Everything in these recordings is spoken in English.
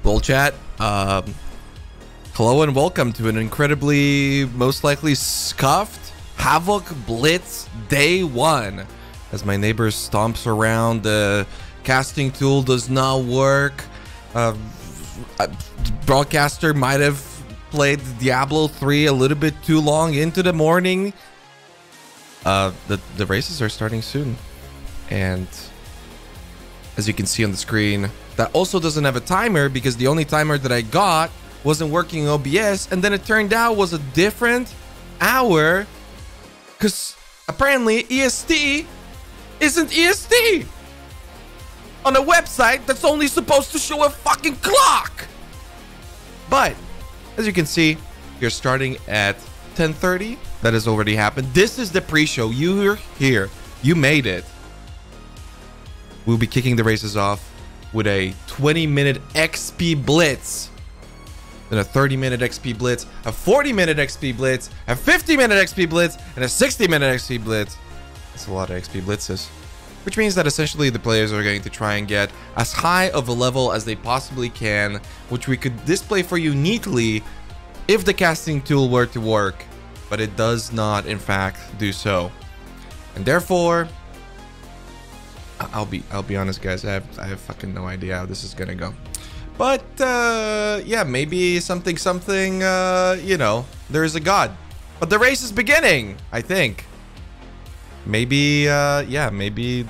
Bull chat. Hello and welcome to an incredibly, most likely scuffed Havoc Blitz Day 1. As my neighbor stomps around, the casting tool does not work. Broadcaster might have played Diablo 3 a little bit too long into the morning. The races are starting soon. And as you can see on the screen, that also doesn't have a timer because the only timer that I got wasn't working in OBS, and then it turned out was a different hour because apparently EST isn't EST on a website that's only supposed to show a fucking clock. But as you can see, you're starting at 10:30. That has already happened. This is the pre-show. You're here. You made it. We'll be kicking the races off with a 20-minute XP Blitz, then a 30-minute XP Blitz, a 40-minute XP Blitz, a 50-minute XP Blitz, and a 60-minute XP Blitz. That's a lot of XP Blitzes. Which means that essentially the players are going to try and get as high of a level as they possibly can, which we could display for you neatly if the casting tool were to work, but it does not in fact do so. And therefore, I'll be honest, guys. I have fucking no idea how this is gonna go. But yeah, maybe something. You know, there is a god. But the race is beginning. I think. Maybe yeah, maybe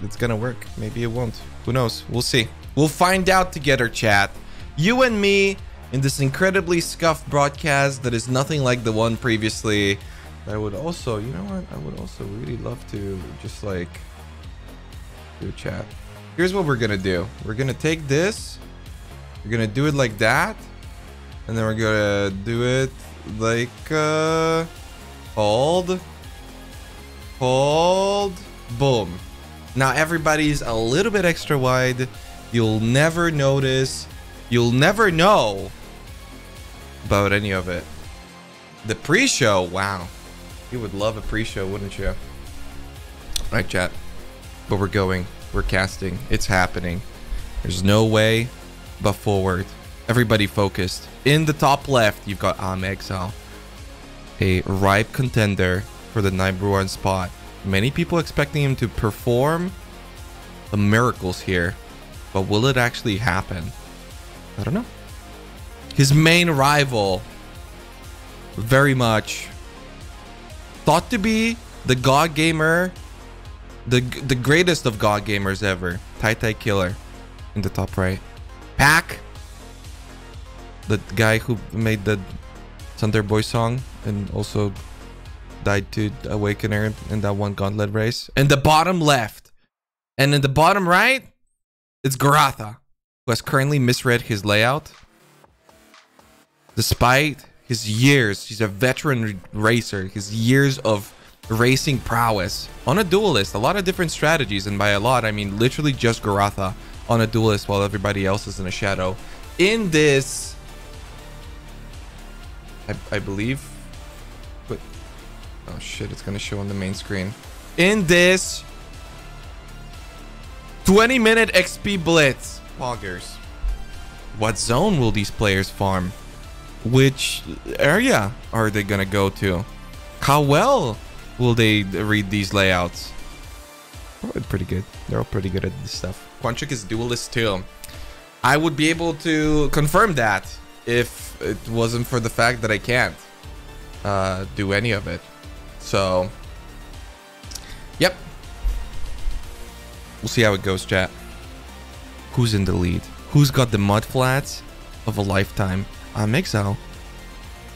it's gonna work. Maybe it won't. Who knows? We'll see. We'll find out together, chat. You and me in this incredibly scuffed broadcast that is nothing like the one previously. I would also, you know what? I would also really love to just like do chat. Here's what we're gonna do. We're gonna take this, we're gonna do it like that, and then we're gonna do it like hold, boom. Now everybody's a little bit extra wide. You'll never notice, you'll never know about any of it. The pre-show, wow, you would love a pre-show, wouldn't you? Right, chat. But we're going, we're casting, it's happening. There's no way but forward. Everybody focused. In the top left, you've got Exile, a ripe contender for the number 1 spot. Many people expecting him to perform the miracles here, but will it actually happen? I don't know. His main rival, very much thought to be the god gamer, the greatest of god gamers ever, Tai Killer in the top right. Pack, the guy who made the Thunder Boy song and also died to Awakener in that one gauntlet race. And the bottom left, and in the bottom right, it's Garatha, who has currently misread his layout. Despite his years, he's a veteran racer, his years of racing prowess on a duelist, a lot of different strategies, and by a lot I mean literally just Garatha on a duelist while everybody else is in a shadow. In this, I believe, but oh shit, it's gonna show on the main screen. In this 20-minute XP Blitz, poggers, what zone will these players farm? Which area are they gonna go to? How well will they read these layouts? Probably pretty good. They're all pretty good at this stuff. Quantric is duelist too. I would be able to confirm that if it wasn't for the fact that I can't do any of it. So, yep. We'll see how it goes, chat. Who's in the lead? Who's got the mud flats of a lifetime? Exile.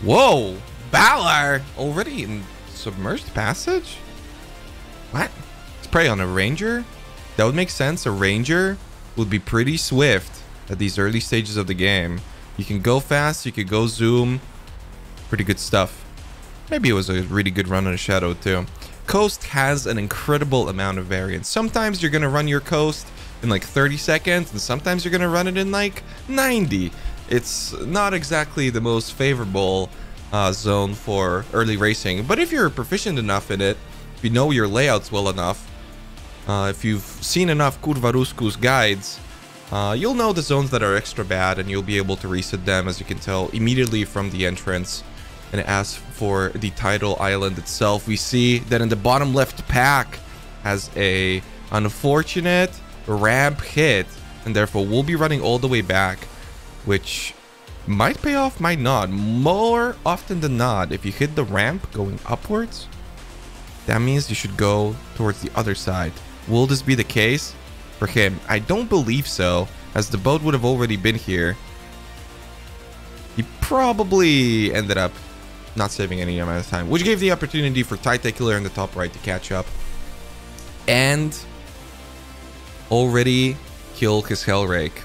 Whoa! Balar! Already in submerged passage? What? Let's prey on a ranger? That would make sense. A ranger would be pretty swift at these early stages of the game. You can go fast, you could go zoom. Pretty good stuff. Maybe it was a really good run on a shadow too. Coast has an incredible amount of variance. Sometimes you're gonna run your coast in like 30 seconds, and sometimes you're gonna run it in like 90. It's not exactly the most favorable zone for early racing, but if you're proficient enough in it, if you know your layouts well enough, if you've seen enough Kurvarusku's guides, You'll know the zones that are extra bad, and you'll be able to reset them, as you can tell, immediately from the entrance. And as for the title island itself, we see that in the bottom left pack has a unfortunate ramp hit, and therefore we'll be running all the way back, which might pay off, might not. More often than not, if you hit the ramp going upwards, that means you should go towards the other side. Will this be the case for him? I don't believe so, as the boat would have already been here. He probably ended up not saving any amount of time, which gave the opportunity for Killer in the top right to catch up and already kill his Hellrake.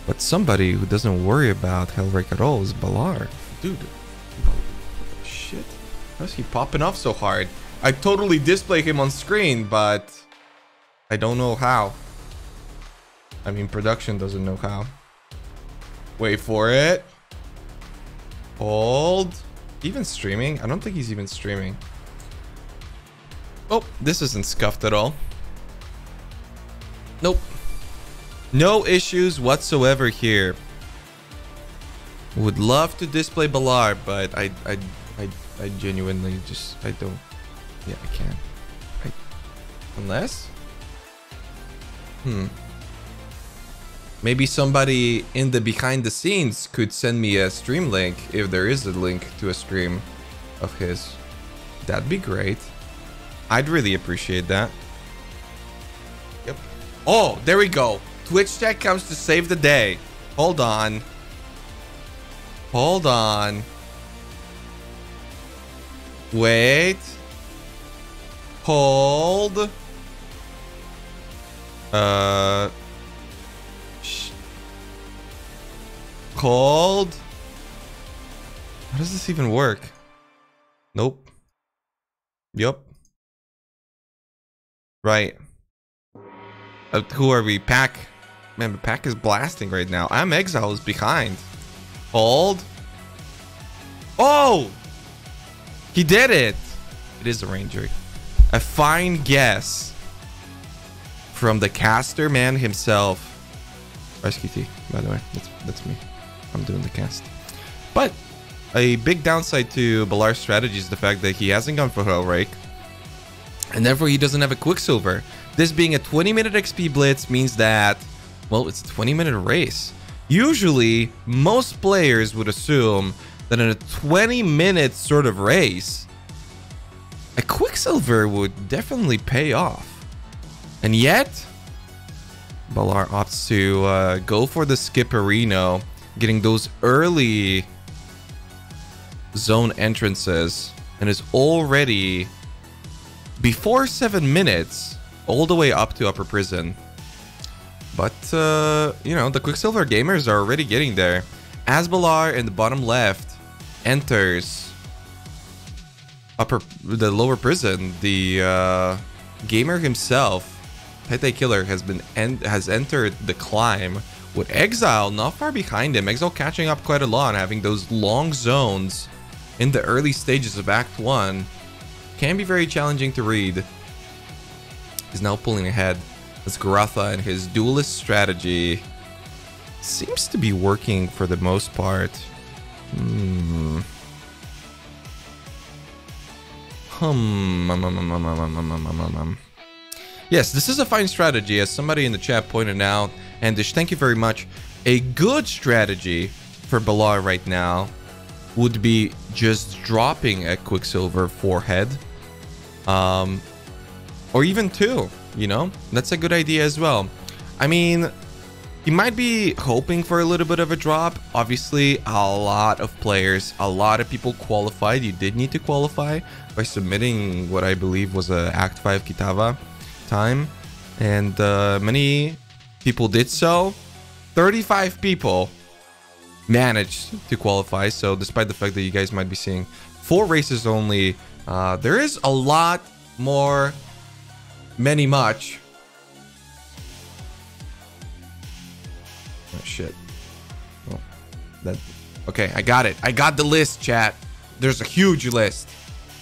But somebody who doesn't worry about Hellrake at all is Balar. Dude, shit. Why is he popping off so hard? I totally display him on screen, but I don't know how. I mean, production doesn't know how. Wait for it. Hold. Even streaming? I don't think he's even streaming. Oh, this isn't scuffed at all. Nope. No issues whatsoever here. Would love to display Balar, but I genuinely just, I don't. Yeah, I can't. Unless? Maybe somebody in the behind the scenes could send me a stream link, if there is a link to a stream of his. That'd be great. I'd really appreciate that. Yep. Oh, there we go. Twitch chat comes to save the day. Hold on. Hold on. Wait. Hold. Hold. How does this even work? Nope. Yup. Right. Who are we? Pack. Man, the pack is blasting right now. I'm Exile is behind. Hold. Oh! He did it. It is a ranger. A fine guess from the caster man himself. Rescue T, by the way. That's me. I'm doing the cast. But a big downside to Balar's strategy is the fact that he hasn't gone for Hellrake, and therefore he doesn't have a Quicksilver. This being a 20-minute XP Blitz means that, well, it's a 20-minute race. Usually, most players would assume that in a 20-minute sort of race, a Quicksilver would definitely pay off. And yet, Balar opts to go for the Skipperino, getting those early zone entrances, and is already, before 7 minutes, all the way up to Upper Prison. But, you know, the Quicksilver gamers are already getting there. As Balar in the bottom left enters the lower prison, the gamer himself, Killer, has entered the climb, with Exile not far behind him. Exile catching up quite a lot, having those long zones in the early stages of Act 1 can be very challenging to read. He's now pulling ahead as Garatha and his duelist strategy seems to be working for the most part. Yes, this is a fine strategy, as somebody in the chat pointed out. And Dish, thank you very much. A good strategy for Balar right now would be just dropping a Quicksilver forehead. Or even 2, you know? That's a good idea as well. I mean, he might be hoping for a little bit of a drop. Obviously, a lot of players, a lot of people qualified. You did need to qualify by submitting what I believe was a Act 5 Kitava time. And many people did so. 35 people managed to qualify. So despite the fact that you guys might be seeing 4 races only, there is a lot more, much. Oh shit. Oh, that. Okay, I got it. I got the list, chat. There's a huge list.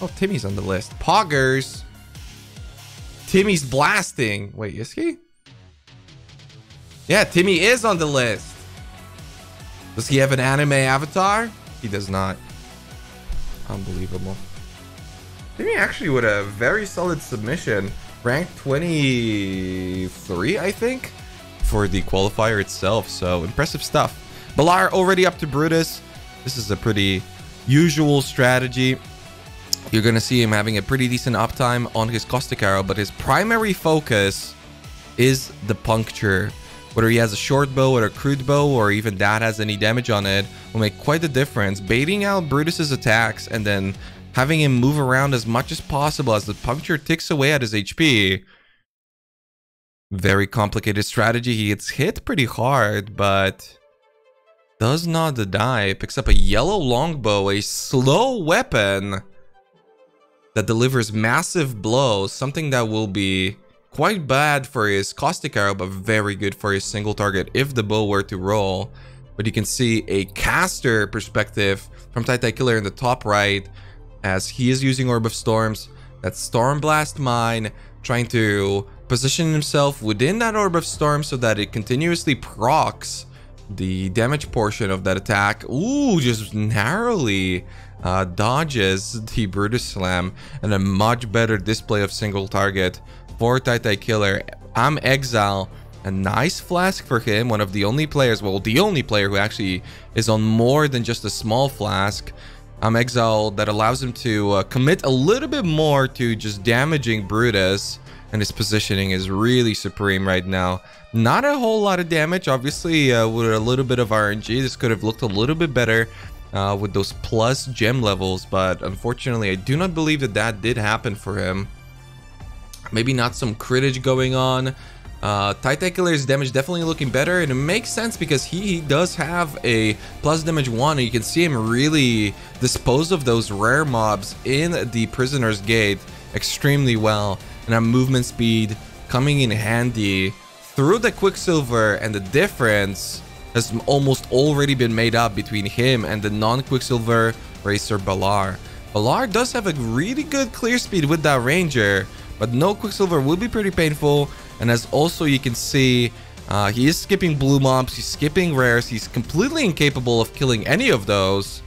Oh, Timmy's on the list. Poggers. Timmy's blasting. Wait, is he? Yeah, Timmy is on the list. Does he have an anime avatar? He does not. Unbelievable. Timmy actually with a very solid submission. Ranked 23, I think, for the qualifier itself. So impressive stuff. Balar already up to Brutus. This is a pretty usual strategy. You're going to see him having a pretty decent uptime on his caustic arrow, but his primary focus is the puncture. Whether he has a short bow or a crude bow, or even that has any damage on it, will make quite a difference. Baiting out Brutus's attacks and then having him move around as much as possible as the puncture ticks away at his HP. Very complicated strategy. He gets hit pretty hard, but does not die. Picks up a yellow longbow, a slow weapon that delivers massive blows, something that will be quite bad for his caustic arrow, but very good for his single target if the bow were to roll. But you can see a caster perspective from Titai Killer in the top right, as he is using Orb of Storms, that Storm Blast Mine, trying to position himself within that Orb of Storm so that it continuously procs the damage portion of that attack. Ooh, just narrowly dodges the Brutus Slam, and a much better display of single target for Titai Killer. I'm Exile. A nice flask for him. One of the only players, well, the only player who actually is on more than just a small flask. I'm Exile that allows him to commit a little bit more to just damaging Brutus. And his positioning is really supreme right now. Not a whole lot of damage. Obviously, with a little bit of RNG, this could have looked a little bit better with those plus gem levels. But unfortunately, I do not believe that that did happen for him. Maybe not some critage going on. Titai Killer's damage definitely looking better, and it makes sense because he does have a plus damage 1, and you can see him really dispose of those rare mobs in the Prisoner's Gate extremely well. And our movement speed coming in handy through the Quicksilver, and the difference has almost already been made up between him and the non-Quicksilver Racer Balar. Balar does have a really good clear speed with that Ranger, but no Quicksilver will be pretty painful. And as also you can see, he is skipping blue mobs, he's skipping rares, he's completely incapable of killing any of those.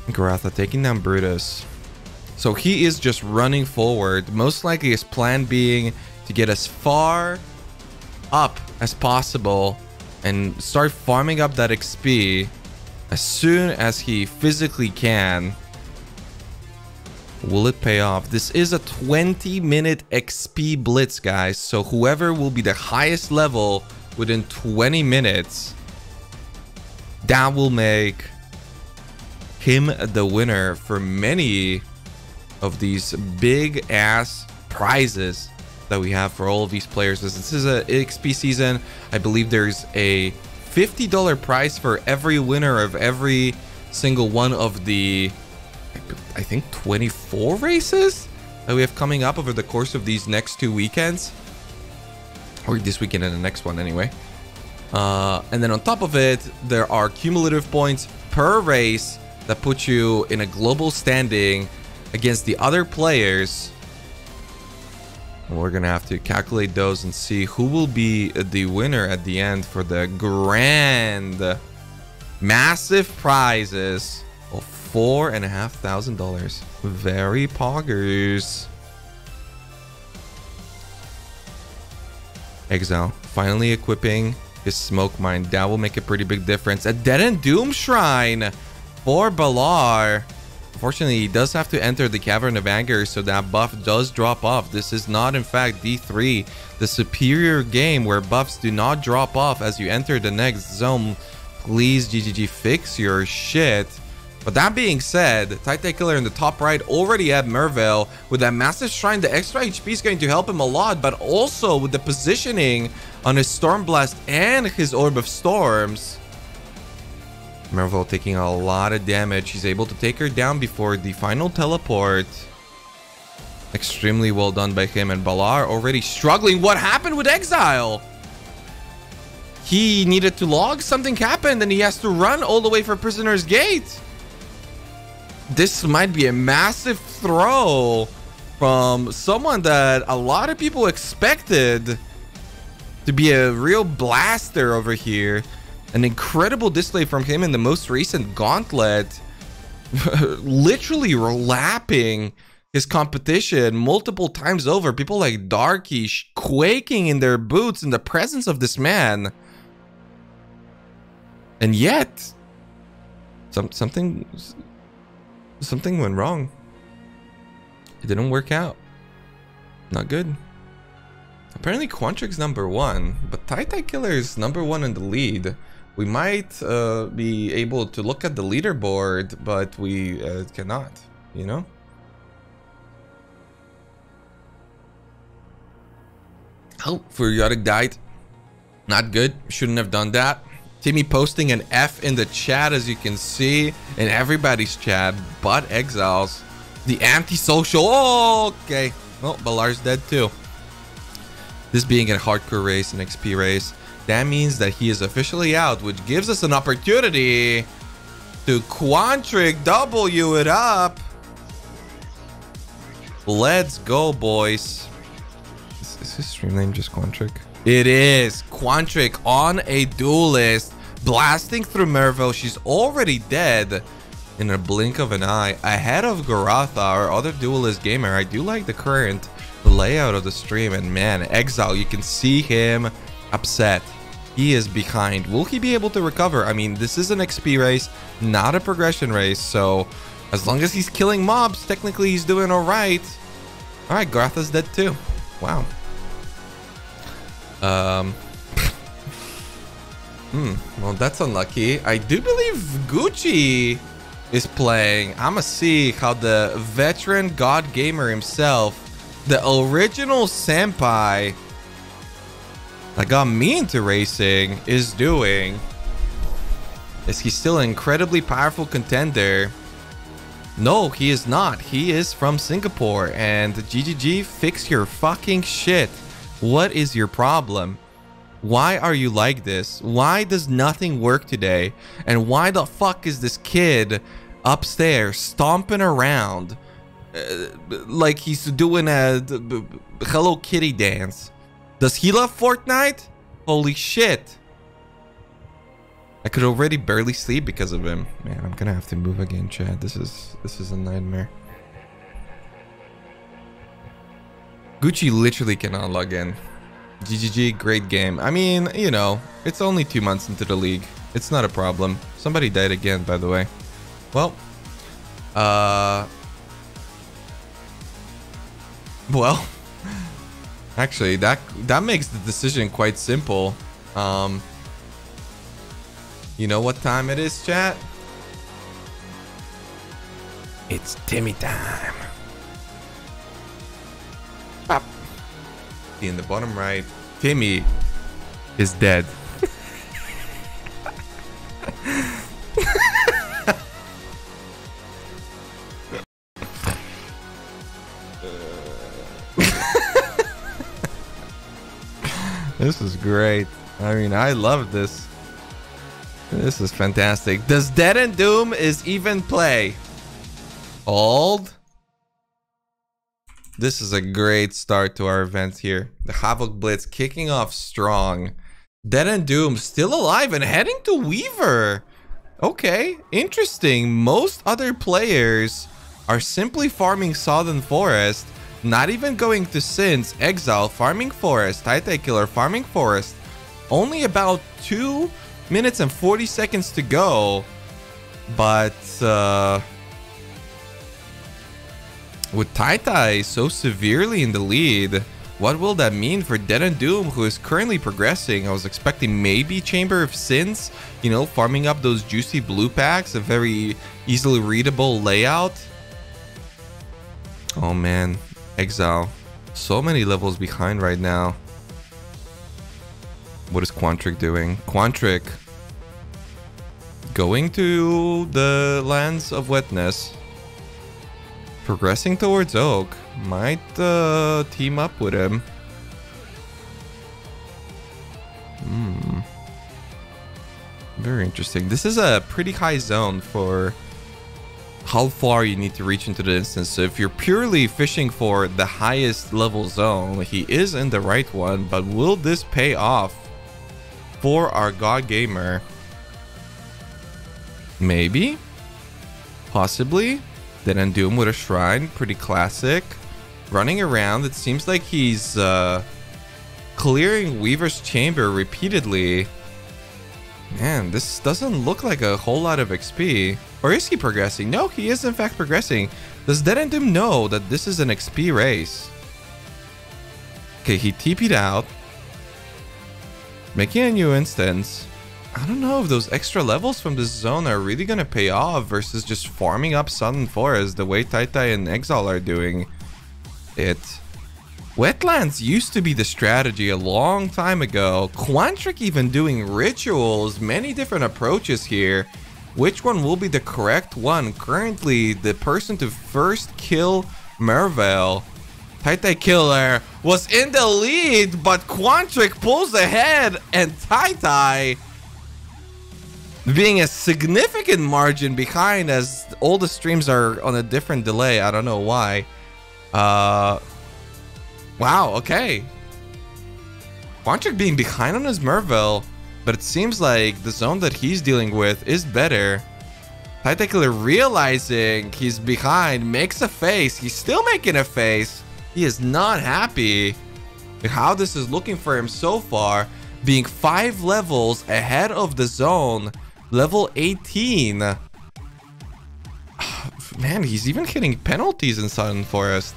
Garatha taking down Brutus. So he is just running forward, most likely his plan being to get as far up as possible and start farming up that XP as soon as he physically can. Will it pay off? This is a 20-minute XP Blitz, guys. So whoever will be the highest level within 20 minutes, that will make him the winner for many of these big-ass prizes that we have for all of these players. This is a XP season. I believe there's a $50 prize for every winner of every single one of the, I think, 24 races that we have coming up over the course of these next 2 weekends, or this weekend and the next one anyway. And then on top of it, there are cumulative points per race that put you in a global standing against the other players. And we're gonna have to calculate those and see who will be the winner at the end for the grand massive prizes of $4,500. Very poggers. Exile finally equipping his smoke mine. That will make a pretty big difference. A Dead and Doom Shrine for Balar. Unfortunately, he does have to enter the Cavern of Anger, so that buff does drop off. This is not, in fact, D3, the superior game where buffs do not drop off as you enter the next zone. Please, GGG, fix your shit. But that being said, Titai Killer in the top right already had Merveil. With that massive shrine, the extra HP is going to help him a lot, but also with the positioning on his Storm Blast and his Orb of Storms, Merveil taking a lot of damage. He's able to take her down before the final teleport. Extremely well done by him. And Balar already struggling. What happened with Exile? He needed to log. Something happened and he has to run all the way for Prisoner's Gate. This might be a massive throw from someone that a lot of people expected to be a real blaster over here. An incredible display from him in the most recent gauntlet. Literally lapping his competition multiple times over. People like Darky quaking in their boots in the presence of this man. And yet, something went wrong. It didn't work out. Not good. Apparently Quantric's #1, but Tai Killer is #1 in the lead. We might be able to look at the leaderboard, but we cannot, you know? Oh, Furiotic died. Not good. Shouldn't have done that. Timmy posting an F in the chat, as you can see, in everybody's chat, but Exiles. The anti-social. Oh, okay. Well, Balar's dead too. This being a hardcore race, an XP race, that means that he is officially out, which gives us an opportunity to Quantric W it up. Let's go, boys. Is his stream name just Quantric? It is. Quantric on a duelist, blasting through Mervo. She's already dead in a blink of an eye, ahead of Garatha, our other duelist gamer. I do like the current layout of the stream, and man, Exile, you can see him upset. He is behind. Will he be able to recover? I mean, this is an XP race, not a progression race, so as long as he's killing mobs, technically he's doing all right. All right, Garatha's dead too. Wow. Well, that's unlucky. I do believe Gucci is playing. I'ma see how the veteran god gamer himself, the original senpai that got me into racing, is doing. Is he still an incredibly powerful contender? No, he is not. He is from Singapore, and GGG, fix your fucking shit. What is your problem? Why are you like this? Why does nothing work today? And why the fuck is this kid upstairs stomping around like he's doing a Hello Kitty dance? Does he love Fortnite? Holy shit. I could already barely sleep because of him. Man, I'm gonna have to move again, Chad. This is a nightmare. Gucci literally cannot log in. GGG, great game. I mean, you know, it's only 2 months into the league. It's not a problem. Somebody died again, by the way. Well, actually, that makes the decision quite simple. You know what time it is, chat? It's Timmy time. Pop. In the bottom right, Timmy is dead. This is great. I mean, I love this. This is fantastic. Does Dead and Doom is even play? Hold. This is a great start to our event here. The Havoc Blitz kicking off strong. Dead and Doom still alive and heading to Weaver. Okay, interesting. Most other players are simply farming Southern Forest, not even going to Sins. Exile farming Forest, Tai Killer farming Forest. Only about 2 minutes and 40 seconds to go. But with Tai so severely in the lead, what will that mean for Dead and Doom, who is currently progressing? I was expecting maybe Chamber of Sins, you know, farming up those juicy blue packs, a very easily readable layout. Oh man, Exile, so many levels behind right now. What is Quantric doing? Quantric going to the lands of wetness, progressing towards Oak. Might team up with him. Very interesting. This is a pretty high zone for how far you need to reach into the instance. So if you're purely fishing for the highest level zone, he is in the right one, but will this pay off for our God Gamer? Maybe, possibly. Then Doom with a shrine, pretty classic. Running around, it seems like he's clearing Weaver's Chamber repeatedly. Man, this doesn't look like a whole lot of XP. Or is he progressing? No, he is in fact progressing. Does Doom know that this is an XP race? Okay, he TP'd out, making a new instance. I don't know if those extra levels from this zone are really gonna pay off versus just farming up Southern Forest the way Tai and Exile are doing it. Wetlands used to be the strategy a long time ago. Quantric even doing rituals, many different approaches here. Which one will be the correct one? Currently, the person to first kill Mervale, Tai Killer, was in the lead, but Quantric pulls ahead, and Tai being a significant margin behind, as all the streams are on a different delay. I don't know why. Wow, okay. Quantric being behind on his Merville, but it seems like the zone that he's dealing with is better. Killer realizing he's behind, makes a face. He's still making a face. He is not happy with how this is looking for him so far, being 5 levels ahead of the zone. Level 18. Man, he's even hitting penalties in Southern Forest.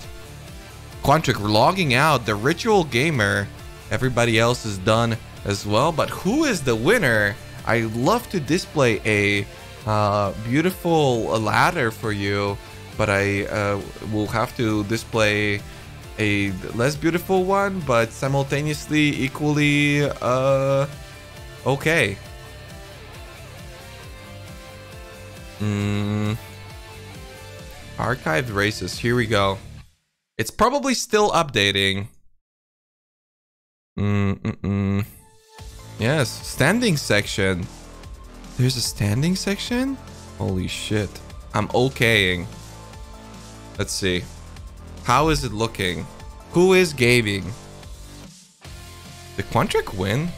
Quantric logging out, the Ritual Gamer. Everybody else is done as well. But who is the winner? I love to display a beautiful ladder for you, but I will have to display a less beautiful one, but simultaneously equally okay. Archived races, here we go. It's probably still updating. Yes, standing section. There's a standing section? Holy shit. I'm okaying. Let's see. How is it looking? Who is gaming? Did Quantric win?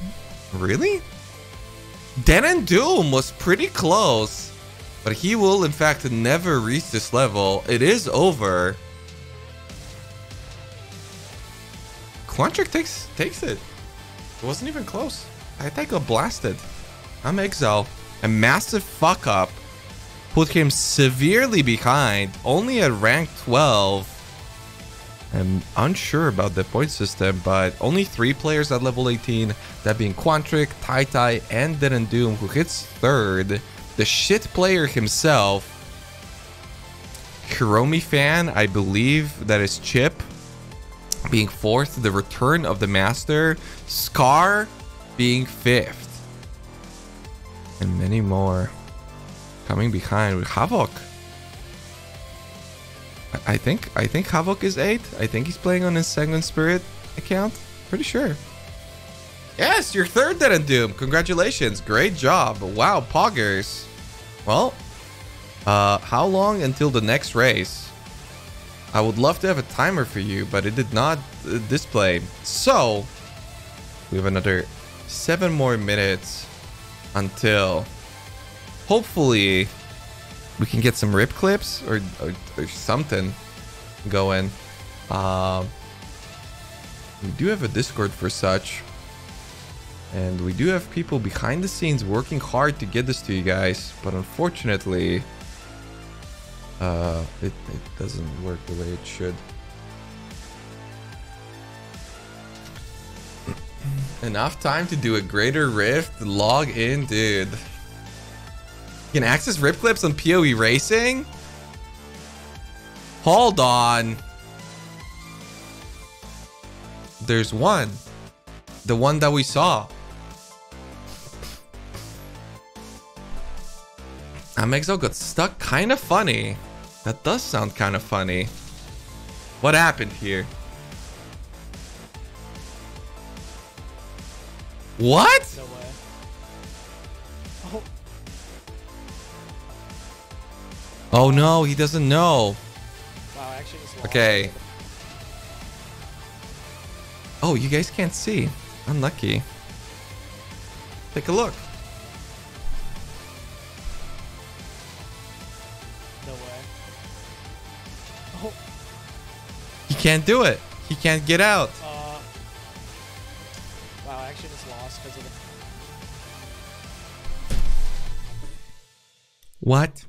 Really? Doom was pretty close, but he will in fact never reach this level. It is over. Quantric takes it. It wasn't even close. I think got blasted. I'm Exile. A massive fuck up put him severely behind, only at rank 12. I'm unsure about the point system, but only 3 players at level 18, that being Quantric, Tai, and Doom, who hits 3rd. The shit player himself, Hiromi fan, I believe that is Chip, being 4th, the return of the master, Scar being 5th, and many more coming behind with Havoc. I think Havoc is 8th. I think he's playing on his Sanguine Spirit account. Pretty sure. Yes, you're 3rd, Doom. Congratulations. Great job. Wow, poggers. Well, how long until the next race? I would love to have a timer for you, but it did not display. So, we have another 7 more minutes until hopefully we can get some rip clips or something going. We do have a Discord for such, and we do have people behind the scenes working hard to get this to you guys, but unfortunately it doesn't work the way it should. Enough time to do a greater rift. Log in, dude. You can access rip clips on PoE Racing? Hold on. There's one. The one that we saw. Exile got stuck. Kind of funny. That does sound kind of funny. What happened here? What? No way. Oh. Oh no, he doesn't know. Wow, I actually just lost. Okay. Oh, you guys can't see. Unlucky. Take a look. No way. Oh. He can't do it. He can't get out. Wow, I actually just lost because of the... What?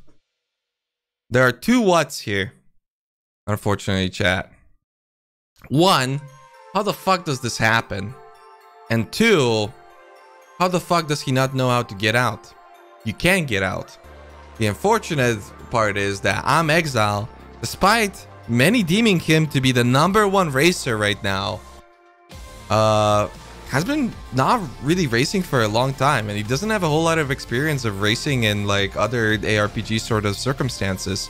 There are two whats here. Unfortunately, chat. One, how the fuck does this happen? And two, how the fuck does he not know how to get out? You can't get out. The unfortunate part is that I'm Exile, despite many deeming him to be the #1 racer right now. Has been not really racing for a long time, and he doesn't have a whole lot of experience of racing in like other ARPG sort of circumstances.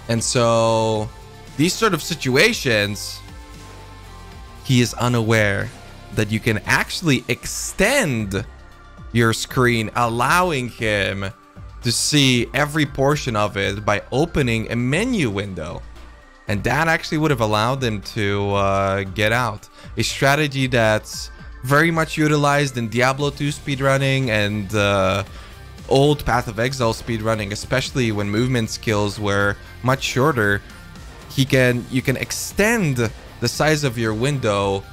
And so these sort of situations, he is unaware that you can actually extend your screen, allowing him to see every portion of it by opening a menu window. And that actually would have allowed him to get out. A strategy that's very much utilized in Diablo 2 speedrunning and old Path of Exile speedrunning, especially when movement skills were much shorter. You can extend the size of your window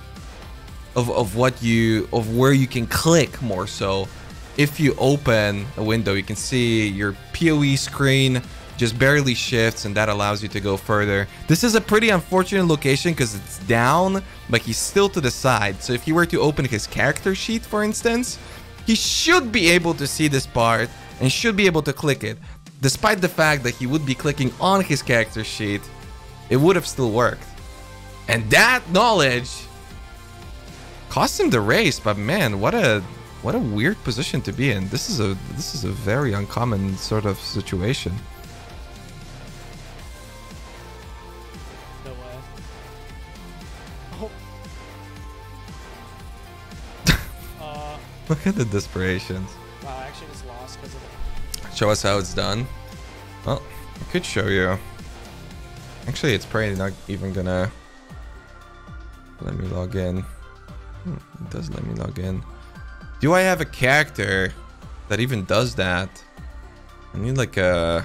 of where you can click more so. If you open a window, you can see your PoE screen just barely shifts, and that allows you to go further. This is a pretty unfortunate location because it's down, but he's still to the side. So if he were to open his character sheet, for instance, he should be able to see this part and should be able to click it. Despite the fact that he would be clicking on his character sheet, it would have still worked. And that knowledge cost him the race, but man, what a weird position to be in. This is a very uncommon sort of situation. No way. Oh. Look at the desperations. Wow, I actually just lost because of the... Show us how it's done. Well, I could show you. Actually, it's probably not even gonna let me log in. It does let me log in. Do I have a character that even does that? I need like a...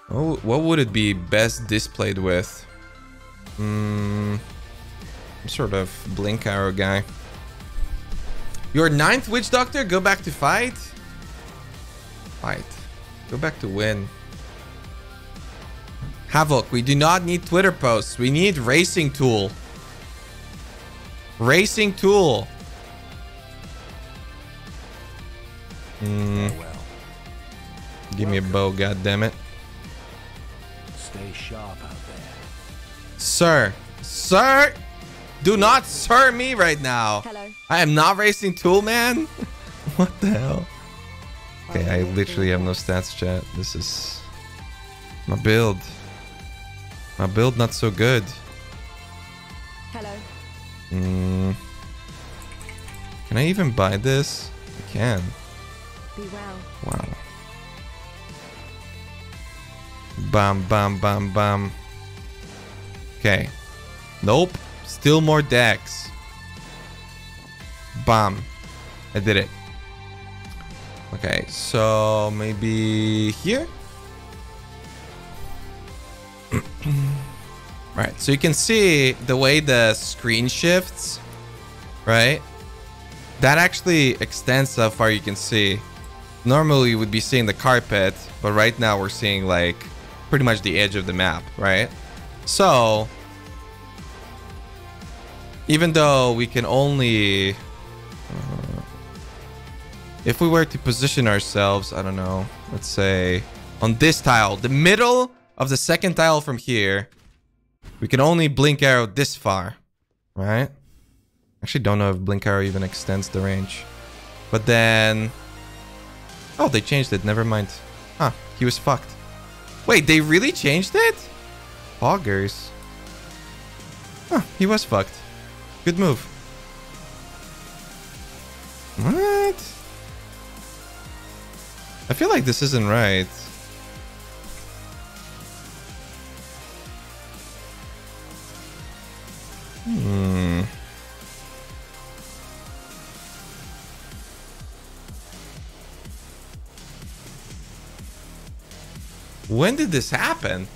Oh, what would it be best displayed with? Some sort of blink arrow guy. Your 9th witch doctor? Go back to fight? Fight. Go back to win. Havoc, we do not need Twitter posts. We need racing tool. Racing tool. Give me a bow, goddammit. Stay sharp out there. Sir. Sir! Do not sir me right now. Hello. I am not racing tool, man. What the hell? Okay, I literally have no stats, chat. This is... my build. My build not so good. Hello. Can I even buy this? I can. Be well. Wow. Bam, bam, bam, bam. Okay. Nope. Still more decks. Bam. I did it. Okay, so maybe here? Right, so you can see the way the screen shifts, right? That actually extends how far you can see. Normally you would be seeing the carpet, but right now we're seeing like pretty much the edge of the map, right? So even though we can only if we were to position ourselves, I don't know, let's say on this tile, the middle of the second tile from here, we can only blink arrow this far, right? Actually don't know if blink arrow even extends the range. But then... oh, they changed it. Never mind. Huh, he was fucked. Wait, they really changed it? Poggers. Huh, he was fucked. Good move. What? I feel like this isn't right. Hmm. When did this happen?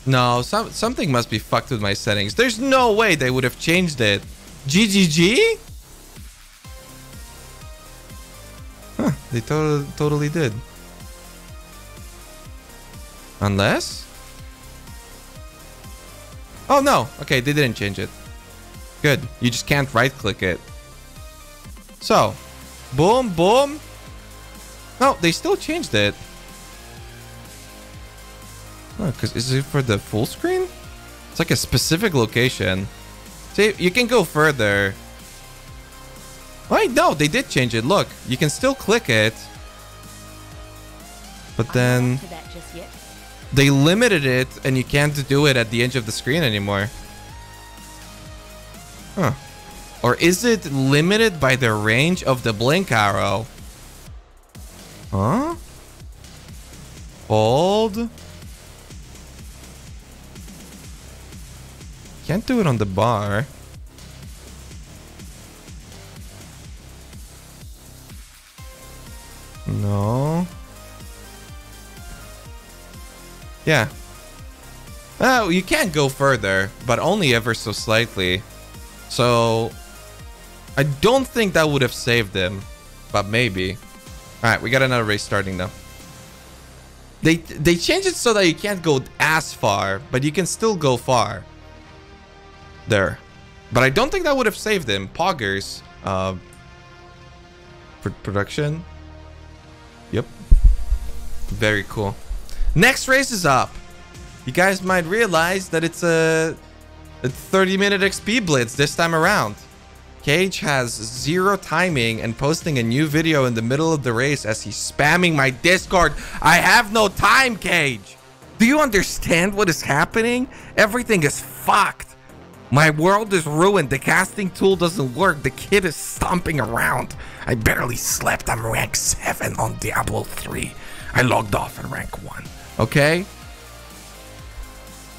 No, something must be fucked with my settings. There's no way they would have changed it. GGG? Huh, they totally did. Unless? Oh no, okay, they didn't change it. Good, you just can't right click it. So, boom, boom. No, they still changed it. Oh, because is it for the full screen? It's like a specific location. See, you can go further. Wait, no, they did change it. Look, you can still click it. But then they limited it and you can't do it at the edge of the screen anymore. Huh. Or is it limited by the range of the blink arrow? Huh? Hold. Can't do it on the bar. No. Yeah. Oh, you can't go further, but only ever so slightly. So I don't think that would have saved him, but maybe. All right, we got another race starting though. They changed it so that you can't go as far, but you can still go far. There. But I don't think that would have saved him. Poggers. Production. Yep. Very cool. Next race is up. You guys might realize that it's a 30-minute XP Blitz this time around. Cage has zero timing and posting a new video in the middle of the race as he's spamming my Discord. I have no time, Cage. Do you understand what is happening? Everything is fucked. My world is ruined. The casting tool doesn't work. The kid is stomping around. I barely slept. I'm rank 7 on Diablo 3. I logged off at rank 1. Okay?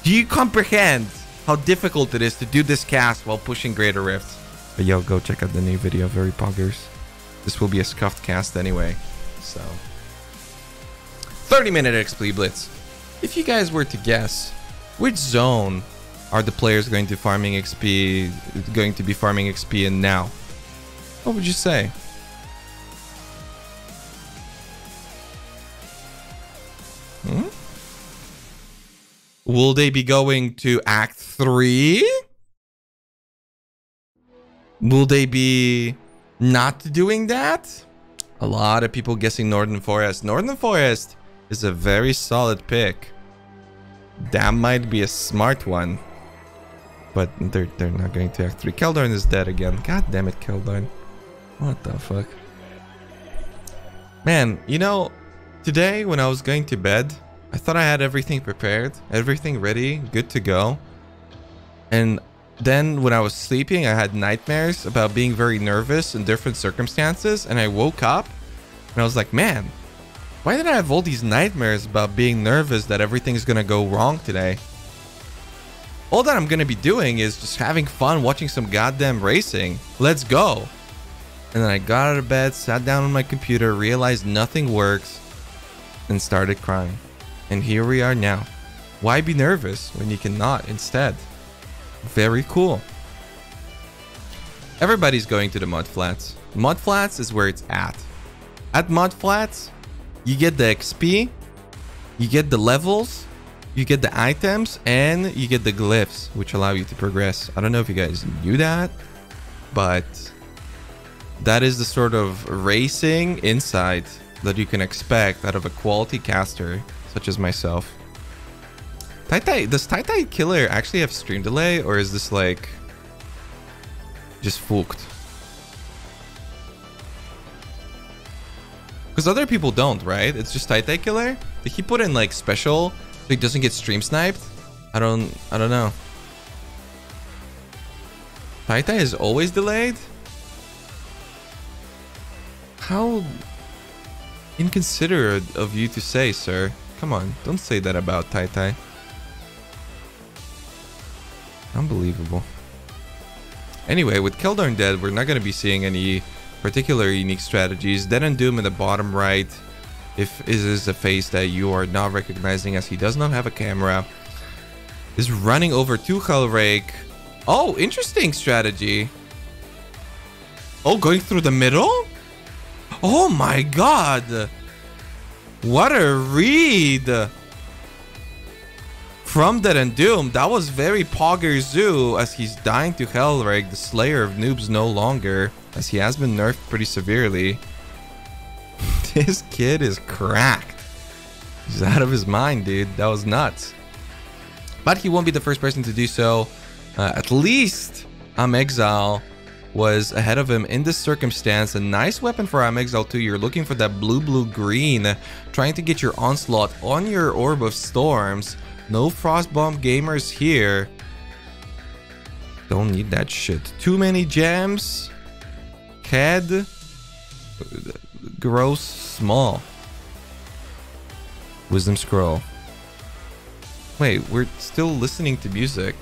Do you comprehend how difficult it is to do this cast while pushing Greater Rifts? But yo, go check out the new video. Very poggers. This will be a scuffed cast anyway. So 30-minute XP Blitz. If you guys were to guess, which zone are the players going to be farming XP in now? What would you say? Will they be going to Act 3? Will they be not doing that? A lot of people guessing Northern Forest. Northern Forest is a very solid pick. That might be a smart one. But they're not going to Act 3. Keldorn is dead again. God damn it, Keldorn. What the fuck? Man, you know, today when I was going to bed, I thought I had everything prepared, everything ready, good to go. And then when I was sleeping, I had nightmares about being very nervous in different circumstances. And I woke up and I was like, man, why did I have all these nightmares about being nervous that everything's gonna go wrong today? All that I'm gonna be doing is just having fun watching some goddamn racing. Let's go. And then I got out of bed, sat down on my computer, realized nothing works, and started crying. And here we are now. Why be nervous when you cannot instead? Very cool. Everybody's going to the Mud Flats. Mud Flats is where it's at. At Mud Flats, you get the XP, you get the levels, you get the items, and you get the glyphs, which allow you to progress. I don't know if you guys knew that, but that is the sort of racing insight that you can expect out of a quality caster such as myself. Does Tai Killer actually have stream delay, or is this like just fooked? Because other people don't, right? It's just Tai Killer. Did he put in like special so he doesn't get stream sniped? I don't know. Tai is always delayed? How inconsiderate of you to say, sir. Come on, don't say that about Tai. How Unbelievable. Anyway, with Keldar dead, we're not going to be seeing any particular unique strategies. Dead and Doom in the bottom right. If it is a face that you are not recognizing, as he does not have a camera, is running over to Hellrake. Oh, interesting strategy. Oh, going through the middle? Oh my god. What a read. From Dead and Doom. That was very Pogger Zoo, as he's dying to Hellrake, the Slayer of Noobs no longer, as he has been nerfed pretty severely. This kid is cracked. He's out of his mind, dude. That was nuts. But he won't be the first person to do so. At least Exile was ahead of him in this circumstance. A nice weapon for Exile too. You're looking for that blue-green, trying to get your onslaught on your Orb of Storms. No Frostbomb gamers here. Don't need that shit. Too many gems. Head. Gross. Small. Wisdom Scroll. Wait, we're still listening to music.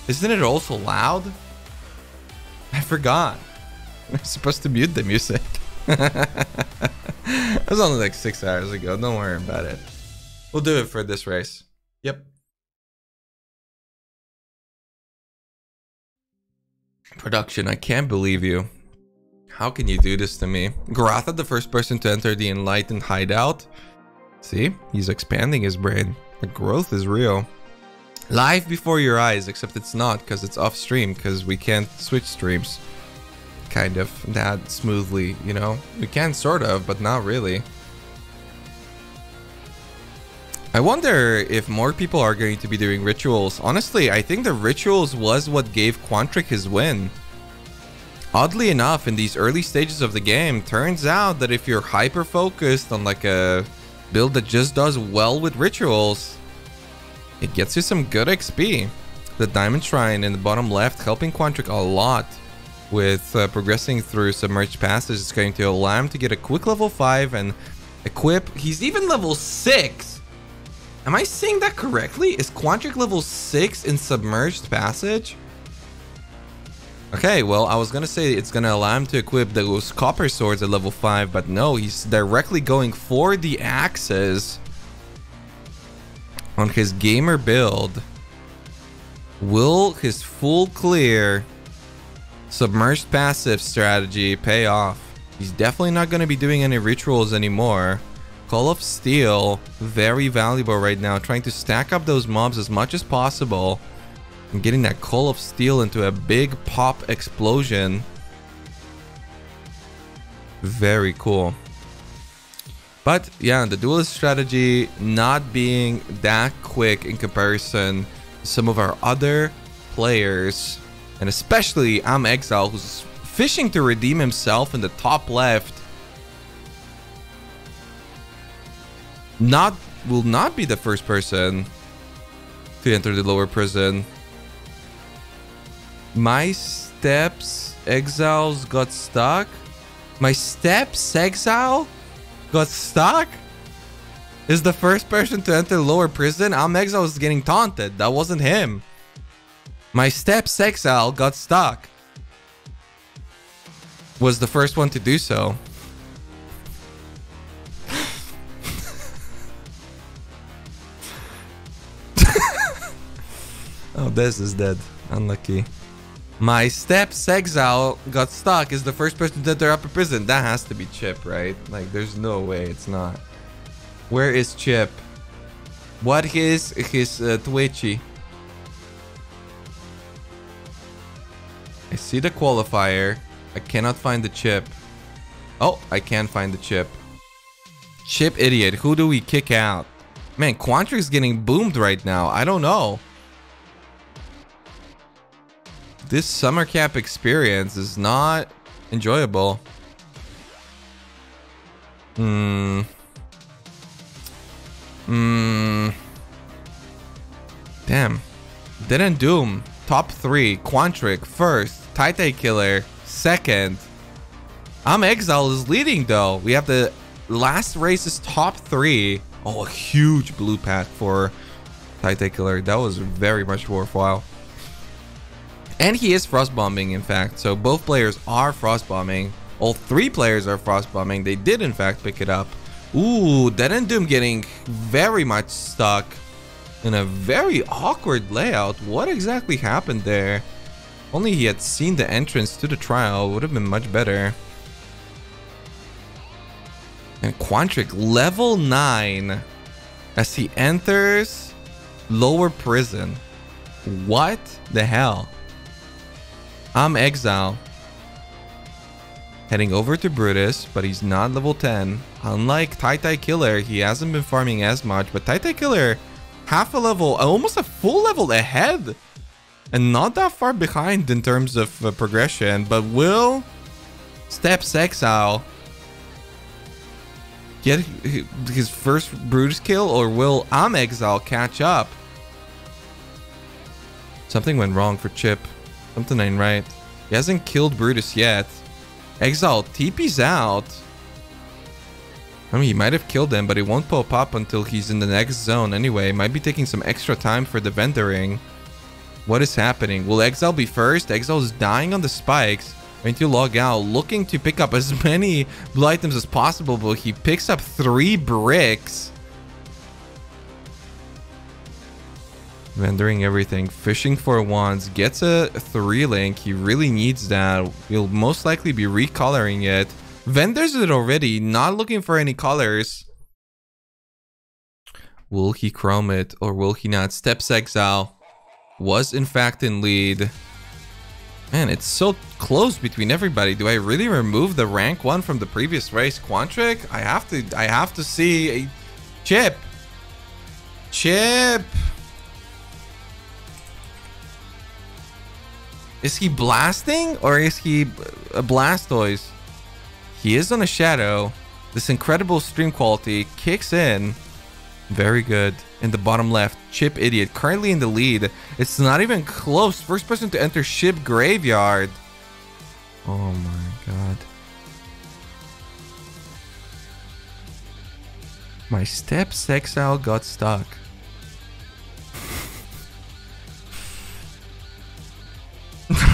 Isn't it also loud? I forgot. I'm supposed to mute the music. That was only like 6 hours ago. Don't worry about it. We'll do it for this race. Yep. Production, I can't believe you. How can you do this to me? Garatha, the first person to enter the Enlightened hideout. See? He's expanding his brain. The growth is real. Live before your eyes, except it's not, because it's off stream, because we can't switch streams. Kind of that smoothly, you know? We can sort of, but not really. I wonder if more people are going to be doing rituals. Honestly, I think the rituals was what gave Quantric his win. Oddly enough, in these early stages of the game, turns out that if you're hyper focused on like a build that just does well with rituals, it gets you some good XP. The Diamond Shrine in the bottom left helping Quantric a lot with progressing through Submerged Passage. It's going to allow him to get a quick level 5 and equip. He's even level 6. Am I saying that correctly? Is Quantric level 6 in Submerged Passage? Okay, well, I was gonna say it's gonna allow him to equip those copper swords at level 5, but no, he's directly going for the axes on his gamer build. Will his full clear Submerged passive strategy pay off? He's definitely not going to be doing any rituals anymore. Call of Steel, very valuable right now, trying to stack up those mobs as much as possible and getting that Call of Steel into a big pop explosion. Very cool. But yeah, the duelist strategy not being that quick in comparison to some of our other players, and especially Exile, who's fishing to redeem himself in the top left. Will not be the first person to enter the lower prison. My steps Exiles got stuck. My steps Exile got stuck is the first person to enter the lower prison. Exile was getting taunted. That wasn't him. My steps Exile got stuck was the first one to do so. Oh, this is dead. Unlucky. My steps Exile got stuck is the first person to enter upper prison. That has to be Chip, right? Like, there's no way it's not. Where is Chip? What is his Twitchy? I see the qualifier. I cannot find the chip. Oh, I can find the chip. Chip idiot. Who do we kick out? Man, Quantric's getting boomed right now. I don't know. This summer camp experience is not enjoyable. Damn. Dead and Doom. Top 3. Quantric first. Titan Killer second. Exile is leading though. We have the last race's top 3. Oh, a huge blue pack for Titan Killer. That was very much worthwhile. And he is frost bombing, in fact. So both players are frost bombing. All three players are frost bombing. They did, in fact, pick it up. Ooh, Dead and Doom getting very much stuck in a very awkward layout. What exactly happened there? Only he had seen the entrance to the trial, would have been much better. And Quantric level 9 as he enters lower prison. What the hell? I'm Exile. Heading over to Brutus, but he's not level 10. Unlike Titan Killer, he hasn't been farming as much, but Titan Killer half a level, almost a full level ahead. And not that far behind in terms of progression, but will Steps Exile get his first Brutus kill, or will I'm Exile catch up? Something went wrong for Chip. Something ain't right. He hasn't killed Brutus yet. Exile TP's out. I mean, he might have killed him, but it won't pop up until he's in the next zone anyway. Might be taking some extra time for the vendoring. What is happening? Will Exile be first? Exile is dying on the spikes. Going to log out, looking to pick up as many blue items as possible, but he picks up 3 bricks. Vendoring everything, fishing for wands, gets a 3-link. He really needs that. He'll most likely be recoloring it. Vendors it already, not looking for any colors. Will he chrome it or will he not? Steps Exile was in fact in lead. Man, it's so close between everybody. Do I really remove the rank 1 from the previous race? Quantric? I have to see. Chip. Is he blasting or is he a Blastoise? He is on a shadow. This incredible stream quality kicks in. Very good. In the bottom left, Chip Idiot currently in the lead. It's not even close. First person to enter Ship Graveyard. Oh my god. My Steps Exile got stuck.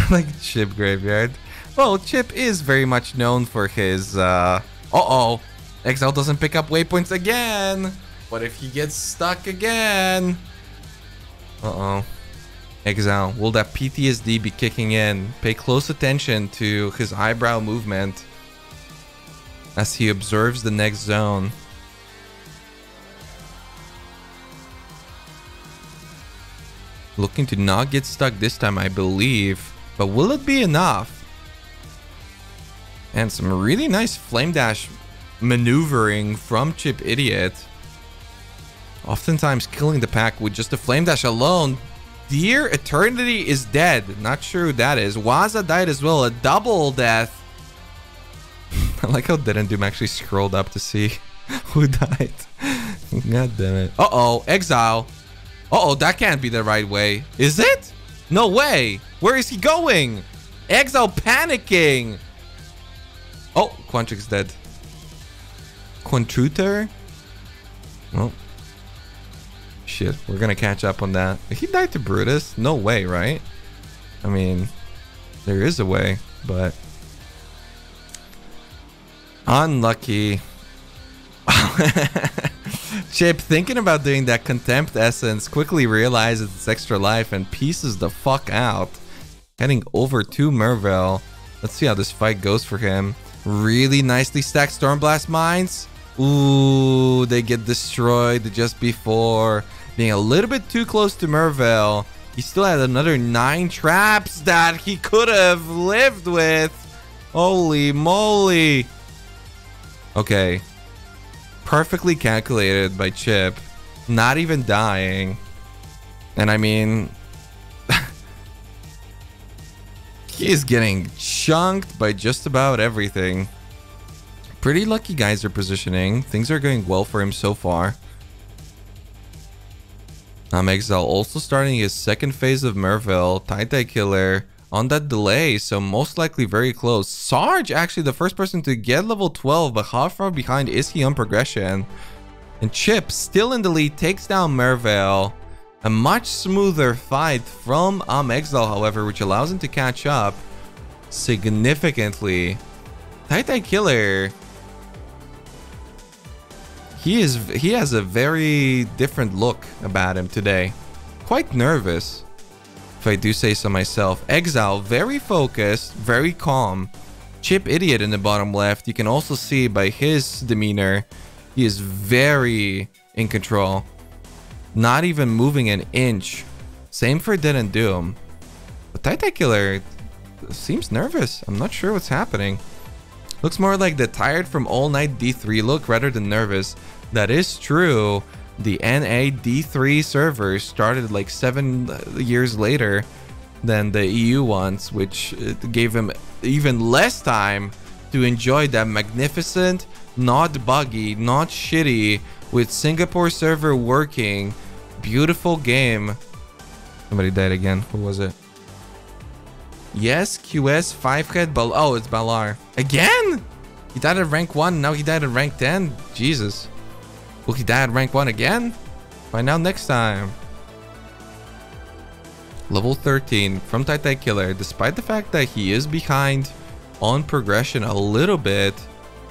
Like Chip Graveyard. Well, Chip is very much known for his Exile doesn't pick up waypoints again. What if he gets stuck again? Exile, will that PTSD be kicking in? Pay close attention to his eyebrow movement as he observes the next zone. Looking to not get stuck this time, I believe. But will it be enough? And some really nice flame dash maneuvering from Chip Idiot. Oftentimes killing the pack with just a flame dash alone. Dear Eternity is dead. Not sure who that is. Waza died as well. A double death. I like how Dead and Doom actually scrolled up to see who died. God damn it. Exile. That can't be the right way. Is it? No way. Where is he going? Exile panicking. Oh, Quantric's dead. Quantruter? Oh. Shit, we're gonna catch up on that. He died to Brutus? No way, right? I mean, there is a way, but... Unlucky. Chip, thinking about doing that Contempt Essence, quickly realizes it's extra life and pieces the fuck out. Heading over to Merville. Let's see how this fight goes for him. Really nicely stacked Stormblast Mines. Ooh, they get destroyed just before. Being a little bit too close to Merville. He still had another 9 traps that he could have lived with. Holy moly. Okay. Perfectly calculated by Chip. Not even dying. And I mean... he is getting chunked by just about everything. Pretty lucky Geyser positioning. Things are going well for him so far. Exile also starting his second phase of Merville. Titan Killer on that delay, so most likely very close. Sarge actually the first person to get level 12, but how far behind is he on progression? And Chip still in the lead, takes down Merville. A much smoother fight from Exile, however, which allows him to catch up significantly. Tai Killer, he has a very different look about him today. Quite nervous, if I do say so myself. Exile, very focused, very calm. Chip Idiot in the bottom left. You can also see by his demeanor, he is very in control. Not even moving an inch. Same for Dead and Doom. But Tai Killer seems nervous. I'm not sure what's happening. Looks more like the tired from all night D3 look rather than nervous. That is true. The NA D3 servers started like 7 years later than the EU ones, which gave him even less time to enjoy that magnificent, not buggy, not shitty, with Singapore server working, beautiful game. Somebody died again. Who was it? Yes, QS 5-head Bal. Oh, it's Balar. Again? He died at rank 1, now he died at rank 10? Jesus. Will he die at rank 1 again? Find out next time. Level 13 from Tai Killer. Despite the fact that he is behind on progression a little bit,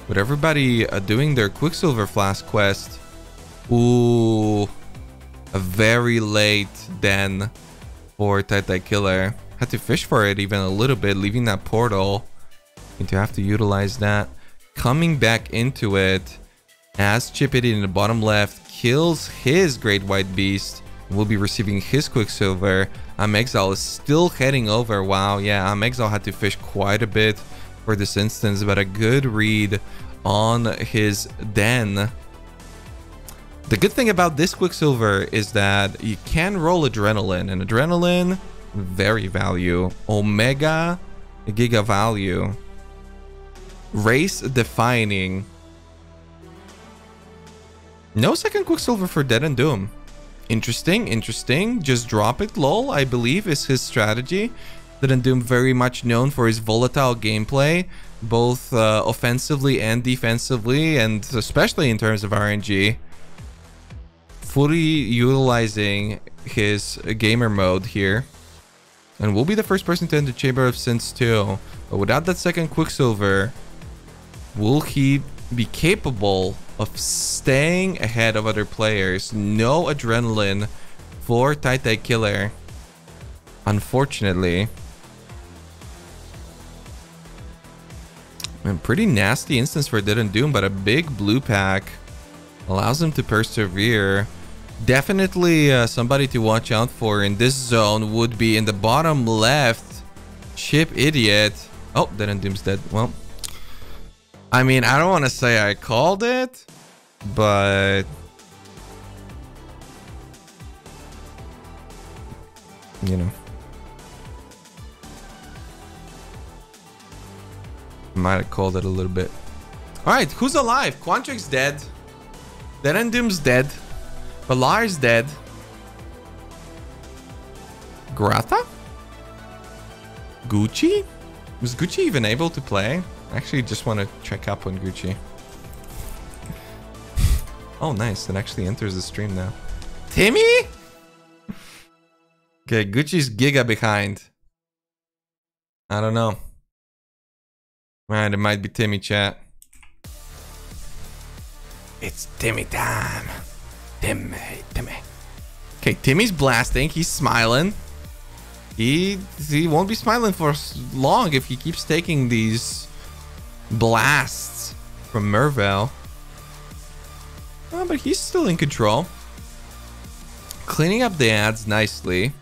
with everybody doing their Quicksilver Flask quest. Ooh. A very late den for Tai Killer. Had to fish for it even a little bit, leaving that portal. Going to have to utilize that. Coming back into it as Chip Idiot in the bottom left kills his Great White Beast. Will be receiving his Quicksilver. Exile is still heading over. Wow, yeah, Exile had to fish quite a bit for this instance, but a good read on his den. The good thing about this Quicksilver is that you can roll Adrenaline, and Adrenaline, very value. Omega, giga value. Race defining. No second Quicksilver for Dead and Doom. Interesting, interesting. Just drop it, lol, I believe is his strategy. Dead and Doom very much known for his volatile gameplay, both offensively and defensively, and especially in terms of RNG. Fully utilizing his gamer mode here. And will be the first person to enter Chamber of Sins too. But without that second Quicksilver, will he be capable of staying ahead of other players? No Adrenaline for Tai Killer, unfortunately. And pretty nasty instance for Dead and Doom, but a big blue pack allows him to persevere. Definitely somebody to watch out for in this zone would be in the bottom left, Chip Idiot. Oh, Dead and Doom's dead. Well, I mean, I don't want to say I called it, but you know, might have called it a little bit. All right, who's alive? Quantric's dead. Dead and Doom's dead. Valar's dead. Grata? Gucci? Was Gucci even able to play? I actually just want to check up on Gucci. Oh, nice. It actually enters the stream now. Timmy? Okay, Gucci's giga behind. I don't know. Alright, it might be Timmy, chat. It's Timmy time. Timmy. Okay, Timmy's blasting. He's smiling. He won't be smiling for long if he keeps taking these blasts from Merville. Oh, but he's still in control. Cleaning up the ads nicely.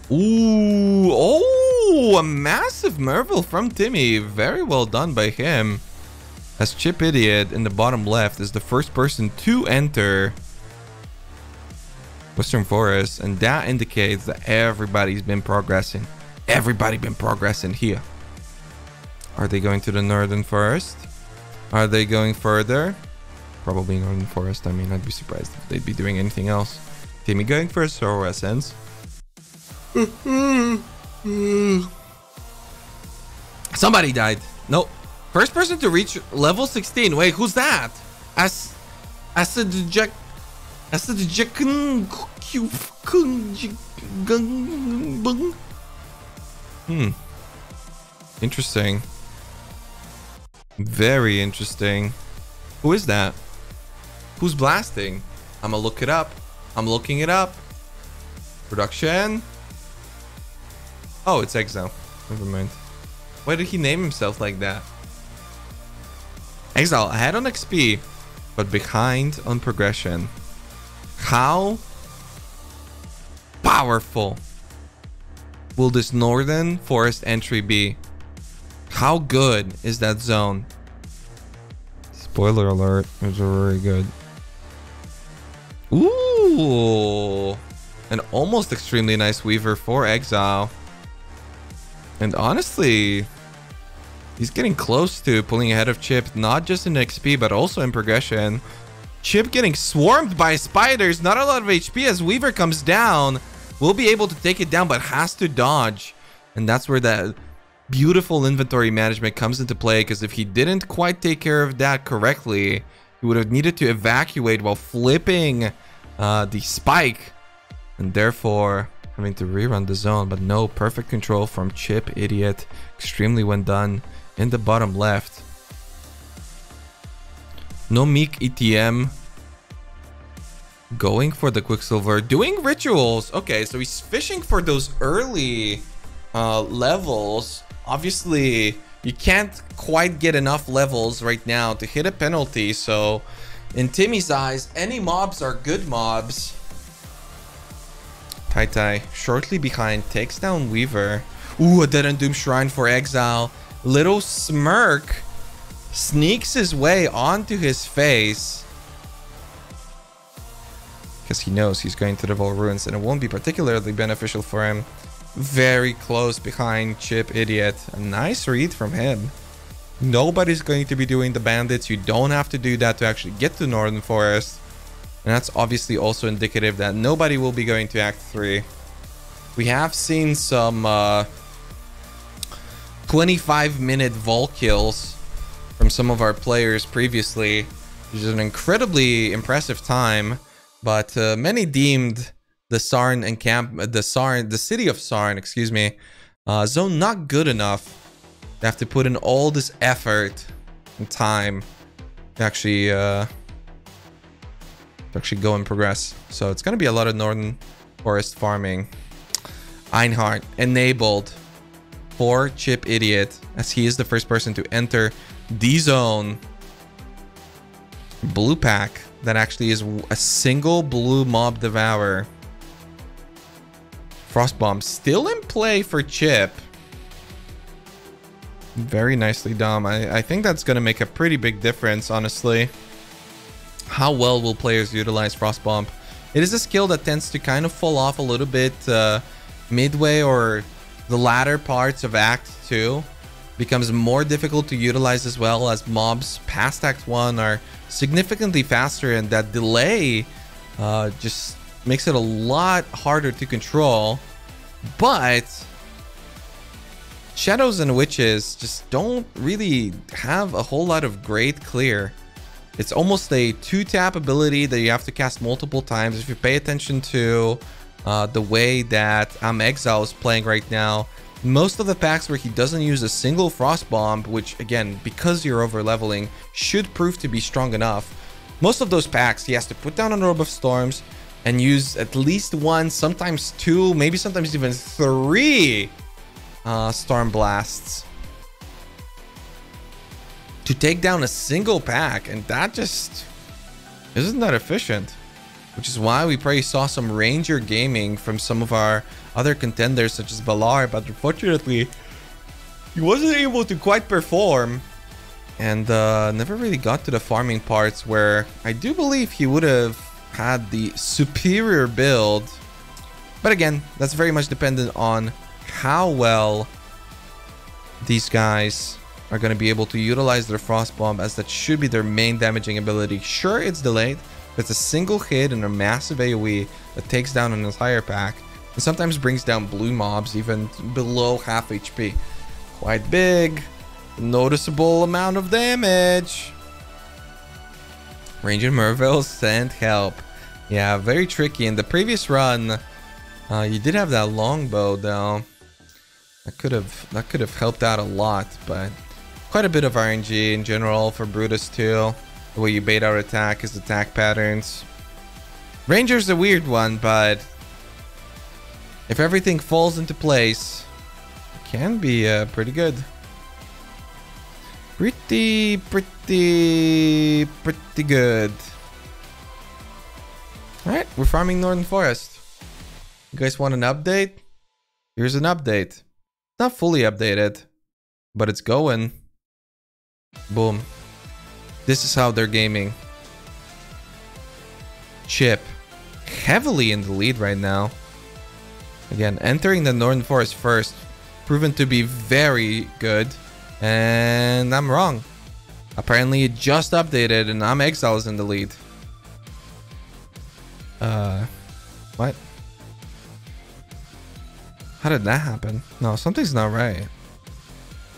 Ooh, oh, a massive Merville from Timmy. Very well done by him. As Chip Idiot in the bottom left is the first person to enter Western Forest, and that indicates that everybody's been progressing. Everybody been progressing here. Are they going to the Northern Forest? Are they going further? Probably Northern Forest. I mean, I'd be surprised if they'd be doing anything else. Timmy going for a Sorrow Essence. Somebody died. Nope. First person to reach level 16. Wait, who's that? As Interesting. Very interesting. Who is that? Who's blasting? I'm gonna look it up. I'm looking it up. Production. Oh, it's Exile. Never mind. Why did he name himself like that? Exile ahead on XP, but behind on progression. How powerful will this northern forest entry be? How good is that zone? Spoiler alert, it's very good. Ooh, an almost extremely nice Weaver for Exile. And honestly, he's getting close to pulling ahead of Chip, not just in XP, but also in progression. Chip getting swarmed by spiders, not a lot of HP as Weaver comes down. Will be able to take it down, but has to dodge. And that's where that beautiful inventory management comes into play, because if he didn't quite take care of that correctly, he would have needed to evacuate while flipping the spike, and therefore having to rerun the zone. But no, perfect control from Chip Idiot. Extremely well done in the bottom left. No Meek ETM. Going for the Quicksilver. Doing rituals. Okay, so he's fishing for those early levels. Obviously, you can't quite get enough levels right now to hit a penalty. So in Timmy's eyes, any mobs are good mobs. Tai shortly behind, takes down Weaver. Ooh, a Dead and Doom Shrine for Exile. Little smirk sneaks his way onto his face, because he knows he's going to the Vol Ruins and it won't be particularly beneficial for him. Very close behind Chip Idiot. A nice read from him. Nobody's going to be doing the bandits. You don't have to do that to actually get to Northern Forest. And that's obviously also indicative that nobody will be going to Act 3. We have seen some 25-minute Vol kills from some of our players previously, which is an incredibly impressive time. But many deemed the Sarn the city of Sarn, excuse me, zone not good enough. They have to put in all this effort and time to actually go and progress. So it's gonna be a lot of Northern Forest farming. Einhardt enabled for Chip Idiot, as he is the first person to enter the zone. Blue pack that actually is a single blue mob devourer. Frostbomb still in play for Chip. Very nicely done. I think that's going to make a pretty big difference, honestly. How well will players utilize Frostbomb? It is a skill that tends to kind of fall off a little bit midway or the latter parts of Act 2. Becomes more difficult to utilize as well, as mobs past Act 1 are significantly faster, and that delay just makes it a lot harder to control. But Shadows and Witches just don't really have a whole lot of great clear. It's almost a 2-tap ability that you have to cast multiple times. If you pay attention to the way that Exile is playing right now, most of the packs where he doesn't use a single Frost Bomb, which again, because you're over leveling, should prove to be strong enough. Most of those packs, he has to put down a Orb of Storms and use at least 1, sometimes 2, maybe sometimes even 3 Storm Blasts to take down a single pack, and that just isn't that efficient. Which is why we probably saw some Ranger gaming from some of our other contenders, such as Balar, but unfortunately, he wasn't able to quite perform, and never really got to the farming parts where I do believe he would have had the superior build. But again, that's very much dependent on how well these guys are going to be able to utilize their Frost Bomb, as that should be their main damaging ability. Sure, it's delayed. It's a single hit and a massive AoE that takes down an entire pack, and sometimes brings down blue mobs even below half HP. Quite big, noticeable amount of damage. Ranger Merville, send help. Yeah, very tricky. In the previous run, you did have that longbow though. That could have helped out a lot, but quite a bit of RNG in general for Brutus too. The way you bait out attack, his attack patterns. Ranger's a weird one, but if everything falls into place, it can be pretty good. Pretty good. Alright, we're farming Northern Forest. You guys want an update? Here's an update. Not fully updated, but it's going. Boom. This is how they're gaming. Chip. Heavily in the lead right now. Again, entering the Northern Forest first. Proven to be very good. And I'm wrong. Apparently it just updated and Exile is in the lead. What? How did that happen? No, something's not right.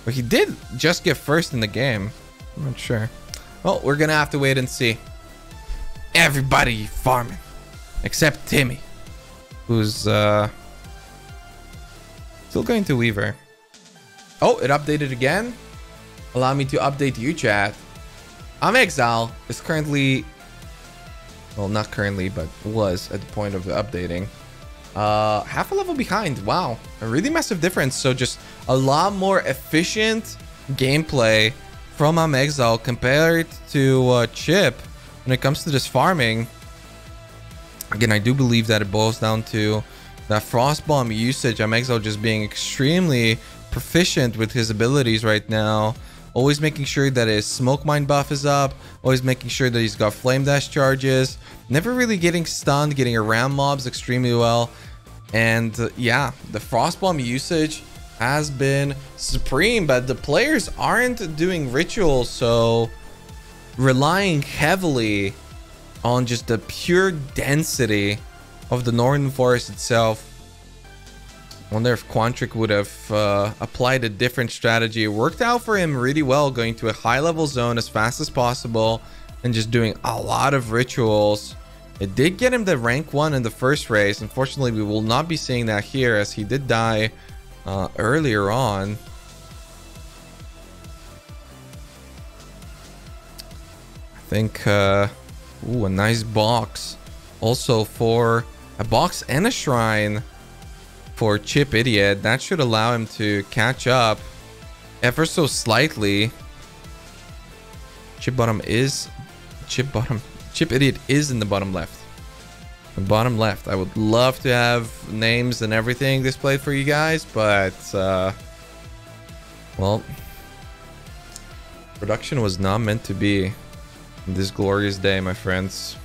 But he did just get first in the game. I'm not sure. Well, we're gonna have to wait and see. Everybody farming. Except Timmy. Who's still going to Weaver. Oh, it updated again. Allow me to update you, chat. Exile is currently... Well, not currently, but was at the point of the updating. Half a level behind. Wow. A really massive difference. So just a lot more efficient gameplay from Exile compared to Chip when it comes to this farming. Again, I do believe that it boils down to that Frost Bomb usage. Exile just being extremely proficient with his abilities right now. Always making sure that his smoke mine buff is up. Always making sure that he's got flame dash charges. Never really getting stunned, getting around mobs extremely well. And yeah, the frost bomb usage has been supreme, but the players aren't doing rituals, so relying heavily on just the pure density of the Northern Forest itself. Wonder if Quantric would have applied a different strategy. It worked out for him really well, going to a high level zone as fast as possible and just doing a lot of rituals. It did get him the rank 1 in the first race. Unfortunately, we will not be seeing that here as he did die earlier on. I think ooh, a nice box also for a box and a shrine for Chip Idiot. That should allow him to catch up ever so slightly. Chip Idiot is in the bottom left. The bottom left. I would love to have names and everything displayed for you guys, but well, production was not meant to be this glorious day, my friends.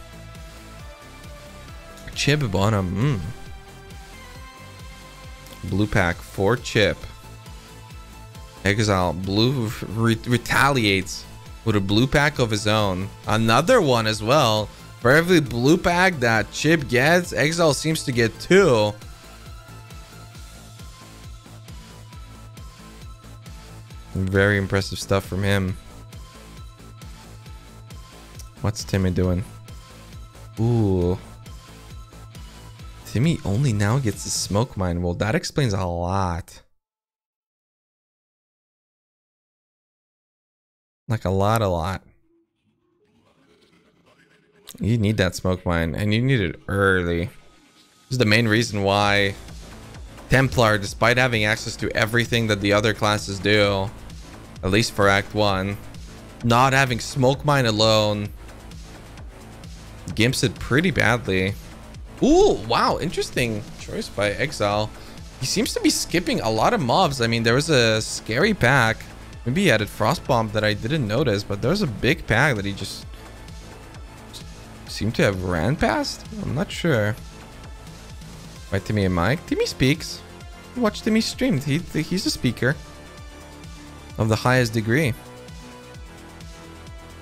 Chip bottom. Blue pack for Chip. Exile blue retaliates with a blue pack of his own. Another one as well. For every blue pack that Chip gets, Exile seems to get 2. Very impressive stuff from him. What's Timmy doing? Ooh. Timmy only now gets the smoke mine. Well, that explains a lot. Like a lot. You need that smoke mine, and you need it early. This is the main reason why Templar, despite having access to everything that the other classes do, at least for Act 1, not having smoke mine alone gimps it pretty badly. Ooh, wow, interesting choice by Exile. He seems to be skipping a lot of mobs. I mean, there was a scary pack. Maybe he added Frost Bomb that I didn't notice, but there was a big pack that he just seemed to have ran past. I'm not sure. By Timmy and Mike. Timmy speaks. Watch Timmy stream. He's a speaker of the highest degree.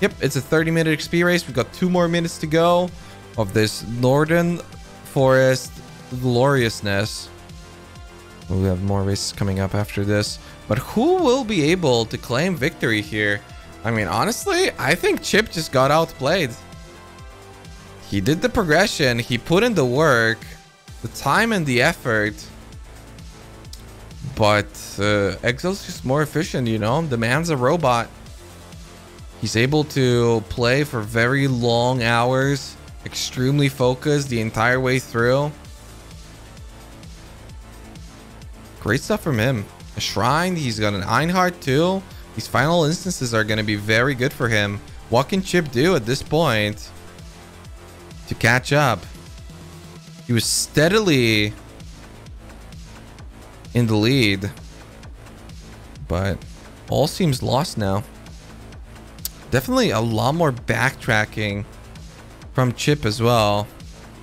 Yep, it's a 30-minute XP race. We've got 2 more minutes to go of this Northern Forest gloriousness. We have more races coming up after this, but who will be able to claim victory here? I mean, honestly, I think Chip just got outplayed. He did the progression. He put in the work, the time and the effort. But Exile's just more efficient, you know? The man's a robot. He's able to play for very long hours, extremely focused the entire way through. Great stuff from him. A Shrine, he's got an Einhard too. These final instances are going to be very good for him. What can Chip do at this point to catch up? He was steadily in the lead, but all seems lost now. Definitely a lot more backtracking from Chip as well.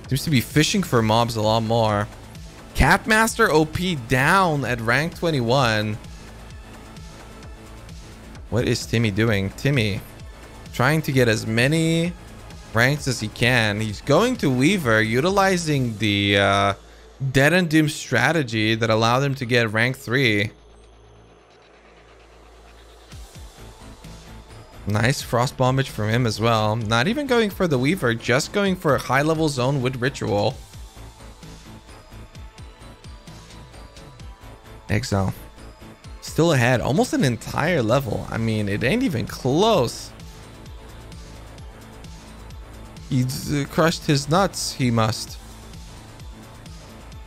Seems to be fishing for mobs a lot more. Catmaster OP down at rank 21. What is Timmy doing? Timmy trying to get as many ranks as he can. He's going to Weaver, utilizing the Dead and Doom strategy that allowed him to get rank 3. Nice frost bombage from him as well. Not even going for the Weaver, just going for a high level zone with Ritual. Exile still ahead, almost an entire level. I mean, it ain't even close. He's crushed his nuts. He must.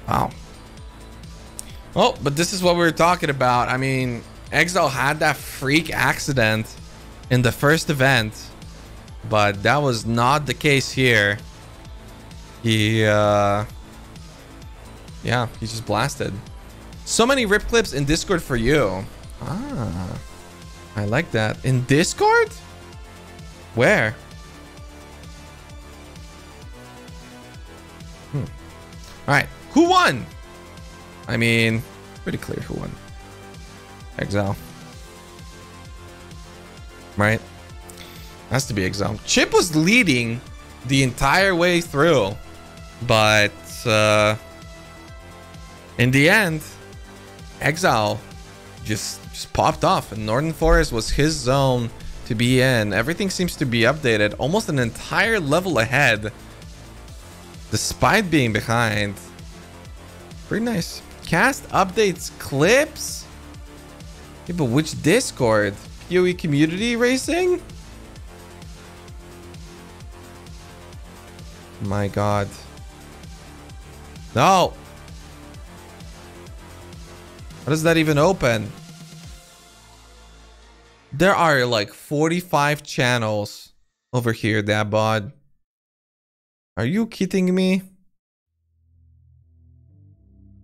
Wow. Oh, but this is what we were talking about. I mean, Exile had that freak accident in the first event, but that was not the case here. He yeah, he just blasted. So many rip clips in Discord for you. Ah, I like that. In Discord? Where? All right, who won? I mean, pretty clear who won. Exile. Right? Has to be Exile. Chip was leading the entire way through, but in the end, Exile just popped off, and Northern Forest was his zone to be in. Everything seems to be updated, almost an entire level ahead, despite being behind. Pretty nice. Cast updates clips? Yeah, but which Discord? PoE community racing? My god. No. How does that even open? There are like 45 channels over here, that bod. Are you kidding me?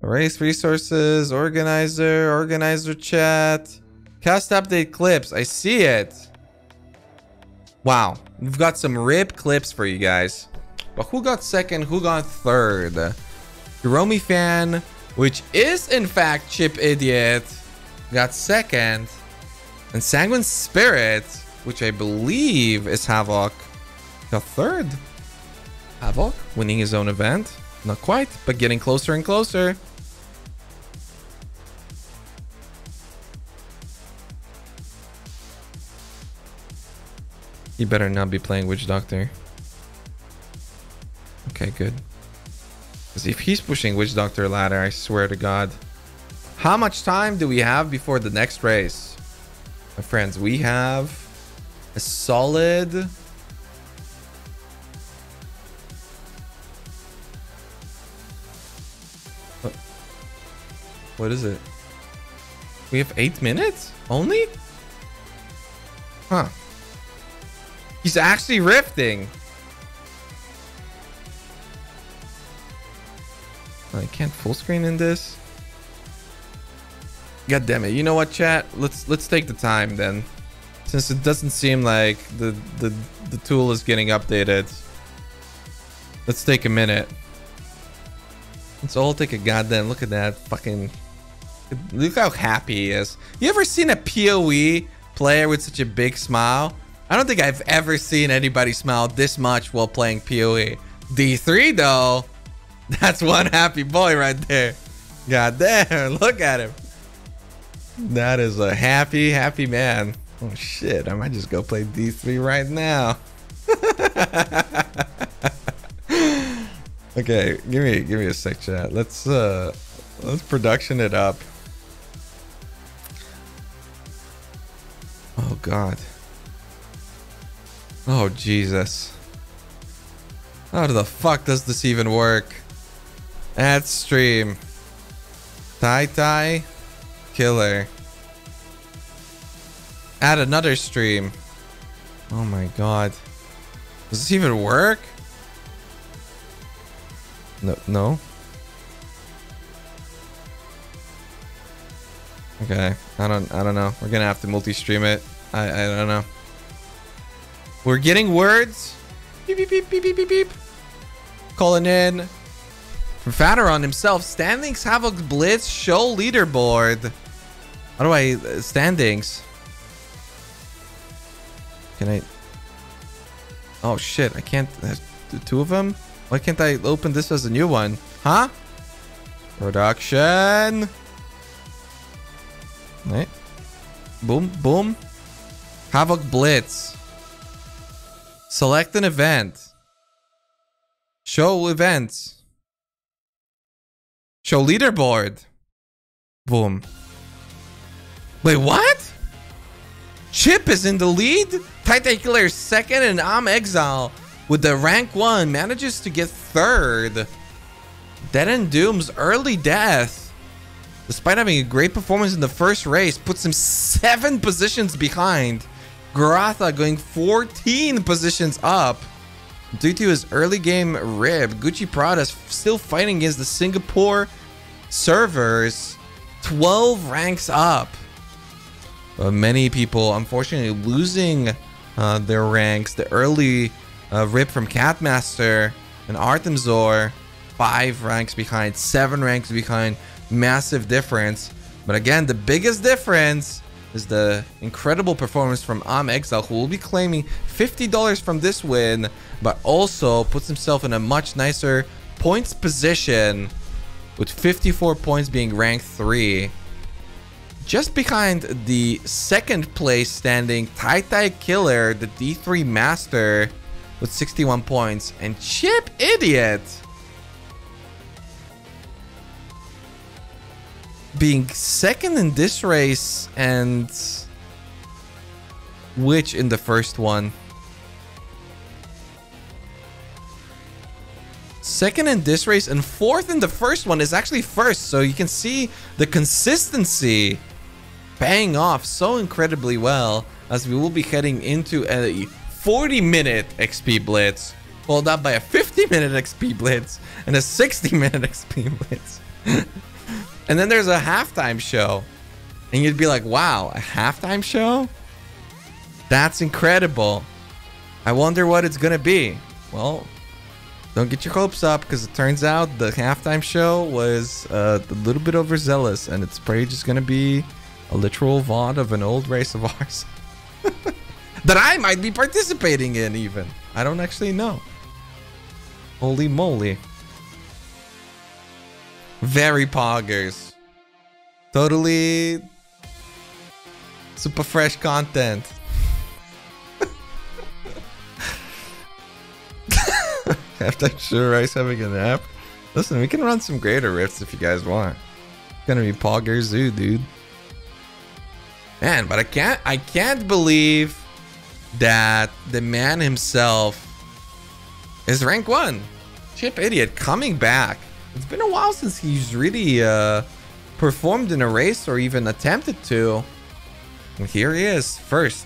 Race resources, organizer chat, cast update clips. I see it. Wow, we've got some rip clips for you guys. But who got second? Who got third? Hiromi Fan, which is in fact Chip Idiot, got second. And Sanguine Spirit, which I believe is Havoc, got third. Havoc winning his own event. Not quite, but getting closer and closer. You better not be playing Witch Doctor. Okay, good. Because if he's pushing Witch Doctor ladder, I swear to God. How much time do we have before the next race? My friends, we have a solid... What is it? We have 8 minutes? Only? Huh. He's actually rifting. I can't full screen in this. God damn it. You know what, chat? Let's take the time then. Since it doesn't seem like the tool is getting updated. Let's take a minute. Let's all take a goddamn look at that fucking... Look how happy he is. You ever seen a PoE player with such a big smile? I don't think I've ever seen anybody smile this much while playing PoE. D3 though, that's one happy boy right there. God damn, look at him. That is a happy, happy man. Oh shit, I might just go play D3 right now. Okay, give me a sec, chat. Let's production it up. Oh god. Oh Jesus. How the fuck does this even work? Add stream. Tai Killer. Add another stream. Oh my god. Does this even work? No. Okay, I don't know. We're gonna have to multi-stream it. I don't know. We're getting words. Beep beep beep beep beep beep beep. Calling in from Fatteron himself. Standings Havoc Blitz show leaderboard. How do I standings? Can I? Oh shit! I can't. There's two of them. Why can't I open this as a new one? Huh? Production. Right. Boom, boom. Havoc Blitz. Select an event. Show events. Show leaderboard. Boom. Wait, what? Chip is in the lead? Killer is second and I'm Exile with the rank 1 manages to get third. Dead and Doom's early death, despite having a great performance in the first race, puts him 7 positions behind. Garatha going 14 positions up due to his early game rib. Gucci Prada still fighting against the Singapore servers, 12 ranks up. Many people unfortunately losing their ranks. The early rip from Catmaster and Artemzor, 5 ranks behind, 7 ranks behind. Massive difference. But again, the biggest difference is the incredible performance from Exile, who will be claiming $50 from this win, but also puts himself in a much nicer points position with 54 points, being ranked 3. Just behind the second place standing Killer, the D3 Master, with 61 points, and Chip Idiot being second in this race, and which in the first one. Second in this race and fourth in the first one is actually first, so you can see the consistency paying off so incredibly well, as we will be heading into a 40-minute XP Blitz, followed up by a 50-minute XP Blitz and a 60-minute XP Blitz. And then there's a halftime show. And you'd be like, wow, a halftime show? That's incredible. I wonder what it's gonna be. Well, don't get your hopes up, because it turns out the halftime show was a little bit overzealous, and it's probably just gonna be a literal VOD of an old race of ours. That I might be participating in even. I don't actually know. Holy moly. Very poggers. Totally super fresh content. After sure Rice having a nap. Listen, we can run some greater rifts if you guys want. It's gonna be Pogger Zoo, dude. Man, but I can't believe that the man himself is rank 1. Chip Idiot coming back. It's been a while since he's really performed in a race or even attempted to. And here he is, first.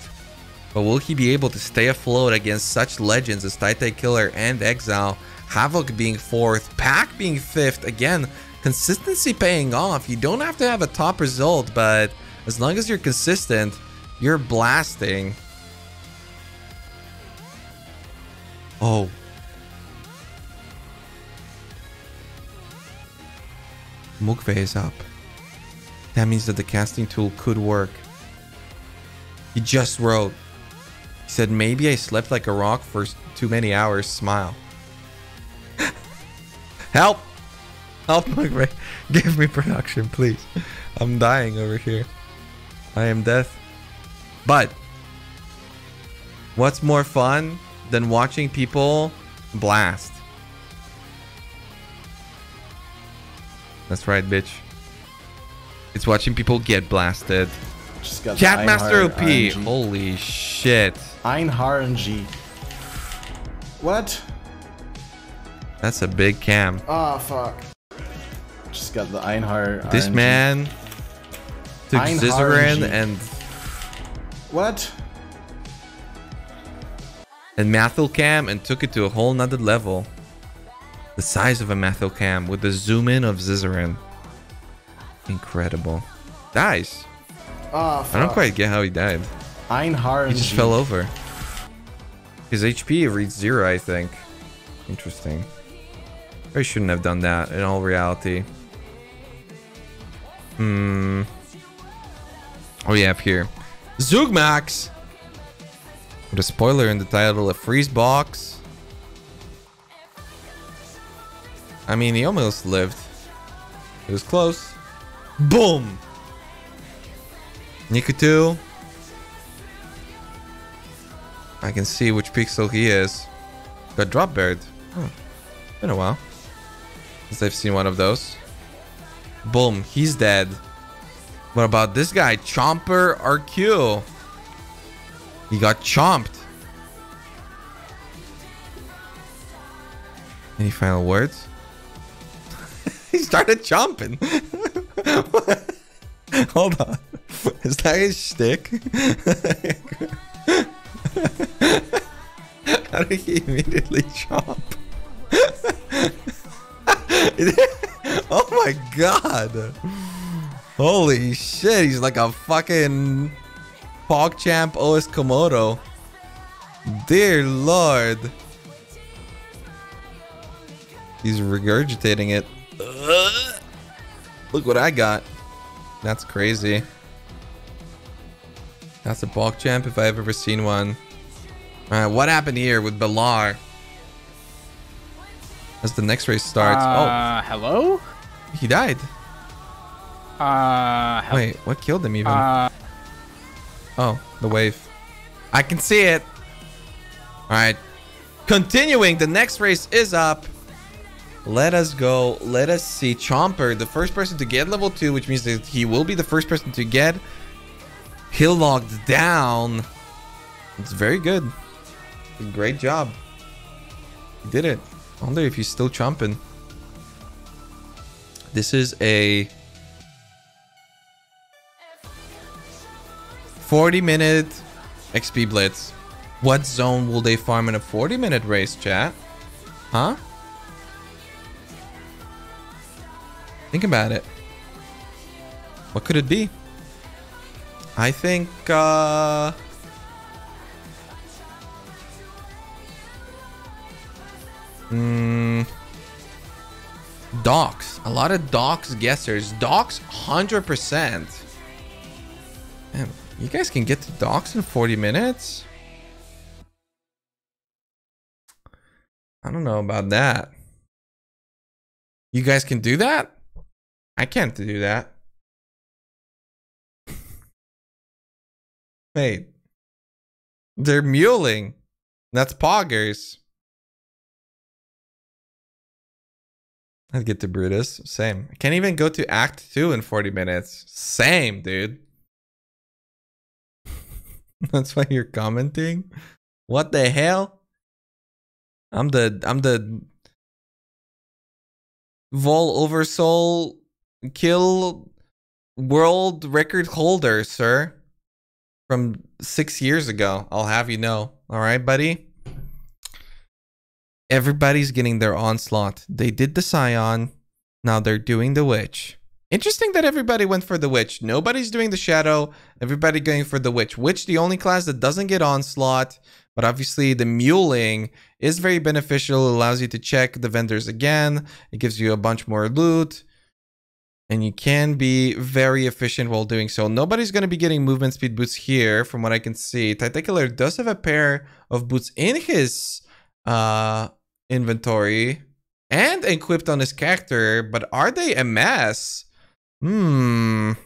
But will he be able to stay afloat against such legends as Killer and Exile? Havoc being 4th, Pack being 5th. Again, consistency paying off. You don't have to have a top result, but as long as you're consistent, you're blasting. Oh. Mukve is up. That means that the casting tool could work. He just wrote. He said, maybe I slept like a rock for too many hours. Smile. Help! Help, Mukve. Give me production, please. I'm dying over here. I am death. But what's more fun than watching people blast? That's right, bitch. It's watching people get blasted. Just got the Catmaster Einhar OP. RNG. Holy shit. Einhar RNG. What? That's a big cam. Oh, fuck. Just got the Einhar This RNG. man took Einhar Zizaran RNG. What? and Mathil Cam and took it to a whole nother level. The size of a Mathil Cam with the zoom in of Zizaran. Incredible. Dies. Oh, I fuck. don't quite get how he died. Einhar He just RNG. fell over. His HP reached 0, I think. Interesting. I shouldn't have done that in all reality. What do you have here? Zugmax! With a spoiler in the title, a freeze box. I mean, he almost lived. It was close. Boom! Niku 2. I can see which pixel he is. Got drop bird. Oh, been a while since I've seen one of those. Boom, he's dead. What about this guy? Chomper RQ. He got chomped. Any final words? He started chomping. Hold on. Is that his shtick? How did he immediately chomp? Oh my god. Holy shit, he's like a fucking PogChamp OS Komodo. Dear lord. He's regurgitating it. Look what I got. That's crazy. That's a PogChamp if I've ever seen one. Alright, what happened here with Balar? As the next race starts. Hello? Oh, he died. Wait, what killed him even? Oh, the wave. I can see it. Alright. Continuing, the next race is up. Let us go. Let us see. Chomper, the first person to get level 2, which means that he will be the first person to get hill locked down. It's very good. Great job. You did it. I wonder if he's still chomping. This is a 40-minute XP Blitz. What zone will they farm in a 40-minute race, chat? Huh? Think about it. What could it be? I think docks. A lot of docks guessers. Docks 100%. Man, you guys can get to docks in 40 minutes? I don't know about that. You guys can do that? I can't do that. Wait. They're muling. That's poggers. I'd get to Brutus. Same. I can't even go to Act 2 in 40 minutes. Same, dude. That's why you're commenting? What the hell? I'm the Vol Oversoul kill world record holder, sir. From 6 years ago. I'll have you know. Alright, buddy? Everybody's getting their onslaught. They did the Scion. Now they're doing the Witch. Interesting that everybody went for the Witch. Nobody's doing the Shadow. Everybody going for the Witch. Witch, the only class that doesn't get onslaught. But obviously the muling is very beneficial. It allows you to check the vendors again. It gives you a bunch more loot. And you can be very efficient while doing so. Nobody's going to be getting movement speed boots here from what I can see. Tacticular does have a pair of boots in his inventory and equipped on his character. But are they a mess? I am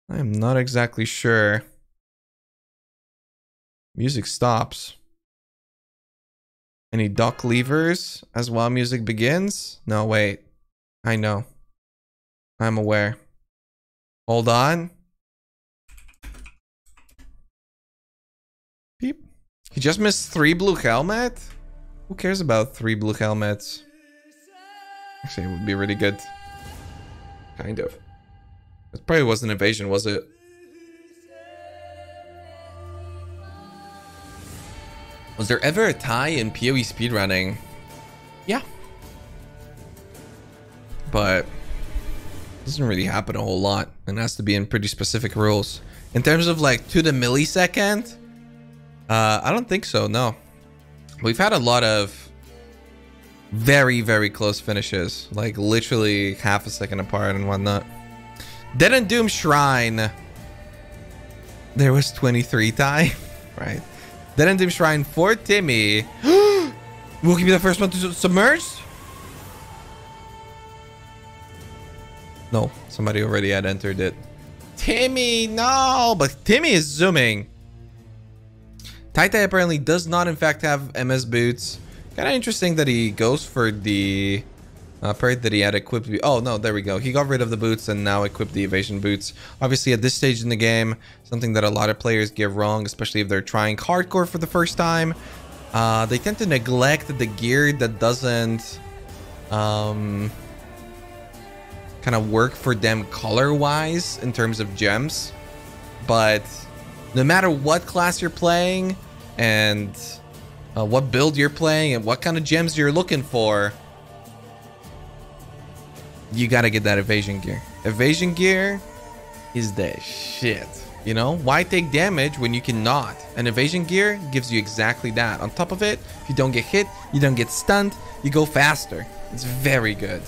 not exactly sure. Music stops. Any dock levers as while music begins? No, wait. I know. I'm aware. Hold on. Beep. He just missed 3 blue helmet? Who cares about 3 blue helmets? Actually, it would be really good. Kind of. It probably wasn't evasion, was it? Was there ever a tie in PoE speedrunning? Yeah. But it doesn't really happen a whole lot. And it has to be in pretty specific rules. In terms of like to the millisecond, I don't think so, no. We've had a lot of very, very close finishes. Like literally half a second apart and whatnot. Dead and Doom Shrine. There was 23 tie. Right. Dead and Doom Shrine for Timmy. Will he be the first one to submerge? No, somebody already had entered it. Timmy, no, but Timmy is zooming. Tai apparently does not in fact have MS boots. Kind of interesting that he goes for the part that he had equipped. Oh no, there we go. He got rid of the boots and now equipped the evasion boots. Obviously at this stage in the game, something that a lot of players get wrong, especially if they're trying hardcore for the first time. They tend to neglect the gear that doesn't kind of work for them color wise in terms of gems. But no matter what class you're playing and what build you're playing and what kind of gems you're looking for, you gotta get that evasion gear. Evasion gear is the shit. You know, why take damage when you cannot? And evasion gear gives you exactly that. On top of it, if you don't get hit, you don't get stunned, you go faster. It's very good.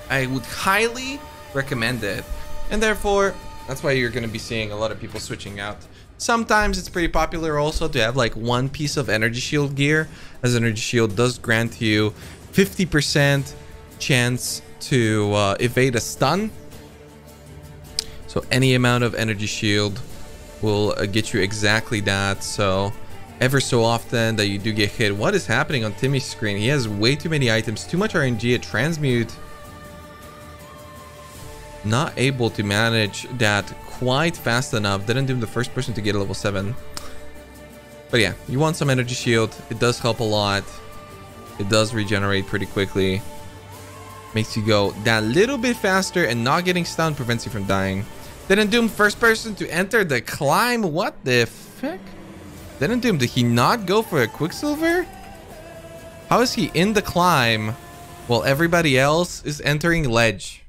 I would highly recommend it. And therefore, that's why you're going to be seeing a lot of people switching out. Sometimes it's pretty popular also to have like one piece of energy shield gear, as energy shield does grant you 50% chance to evade a stun. So any amount of energy shield will get you exactly that. So ever so often that you do get hit. What is happening on Timmy's screen? He has way too many items, too much RNG at transmute. Not able to manage that quite fast enough. Didn't do the first person to get a level 7. But yeah, you want some energy shield. It does help a lot. It does regenerate pretty quickly. Makes you go that little bit faster, and not getting stunned prevents you from dying. Didn't Doom first person to enter the climb. What the fuck? Didn't Doom, did he not go for a Quicksilver? How is he in the climb while everybody else is entering ledge?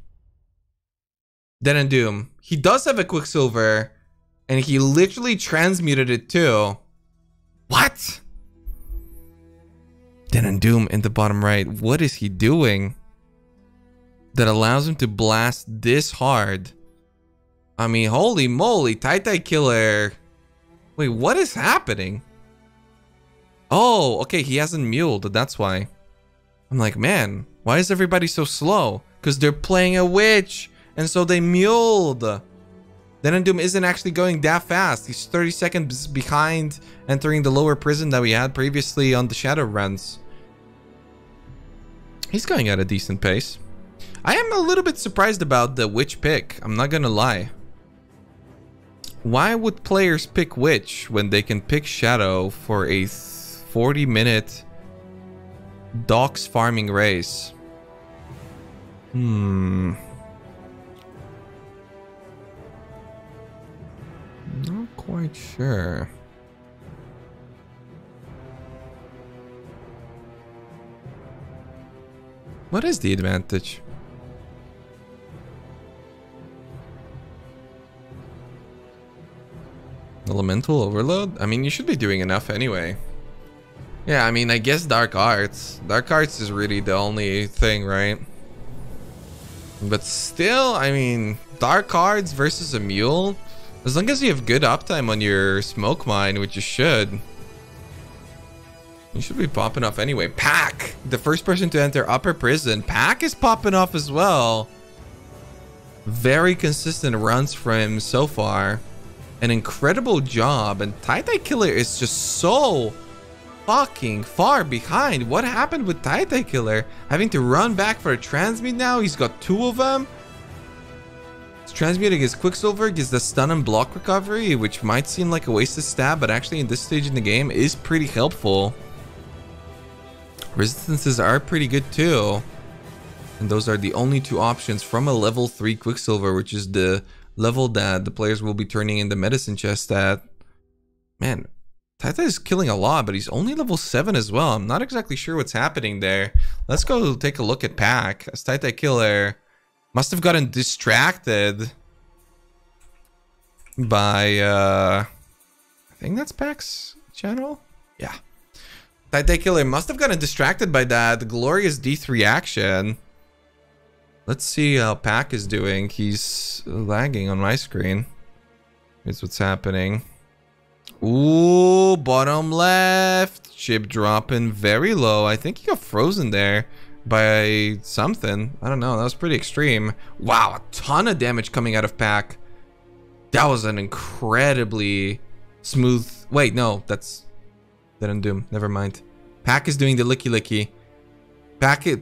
Didn't Doom, he does have a Quicksilver, and he literally transmuted it too. What? Didn't Doom in the bottom right. What is he doing that allows him to blast this hard? I mean, holy moly, Tai Killer. Wait, what is happening? Oh, okay, he hasn't muled, that's why. I'm like, man, why is everybody so slow? Because they're playing a witch, and so they muled. Then Doom isn't actually going that fast. He's 30 seconds behind entering the lower prison that we had previously on the Shadow runs. He's going at a decent pace. I am a little bit surprised about the witch pick, I'm not gonna lie. Why would players pick witch when they can pick Shadow for a 40-minute Dox farming race? Not quite sure. What is the advantage? Elemental overload? I mean, you should be doing enough anyway. Yeah, I mean, I guess Dark Arts. Dark Arts is really the only thing, right? But still, I mean, Dark Arts versus a mule. As long as you have good uptime on your smoke mine, which you should be popping off anyway. Pack! The first person to enter upper prison. Pack is popping off as well. Very consistent runs for him so far. An incredible job, and Tai Killer is just so fucking far behind. What happened with Titan Killer? Having to run back for a transmute now? He's got 2 of them. He's transmuting his Quicksilver, gets the stun and block recovery, which might seem like a wasted stab, but actually in this stage in the game is pretty helpful. Resistances are pretty good too. And those are the only 2 options from a level 3 Quicksilver, which is the level that the players will be turning in the medicine chest at. Man, Tata is killing a lot, but he's only level 7 as well. I'm not exactly sure what's happening there. Let's go take a look at Pack. As Tata Killer must have gotten distracted by, I think that's Pack's channel? Yeah. Tata Killer must have gotten distracted by that glorious D3 action. Let's see how Pack is doing. He's lagging on my screen. Here's what's happening. Ooh, bottom left. Chip dropping very low. I think he got frozen there by something. I don't know. That was pretty extreme. Wow, a ton of damage coming out of Pack. That was an incredibly smooth... Wait, no, that's... Didn't Doom. Never mind. Pack is doing the licky licky.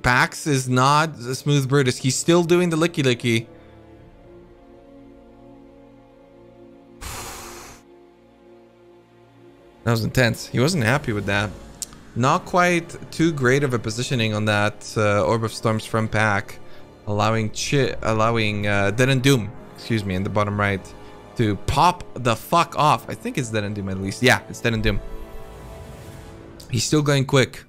Pax is not a smooth Brutus. He's still doing the licky licky. That was intense. He wasn't happy with that. Not quite too great of a positioning on that Orb of Storms from Pack, allowing Dead and Doom, excuse me, in the bottom right, to pop the fuck off. I think it's Dead and Doom at least. Yeah, it's Dead and Doom. He's still going quick,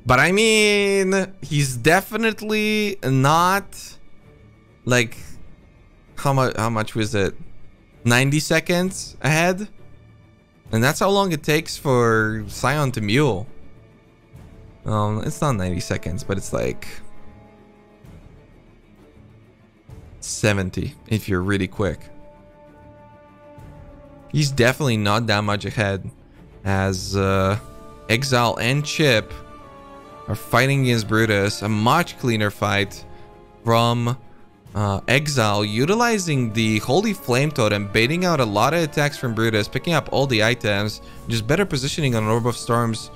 but I mean, he's definitely not like how much was it? 90 seconds ahead. And that's how long it takes for Scion to Mule. It's not 90 seconds, but it's like 70 if you're really quick. He's definitely not that much ahead, as Exile and Chip are fighting against Brutus. A much cleaner fight from Exile, utilizing the Holy Flame Totem, baiting out a lot of attacks from Brutus, picking up all the items, just better positioning on Orb of Storms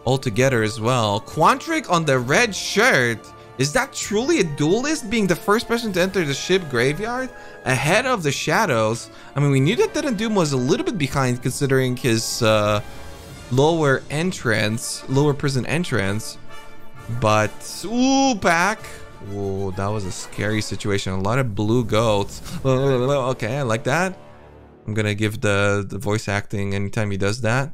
altogether as well. Quantric on the red shirt. Is that truly a duelist, being the first person to enter the ship graveyard ahead of the Shadows? I mean, we knew that Dead and Doom was a little bit behind considering his lower prison entrance, but ooh, Pack. Whoa, that was a scary situation. A lot of blue goats. Okay, I like that. I'm gonna give the voice acting anytime he does that.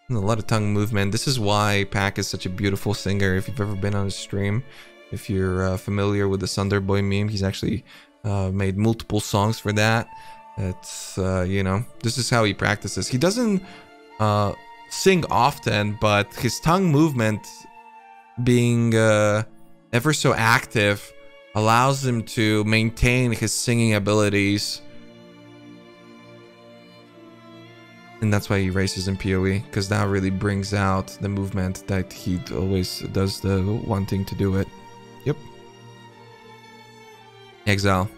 And a lot of tongue movement. This is why Pack is such a beautiful singer. If you've ever been on his stream, if you're familiar with the Sunder Boy meme, he's actually made multiple songs for that. It's, you know, this is how he practices. He doesn't sing often, but his tongue movement being ever so active allows him to maintain his singing abilities, and that's why he races in PoE, because that really brings out the movement that he always does, the wanting to do it. Yep. Exile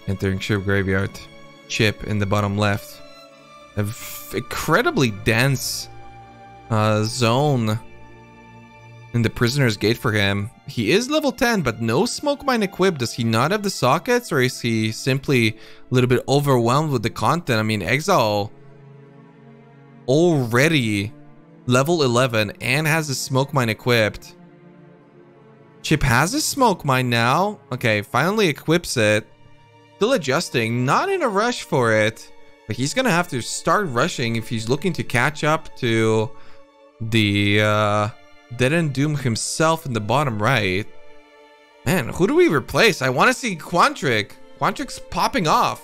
entering ship graveyard. Chip in the bottom left. An incredibly dense zone in the Prisoner's Gate for him. He is level 10, but no Smoke Mine equipped. Does he not have the sockets, or is he simply a little bit overwhelmed with the content? I mean, Exile already level 11 and has a Smoke Mine equipped. Chip has a Smoke Mine now. Okay, finally equips it. Still adjusting, not in a rush for it, but he's gonna have to start rushing if he's looking to catch up to the Dead and Doom himself in the bottom right. Man, who do we replace? I want to see Quantric. Quantric's popping off.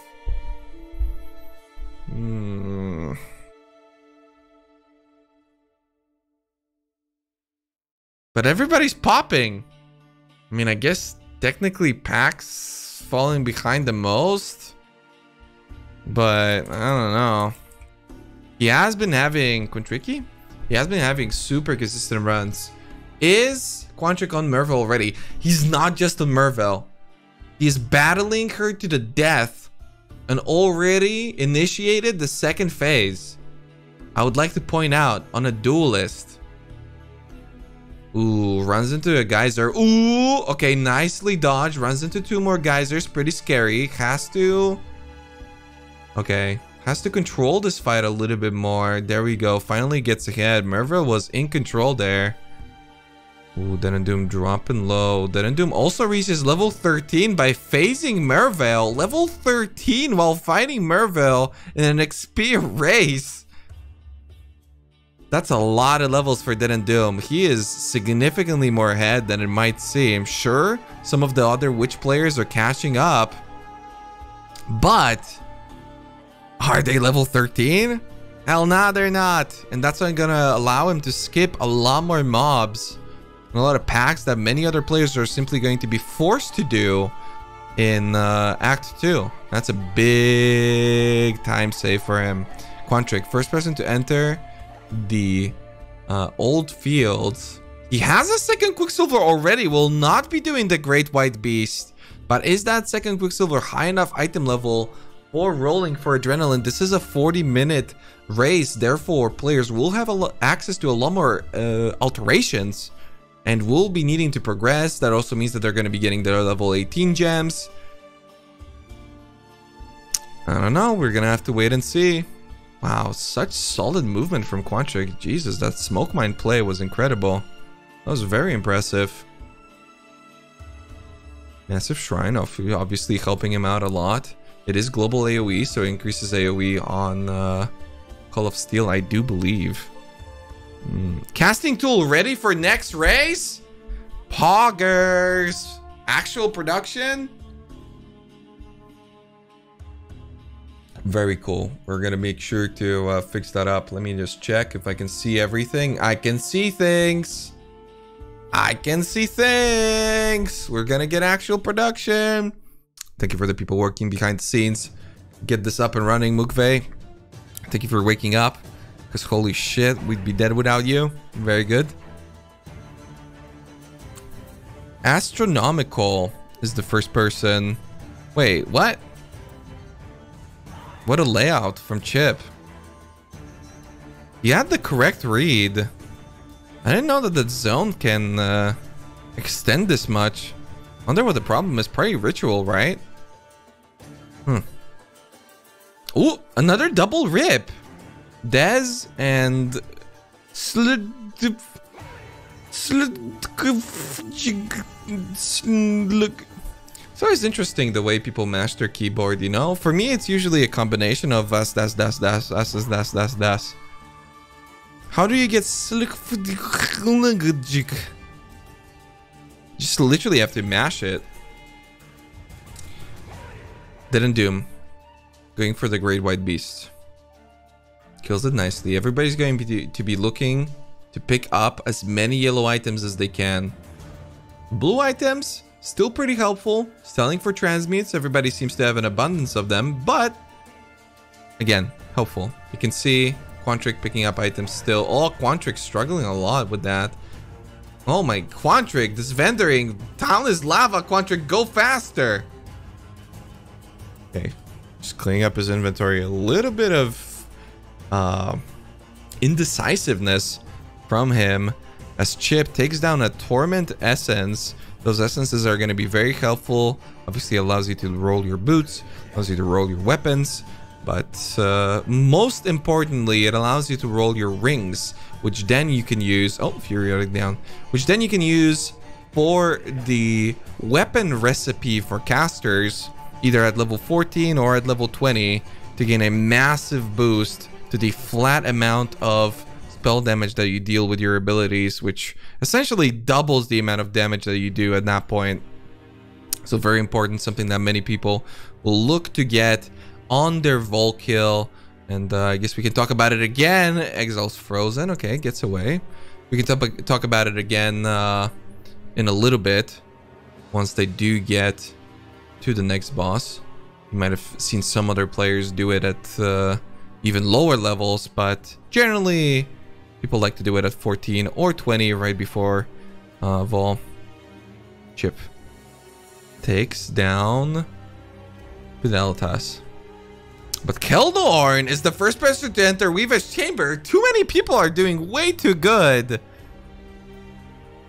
But everybody's popping. I mean, I guess technically Pack's falling behind the most, but I don't know. He has been having Quantricky? He has been having super consistent runs. Is Quantric on Merville already? He's not just on Merville. He's battling her to the death and already initiated the second phase. I would like to point out on a duelist. Ooh, runs into a geyser. Ooh, okay, nicely dodged. Runs into 2 more geysers. Pretty scary. Has to... Okay. Has to control this fight a little bit more. There we go. Finally gets ahead. Merville was in control there. Ooh, Doom dropping low. Doom also reaches level 13 by phasing Merville. Level 13 while fighting Merville in an XP race. That's a lot of levels for Doom. He is significantly more ahead than it might seem. Sure, some of the other witch players are catching up. But... are they level 13? Hell nah, they're not. And that's gonna allow him to skip a lot more mobs. And a lot of packs that many other players are simply going to be forced to do in Act 2. That's a big time save for him. Quantric, first person to enter the old fields. He has a second Quicksilver already. Will not be doing the Great White Beast. But is that second Quicksilver high enough item level for rolling for Adrenaline? This is a 40-minute race. Therefore, players will have access to a lot more alterations. And will be needing to progress. That also means that they're going to be getting their level 18 gems. I don't know. We're going to have to wait and see. Wow, such solid movement from Quantric. Jesus, that smoke mine play was incredible. That was very impressive. Massive Shrine, obviously helping him out a lot. It is global AoE, so it increases AoE on Call of Steel, I do believe. Casting tool ready for next race? Poggers. Actual production? Very cool. We're gonna make sure to fix that up. Let me just check if I can see everything. I can see things. I can see things. We're gonna get actual production. Thank you for the people working behind the scenes. Get this up and running, Mukve. Thank you for waking up. Because holy shit, we'd be dead without you. Very good. Astronomical is the first person. Wait, what? What a layout from Chip. He had the correct read. I didn't know that the zone can extend this much. I wonder what the problem is. Probably ritual, right? Ooh, another double rip. Dez and look. It's always interesting the way people mash their keyboard, you know? For me, it's usually a combination of das. How do you get just literally have to mash it. Doom. Going for the Great White Beast. Kills it nicely. Everybody's going to be looking to pick up as many yellow items as they can. Blue items, still pretty helpful. Selling for transmutes, everybody seems to have an abundance of them, but again, helpful. You can see Quantric picking up items still. Oh, Quantric struggling a lot with that. Oh my, Quantric, this vendoring. Town is lava, Quantric, go faster. Okay, just cleaning up his inventory. A little bit of indecisiveness from him as Chip takes down a Torment Essence. Those essences are going to be very helpful. Obviously allows you to roll your boots, allows you to roll your weapons, but most importantly, it allows you to roll your rings, which then you can use. Oh, Furiotic down. Which then you can use for the weapon recipe for casters, either at level 14 or at level 20, to gain a massive boost to the flat amount of spell damage that you deal with your abilities, which essentially doubles the amount of damage that you do at that point. So very important, something that many people will look to get on their Vol kill. And I guess we can talk about it again. Exile's frozen. Okay, gets away. We can talk about it again in a little bit once they do get to the next boss. You might have seen some other players do it at even lower levels, but generally people like to do it at 14 or 20 right before Vol. Chip takes down Fidelitas. But Keldorn is the first person to enter Weaver's chamber. Too many people are doing way too good.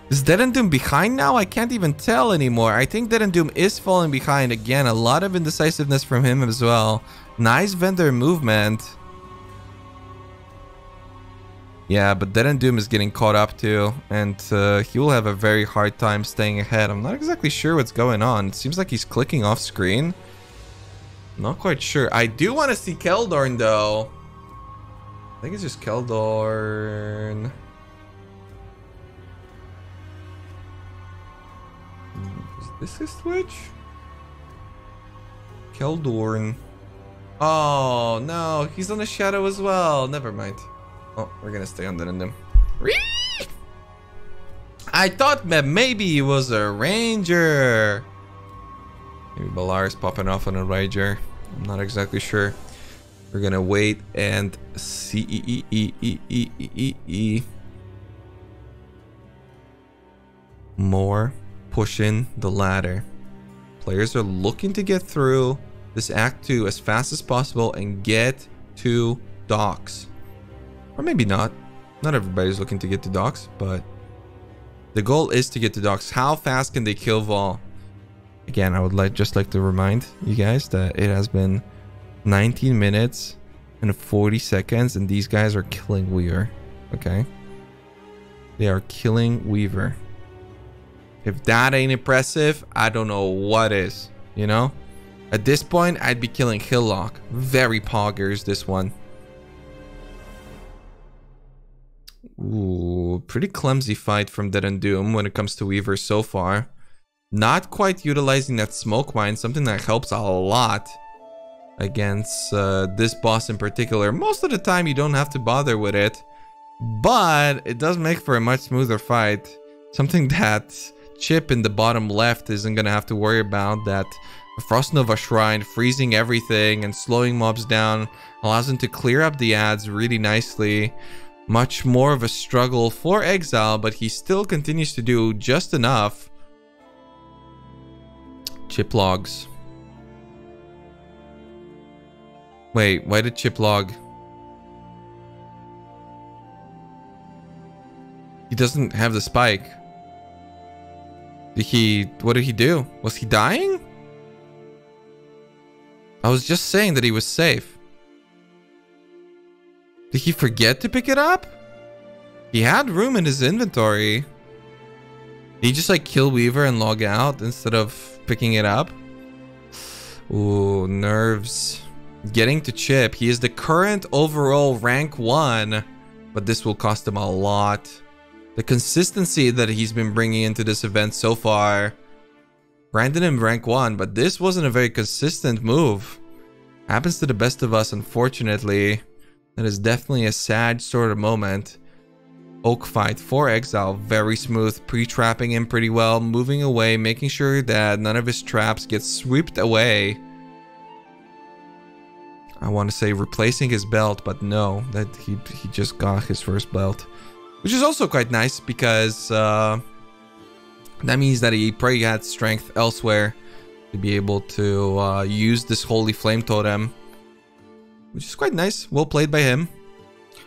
Is Dead and Doom behind now? I can't even tell anymore. I think Dead and Doom is falling behind again. A lot of indecisiveness from him as well. Nice vendor movement. Yeah, but Dead and Doom is getting caught up too. And he will have a very hard time staying ahead. I'm not exactly sure what's going on. It seems like he's clicking off screen. Not quite sure. I do want to see Keldorn though. I think it's just Keldorn. Is this his Twitch? Keldorn. Oh no, he's on the shadow as well. Never mind. Oh, we're gonna stay on Dead and Doom. I thought that maybe he was a ranger. Maybe Balar's popping off on a ranger. I'm not exactly sure. We're gonna wait and see. More pushing the ladder. Players are looking to get through this Act 2 as fast as possible and get to docks. Or maybe not. Not everybody's looking to get to docks, but the goal is to get to docks. How fast can they kill Vol? Again, I would just like to remind you guys that it has been 19 minutes and 40 seconds and these guys are killing Weaver. Okay? They are killing Weaver. If that ain't impressive, I don't know what is, you know? At this point, I'd be killing Hillock. Very poggers, this one. Ooh, pretty clumsy fight from Dead and Doom when it comes to Weaver so far. Not quite utilizing that smoke mine, something that helps a lot against this boss in particular. Most of the time, you don't have to bother with it, but it does make for a much smoother fight. Something that Chip in the bottom left isn't gonna have to worry about. That Frost Nova Shrine freezing everything and slowing mobs down allows him to clear up the ads really nicely. Much more of a struggle for Exile, but he still continues to do just enough. Chip logs. Wait, why did Chip log? He doesn't have the spike. What did he do? Was he dying? I was just saying that he was safe. Did he forget to pick it up? He had room in his inventory. Did he just like kill Weaver and log out instead of picking it up? Ooh, nerves. Getting to Chip. He is the current overall rank 1, but this will cost him a lot. The consistency that he's been bringing into this event so far granted him rank 1, but this wasn't a very consistent move. Happens to the best of us, unfortunately. That is definitely a sad sort of moment. Oak fight for Exile, very smooth, pre-trapping him pretty well, moving away, making sure that none of his traps get swept away. I want to say replacing his belt, but no, that he just got his first belt. Which is also quite nice because that means that he probably had strength elsewhere to be able to use this Holy Flame Totem. Which is quite nice. Well played by him.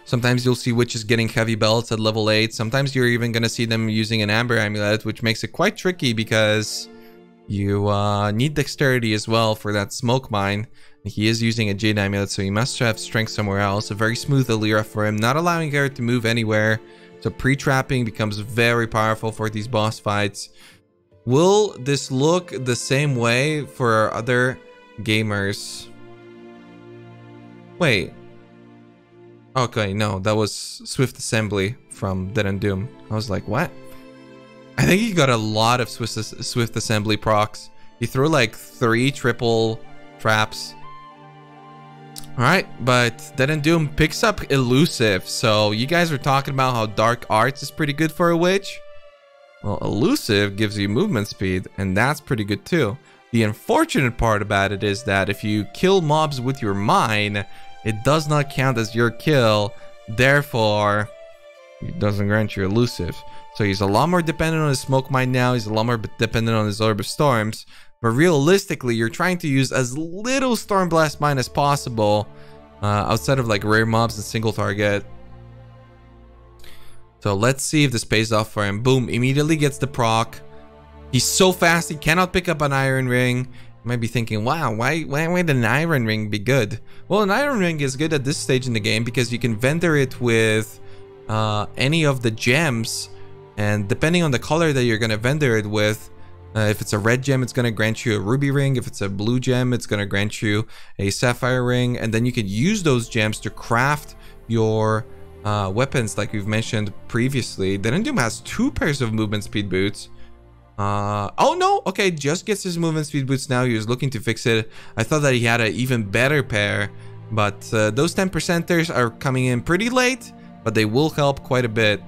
Sometimes you'll see witches getting heavy belts at level 8. Sometimes you're even going to see them using an Amber Amulet, which makes it quite tricky because you need dexterity as well for that smoke mine. He is using a Jade Amulet, so he must have strength somewhere else. A very smooth Alira for him, not allowing her to move anywhere. So pre-trapping becomes very powerful for these boss fights. Will this look the same way for other gamers? Wait. Okay, no, that was Swift Assembly from Dead and Doom. I was like, what? I think he got a lot of Swift Assembly procs. He threw like 3 triple traps. Alright, but Dead and Doom picks up Elusive. So you guys were talking about how Dark Arts is pretty good for a witch. Well, Elusive gives you movement speed, and that's pretty good too. The unfortunate part about it is that if you kill mobs with your mine, it does not count as your kill. Therefore, it doesn't grant you Elusive. So he's a lot more dependent on his smoke mine now. He's a lot more dependent on his Orb of Storms. But realistically, you're trying to use as little Stormblast Mine as possible, outside of like rare mobs and single target. So let's see if this pays off for him. Boom, immediately gets the proc. He's so fast, he cannot pick up an Iron Ring. You might be thinking, wow, why would an Iron Ring be good? Well, an Iron Ring is good at this stage in the game because you can vendor it with any of the gems. And depending on the color that you're going to vendor it with, if it's a red gem, it's going to grant you a ruby ring. If it's a blue gem, it's going to grant you a sapphire ring. And then you can use those gems to craft your weapons like we've mentioned previously. Denendum has 2 pairs of movement speed boots. Oh no, okay, just gets his movement speed boots now. He was looking to fix it. I thought that he had an even better pair, but those 10%ers are coming in pretty late, but they will help quite a bit.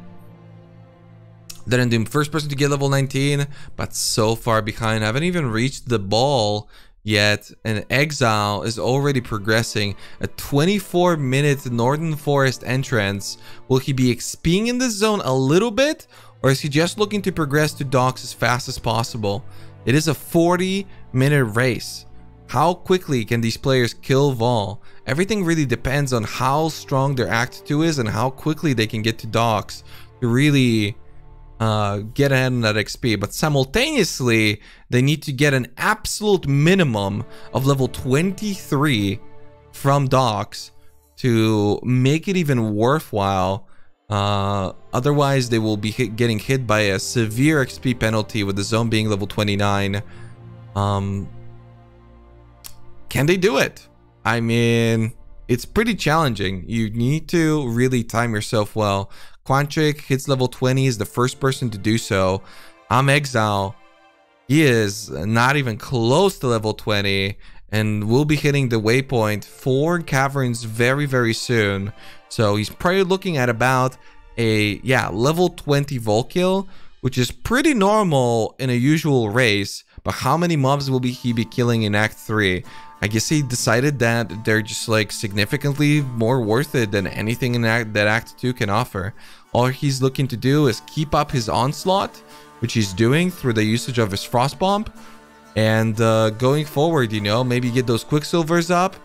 Denendum, first person to get level 19, but so far behind. I haven't even reached the ball yet, and Exile is already progressing. A 24-minute Northern Forest entrance. Will he be XPing in this zone a little bit, or is he just looking to progress to docks as fast as possible? It is a 40-minute race. How quickly can these players kill Vol? Everything really depends on how strong their Act 2 is and how quickly they can get to docks to really get ahead on that XP. But simultaneously, they need to get an absolute minimum of level 23 from docks to make it even worthwhile. Otherwise, they will be getting hit by a severe XP penalty with the zone being level 29. Can they do it? I mean, it's pretty challenging. You need to really time yourself well. Quantric hits level 20, is the first person to do so. Exile. He is not even close to level 20 and will be hitting the waypoint for caverns very, very soon. So he's probably looking at about a level 20 Vol kill, which is pretty normal in a usual race. But how many mobs will he be killing in Act 3? I guess he decided that they're just like significantly more worth it than anything in that Act 2 can offer. All he's looking to do is keep up his onslaught, which he's doing through the usage of his Frost Bomb. And going forward, you know, maybe get those Quicksilvers up.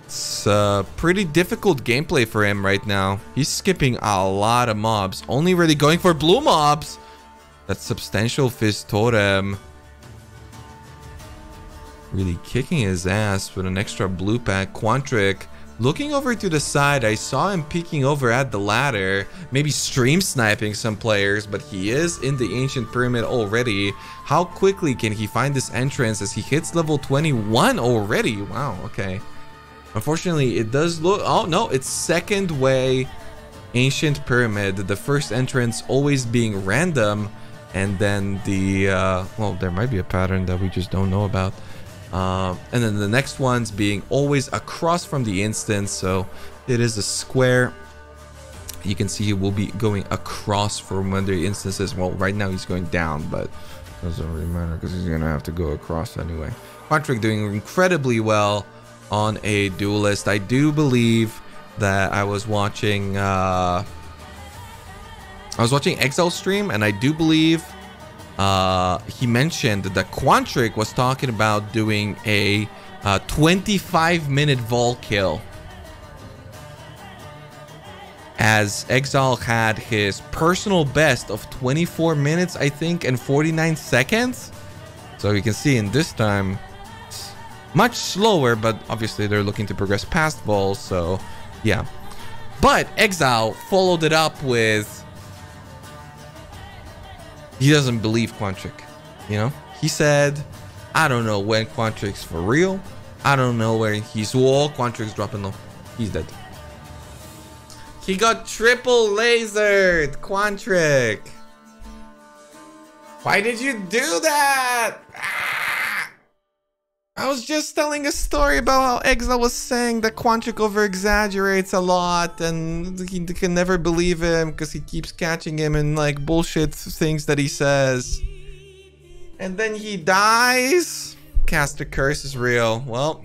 It's pretty difficult gameplay for him right now. He's skipping a lot of mobs, only really going for blue mobs. That Substantial Fist Totem really kicking his ass with an extra blue pack. Quantric looking over to the side. I saw him peeking over at the ladder, maybe stream sniping some players, but he is in the Ancient Pyramid already. How quickly can he find this entrance as he hits level 21 already? Wow, okay. Unfortunately, it does look... Oh, no, it's second way Ancient Pyramid. The first entrance always being random, and then the... well, there might be a pattern that we just don't know about. And then the next one's being always across from the instance, so it is a square. You can see he will be going across from one of the instances. Well, right now he's going down, but it doesn't really matter because he's gonna have to go across anyway. Quantric doing incredibly well on a duelist. I do believe that I was watching Exile stream, and I do believe he mentioned that Quantric was talking about doing a 25-minute Vol kill, as Exile had his personal best of 24 minutes, I think, and 49 seconds. So you can see in this time, it's much slower, but obviously they're looking to progress past Vol, so yeah. But Exile followed it up with... He doesn't believe Quantric, you know? He said, I don't know when Quantric's for real. I don't know where he's... Whoa, Quantric's dropping low. He's dead. He got triple lasered, Quantric. Why did you do that? I was just telling a story about how Exile was saying that Quantric over-exaggerates a lot and he can never believe him because he keeps catching him in like bullshit things that he says. And then he dies. Caster Curse is real. Well,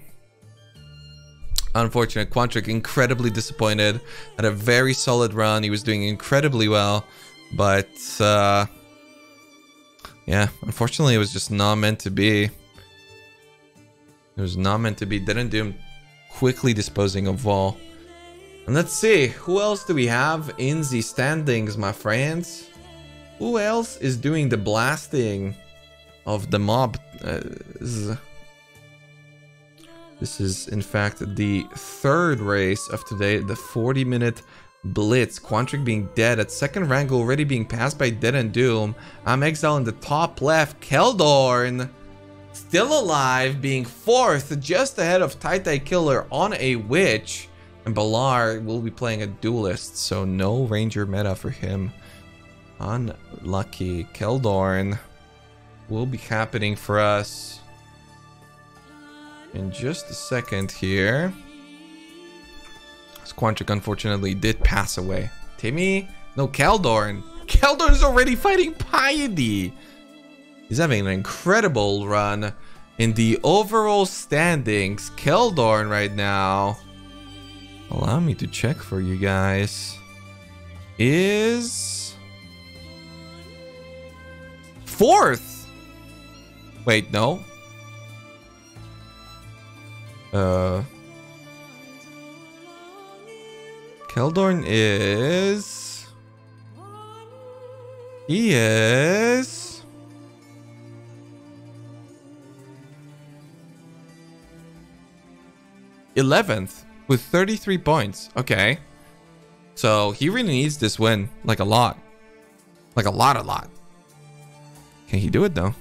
unfortunate. Quantric incredibly disappointed. Had a very solid run. He was doing incredibly well. But Yeah, unfortunately, it was just not meant to be. It was not meant to be. Didn't do him quickly disposing of Vol. And let's see, who else do we have in the standings, my friends? Who else is doing the blasting of the mob? This is, in fact, the third race of today, the 40-minute Blitz. Quantric being dead at second rank, already being passed by Dead and Doom. I'm Exile in the top left. Keldorn still alive, being fourth, just ahead of Tai Killer on a Witch. And Balar will be playing a Duelist, so no Ranger meta for him. Unlucky. Keldorn will be happening for us in just a second here. Quantric unfortunately did pass away. Timmy? No, Keldorn. Keldorn's already fighting Piety. He's having an incredible run in the overall standings. Keldorn right now, allow me to check for you guys, is fourth. Wait, no. Keldorn is... He is... 11th with 33 points. Okay. So he really needs this win. Like a lot. Like a lot. Can he do it though?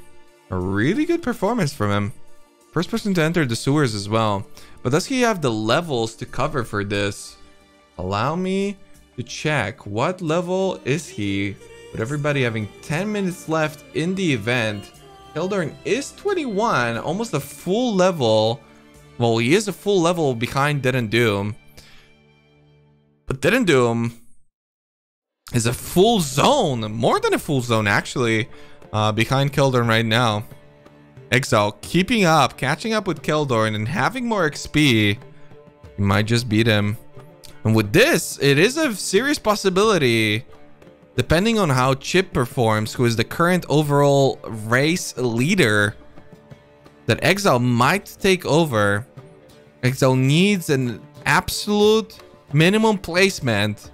A really good performance from him. First person to enter the sewers as well. But does he have the levels to cover for this? Allow me to check. What level is he? With everybody having 10 minutes left in the event. Keldorn is 21. Almost a full level. Well, he is a full level behind Dead and Doom. But Dead and Doom is a full zone. More than a full zone, actually. Behind Keldorn right now. Exile keeping up. Catching up with Keldorn and having more XP. He might just beat him. And with this, it is a serious possibility, depending on how Chip performs, who is the current overall race leader, that Exile might take over. Exile needs an absolute minimum placement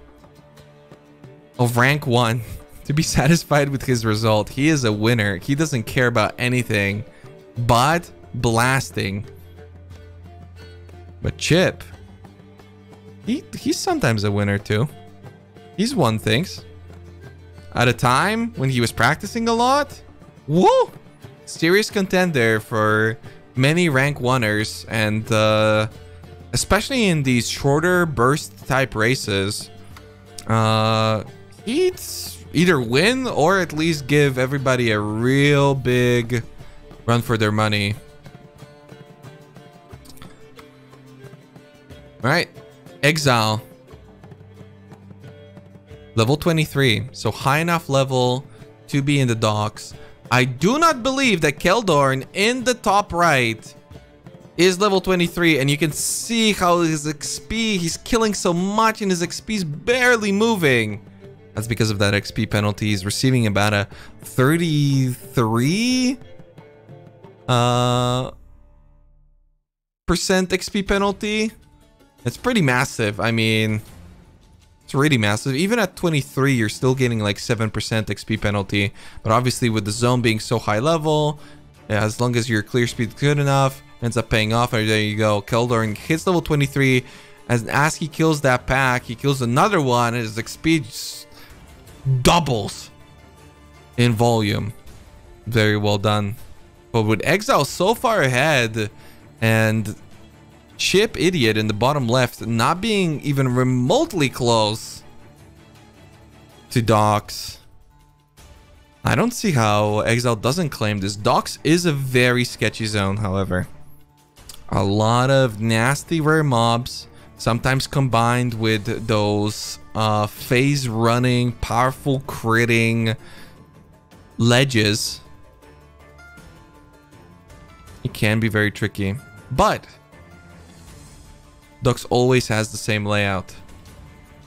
of rank 1 to be satisfied with his result. He is a winner. He doesn't care about anything but blasting. But Chip, he's sometimes a winner too. He's won things. At a time when he was practicing a lot. Woo! Serious contender for many rank 1ers, and especially in these shorter burst type races, he'd either win or at least give everybody a real big run for their money. All right. Exile, level 23, so high enough level to be in the docks. I do not believe that Keldorn in the top right is level 23, and you can see how his XP, he's killing so much and his XP is barely moving. That's because of that XP penalty. He's receiving about a 33% XP penalty. It's pretty massive. I mean, it's really massive. Even at 23, you're still getting like 7% XP penalty. But obviously with the zone being so high level, yeah, as long as your clear speed is good enough, ends up paying off. And there you go. Keldorn hits level 23. As he kills that pack, he kills another one, and his XP just doubles in volume. Very well done. But with Exile so far ahead, and Chip Idiot in the bottom left not being even remotely close to Docks, I don't see how Exile doesn't claim this. Docks is a very sketchy zone, however. A lot of nasty rare mobs, sometimes combined with those phase running, powerful critting ledges. It can be very tricky, but Docks always has the same layout.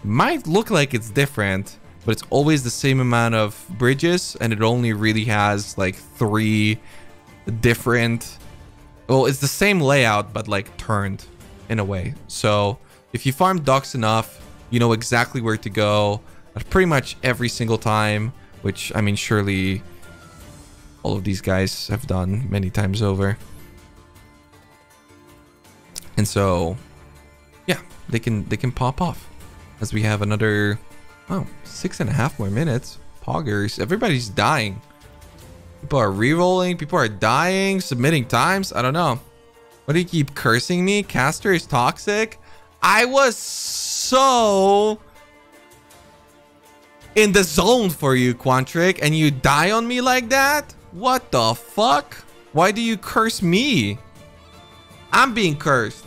Might look like it's different, but it's always the same amount of bridges, and it only really has like 3 different, well, it's the same layout but like turned in a way. So if you farm docks enough, you know exactly where to go at pretty much every single time, which I mean surely all of these guys have done many times over. And so yeah, they can pop off as we have another 6.5 more minutes. Poggers, everybody's dying. People are re-rolling, people are dying, submitting times. I don't know. What do you keep cursing me? Caster is toxic. I was so in the zone for you, Quantric, and you die on me like that? What the fuck? Why do you curse me? I'm being cursed.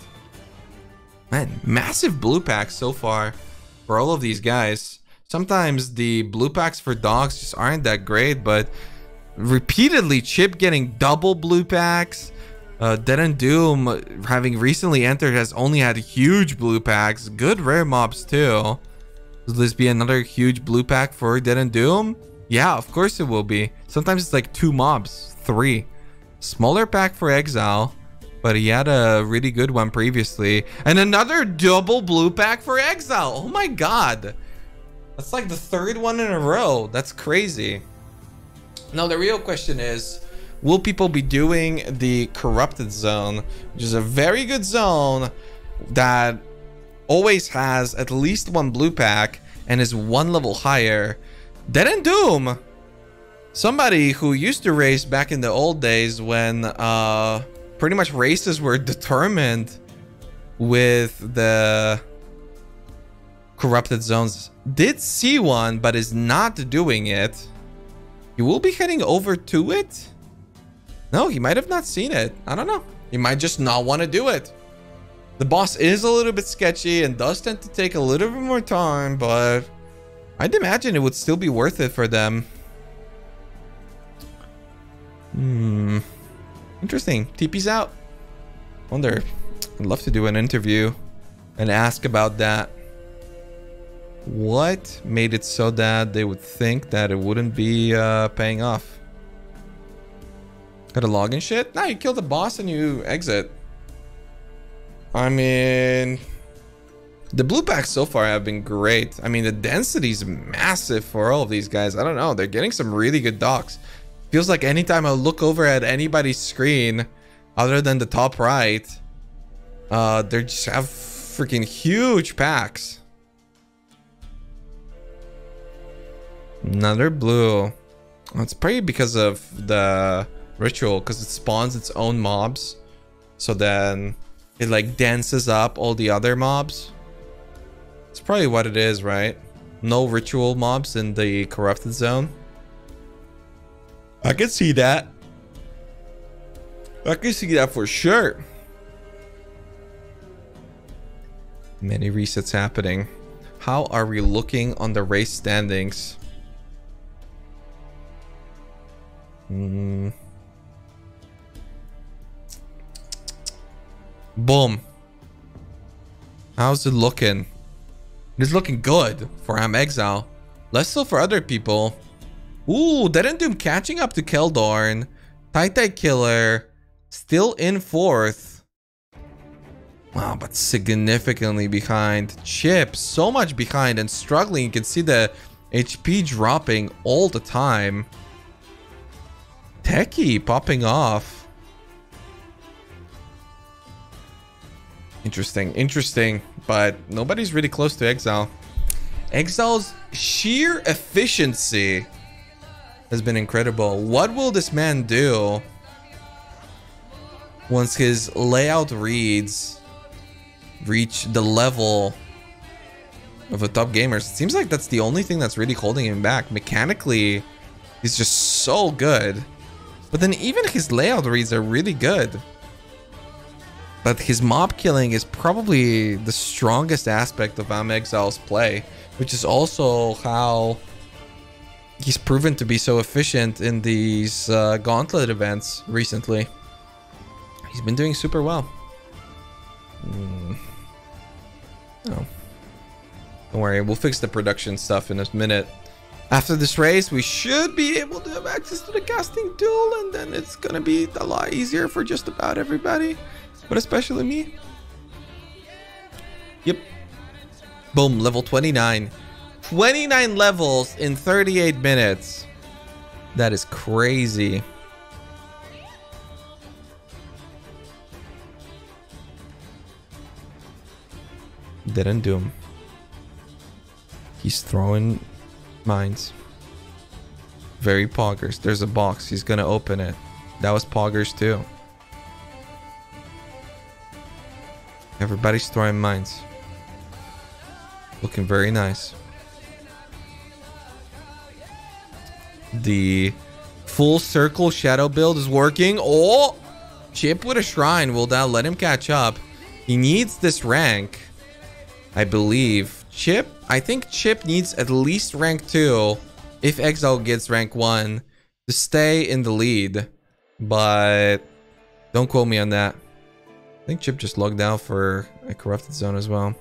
Man, massive blue packs so far for all of these guys. Sometimes the blue packs for dogs just aren't that great, but repeatedly Chip getting double blue packs. Dead and Doom, having recently entered, has only had huge blue packs. Good rare mobs too. Will this be another huge blue pack for Dead and Doom? Yeah, of course it will be. Sometimes it's like 2 mobs, 3. Smaller pack for Exile, but he had a really good one previously. And another double blue pack for Exile. Oh my god. That's like the 3rd one in a row. That's crazy. Now the real question is, will people be doing the Corrupted Zone, which is a very good zone that always has at least 1 blue pack and is 1 level higher? Dead and Doom, somebody who used to race back in the old days when pretty much races were determined with the Corrupted Zones, did see one but is not doing it. He will be heading over to it. No, he might have not seen it. I don't know. He might just not want to do it. The boss is a little bit sketchy and does tend to take a little bit more time, but I'd imagine it would still be worth it for them. Interesting. TP's out. Wonder. I'd love to do an interview and ask about that. What made it so that they would think that it wouldn't be paying off? Got a login shit? Nah, you kill the boss and you exit. I mean, the blue packs so far have been great. I mean, the density is massive for all of these guys. I don't know. They're getting some really good docks. Feels like anytime I look over at anybody's screen, other than the top right, they just have freaking huge packs. Another blue. Well, it's probably because of the ritual, because it spawns its own mobs. So then it like dances up all the other mobs. It's probably what it is, right? No ritual mobs in the Corrupted Zone. I can see that. I can see that for sure. Many resets happening. How are we looking on the race standings? Boom. How's it looking? It's looking good for Exile. Less so for other people. Ooh, Dead and Doom catching up to Keldorn. Tai Killer still in 4th. Wow, but significantly behind. Chip, so much behind and struggling. You can see the HP dropping all the time. Techie popping off. Interesting, but nobody's really close to Exile. Exile's sheer efficiency has been incredible. What will this man do once his layout reads reach the level of a top gamer? It seems like that's the only thing that's really holding him back. Mechanically, he's just so good. But then even his layout reads are really good. But his mob killing is probably the strongest aspect of Exile's play, which is also how he's proven to be so efficient in these gauntlet events recently. He's been doing super well. Oh. Don't worry, we'll fix the production stuff in a minute. After this race, we should be able to have access to the casting tool, and then it's gonna be a lot easier for just about everybody, but especially me. Yep. Boom, level 29. 29 levels in 38 minutes. That is crazy. Didn't do him. He's throwing mines. Very poggers. There's a box. He's gonna open it. That was poggers too. Everybody's throwing mines. Looking very nice. The full circle shadow build is working. Oh! Chip with a shrine. Will that let him catch up? He needs this rank, I believe. Chip, I think Chip needs at least rank 2 if Exile gets rank 1 to stay in the lead. But don't quote me on that. I think Chip just logged out for a corrupted zone as well.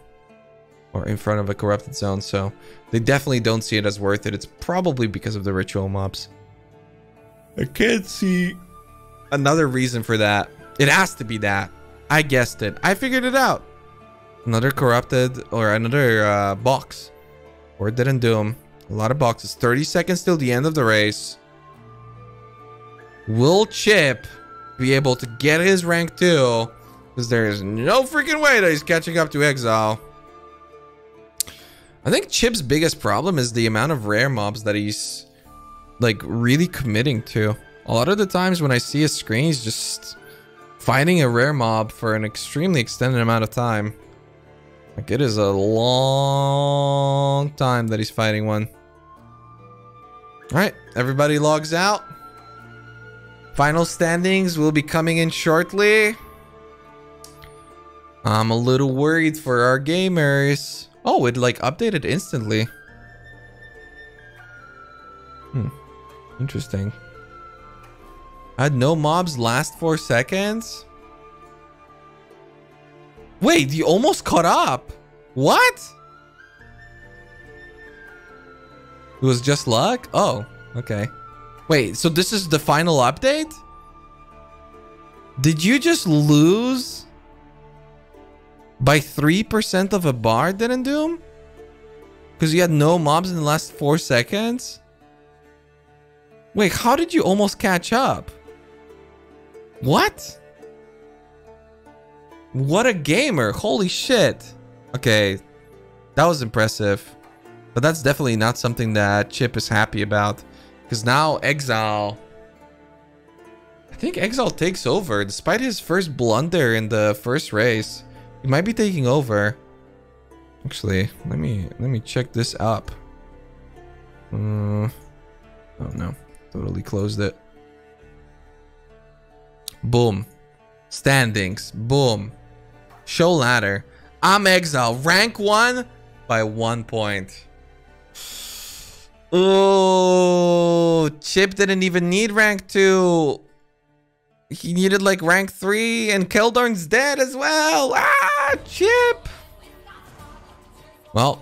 Or in front of a corrupted zone, so they definitely don't see it as worth it. It's probably because of the ritual mobs. I can't see another reason for that. It has to be that. I guessed it. I figured it out. Another corrupted or another box. Or it didn't do them. A lot of boxes. 30 seconds till the end of the race. Will Chip be able to get his rank 2? Because there is no freaking way that he's catching up to Exile. I think Chip's biggest problem is the amount of rare mobs that he's like really committing to. A lot of the times when I see his screen, he's just fighting a rare mob for an extremely extended amount of time. Like it is a long time that he's fighting one. Alright, everybody logs out. Final standings will be coming in shortly. I'm a little worried for our gamers. Oh, it like updated instantly. Interesting. Had no mobs last 4 seconds? Wait, you almost caught up. What? It was just luck? Oh, okay. Wait, so this is the final update? Did you just lose by 3% of a bar, didn't do him? Because you had no mobs in the last 4 seconds? Wait, how did you almost catch up? What? What a gamer. Holy shit. Okay, that was impressive. But that's definitely not something that Chip is happy about. Because now Exile... I think Exile takes over. Despite his first blunder in the first race. He might be taking over. Actually, let me check this up. Oh no, totally closed it. Boom. Standings. Boom. Show ladder. I'm Exile. Rank 1 by 1 point. Oh, Chip didn't even need rank 2. He needed like rank 3 and Keldorn's dead as well. Ah, Chip. Well,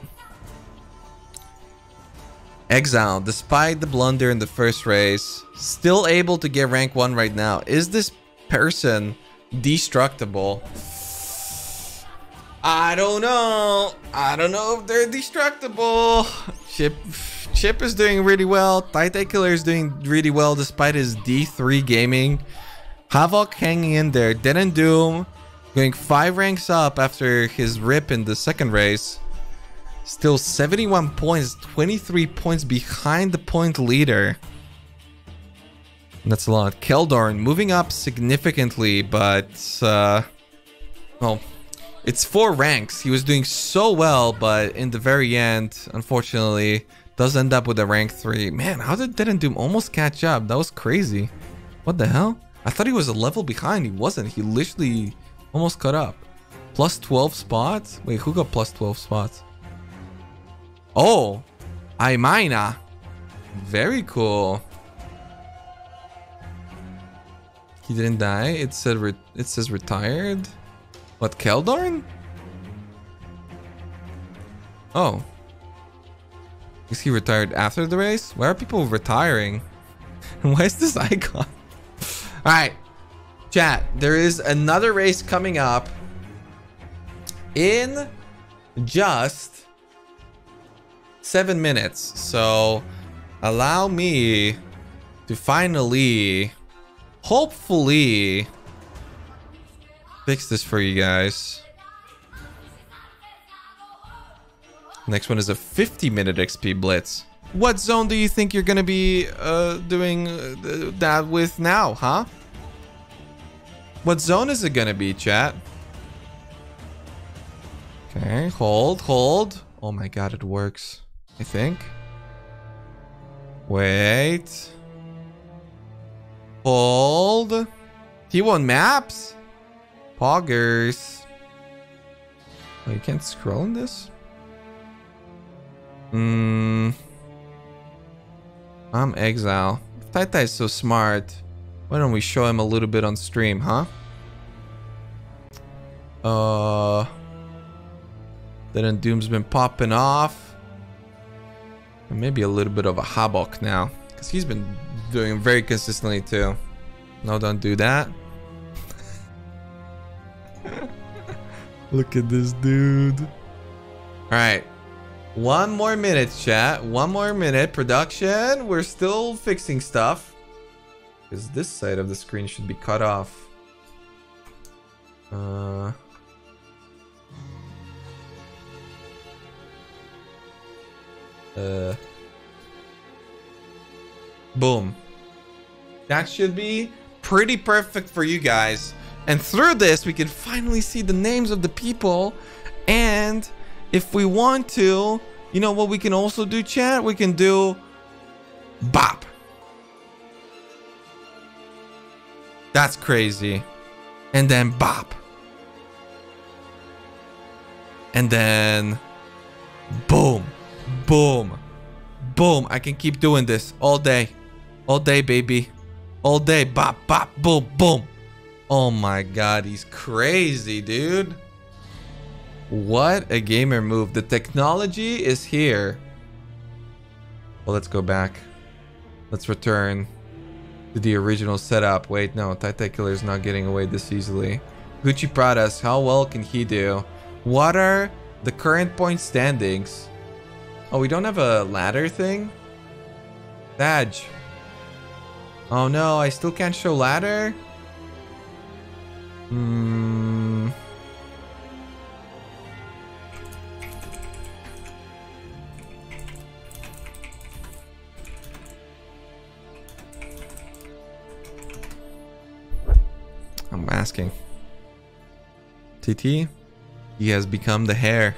Exile, despite the blunder in the first race, still able to get rank 1 right now. Is this person destructible? I don't know. I don't know if they're destructible. Chip is doing really well. Titan Killer is doing really well despite his D3 gaming. Havoc hanging in there. Didn't do him. Going 5 ranks up after his rip in the second race. Still 71 points. 23 points behind the point leader. That's a lot. Keldorn moving up significantly, but... well, it's 4 ranks. He was doing so well, but in the very end, unfortunately, does end up with a rank 3. Man, how did Didn't Doom almost catch up? That was crazy. What the hell? I thought he was a level behind. He wasn't. He literally almost caught up. Plus 12 spots? Wait, who got plus 12 spots? Oh, Aimina. Very cool. He didn't die. It says retired. What, Keldorn? Oh. Is he retired after the race? Why are people retiring? And why is this icon? All right, chat. There is another race coming up in just 7 minutes. So allow me to finally, hopefully, fix this for you guys. Next one is a 50-minute XP Blitz. What zone do you think you're gonna be doing that with now, huh? What zone is it gonna be, chat? Okay, hold. Oh my god, it works, I think. Wait. Hold. T1 maps? Poggers. Oh, you can't scroll in this? I'm Exile. If Taita is so smart, why don't we show him a little bit on stream, huh? Then Doom's been popping off. And maybe a little bit of a Havoc now, because he's been doing very consistently too. No, don't do that. Look at this dude. All right. 1 more minute, chat. 1 more minute. Production. We're still fixing stuff. Because this side of the screen should be cut off. Boom. That should be pretty perfect for you guys. And through this, we can finally see the names of the people. And if we want to, you know what we can also do, chat? We can do bop. That's crazy. And then bop. And then boom, boom, boom. I can keep doing this all day. All day, baby. All day. Bop, bop, boom, boom. Oh my god, he's crazy, dude. What a gamer move. The technology is here. Well, let's go back. Let's return to the original setup. Wait, no, Taita Killer is not getting away this easily. Gucci Pradas, how well can he do? What are the current point standings? Oh, we don't have a ladder thing? Badge. Oh no, I still can't show ladder? I'm asking. TT, he has become the hair.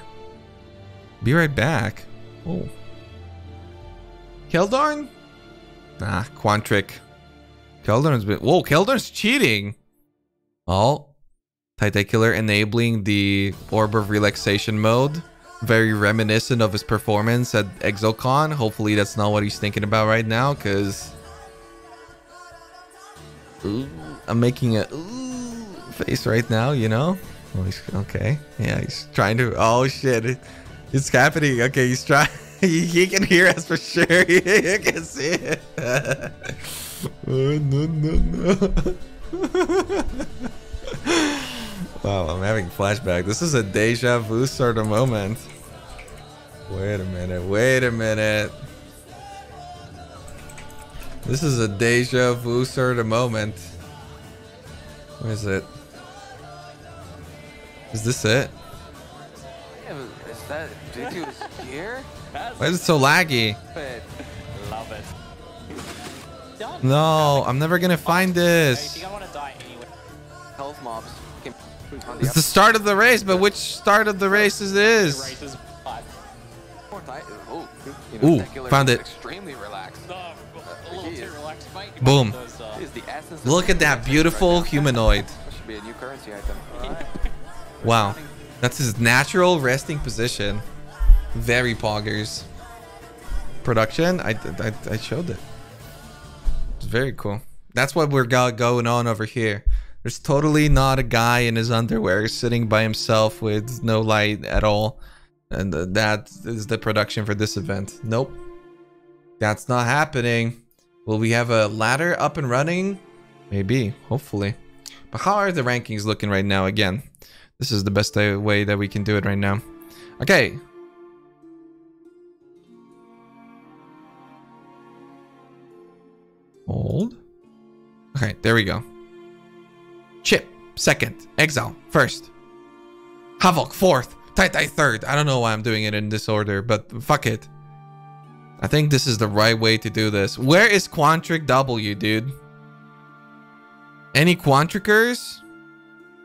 Be right back. Oh. Keldorn? Nah, Quantric. Keldorn's been... Whoa, Keldorn's cheating! Oh. Taita Killer enabling the Orb of Relaxation mode. Very reminiscent of his performance at ExileCon. Hopefully that's not what he's thinking about right now, because... I'm making a face right now, you know? Oh, he's, okay. Yeah, he's trying to... Oh, shit. It's happening. Okay, he's trying... he can hear us for sure. He can see it. No. Wow, I'm having flashback. This is a deja vu sort of moment. Wait a minute. This is a deja vu sort of moment. Where is it? Is this it? Is that JT's here? Why is it so laggy? Love it. No, I'm never gonna find this. I want to die anyway. Health mobs. It's the start of the race, but which start of the race is this? Race is hot. Ooh, found it. Extremely relaxed. A little too relaxed. Fight. Boom. Is the essence Look at that beautiful humanoid. That should be a new currency item. Wow. That's his natural resting position. Very poggers. Production, I showed it. It's very cool. That's what we're going on over here. There's totally not a guy in his underwear sitting by himself with no light at all. And that is the production for this event. Nope. That's not happening. Will we have a ladder up and running? Maybe, hopefully. But how are the rankings looking right now? Again, this is the best way that we can do it right now. Okay. Hold. Okay, there we go. Chip, second. Exile, first. Havoc, fourth. Tai Tai, third. I don't know why I'm doing it in this order, but fuck it. I think this is the right way to do this. Where is Quantric W, dude? Any Quantricers?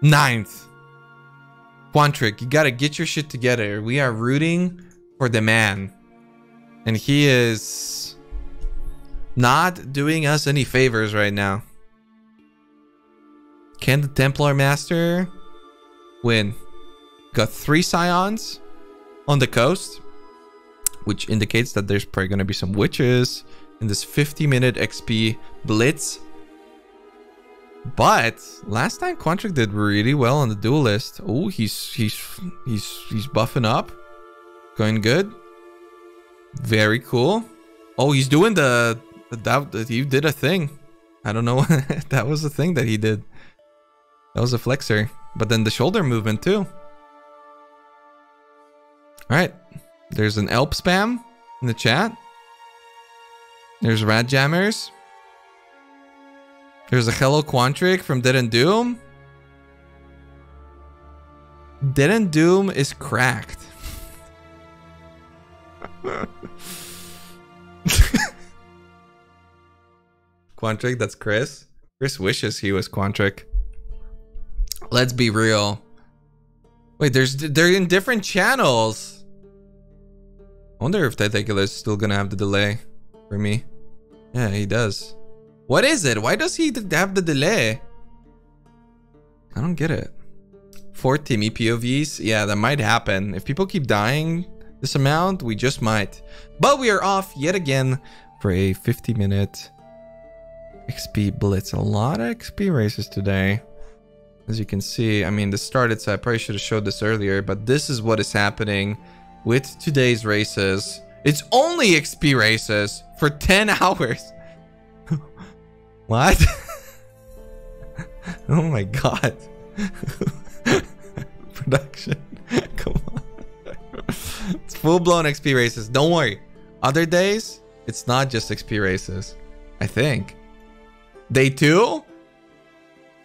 Ninth. Quantric, you gotta get your shit together. We are rooting for the man. And he is not doing us any favors right now. Can the Templar Master win? Got 3 Scions on the coast, which indicates that there's probably going to be some witches in this 50-minute XP Blitz. But last time Quantric did really well on the duelist. Oh, he's buffing up, going good. Very cool. Oh, he's doing the he did a thing. I don't know. That was the thing that he did. That was a flexor, but then the shoulder movement too. All right, there's an Elp spam in the chat. There's Rad Jammers. There's a Hello Quantric from Dead and Doom. Dead and Doom is cracked. Quantric, that's Chris. Chris wishes he was Quantric. Let's be real. Wait, they're in different channels. I wonder if Tentacular is still gonna have the delay for me. Yeah, he does. What is it? Why does he have the delay? I don't get it. 4 Timmy POVs? Yeah, that might happen. If people keep dying this amount, we just might. But we are off yet again for a 50-minute XP Blitz. A lot of XP races today. As you can see, I mean, this started, so I probably should have showed this earlier, but this is what is happening with today's races. It's only XP races for 10 hours. What? Oh my god. Production. Come on. It's full-blown XP races. Don't worry. Other days, it's not just XP races. I think. Day 2?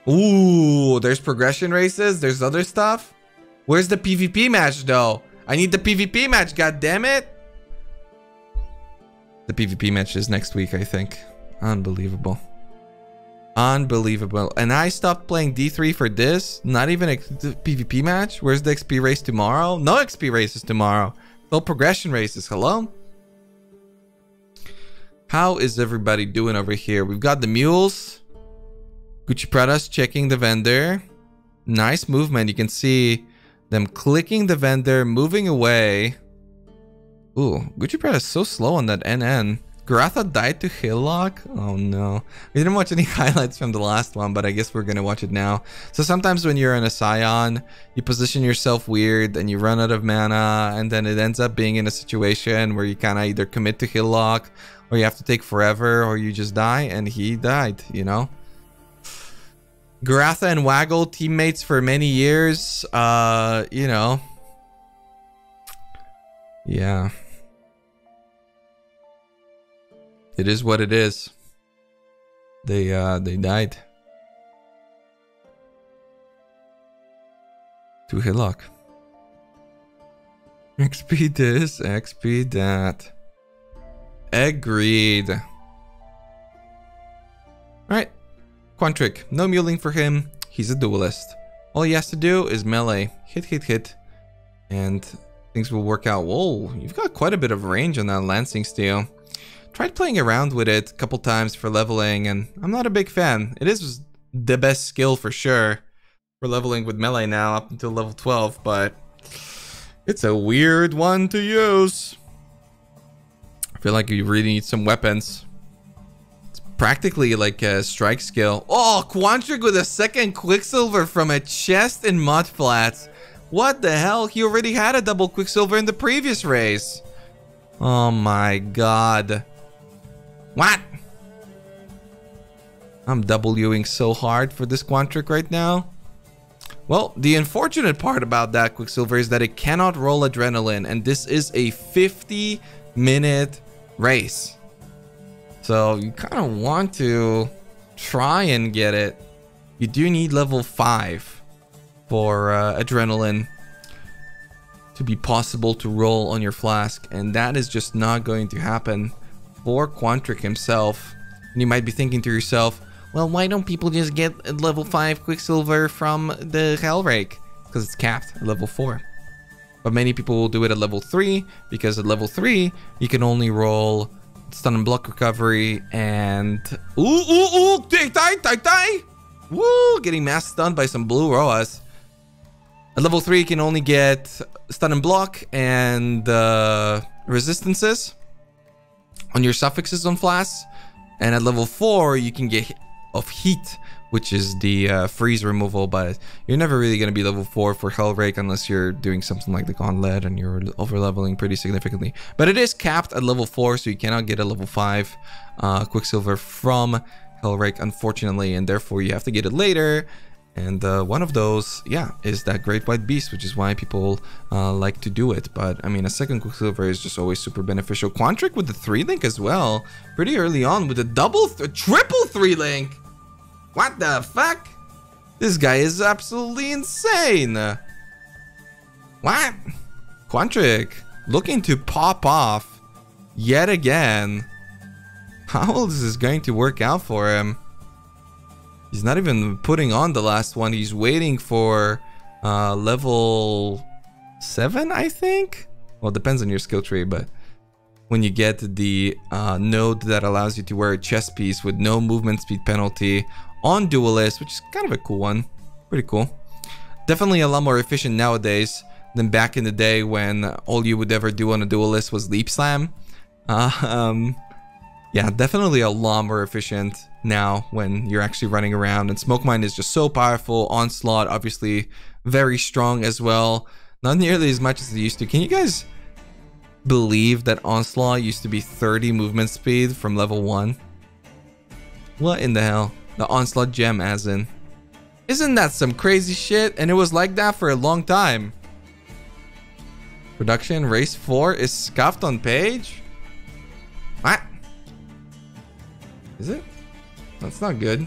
Ooh, there's progression races. There's other stuff. Where's the PvP match though? I need the PvP match, god damn it. The PvP match is next week, I think. Unbelievable. Unbelievable. And I stopped playing D3 for this. Not even a PvP match. Where's the XP race tomorrow? No XP races tomorrow. No progression races. Hello? How is everybody doing over here? We've got the mules. Gucci Prada's checking the vendor. Nice movement. You can see them clicking the vendor, moving away. Ooh, Gucci Prada's so slow on that NN. Garatha died to Hillock? Oh no. We didn't watch any highlights from the last one, but I guess we're gonna watch it now. So sometimes when you're in a Scion, you position yourself weird and you run out of mana, and then it ends up being in a situation where you kind of either commit to Hillock, or you have to take forever, or you just die, and he died, you know? Garatha and Waggle, teammates for many years, you know. Yeah. It is what it is. They died. To Hillock. XP this, XP that. Agreed. Alright. Quantric. No muling for him. He's a duelist. All he has to do is melee. Hit, hit, hit. And things will work out. Whoa, you've got quite a bit of range on that Lancing Steel. Tried playing around with it a couple times for leveling, and I'm not a big fan. It is the best skill for sure for leveling with melee now up until level 12, but it's a weird one to use. I feel like you really need some weapons. It's practically like a strike skill. Oh, Quantric with a second Quicksilver from a chest in Mud Flats. What the hell? He already had a double Quicksilver in the previous race. Oh my god. What? I'm Wing so hard for this Quantric right now. Well, the unfortunate part about that Quicksilver is that it cannot roll Adrenaline, and this is a 50-minute race. So you kind of want to try and get it. You do need level 5 for Adrenaline to be possible to roll on your flask, and that is just not going to happen for Quantric himself. And you might be thinking to yourself, well, why don't people just get a level 5 Quicksilver from the Hellrake? Because it's capped at level 4. But many people will do it at level 3, because at level 3 you can only roll stun and block recovery and woo, getting mass stunned by some blue Roas. At level 3 you can only get stun and block and resistances on your suffixes on flasks, and at level 4 you can get of heat, which is the freeze removal, but you're never really going to be level 4 for Hellrake unless you're doing something like the Gauntlet and you're over leveling pretty significantly. But it is capped at level 4, so you cannot get a level 5 Quicksilver from Hellrake, unfortunately, and therefore you have to get it later. And one of those, yeah, is that Great White Beast, which is why people like to do it. But I mean, a second Quicksilver is just always super beneficial. Quantric with the 3-link as well, pretty early on with a triple 3-link. What the fuck? This guy is absolutely insane. What? Quantric looking to pop off yet again. How is this going to work out for him? He's not even putting on the last one. He's waiting for level 7, I think. Well, it depends on your skill tree, but when you get the node that allows you to wear a chest piece with no movement speed penalty on Duelist, which is kind of a cool one. Pretty cool. Definitely a lot more efficient nowadays than back in the day when all you would ever do on a Duelist was Leap Slam. Yeah, definitely a lot more efficient now when you're actually running around. And Smoke Mine is just so powerful. Onslaught, obviously, very strong as well. Not nearly as much as it used to. Can you guys believe that Onslaught used to be 30 movement speed from level 1? What in the hell? The Onslaught gem, as in. Isn't that some crazy shit? And it was like that for a long time. Production race 4 is scuffed on page? What? Is it? That's not good.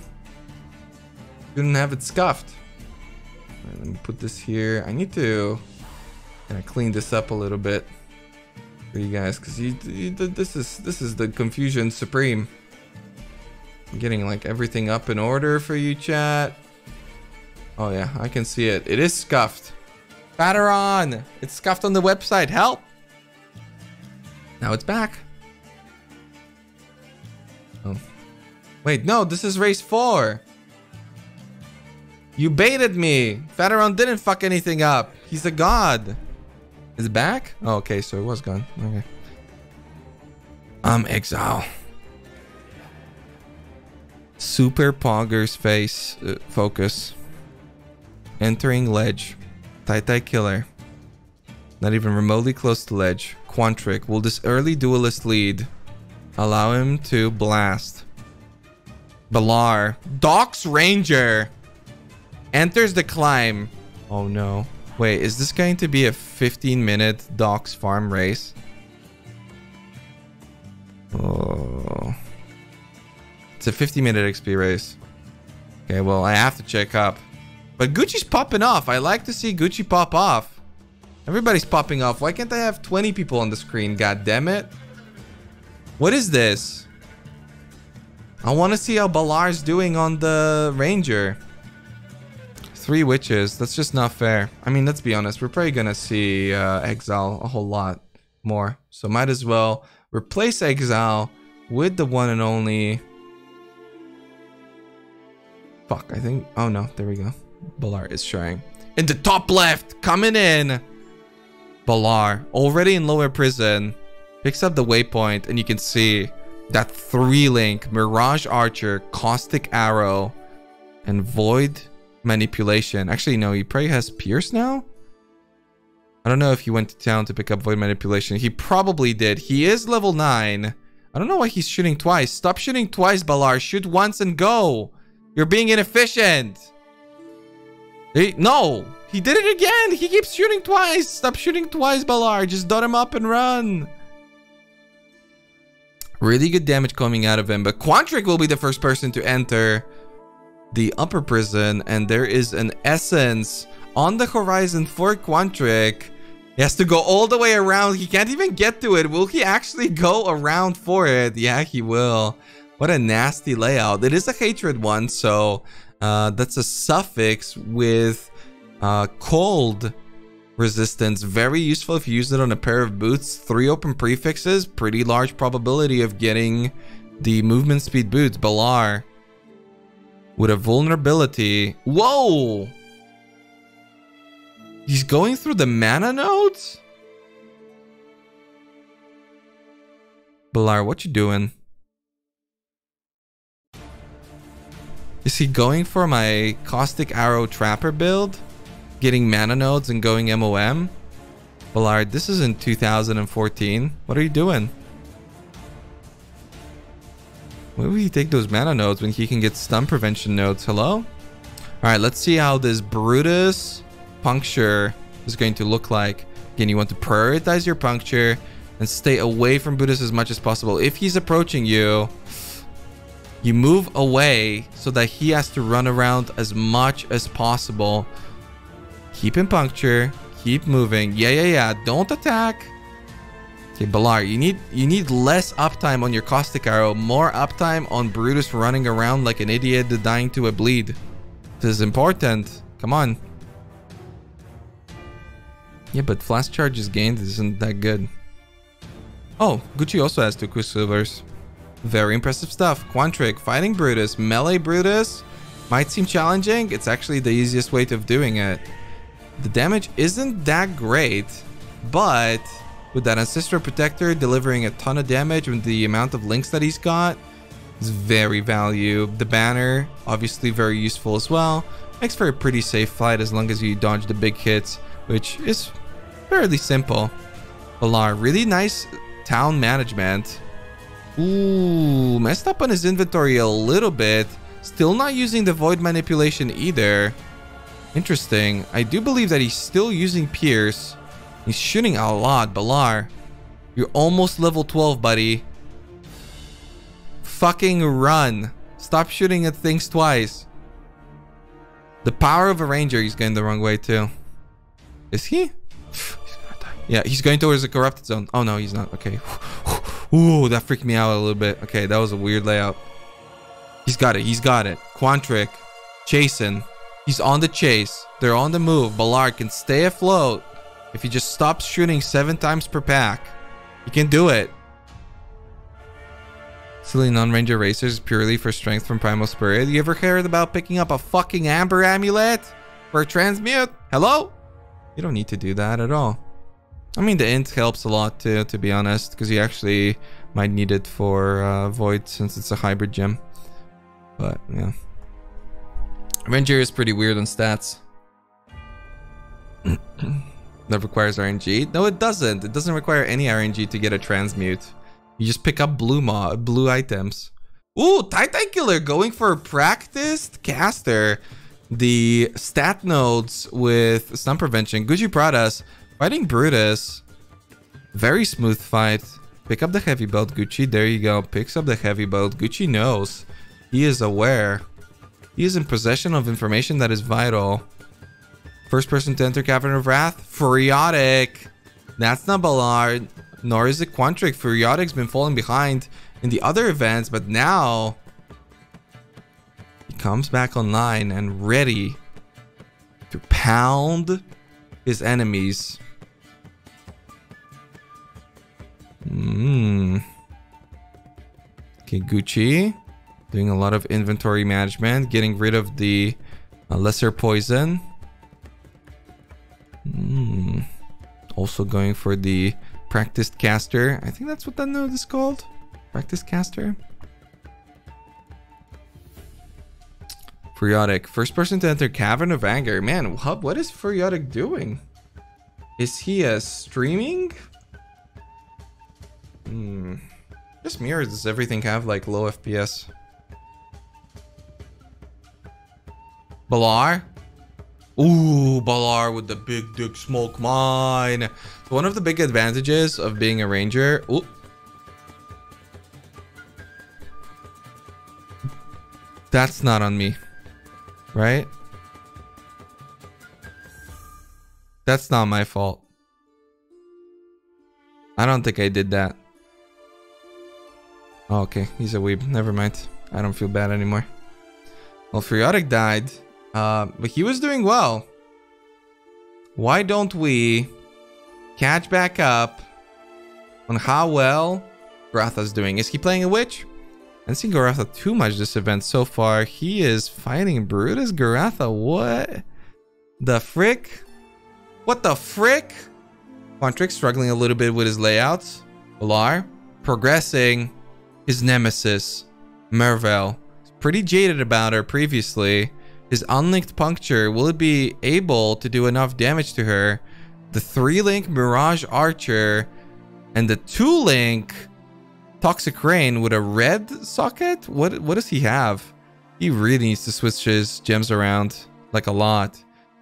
Didn't have it scuffed. Right, let me put this here. I need to kind of clean this up a little bit for you guys, because this is the confusion supreme. I'm getting like everything up in order for you, chat. Oh yeah, I can see it. It is scuffed. Fatteron! It's scuffed on the website. Help! Now it's back. Oh. Wait, no, this is race 4. You baited me. Fatteron didn't fuck anything up. He's a god. Is it back? Oh, okay, so it was gone. Okay. Exile. Super Pogger's face focus. Entering ledge. Tai killer. Not even remotely close to ledge. Quantric. Will this early Duelist lead allow him to blast? Balar. Docks Ranger. Enters the climb. Oh no. Wait, is this going to be a 15-minute Docks farm race? Oh. It's a 50-minute XP race. Okay, well, I have to check up. But Gucci's popping off. I like to see Gucci pop off. Everybody's popping off. Why can't I have 20 people on the screen? God damn it. What is this? I want to see how Balar's doing on the Ranger. 3 witches. That's just not fair. I mean, let's be honest. We're probably going to see Exile a whole lot more. So might as well replace Exile with the one and only... Fuck, I think... Oh no, there we go. Balar is trying. In the top left, coming in. Balar, already in lower prison. Picks up the waypoint and you can see that 3-link Mirage Archer, Caustic Arrow, and Void Manipulation. Actually, no, he probably has Pierce now. I don't know if he went to town to pick up Void Manipulation. He probably did. He is level 9. I don't know why he's shooting twice. Stop shooting twice, Balar. Shoot once and go. You're being inefficient. No, he did it again. He keeps shooting twice. Stop shooting twice, Balar. Just dot him up and run. Really good damage coming out of him. But Quantric will be the first person to enter the upper prison. And there is an essence on the horizon for Quantric. He has to go all the way around. He can't even get to it. Will he actually go around for it? Yeah, he will. What a nasty layout. It is a hatred one, so that's a suffix with cold resistance. Very useful if you use it on a pair of boots. 3 open prefixes. Pretty large probability of getting the movement speed boots. Balar with a vulnerability. Whoa! He's going through the mana nodes? Balar, what you doing? Is he going for my Caustic Arrow Trapper build? Getting mana nodes and going MOM? Balar, this is in 2014. What are you doing? Why would he take those mana nodes when he can get stun prevention nodes? Hello? Alright, let's see how this Brutus puncture is going to look like. Again, you want to prioritize your puncture and stay away from Brutus as much as possible. If he's approaching you, you move away so that he has to run around as much as possible. Keep him puncture. Keep moving. Yeah. Don't attack. Okay, Balar, you need less uptime on your Caustic Arrow, more uptime on Brutus running around like an idiot dying to a bleed. This is important. Come on. Yeah, but flash charges gained isn't that good. Oh, Gucci also has 2 Quicksilvers. Very impressive stuff. Quantric fighting Brutus. Melee Brutus might seem challenging. It's actually the easiest way of doing it. The damage isn't that great, but with that Ancestral Protector delivering a ton of damage with the amount of links that he's got, it's very value. The banner, obviously very useful as well. Makes for a pretty safe fight as long as you dodge the big hits, which is fairly simple. Balar, really nice town management. Ooh, messed up on his inventory a little bit. Still not using the Void Manipulation either. Interesting. I do believe that he's still using Pierce. He's shooting a lot. Balar, you're almost level 12, buddy. Fucking run. Stop shooting at things twice. The power of a ranger. He's going the wrong way too. Is he? Yeah, he's going towards the corrupted zone. Oh no, he's not. Okay. Ooh, that freaked me out a little bit. Okay, that was a weird layout. He's got it. He's got it. Quantric chasing. He's on the chase. They're on the move. Balar can stay afloat if he just stops shooting 7 times per pack. He can do it. Silly non-ranger racers purely for strength from Primal Spirit. You ever heard about picking up a fucking Amber Amulet for a transmute? Hello? You don't need to do that at all. I mean, the int helps a lot too, to be honest, because you actually might need it for Void since it's a hybrid gem. But yeah, Ranger is pretty weird on stats. That requires RNG. No, it doesn't. It doesn't require any RNG to get a transmute. You just pick up blue items. Ooh, Titan Killer going for a practiced caster. The stat nodes with stun prevention. Gucci Pradas fighting Brutus. Very smooth fight. Pick up the heavy belt, Gucci. There you go. Picks up the heavy belt. Gucci knows. He is aware. He is in possession of information that is vital. First person to enter Cavern of Wrath. Furiotic. That's not Balar. Nor is it Quantric. Furiotic's been falling behind in the other events, but now he comes back online and ready to pound his enemies. Okay, Gucci doing a lot of inventory management, getting rid of the lesser poison. Also going for the practiced caster. I think that's what that node is called. Practiced caster. Furiotic. First person to enter Cavern of Anger. Man, what is Furiotic doing? Is he streaming? Just mirrors. Does everything have like low FPS? Balar? Ooh, Balar with the big dick smoke mine. So one of the big advantages of being a ranger. Ooh. That's not on me, right? That's not my fault. I don't think I did that. Oh, okay, he's a weeb. Never mind. I don't feel bad anymore. Well, Friotic died, but he was doing well. Why don't we catch back up on how well Garatha's doing? Is he playing a witch? I haven't seen Garatha too much this event so far. He is fighting Brutus Garatha. What the frick? What the frick? Quantric struggling a little bit with his layouts. Balar progressing. His nemesis, Mervel. He's pretty jaded about her previously. His unlinked puncture, will it be able to do enough damage to her? The 3-link Mirage Archer and the 2-link Toxic Rain with a red socket? What does he have? He really needs to switch his gems around like a lot.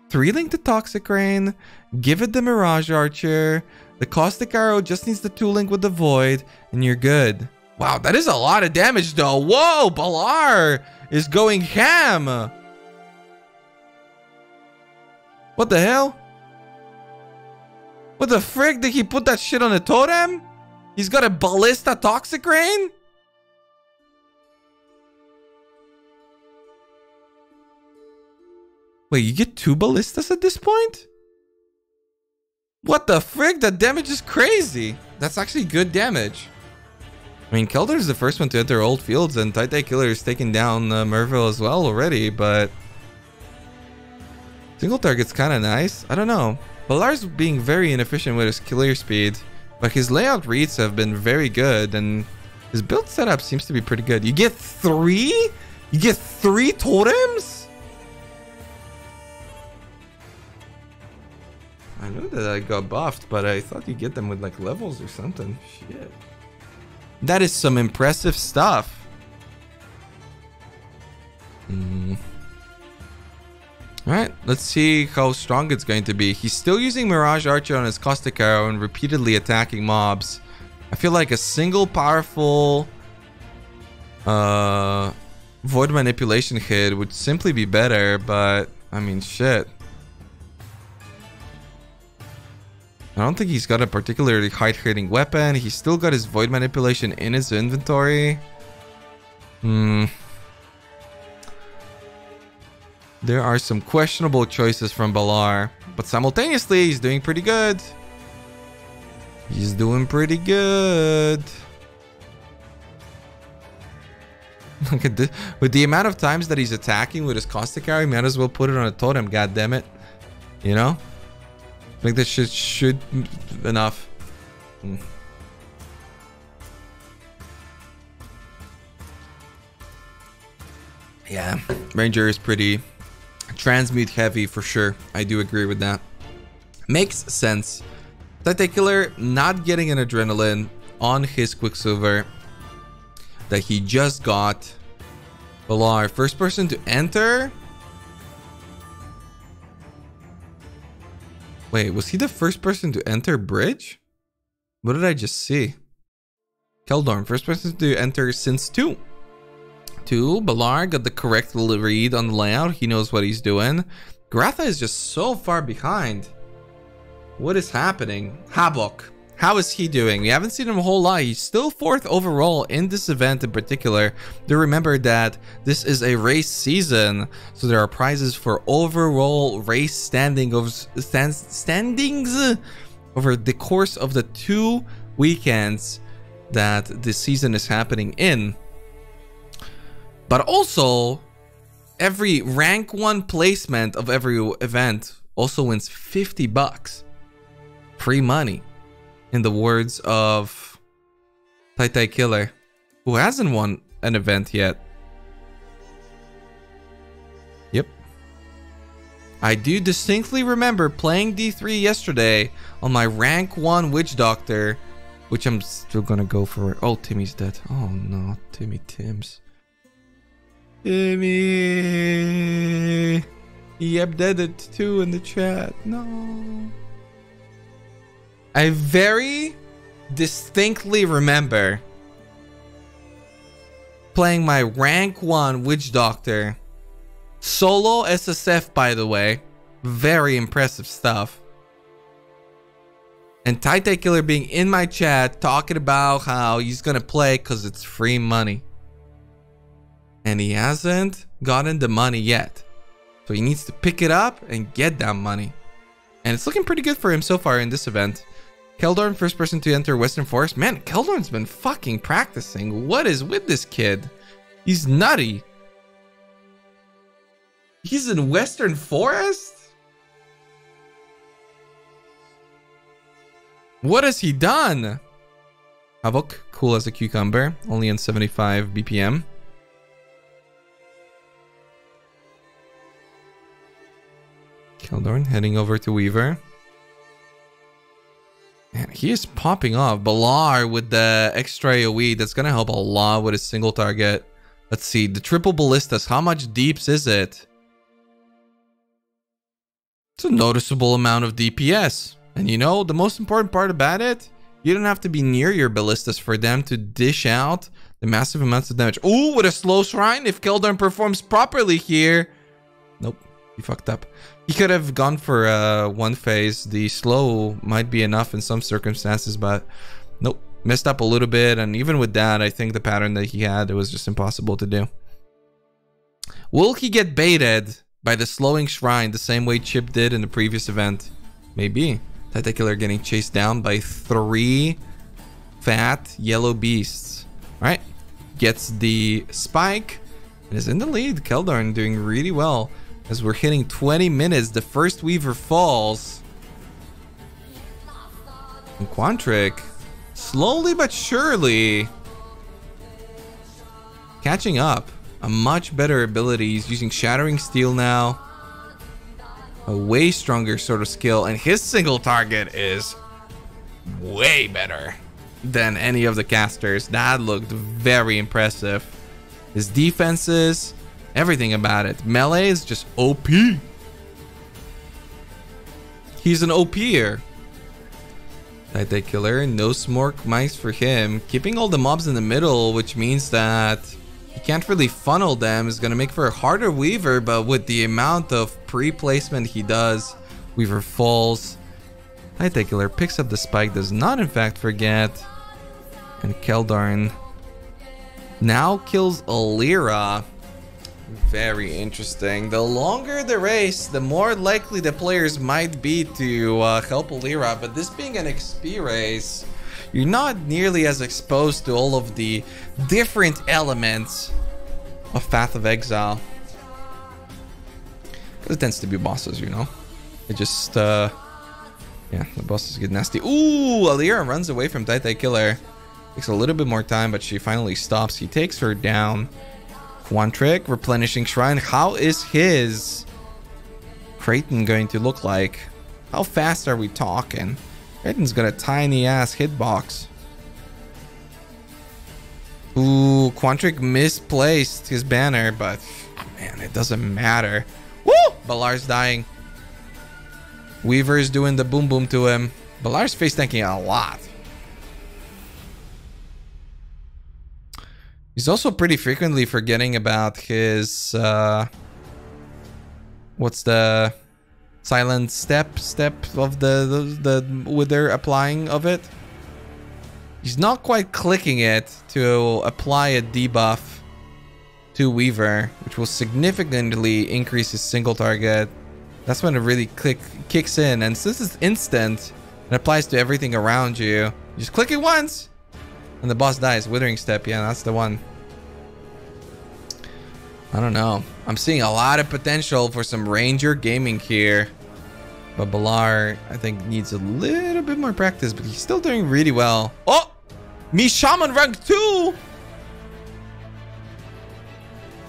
3-link the Toxic Rain, give it the Mirage Archer. The Caustic Arrow just needs the 2-link with the Void and you're good. Wow, that is a lot of damage though. Whoa, Balar is going ham. What the hell? What the frick? Did he put that shit on a totem? He's got a Ballista Toxic Rain? Wait, you get 2 Ballistas at this point? What the frick? That damage is crazy. That's actually good damage. I mean, Keldor is the first one to enter old fields, and Titai Killer is taking down Merville as well already, but single target's kind of nice. I don't know. Balar's being very inefficient with his killer speed, but his layout reads have been very good, and his build setup seems to be pretty good. You get 3? You get 3 totems? I knew that I got buffed, but I thought you get them with like levels or something. Shit. That is some impressive stuff. Alright, let's see how strong it's going to be. He's still using Mirage Archer on his Caustic Arrow and repeatedly attacking mobs. I feel like a single powerful Void Manipulation hit would simply be better, but I mean, shit. I don't think he's got a particularly hard-hitting weapon. He's still got his Void Manipulation in his inventory. There are some questionable choices from Balar, but simultaneously, he's doing pretty good. He's doing pretty good. Look at this. With the amount of times that he's attacking with his Caustic Arrow, he might as well put it on a totem, goddammit. You know? I think that should enough. Yeah, Ranger is pretty transmute heavy for sure. I do agree with that. Makes sense. Titai Killer not getting an adrenaline on his Quicksilver that he just got. Balar, first person to enter. Wait, was he the first person to enter bridge? What did I just see? Keldorm, first person to enter since 2. Balar got the correct read on the layout. He knows what he's doing. Garatha is just so far behind. What is happening? Havoc. How is he doing? We haven't seen him a whole lot. He's still 4th overall in this event in particular. Do remember that this is a race season, so there are prizes for overall race standings over the course of the 2 weekends that this season is happening in. But also, every rank 1 placement of every event also wins $50. Free money. In the words of Titai Killer, who hasn't won an event yet. Yep. I do distinctly remember playing D3 yesterday on my rank 1 Witch Doctor, which I'm still gonna go for. Oh, Timmy's dead. Oh no, Tim's. Timmy. Yep, dead it too in the chat. No. I very distinctly remember playing my rank 1 Witch Doctor. Solo SSF, by the way. Very impressive stuff. And Titan Killer being in my chat talking about how he's gonna play because it's free money. And he hasn't gotten the money yet. So he needs to pick it up and get that money. And it's looking pretty good for him so far in this event. Keldorn, first person to enter Western Forest. Man, Keldorn's been fucking practicing. What is with this kid? He's nutty. He's in Western Forest? What has he done? Havoc, cool as a cucumber. Only on 75 BPM. Keldorn heading over to Weaver. Man, he is popping off. Balar with the extra AoE. That's going to help a lot with his single target. Let's see. The triple ballistas. How much deeps is it? It's a noticeable amount of DPS. And you know, the most important part about it, you don't have to be near your ballistas for them to dish out the massive amounts of damage. Ooh, with a slow shrine. If Keldorn performs properly here. Nope, he fucked up. He could have gone for one phase. The slow might be enough in some circumstances, but nope, messed up a little bit. And even with that, I think the pattern that he had, it was just impossible to do. Will he get baited by the slowing shrine the same way Chip did in the previous event? Maybe. Titan Killer getting chased down by 3 fat yellow beasts. Alright. Gets the spike and is in the lead. Keldorn doing really well. As we're hitting 20 minutes, the first Weaver falls. And Quantric, slowly but surely, catching up. A much better ability. He's using Shattering Steel now. A way stronger sort of skill. And his single target is way better than any of the casters. That looked very impressive. His defenses, everything about it. Melee is just OP. He's an OP'er. Titan Killer, no smoke mice for him. Keeping all the mobs in the middle, which means that he can't really funnel them, is going to make for a harder Weaver, but with the amount of pre-placement he does, Weaver falls. Titan Killer picks up the spike, does not in fact forget. And Keldorn now kills Alira. Very interesting. The longer the race, the more likely the players might be to help Alira. But this being an XP race, you're not nearly as exposed to all of the different elements of Path of Exile. Because it tends to be bosses, you know. It just, yeah, the bosses get nasty. Ooh, Alira runs away from Titan Killer. Takes a little bit more time, but she finally stops. He takes her down. Quantric, replenishing shrine. How is his Kraton going to look like? How fast are we talking? Kraton's got a tiny ass hitbox. Ooh, Quantric misplaced his banner, but man, it doesn't matter. Woo! Balar's dying. Weaver's doing the boom boom to him. Balar's face tanking a lot. He's also pretty frequently forgetting about his what's the silent step of the with their applying of it. He's not quite clicking it to apply a debuff to Weaver, which will significantly increase his single target. That's when it really kicks in, and since it's instant, it applies to everything around you. You just click it once and the boss dies. Withering Step, yeah, that's the one. I don't know. I'm seeing a lot of potential for some Ranger gaming here. But Balar, I think, needs a little bit more practice, but he's still doing really well. Oh! Mishaman rank 2!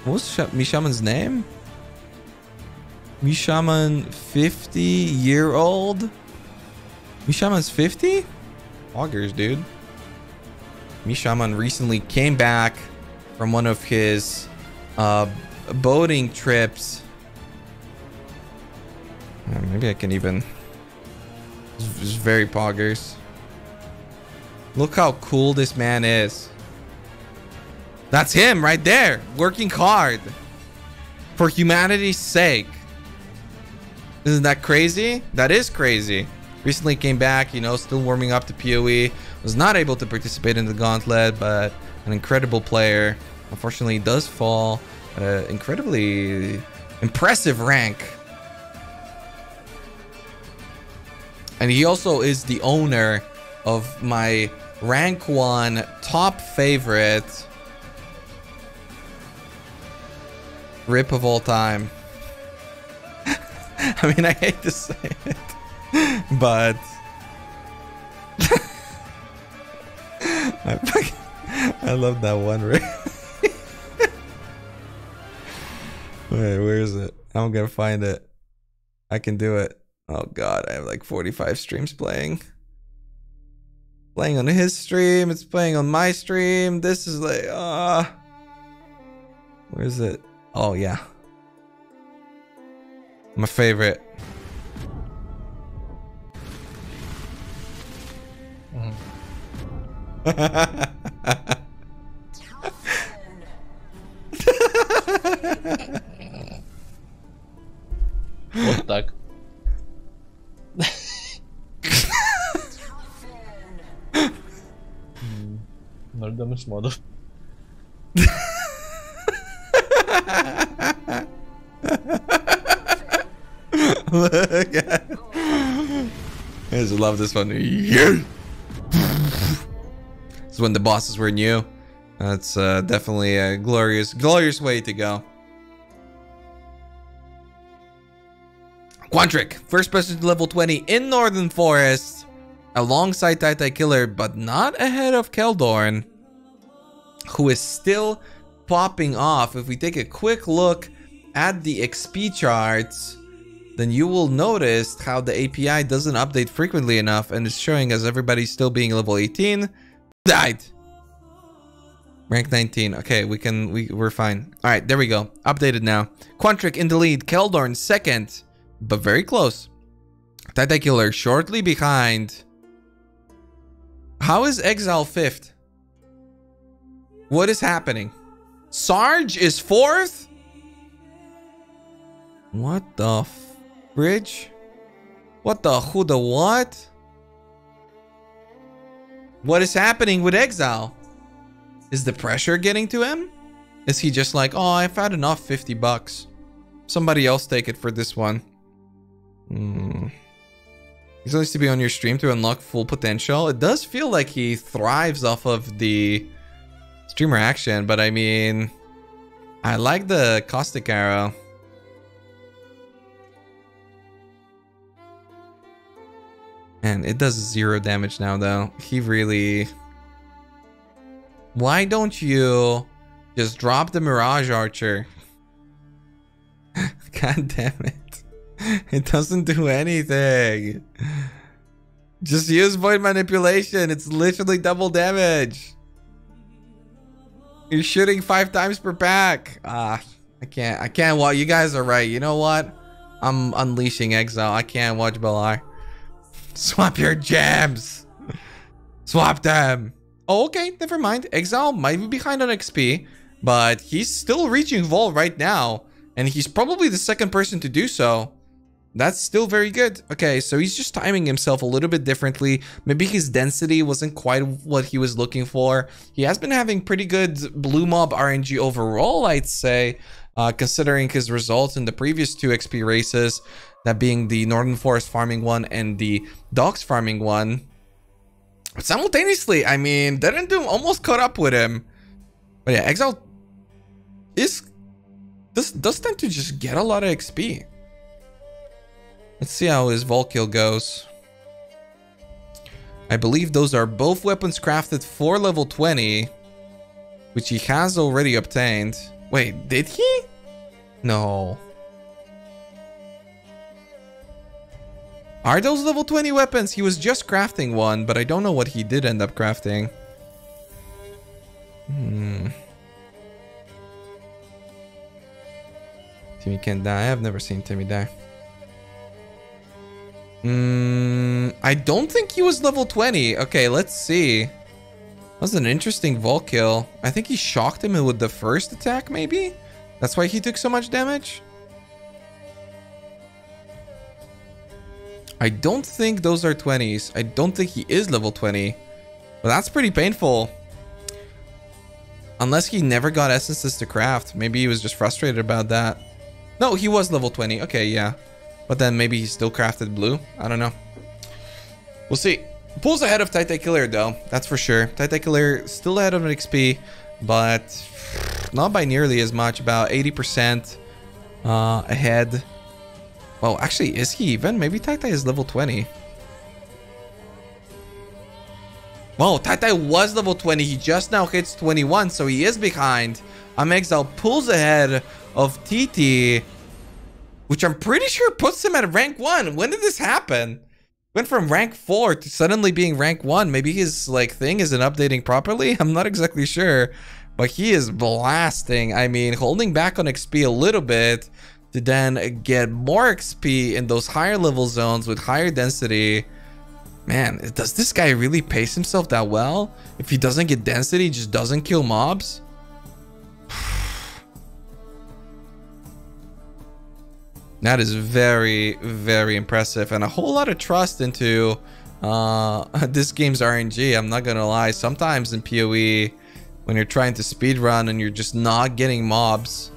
What was Mishaman's name? Mishaman 50-year-old? Mishaman's 50? Augers, dude. Mishaman recently came back from one of his boating trips. Maybe I can even... It's very poggers. Look how cool this man is. That's him right there, working hard for humanity's sake. Isn't that crazy? That is crazy. Recently came back, you know, still warming up to PoE. Was not able to participate in the gauntlet, but an incredible player. Unfortunately, does fall at an incredibly impressive rank. And he also is the owner of my rank 1 top favorite rip of all time. I mean, I hate to say it, but I love that one rip. Wait, where is it? I'm gonna find it. I can do it. Oh god, I have like 45 streams playing. Playing on his stream, it's playing on my stream. This is like, where is it? Oh yeah. My favorite. Вот так. Ноль дамage модов. Look at it. I just love this one. Yeah. This is when the bosses were new. That's definitely a glorious way to go. Quantric, first person to level 20 in Northern Forest, alongside Tai Killer, but not ahead of Keldorn, who is still popping off. If we take a quick look at the XP charts, then you will notice how the API doesn't update frequently enough and is showing as everybody's still being level 18. Died. Rank 19. Okay, we're fine. All right, there we go. Updated now. Quantric in the lead. Keldorn second, but very close. Tai Killer shortly behind. How is Exile 5th? What is happening? Sarge is 4th? What the bridge? What the who the what? What is happening with Exile? Is the pressure getting to him? Is he just like, oh, I've had enough, 50 bucks. Somebody else take it for this one. He needs to be on your stream to unlock full potential. It does feel like he thrives off of the streamer action, but I mean, I like the caustic arrow. And it does 0 damage now though. He really... Why don't you just drop the Mirage Archer? God damn it. It doesn't do anything. Just use Void Manipulation. It's literally double damage. You're shooting 5 times per pack. I can't watch. You guys are right. You know what? I'm unleashing Exile. I can't watch Balar. Swap your gems. Swap them. Oh, okay. Never mind. Exile might be behind on XP, but he's still reaching Vol right now. And he's probably the second person to do so. That's still very good. Okay, so he's just timing himself a little bit differently. Maybe his density wasn't quite what he was looking for. He has been having pretty good blue mob RNG overall, I'd say, considering his results in the previous 2 XP races, that being the Northern Forest farming one and the Docks farming one. But simultaneously, I mean, Doom almost caught up with him. But yeah, Exile does tend to just get a lot of XP. Let's see how his Vol kill goes. I believe those are both weapons crafted for level 20, which he has already obtained. Wait, did he? No. Are those level 20 weapons? He was just crafting one, but I don't know what he did end up crafting. Timmy can't die. I've never seen Timmy die. I don't think he was level 20. Okay, let's see. That was an interesting Vol kill. I think he shocked him with the first attack, maybe? That's why he took so much damage? I don't think those are 20s. I don't think he is level 20. But that's pretty painful. Unless he never got essences to craft. Maybe he was just frustrated about that. No, he was level 20. Okay, yeah. But then maybe he still crafted blue. I don't know. We'll see. Pulls ahead of Titan Killer though. That's for sure. Titan Killer still ahead of an XP. But not by nearly as much. About 80% ahead. Well, actually, is he even? Maybe Titan is level 20. Whoa, Titan was level 20. He just now hits 21. So he is behind. Exile pulls ahead of TT, which I'm pretty sure puts him at rank 1. When did this happen? Went from rank 4 to suddenly being rank 1. Maybe his like thing isn't updating properly. I'm not exactly sure, but he is blasting. I mean, holding back on XP a little bit to then get more XP in those higher level zones with higher density. Man, does this guy really pace himself that well? If he doesn't get density, he just doesn't kill mobs? That is very, very impressive, and a whole lot of trust into this game's RNG. I'm not gonna lie. Sometimes in PoE, when you're trying to speedrun and you're just not getting mobs,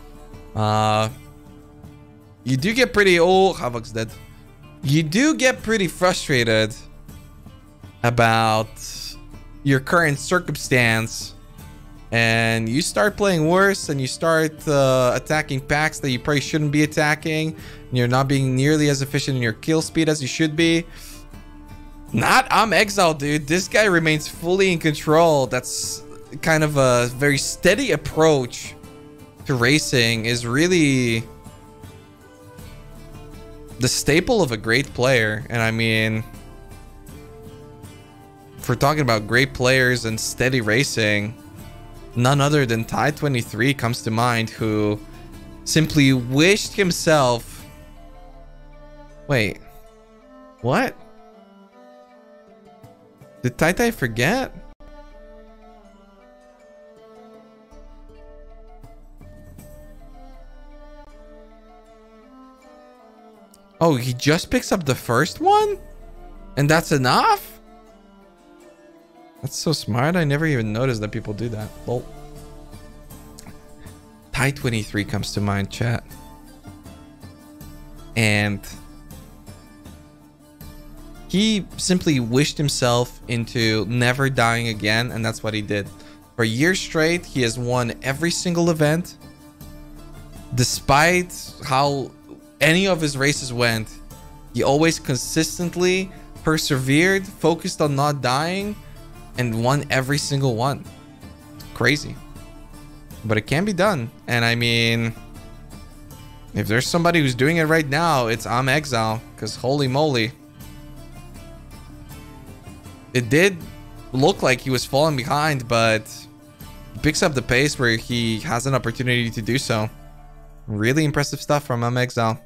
you do get pretty... Oh, Havoc's dead. You do get pretty frustrated about your current circumstance. And you start playing worse, and you start attacking packs that you probably shouldn't be attacking. And you're not being nearly as efficient in your kill speed as you should be. Not Exile, dude. This guy remains fully in control. That's kind of a very steady approach to racing. Is really the staple of a great player. And I mean, if we're talking about great players and steady racing, none other than Ty23 comes to mind, who simply wished himself... Wait. What? Did Tai forget? Oh, he just picks up the first one? And that's enough? That's so smart. I never even noticed that people do that. Well, Ty23 comes to mind, chat. And he simply wished himself into never dying again, and that's what he did. For years straight, he has won every single event. Despite how any of his races went, he always consistently persevered, focused on not dying, and won every single one. Crazy. But it can be done. And I mean, if there's somebody who's doing it right now, it's Exile. Because holy moly. It did look like he was falling behind, but he picks up the pace where he has an opportunity to do so. Really impressive stuff from Exile.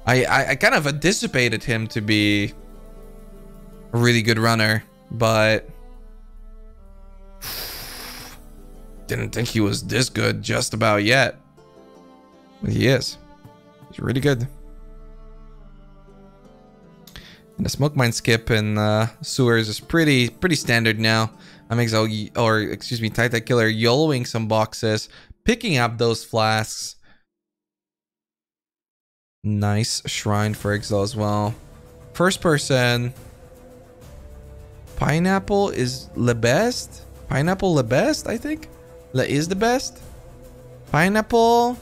I kind of anticipated him to be a really good runner, but didn't think he was this good just about yet. But he is. He's really good. And the smoke mine skip in sewers is pretty standard now. Exile, or excuse me, Titan Killer YOLOing some boxes, picking up those flasks. Nice shrine for Exile as well. First person. Pineapple is the best. Pineapple the best, I think. Le is the best. Pineapple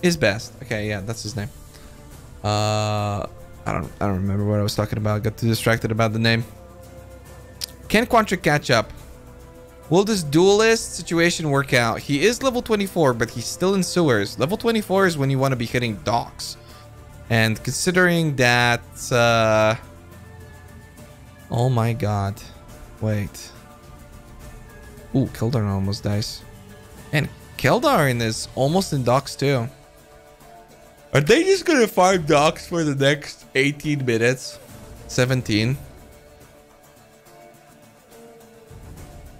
is best. Okay, yeah, that's his name. I don't remember what I was talking about. Got too distracted about the name. Can Quantric catch up? Will this duelist situation work out? He is level 24, but he's still in sewers. Level 24 is when you want to be hitting docks. And considering that, oh my god, wait. Ooh, Keldarn almost dies. And Keldarn is almost in docks too. Are they just gonna farm docks for the next 18 minutes? 17.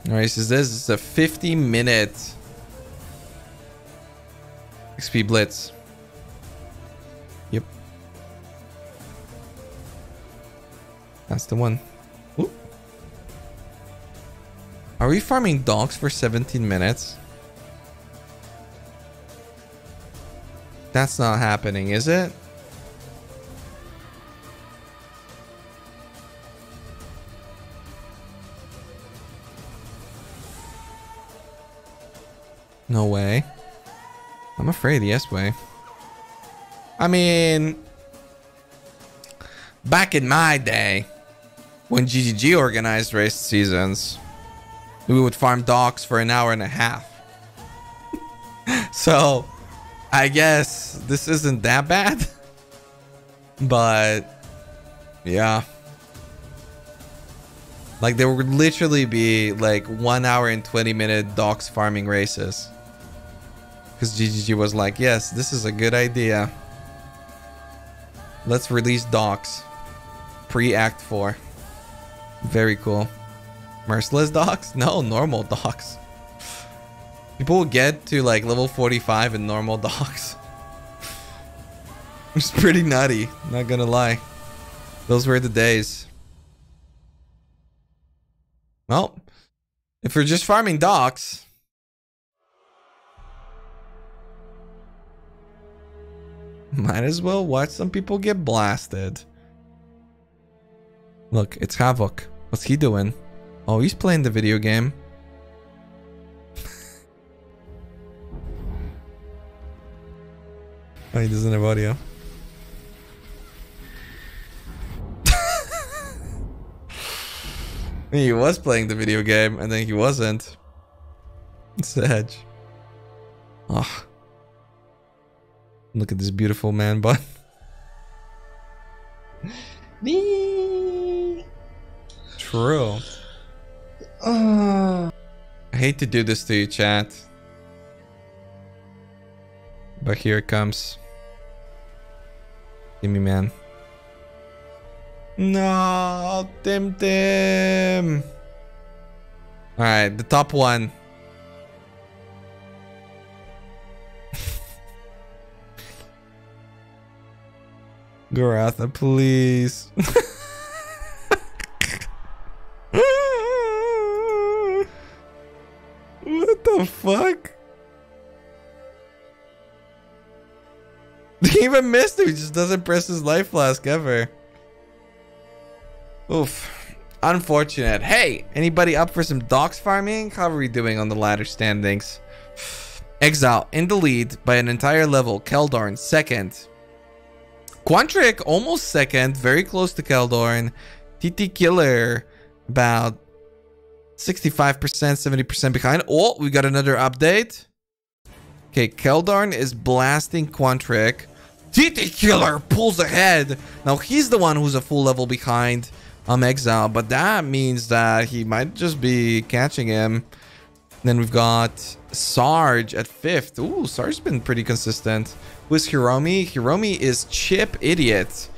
Alright, so this is a 50-minute XP Blitz. Yep. That's the one. Ooh. Are we farming dogs for 17 minutes? That's not happening, is it? No way. I'm afraid yes way. I mean, back in my day, when GGG organized race seasons, we would farm docks for an hour and a half. So, I guess this isn't that bad. But, yeah. Like, there would literally be like 1 hour and 20-minute docks farming races. Because GGG was like, yes, this is a good idea. Let's release docks. Pre-Act 4. Very cool. Merciless docks? No, normal docks. People will get to like level 45 in normal docks. It's pretty nutty, not gonna lie. Those were the days. Well, if we're just farming docks, might as well watch some people get blasted. Look, it's Havoc. What's he doing? Oh, he's playing the video game. Oh, he doesn't have audio. He was playing the video game and then he wasn't. It's the edge. Oh. Look at this beautiful man bun. True. I hate to do this to you, chat. But here it comes. Give me, man. No, Tim. Alright, the top one. Garatha, please. What the fuck? He even missed him. He just doesn't press his life flask ever. Oof. Unfortunate. Hey, anybody up for some docks farming? How are we doing on the ladder standings? Exile in the lead by an entire level. Keldarn second. Quantric almost second. Very close to Keldarn. TT Killer about 65%, 70% behind. Oh, we got another update. Okay, Keldarn is blasting Quantric. TT Killer pulls ahead. Now he's the one who's a full level behind Exile, but that means that he might just be catching him. Then we've got Sarge at 5th. Ooh, Sarge's been pretty consistent. Who's Hiromi? Hiromi is Chip Idiot.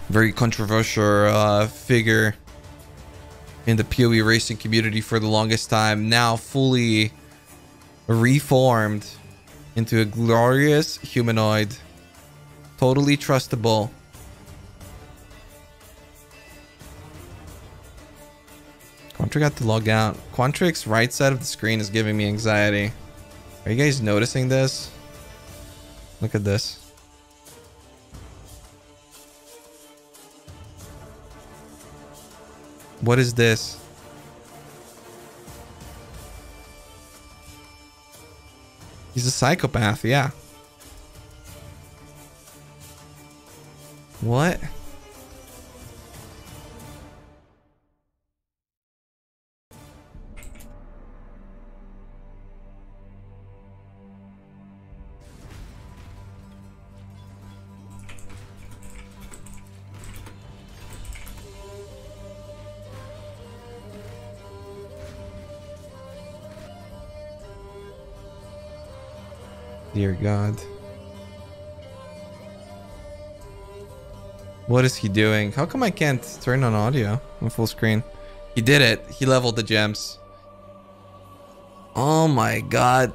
Very controversial figure in the PoE racing community for the longest time. Now fully reformed into a glorious humanoid. Totally trustable. Quantric got to log out. Quantric's right side of the screen is giving me anxiety. Are you guys noticing this? Look at this. What is this? He's a psychopath, yeah. What? dear God. What is he doing? How come I can't turn on audio on full screen? He did it. He leveled the gems. Oh my God.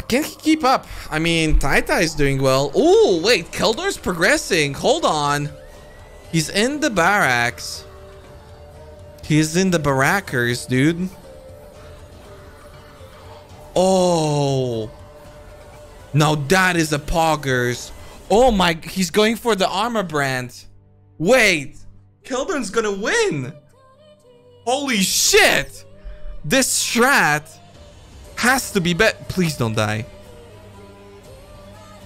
Can he keep up? I mean, Taita is doing well. Oh, wait. Keldor's progressing. Hold on. He's in the barracks. He's in the barackers, dude. Oh. Now that is a poggers. Oh my, he's going for the armor brand. Wait, Keldor's gonna win. Holy shit. This strat has to be bet. Please don't die.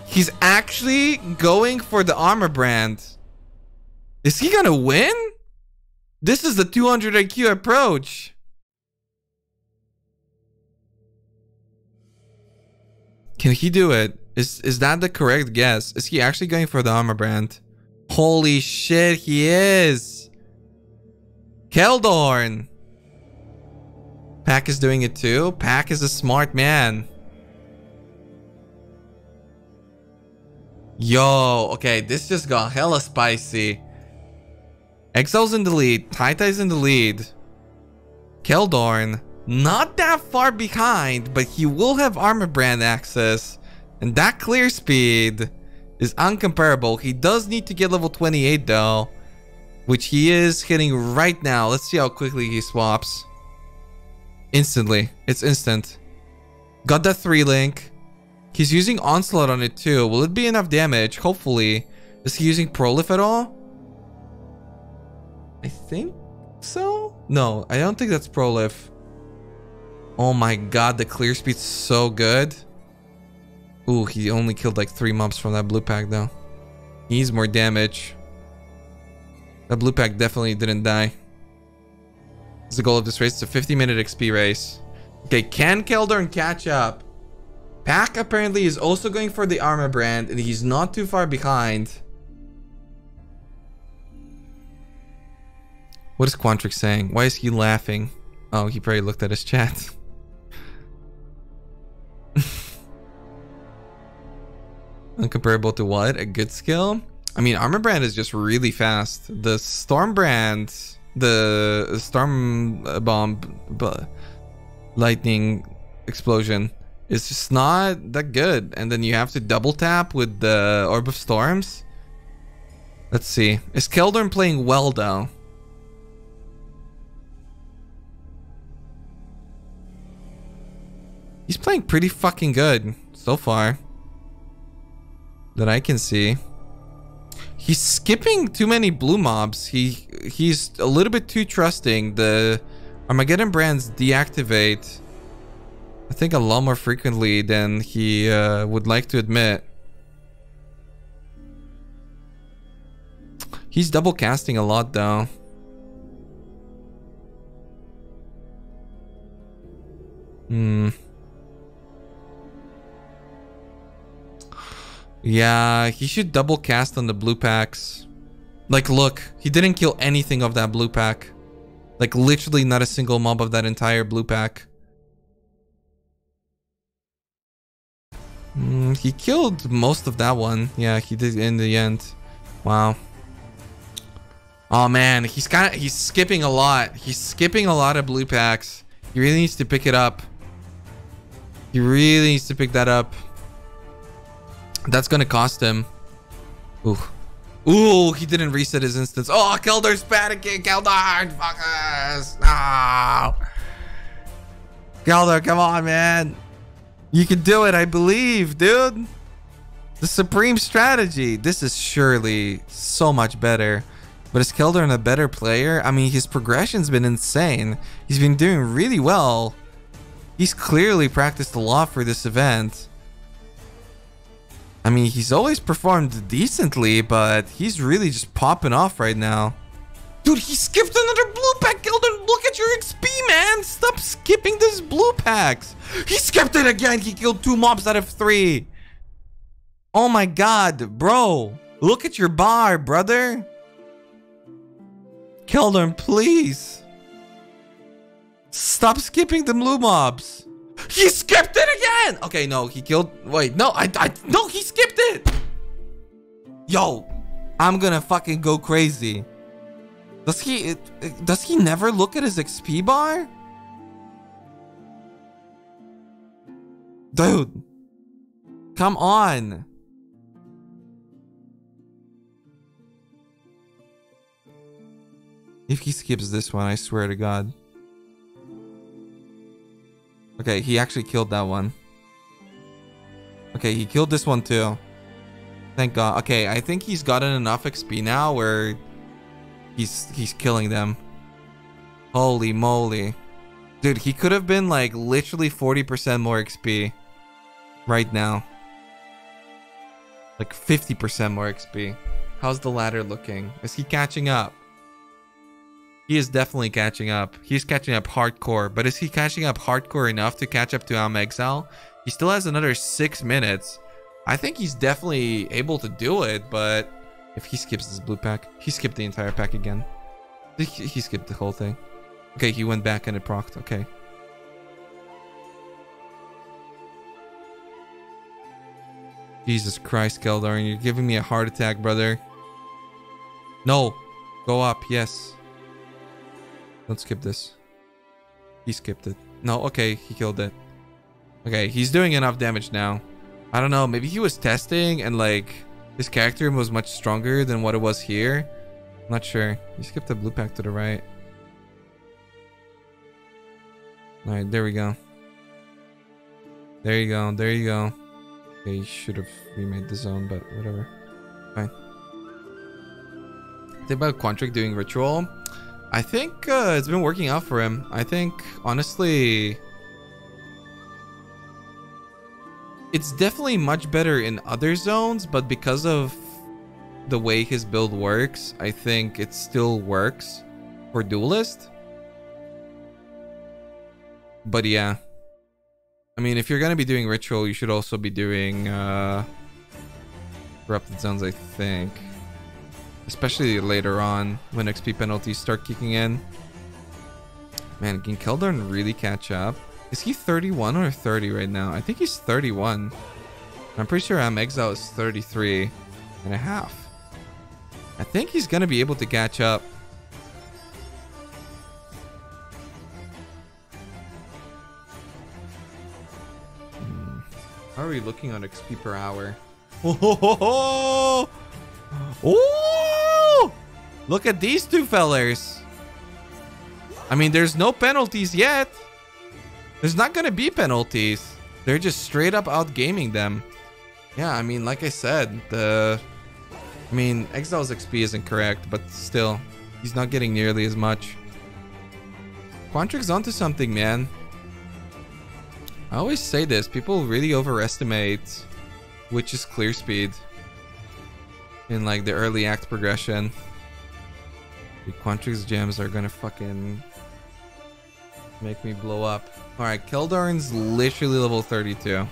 He's actually going for the armor brand. Is he gonna win? This is the 200 IQ approach. Can he do it? Is that the correct guess? Is he actually going for the armor brand? Holy shit, he is. Keldor. Pack is doing it too. Pack is a smart man. Yo, okay, this just got hella spicy. Exile's in the lead. Taita is in the lead. Keldor, not that far behind, but he will have armor brand access. And that clear speed is uncomparable. He does need to get level 28 though, which he is hitting right now. Let's see how quickly he swaps. Instantly. It's instant. Got that 3-link. He's using Onslaught on it too. Will it be enough damage? Hopefully. Is he using Prolif at all? I think so? No, I don't think that's Prolif. Oh my God, the clear speed's so good. Ooh, he only killed like 3 mobs from that blue pack though. He needs more damage. That blue pack definitely didn't die. What's the goal of this race? It's a 50-minute XP race. Okay, can Keldor catch up? Pack apparently is also going for the armor brand and he's not too far behind. What is Quantrix saying? Why is he laughing? Oh, he probably looked at his chat. Uncomparable to what? A good skill? I mean, armor brand is just really fast. The storm brand, the storm bomb, lightning explosion is just not that good. And then you have to double tap with the orb of storms. Let's see. Is Keldor playing well though? He's playing pretty fucking good so far. That I can see. He's skipping too many blue mobs. He's a little bit too trusting. The Armageddon brands deactivate, I think, a lot more frequently than he would like to admit. He's double casting a lot though. Yeah, he should double cast on the blue packs. Like, look, he didn't kill anything of that blue pack. Like, literally not a single mob of that entire blue pack. He killed most of that one. Yeah, he did in the end. Wow. Oh man, he's skipping a lot. He's skipping a lot of blue packs. He really needs to pick it up. He really needs to pick that up. That's gonna cost him. Ooh. Ooh, he didn't reset his instance. Oh, Keldor's panicking. Keldor, fuckers. No. Keldor, come on, man. You can do it, I believe, dude. The supreme strategy. This is surely so much better. But is Keldor a better player? I mean, his progression's been insane. He's been doing really well. He's clearly practiced a lot for this event. I mean, he's always performed decently, but he's really just popping off right now. Dude, he skipped another blue pack. Keldor, look at your XP, man. Stop skipping these blue packs. He skipped it again. He killed 2 mobs out of 3. Oh my God, bro. Look at your bar, brother. Keldor, please. Stop skipping the blue mobs. He skipped it again. Okay, no, he killed. Wait, no, no, he skipped it. Yo, I'm gonna fucking go crazy. Does he never look at his XP bar? Dude, come on. If he skips this one, I swear to God. Okay, he actually killed that one. Okay, he killed this one too. Thank God. Okay, I think he's gotten enough XP now where he's killing them. Holy moly. Dude, he could have been like literally 40% more XP right now. Like 50% more XP. How's the ladder looking? Is he catching up? He is definitely catching up. He's catching up hardcore. But is he catching up hardcore enough to catch up to Exile? He still has another 6 minutes. I think he's definitely able to do it. But if he skips this blue pack, he skipped the entire pack again. He skipped the whole thing. Okay, he went back and it procced. Okay. Jesus Christ, Keldar, you're giving me a heart attack, brother. No. Go up. Yes. Don't skip this. He skipped it. No, okay, he killed it. Okay, he's doing enough damage now. I don't know, maybe he was testing and like his character was much stronger than what it was here. I'm not sure. He skipped the blue pack to the right. Alright, there we go. There you go, there you go. Okay, he should have remade the zone, but whatever. Fine. Think about Quantric doing ritual. I think it's been working out for him. I think, honestly, it's definitely much better in other zones, but because of the way his build works, I think it still works for Duelist. But yeah. I mean, if you're going to be doing Ritual, you should also be doing Corrupted Zones, I think. Especially later on, when XP penalties start kicking in. Man, can Keldar really catch up? Is he 31 or 30 right now? I think he's 31. I'm pretty sure Exile is 33 and a half. I think he's going to be able to catch up. How are we looking on XP per hour? Oh! Look at these two fellers. I mean, there's no penalties yet. There's not gonna be penalties. They're just straight up outgaming them. Yeah, I mean, like I said, Exile's XP isn't correct, but still, he's not getting nearly as much. Quantric's onto something, man. I always say this, people really overestimate Witch's clear speed in like the early act progression. The Quantric's gems are gonna fucking make me blow up. Alright, Keldarn's literally level 32.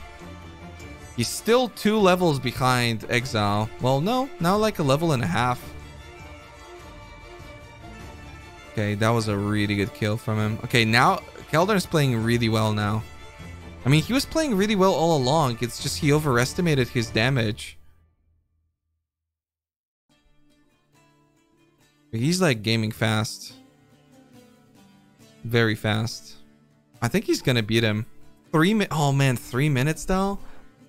He's still 2 levels behind Exile. Well, no, now like a level and a half. Okay, that was a really good kill from him. Okay, now Keldarn's playing really well now. I mean, he was playing really well all along. It's just he overestimated his damage. He's like gaming fast. Very fast. I think he's gonna beat him. 3 minutes. Oh man, 3 minutes though?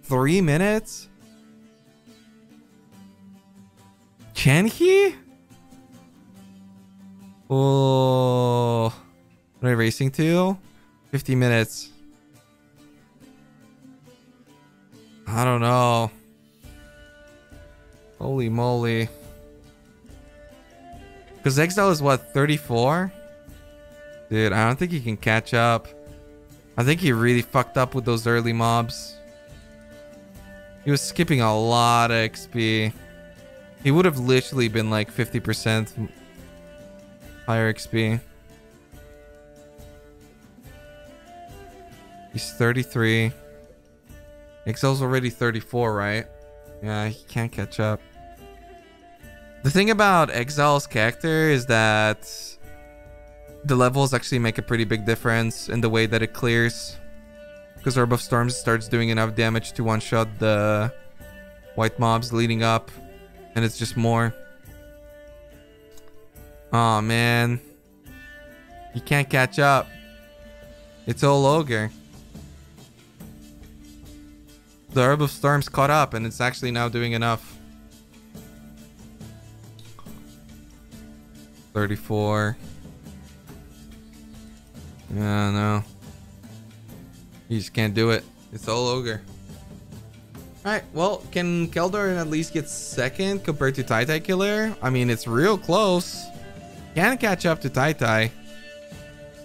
3 minutes? Can he? Oh. What are we racing to? 50 minutes. I don't know. Holy moly. Because Exile is what, 34? Dude, I don't think he can catch up. I think he really fucked up with those early mobs. He was skipping a lot of XP. He would have literally been like 50% higher XP. He's 33. Exile's already 34, right? Yeah, he can't catch up. The thing about Exile's character is that the levels actually make a pretty big difference in the way that it clears. because Orb of Storms starts doing enough damage to one-shot the white mobs leading up, and it's just more. Oh man, you can't catch up. It's all ogre. The Orb of Storms caught up, and it's actually now doing enough. 34. Yeah, no. You just can't do it. It's all ogre. Alright, well, can Keldor at least get second compared to Tai Killer? I mean, it's real close. Can catch up to Tai.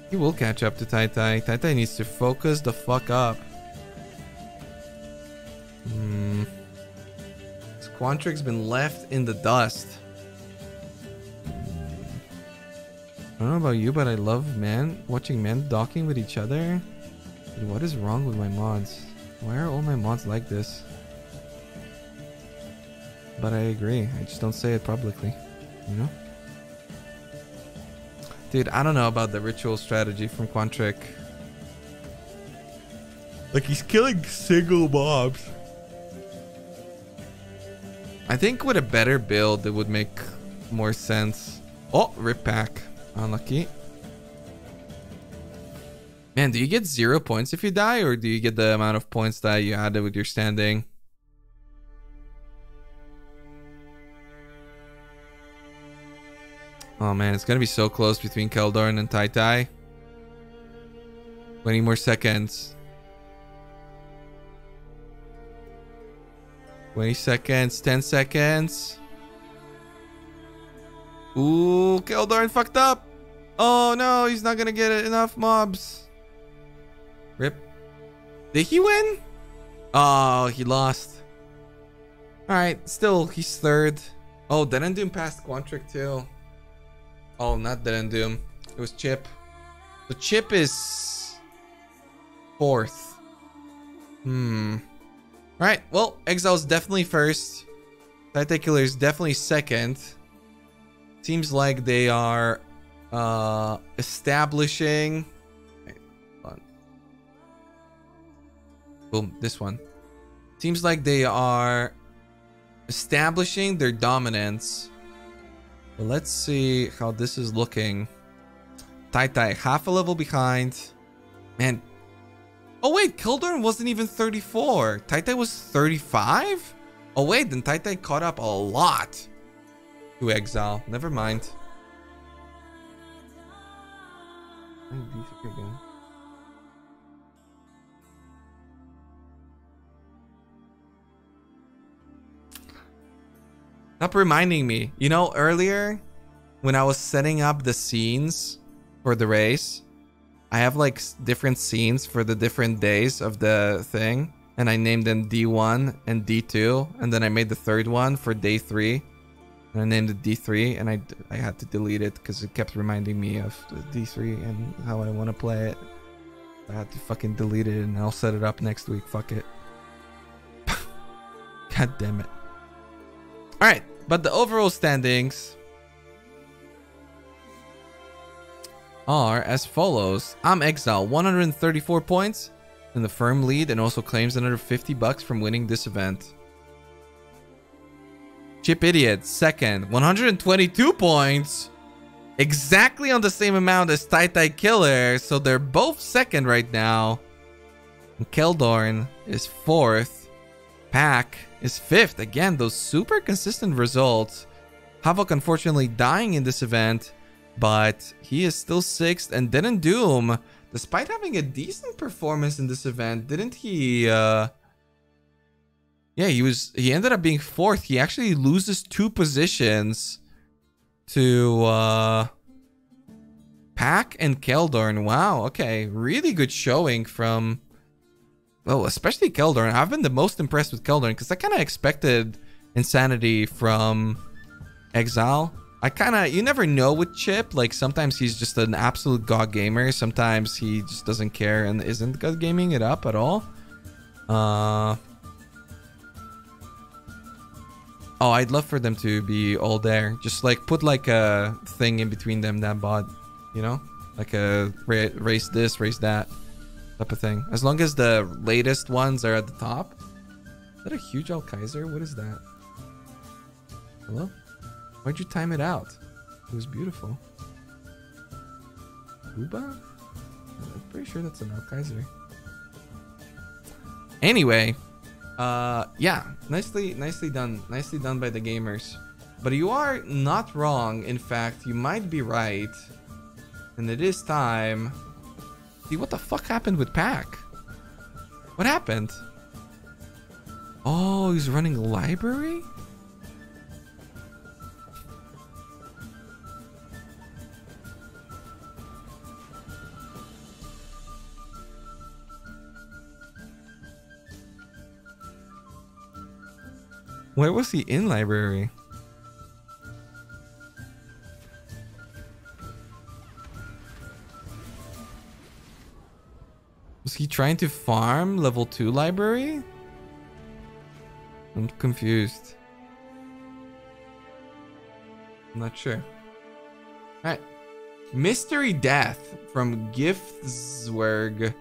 He will catch up to Tai. Tai needs to focus the fuck up. Quantric's been left in the dust. I don't know about you, but I love watching men docking with each other. Dude, what is wrong with my mods? Why are all my mods like this? But I agree. I just don't say it publicly, you know? Dude, I don't know about the ritual strategy from Quantric. Like, he's killing single mobs. I think with a better build, it would make more sense. Oh, rip pack. Unlucky. Man, do you get 0 points if you die, or do you get the amount of points that you added with your standing? Oh man, it's gonna be so close between Keldorn and Tai. 20 more seconds. 20 seconds, 10 seconds. Ooh, Keldorn fucked up. Oh no, he's not gonna get enough mobs. Rip. Did he win? Oh, he lost. Alright, still, he's third. Oh, Denendum passed Quantric too. Oh, not Denendum. It was Chip. So Chip is fourth. Alright, well, Exile's definitely first. Tai Killer is definitely second. Seems like they are establishing. Wait, hold on. Boom, this one. Seems like they are establishing their dominance. But let's see how this is looking. Tai half a level behind. Man. Oh wait, Keldorn wasn't even 34. Tai was 35? Oh wait, then Tai caught up a lot to Exile. Never mind. Stop reminding me. You know, earlier when I was setting up the scenes for the race, I have like different scenes for the different days of the thing, and I named them D1 and D2, and then I made the third one for day 3, and I named it D3, and I had to delete it because it kept reminding me of the D3 and how I want to play it. I had to fucking delete it, and I'll set it up next week. Fuck it. God damn it. All right, but the overall standings are as follows. I'm Exile, 134 points in the firm lead, and also claims another $50 from winning this event. Chip Idiot, second, 122 points. Exactly on the same amount as Tai Killer, so they're both second right now. And Keldorn is fourth. Pack is fifth. Again, those super consistent results. Havoc unfortunately dying in this event, but he is still sixth. And Denendum, despite having a decent performance in this event, didn't he? Yeah, he ended up being fourth. He actually loses 2 positions to Pack and Keldorn. Wow, okay, really good showing from, well, especially Keldorn. I've been the most impressed with Keldorn because I kind of expected insanity from Exile. You never know with Chip. Like, sometimes he's just an absolute god gamer. Sometimes he just doesn't care and isn't god gaming it up at all. Oh, I'd love for them to be all there. Just like put like a thing in between them, that bot, you know, like a race this, race that. type of thing. As long as the latest ones are at the top. Is that a huge Alkaiser? What is that? Hello? Why'd you time it out? It was beautiful. Uba? I'm pretty sure that's an Alkaiser. Anyway, yeah, nicely done by the gamers. But you are not wrong. In fact, you might be right. And it is time. See, what the fuck happened with Pack? What happened? Oh, he's running a library? Where was he in library? Was he trying to farm level 2 library? I'm confused. I'm not sure. Alright. Mystery Death from Giftswerg.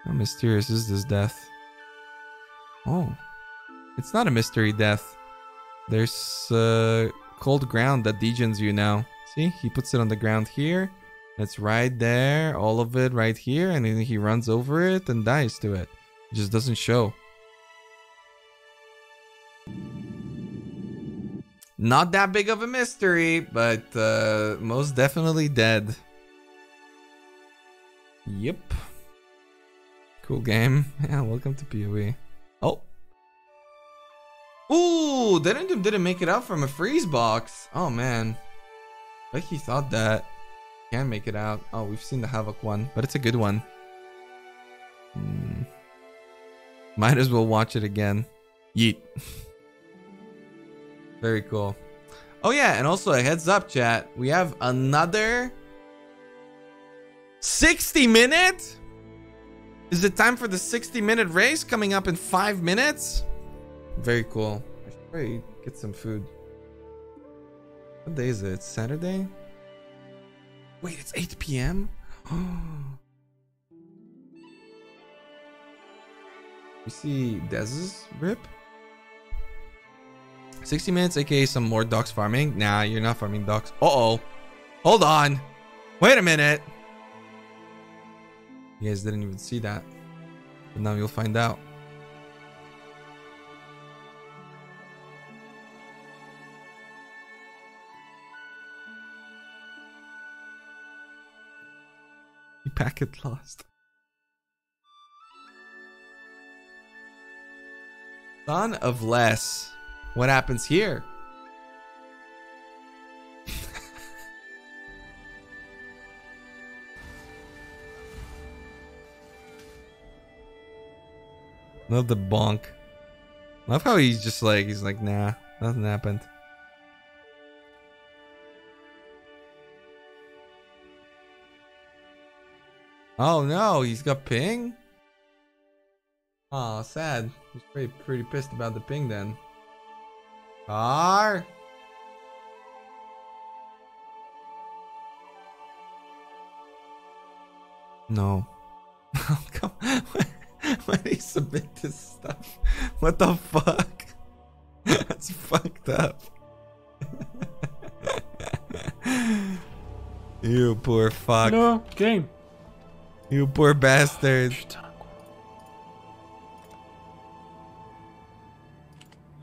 How mysterious is this death? Oh. It's not a mystery death. There's cold ground that degens you now. See? He puts it on the ground here. It's right there. All of it right here. And then he runs over it and dies to it. It just doesn't show. Not that big of a mystery, but most definitely dead. Yep. Cool game. Yeah, welcome to PoE. Oh. Ooh, didn't make it out from a freeze box. Oh man. Like he thought that. Can't make it out. Oh, we've seen the Havoc one, but it's a good one. Might as well watch it again. Yeet. Very cool. Oh yeah, and also a heads up, chat. We have another 60-minute. Is it time for the 60-minute race coming up in 5 minutes? Very cool. I should probably get some food. What day is it? It's Saturday? Wait, it's 8 p.m.? You see Dez's rip? 60 minutes, aka some more docs farming. Nah, you're not farming docs. Uh-oh. Hold on. Wait a minute. You guys didn't even see that. But now you'll find out. The packet lost. Son of less. What happens here? Love the bonk. Love how he's just like, he's like, nah, nothing happened. Oh no, he's got ping? Oh, sad. He's pretty pissed about the ping then. Car? No. Come on. Why do you submit this stuff? What the fuck? That's fucked up. You poor fuck. No, game. You poor bastard.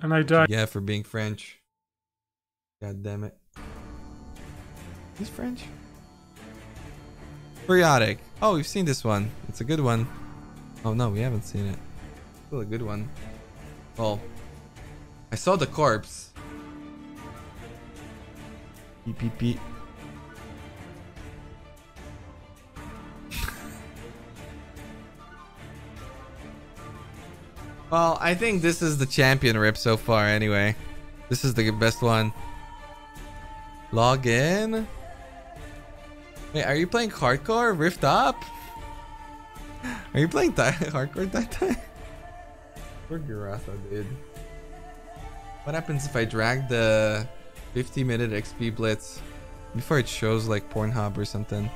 And I died. Yeah, for being French. God damn it. He's French? Periodic. Oh, we've seen this one. It's a good one. Oh no, we haven't seen it. Still a good one. Well, I saw the corpse. Beep beep beep. Well, I think this is the champion rip so far anyway. This is the best one. Log in. Wait, are you playing hardcore? Rift up? Are you playing hardcore that time? Poor Garatha, dude. What happens if I drag the 50-minute XP Blitz before it shows like Pornhub or something?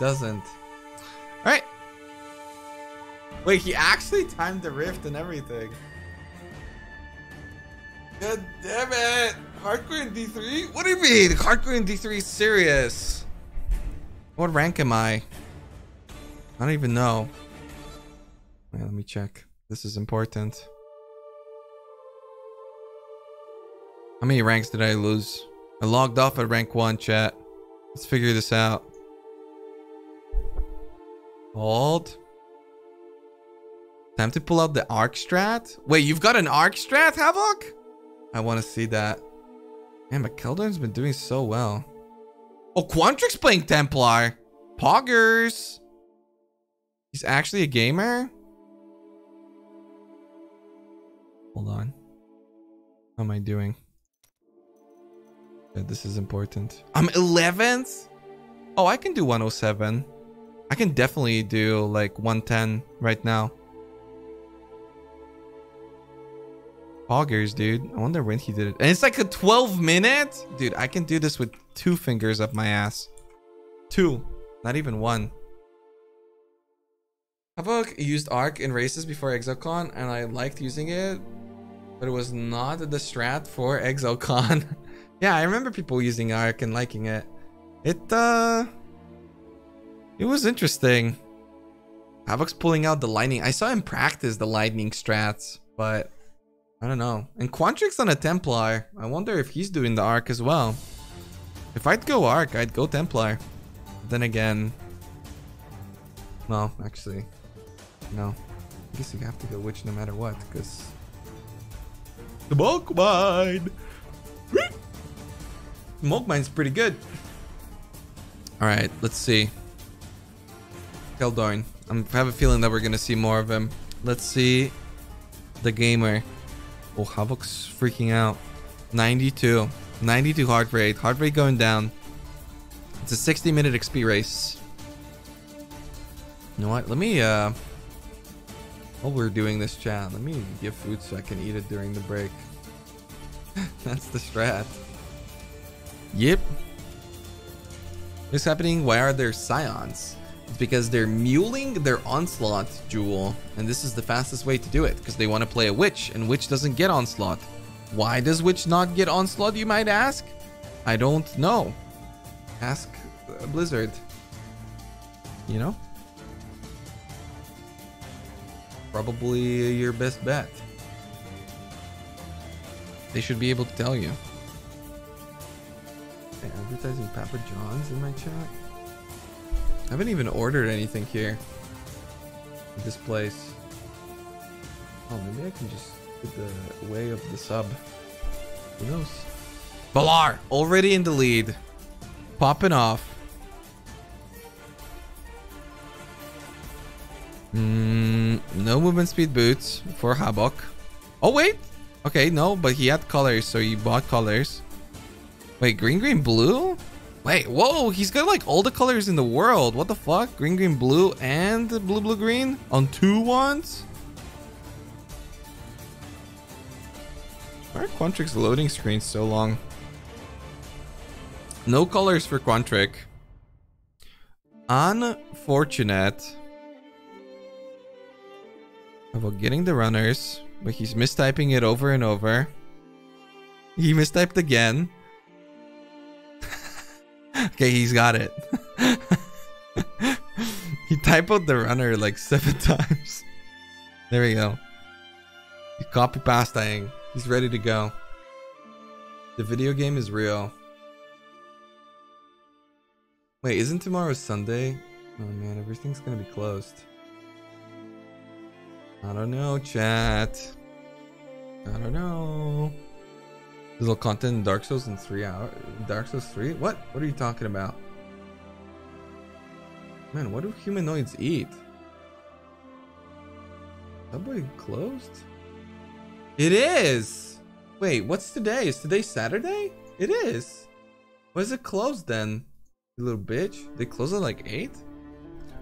doesn't. All right. Wait, he actually timed the rift and everything. God damn it. Hardcore in D3? What do you mean? Hardcore in D3 is serious. What rank am I? I don't even know. Wait, let me check. This is important. How many ranks did I lose? I logged off at rank 1, chat. Let's figure this out. Hold. Time to pull out the arc strat. Wait, you've got an arc strat, Havoc? I want to see that. Man, but Keldon's been doing so well. Oh, Quantric's playing Templar. Poggers. He's actually a gamer? Hold on. How am I doing? Yeah, this is important. I'm 11th? Oh, I can do 107. I can definitely do like 110 right now. Poggers, dude. I wonder when he did it. And it's like a 12 minute? Dude, I can do this with 2 fingers up my ass. 2. Not even 1. Havoc used Arc in races before ExileCon, and I liked using it, but it was not the strat for ExileCon. Yeah, I remember people using Arc and liking it. It was interesting. Havoc's pulling out the lightning. I saw him practice the lightning strats, but I don't know. And Quantric's on a Templar. I wonder if he's doing the Arc as well. If I'd go Arc, I'd go Templar. Then again, no, actually, no. I guess you have to go Witch no matter what, because Smoke Mine. Smoke Mine's pretty good. All right, let's see. Keldorn. I have a feeling that we're gonna see more of him. Let's see the gamer. Oh, Havoc's freaking out. 92 heart rate. Heart rate going down. It's a 60-minute XP race. You know what? Let me while we're doing this chat, let me give food so I can eat it during the break. That's the strat. Yep. What's happening? Why are there scions? It's because they're muling their onslaught jewel, and this is the fastest way to do it, because they want to play a witch, and witch doesn't get onslaught. Why does witch not get onslaught, you might ask? I don't know. Ask Blizzard. You know? Probably your best bet. They should be able to tell you. Hey, advertising Papa John's in my chat? I haven't even ordered anything here at this place. Oh, maybe I can just get the way of the sub. Who knows? Balar already in the lead. Popping off. No movement speed boots for Havoc. Oh, wait. Okay, no, but he had colors, so he bought colors. Wait, green, blue? Wait, whoa, he's got like all the colors in the world. What the fuck? Green, blue, and blue, green on 2 ones? Why are Quantric's loading screens so long? No colors for Quantric. Unfortunate. About getting the runners, but he's mistyping it over and over. He mistyped again. Okay, he's got it. He typoed the runner like 7 times. There we go. He copy pasting. He's ready to go. The video game is real. Wait, isn't tomorrow Sunday? Oh man, everything's gonna be closed. I don't know, chat. I don't know. There's little content in Dark Souls in 3 hours. Dark Souls 3? What? What are you talking about? Man, what do humanoids eat? Subway closed? It is! Wait, what's today? Is today Saturday? It is. Why is it closed then? You little bitch. They close at like 8?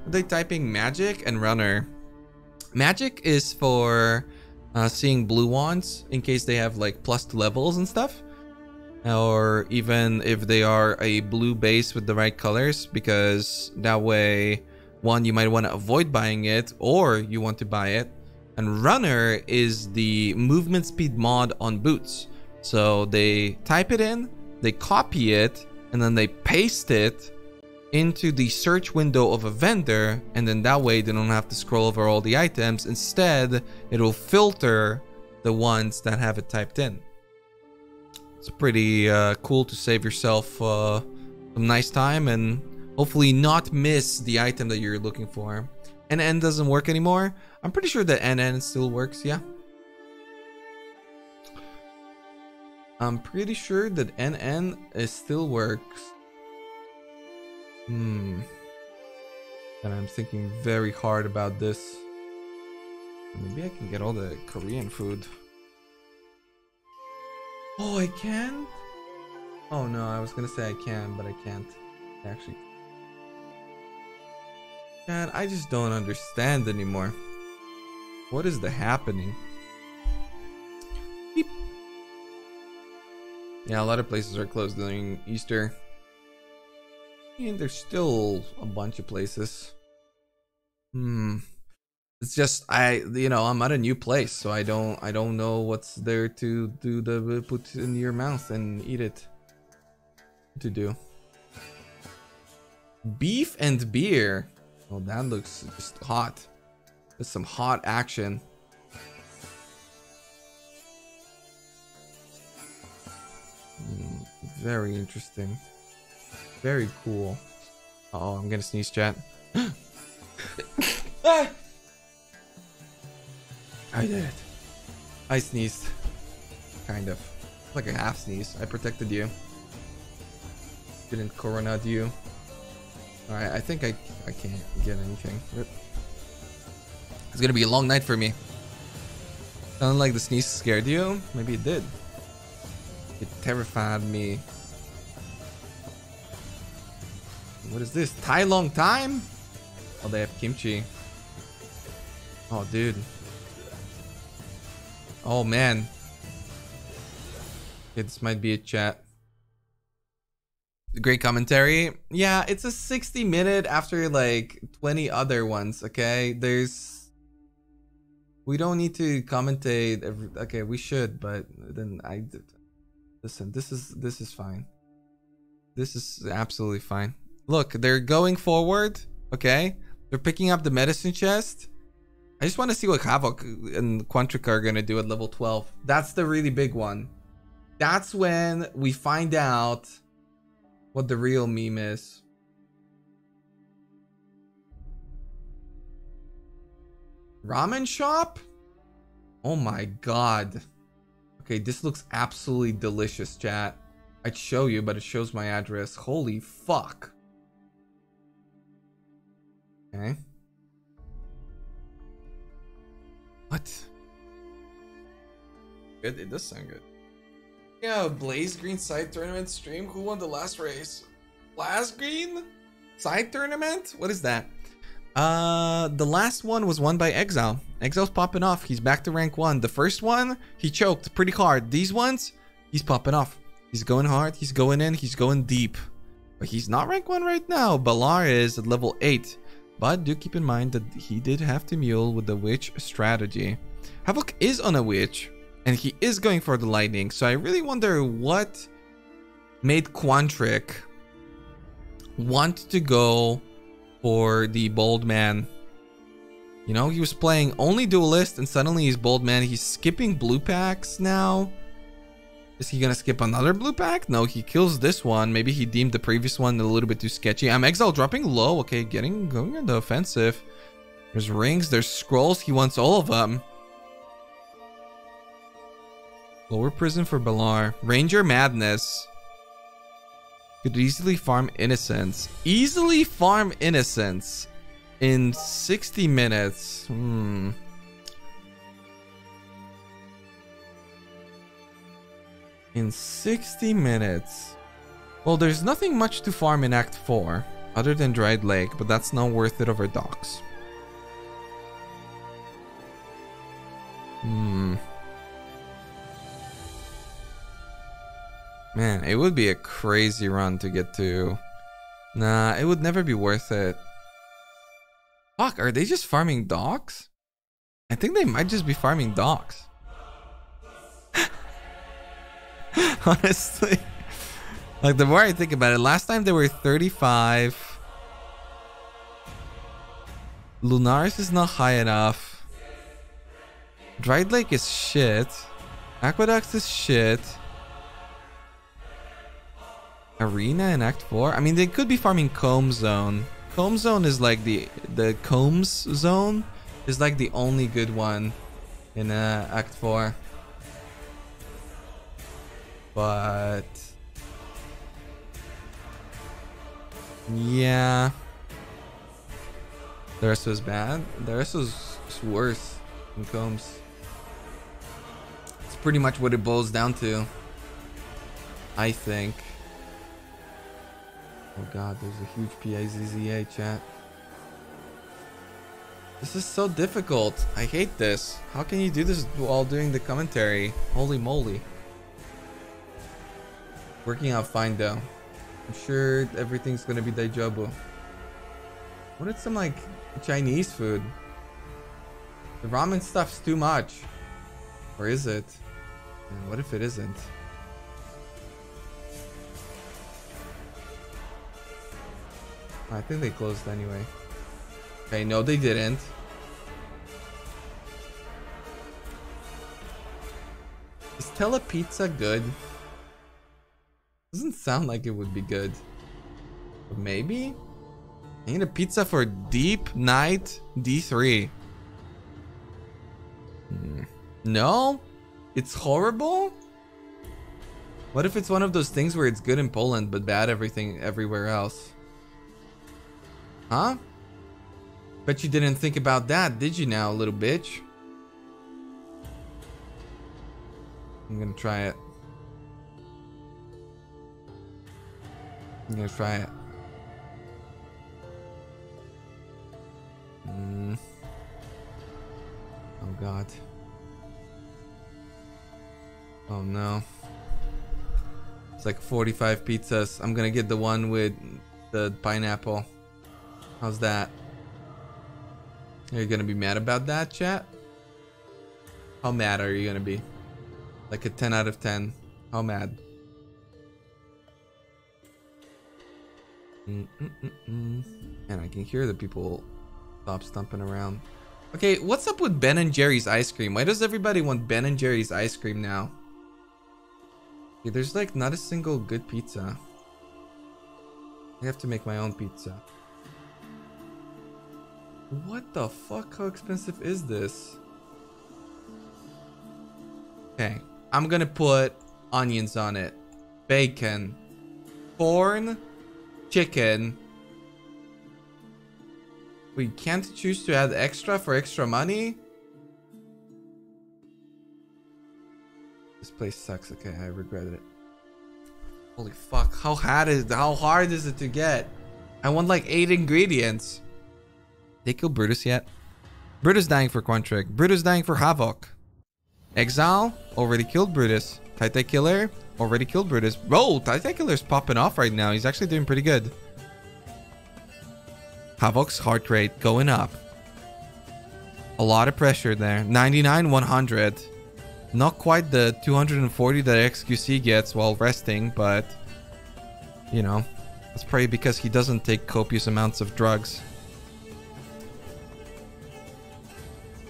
Are they typing magic and runner? Magic is for seeing blue wands in case they have like +2 levels and stuff. or even if they are a blue base with the right colors, because that way, one, you might want to avoid buying it, or you want to buy it. And runner is the movement speed mod on boots. So they type it in, they copy it, and then they paste it into the search window of a vendor, and then that way they don't have to scroll over all the items. Instead, it will filter the ones that have it typed in. It's pretty cool to save yourself some nice time and hopefully not miss the item that you're looking for. NN doesn't work anymore. I'm pretty sure that NN still works, yeah. I'm pretty sure that NN still works. And I'm thinking very hard about this. Maybe I can get all the Korean food. Oh, I can? Oh no, I was gonna say I can, but I can't. Actually. God, I just don't understand anymore. What is the happening? Beep. Yeah, a lot of places are closed during Easter. And there's still a bunch of places. It's just I'm at a new place, so I don't know what's there to do the put in your mouth and eat it. To do. Beef and beer. Oh, that looks just hot. There's some hot action. Very interesting. Very cool. Oh, I'm gonna sneeze, chat. Ah! I did it. I sneezed. Kind of. Like a half sneeze. I protected you. Didn't coronate you. Alright, I think I can't get anything. It's gonna be a long night for me. Sounded like the sneeze scared you? Maybe it did. It terrified me. What is this? Thai long time? Oh, they have kimchi. Oh, dude. Oh, man. Okay, this might be a chat. Great commentary. Yeah, it's a 60-minute after like 20 other ones, okay? We don't need to commentate okay, we should, but then listen, this is fine. This is absolutely fine. Look, they're going forward, okay? They're picking up the medicine chest. I just want to see what Havoc and Quantrica are gonna do at level 12. That's the really big one. That's when we find out what the real meme is. Ramen shop? Oh my god. Okay, this looks absolutely delicious, chat. I'd show you, but it shows my address. Holy fuck. Okay. What? Good, it does sound good. Yeah, Blaze Green side tournament stream. Who won the last race? Blaze Green side tournament? What is that? The last one was won by Exile. Exile's popping off. He's back to rank 1. The first one, he choked pretty hard. These ones, he's popping off. He's going hard. He's going in. He's going deep. But he's not rank 1 right now. Balar is at level 8. But do keep in mind that he did have to mule with the witch strategy. Havoc is on a witch. And he is going for the lightning. So I really wonder what made Quantric want to go for the bold man. You know, he was playing only duelist and suddenly he's bold man. He's skipping blue packs now. Is he gonna skip another blue pack? No, he kills this one. Maybe he deemed the previous one a little bit too sketchy. Exile dropping low. Okay, going on the offensive. There's rings, there's scrolls. He wants all of them. Lower prison for Balar. Ranger Madness. Could easily farm Innocence. Easily farm Innocence in 60 minutes. In 60 minutes. Well, there's nothing much to farm in Act 4 other than Dried Lake, but that's not worth it over docks. Man, it would be a crazy run to get to. Nah, it would never be worth it. Fuck, are they just farming docks? I think they might just be farming docks. Honestly. Like, the more I think about it, last time they were 35. Lunaris is not high enough. Dried Lake is shit. Aqueducts is shit. Arena in Act 4? I mean, they could be farming Comb Zone. Comb Zone is like the Combs Zone is like the only good one in Act 4. But yeah, the rest was bad. The rest was worse than Combs. It's pretty much what it boils down to, I think. Oh god, there's a huge PIZZA chat. This is so difficult. I hate this. How can you do this while doing the commentary? Holy moly. Working out fine though. I'm sure everything's gonna be daijobu. What is some like Chinese food? The ramen stuff's too much. Or is it? And what if it isn't? I think they closed anyway. Okay, no they didn't. Is Telepizza good? Doesn't sound like it would be good. But maybe? I need a pizza for Deep Night D3. No? It's horrible? What if it's one of those things where it's good in Poland but bad everywhere else? Huh? Bet you didn't think about that, did you now, little bitch? I'm gonna try it. I'm gonna try it. Oh god. Oh no. It's like 45 pizzas. I'm gonna get the one with the pineapple. How's that? Are you gonna be mad about that, chat? How mad are you gonna be? Like a 10 out of 10. How mad? And I can hear the people stop stumping around. Okay, what's up with Ben and Jerry's ice cream? Why does everybody want Ben and Jerry's ice cream now? Okay, there's like not a single good pizza. I have to make my own pizza. What the fuck? How expensive is this? Okay, I'm gonna put onions on it, bacon, corn, chicken. We can't choose to add extra for extra money. This place sucks. Okay, I regret it. Holy fuck! How hard is it to get? I want like 8 ingredients. They killed Brutus yet? Brutus dying for Quantric. Brutus dying for Havoc. Exile already killed Brutus. Titai Killer already killed Brutus. Bro, Titai Killer's popping off right now. He's actually doing pretty good. Havoc's heart rate going up. A lot of pressure there. 99, 100. Not quite the 240 that XQC gets while resting, but you know, that's probably because he doesn't take copious amounts of drugs.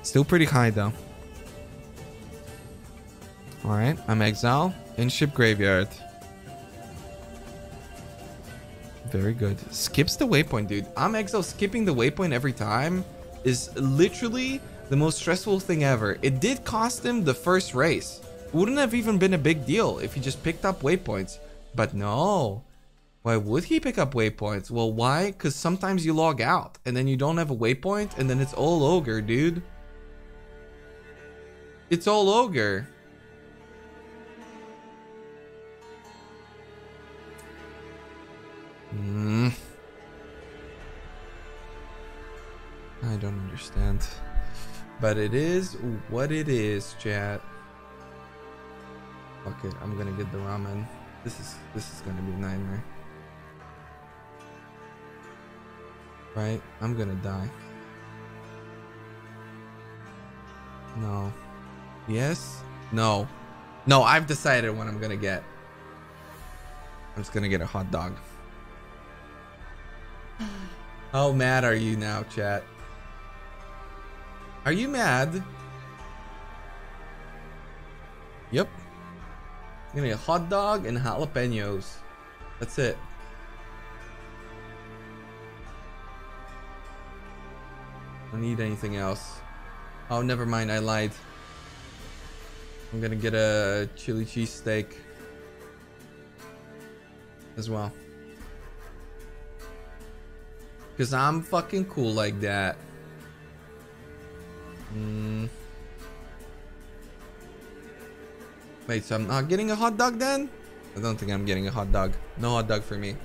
Still pretty high though. Alright, I'm Exile in Ship Graveyard. Very good. Skips the waypoint, dude. I'm Exile skipping the waypoint every time is literally the most stressful thing ever. It did cost him the first race. Wouldn't have even been a big deal if he just picked up waypoints. But no. Why would he pick up waypoints? Well, why? Because sometimes you log out and then you don't have a waypoint and then it's all ogre, dude. It's all ogre. I don't understand. But it is what it is, chat. Fuck it, I'm gonna get the ramen. This is gonna be a nightmare. Right? I'm gonna die. No. Yes? No. No, I've decided what I'm gonna get. I'm just gonna get a hot dog. How mad are you now, chat? Are you mad? Yep. I'm gonna get a hot dog and jalapenos. That's it. I don't need anything else. Oh, never mind. I lied. I'm gonna get a chili cheese steak as well. Because I'm fucking cool like that. Wait, so I'm not getting a hot dog then? I don't think I'm getting a hot dog. No hot dog for me.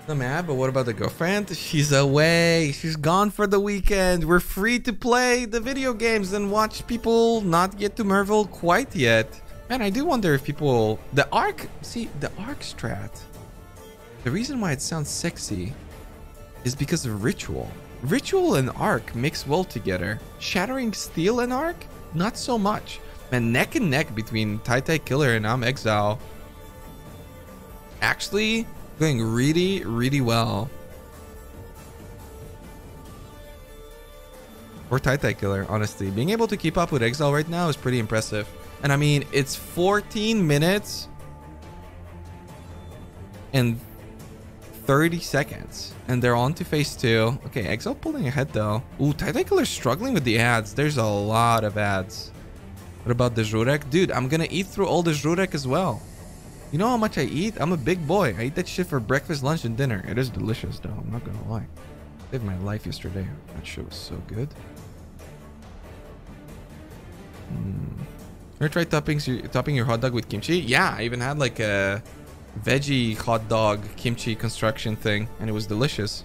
I'm mad, but what about the girlfriend? She's away. She's gone for the weekend. We're free to play the video games and watch people not get to Marvel quite yet. Man, I do wonder if people... The arc... See, the arc strat. The reason why it sounds sexy is because of Ritual. Ritual and Arc mix well together. Shattering Steel and Arc, not so much. Man, neck and neck between Tai Killer and I'm Exile. Actually, going really, really well. Or Tai Killer, honestly. Being able to keep up with Exile right now is pretty impressive. And I mean, it's 14 minutes and 30 seconds. And they're on to phase 2. Okay, Exile pulling ahead though. Ooh, Tai Killer's struggling with the ads. There's a lot of ads. What about the Jurek? Dude, I'm gonna eat through all the Jurek as well. You know how much I eat? I'm a big boy. I eat that shit for breakfast, lunch, and dinner. It is delicious though, I'm not gonna lie. Saved my life yesterday. That shit was so good. Ever tried topping your hot dog with kimchi? Yeah, I even had like a veggie hot dog kimchi construction thing, and it was delicious.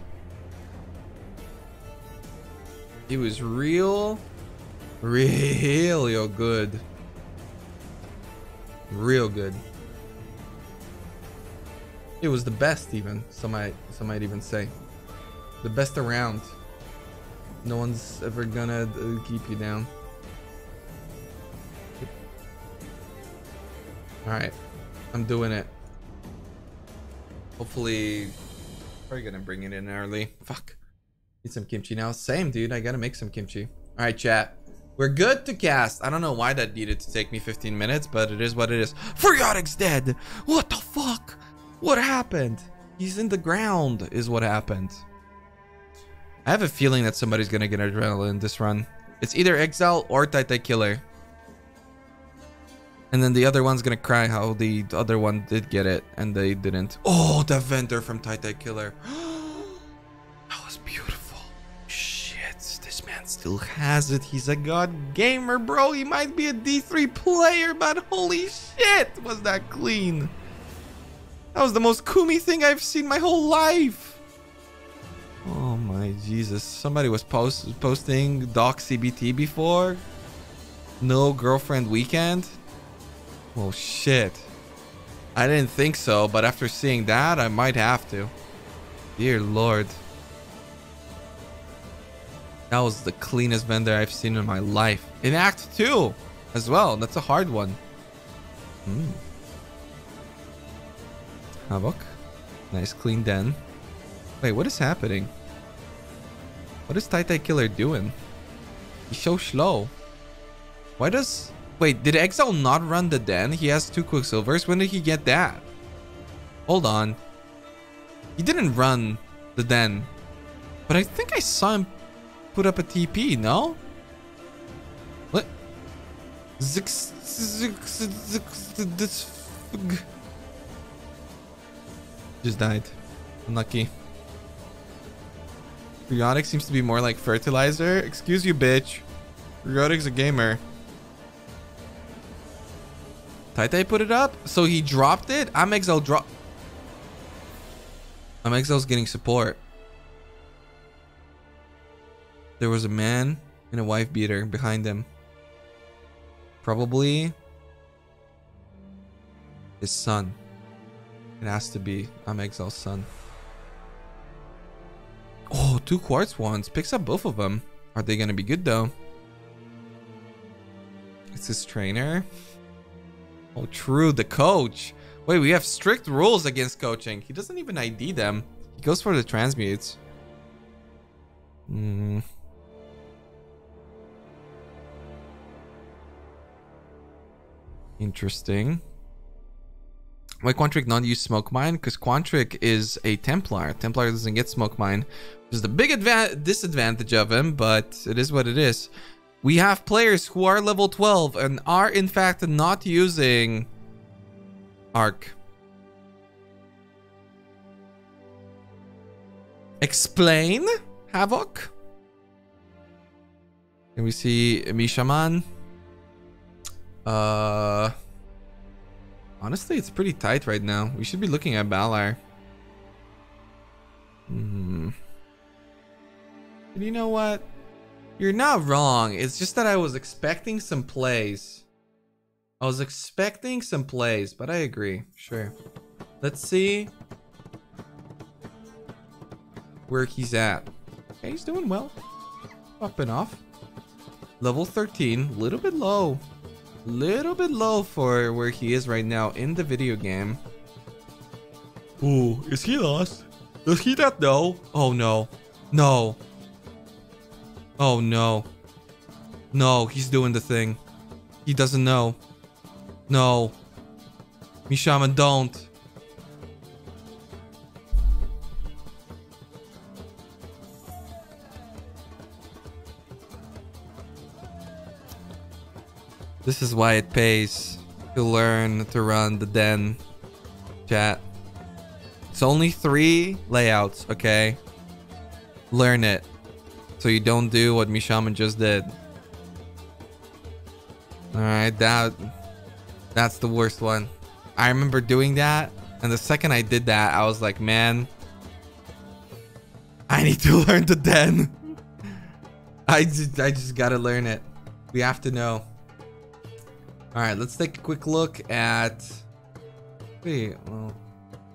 It was real good. Real good. It was the best even, some might even say. The best around. No one's ever gonna keep you down. Alright, I'm doing it. Hopefully, probably gonna bring it in early. Fuck. Need some kimchi now. Same, dude. I gotta make some kimchi. Alright, chat. We're good to cast. I don't know why that needed to take me 15 minutes, but it is what it is. Furiotic's dead! What the fuck? What happened? He's in the ground, is what happened. I have a feeling that somebody's gonna get adrenaline this run. It's either Exile or Tai Killer. And then the other one's gonna cry how the other one did get it and they didn't. Oh, the vendor from Tai Killer. That was beautiful. Shit, this man still has it. He's a god gamer, bro. He might be a D3 player, but holy shit, was that clean. That was the most Kumi thing I've seen my whole life. Oh my Jesus. Somebody was posting Doc CBT before. No girlfriend weekend. Oh shit. I didn't think so, but after seeing that, I might have to. Dear Lord. That was the cleanest vendor I've seen in my life. In Act 2 as well. That's a hard one. Havoc. Nice clean den. Wait, what is happening? What is Tai Killer doing? He's so slow. Why does... Wait, did Exile not run the den? He has 2 Quicksilvers. When did he get that? Hold on. He didn't run the den. But I think I saw him put up a TP, no? What? Just died. Unlucky. Periodic seems to be more like fertilizer. Excuse you, bitch. Periodic's a gamer. Tai put it up, so he dropped it. I'm Exile's getting support. There was a man and a wife beater behind him. Probably His son. It has to be. I'm Exile's son. Oh, 2 quartz ones. Picks up both of them. Are they gonna be good though? It's his trainer. Oh, true. The coach. Wait, we have strict rules against coaching. He doesn't even ID them. He goes for the transmutes. Interesting. Why Quantric not use Smoke Mine? Because Quantric is a Templar. Templar doesn't get Smoke Mine. Which is the big disadvantage of him, but it is what it is. We have players who are level 12 and are in fact not using Arc. Explain, Havoc. Can we see Mishaman? Honestly, it's pretty tight right now. We should be looking at Balar. But you know what? You're not wrong. It's just that I was expecting some plays. I was expecting some plays, but I agree. Sure. Let's see where he's at. Okay, he's doing well. Popping off. Level 13. A little bit low. Little bit low for where he is right now in the video game. Ooh, is he lost? Does he not know? Oh no. No. Oh no. No, he's doing the thing. He doesn't know. No. Mishaman, don't. This is why it pays to learn to run the den, chat. It's only 3 layouts, okay? Learn it so you don't do what Mishaman just did. Alright, that's the worst one. I remember doing that, and the second I did that, I was like, man, I need to learn the den. I just gotta learn it. We have to know. All right, let's take a quick look at. Wait, well,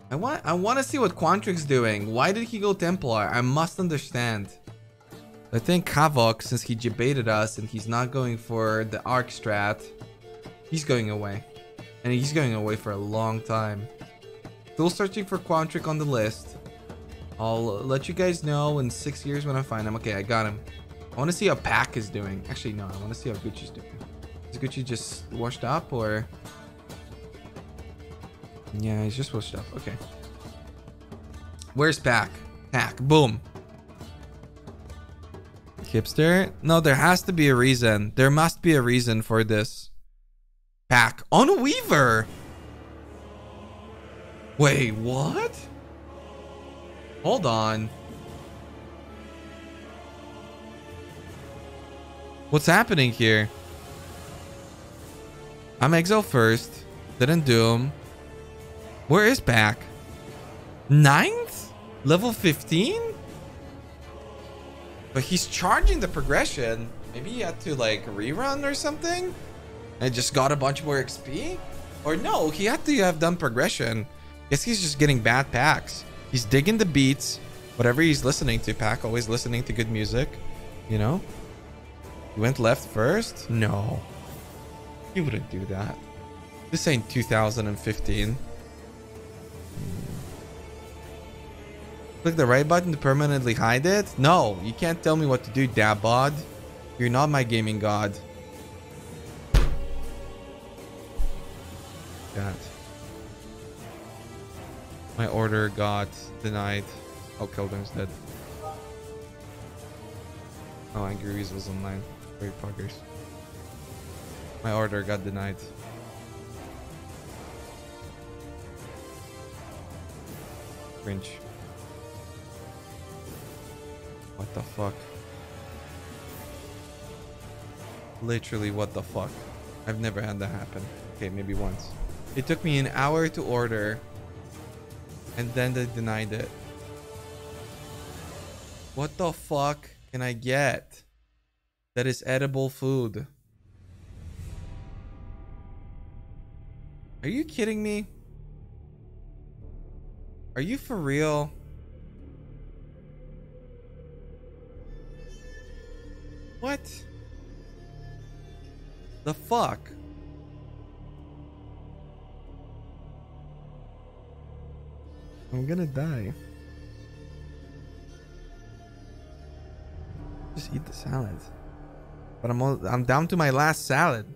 I want to see what Quantric's doing. Why did he go Templar? I must understand. I think Havoc, since he debated us and he's not going for the Arc strat, he's going away, and he's going away for a long time. Still searching for Quantric on the list. I'll let you guys know in 6 years when I find him. Okay, I got him. I want to see how Pack is doing. Actually, no, I want to see how Gucci's doing. Is Gucci just washed up or? Yeah, he's just washed up. Okay. Where's Pack? Pack. Boom. Hipster? No, there has to be a reason. There must be a reason for this. Pack. On Weaver. Wait, what? Hold on. What's happening here? I'm Exile first. Didn't do him. Where is Pack? 9th? Level 15? But he's charging the progression. Maybe he had to like rerun or something? And just got a bunch more XP? Or no, he had to have done progression. Guess he's just getting bad packs. He's digging the beats. Whatever he's listening to, Pack. Always listening to good music. You know? He went left first? No. He wouldn't do that. This ain't 2015. Click the right button to permanently hide it? No, you can't tell me what to do, Dabbod. You're not my gaming god. God. My order got denied. Oh, Keldon's dead. Oh, Angry Weasel's online. Great poggers. My order got denied. Cringe. What the fuck? Literally, what the fuck? I've never had that happen. Okay, maybe once. It took me an hour to order, and then they denied it. What the fuck can I get that is edible food? Are you kidding me? Are you for real? What? The fuck? I'm gonna die. Just eat the salad. But I'm down to my last salad.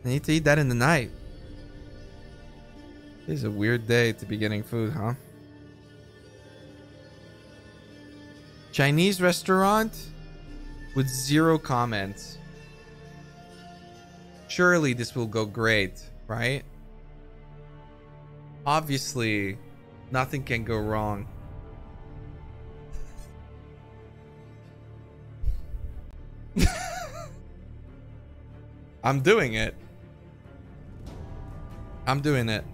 I need to eat that in the night. This is a weird day to be getting food, huh? Chinese restaurant with 0 comments. Surely this will go great, right? Obviously, nothing can go wrong. I'm doing it. I'm doing it.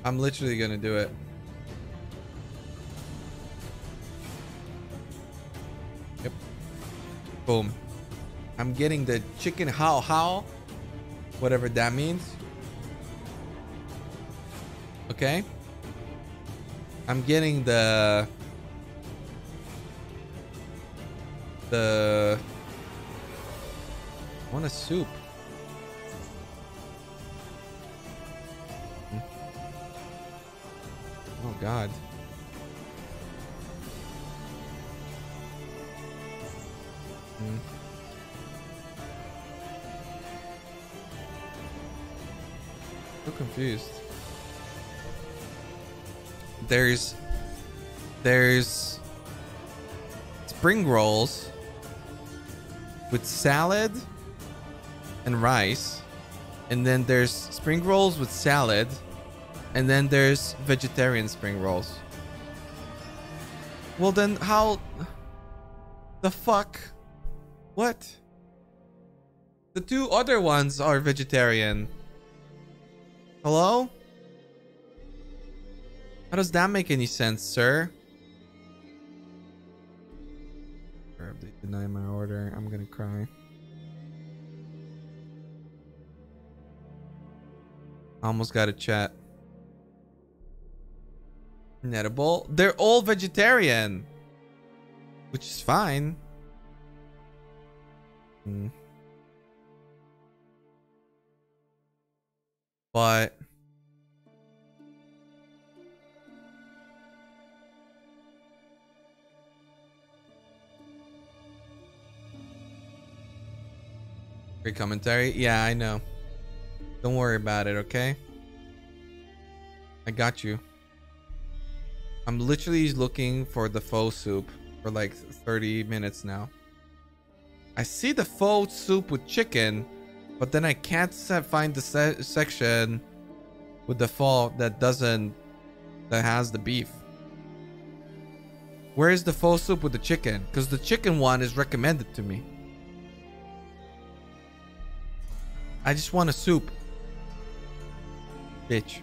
I'm literally gonna do it. Yep. Boom. I'm getting the chicken how, whatever that means. Okay. I'm getting the I want a soup. Oh God. So confused. There's spring rolls with salad and rice, and then there's spring rolls with salad, and then there's vegetarian spring rolls. Well then how the fuck? What? The 2 other ones are vegetarian. Hello? How does that make any sense, sir? They deny my order. I'm gonna cry. Almost got a chat. Inedible. They're all vegetarian, which is fine. But great commentary. Yeah, I know. Don't worry about it, okay? I got you. I'm literally looking for the faux soup for like 30 minutes now. I see the faux soup with chicken, but then I can't find the section with the faux that has the beef. Where is the faux soup with the chicken? Because the chicken one is recommended to me. I just want a soup. Bitch.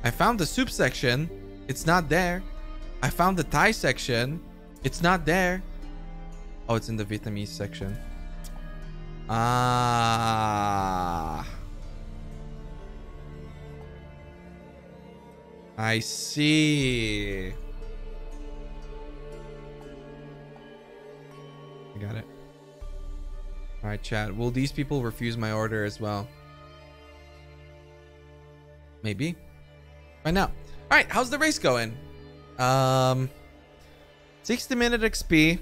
I found the soup section. It's not there. I found the Thai section. It's not there. Oh, it's in the Vietnamese section. Ah. I see. I got it. All right, chat. Will these people refuse my order as well? Maybe. Find out. All right, how's the race going? 60-minute XP.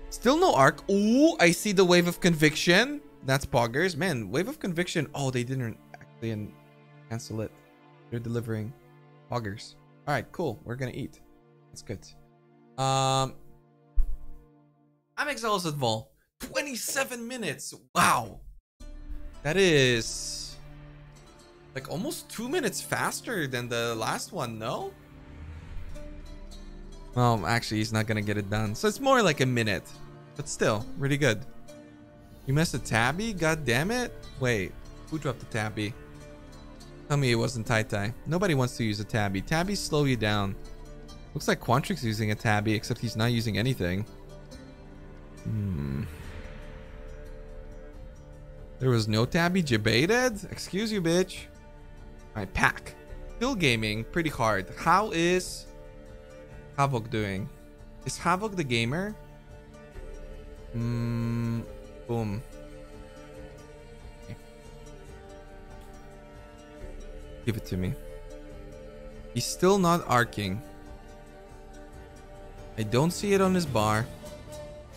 Still no arc. Ooh, I see the wave of conviction. That's poggers. Man, wave of conviction. Oh, they didn't actually cancel it. They're delivering poggers. All right, cool. We're gonna eat. That's good. I'm Exile at Vol. 27 minutes. Wow. That is like almost 2 minutes faster than the last one, no? Well, actually, he's not gonna get it done. So it's more like a minute. But still, really good. You missed a tabby? God damn it. Wait, who dropped the tabby? Tell me it wasn't Tai. Nobody wants to use a tabby. Tabbies slow you down. Looks like Quantrix using a tabby, except he's not using anything. There was no tabby debated. Excuse you, bitch. All right, pack. Still gaming pretty hard. How is Havoc doing? Is Havoc the gamer? Boom. Okay. Give it to me. He's still not arcing. I don't see it on his bar.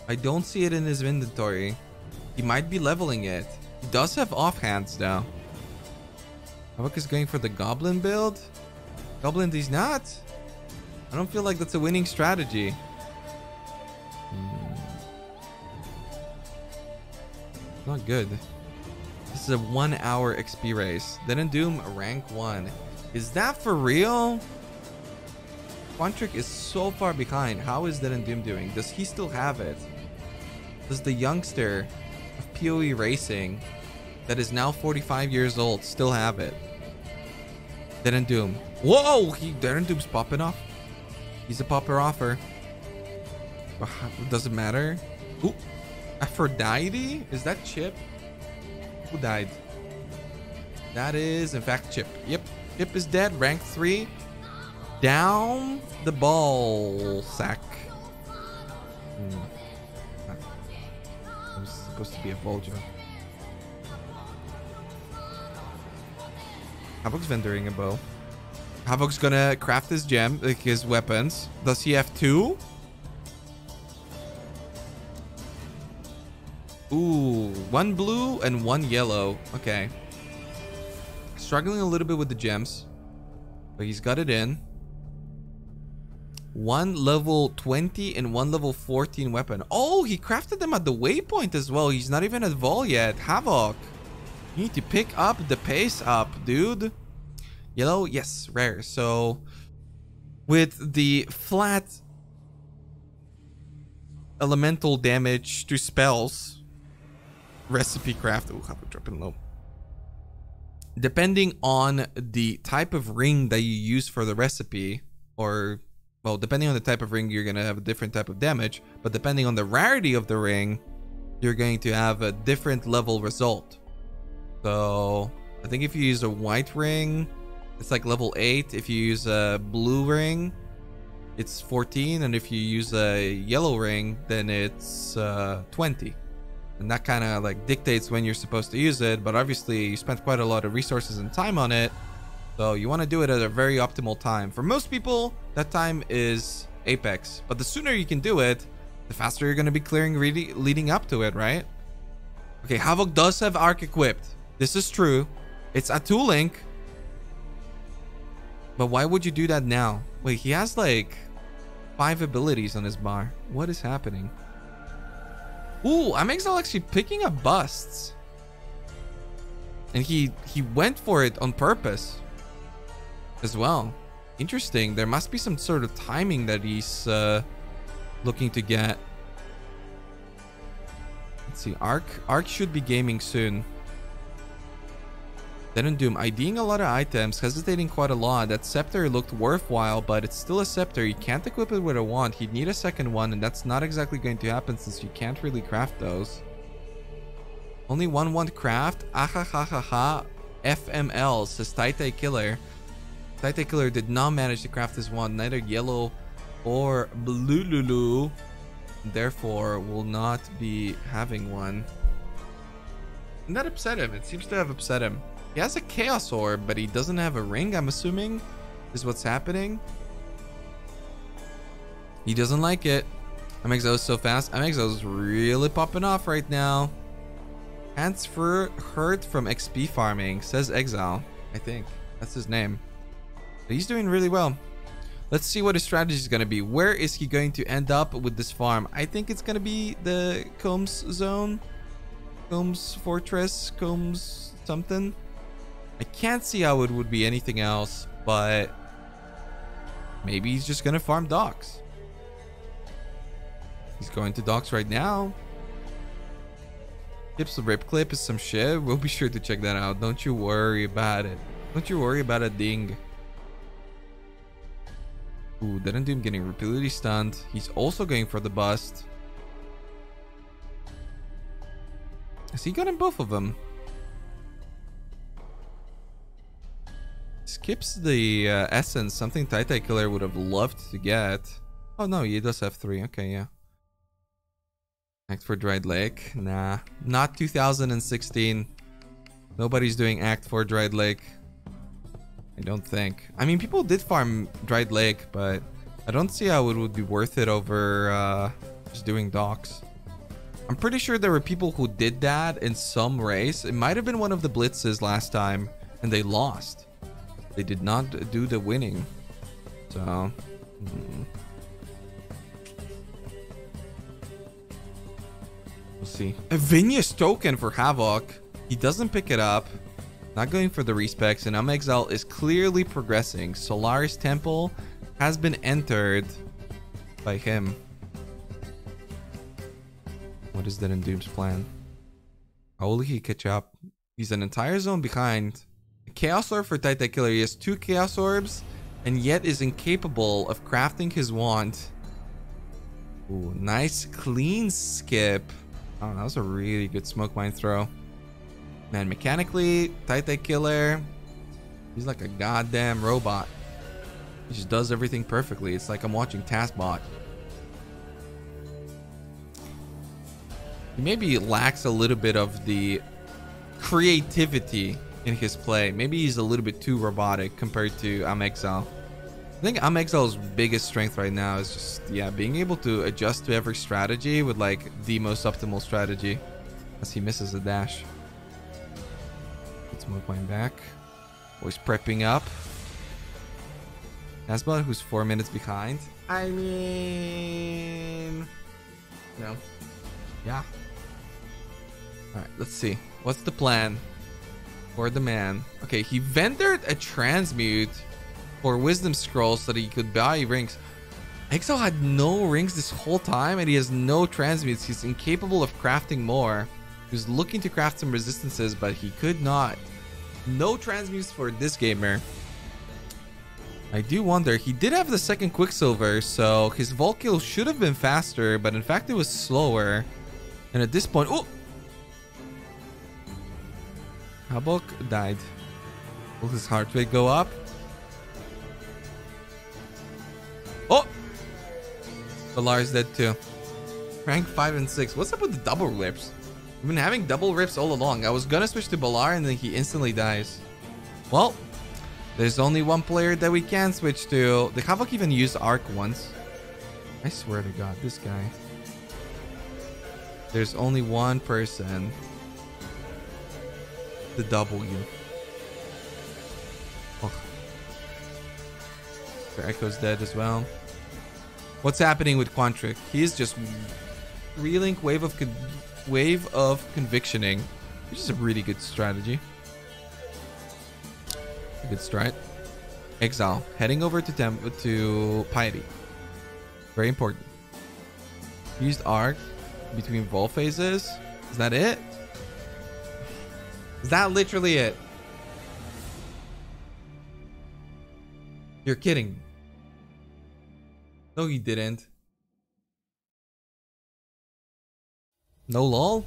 I don't see it in his inventory. He might be leveling it. He does have offhands though. Havoc is going for the goblin build. Goblin he's not. I don't feel like that's a winning strategy. Not good. This is a 1 hour XP race. Then in Doom rank 1. Is that for real? Quantric is so far behind. How is Dead Doom doing? Does he still have it? Does the youngster of PoE racing that is now 45 years old still have it? Dead Doom. Whoa! Dead Doom's popping off. He's a popper offer. Does it matter? Ooh. Aphrodite? Is that Chip? Who died? That is, in fact, Chip. Yep. Chip is dead. Rank 3. Down the ball sack. It was supposed to be a Voljo. Havoc's vendoring a bow. Havoc's gonna craft his gem, like his weapons. Does he have 2? Ooh, 1 blue and 1 yellow. Okay. Struggling a little bit with the gems, but he's got it in. 1 level 20 and 1 level 14 weapon. Oh, he crafted them at the waypoint as well. He's not even at Vol yet. Havoc, you need to pick up the pace up, dude. Yellow, yes, rare. So with the flat elemental damage to spells, recipe craft. Oh, Havoc dropping low. Depending on the type of ring that you use for the recipe, or well, depending on the type of ring, you're gonna have a different type of damage, but depending on the rarity of the ring, you're going to have a different level result. So I think if you use a white ring, it's like level 8. If you use a blue ring, it's 14, and if you use a yellow ring, then it's 20. And that kind of like dictates when you're supposed to use it, but obviously you spent quite a lot of resources and time on it, so you want to do it at a very optimal time. For most people, that time is Apex, but the sooner you can do it, the faster you're going to be clearing really leading up to it, right? Okay, Havoc does have arc equipped. This is true. It's a 2 link. But why would you do that now? Wait, he has like 5 abilities on his bar. What is happening? Ooh, I'm Exile actually picking up busts. And he went for it on purpose as well. Interesting. There must be some sort of timing that he's looking to get. Let's see. Arc should be gaming soon. Then in Doom, IDing a lot of items, hesitating quite a lot. That scepter looked worthwhile, but it's still a scepter. You can't equip it with a wand. He'd need a second one, and that's not exactly going to happen since you can't really craft those. Only 1 wand craft? Ahahaha. FML, says Taitai Killer. Taitai Killer did not manage to craft his wand, neither yellow or blue lulu. Therefore, will not be having one. And that upset him. It seems to have upset him. He has a Chaos Orb, but he doesn't have a ring, I'm assuming, is what's happening. He doesn't like it. MXO is so fast. MXO is really popping off right now. Hands for hurt from XP farming, says Exile. I think that's his name. But he's doing really well. Let's see what his strategy is going to be. Where is he going to end up with this farm? I think it's going to be the Combs zone. Combs Fortress. Combs something. I can't see how it would be anything else, but maybe he's just gonna farm docks. He's going to docks right now. Tips of Rip Clip is some shit. We'll be sure to check that out. Don't you worry about it. Don't you worry about a ding. Ooh, Dead Doom getting repeatedly stunned. He's also going for the bust. Has he gotten both of them? skips the essence. Something Titan Killer would have loved to get. Oh no, he does have 3. Okay, yeah. Act for Dried Lake. Nah, not 2016. Nobody's doing Act for Dried Lake. I don't think. I mean, people did farm Dried Lake, but I don't see how it would be worth it over just doing docks. I'm pretty sure there were people who did that in some race. It might have been one of the blitzes last time, and they lost. They did not do the winning. So... we'll see. A Vinya's token for Havoc. He doesn't pick it up. Not going for the respecs, and Exile is clearly progressing. Solaris Temple has been entered by him. What is then Doom's plan? How will he catch up? He's an entire zone behind. A Chaos Orb for Titan Killer. He has 2 Chaos Orbs, and yet is incapable of crafting his wand. Ooh, nice clean skip. Oh, that was a really good smoke mine throw. Man, mechanically, Titan Killer, he's like a goddamn robot. He just does everything perfectly. It's like I'm watching TaskBot. He maybe lacks a little bit of the creativity in his play. Maybe he's a little bit too robotic compared to Exile. I think Exile's biggest strength right now is just, yeah, being able to adjust to every strategy with like the most optimal strategy as he misses a dash. Let's move mine back. Always prepping up. Asbot, who's 4 minutes behind. I mean... no. Yeah. Alright, let's see. What's the plan for the man? Okay, he vendored a transmute for Wisdom Scrolls so that he could buy rings. Exile had no rings this whole time and he has no transmutes. He's incapable of crafting more. He was looking to craft some resistances, but he could not. No transmutes for this gamer. I do wonder. He did have the second Quicksilver, so his Vault kill should have been faster, but in fact it was slower. And at this point... oh! Havoc died. Will his heart rate go up? Oh! Valar is dead too. Rank 5 and 6. What's up with the double rips? We've been having double rips all along. I was gonna switch to Balar and then he instantly dies. Well, there's only one player that we can switch to. The Havoc even used Arc once. I swear to God, this guy. There's only one person. The W. Oh. Their Echo's dead as well. What's happening with Quantric? He's just reeling wave of convictioning, which is a really good strategy. A good strat. Exile heading over to Piety. Very important. Used Arc between Vol phases. Is that it? Is that literally it? You're kidding. No, he didn't. No lol?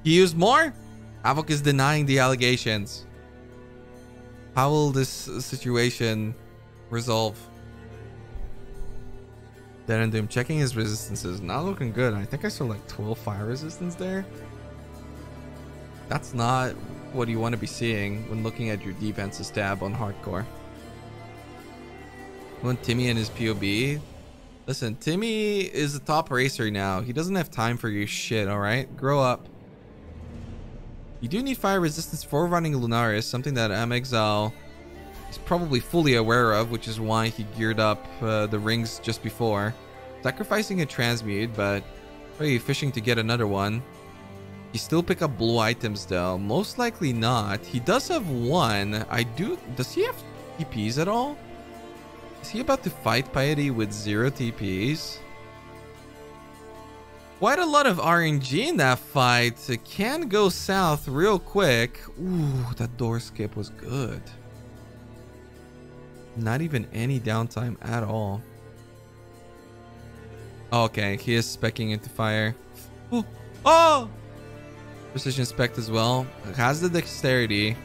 He used more? Havoc is denying the allegations. How will this situation resolve? Doom checking his resistances. Not looking good. I think I saw like 12 fire resistance there. That's not what you want to be seeing when looking at your defenses tab on hardcore. Want Timmy and his POB? Listen, Timmy is a top racer now. He doesn't have time for your shit, alright? Grow up. You do need fire resistance for running Lunaris, something that Exile is probably fully aware of, which is why he geared up the rings just before. Sacrificing a transmute, but probably fishing to get another one. He still pick up blue items though. Most likely not. He does have one. Does he have TPs at all? Is he about to fight Piety with 0 TPs? Quite a lot of RNG in that fight. It can go south real quick. Ooh, that door skip was good. Not even any downtime at all. Okay, he is specking into fire. Ooh. Oh! Precision spec as well. Has the dexterity.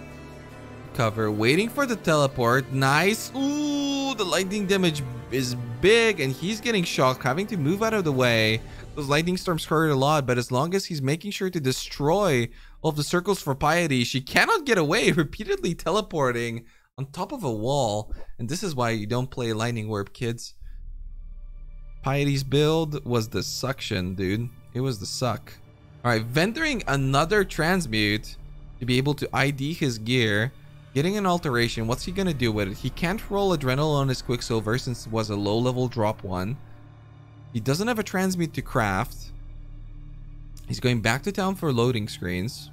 cover, waiting for the teleport. Nice. Ooh, the lightning damage is big, and he's getting shocked, having to move out of the way. Those lightning storms hurt a lot, but as long as he's making sure to destroy all of the circles for Piety, she cannot get away, repeatedly teleporting on top of a wall. And this is why you don't play Lightning Warp, kids. Piety's build was the suction, dude. It was the suck. All right, venturing another transmute to be able to ID his gear, getting an alteration. What's he gonna do with it? He can't roll Adrenal on his Quicksilver since it was a low level drop one. He doesn't have a transmute to craft. He's going back to town for loading screens.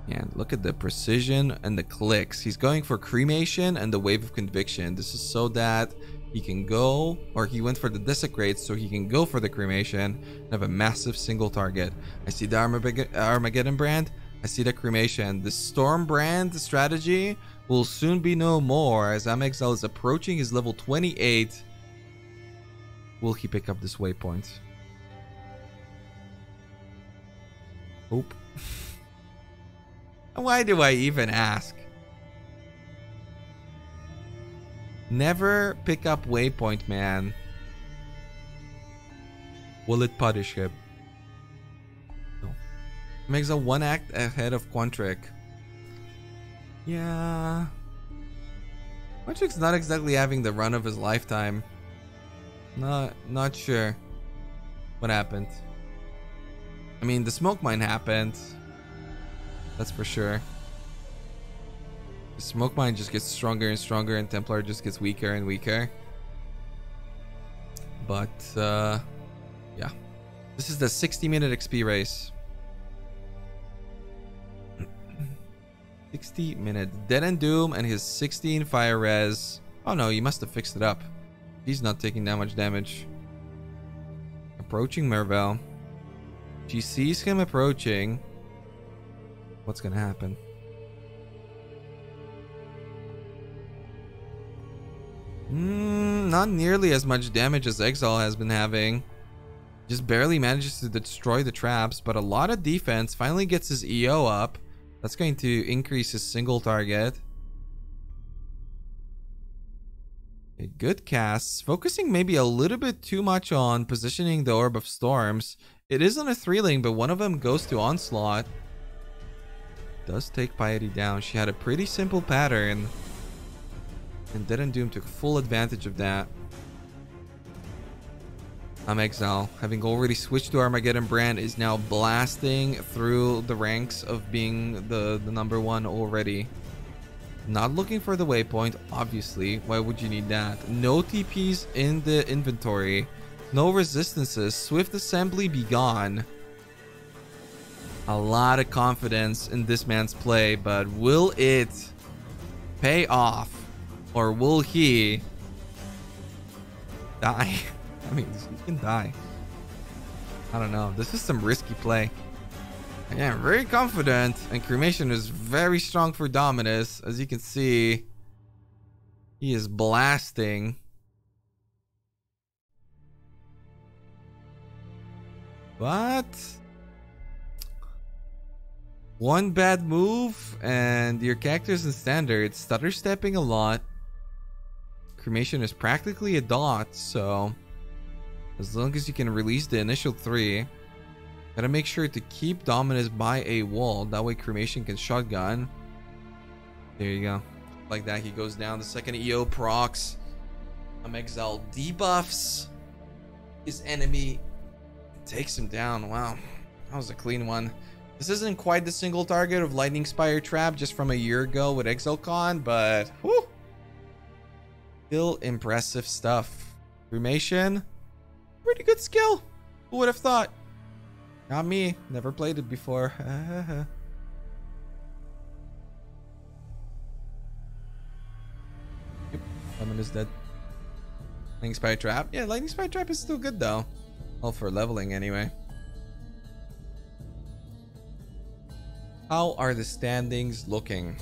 And look at the precision and the clicks. He's going for cremation and the wave of conviction. This is so that he can go, or he went for the desecrate so he can go for the cremation and have a massive single target. I see the Armageddon brand. I see the cremation. The Storm brand strategy will soon be no more as Exile is approaching his level 28. Will he pick up this waypoint? Hope. Why do I even ask? Never pick up waypoint, man. Will it punish him? No. Makes a 1 act ahead of Quantric. Yeah. Quantric's not exactly having the run of his lifetime. Not sure what happened. I mean, the smoke mine happened. That's for sure. The smoke mine just gets stronger and stronger, and Templar just gets weaker and weaker. But yeah, this is the 60-minute XP race. 60-minute Dead and Doom and his 16 fire res. Oh no, he must have fixed it up. He's not taking that much damage. Approaching Mervel. She sees him approaching. What's gonna happen? Not nearly as much damage as Exile has been having. Just barely manages to destroy the traps, but a lot of defense. Finally gets his EO up. That's going to increase his single target. Okay, good casts. Focusing maybe a little bit too much on positioning the Orb of Storms. It is on a 3-ling, but one of them goes to Onslaught. Does take Piety down. She had a pretty simple pattern, and Dead and Doom took full advantage of that. Exile, having already switched to Armageddon brand, is now blasting through the ranks of being the number 1 already. Not looking for the waypoint, obviously. Why would you need that? No TPs in the inventory. No resistances. Swift assembly be gone. A lot of confidence in this man's play, but will it pay off? Or will he die? I mean, he can die. I don't know. This is some risky play. Again, very confident. And cremation is very strong for Dominus. As you can see, he is blasting. But one bad move and your character's in standard. Stutter stepping a lot. Cremation is practically a dot, so as long as you can release the initial 3, gotta make sure to keep Dominus by a wall. That way Cremation can shotgun. There you go. Like that, he goes down. The second EO procs. Exile debuffs his enemy. Takes him down. Wow. That was a clean one. This isn't quite the single target of Lightning Spire Trap just from a year ago with ExileCon, but whew, still impressive stuff. Cremation, pretty good skill. Who would have thought? Not me. Never played it before. Yep, Summon is dead. Lightning Spire Trap. Yeah, Lightning Spire Trap is still good though. All for leveling anyway. How are the standings looking?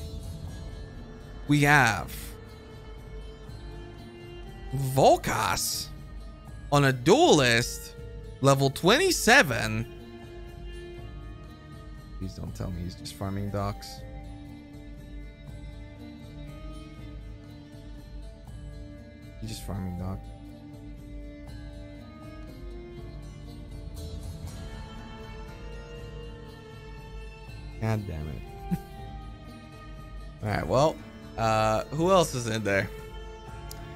We have Volkas on a duelist, level 27. Please don't tell me he's just farming docks. He's just farming, dog. God damn it. Alright, well, who else is in there?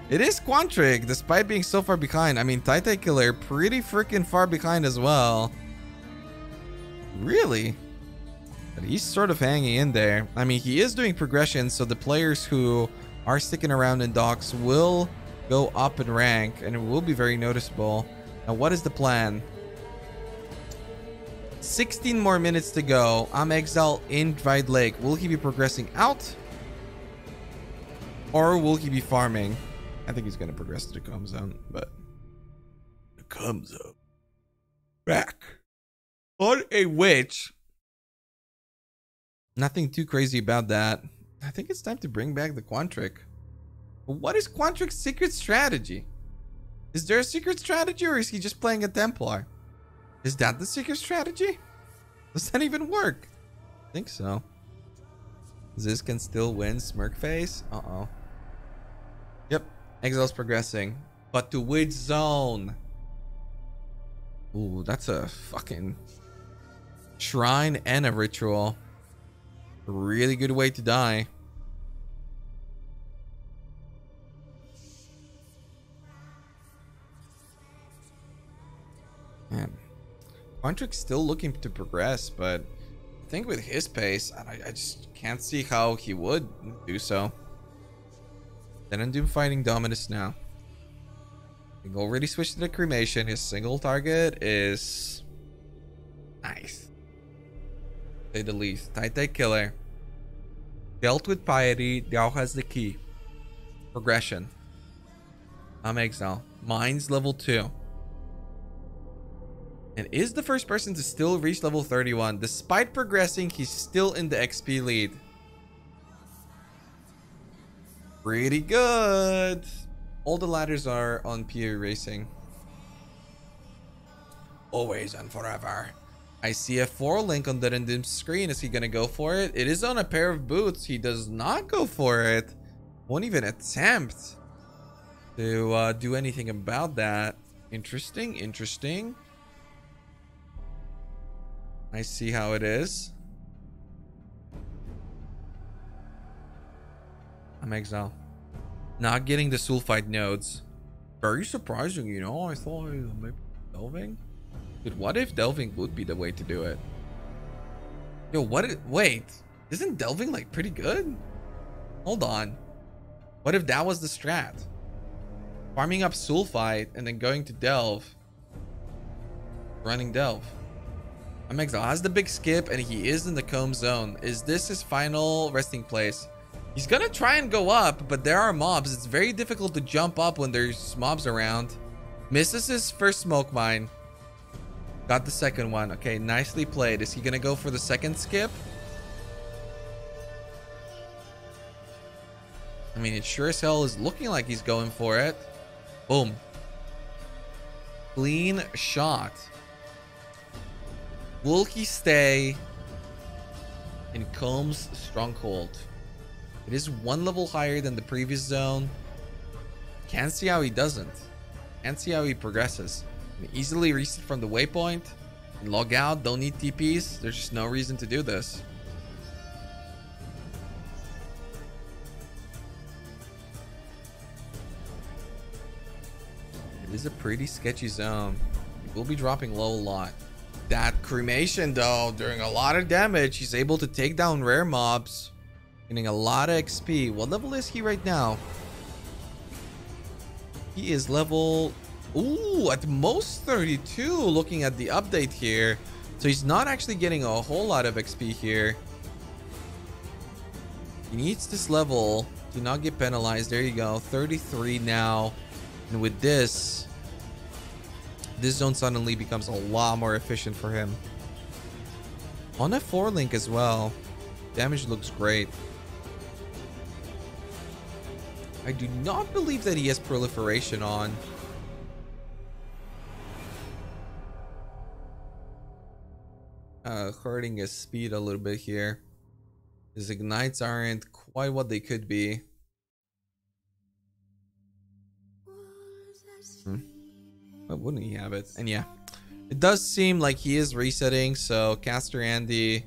It is Quantric, despite being so far behind. I mean, Titan Killer pretty freaking far behind as well. Really? But he's sort of hanging in there. I mean, he is doing progression, so the players who are sticking around in docks will go up in rank, and it will be very noticeable. Now, what is the plan? 16 more minutes to go. I'm Exile in Dried Lake. Will he be progressing out? Or will he be farming? I think he's going to progress to the Calm Zone, but... The Calm Zone. Back. On a witch. Nothing too crazy about that. I think it's time to bring back the Quantric. But what is Quantric's secret strategy? Is there a secret strategy, or is he just playing a Templar? Is that the secret strategy? Does that even work? I think so. Ziz can still win Smirk Face? Uh-oh. Yep. Exile's progressing. But to which zone? Ooh, that's a fucking shrine and a ritual. A really good way to die. Man. Quantric's still looking to progress, but I think with his pace, I just can't see how he would do so. Then I'm doing fighting Dominus now. He already switched to the cremation. His single target is nice. Say the least. Titan Killer. Dealt with piety. Now has the key. Progression. I'm Exile. Mine's level 2. And is the first person to still reach level 31. Despite progressing, he's still in the XP lead. Pretty good. All the ladders are on PA Racing. Always and forever. I see a 4 link on the random screen. Is he gonna go for it? It is on a pair of boots. He does not go for it. Won't even attempt to do anything about that. Interesting, interesting. I see how it is. I'm Exile. Not getting the sulfide nodes. Very surprising, you know. I thought maybe delving. Dude, what if delving would be the way to do it? Yo, wait. Isn't delving like pretty good? Hold on. What if that was the strat? Farming up sulfide and then going to delve. Running delve. I'm Exile has the big skip and he is in the Comb Zone. Is this his final resting place? He's gonna try and go up, but there are mobs. It's very difficult to jump up when there's mobs around. Misses his first smoke mine. Got the second one. Okay, nicely played. Is he gonna go for the second skip? I mean, it sure as hell is looking like he's going for it. Boom. Clean shot. Will he stay in Comb's Stronghold? It is 1 level higher than the previous zone. Can't see how he doesn't. Can't see how he progresses. Can easily reset from the waypoint and log out. Don't need TPs. There's just no reason to do this. It is a pretty sketchy zone. We'll be dropping low a lot. That cremation though, doing a lot of damage. He's able to take down rare mobs, getting a lot of XP. What level is he right now? He is level, ooh, at most 32, looking at the update here. So he's not actually getting a whole lot of XP here. He needs this level to not get penalized. There you go, 33 now. And with this zone suddenly becomes a lot more efficient for him. On a 4 link as well. Damage looks great. I do not believe that he has proliferation on. Hurting his speed a little bit here. His ignites aren't quite what they could be. Why wouldn't he have it? And yeah, it does seem like he is resetting. So Caster Andy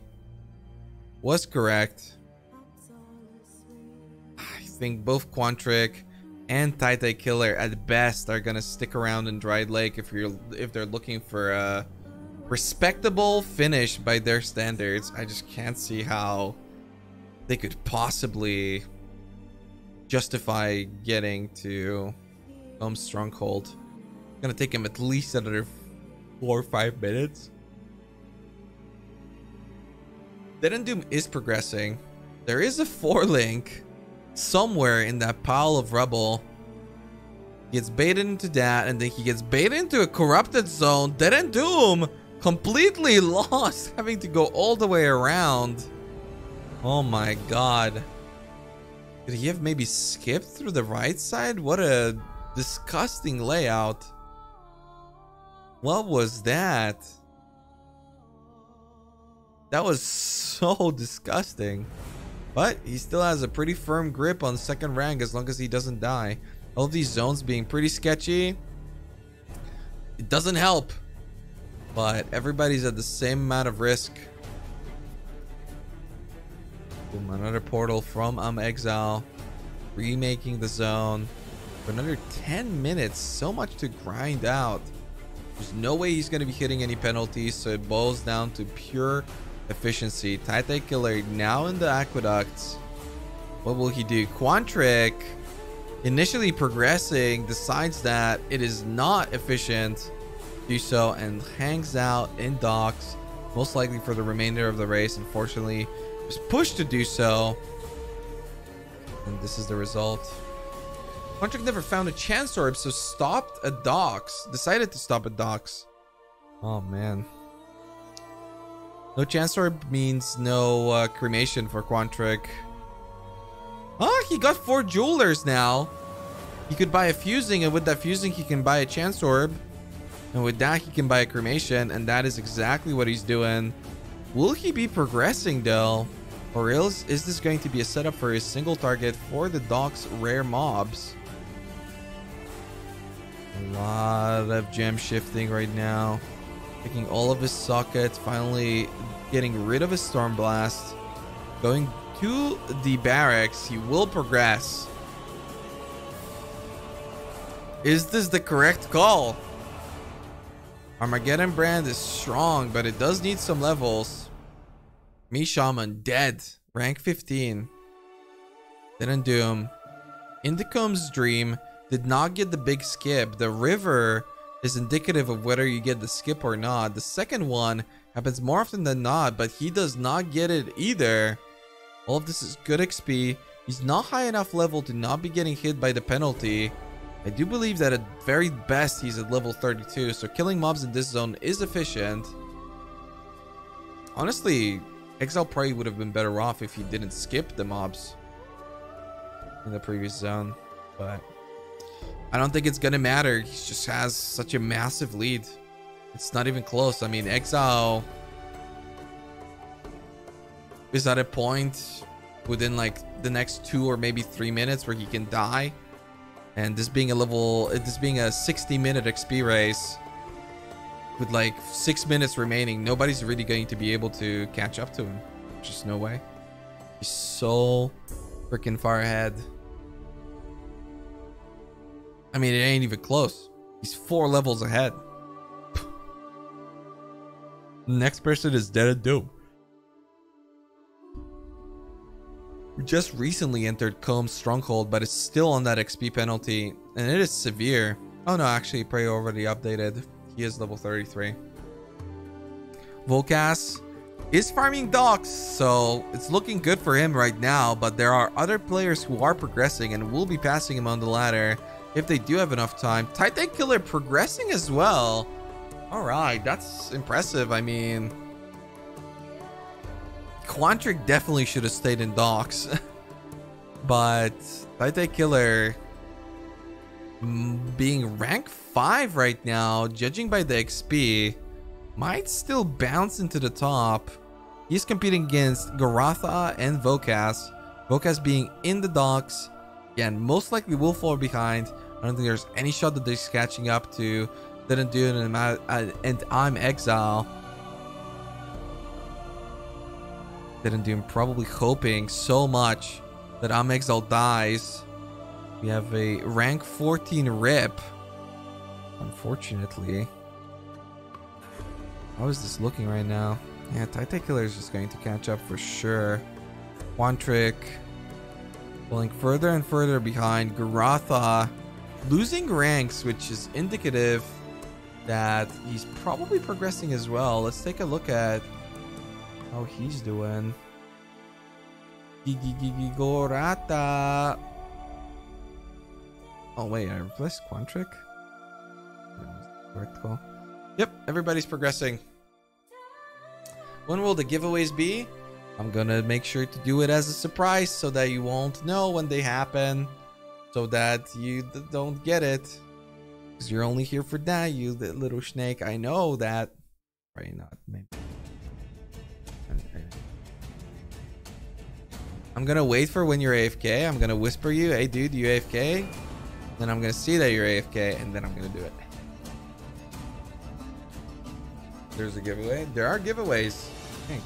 was correct. I think both Quantric and Tai Killer at best are gonna stick around in Dried Lake if they're looking for a respectable finish by their standards. I just can't see how they could possibly justify getting to Home's Stronghold. Gonna take him at least another 4 or 5 minutes. Dead and Doom is progressing. There is a 4-link somewhere in that pile of rubble. He gets baited into that, and then he gets baited into a corrupted zone. Dead and Doom completely lost, having to go all the way around. Oh my god. Could he have maybe skipped through the right side? What a disgusting layout. What was that? That was so disgusting. But he still has a pretty firm grip on second rank as long as he doesn't die. All of these zones being pretty sketchy, it doesn't help. But everybody's at the same amount of risk. Boom, another portal from Exile. Remaking the zone for another 10 minutes. So much to grind out. There's no way he's going to be hitting any penalties, so it boils down to pure efficiency. Tai Killer now in the aqueducts. What will he do? Quantric, initially progressing, decides that it is not efficient. Do so and hangs out in docks, most likely for the remainder of the race. Unfortunately, was pushed to do so, and this is the result. Quantric never found a chance orb, so stopped at docks. Decided to stop at docks. Oh man. No chance orb means no cremation for Quantric. Oh, he got 4 jewelers now. He could buy a fusing, and with that fusing he can buy a chance orb, and with that he can buy a cremation, and that is exactly what he's doing. Will he be progressing though, or is this going to be a setup for his single target for the docks rare mobs? A lot of gem shifting right now, taking all of his sockets, finally getting rid of his storm blast, going to the barracks. He will progress. Is this the correct call? Armageddon brand is strong, but it does need some levels. Me Shaman dead, rank 15. Dead and Doom. Indicum's Dream did not get the big skip. The river is indicative of whether you get the skip or not. The second one happens more often than not, but he does not get it either. All of this is good XP. He's not high enough level to not be getting hit by the penalty. I do believe that at very best he's at level 32, so killing mobs in this zone is efficient. Honestly, Exile probably would have been better off if he didn't skip the mobs in the previous zone, but I don't think it's gonna matter. He just has such a massive lead. It's not even close. I mean, Exile is at a point within like the next 2 or maybe 3 minutes where he can die, and this being a 60-minute XP race with like 6 minutes remaining, nobody's really going to be able to catch up to him. Just no way. He's so freaking far ahead. I mean, it ain't even close. He's 4 levels ahead. The next person is Dead and Doom. We just recently entered Comb's Stronghold, but it's still on that XP penalty, and it is severe. Oh no, actually, Prey already updated. He is level 33. Volcas is farming docks, so it's looking good for him right now, but there are other players who are progressing and will be passing him on the ladder if they do have enough time. Titan Killer progressing as well. All right, that's impressive. I mean, Quantric definitely should have stayed in docks, but Titan Killer being rank 5 right now, judging by the XP, might still bounce into the top. He's competing against Garatha and Volcas. Volcas being in the docks Again, most likely will fall behind. I don't think there's any shot that they're catching up to. Didn't do it, and I'm Exile. Didn't do him, probably hoping so much that I'm Exile dies. We have a rank 14 rip. Unfortunately. How is this looking right now? Yeah, Titan Killer is just going to catch up for sure. One trick. Falling further and further behind. Garatha losing ranks, which is indicative that he's probably progressing as well. Let's take a look at how he's doing. Garatha. Oh wait, I replaced Quantric? Vertical. Yep, everybody's progressing. When will the giveaways be? I'm gonna make sure to do it as a surprise so that you won't know when they happen. So that you don't get it. Because you're only here for that, you little snake. I know that. Probably not, maybe. I'm gonna wait for when you're AFK. I'm gonna whisper you, hey dude, you AFK? Then I'm gonna see that you're AFK, and then I'm gonna do it. There's a giveaway. There are giveaways, I think.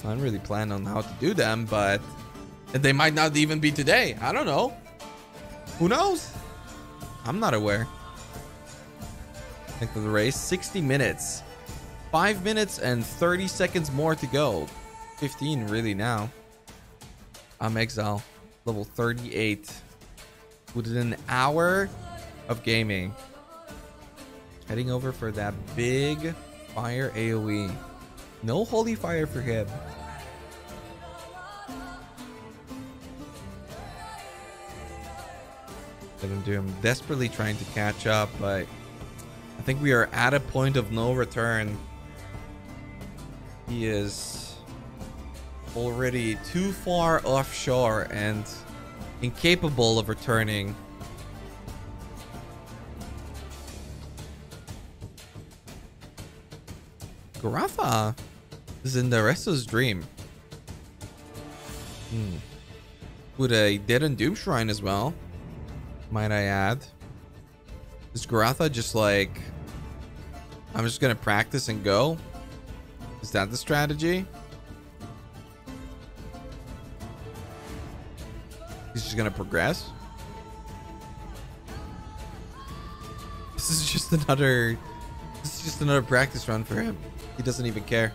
I don't really plan on how to do them, but they might not even be today. I don't know. Who knows? I'm not aware. Length of the race, 60 minutes. 5 minutes and 30 seconds more to go. 15 really now. I'm Exile, level 38. Within an hour of gaming. Heading over for that big fire AoE. No holy fire for him. I'm desperately trying to catch up, but I think we are at a point of no return. He is already too far offshore and incapable of returning. Garatha is in the rest of his dream. With a Dead and Doom Shrine as well, might I add. Is Garatha just like, I'm just gonna practice and go? Is that the strategy? He's just gonna progress? This is just another practice run for him. He doesn't even care.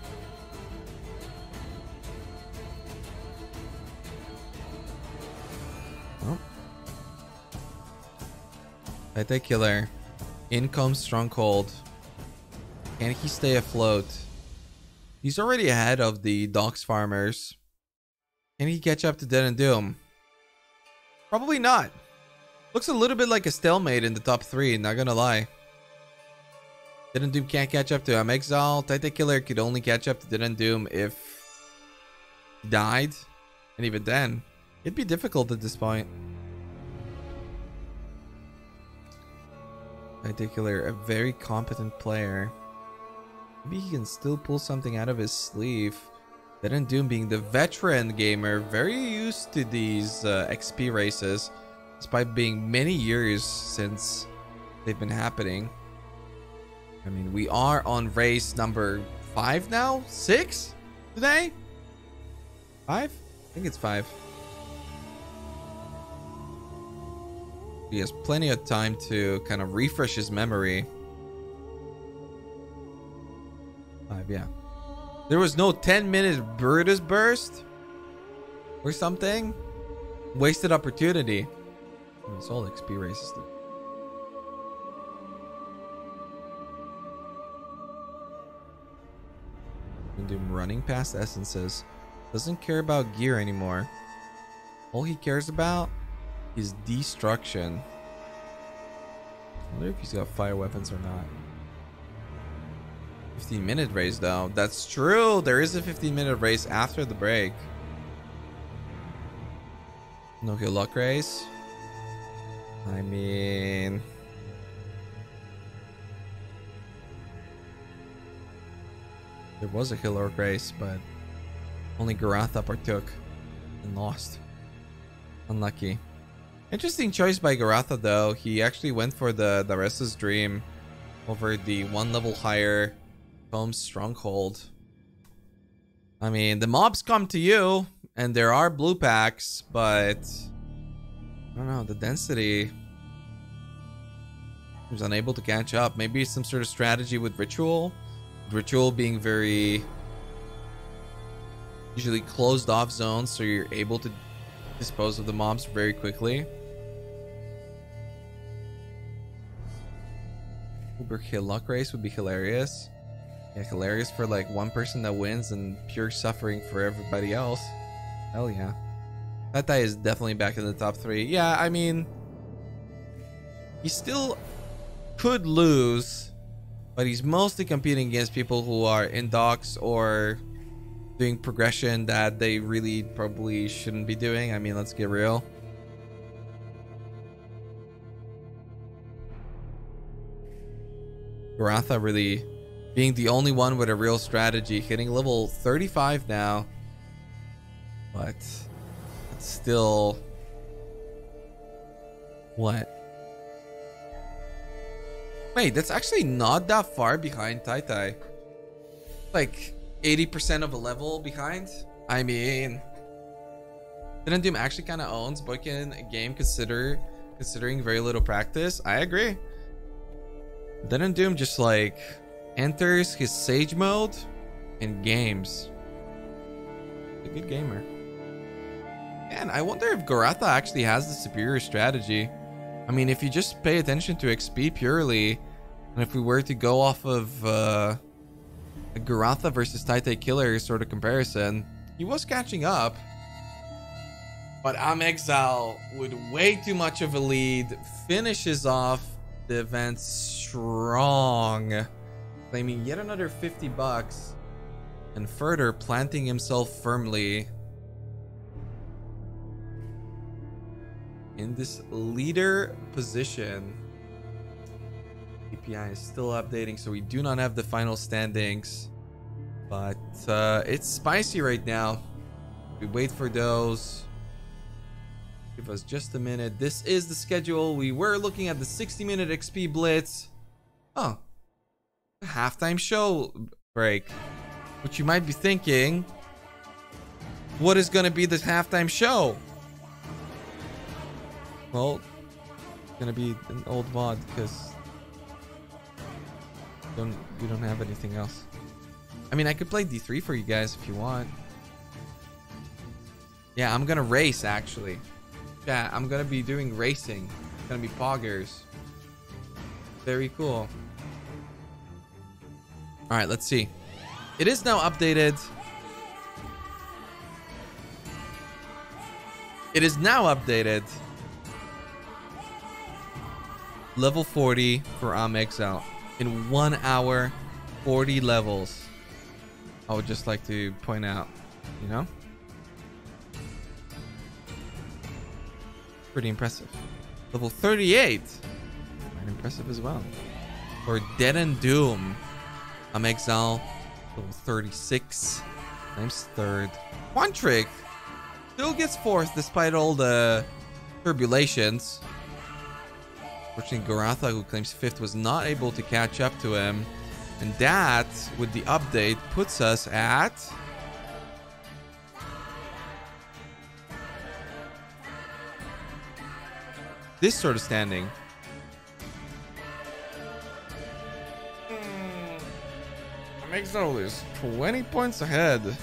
Oh. Titan Killer. In comes Stronghold. Can he stay afloat? He's already ahead of the Docks Farmers. Can he catch up to Dead and Doom? Probably not. Looks a little bit like a stalemate in the top 3, not gonna lie. Dead and Doom can't catch up to him. Exile, Titan Killer could only catch up to Dead and Doom if he died. And even then, it'd be difficult at this point. Titan Killer, a very competent player. Maybe he can still pull something out of his sleeve. Dead and Doom being the veteran gamer, very used to these XP races, despite being many years since they've been happening. I mean, we are on race number 5 now? 6 today? 5? I think it's 5. He has plenty of time to kind of refresh his memory. 5, yeah. There was no 10-minute Brutus burst or something. Wasted opportunity. It's all XP races. Doom running past essences. Doesn't care about gear anymore. All he cares about is destruction. I wonder if he's got fire weapons or not. 15-minute race though. That's true. There is a 15-minute race after the break. No heal luck race. I mean, there was a heroic race, but only Garatha partook and lost. Unlucky. Interesting choice by Garatha though. He actually went for the Restless Dream over the one level higher Comb's Stronghold. I mean, the mobs come to you and there are blue packs, but I don't know, the density. He was unable to catch up. Maybe some sort of strategy with Ritual. Ritual being very usually closed off zones, so you're able to dispose of the mobs very quickly. Uber kill luck race would be hilarious. Yeah, hilarious for like one person that wins and pure suffering for everybody else. Hell yeah. That guy is definitely back in the top 3. Yeah, I mean, he still could lose, but he's mostly competing against people who are in docks or doing progression that they really probably shouldn't be doing. I mean, let's get real. Garatha really being the only one with a real strategy, hitting level 35 now, but it's still what? Wait, that's actually not that far behind Tai Tai. Like 80% of a level behind. I mean, didn't Doom actually kind of owns Boykin a game considering very little practice? I agree. Didn't Doom just like enters his Sage mode and games. A good gamer. And I wonder if Garatha actually has the superior strategy. I mean, if you just pay attention to XP purely, and if we were to go off of a Garatha versus Tai Tai Killer sort of comparison, he was catching up. But Exile with way too much of a lead finishes off the event strong, claiming yet another 50 bucks and further planting himself firmly in this leader position. API is still updating, so we do not have the final standings, but it's spicy right now. We wait for those. Give us just a minute. This is the schedule. We were looking at the 60-minute XP Blitz. Oh, a halftime show break. Which you might be thinking, what is going to be this halftime show? Well, it's going to be an old VOD because we don't have anything else. I mean, I could play D3 for you guys if you want. Yeah, I'm going to race actually. Yeah, I'm gonna be doing racing. It's gonna be poggers. Very cool. All right, let's see. It is now updated. It is now updated. Level 40 for Exile. In 1 hour, 40 levels. I would just like to point out, you know? Pretty impressive. Level 38. Quite impressive as well. For Dead and Doom. Exile. Level 36. Claims 3rd. Quantric still gets 4th despite all the turbulations. Fortunately, Garatha, who claims 5th, was not able to catch up to him. And that, with the update, puts us at... this sort of standing. Exile is 20 points ahead.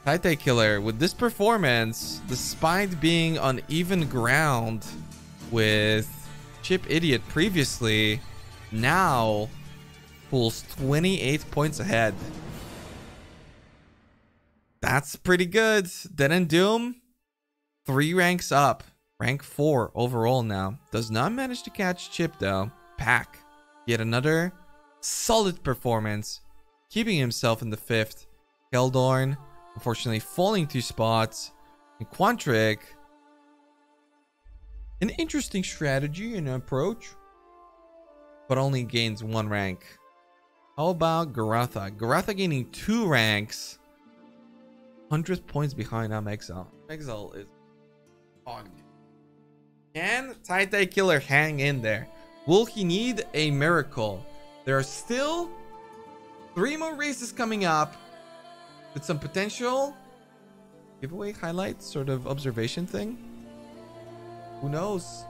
Tai Tai Killer, with this performance, despite being on even ground with Chip Idiot previously, now pulls 28 points ahead. That's pretty good. Dead and Doom, 3 ranks up. Rank 4 overall now. Does not manage to catch Chip though. Pack. Yet another solid performance. Keeping himself in the 5th. Keldorn, unfortunately falling 2 spots. And Quantric. An interesting strategy and approach. But only gains 1 rank. How about Garatha? Garatha gaining 2 ranks. 100 points behind Exile. Exile is Can Tai Killer hang in there? Will he need a miracle? There are still 3 more races coming up with some potential giveaway highlights, sort of observation thing. Who knows?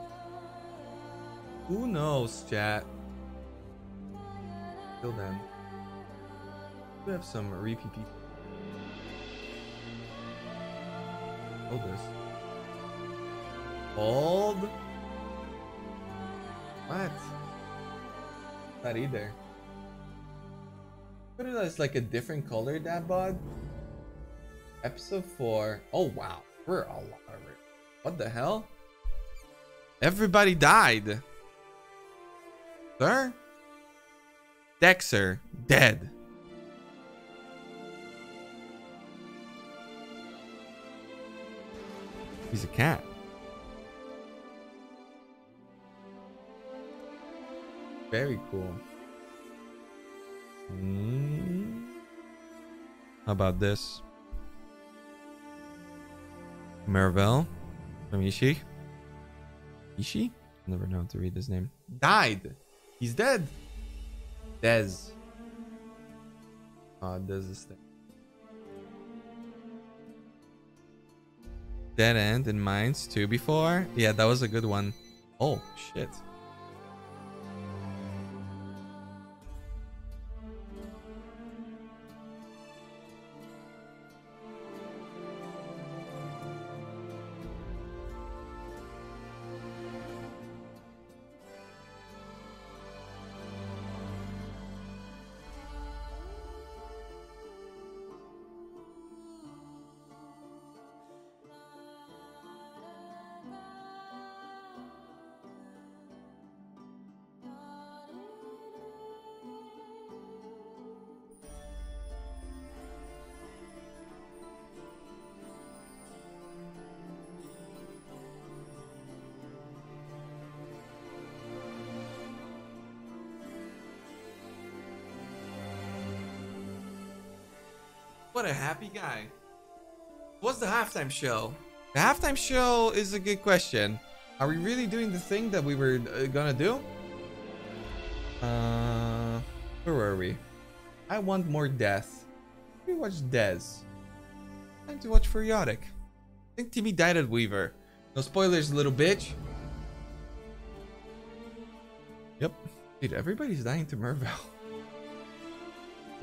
Who knows, chat? Till then, we have some repeat people. Hold this. Hold. What? Not either. Put it as like a different color, that bod. Episode 4. Oh wow, we're a lot of it. What the hell? Everybody died. Sir? Dexter, dead. He's a cat. Very cool. How about this? Marvel from Ishii. Ishii? Never know how to read his name. Died. He's dead. Dez. Oh, Dez is dead. Dead End in Mines 2 before. Yeah, that was a good one. Oh, shit. What a happy guy. What's the halftime show? The halftime show is a good question. Are we really doing the thing that we were gonna do? Where were we? I want more death. We watched Dez. Time to watch Furiotic. I think Timmy died at Weaver. No spoilers, little bitch. Yep. Dude, everybody's dying to Merville.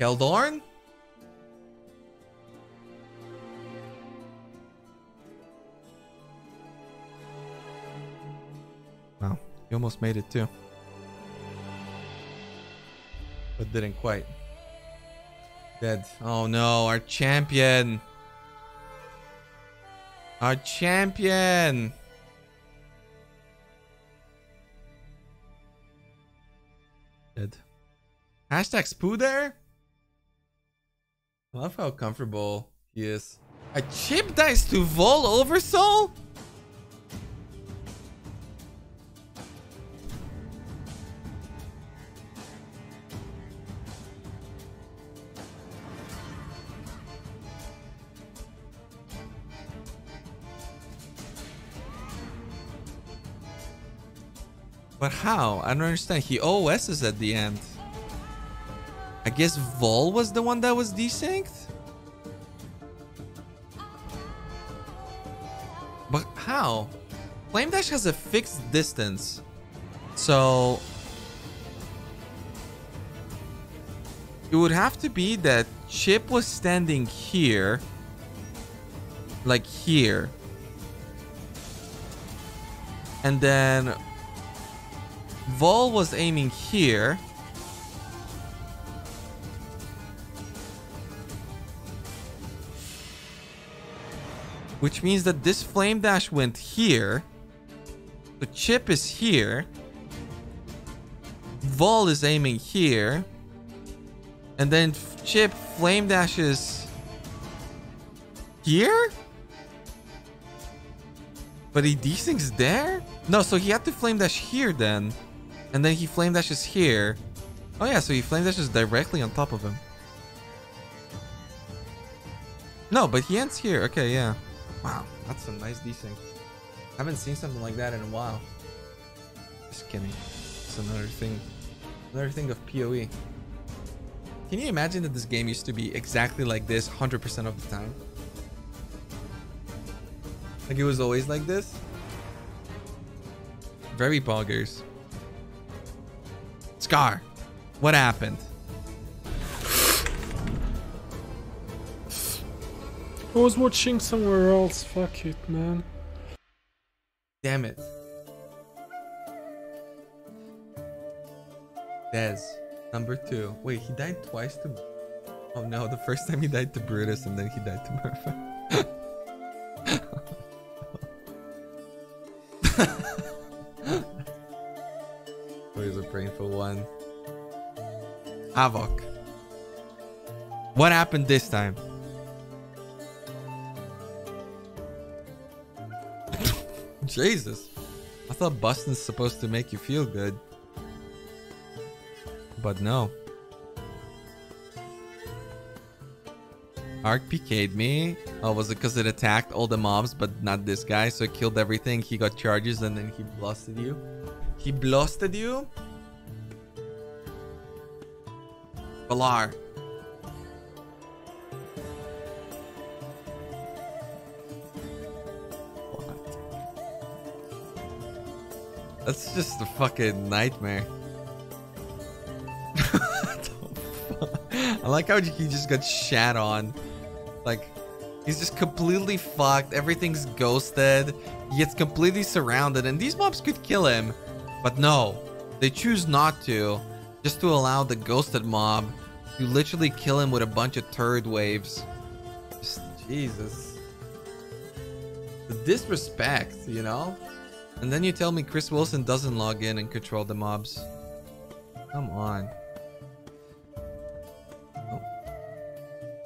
Keldorn? Wow, you almost made it too. But didn't quite. Dead. Oh no, our champion. Our champion. Dead. Hashtag Spoo there? I love how comfortable he is. A chip dice to Vol Oversoul? But how? I don't understand. He OS's at the end. I guess Vol was the one that was desynced? But how? Flame Dash has a fixed distance. So it would have to be that Chip was standing here. Like here. And then Vol was aiming here. Which means that this Flame Dash went here. The Chip is here. Vol is aiming here. And then Chip Flame Dashes here? But he desyncs there? No, so he had to Flame Dash here then. And then he Flame Dashes here. Oh yeah, so he Flame Dashes directly on top of him. No, but he ends here. Okay, yeah. Wow, that's a nice desync. Haven't seen something like that in a while. Just kidding. It's another thing. Another thing of PoE. Can you imagine that this game used to be exactly like this 100% of the time? Like it was always like this? Very boggers. Scar, what happened? I was watching somewhere else. Fuck it, man. Damn it. Dez, number 2. Wait, he died twice to... Oh no, the first time he died to Brutus and then he died to Murphy. Always a painful one. Havoc. What happened this time? Jesus. I thought busting's supposed to make you feel good. But no. Arc PK'd me. Oh, was it because it attacked all the mobs but not this guy? So it killed everything. He got charges and then he blasted you. He blasted you? Valar. That's just a fucking nightmare. I like how he just got shat on. Like, he's just completely fucked. Everything's ghosted. He gets completely surrounded. And these mobs could kill him. But no. They choose not to. Just to allow the ghosted mob to literally kill him with a bunch of turd waves. Just, Jesus. The disrespect, you know? And then you tell me Chris Wilson doesn't log in and control the mobs. Come on. Oh.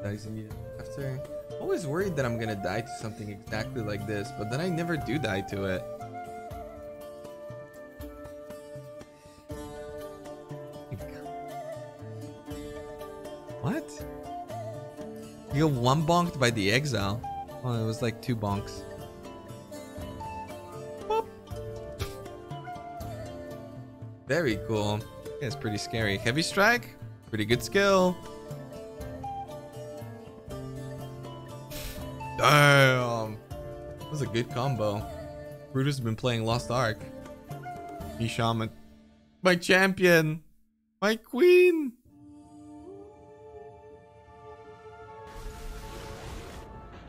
Dies immediately after. Always worried that I'm gonna die to something exactly like this, but then I never do die to it. What? You got one bonked by the Exile. Oh, it was like 2 bonks. Very cool. Yeah, it's pretty scary. Heavy strike. Pretty good skill. Damn. That was a good combo. Brutus has been playing Lost Ark. Me Shaman. My champion. My queen.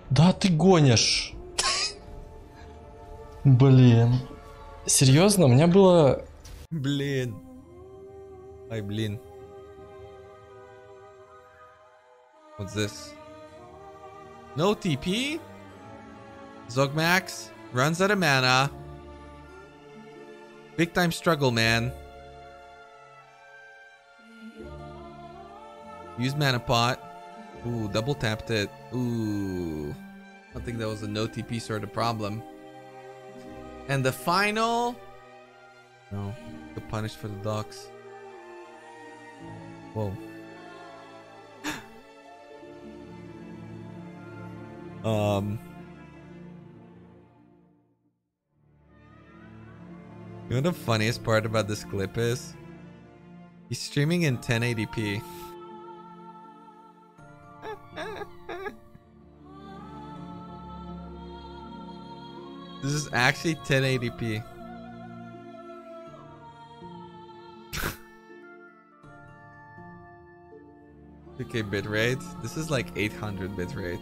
Да ты гонишь. Блин. Серьезно? У меня было... Блин. Ай, блин. What's this? No TP? Zogmax runs out of mana. Big time struggle, man. Use mana pot. Ooh, double tapped it. Ooh. I think that was a no TP sort of problem. And the final... No. The punish for the docs. Whoa. You know the funniest part about this clip is? He's streaming in 1080p. This is actually 1080p. Okay, bitrate. This is like 800 bitrate.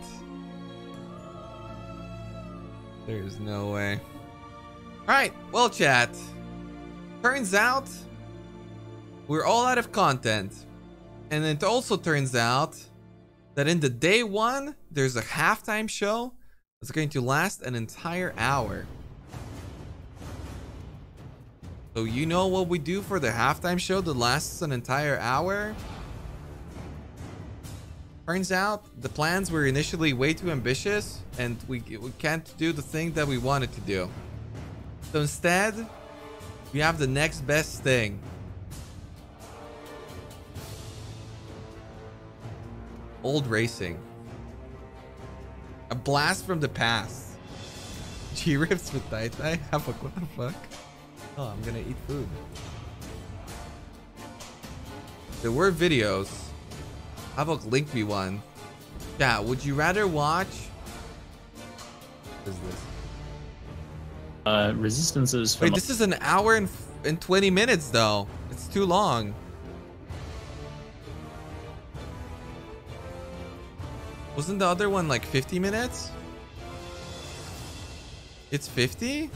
There's no way. Alright, well chat. Turns out we're all out of content. And it also turns out that in the day 1, there's a halftime show that's going to last an entire hour. So you know what we do for the halftime show that lasts an entire hour? Turns out the plans were initially way too ambitious and we can't do the thing that we wanted to do. So instead, we have the next best thing. Old racing. A blast from the past. G riffs with Tai Tai? Havoc, what the fuck? Oh, I'm gonna eat food. There were videos. Havoc linked me one. Yeah, would you rather watch? What is this? Resistances for Wait, this is an hour and 20 minutes though. It's too long. Wasn't the other one like 50 minutes? It's 50?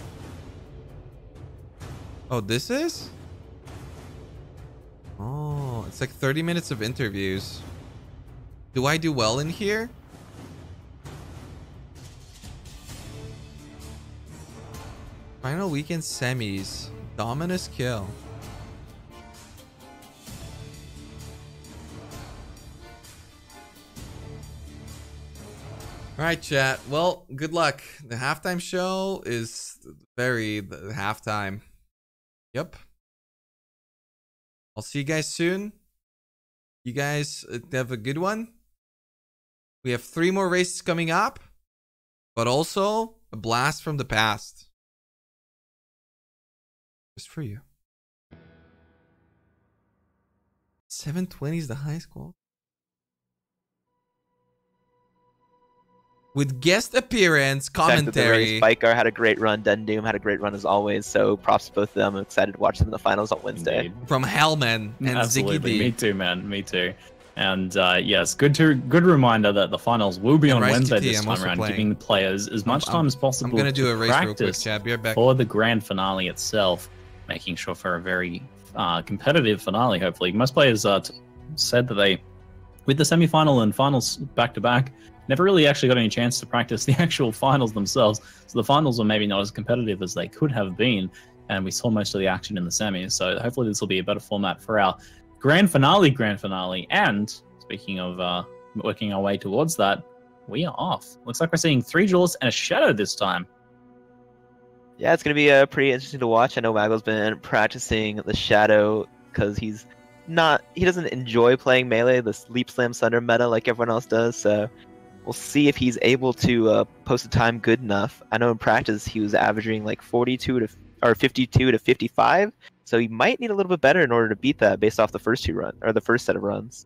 Oh, this is? Oh, it's like 30 minutes of interviews. Do I do well in here? Final weekend semis. Dominus kill. Alright, chat. Well, good luck. The halftime show is the halftime. Yep. I'll see you guys soon. You guys have a good one. We have 3 more races coming up, but also a blast from the past. Just for you. 720 is the highest quality. With guest appearance, commentary. Spiker had a great run. Dendoom had a great run as always. So props to both of them. I'm excited to watch them in the finals on Wednesday. Indeed. From Hellman and Absolutely. Ziggy D. Me too, man. Me too. And yes, good reminder that the finals will be on Wednesday this time around, giving the players as much time as possible. I'm gonna do a race real quick, practice Chad. Be right back. for the grand finale itself, making sure for a very competitive finale. Hopefully, most players said that they, with the semi-final and finals back to back, never really actually got any chance to practice the actual finals themselves. So the finals were maybe not as competitive as they could have been, and we saw most of the action in the semis. So hopefully this will be a better format for our grand finale. And speaking of working our way towards that, we are off. Looks like we're seeing 3 duelists and a shadow this time. Yeah, it's going to be pretty interesting to watch. I know Mago's been practicing the shadow because he doesn't enjoy playing melee, this leap slam thunder meta like everyone else does. So we'll see if he's able to post a time good enough. I know in practice he was averaging like 52 to 55. So he might need a little bit better in order to beat that based off the first set of runs.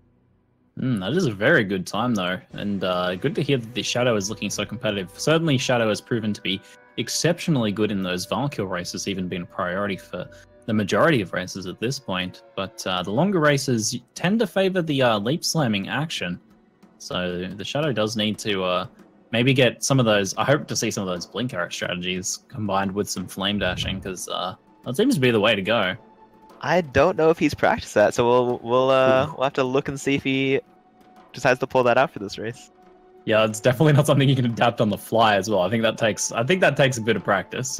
That is a very good time though, and good to hear that the Shadow is looking so competitive. Certainly Shadow has proven to be exceptionally good in those Valkyr races, even being a priority for the majority of races at this point. But the longer races tend to favor the leap slamming action. So the Shadow does need to maybe get some of those, I hope to see some of those blink arrow strategies combined with some flame dashing, because that seems to be the way to go. I don't know if he's practiced that, so we'll have to look and see if he decides to pull that out for this race. Yeah, it's definitely not something you can adapt on the fly as well. I think that takes a bit of practice.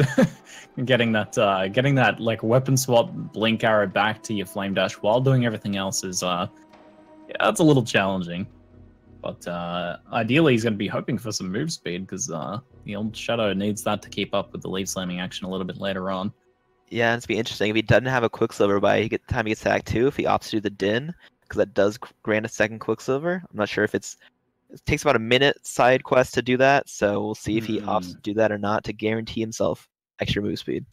getting that like weapon swap blink arrow back to your flame dash while doing everything else is that's a little challenging. But ideally he's going to be hoping for some move speed, because the old Shadow needs that to keep up with the leaf slamming action a little bit later on. Yeah, and it's be interesting if he doesn't have a Quicksilver by the time he gets to Act 2, if he opts to do the Din, because that does grant a second Quicksilver. I'm not sure if it takes about a minute side quest to do that, so we'll see if he opts to do that or not to guarantee himself extra move speed.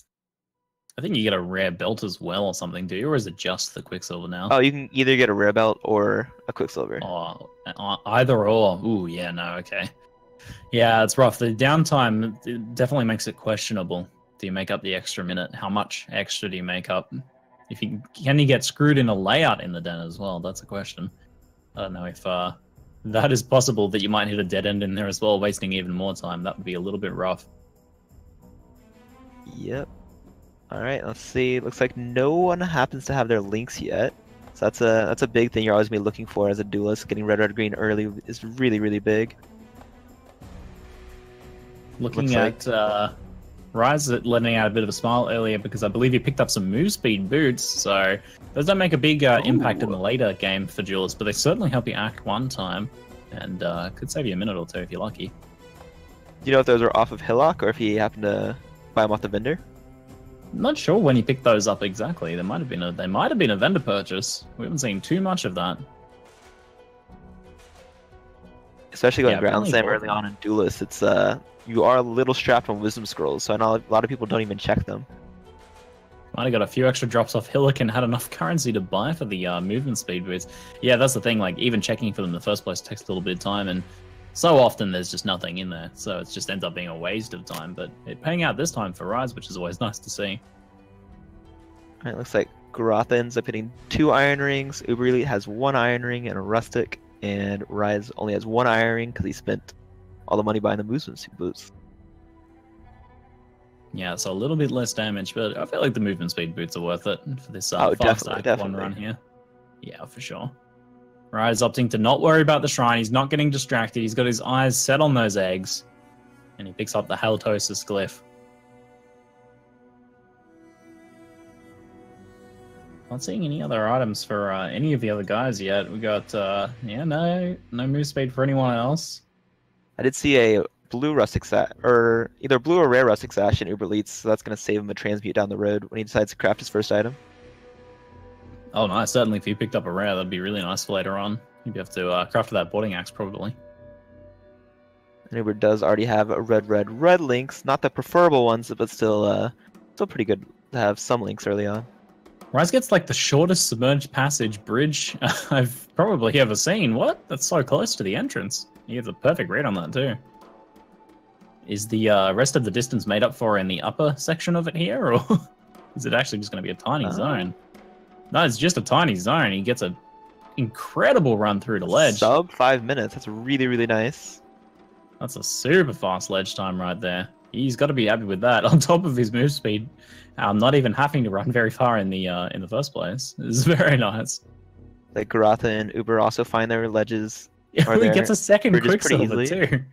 I think you get a rare belt as well or something, do you? Or is it just the Quicksilver now? Oh, you can either get a rare belt or a Quicksilver. Oh, either or. Ooh, yeah, no, okay. Yeah, it's rough. The downtime definitely makes it questionable. Do you make up the extra minute? How much extra do you make up? Can you get screwed in a layout in the den as well? That's a question. I don't know if that is possible, that you might hit a dead end in there as well, wasting even more time. That would be a little bit rough. Yep. Alright, let's see. Looks like no one happens to have their links yet. So that's a big thing you're always going to be looking for as a duelist. Getting red, green early is really, really big. Looking at Rise letting out a bit of a smile earlier because I believe he picked up some move speed boots, so those don't make a big impact in the later game for duelists, but they certainly help you act one time, and could save you a minute or two if you're lucky. Do you know if those are off of Hillock or if he happened to buy them off the vendor? Not sure when he picked those up exactly. They might have been a vendor purchase. We haven't seen too much of that. Especially going Yeah, ground apparently slam both. early on in Duelist, it's you are a little strapped on wisdom scrolls, so I know a lot of people don't even check them. Might have got a few extra drops off Hillock and had enough currency to buy for the movement speed boots. Yeah, that's the thing. Like, even checking for them in the first place takes a little bit of time, and so often there's just nothing in there, so it just ends up being a waste of time. But it paying out this time for Rise, which is always nice to see. Alright, looks like Garotha ends up hitting 2 Iron Rings. Uber Elite has 1 Iron Ring and a Rustic, and Rise only has 1 Iron Ring because he spent all the money buying the movement speed boots. Yeah, so a little bit less damage, but I feel like the movement speed boots are worth it for this Oh, fast definitely, act one definitely. run here. Yeah, for sure. Rise opting to not worry about the shrine. He's not getting distracted. He's got his eyes set on those eggs, and he picks up the Halitosis glyph. Not seeing any other items for any of the other guys yet. We got yeah, no move speed for anyone else. I did see a blue Rustic Sash, or either blue or rare Rustic Sash in Uber Elites, so that's going to save him a transmute down the road when he decides to craft his first item. Oh, nice. Certainly, if you picked up a rare, that'd be really nice for later on. You'd have to craft that boarding axe, probably. And Uber does already have a red links, not the preferable ones, but still pretty good to have some links early on. Rise gets like the shortest submerged passage bridge I've probably ever seen. What? That's so close to the entrance. He has a perfect read on that too. Is the rest of the distance made up for in the upper section of it here, or is it actually just going to be a tiny zone? No, it's just a tiny zone. He gets a incredible run through the ledge. Sub 5 minutes. That's really, really nice. That's a super fast ledge time right there. He's got to be happy with that. On top of his move speed, not even having to run very far in the first place. It's very nice. Like Garotha and Uber also find their ledges. Yeah, he gets a second bridges pretty Quicksilver easily. too.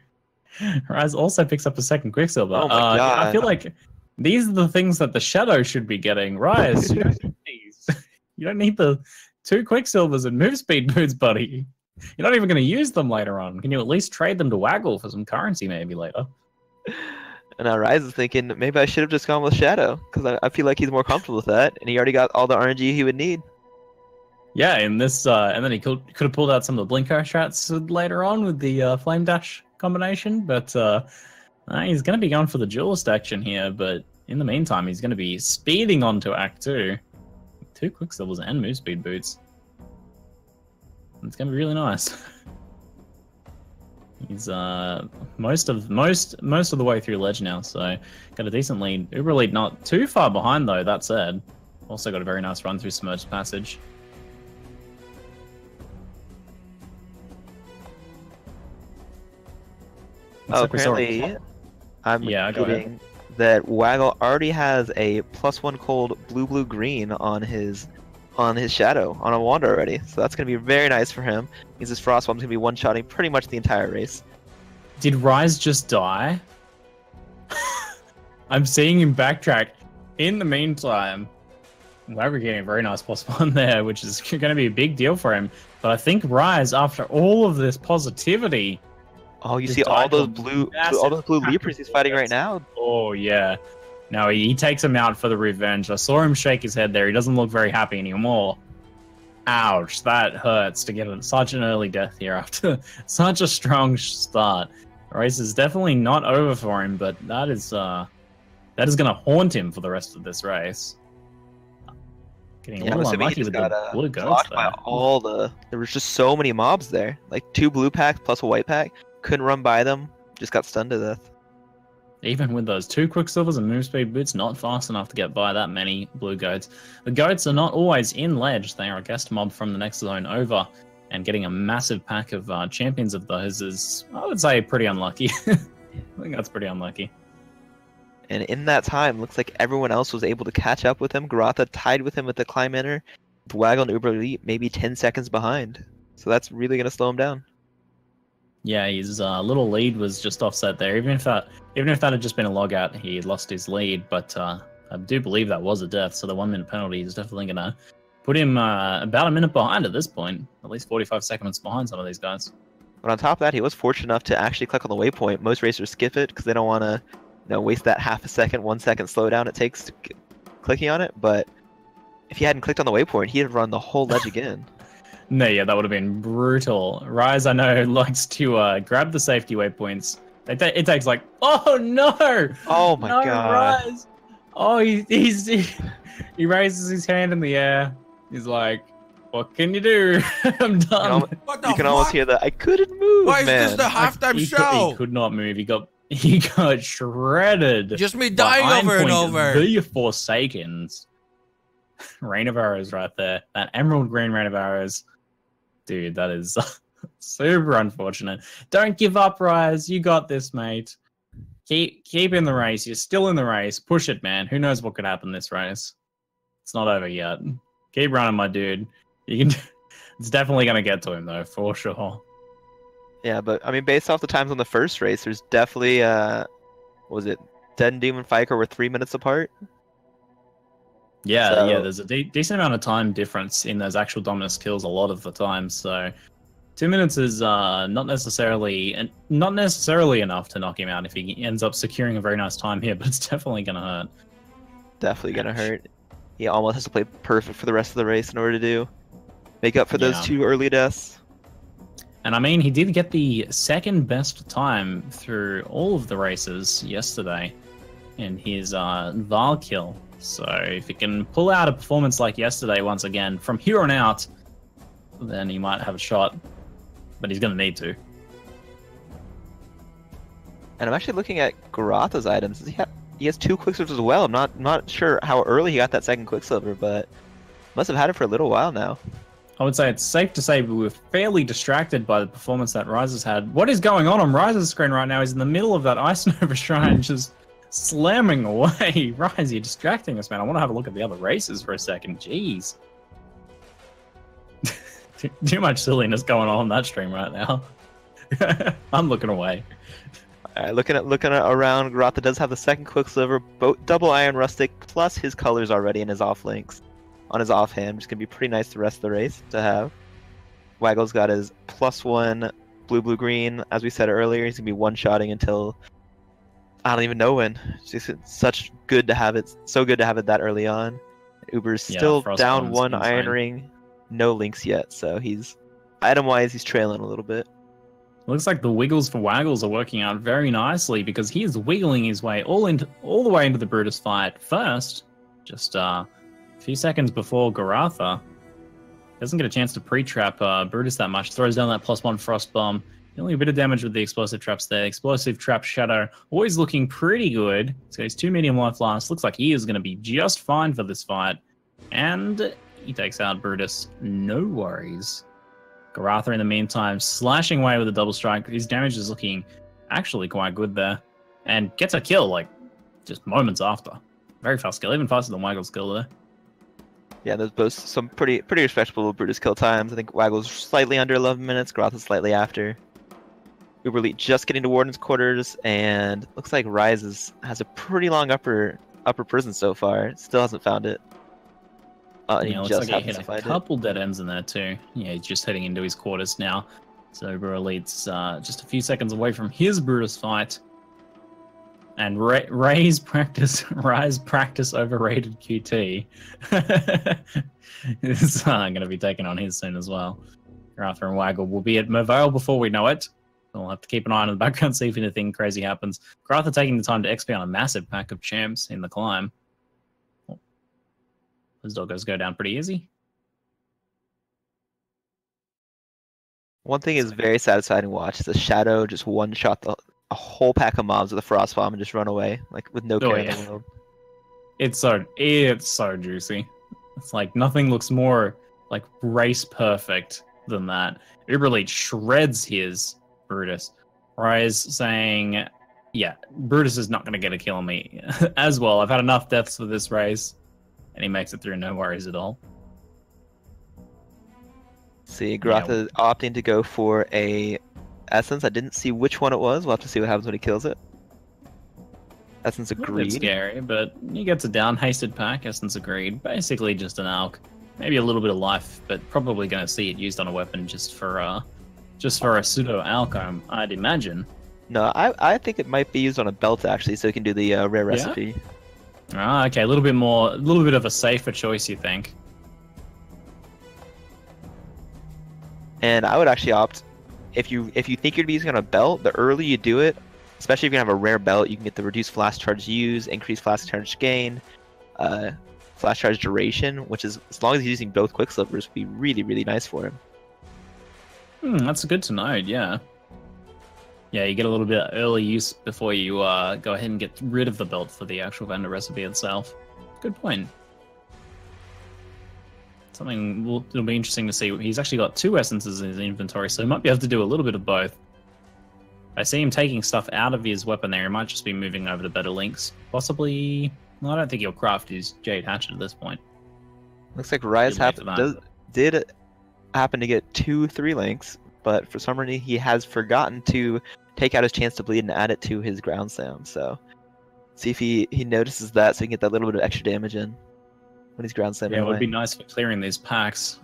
Rise also picks up a second Quicksilver. Oh my God. I feel like these are the things that the Shadow should be getting. Rise, you don't need these. You don't need the 2 Quicksilvers and move speed boots, buddy. You're not even going to use them later on. Can you at least trade them to Waggle for some currency maybe later? And now Rise is thinking, maybe I should have just gone with Shadow, because I feel like he's more comfortable with that, and he already got all the RNG he would need. Yeah, in this, and then he could have pulled out some of the Blinker strats later on with the Flame Dash combination, but he's going to be going for the duelist action here, but in the meantime, he's going to be speeding on to Act 2. 2 Quicksilvers and move speed boots. It's going to be really nice. He's most of the way through ledge now, so got a decent lead. Uber lead not too far behind though, that said. Also got a very nice run through Submerged Passage. Oh, apparently, I'm reading that Waggle already has a +1 cold blue-blue-green on his Shadow, on a Wander already. So that's going to be very nice for him. Means his Frostbomb's going to be one-shotting pretty much the entire race. Did Rise just die? I'm seeing him backtrack. In the meantime, Waggle getting a very nice +1 there, which is going to be a big deal for him. But I think Rise, after all of this positivity... Oh, you see all those blue Leapers he's fighting right now? Oh, yeah. No, he takes him out for the revenge. I saw him shake his head there. He doesn't look very happy anymore. Ouch, that hurts to get such an early death here after such a strong start. The race is definitely not over for him, but that is going to haunt him for the rest of this race. Getting a little unlucky with the blue goats there. There was just so many mobs there. Like 2 blue packs plus a white pack. Couldn't run by them. Just got stunned to death. Even with those 2 Quicksilvers and move speed boots, not fast enough to get by that many blue goats. The goats are not always in ledge. They are a guest mob from the next zone over. And getting a massive pack of champions of those is, I would say, pretty unlucky. I think that's pretty unlucky. And in that time, looks like everyone else was able to catch up with him. Garotha tied with him with the climb enter. Waggle and Uber Elite maybe 10 seconds behind. So that's really going to slow him down. Yeah, his little lead was just offset there. Even if that had just been a log out, he had lost his lead. But I do believe that was a death, so the 1 minute penalty is definitely going to put him about a minute behind at this point. At least 45 seconds behind some of these guys. But on top of that, he was fortunate enough to actually click on the waypoint. Most racers skip it because they don't want to waste that half a second, 1 second slowdown it takes to clicking on it. But if he hadn't clicked on the waypoint, he'd have run the whole ledge again. No, yeah, that would have been brutal. Rise, I know, likes to grab the safety waypoints. It takes like, oh no! Oh my no, god. Rise! Oh, he raises his hand in the air. He's like, what can you do? I'm done. What the You can almost fuck? hear the I couldn't move, Why is man. this the halftime he show? He could not move. He got shredded. Just me by dying Iron over and Point, over. The Forsakens. Rain of Arrows right there. That emerald green Rain of Arrows. Dude, that is super unfortunate. Don't give up, Rise. You got this, mate. Keep in the race. You're still in the race. Push it, man. Who knows what could happen this race? It's not over yet. Keep running, my dude. You can. It's definitely gonna get to him though, for sure. Yeah, but I mean, based off the times on the first race, there's definitely what was it? Dead and Demon Fiker were 3 minutes apart. Yeah, So- yeah. There's a decent amount of time difference in those actual Dominus kills a lot of the time. So 2 minutes is not necessarily enough to knock him out if he ends up securing a very nice time here, but it's definitely gonna hurt. Definitely gonna hurt. He almost has to play perfect for the rest of the race in order to make up for those Yeah. 2 early deaths. And I mean, he did get the second best time through all of the races yesterday in his Val kill. So if he can pull out a performance like yesterday once again from here on out, then he might have a shot. But he's going to need to. And I'm actually looking at Garatha's items. He has 2 Quicksilvers as well. I'm not sure how early he got that second Quicksilver, but must have had it for a little while now. I would say it's safe to say we were fairly distracted by the performance that Rise has had. What is going on Rise's screen right now? He's in the middle of that Ice Nova Shrine, just slamming away. Rise, you're distracting us, man. I want to have a look at the other races for a second. Jeez. Too much silliness going on that stream right now. I'm looking away. Looking at around, Garatha does have the second Quicksilver, double Iron Rustic, plus his colors already in his off links. On his offhand, which is going to be pretty nice the rest of the race to have. Waggle's got his +1 blue-green. As we said earlier, he's going to be one-shotting until I don't even know when. It's just so good to have it that early on. Uber's still down 1 Iron Ring, no links yet, so he's item-wise he's trailing a little bit. Looks like the wiggles for Waggles are working out very nicely because he is wiggling his way all the way into the Brutus fight first. Just a few seconds before Garatha doesn't get a chance to pre-trap Brutus that much. Throws down that +1 Frost Bomb. Dealing a bit of damage with the explosive traps there. Explosive trap Shadow always looking pretty good. So he's 2 medium life last. Looks like he is going to be just fine for this fight. And he takes out Brutus. No worries. Garatha in the meantime slashing away with a double strike. His damage is looking actually quite good there. And gets a kill like just moments after. Very fast kill. Even faster than Waggle's kill there. Yeah, there's both some pretty respectable Brutus kill times. I think Waggle's slightly under 11 minutes, Garatha's slightly after. Uber Elite just getting to Warden's quarters, and looks like Rise has a pretty long upper prison so far. Still hasn't found it. Yeah, He looks just like he happens hit to a find couple dead ends in there too. Yeah, he's just heading into his quarters now. So Uber Elite's just a few seconds away from his Brutus fight. And Rise practice overrated QT. Is going to be taken on his soon as well. Garatha and Waggle will be at Mervale before we know it. We'll have to keep an eye on the background, see if anything crazy happens. Garatha taking the time to XP on a massive pack of champs in the climb. Oh. Those doggos go down pretty easy. One thing is very satisfying to watch is the Shadow just one-shot a whole pack of mobs with a Frost Bomb and just run away, like with no care in the world. It's so juicy. It's like nothing looks more like race perfect than that. Uber Elite shreds his Brutus. Rise saying, yeah, Brutus is not going to get a kill on me as well. I've had enough deaths for this race. And he makes it through, no worries at all. See, Garatha opting to go for a Essence. I didn't see which one it was. We'll have to see what happens when he kills it. Essence agreed. It's scary, but he gets a down hasted pack. Essence agreed. Basically just an alk. Maybe a little bit of life, but probably going to see it used on a weapon just for a pseudo alk, I'd imagine. No, I think it might be used on a belt actually, so it can do the rare recipe. Ah, okay, a little bit of a safer choice, you think? And I would actually opt, if you think you're using on a belt, the earlier you do it, especially if you have a rare belt, you can get the reduced flash charge use, increased flash charge gain, flash charge duration, which is, as long as he's using both quicksilvers, would be really, really nice for him. That's good to know, yeah. Yeah, you get a little bit of early use before you go ahead and get rid of the belt for the actual vendor recipe itself. Good point. Something it'll be interesting to see. He's actually got 2 essences in his inventory, so he might be able to do a little bit of both. I see him taking stuff out of his weapon there. He might just be moving over to better links. Possibly... Well, I don't think he'll craft his Jade Hatchet at this point. Looks like Rise did happen to get 2 3 links, but for some reason he has forgotten to take out his chance to bleed and add it to his ground sound. So see if he notices that, so he can get that little bit of extra damage in when he's ground slamming. Yeah, it away. would be nice for clearing these packs.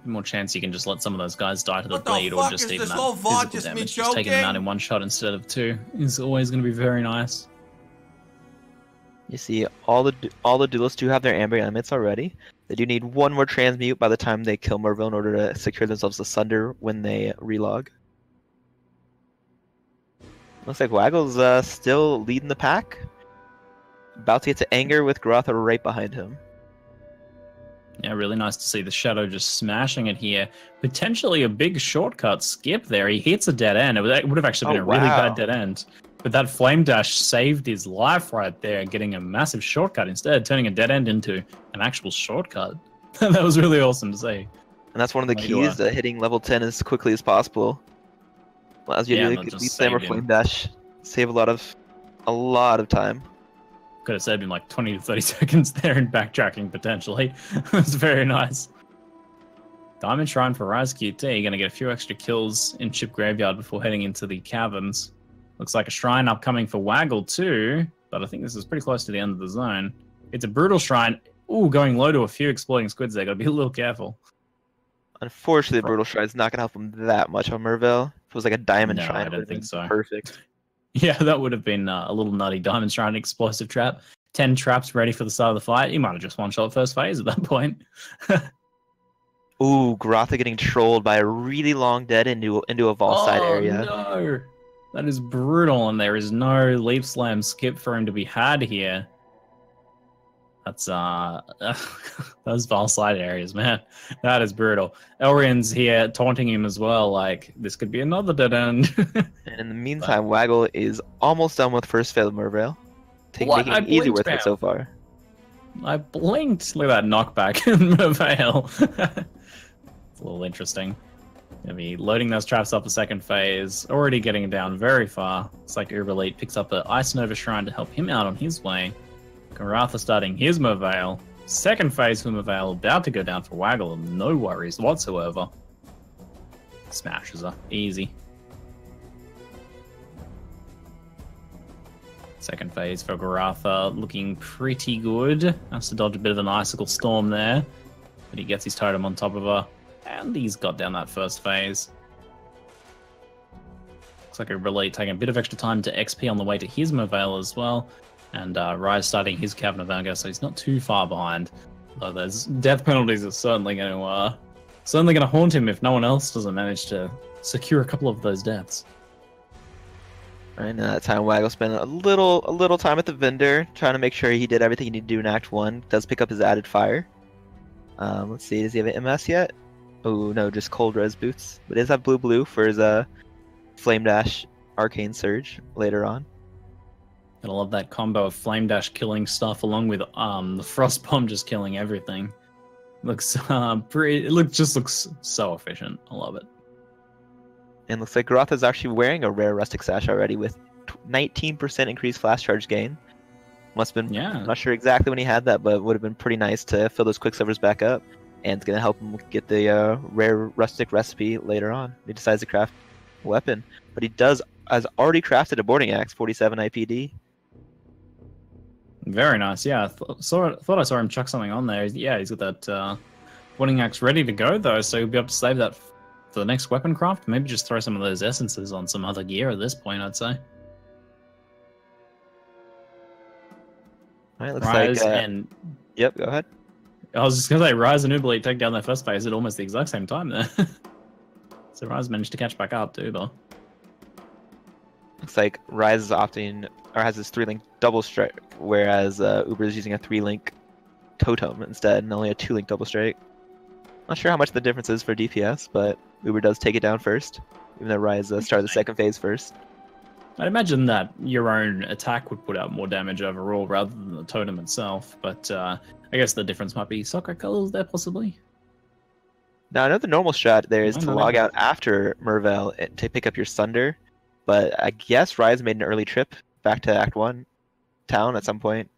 More chance you can just let some of those guys die to the bleed, or just even that physical damage. Just taking them out in 1 shot instead of 2 is always going to be very nice. You see, all the duelists do have their amber elements already. They do need 1 more transmute by the time they kill Merville in order to secure themselves the Sunder when they relog. Looks like Waggle's still leading the pack. About to get to Anger with Garotha right behind him. Yeah, really nice to see the Shadow just smashing it here. Potentially a big shortcut skip there. He hits a dead end. It would have actually been a really bad dead end. But that Flame Dash saved his life right there, getting a massive shortcut instead, turning a dead end into an actual shortcut. That was really awesome to see. And that's one of the keys to hitting level 10 as quickly as possible. Well, as you do, Leaf Slam or Flame Dash save a lot of time. Could have saved him like 20 to 30 seconds there in backtracking potentially. That's very nice. Diamond Shrine for Rise QT, gonna get a few extra kills in Chip Graveyard before heading into the caverns. Looks like a shrine upcoming for Waggle too, but I think this is pretty close to the end of the zone. It's a brutal shrine. Ooh, going low to a few exploding squids there. Gotta be a little careful. Unfortunately, the brutal shrine is not gonna help him that much on Merville. If it was like a diamond shrine, I don't think so. Perfect. Yeah, that would have been a little nutty. Diamond Shrine, explosive trap. 10 traps ready for the start of the fight. He might have just one-shot first phase at that point. Ooh, Garotha getting trolled by a really long dead into a vault side area. No! That is brutal, and there is no leap slam skip for him to be had here. That's those vault side areas, man. That is brutal. Elrian's here taunting him as well, like this could be another dead end. And in the meantime, Waggle is almost done with first fail Merville. Making it easy with it so far. I blinked. Look at that knockback in Mervale. It's a little interesting. Gonna be loading those traps up the second phase. Already getting down very far. It's like Uber Elite picks up an Ice Nova Shrine to help him out on his way. Garotha starting his Mervale. Second phase for Mervale, about to go down for Waggle, no worries whatsoever. Smashes her, easy. Second phase for Garotha, looking pretty good. Has to dodge a bit of an Icicle Storm there, but he gets his totem on top of her, and he's got down that first phase. Looks like a Relay taking a bit of extra time to XP on the way to his Mervale as well. And Rise starting his Cavern of Anger, so he's not too far behind. Though those death penalties are certainly going to haunt him if no one else doesn't manage to secure a couple of those deaths. Right now, that time Waggle spent a little time at the vendor, trying to make sure he did everything he needed to do in Act 1. Does pick up his added fire. Let's see, does he have an MS yet? Oh no, just cold res boots. But he does have blue for his Flame Dash Arcane Surge later on. I love that combo of Flame Dash killing stuff along with the Frost Bomb just killing everything. Looks just looks so efficient. I love it. And looks like Garotha is actually wearing a rare Rustic Sash already with 19% increased flash charge gain. Must have been, I'm not sure exactly when he had that, but it would have been pretty nice to fill those Quicksilvers back up. And it's going to help him get the rare Rustic recipe later on. He decides to craft a weapon. But he has already crafted a Boarding Axe, 47 IPD. Very nice, yeah. I thought I saw him chuck something on there. Yeah, he's got that Boarding Axe ready to go, though, so he'll be able to save that for the next weapon craft. Maybe just throw some of those essences on some other gear at this point, I'd say. Alright, looks like... and... Yep, go ahead. I was just going to say, Rise and Uber Elite take down their first phase at almost the exact same time there. So Rise managed to catch back up too, though. Looks like Rise is opting, or has this 3-link double strike, whereas Uber is using a 3-link totem instead, and only a 2-link double strike. Not sure how much the difference is for DPS, but Uber does take it down first, even though Rise started the second phase first. I'd imagine that your own attack would put out more damage overall rather than the totem itself, but I guess the difference might be soccer colors there, possibly. Now, I know the normal strat there is to log out after Merveil to pick up your Sunder, but I guess Rise made an early trip back to Act 1 town at some point.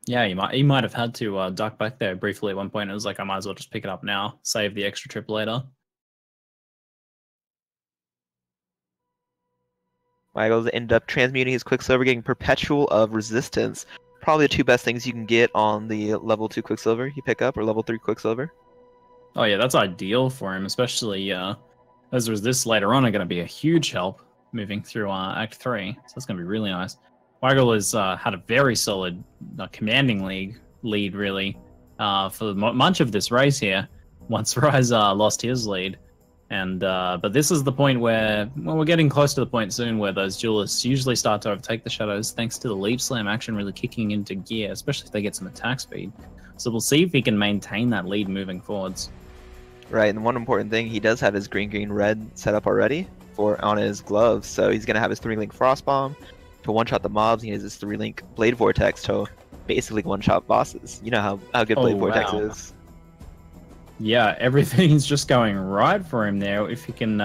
Yeah, he might have had to duck back there briefly at one point. It was like, I might as well just pick it up now, save the extra trip later. Waggles ended up transmuting his Quicksilver, getting Perpetual of Resistance. Probably the two best things you can get on the level 2 Quicksilver you pick up, or level 3 Quicksilver. Oh yeah, that's ideal for him, especially as there's this later on are going to be a huge help moving through Act 3. So that's going to be really nice. Waggle has had a very solid commanding lead really for much of this race here. Once Rise lost his lead, and but this is the point where we're getting close to the point soon where those duelists usually start to overtake the Shadows thanks to the leap slam action really kicking into gear, especially if they get some attack speed. So we'll see if he can maintain that lead moving forwards. Right, and one important thing, he does have his green-green-red set up already on his gloves, so he's going to have his 3-link Frost Bomb to one-shot the mobs. He has his 3-link Blade Vortex to basically one-shot bosses. You know how good Blade Vortex is. Yeah, everything's just going right for him there. If he can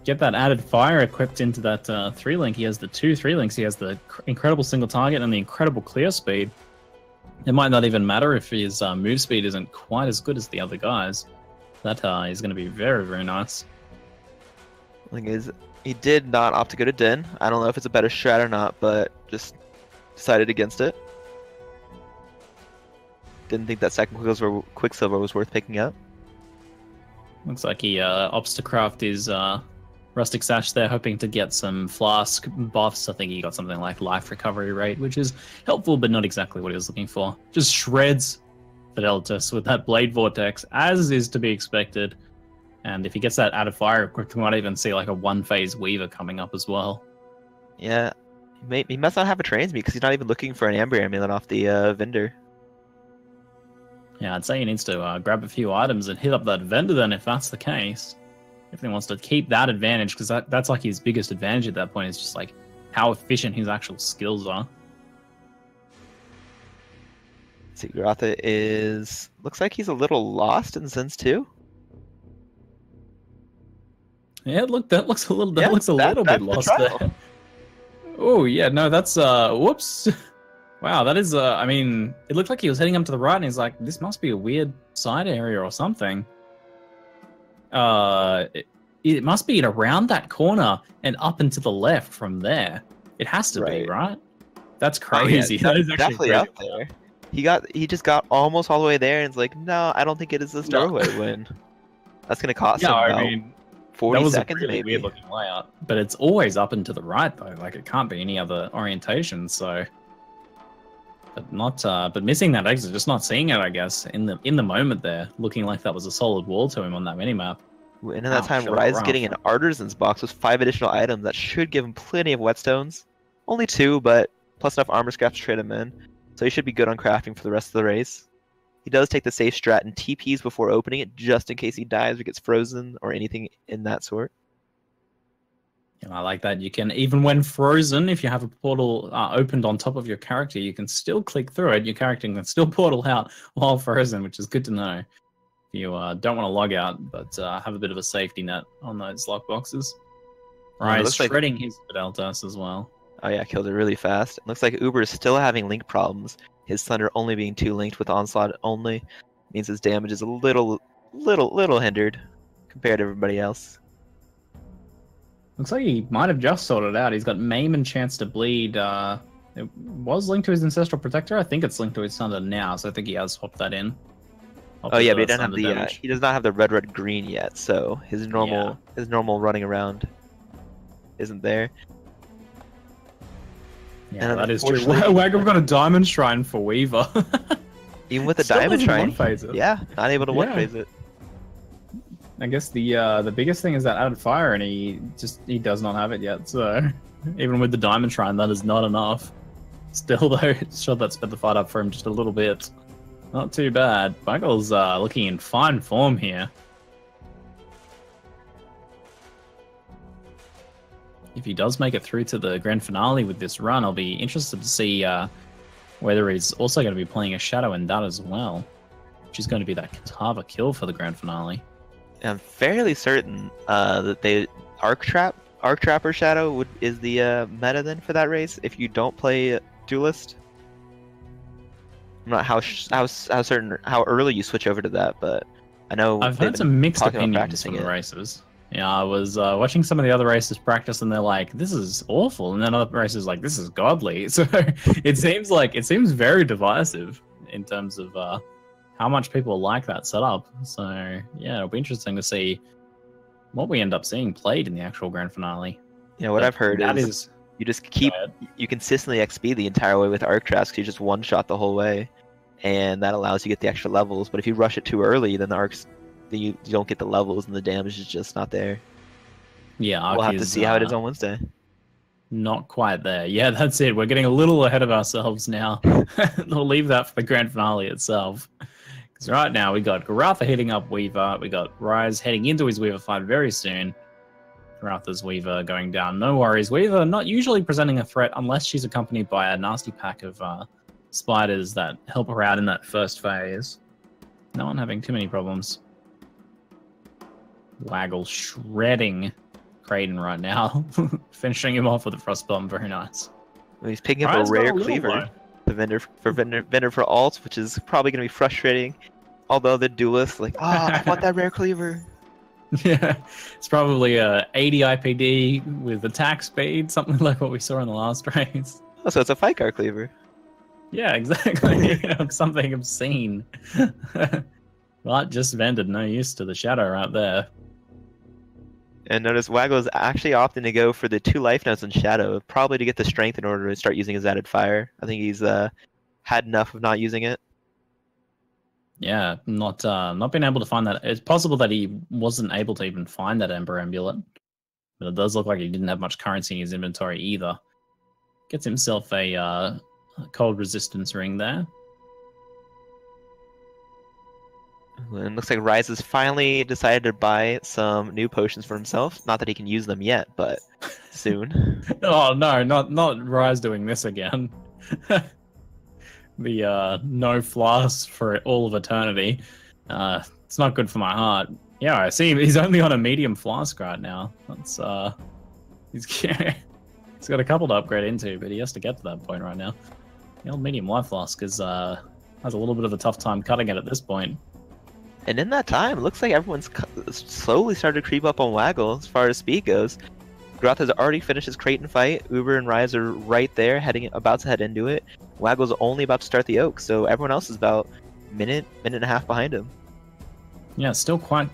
get that added fire equipped into that 3-link, he has the 2 3-links. He has the incredible single target and the incredible clear speed. It might not even matter if his move speed isn't quite as good as the other guys. That is going to be very, very nice. The thing is, he did not opt to go to Din. I don't know if it's a better strat or not, but just decided against it. Didn't think that second Quicksilver was worth picking up. Looks like he opts to craft his Rustic Sash there, hoping to get some flask buffs. I think he got something like life recovery rate, which is helpful, but not exactly what he was looking for. Just shreds Fideltus with that Blade Vortex, as is to be expected. And if he gets that out of fire, we might even see like a 1-phase Weaver coming up as well. Yeah, he must not have a transmute because he's not even looking for an Amber Amulet off the vendor. Yeah, I'd say he needs to grab a few items and hit up that vendor then, if that's the case. If he wants to keep that advantage, because that's like his biggest advantage at that point, is just like how efficient his actual skills are. See, Gratha looks like he's a little lost in Sense 2. Yeah, look, that looks a little bit lost there. Oh yeah, no, that's whoops. Wow, that is I mean, it looked like he was heading up to the right, and he's like, this must be a weird side area or something. It must be around that corner and up and to the left from there. It has to be, right? That's crazy. Oh, yeah, that is actually definitely up there. He just got almost all the way there, and it's like, no, I don't think it is the Starway win. That's gonna cost him about 40 seconds, that was a really weird looking layout. But it's always up and to the right though. Like it can't be any other orientation. So, but missing that exit, just not seeing it, I guess, in the moment there, looking like that was a solid wall to him on that minimap. And in that time, Rise getting an Artisan's box with 5 additional items that should give him plenty of whetstones. Only 2, but plus enough armor scraps to trade him in. So he should be good on crafting for the rest of the race. He does take the safe strat and TPs before opening it, just in case he dies or gets frozen or anything in that sort. And I like that. You can, even when frozen, if you have a portal opened on top of your character, you can still click through it. Your character can still portal out while frozen, which is good to know. If you don't want to log out, but have a bit of a safety net on those lockboxes. Right, shredding his Fideltas as well. Oh yeah, killed it really fast. It looks like Uber is still having link problems. His Thunder only being 2 linked with Onslaught only means his damage is a little hindered compared to everybody else. Looks like he might have just sorted it out. He's got Maim and Chance to Bleed. It was linked to his Ancestral Protector. I think it's linked to his Thunder now, so I think he has swapped that in. Oh yeah, but he doesn't have the he does not have the red green yet, so his normal running around isn't there. Yeah, and that is true. Waggle got a Diamond Shrine for Weaver. Even with the Diamond Shrine, yeah, not able to one-phase it. I guess the biggest thing is that added fire, and he does not have it yet. So even with the diamond shrine, that is not enough. Still though, sure that sped the fight up for him just a little bit. Not too bad. Michael's looking in fine form here. If he does make it through to the grand finale with this run, I'll be interested to see whether he's also going to be playing a shadow in that as well, which is going to be that Katava kill for the grand finale. I'm fairly certain that they Arc Trapper Shadow is the meta then for that race if you don't play Duelist. I'm not how certain how early you switch over to that, but I know I've heard some mixed opinions practicing from the races. Yeah, I was watching some of the other races practice, and they're like, "This is awful," and then other races like, "This is godly." So it seems very divisive in terms of how much people like that setup. So yeah, it'll be interesting to see what we end up seeing played in the actual grand finale. You know what I've heard is you just you consistently XP the entire way with Arc Traps. You just one shot the whole way, and that allows you to get the extra levels. But if you rush it too early, then the arcs. You don't get the levels and the damage is just not there. Yeah, we'll have to see how it is on Wednesday. Not quite there. Yeah, that's it. We're getting a little ahead of ourselves now. We'll leave that for the grand finale itself. Because right now we got Garatha hitting up Weaver. We got Rise heading into his Weaver fight very soon. Garatha's Weaver going down. No worries. Weaver not usually presenting a threat unless she's accompanied by a nasty pack of spiders that help her out in that first phase. No one having too many problems. Waggle shredding Kraden right now, finishing him off with a frostbomb. Very nice. Well, he's picking up a rare cleaver. The vendor for alt, which is probably going to be frustrating. Although the duelist, like, I want that rare cleaver. Yeah, it's probably a 80 IPD with attack speed, something like what we saw in the last race. Oh, so it's a fight card cleaver. Yeah, exactly. Something obscene. Well, just vended, no use to the shadow right there. And notice Waggle is actually opting to go for the 2 life notes in Shadow, probably to get the strength in order to start using his added fire. I think he's had enough of not using it. Yeah, not been able to find that. It's possible that he wasn't able to even find that Ember Amulet, but it does look like he didn't have much currency in his inventory either. Gets himself a cold resistance ring there. And looks like Rise has finally decided to buy some new potions for himself. Not that he can use them yet, but soon. Oh no, not Rise doing this again. The no floss for all of eternity. It's not good for my heart. Yeah, I see he's only on a medium flask right now. That's he's got a couple to upgrade into, but he has to get to that point right now. The old medium life flask is has a little bit of a tough time cutting it at this point. And in that time, it looks like everyone's slowly started to creep up on Waggle as far as speed goes. Groth has already finished his Kraten fight. Uber and Rise are right there, about to head into it. Waggle's only about to start the Oak, so everyone else is about minute and a half behind him. Yeah, still quite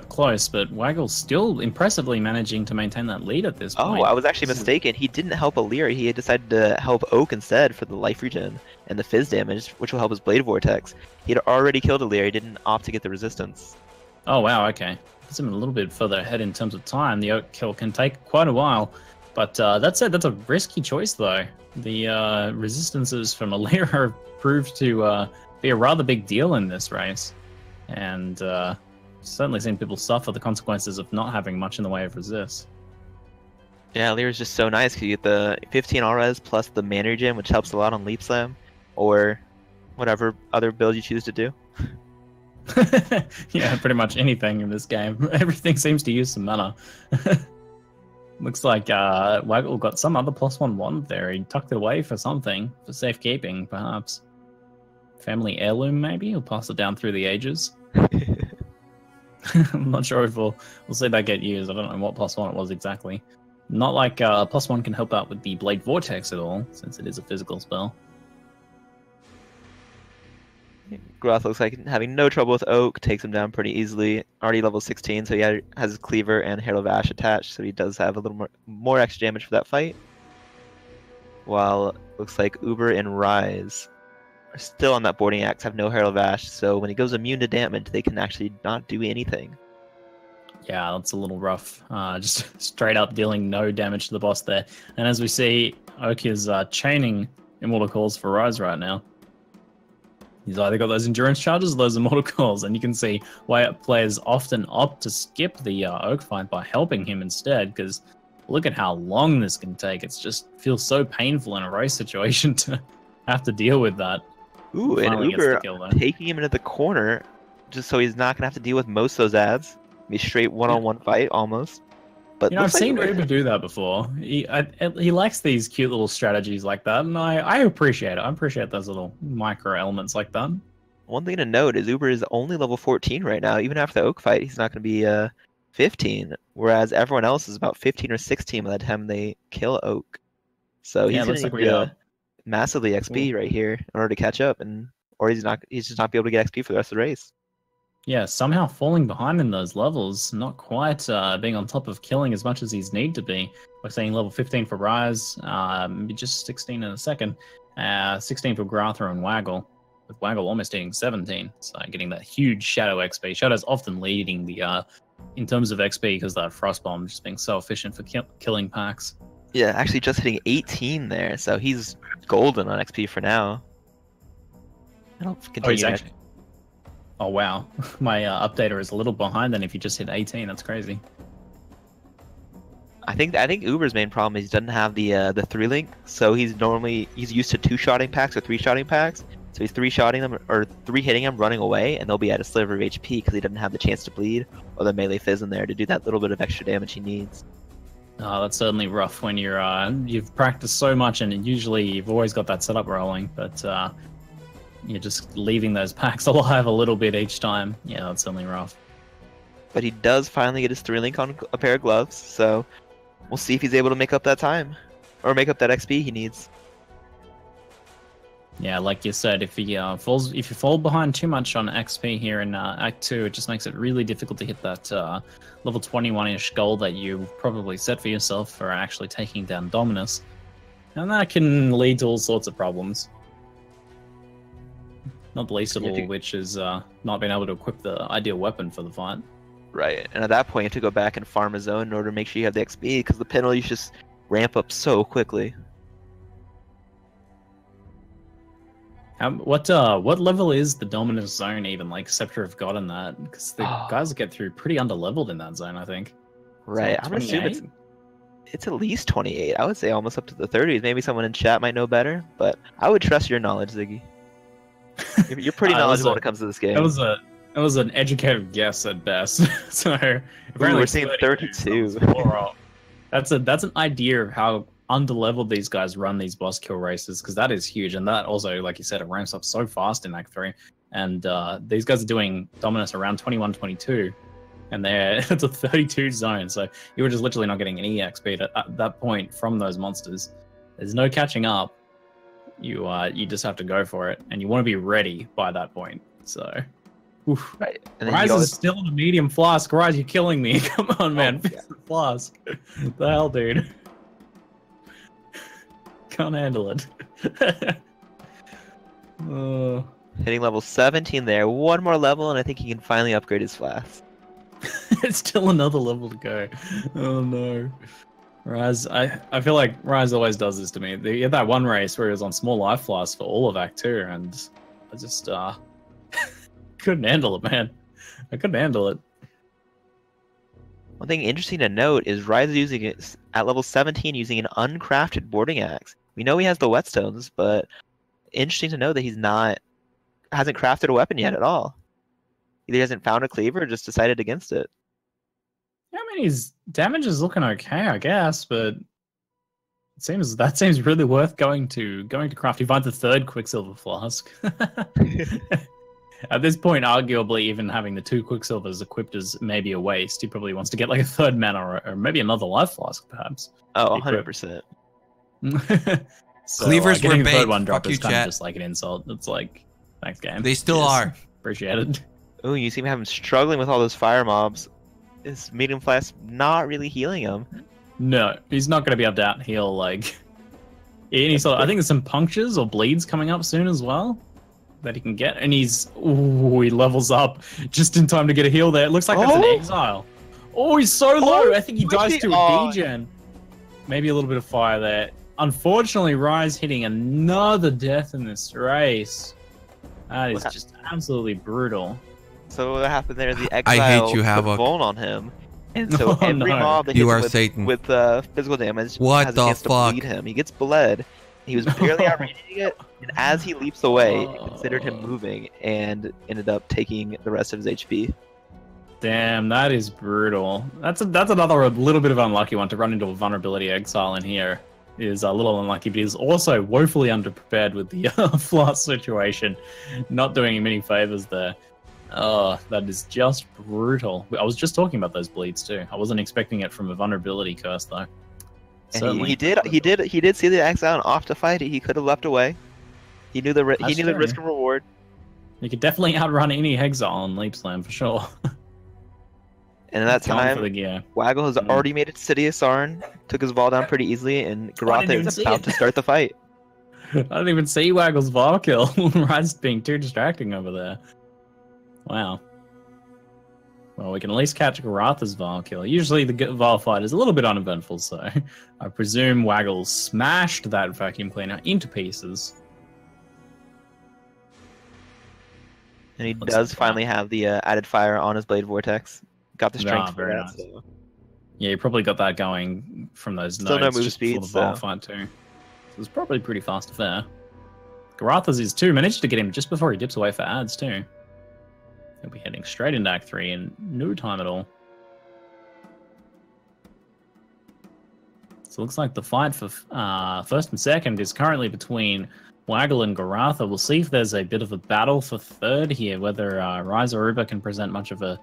close, but Waggle's still impressively managing to maintain that lead at this point. Oh, I was actually mistaken. He didn't help Alir. He decided to help Oak instead for the life regen and the fizz damage, which will help his Blade Vortex. He had already killed Alir. He didn't opt to get the resistance. Oh, wow, okay. Puts him a little bit further ahead in terms of time. The Oak kill can take quite a while, but that said, that's a risky choice, though. The resistances from Alir have proved to be a rather big deal in this race. And certainly seen people suffer the consequences of not having much in the way of resist. Yeah, Lear is just so nice because you get the 15 Res plus the Mana Regen, which helps a lot on Leap Slam, or whatever other build you choose to do. Yeah, pretty much anything in this game. Everything seems to use some mana. Looks like Waggle got some other +1 wand there. He tucked it away for something, for safekeeping, perhaps. Family heirloom, maybe? He'll pass it down through the ages. I'm not sure if we'll see that get used. I don't know what +1 it was exactly. Not like +1 can help out with the Blade Vortex at all, since it is a physical spell. Groth looks like having no trouble with Oak, takes him down pretty easily. Already level 16, so he has his Cleaver and Herald of Ash attached, so he does have a little more extra damage for that fight. While looks like Uber and Rise are still on that boarding axe, have no Herald of Ash, so when he goes immune to damage, they can actually not do anything. Yeah, that's a little rough. Just straight up dealing no damage to the boss there. And as we see, Oak is chaining Immortal Calls for Rise right now. He's either got those endurance charges or those Immortal Calls, and you can see why players often opt to skip the Oak fight by helping him instead, because look at how long this can take. It's just feels so painful in a race situation to have to deal with that. Ooh, and Finally gets the Uber kill there. taking him into the corner just so he's not going to have to deal with most of those ads. Be straight one-on-one fight almost. But You know, I've looks like seen Uber- Uber do that before. He likes these cute little strategies like that, and I appreciate it. I appreciate those little micro elements like that. One thing to note is Uber is only level 14 right now. Even after the Oak fight, he's not going to be 15, whereas everyone else is about 15 or 16 by the time they kill Oak. So Yeah, he's looks going like to we need massively XP right here in order to catch up, or he's just not be able to get XP for the rest of the race. Yeah, somehow falling behind in those levels, not quite being on top of killing as much as he's need to be. We're seeing level 15 for Rise, just 16 in a second, 16 for Grather and Waggle, with Waggle almost hitting 17, so getting that huge Shadow XP. Shadow's often leading the in terms of XP because that Frostbomb just being so efficient for killing packs. Yeah, actually just hitting 18 there, so he's golden on XP for now. I don't continue. he's actually... Oh wow, my updater is a little behind then if you just hit 18, that's crazy. I think Uber's main problem is he doesn't have the 3-link, so he's used to 2-shotting packs or 3-shotting packs. So he's 3-shotting them or 3-hitting them, running away, and they'll be at a sliver of HP because he doesn't have the chance to bleed or the melee fizz in there to do that little bit of extra damage he needs. Oh, that's certainly rough when you've practiced so much and usually you've always got that setup rolling, but you're just leaving those packs alive a little bit each time. Yeah, that's certainly rough. But he does finally get his 3-link on a pair of gloves, so we'll see if he's able to make up that time or make up that XP he needs. Yeah, like you said, if you fall behind too much on XP here in Act 2, it just makes it really difficult to hit that level 21-ish goal that you probably set for yourself for actually taking down Dominus. And that can lead to all sorts of problems. Not the least of all which is not being able to equip the ideal weapon for the fight. Right, and at that point you have to go back and farm a zone in order to make sure you have the XP because the penalties just ramp up so quickly. What level is the Dominus zone even, like Scepter of God in that? Because the guys get through pretty underleveled in that zone, I think. Right, I'm assuming it's at least 28. I would say almost up to the 30s. Maybe someone in chat might know better, but I would trust your knowledge, Ziggy. You're pretty knowledgeable when it comes to this game. That was an educated guess at best. So we're seeing 32. That's an idea of how underleveled these guys run these boss kill races, because that is huge, and that also, like you said, it ramps up so fast in Act 3. And these guys are doing Dominus around 21, 22, and it's a 32 zone, so you were just literally not getting any XP at that point from those monsters. There's no catching up. You just have to go for it, and you want to be ready by that point. So, oof. Right. And Rise is still in a medium flask. Rise, you're killing me. Come on, man. Fix the flask. The hell, dude. Can't handle it. Hitting level 17 there. One more level, and I think he can finally upgrade his flask. It's still another level to go. Oh no. Rise, I feel like Rise always does this to me. He had that one race where he was on small life flask for all of Act 2, and I just couldn't handle it, man. I couldn't handle it. One thing interesting to note is Rise is using it at level 17 using an uncrafted boarding axe. We know he has the whetstones, but interesting to know that hasn't crafted a weapon yet at all. Either he hasn't found a cleaver or just decided against it. Yeah, I mean, his damage is looking okay, I guess, but that seems really worth going to craft. He finds the third Quicksilver flask. At this point, arguably, even having the 2 Quicksilvers equipped is maybe a waste. He probably wants to get like a third mana or maybe another life flask, perhaps. Oh, 100%. So, Cleavers were getting the baked. third one drop Fuck is you, kind of chat. just like an insult. It's like, thanks, game. They still are. Appreciate it. Oh, you seem to have him struggling with all those fire mobs. His medium flask not really healing him. No, he's not going to be able to out heal like any sort. I think there's some punctures or bleeds coming up soon as well that he can get, and he levels up just in time to get a heal there. It looks like that's an exile. Oh, he's so low. I think he Which dies he- to oh. a degen. Maybe a little bit of fire there. Unfortunately, Rise hitting another death in this race. That is just absolutely brutal. So what happened there is the I Exile hate you, put Havoc. Vuln on him. And so Oh, every no. mob that You hits are him with, Satan. with physical damage What has the a chance to fuck? bleed him. He gets bled. He was barely outraging it, and as he leaps away, it considered him moving and ended up taking the rest of his HP. Damn, that is brutal. That's another little bit of unlucky one to run into a vulnerability Exile in here. Is a little unlucky, but he's also woefully underprepared with the flask situation. Not doing him any favors there. Oh, that is just brutal. I was just talking about those bleeds too. I wasn't expecting it from a vulnerability curse though. And he did see the Exile off to fight. He could have left away. He knew the That's risk true. and reward. You could definitely outrun any Exile in Leap Slam for sure. And at that He's going for the time, gear. Waggle has already made it to City of Sarn, took his ball down pretty easily, and Garotha even is see about it. to start the fight. I didn't even see Waggle's Vol kill. Rise being too distracting over there. Wow. Well, we can at least catch Garotha's Vol kill. Usually the Vol fight is a little bit uneventful, so I presume Waggle smashed that vacuum cleaner into pieces. And he Looks does like finally have the added fire on his Blade Vortex. Got the strength Ah, for very that. nice. So. Yeah, you probably got that going from those Still no nodes move just speed, before the Vol so- fight too. So it was probably pretty fast affair. Garotha's is too. Managed to get him just before he dips away for ads too. He'll be heading straight into Act 3 in no time at all. So it looks like the fight for first and second is currently between Waggle and Garotha. We'll see if there's a bit of a battle for third here, whether Rise or Uber can present much of a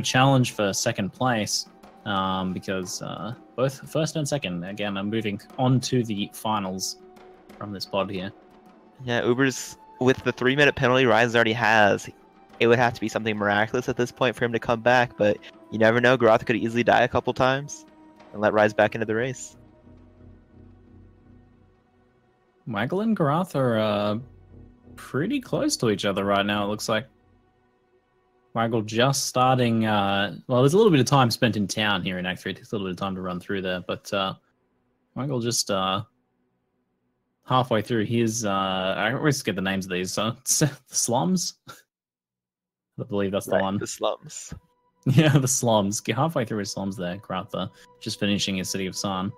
challenge for second place. Because both first and second, again, are moving on to the finals from this pod here. Yeah, Uber's with the 3-minute penalty Rise already has. It would have to be something miraculous at this point for him to come back, but you never know. Garotha could easily die a couple times and let Rise back into the race. Waggle and Garotha are pretty close to each other right now, it looks like. Waggle just starting, well, there's a little bit of time spent in town here in Act 3. It takes a little bit of time to run through there, but Waggle just halfway through his, I always get the names of these, the slums? I believe that's the one. The slums. Yeah, the slums. Get halfway through his slums there, Garotha, just finishing his City of Sarn.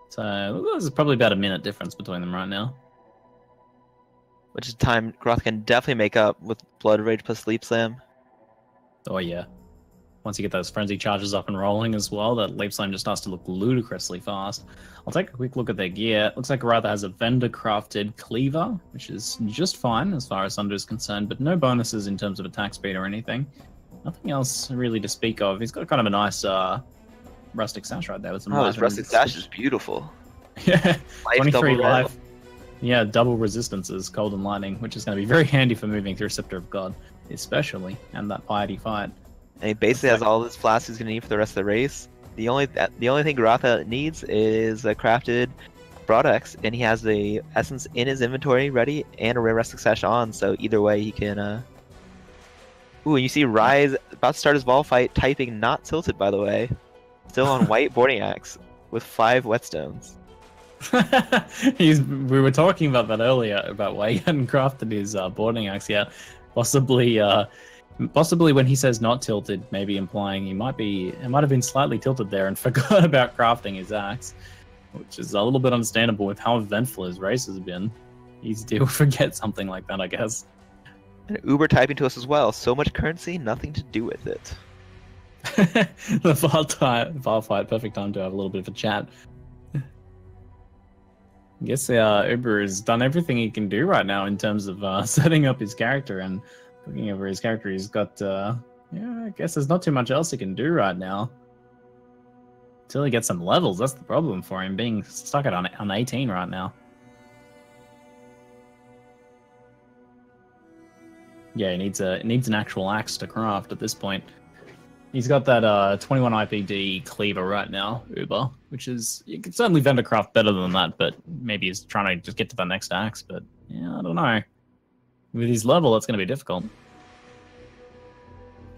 So there's probably about a minute difference between them right now. Which is time Garotha can definitely make up with Blood Rage plus Leap Slam. Oh yeah. Once you get those frenzy charges up and rolling as well, that Leap Slam just starts to look ludicrously fast. I'll take a quick look at their gear. Looks like Garotha has a vendor-crafted cleaver, which is just fine as far as Thunder is concerned, but no bonuses in terms of attack speed or anything. Nothing else really to speak of. He's got kind of a nice rustic sash right there with some Oh, his light rustic and- sash is beautiful. Yeah, Life 23 double red. life. Yeah, double resistances, cold and lightning, which is going to be very handy for moving through Scepter of God, especially, and that piety fight. And he basically has all his flasks he's going to need for the rest of the race. The only thing Garotha needs is a crafted Broadex, and he has the essence in his inventory ready and a rare rustic sash on, so either way he can... Ooh, and you see Rise about to start his ball fight, typing not tilted, by the way. Still on white boarding axe with 5 whetstones. We were talking about that earlier, about why he hadn't crafted his boarding axe yet. Possibly when he says not tilted, maybe implying it might have been slightly tilted there and forgot about crafting his axe, which is a little bit understandable with how eventful his race has been. Easy to forget something like that, I guess. And Uber typing to us as well. So much currency, nothing to do with it. The VAR fight, perfect time to have a little bit of a chat. I guess Uber has done everything he can do right now in terms of setting up his character and looking over his character. He's got, yeah, I guess there's not too much else he can do right now. Until he gets some levels, that's the problem for him, being stuck at on 18 right now. Yeah, he needs an actual axe to craft at this point. He's got that 21 IPD cleaver right now, Uber, which is, you can certainly vendor craft better than that, but maybe he's trying to just get to the next axe, but yeah, I don't know. With his level, that's going to be difficult.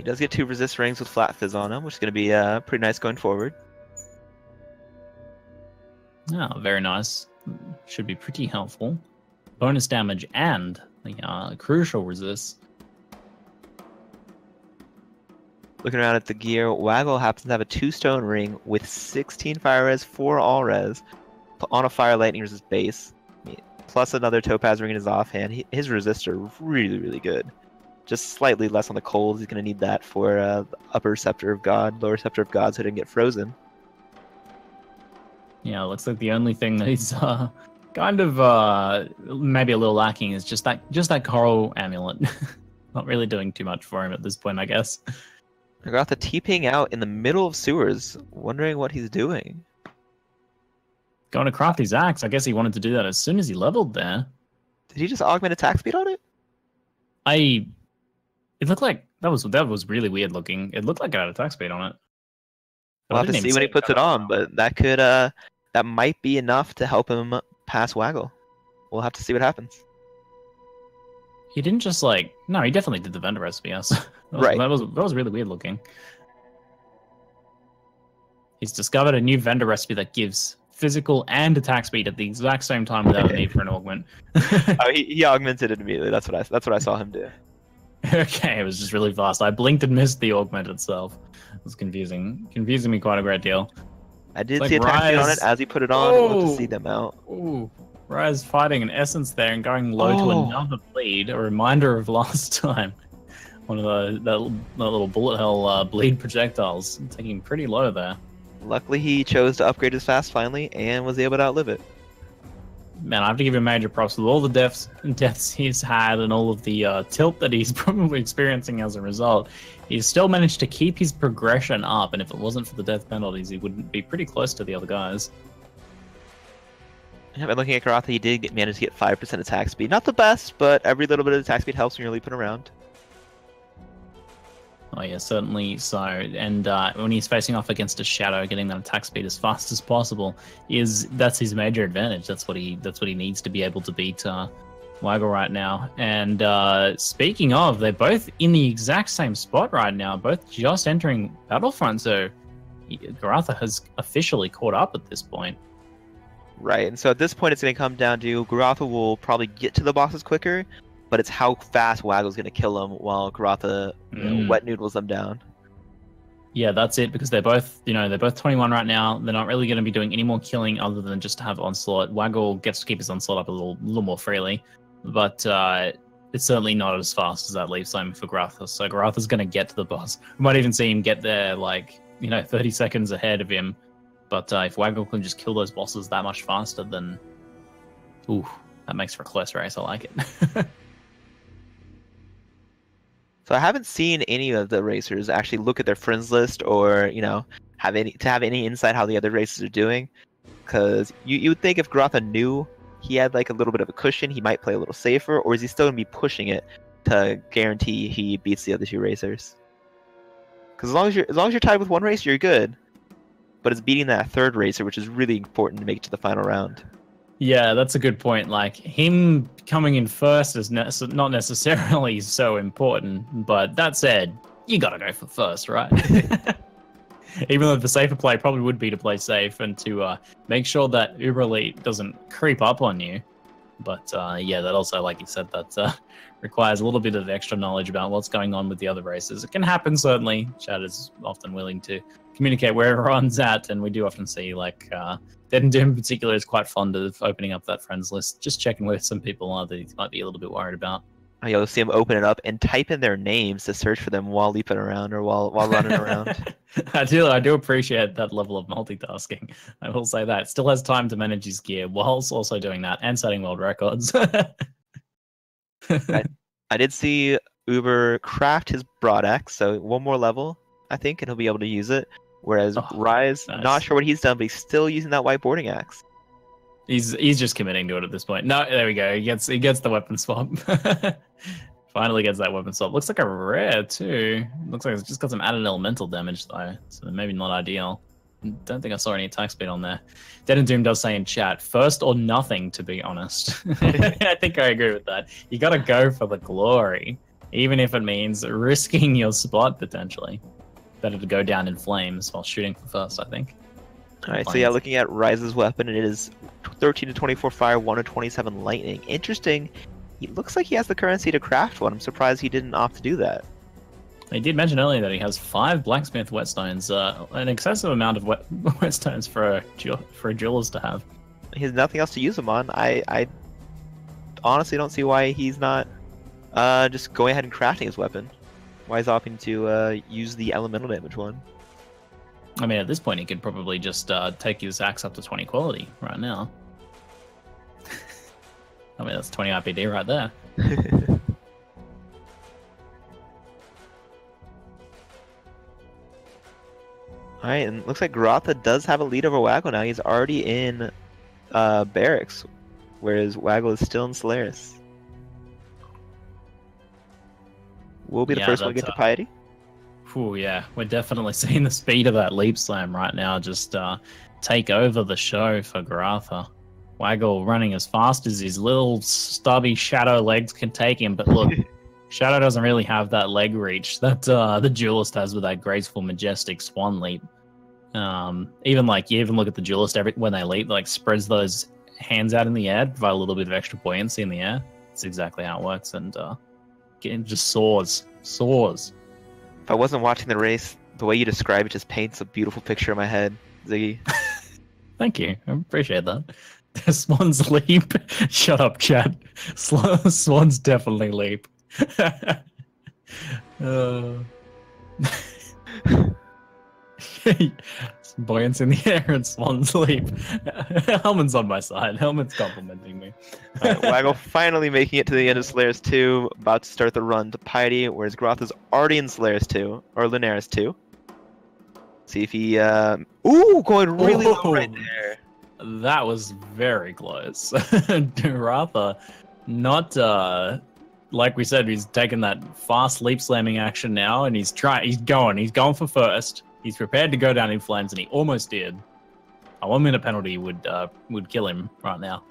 He does get 2 resist rings with flat fizz on him, which is going to be pretty nice going forward. Oh, very nice. Should be pretty helpful. Bonus damage and the crucial resist. Looking around at the gear, Waggle happens to have a 2-stone ring with 16 fire res, 4 all res, on a fire lightning resist base, plus another topaz ring in his offhand. His resists are really, really good. Just slightly less on the cold. He's going to need that for the upper scepter of God, lower scepter of God, so he doesn't get frozen. Yeah, it looks like the only thing that he's kind of maybe a little lacking is just that coral amulet. Not really doing too much for him at this point, I guess. I got the TPing out in the middle of sewers, wondering what he's doing. Going to craft his axe. I guess he wanted to do that as soon as he leveled there. Did he just augment attack speed on it? It looked like that was really weird looking. It looked like it had attack speed on it. We'll have to see when he puts it on, but that could that might be enough to help him pass Waggle. We'll have to see what happens. He didn't just no, he definitely did the vendor recipe, yes. Right. That was really weird looking. He's discovered a new vendor recipe that gives physical and attack speed at the exact same time without a need for an augment. Oh, he augmented it immediately. That's what I saw him do. Okay, it was just really fast. I blinked and missed the augment itself. It was confusing me quite a great deal. I did see attack speed on it as he put it on. We'll have to see them out. Ooh. Rise fighting an essence there and going low to another bleed, a reminder of last time. One of that little bullet hell bleed projectiles, taking pretty low there. Luckily, he chose to upgrade his fast finally and was able to outlive it. Man, I have to give him major props with all the deaths he's had and all of the tilt that he's probably experiencing as a result. He's still managed to keep his progression up, and if it wasn't for the death penalties, he would be pretty close to the other guys. Yeah, by looking at Karatha, he did manage to get 5% attack speed. Not the best, but every little bit of attack speed helps when you're leaping around. Oh yeah, certainly so. And when he's facing off against a shadow, getting that attack speed as fast as possible that's his major advantage. That's what he needs to be able to beat Waggle right now. And speaking of, they're both in the exact same spot right now, both just entering Battlefront. So Karatha has officially caught up at this point. Right, and so at this point, it's going to come down to Karatha will probably get to the bosses quicker, but it's how fast Waggle's going to kill them while Karatha wet noodles them down. Yeah, that's it, because they're both 21 right now. They're not really going to be doing any more killing other than just to have Onslaught. Waggle gets to keep his Onslaught up a little more freely, but it's certainly not as fast as that leaves time for Karatha. So Karatha's going to get to the boss. We might even see him get there 30 seconds ahead of him. But if Waggle can just kill those bosses that much faster, then that makes for a close race. I like it. So I haven't seen any of the racers actually look at their friends list or have any insight how the other racers are doing, because you would think if Karatha knew he had a little bit of a cushion, he might play a little safer, or is he still gonna be pushing it to guarantee he beats the other 2 racers? Because as long as you're tied with one racer, you're good. But it's beating that 3rd racer, which is really important to make it to the final round. Yeah, that's a good point. Him coming in first is not necessarily so important, but that said, you gotta go for first, right? Even though the safer play probably would be to play safe and to make sure that Uber Elite doesn't creep up on you. But yeah, that also, like you said, that requires a little bit of extra knowledge about what's going on with the other races. It can happen, certainly. Chad is often willing to communicate where everyone's at, and we do often see, Dead and Doom in particular is quite fond of opening up that friends list, just checking where some people are that he might be a little bit worried about. Oh, you'll see him open it up and type in their names to search for them while leaping around or while running around. I do appreciate that level of multitasking. I will say that. Still has time to manage his gear whilst also doing that and setting world records. I did see Uber craft his broad axe, so one more level, I think, and he'll be able to use it. Whereas Rise, nice. Not sure what he's done, but he's still using that whiteboarding axe. He's just committing to it at this point. No, there we go. He gets the weapon swap. Finally gets that weapon swap. Looks like a rare too. Looks like it's just got some added elemental damage though, so maybe not ideal. Don't think I saw any attack speed on there. Dead and Doom does say in chat, first or nothing, to be honest. I think I agree with that. You gotta go for the glory. even if it means risking your spot potentially. Better to go down in flames while shooting for first, I think. Alright, so yeah, looking at Ryze's weapon, it is 13 to 24 fire, 1 to 27 lightning. Interesting. He looks like he has the currency to craft one. I'm surprised he didn't opt to do that. He did mention earlier that he has 5 blacksmith whetstones, an excessive amount of whetstones for a jeweler's to have. He has nothing else to use them on. I honestly don't see why he's not just going ahead and crafting his weapon. Why he's opting to use the elemental damage one. I mean, at this point, he could probably just take his axe up to 20 quality right now. I mean, that's 20 IPD right there. Alright, and looks like Garotha does have a lead over Waggle now. He's already in Barracks, whereas Waggle is still in Solaris. We'll be the first one to get to Piety. Ooh, yeah, we're definitely seeing the speed of that leap slam right now just take over the show for Garotha. Waggle running as fast as his little stubby Shadow legs can take him, but look, Shadow doesn't really have that leg reach that the Duelist has with that graceful, majestic swan leap. Even like, you even look at the Duelist when they leap, like spreads those hands out in the air, provide a little bit of extra buoyancy in the air. That's exactly how it works, and it just soars. If I wasn't watching the race, the way you describe it just paints a beautiful picture in my head, Ziggy. Thank you. I appreciate that. Swan's leap. Shut up, chat. Swans definitely leap. Buoyance in the air and Swan's leap. Helmet's on my side. Helmet's complimenting me. Right, Waggle finally making it to the end of Solaris 2, about to start the run to Piety, whereas Garotha's already in Solaris 2, or Lunaris 2. See if he, ooh, going really low right there. That was very close. Garotha, not, like we said, he's taking that fast leap slamming action now, and he's going for first. He's prepared to go down in flames, and he almost did. A 1-minute penalty would kill him right now.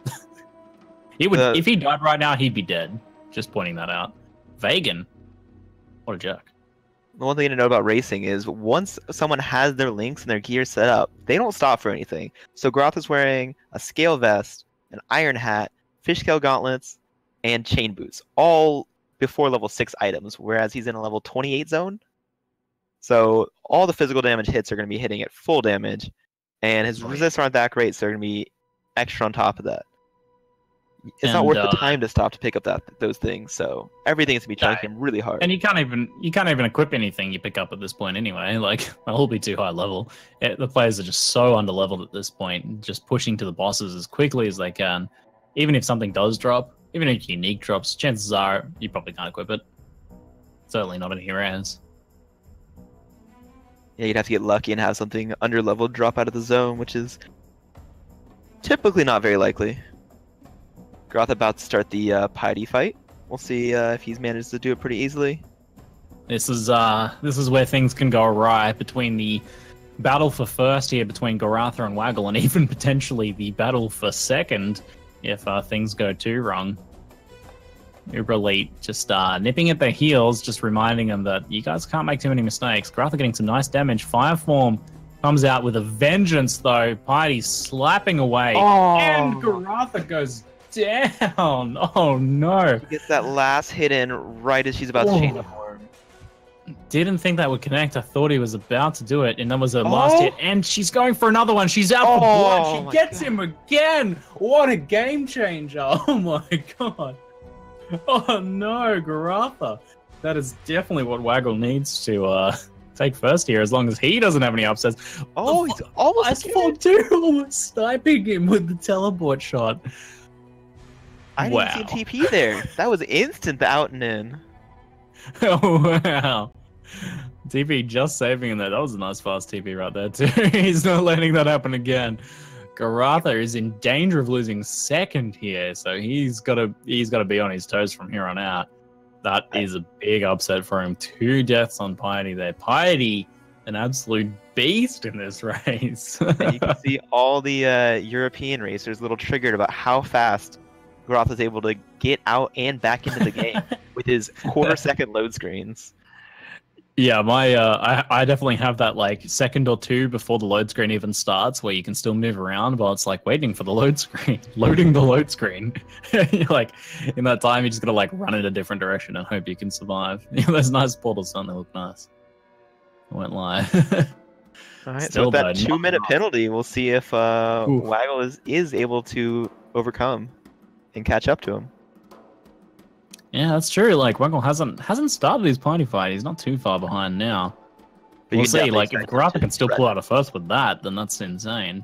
He would, if he died right now, he'd be dead. Just pointing that out. Vegan, what a jerk. The one thing to know about racing is once someone has their links and their gear set up, they don't stop for anything. So Garotha's wearing a scale vest, an iron hat, fish scale gauntlets, and chain boots, all before level 6 items, whereas he's in a level 28 zone. So all the physical damage hits are going to be hitting at full damage, and his resists aren't that great, so they're going to be extra on top of that. It's not worth the time to stop to pick up those things, so everything is to be chunking him really hard. And you can't even equip anything you pick up at this point anyway. Like, it'll be too high level. The players are just so underleveled at this point, just pushing to the bosses as quickly as they can. Even if something does drop, even if unique drops, chances are you probably can't equip it. Certainly not any rares. Yeah, you'd have to get lucky and have something under-leveled drop out of the zone, which is typically not very likely. Garotha about to start the Piety fight. We'll see if he's managed to do it pretty easily. This is where things can go awry between the battle for first here between Garotha and Waggle, and even potentially the battle for second if things go too wrong. Uber Elite just nipping at their heels, just reminding them that you guys can't make too many mistakes. Garotha getting some nice damage. Fire Form comes out with a vengeance, though. Piety slapping away. Oh. And Garotha goes down. Oh, no. He gets that last hit in right as she's about to chain the form. Didn't think that would connect. I thought he was about to do it, and that was her last hit. And she's going for another one. She's out for blood. She gets him again. What a game changer. Oh, my God. Oh no, Garotha. That is definitely what Waggle needs to take first here, as long as he doesn't have any upsets. Oh, he's almost too, almost sniping him with the teleport shot. I didn't see TP there. That was instant out and in. Oh wow. TP just saving him there. That was a nice fast TP right there too. He's not letting that happen again. Garotha is in danger of losing second here, so he's got to be on his toes from here on out. That is a big upset for him. 2 deaths on Piety there. Piety, an absolute beast in this race. And you can see all the European racers a little triggered about how fast Garotha's able to get out and back into the game. with his quarter-second load screens. Yeah, my I definitely have that like second or two before the load screen even starts, where you can still move around while it's like waiting for the load screen, loading the load screen. You're like, in that time, you just gotta like run in a different direction and hope you can survive. Those nice portals don't they look nice? I won't lie. All right, Still so with that though, 2-minute penalty, we'll see if Waggle is able to overcome and catch up to him. Yeah, that's true. Like Waggle hasn't started his party fight. He's not too far behind now. But We'll you see. definitely Like if expect him Garotha to can still spread. pull out a first with that, then that's insane.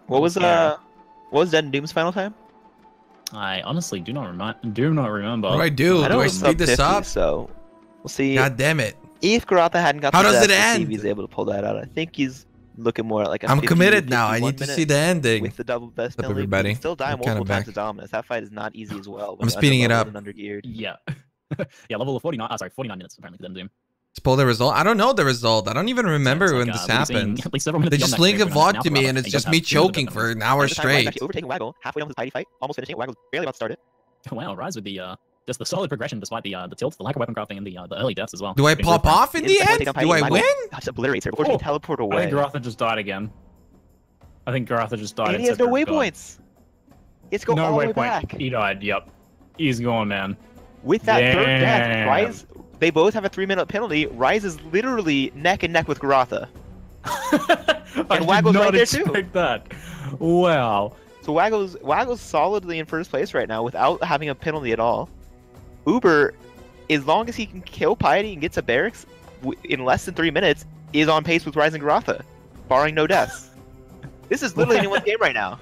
What was Dead and Doom's final time? I honestly do not remember. What do I do? I Do know I it's speed this 50, up? So we'll see. God damn it. If Garotha hadn't got How the does death, it we'll see end? if he's able to pull that out. I think he's looking more at like a I'm 50, committed now. I 51 need to minute see the ending. with the double best What's up, penalty. everybody? He can still die I'm kinda multiple times back. to Dominus. That fight is not easy as well. when I'm you're speeding it underleveled up. and undergeared. Yeah. Yeah, level of 49. Sorry, 49 minutes apparently for them Doom. Let's pull the result. I don't know the result. I don't even remember It's when like, this we've seen happened. at least several minutes They beyond just that link a stage, we're gonna VOD to now me pull and out, it's he just does me have 2 minutes choking of for it. an hour At the time, Rise straight. actually overtaking Waggle halfway down the tidy fight, almost finishing it. Waggle's barely about to start it. Wow, Rise with the just the solid progression despite the tilts, the lack of weapon crafting, and the early deaths as well. Do I Being pop really off in He the is end? definitely Do I taking win? Waggle. Just obliterates her before she can teleport I away. think Garotha just died again. I think Garotha just died. And he has no waypoints. He has to go No all the way waypoint. back. He died. Yep. He's gone, man. With that third death, Damn. Rise, they both have a 3-minute penalty. Rise is literally neck and neck with Garotha. I did Waggle's not right there, too. expect that. Wow. So Waggle's solidly in first place right now without having a penalty at all. Uber, as long as he can kill Piety and gets a barracks in less than 3 minutes, is on pace with Rise and Garotha, barring no deaths. This is literally anyone's game right now.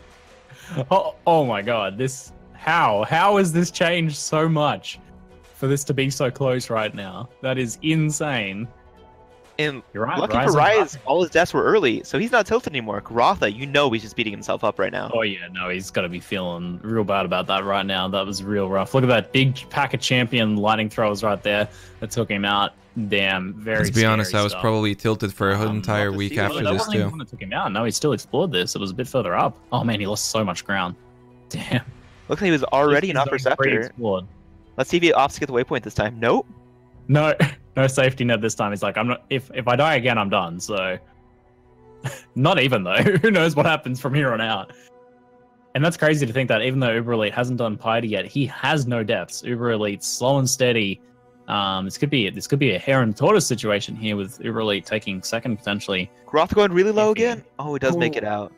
Oh my god, this how has this changed so much for this to be so close right now? That is insane. And You're right, lucky Rise for and Rise, all his deaths were early, so he's not tilted anymore. Garotha, you know he's just beating himself up right now. Oh yeah, no, he's got to be feeling real bad about that right now. That was real rough. Look at that big pack of champion lightning throwers right there that took him out. Damn, very. Let's be honest, scary I was stuff. probably tilted for an entire not to week see after what that this wasn't even too. one that took him out. No, he still explored this. It was a bit further up. Oh man, he lost so much ground. Damn. Looks like he was already an He's upper done scepter. pre-explored. Let's see if he opts to get the waypoint this time. Nope. No, no safety net this time. He's like, I'm not. If I die again, I'm done. So, not even though. Who knows what happens from here on out? And that's crazy to think that even though Uber Elite hasn't done Piety yet, he has no deaths. Uber Elite slow and steady. This could be a hare and tortoise situation here with Uber Elite taking second potentially. Garotha going really low If he- again. Oh, he does make it Ooh. out.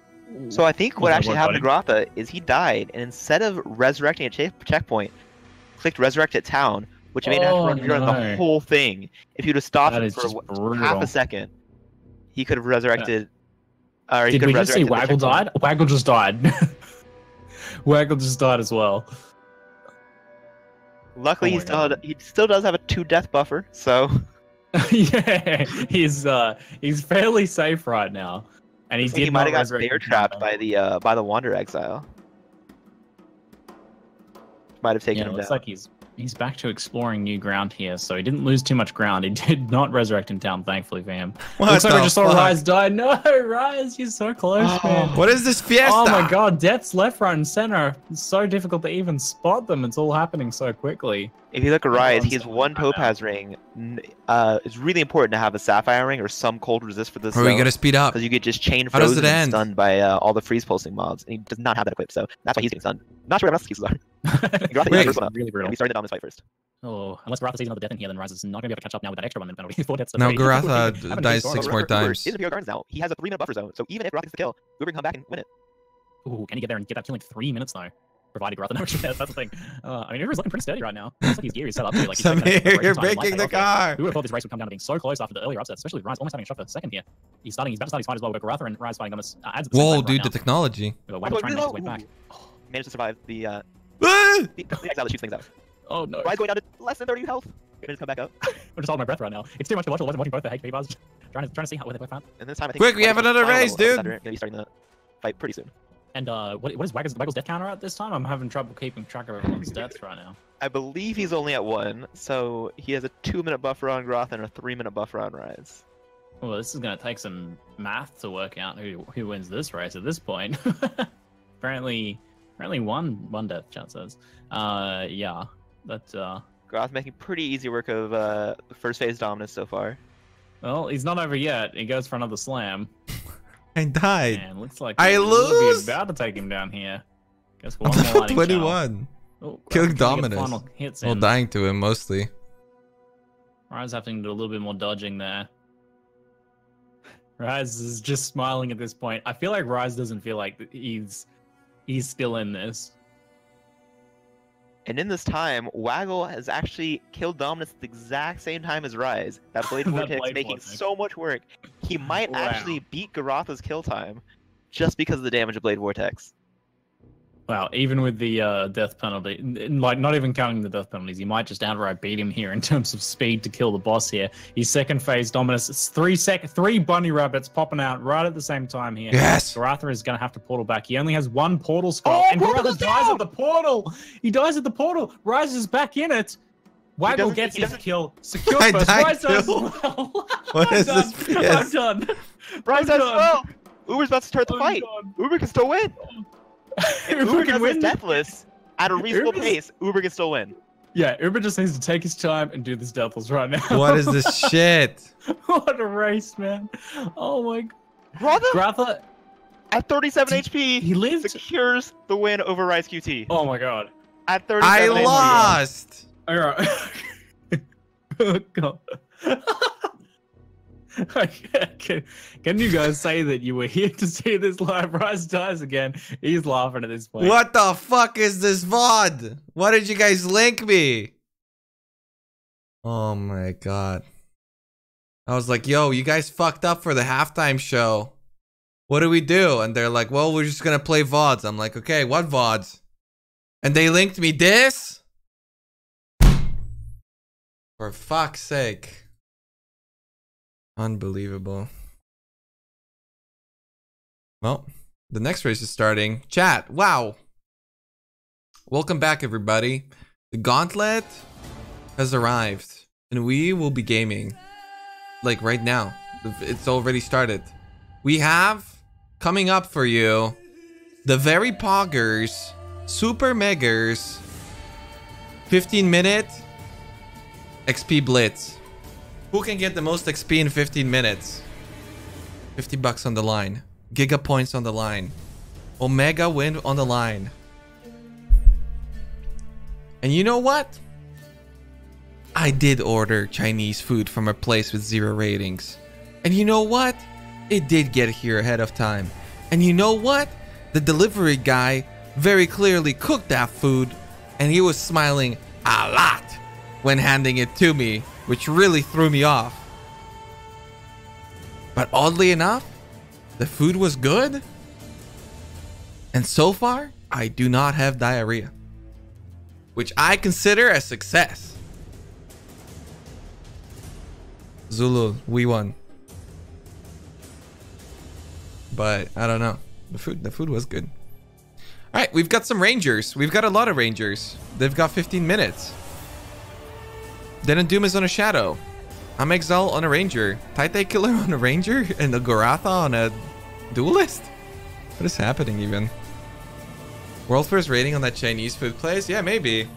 So I think what Well, actually what happened to about Garotha is he died, and instead of resurrecting at checkpoint, clicked resurrect at town, which made him have to run rerun the no. whole thing. If he'd have stopped That him is for just half brutal. a second, he could have resurrected. Or he Did could we have just see resurrected the Waggle checkpoint. died? Waggle just died. Waggle just died as well. Luckily, Oh my God. he still does have a 2-death buffer, so Yeah, he's fairly safe right now, and he looks like did he might not have got resurrect bear the trapped champion. by the Wander Exile. Might have taken Yeah, it him looks down. like he's back to exploring new ground here, so he didn't lose too much ground. He did not resurrect in town, thankfully for him. What Looks like we the just saw fuck? Rise die. No, Rise, you're so close, man. What is this fiesta? Oh my god, deaths left, right, and center. It's so difficult to even spot them. It's all happening so quickly. If you look at Rise, Everyone's he has going one right now. Topaz ring. It's really important to have a Sapphire ring or some cold resist for this Are we gonna speed up? because you get just chain How does frozen it and end? stunned by all the freeze pulsing mobs, and he does not have that equipped, so that's why he's getting stunned. Not sure what else the excuses are. Garotha Wait. the first one up. Really brutal. And we started the Dominus fight first. Oh, unless Garotha sees another death in here, then Rise is not going to be able to catch up now with that extra 1 minute penalty. 4 deaths to Now 3. Garotha Haven't dies really 6 scored more over. times. Is Imperial Gardens now. He has a 3-minute buffer zone, so even if Garotha gets the kill, Uber can come back and win it. Ooh, can he get there and get that kill in 3 minutes though? Provided Garotha knows that's the thing. I mean, Uber's looking pretty sturdy right now. Looks like his gear is set up to like. he's taking that Samir, preparation you're time and breaking the light take off here. car. Who would have thought this race would come down to being so close after the earlier upsets, especially with Rise almost having a shot for the second here. He's about to start his fight as well, but Garotha and Rise fighting almost adds at the same Whoa, time dude, right the technology. now. Oh, Waggle trying to make his way really back. low. Managed to survive the Ah! Exile that shoots things out. Oh no. Rise going down to less than 30 health. Managed to come back up. I'm just holding my breath right now. It's too much to watch. Watching both the HP bars. Trying to see where they're found. And this time I think Quick, we have Waggle's another final race, level dude. Gonna be starting the fight pretty soon. And what is Waggle's death counter at this time? I'm having trouble keeping track of everyone's deaths right now. I believe he's only at 1, so he has a 2-minute buffer on Garotha and a 3-minute buffer on Rise. Well, this is going to take some math to work out who wins this race at this point. Apparently, Only one death, chat says. Yeah. That Groth making pretty easy work of the first phase dominance so far. well, he's not over yet. He goes for another slam. I died. And looks like I we'll lose. be about to take him down here. Guess I'm one more level lightning 21. Oh, Killing Graf trying to get Dominus. final hits Well, in. dying to him mostly. Rise having to do a little bit more dodging there. Rise is just smiling at this point. I feel like Rise doesn't feel like he's still in this. And in this time, Waggle has actually killed Dominus at the exact same time as Rise. That Blade That Vortex Blade making Vortex. so much work. He might Wow. actually beat Garotha's kill time just because of the damage of Blade Vortex. Wow, even with the death penalty, like not even counting the death penalties, you might just outright beat him here in terms of speed to kill the boss here. His second phase Dominus, it's 3 bunny rabbits popping out right at the same time here. Yes. Garatha is going to have to portal back. He only has one portal scroll, Oh, and portal's Garatha dies down! at the portal. He dies at the portal. Rise is back in it. Waggle doesn't- gets he his doesn't- kill. Secure I first. died Rise does as too. well. What I'm is done. this piss? I'm done. Rise I'm does done. well! Uber's about to start the I'm fight! done. Uber can still win! If Uber Uber can does win. this deathless at a reasonable Uber's- pace, Uber can still win. Yeah, Uber just needs to take his time and do this deathless right now. What is this shit? What a race, man. Oh my Garotha, Garatha, at 37 HP, he lived. secures the win over Rise QT. Oh my god. At 37 I HP. lost. Alright. Oh god. Can you guys say that you were here to see this live? Rise dies again. He's laughing at this point. What the fuck is this VOD? Why did you guys link me? Oh my god. I was like, yo, you guys fucked up for the halftime show. What do we do? And they're like, well, we're just gonna play VODs. I'm like, okay, what VODs? And they linked me this? For fuck's sake. Unbelievable. Well, the next race is starting. Chat, wow. Welcome back, everybody. The gauntlet has arrived, and we will be gaming. Like right now. It's already started. We have coming up for you the very poggers, super meggers, 15-minute XP Blitz. Who can get the most XP in 15 minutes? 50 bucks on the line. Giga points on the line. Omega win on the line. And you know what? I did order Chinese food from a place with 0 ratings. And you know what? It did get here ahead of time. And you know what? The delivery guy very clearly cooked that food, and he was smiling a lot when handing it to me, which really threw me off. But oddly enough, the food was good. And so far, I do not have diarrhea, which I consider a success. Zulu, we won. But I don't know. The food was good. All right, we've got some rangers. We've got a lot of rangers. They've got 15 minutes. Then Doom is on a shadow. I'm Exile on a ranger. Titan Killer on a ranger, and a Garatha on a duelist. What is happening even? World first rating on that Chinese food place? Yeah, maybe.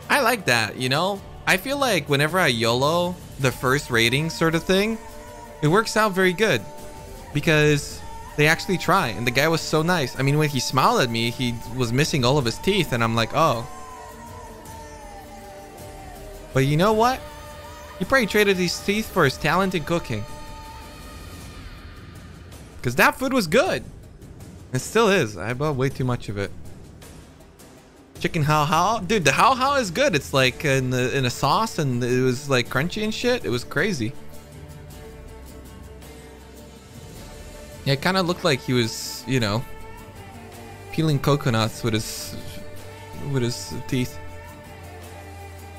I like that, you know? I feel like whenever I YOLO the first rating sort of thing, it works out very good. Because they actually try, and the guy was so nice. I mean, when he smiled at me, he was missing all of his teeth, and I'm like, oh. But you know what? He probably traded his teeth for his talent in cooking. Because that food was good. It still is. I bought way too much of it. Chicken hao hao. Dude, the hao hao is good. It's like in a sauce, and it was like crunchy and shit. It was crazy. Yeah, it kind of looked like he was, you know, peeling coconuts with his teeth.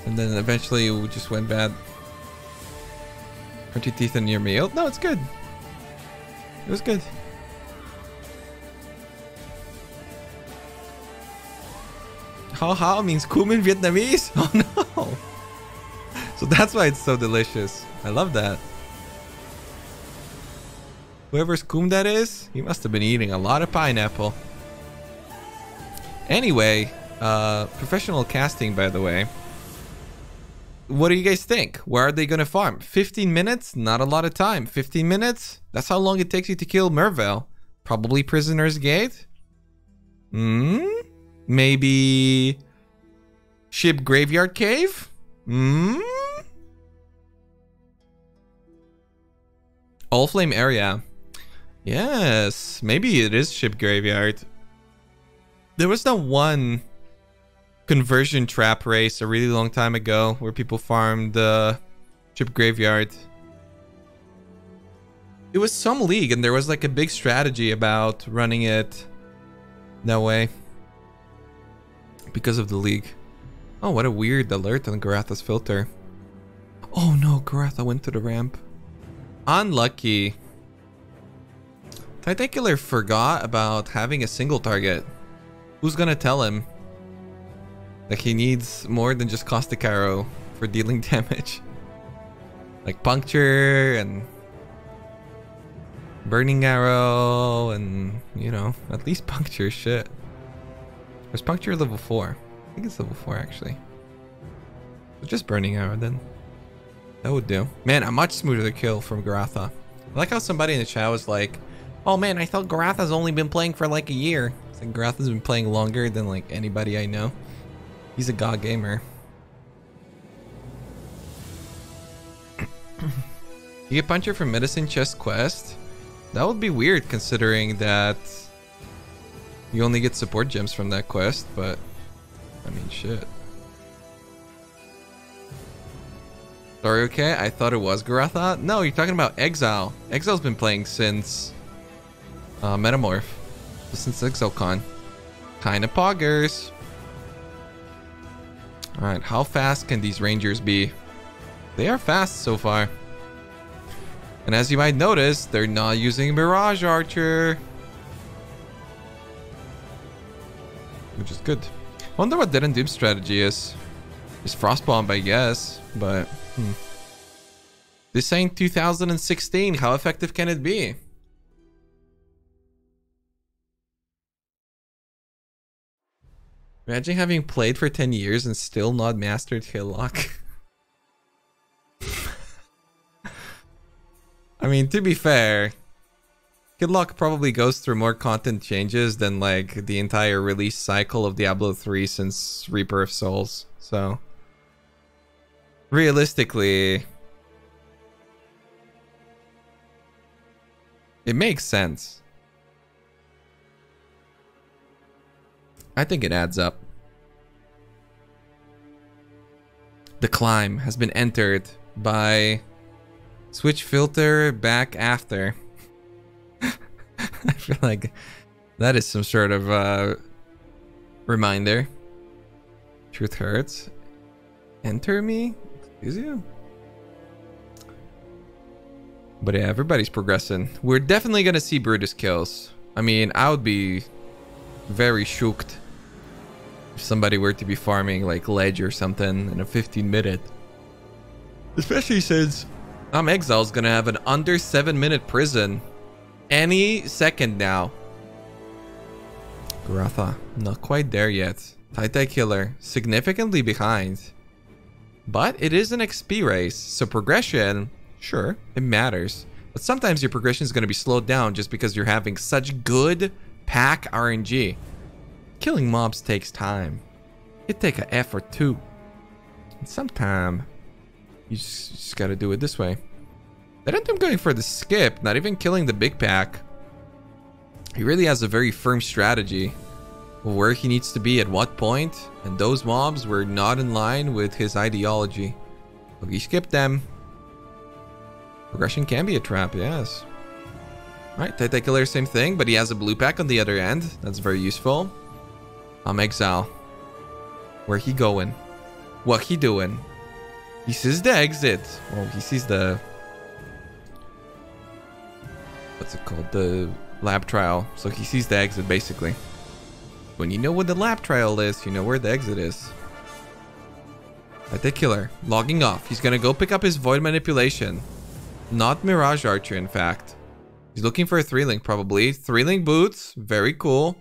And then eventually it just went bad. Crunchy teeth in your meal? No, it's good. It was good. Hao hao means kum in Vietnamese? Oh no. So that's why it's so delicious. I love that. Whoever's Coom that is, he must have been eating a lot of pineapple. Anyway, professional casting, by the way. What do you guys think? Where are they going to farm? 15 minutes? Not a lot of time. 15 minutes? That's how long it takes you to kill Mervale. Probably Prisoner's Gate? Maybe Ship Graveyard Cave? All Flame area. Yes, maybe it is Ship Graveyard. There was that one conversion trap race a really long time ago where people farmed the Ship Graveyard. It was some league and there was like a big strategy about running it that way because of the league. Oh, what a weird alert on Garatha's filter. Oh no, Garatha went to the ramp. Unlucky. Titacular forgot about having a single target. Who's gonna tell him that he needs more than just Caustic Arrow for dealing damage? Like Puncture and Burning Arrow and, you know, at least Puncture shit. Where's Puncture level 4? I think it's level 4 actually. So just Burning Arrow then. That would do. Man, a much smoother kill from Garatha. I like how somebody in the chat was like, oh man, I thought Garatha's only been playing for like a year. It's like Garatha's been playing longer than like anybody I know. He's a god gamer. You get Puncture from Medicine Chest quest? That would be weird considering that you only get support gems from that quest, but I mean shit. Sorry, okay? I thought it was Garatha. No, you're talking about Exile. Exile's been playing since Metamorph. Since ExileCon. Kinda poggers. Alright, how fast can these Rangers be? They are fast so far. And as you might notice, they're not using Mirage Archer. Which is good. I wonder what Dead and Doom strategy is. It's Frostbomb, I guess, but this ain't 2016. How effective can it be? Imagine having played for 10 years and still not mastered Hillock. I mean, to be fair, Hillock probably goes through more content changes than like the entire release cycle of Diablo 3 since Reaper of Souls. So realistically, it makes sense. I think it adds up. The climb has been entered by switch filter back after. I feel like that is some sort of reminder. Truth hurts. Enter me? Excuse you? But yeah, everybody's progressing. We're definitely gonna see Brutus kills. I mean, I would be very shooked if somebody were to be farming like Ledge or something in a 15-minute. Especially since Exile's gonna have an under 7-minute prison any second now. Garatha, not quite there yet. Titacular, significantly behind. But it is an XP race, so progression, sure, it matters. But sometimes your progression is going to be slowed down just because you're having such good pack RNG. Killing mobs takes time. It takes an effort too. And sometimes you just got to do it this way. I don't think I'm going for the skip, not even killing the big pack. He really has a very firm strategy of where he needs to be at what point, and those mobs were not in line with his ideology. So he skipped them. Progression can be a trap, yes. Alright, Titacular, same thing, but he has a blue pack on the other end. That's very useful. Exile. Where he going? What he doing? He sees the exit. Well, he sees the... what's it called? The lab trial. So he sees the exit, basically. When you know what the lab trial is, you know where the exit is. Titacular, logging off. He's gonna go pick up his Void Manipulation. Not Mirage Archer, in fact. He's looking for a 3-link probably. 3-link boots. Very cool.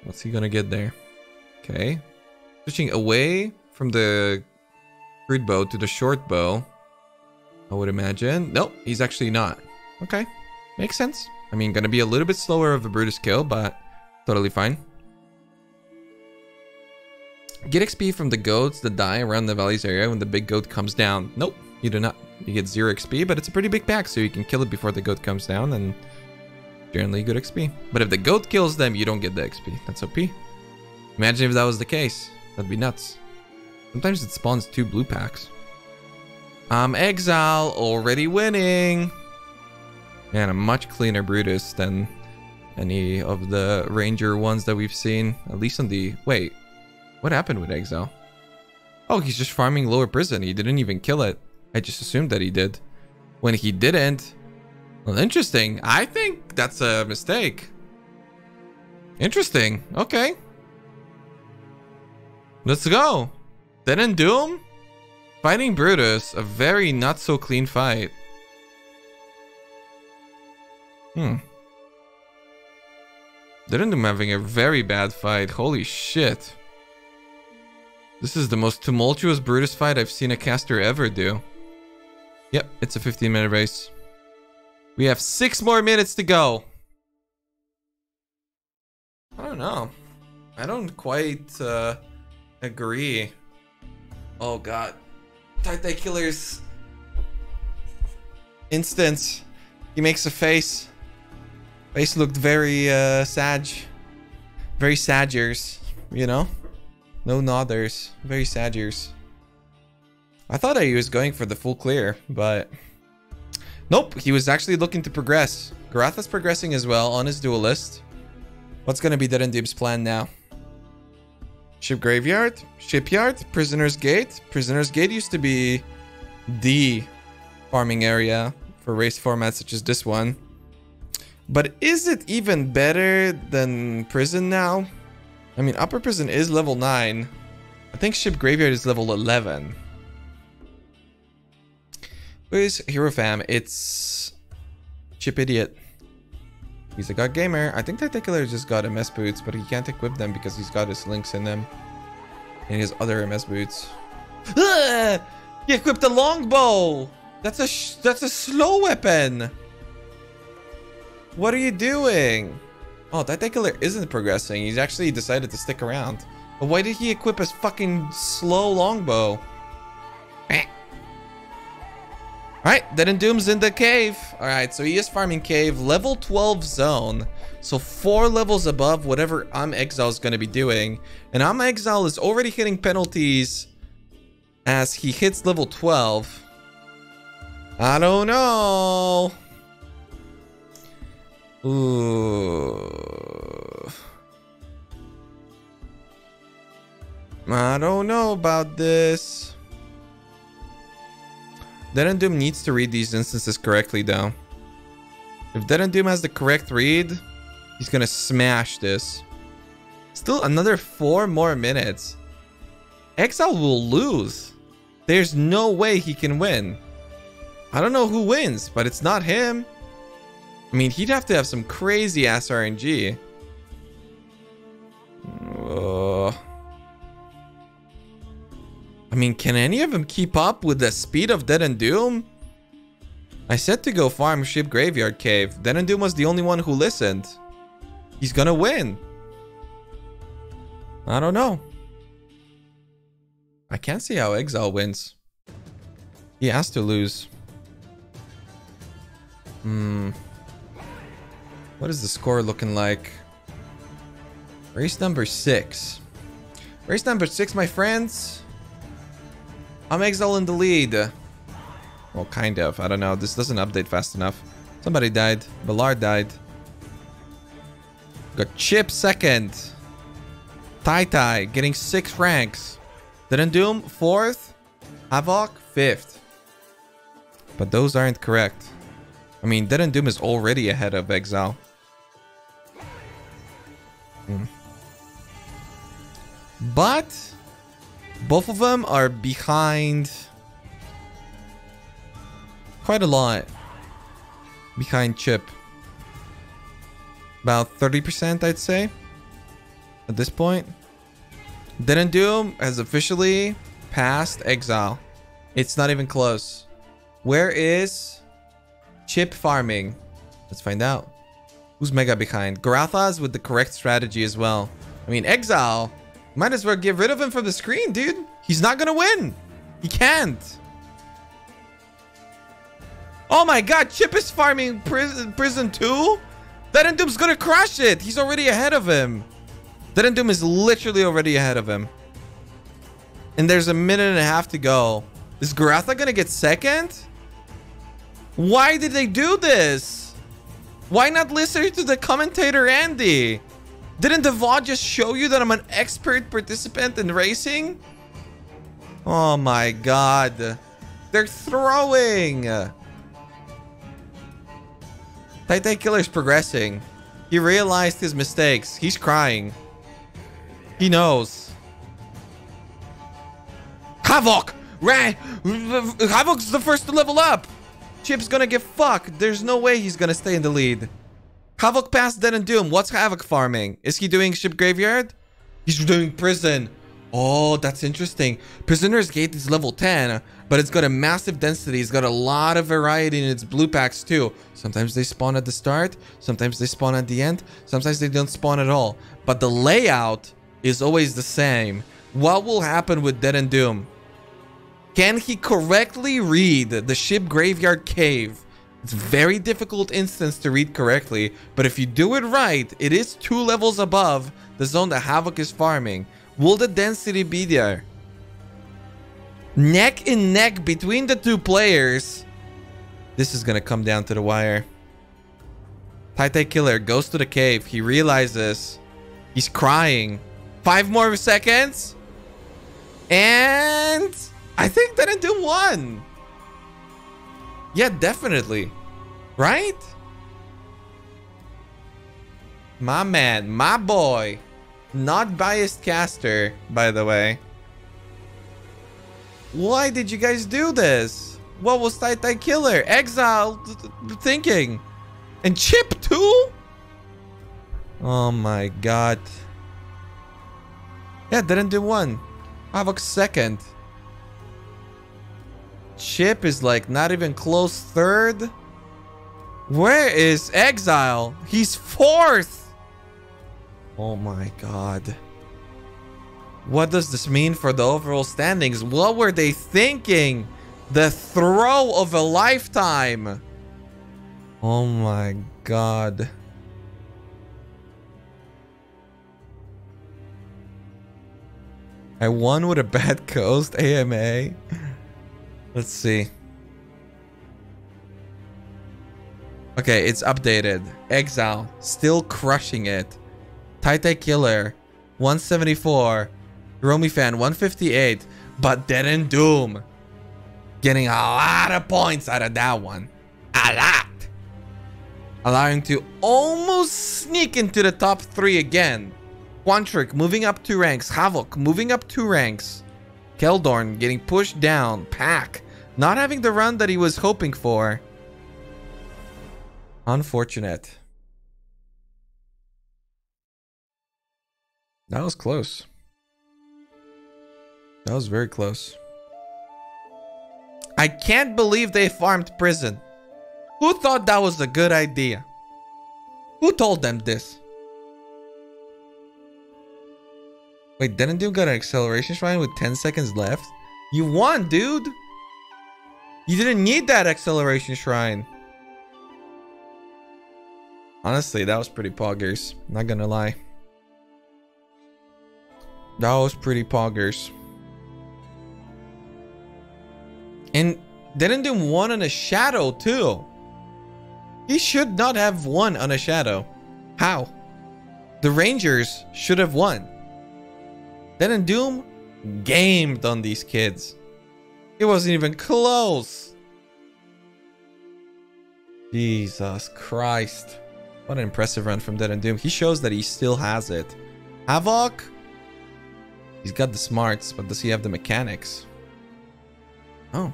What's he gonna get there? Okay. Switching away from the crude bow to the short bow. I would imagine. Nope, he's actually not. Okay. Makes sense. I mean, gonna be a little bit slower of a Brutus kill, but totally fine. Get XP from the goats that die around the valleys area when the big goat comes down. Nope, you do not. You get 0 XP, but it's a pretty big pack, so you can kill it before the goat comes down, and generally good XP. But if the goat kills them, you don't get the XP. That's OP. Imagine if that was the case. That'd be nuts. Sometimes it spawns 2 blue packs. Exile already winning. Man, a much cleaner Brutus than any of the Ranger ones that we've seen. At least on the... Wait, what happened with Exile? Oh, he's just farming lower prison. He didn't even kill it. I just assumed that he did. When he didn't... Well, interesting. I think that's a mistake. Interesting. Okay. Let's go. Dead and Doom? Fighting Brutus. A very not so clean fight. Dead and Doom having a very bad fight. Holy shit. This is the most tumultuous Brutus fight I've seen a caster ever do. Yep, it's a 15-minute race. We have 6 more minutes to go. I don't know. I don't quite agree. Oh god. Tide Killer's instance. He makes a face. Face looked very sag. Very saggers, you know? No nodders. Very saggers. I thought he was going for the full clear, but... Nope, he was actually looking to progress. Garatha's progressing as well on his duelist. What's gonna be Dead and Doom's plan now? Ship Graveyard? Shipyard? Prisoner's Gate? Prisoner's Gate used to be the farming area for race formats such as this one. But is it even better than Prison now? I mean, Upper Prison is level 9. I think Ship Graveyard is level 11. Who is Hero Fam? It's Chip Idiot. He's a god gamer. I think Tide Killer just got MS boots, but he can't equip them because he's got his links in them. And his other MS boots. Ugh! He equipped a longbow! That's a slow weapon! What are you doing? Oh, Tide Killer isn't progressing. He's actually decided to stick around. But why did he equip his fucking slow longbow? Alright, Dead and Doom's in the cave. Alright, so he is farming cave. Level 12 zone. So 4 levels above whatever Exile is going to be doing. And Exile is already hitting penalties as he hits level 12. I don't know. Ooh. I don't know about this. Dead and Doom needs to read these instances correctly, though. If Dead and Doom has the correct read, he's gonna smash this. Still another 4 more minutes. Exile will lose. There's no way he can win. I don't know who wins, but it's not him. I mean, he'd have to have some crazy ass RNG. I mean, can any of them keep up with the speed of Dead and Doom? I said to go farm Ship Graveyard Cave. Dead and Doom was the only one who listened. He's gonna win. I don't know. I can't see how Exile wins. He has to lose. What is the score looking like? Race number 6. Race number 6, my friends. Exile in the lead. Well, kind of. I don't know. This doesn't update fast enough. Somebody died. Ballard died. Got Chip second. Tai getting 6 ranks. Dead and Doom 4th. Havoc 5th. But those aren't correct. I mean, Dead and Doom is already ahead of Exile. But both of them are behind Quite a lot behind Chip. About 30%, I'd say, at this point. Didn't Doom has officially passed Exile. It's not even close. Where is Chip farming? Let's find out. Who's mega behind? Garathas with the correct strategy as well. I mean, Exile, might as well get rid of him from the screen, dude. He's not gonna win. He can't. Oh my god, Chip is farming prison too? Didn't Doom's gonna crush it. He's already ahead of him. Didn't Doom is literally already ahead of him. And there's a minute and a half to go. Is Garatha gonna get second? Why did they do this? Why not listen to the commentator Andy? Didn't the VOD just show you that I'm an expert participant in racing? Oh my god. They're throwing. Titan Killer's progressing. He realized his mistakes. He's crying. He knows. Havoc! Havoc's the first to level up! Chip's gonna get fucked. There's no way he's gonna stay in the lead. Havoc passed Dead and Doom. What's Havoc farming? Is he doing Ship Graveyard? He's doing Prison. Oh, that's interesting. Prisoner's Gate is level 10, but it's got a massive density. It's got a lot of variety in its blue packs too. Sometimes they spawn at the start. Sometimes they spawn at the end. Sometimes they don't spawn at all. But the layout is always the same. What will happen with Dead and Doom? Can he correctly read the Ship Graveyard Cave? It's a very difficult instance to read correctly, but if you do it right, it is 2 levels above the zone that Havoc is farming. Will the density be there? Neck and neck between the two players. This is gonna come down to the wire. Titan Killer goes to the cave. He realizes he's crying. 5 more seconds. And I think Dead and Doom won. Yeah, definitely. Right? My man, my boy. Not biased caster, by the way. Why did you guys do this? What was Titan Killer? Exile thinking? And Chip too? Oh my god. Yeah, didn't do one. Havoc second. Chip is like not even close third. Where is Exile? He's fourth. Oh my god. What does this mean for the overall standings? What were they thinking? The throw of a lifetime. Oh my god. I won with a bad coast AMA. Let's see. Okay, it's updated. Exile still crushing it. Titan Killer 174. Romy Fan 158. But Dead and Doom getting a lot of points out of that one. A lot. Allowing to almost sneak into the top 3 again. Quantric moving up 2 ranks. Havoc moving up 2 ranks. Keldorn getting pushed down. Pack not having the run that he was hoping for. Unfortunate. That was close. That was very close. I can't believe they farmed Prison. Who thought that was a good idea? Who told them this? Wait, didn't you got an acceleration shrine with 10 seconds left? You won, dude. You didn't need that acceleration shrine. Honestly, that was pretty poggers. Not gonna lie. That was pretty poggers. And didn't do one on a shadow too. He should not have won on a shadow. How? The Rangers should have won. Didn't Doom gamed on these kids. It wasn't even close. Jesus Christ. What an impressive run from Dead and Doom. He shows that he still has it. Havoc. He's got the smarts, but does he have the mechanics? Oh.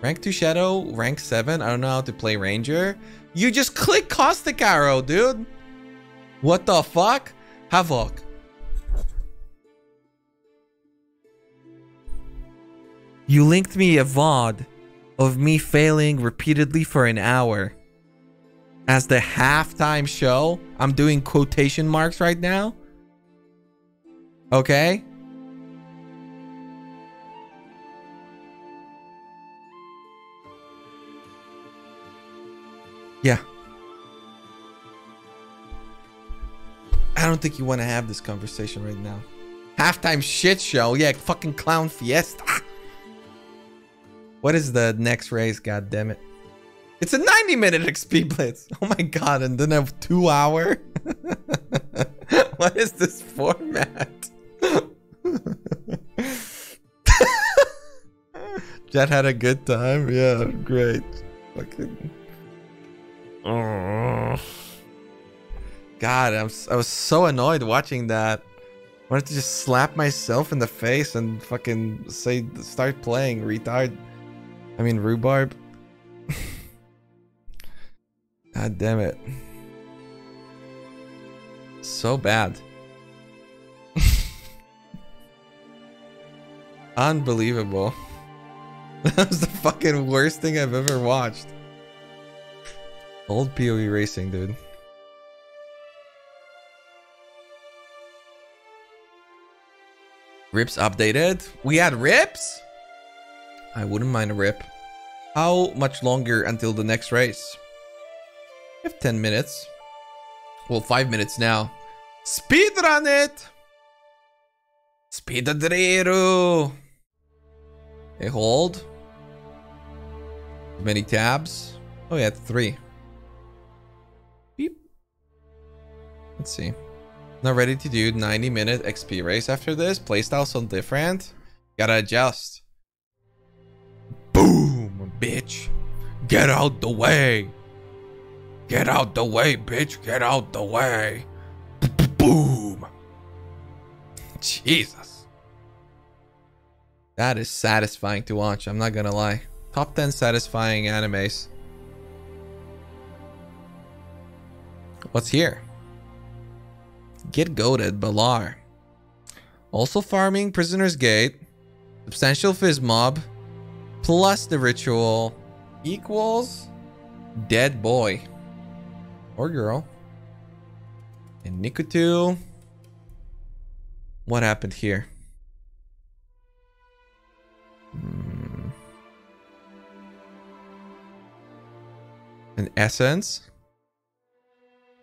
Rank 2 Shadow, rank 7. I don't know how to play Ranger. You just click Caustic Arrow, dude. What the fuck? Havoc. You linked me a VOD of me failing repeatedly for an hour as the halftime show. I'm doing quotation marks right now. Okay. Yeah. I don't think you want to have this conversation right now. Halftime shit show. Yeah, fucking clown fiesta. What is the next race? God damn it. It's a 90-minute XP Blitz. Oh my god, and then a 2-hour? What is this format? Jet had a good time? Yeah, great. Fucking... Oh. God, I was so annoyed watching that. I wanted to just slap myself in the face and fucking say, start playing, retard. I mean, rhubarb. God damn it. So bad. Unbelievable. That was the fucking worst thing I've ever watched. Old PoE racing, dude. Rips updated. We had rips? I wouldn't mind a rip. How much longer until the next race? We have 10 minutes. Well, 5 minutes now. Speedrun it! Speedadrero! Hey, hold. Many tabs. Oh, yeah, 3. Beep. Let's see. Not ready to do 90-minute XP race after this. Playstyle so different. Gotta adjust. Boom, bitch. Get out the way. Get out the way, bitch. Get out the way. Boom. Jesus. That is satisfying to watch. I'm not gonna lie. Top 10 satisfying animes. What's here? Get goated, Balar. Also farming Prisoner's Gate. Substantial Fizz Mob. Plus the ritual. Equals Dead Boy. Or girl. And Nikutu. What happened here? An essence?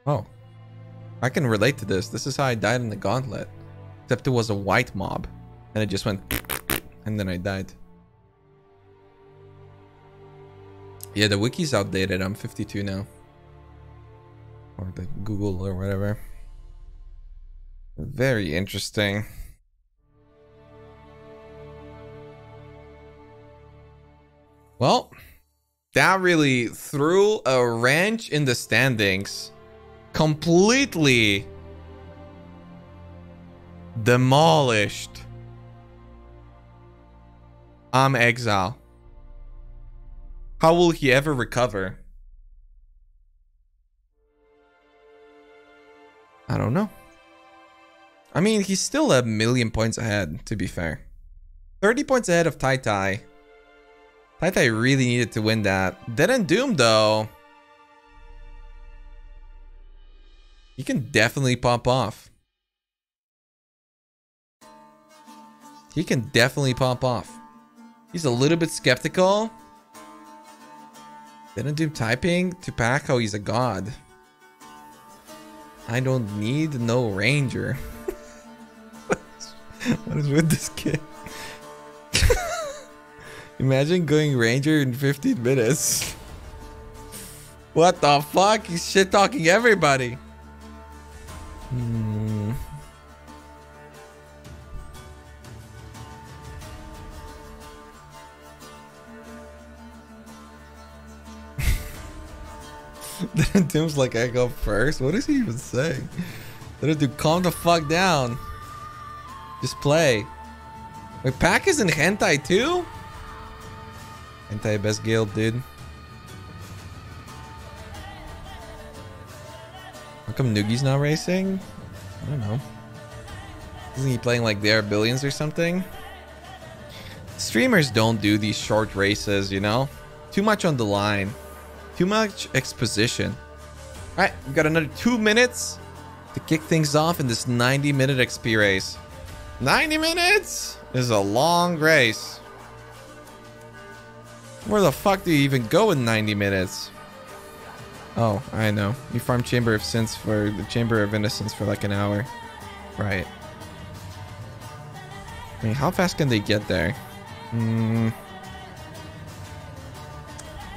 Oh. I can relate to this. This is how I died in the gauntlet. Except it was a white mob. And it just went... And then I died. Yeah, the wiki's outdated. I'm 52 now. Or the Google or whatever. Very interesting. Well, that really threw a wrench in the standings. Completely demolished. I'm Exile. How will he ever recover? I don't know. I mean, he's still a million points ahead, to be fair. 30 points ahead of Tai Tai. Tai Tai really needed to win that. Dead and Doom, though. He can definitely pop off. He can definitely pop off. He's a little bit skeptical. Dead and Doom typing to pack how he's a god. I don't need no ranger. What is with this kid? Imagine going ranger in 15 minutes. What the fuck? He's shit talking everybody. Then Tim's like, I go first. What is he even saying? Then dude, calm the fuck down. Just play. Wait, Pack is in hentai too? Anti-best guild, dude. How come Noogie's not racing? I don't know. Isn't he playing like There Are Billions or something? Streamers don't do these short races, you know? Too much on the line. Too much exposition. Alright, we've got another 2 minutes to kick things off in this 90-minute XP race. 90 minutes is a long race. Where the fuck do you even go in 90 minutes? Oh, I know. You farm Chamber of Sins for the Chamber of Innocence for like an hour. Right. I mean, how fast can they get there?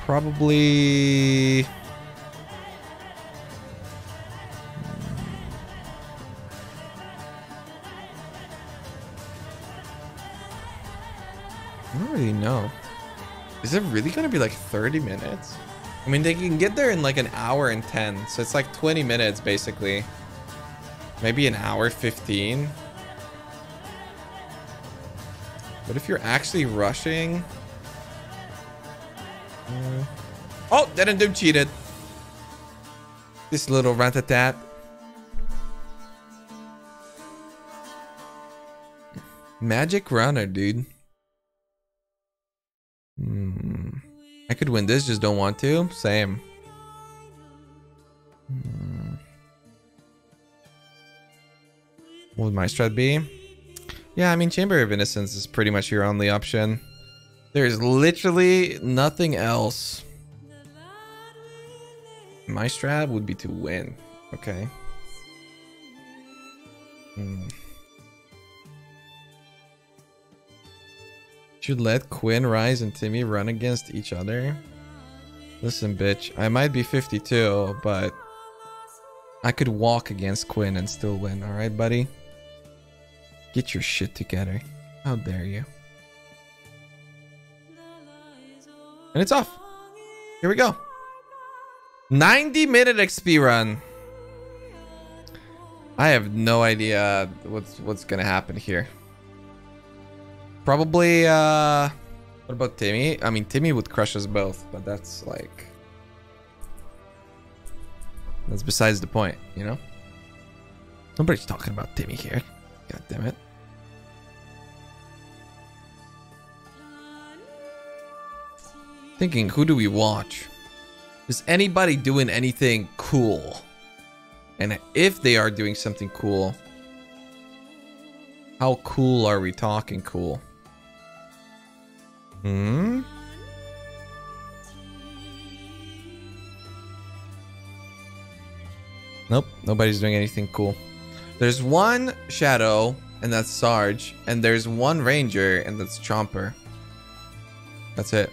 Probably... I don't really know. Is it really gonna be like 30 minutes? I mean, they can get there in like an hour and 10, so it's like 20 minutes basically. Maybe an hour 15. But if you're actually rushing... Oh, didn't do cheated. This little rat-a-tat. Magic runner, dude. I could win this, just don't want to. Same. What would my strat be? Yeah, I mean, Chamber of Innocence is pretty much your only option. There's literally nothing else. My strat would be to win. Okay. Should let Quinn, Rise, and Timmy run against each other. Listen, bitch. I might be 52, but I could walk against Quinn and still win. Alright, buddy? Get your shit together. How dare you? And it's off. Here we go. 90-minute XP run. I have no idea what's gonna happen here. Probably, what about Timmy? I mean, Timmy would crush us both, but that's like... That's besides the point, you know? Nobody's talking about Timmy here. God damn it. Thinking, who do we watch? Is anybody doing anything cool? And if they are doing something cool, how cool are we talking cool? Nope, nobody's doing anything cool. There's one Shadow, and that's Sarge. And there's one Ranger, and that's Chomper. That's it.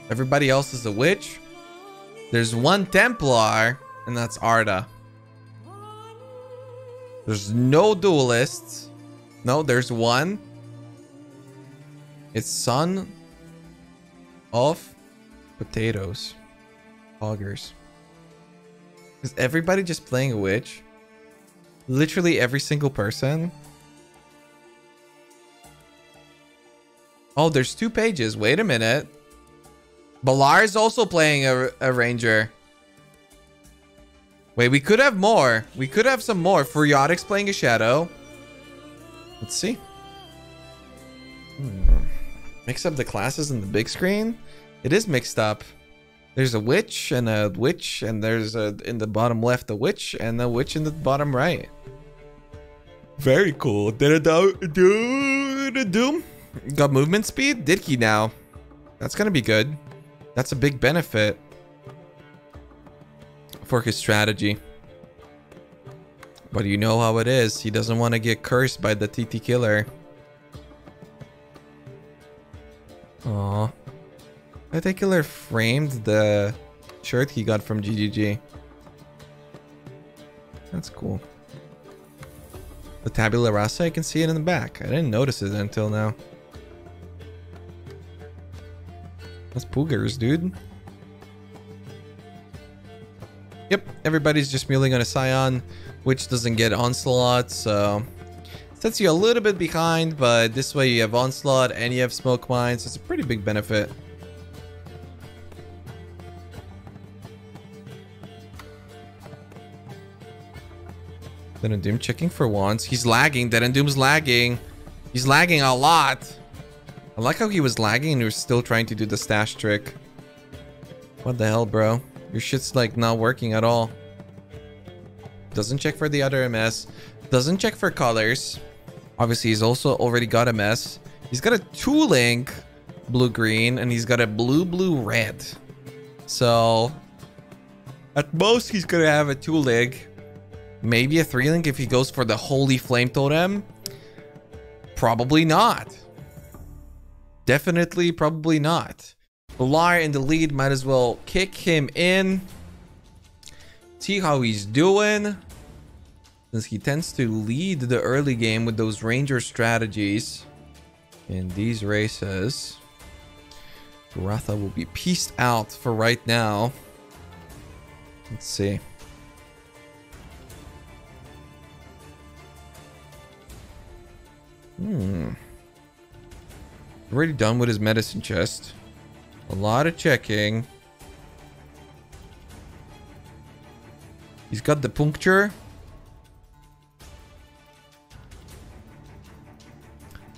Everybody else is a Witch. There's one Templar, and that's Arda. There's no Duelists. No, there's one. It's Son of Potatoes. Augers. Is everybody just playing a Witch? Literally every single person? Oh, there's 2 pages. Wait a minute. Balar is also playing a Ranger. Wait, we could have more. We could have some more. Furiotic's playing a Shadow. Let's see. Mix up the classes in the big screen. It is mixed up. There's a Witch, and there's in the bottom left a Witch, and a Witch in the bottom right. Very cool. Got movement speed? Did he now? That's gonna be good. That's a big benefit for his strategy. But you know how it is. He doesn't want to get cursed by the TT killer. Aww. TT killer framed the shirt he got from GGG. That's cool. The tabula rasa, I can see it in the back. I didn't notice it until now. That's Poogers, dude. Yep, everybody's just mulling on a Scion, which doesn't get Onslaught, so sets you a little bit behind, but this way you have Onslaught and you have Smoke Mine, so it's a pretty big benefit. Dead and Doom checking for once. He's lagging. Dead and Doom's lagging. He's lagging a lot. I like how he was lagging and he was still trying to do the stash trick. What the hell, bro? Your shit's like not working at all. Doesn't check for the other MS. Doesn't check for colors. Obviously, he's also already got MS. He's got a 2-link blue-green and he's got a blue-blue-red. So, at most, he's gonna have a 2-link. Maybe a 3-link if he goes for the Holy Flame Totem. Probably not. Definitely, probably not. Valar in the lead, might as well kick him in. See how he's doing. Since he tends to lead the early game with those ranger strategies in these races. Ratha will be pieced out for right now. Let's see. Already done with his medicine chest. A lot of checking. He's got the puncture.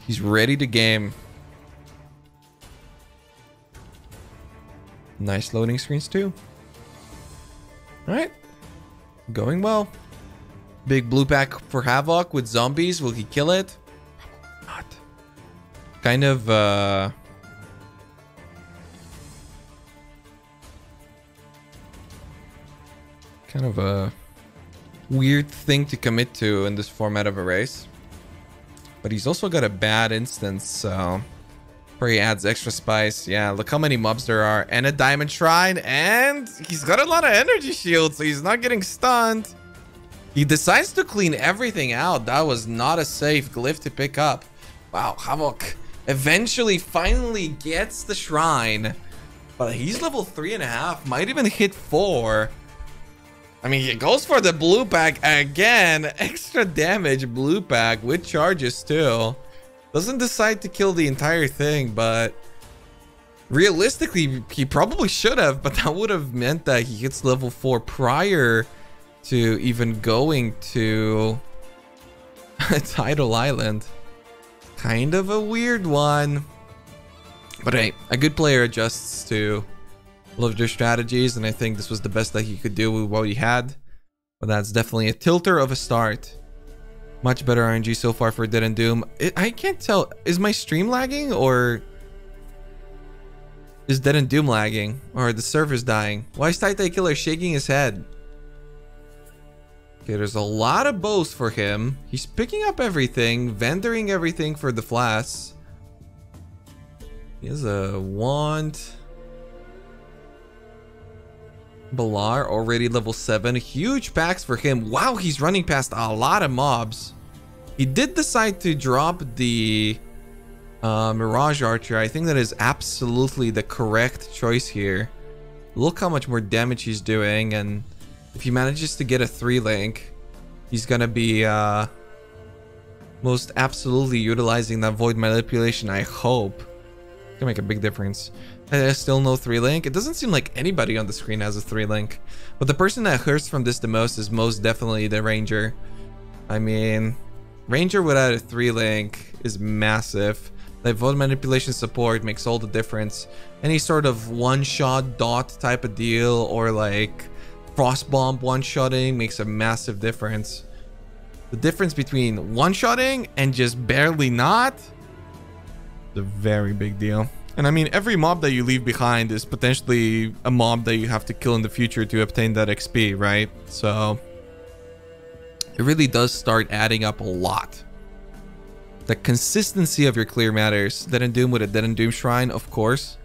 He's ready to game. Nice loading screens too. Alright. Going well. Big blue pack for Havoc with zombies. Will he kill it? Not. Kind of a weird thing to commit to in this format of a race. But he's also got a bad instance, so probably adds extra spice. Yeah, look how many mobs there are. And a diamond shrine. And he's got a lot of energy shield, so he's not getting stunned. He decides to clean everything out. That was not a safe glyph to pick up. Wow, Havoc eventually finally gets the shrine. But he's level 3.5. Might even hit 4. I mean, he goes for the blue pack again. Extra damage blue pack with charges too. Doesn't decide to kill the entire thing, but realistically, he probably should have, but that would have meant that he hits level 4 prior to even going to Tidal Island. Kind of a weird one. But hey, a good player adjusts to love their strategies, and I think this was the best that he could do with what he had. But that's definitely a tilter of a start. Much better RNG so far for Dead and Doom. I can't tell. Is my stream lagging, or is Dead and Doom lagging, or the server's dying? Why is Titai Killer shaking his head? Okay, there's a lot of bows for him. He's picking up everything, vendoring everything for the flasks. He has a wand. Balar already level 7. Huge packs for him. Wow, he's running past a lot of mobs. He did decide to drop the Mirage Archer. I think that is absolutely the correct choice here. Look how much more damage he's doing, and if he manages to get a 3-link, he's gonna be most absolutely utilizing that void manipulation, I hope. Can make a big difference. Still no 3-link. It doesn't seem like anybody on the screen has a 3-link. But the person that hurts from this the most is most definitely the Ranger. I mean, Ranger without a 3-link is massive. Like, void manipulation support makes all the difference. Any sort of one-shot dot type of deal, or like frost bomb one-shotting, makes a massive difference. The difference between one-shotting and just barely not is a very big deal. And I mean, every mob that you leave behind is potentially a mob that you have to kill in the future to obtain that XP, right? So it really does start adding up a lot. The consistency of your clear matters. Dead and Doom with a Dead and Doom shrine, of course.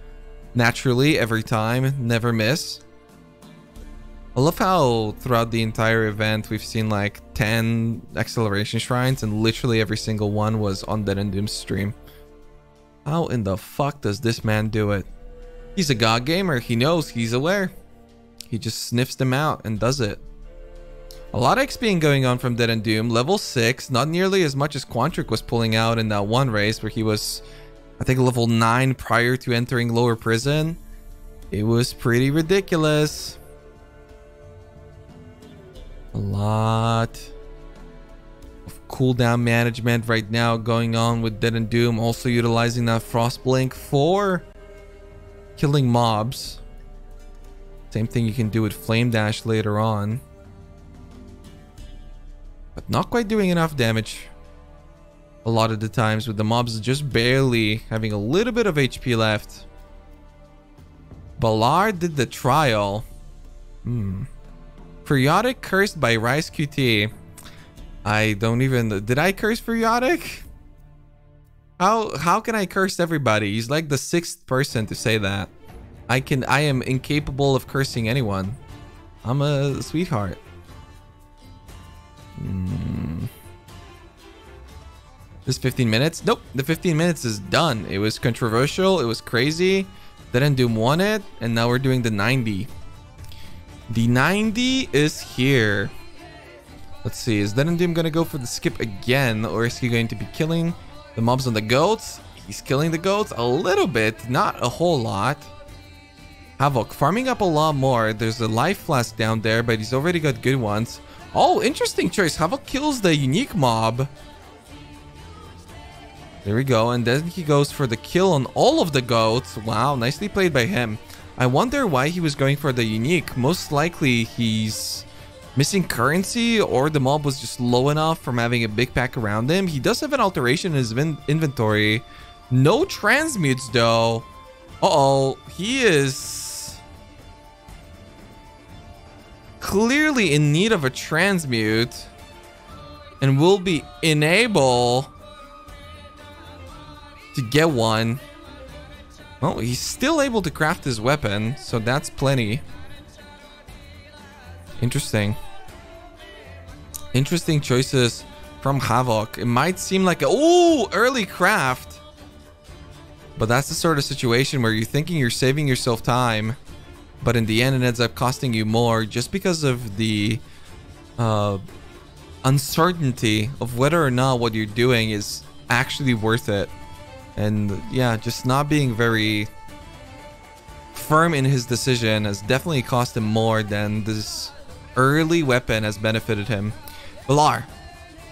Naturally, every time, never miss. I love how throughout the entire event we've seen like 10 acceleration shrines, and literally every single one was on Dead and Doom's stream. How in the fuck does this man do it? He's a god gamer. He knows. He's aware. He just sniffs them out and does it. A lot of XP going on from Dead and Doom. Level 6. Not nearly as much as Quantric was pulling out in that one race where he was, I think, level 9 prior to entering lower prison. It was pretty ridiculous. A lot cooldown management right now going on with Dead and Doom. Also utilizing that Frost Blink for killing mobs. Same thing you can do with Flame Dash later on. But not quite doing enough damage a lot of the times, with the mobs just barely having a little bit of HP left. Ballard did the trial. Periodic cursed by Rice QT. I don't even... Did I curse Periodic? How can I curse everybody? He's like the 6th person to say that. I am incapable of cursing anyone. I'm a sweetheart. This 15 minutes? Nope, the 15 minutes is done. It was controversial, it was crazy. Didn't Doom won it, and now we're doing the 90. The 90 is here. Let's see, is Dead and Doom gonna go for the skip again, or is he going to be killing the mobs on the goats? He's killing the goats a little bit, not a whole lot. Havoc farming up a lot more. There's a life flask down there, but he's already got good ones. Oh, interesting choice. Havoc kills the unique mob. There we go, and then he goes for the kill on all of the goats. Wow, nicely played by him. I wonder why he was going for the unique. Most likely he's missing currency, or the mob was just low enough from having a big pack around him. He does have an alteration in his inventory. No transmutes though. Uh-oh, he is clearly in need of a transmute and will be unable to get one. Well, he's still able to craft his weapon, so that's plenty. Interesting. Interesting choices from Havoc. It might seem like a early craft, but that's the sort of situation where you're thinking you're saving yourself time, but in the end it ends up costing you more just because of the uncertainty of whether or not what you're doing is actually worth it. And yeah, just not being very firm in his decision has definitely cost him more than this early weapon has benefited him. Valar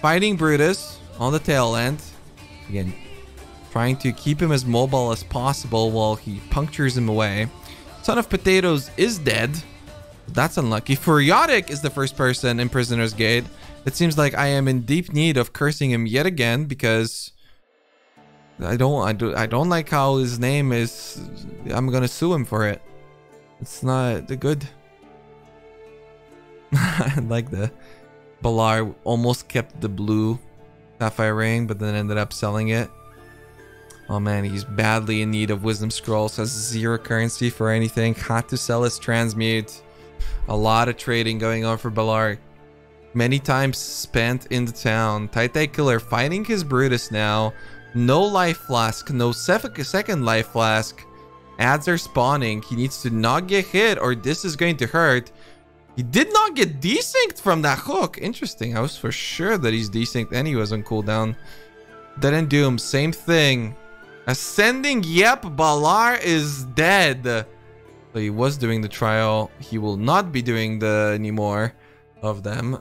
fighting Brutus on the tail end. Again, trying to keep him as mobile as possible while he punctures him away. Son of Potatoes is dead. That's unlucky. Furiotic is the first person in Prisoner's Gate. It seems like I am in deep need of cursing him yet again, because I don't like how his name is. I'm gonna sue him for it. It's not good. I like the Balar almost kept the blue sapphire ring, but then ended up selling it. Oh man, he's badly in need of wisdom scrolls. Has 0 currency for anything. Had to sell his transmute. A lot of trading going on for Balar. Many times spent in the town. Tight Killer fighting his Brutus now. No life flask, no second life flask. Ads are spawning. He needs to not get hit or this is going to hurt. He did not get desynced from that hook. Interesting. I was for sure that he's desynced and he was on cooldown. Dead and Doom, same thing. Ascending, yep, Balar is dead. So he was doing the trial. He will not be doing the anymore of them.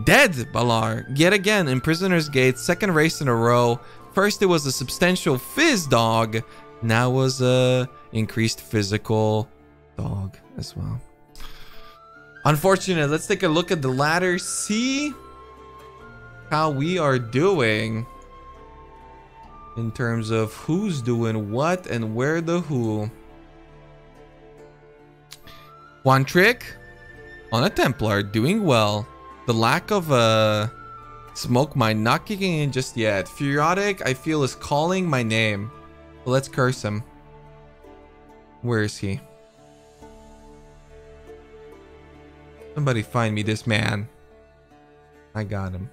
Dead Balar yet again in Prisoner's Gate, 2nd race in a row. First it was a substantial fizz dog, now was a increased physical dog as well. Unfortunate. Let's take a look at the ladder, see how we are doing in terms of who's doing what and where the who. One trick on a Templar, doing well. The lack of smoke mine not kicking in just yet. Furiotic, I feel, is calling my name. So let's curse him. Where is he? Somebody find me this man. I got him.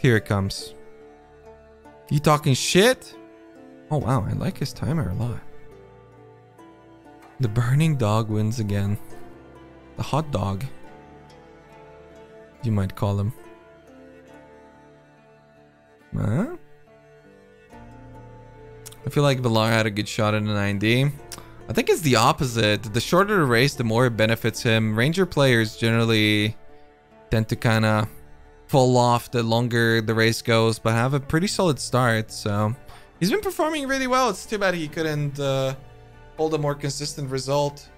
Here it comes. You talking shit? Oh wow, I like his timer a lot. The burning dog wins again. The hot dog, you might call him. Huh? I feel like Valar had a good shot in the 9D. I think it's the opposite. The shorter the race, the more it benefits him. Ranger players generally tend to kind of fall off the longer the race goes, but have a pretty solid start. So he's been performing really well. It's too bad he couldn't hold a more consistent result.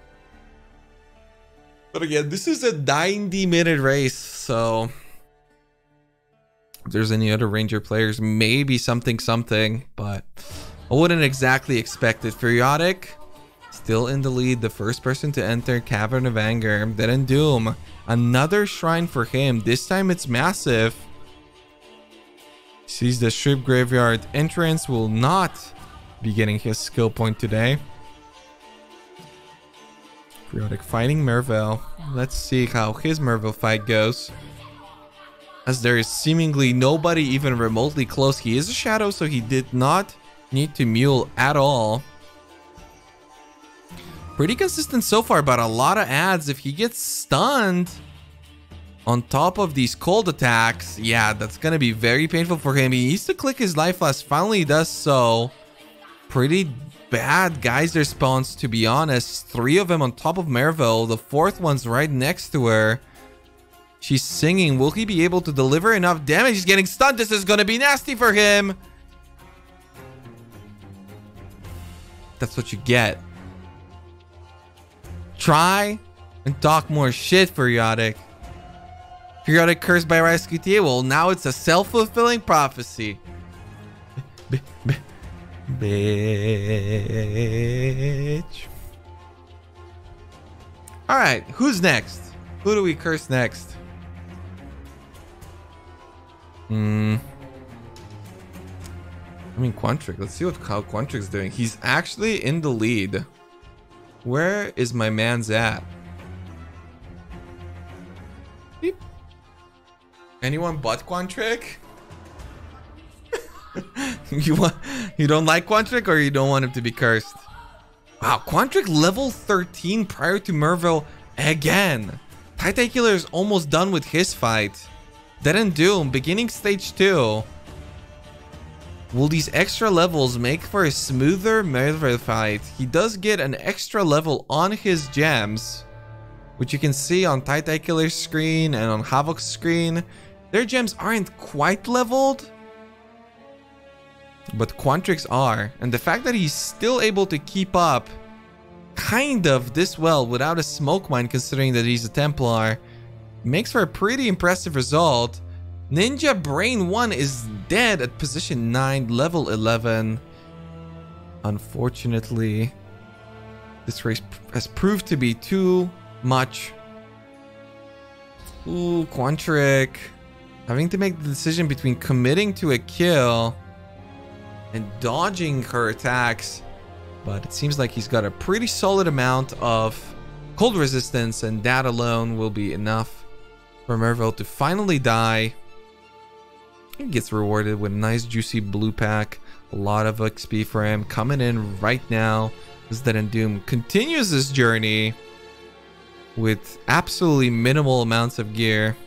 But again, this is a 90-minute race, so if there's any other Ranger players, maybe something, but I wouldn't exactly expect it. Furiotic still in the lead, the first person to enter Cavern of Anger. Dead and Doom, another shrine for him. This time it's massive. Sees the Ship Graveyard entrance, will not be getting his skill point today. Furiotic fighting Merville. Let's see how his Merville fight goes, as there is seemingly nobody even remotely close. He is a shadow, so he did not need to mule at all. Pretty consistent so far, but a lot of ads. If he gets stunned on top of these cold attacks, yeah, that's gonna be very painful for him. He needs to click his life last. Finally he does so. Pretty bad geyser spawns, to be honest. 3 of them on top of Merville. The 4th one's right next to her. She's singing. Will he be able to deliver enough damage? He's getting stunned. This is gonna be nasty for him. That's what you get. Try and talk more shit, Furiotic. Furiotic cursed by Rice QTA. Well, now it's a self-fulfilling prophecy. Bitch. Alright, who's next? Who do we curse next? I mean, Quantric. Let's see how Quantric's doing. He's actually in the lead. Where is my man's at? Beep. Anyone but Quantric? You don't like Quantric, or you don't want him to be cursed? Wow, Quantric level 13 prior to Merville again. Titacular is almost done with his fight. Dead and Doom beginning stage 2. Will these extra levels make for a smoother Merville fight? He does get an extra level on his gems, which you can see on Titacular's screen and on Havoc's screen. Their gems aren't quite leveled, but Quantric's are. And the fact that he's still able to keep up kind of this well without a smoke mine, considering that he's a Templar, makes for a pretty impressive result. Ninja Brain 1 is dead at position 9, level 11. Unfortunately, this race has proved to be too much. Ooh, Quantric having to make the decision between committing to a kill and dodging her attacks, but it seems like he's got a pretty solid amount of cold resistance, and that alone will be enough for Merville to finally die. He gets rewarded with a nice juicy blue pack, a lot of XP for him coming in right now as Dead and Doom continues this journey with absolutely minimal amounts of gear.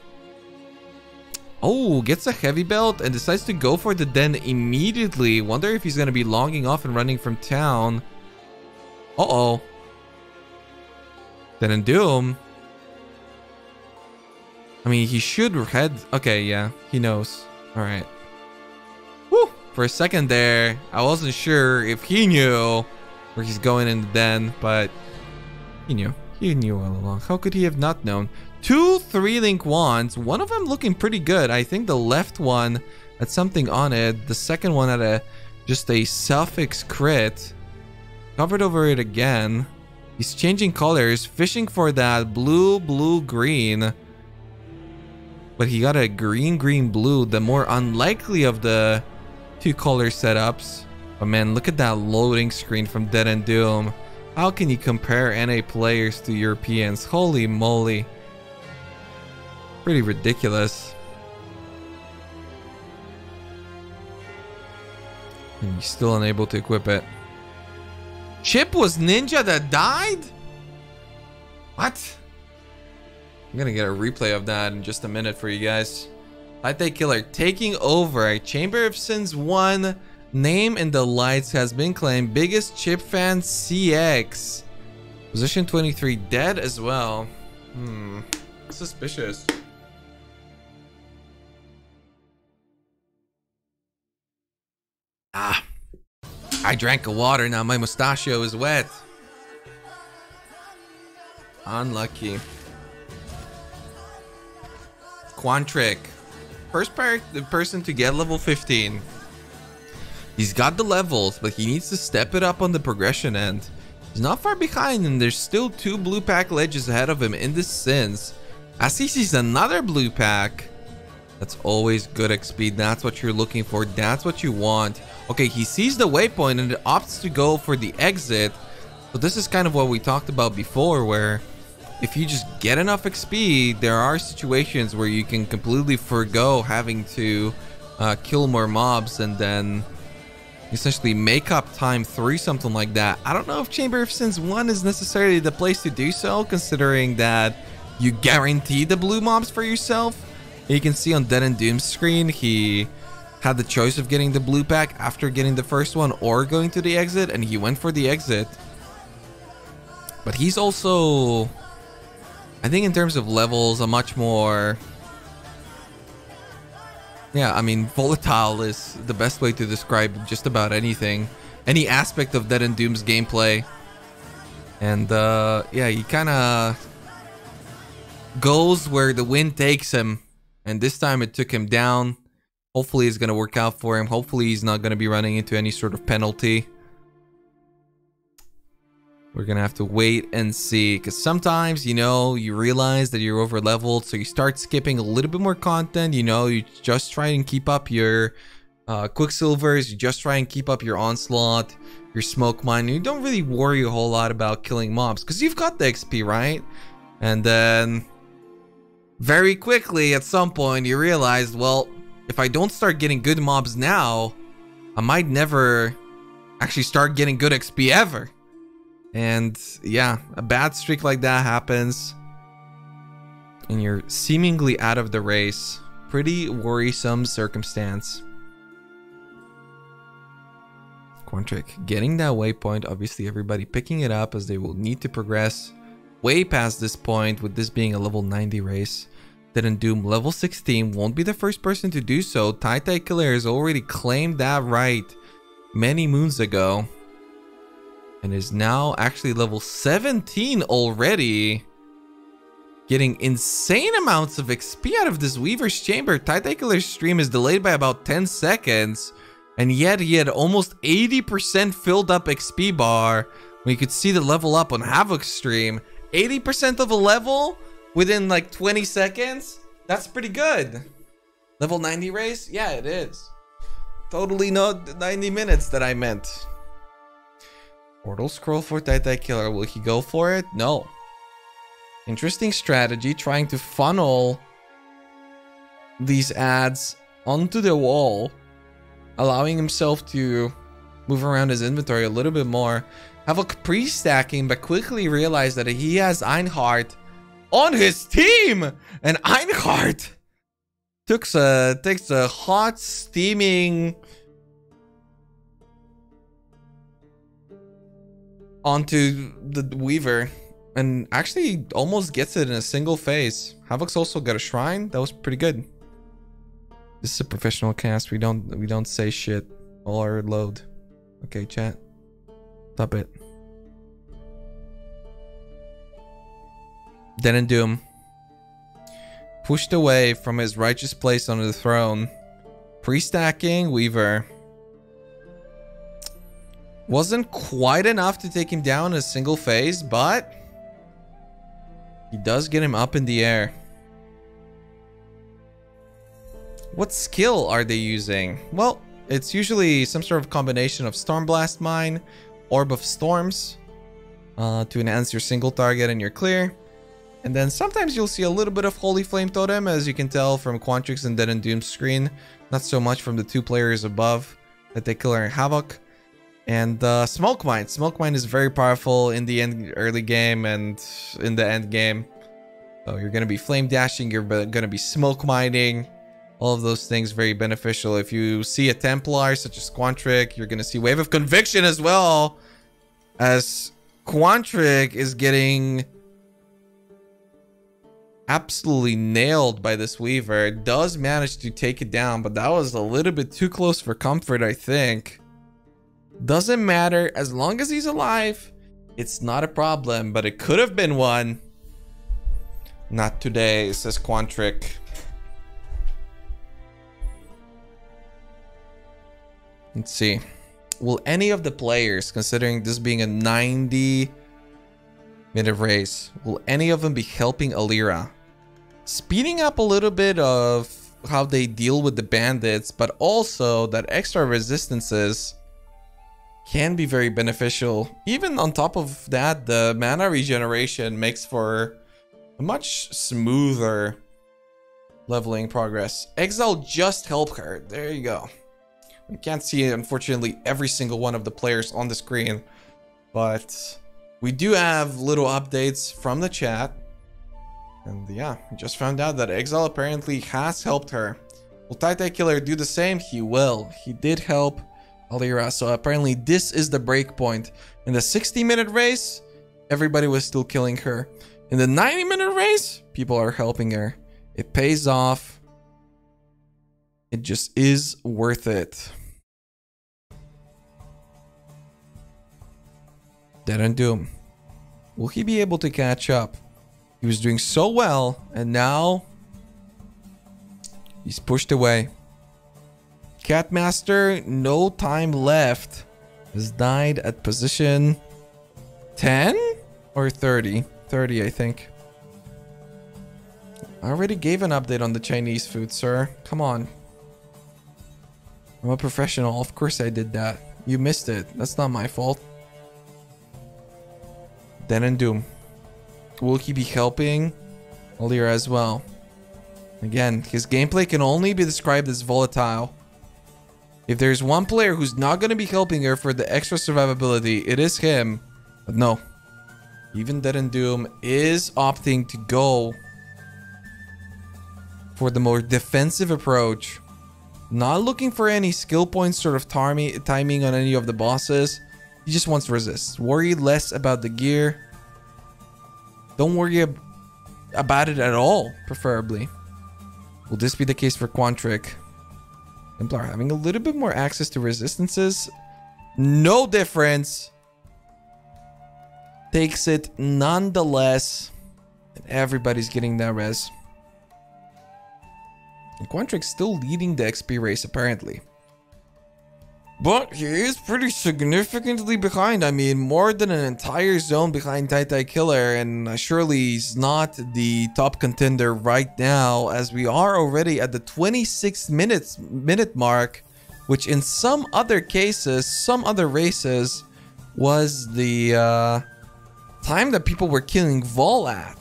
Oh, gets a heavy belt and decides to go for the den immediately. Wonder if he's going to be logging off and running from town. Uh-oh. Dead and Doom. I mean, he should head... Okay, yeah, he knows. All right. Woo! For a second there, I wasn't sure if he knew where he's going in the den, but he knew. He knew all along. How could he have not known? 2 3-link wands. One of them looking pretty good. I think the left one had something on it. The second one had just a suffix crit. Covered over it again. He's changing colors, fishing for that blue, blue, green. But he got a green, green, blue, the more unlikely of the 2 color setups. But man, look at that loading screen from Dead and Doom. How can you compare NA players to Europeans? Holy moly. Pretty ridiculous. And he's still unable to equip it. Chip was Ninja that died? What? I'm gonna get a replay of that in just a minute for you guys. Light Killer taking over. Chamber of Sins 1. Name in the lights has been claimed. Biggest Chip fan CX. Position 23 dead as well. Suspicious. I drank a water, now my mustachio is wet. Unlucky. Quantric. First person to get level 15. He's got the levels, but he needs to step it up on the progression end. He's not far behind, and there's still 2 blue pack ledges ahead of him in this sense. As he sees another blue pack, that's always good XP. That's what you're looking for. That's what you want. Okay, he sees the waypoint and opts to go for the exit. So this is kind of what we talked about before, where if you just get enough XP, there are situations where you can completely forgo having to kill more mobs and then essentially make up time 3, something like that. I don't know if Chamber of Sins 1 is necessarily the place to do so, considering that you guarantee the blue mobs for yourself. You can see on Dead and Doom's screen, he had the choice of getting the blue pack after getting the first one or going to the exit, and he went for the exit. But he's also, I think in terms of levels, a much more, yeah, I mean, volatile is the best way to describe just about anything, any aspect of Dead and Doom's gameplay. And yeah, he kind of goes where the wind takes him, and this time it took him down. Hopefully it's going to work out for him. Hopefully he's not going to be running into any sort of penalty. We're going to have to wait and see, because sometimes, you know, you realize that you're over leveled, so you start skipping a little bit more content. You know, you just try and keep up your Quicksilvers, you just try and keep up your Onslaught, your Smoke Mine. You don't really worry a whole lot about killing mobs because you've got the XP, right? And then very quickly at some point you realize, well, if I don't start getting good mobs now, I might never actually start getting good XP ever. And yeah, a bad streak like that happens and you're seemingly out of the race. Pretty worrisome circumstance. Quantric getting that waypoint, obviously everybody picking it up as they will need to progress way past this point, with this being a level 90 race. Dead and Doom level 16 won't be the first person to do so. Tai Killer has already claimed that right many moons ago and is now actually level 17 already, getting insane amounts of XP out of this Weaver's Chamber. Tai Killer's stream is delayed by about 10 seconds, and yet he had almost 80% filled up XP bar when you could see the level up on Havoc's stream. 80% of a level within like 20 seconds? That's pretty good. Level 90 race? Yeah, it is. Totally not 90 minutes that I meant. Portal scroll for Tai Killer. Will he go for it? No. Interesting strategy, trying to funnel these ads onto the wall, allowing himself to move around his inventory a little bit more. Havoc pre-stacking, but quickly realized that he has Einhardt on his team, and Einhardt takes a hot steaming onto the Weaver and actually almost gets it in a single phase. Havoc's also got a shrine. That was pretty good. This is a professional cast. We don't say shit. All our load. Okay, chat. Stop it. Dead and Doom pushed away from his righteous place on the throne. Pre-stacking Weaver. Wasn't quite enough to take him down in a single phase, but he does get him up in the air. What skill are they using? Well, it's usually some sort of combination of Stormblast Mine, Orb of Storms, to enhance your single target and your clear. And then sometimes you'll see a little bit of Holy Flame Totem, as you can tell from Quantric's and Dead and Doom's screen. Not so much from the 2 players above, that they Killer and Havoc. And Smoke Mine. Smoke Mine is very powerful in the early game and in the end game. So you're going to be flame dashing, you're going to be smoke mining. All of those things very beneficial. If you see a Templar such as Quantric, you're going to see Wave of Conviction as well, as Quantric is getting absolutely nailed by this Weaver. It does manage to take it down, but that was a little bit too close for comfort, I think. Doesn't matter. As long as he's alive, it's not a problem. But it could have been one. Not today, says Quantric. Let's see. Will any of the players, considering this being a 90-minute race, will any of them be helping Alira? Speeding up a little bit of how they deal with the bandits, but also that extra resistances can be very beneficial. Even on top of that, the mana regeneration makes for a much smoother leveling progress. Exile just helped her. There you go. We can't see, unfortunately, every single one of the players on the screen, but we do have little updates from the chat. And yeah, we just found out that Exile apparently has helped her. Will Tai Killer do the same? He will. He did help Alira, so apparently this is the break point. In the 60-minute race, everybody was still killing her. In the 90-minute race, people are helping her. It pays off. It just is worth it. Dead and Doom. Will he be able to catch up? He was doing so well, and now he's pushed away. Catmaster, no time left, has died at position 10 or 30? 30, I think. I already gave an update on the Chinese food, sir. Come on. I'm a professional. Of course I did that. You missed it. That's not my fault. Den and Doom. Will he be helping Alira as well? Again, his gameplay can only be described as volatile. If there's one player who's not going to be helping her for the extra survivability, it is him. But no. Even Dead and Doom is opting to go for the more defensive approach. Not looking for any skill points sort of timing on any of the bosses. He just wants to resist. Worry less about the gear. Don't worry about it at all, preferably. Will this be the case for Quantric? Templar having a little bit more access to resistances. No difference. Takes it nonetheless. And everybody's getting that res. And Quantric's still leading the XP race, apparently. But he is pretty significantly behind. I mean, more than an entire zone behind Tai Killer. And surely he's not the top contender right now, as we are already at the 26 minute mark, which in some other cases, some other races, was the time that people were killing Vol at.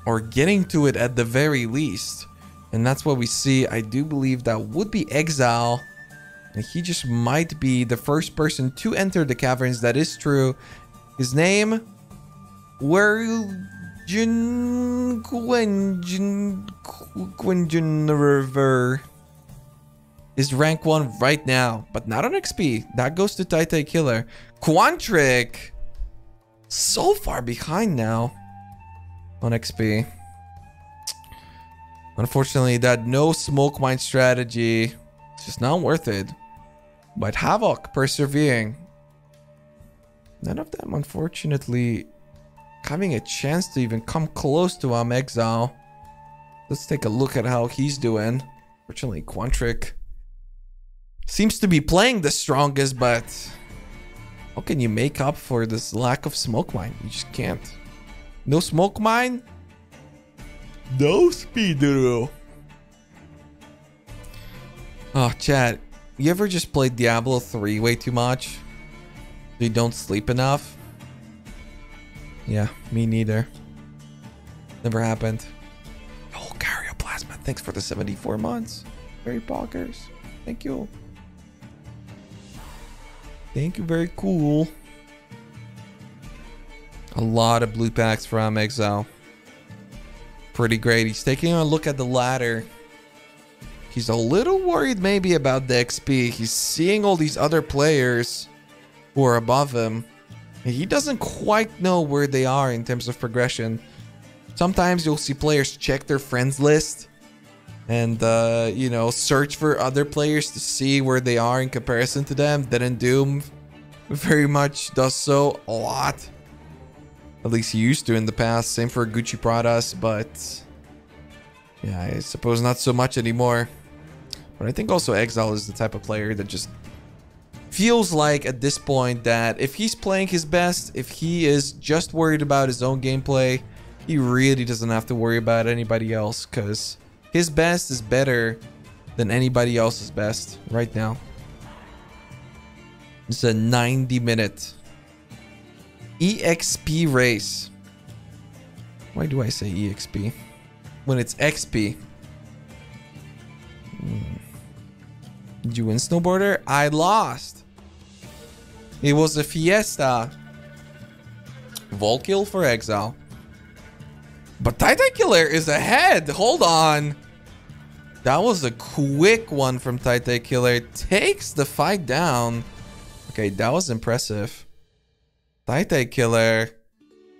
Or getting to it at the very least. And that's what we see. I do believe that would be Exile. And he just might be the first person to enter the caverns. That is true. His name? Quenjin is rank 1 right now. But not on XP. That goes to Tai Killer. Quantric, so far behind now on XP. Unfortunately, that no smoke mine strategy, it's just not worth it. But Havoc persevering. None of them, unfortunately, having a chance to even come close to Exile. Let's take a look at how he's doing. Fortunately, Quantric seems to be playing the strongest, but how can you make up for this lack of smoke mine? You just can't. No smoke mine, no speedrun. Oh, chat. You ever just played Diablo 3 way too much? You don't sleep enough? Yeah, me neither. Never happened. Oh, Karyoplasma, thanks for the 74 months. Very bonkers. Thank you. Thank you, very cool. A lot of blue packs from Exile. Pretty great. He's taking a look at the ladder. He's a little worried maybe about the XP. He's seeing all these other players who are above him. And he doesn't quite know where they are in terms of progression. Sometimes you'll see players check their friends list and you know, search for other players to see where they are in comparison to them. Then Doom very much does so a lot. At least he used to in the past. Same for Gucci Pradas, but yeah, I suppose not so much anymore. But I think also Exile is the type of player that just feels like at this point that if he's playing his best, if he is just worried about his own gameplay, he really doesn't have to worry about anybody else, because his best is better than anybody else's best right now. It's a 90-minute EXP race. Why do I say EXP when it's XP? Did you win, Snowboarder? I lost. It was a fiesta. Vol kill for Exile. But Titan Killer is ahead. Hold on. That was a quick one from Titan Killer. Takes the fight down. Okay, that was impressive. Titan Killer.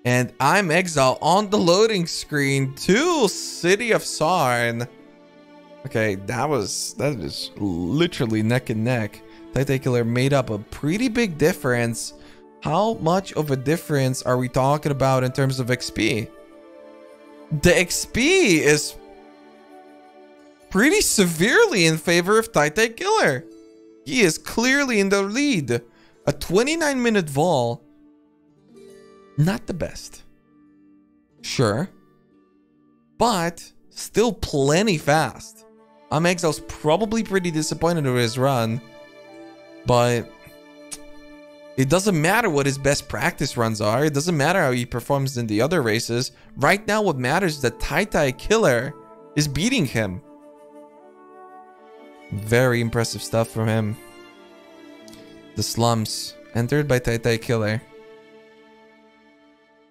And I'm Exile on the loading screen to City of Sarn. Okay, that is literally neck and neck. Titan Killer made up a pretty big difference. How much of a difference are we talking about in terms of XP? The XP is pretty severely in favor of Titan Killer. He is clearly in the lead. A 29-minute vol. Not the best. Sure. But still plenty fast. Exile's probably pretty disappointed with his run. But it doesn't matter what his best practice runs are. It doesn't matter how he performs in the other races. Right now, what matters is that Titan Killer is beating him. Very impressive stuff from him. The slums entered by Titan Killer.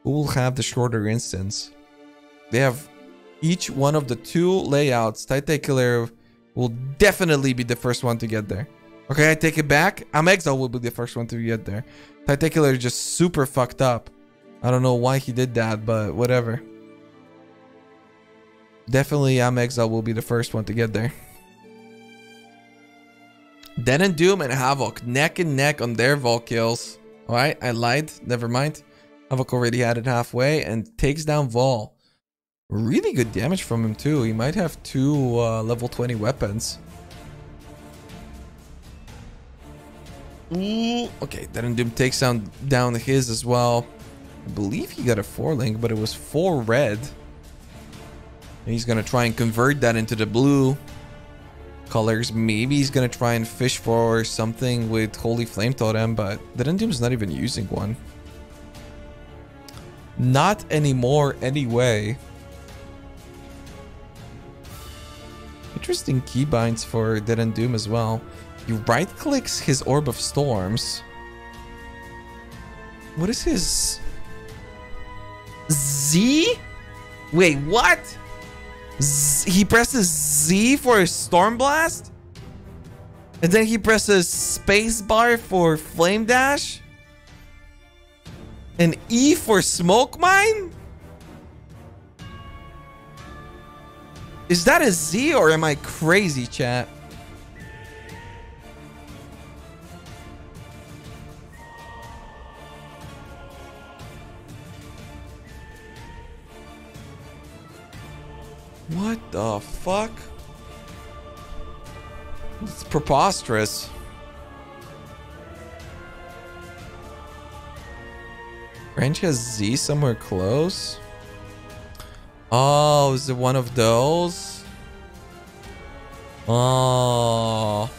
Who will have the shorter instance? They have each one of the two layouts. Titan Killer will definitely be the first one to get there. Okay, I take it back. Exile will be the first one to get there. Titan Killer is just super fucked up. I don't know why he did that, but whatever. Definitely Exile will be the first one to get there. Den Doom and Havoc neck and neck on their vol kills. Alright, I lied. Never mind. Havoc already had it halfway and takes down Vol. Really good damage from him too. He might have two level 20 weapons. Ooh, okay, Den Doom takes down his as well. I believe he got a 4-link, but it was 4 red. And he's gonna try and convert that into the blue colors. Maybe he's gonna try and fish for something with Holy Flame Totem, but Den Doom's not even using one. Not anymore anyway. Interesting keybinds for Den Doom as well. He right clicks his Orb of Storms. What is his Z? Wait, what? He presses Z for his Storm Blast? And then he presses spacebar for Flame Dash? And E for Smoke Mine? Is that a Z or am I crazy, chat? What the fuck? It's preposterous. French has Z somewhere close. Oh, is it one of those? Oh.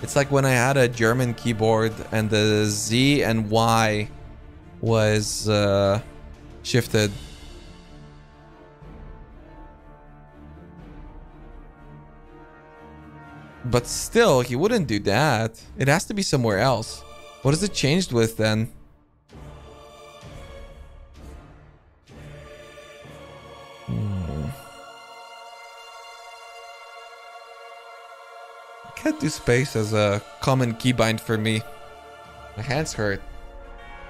It's like when I had a German keyboard and the Z and Y was shifted. But still, he wouldn't do that. It has to be somewhere else. What is it changed with then? Can't do space as a common keybind for me. My hands hurt.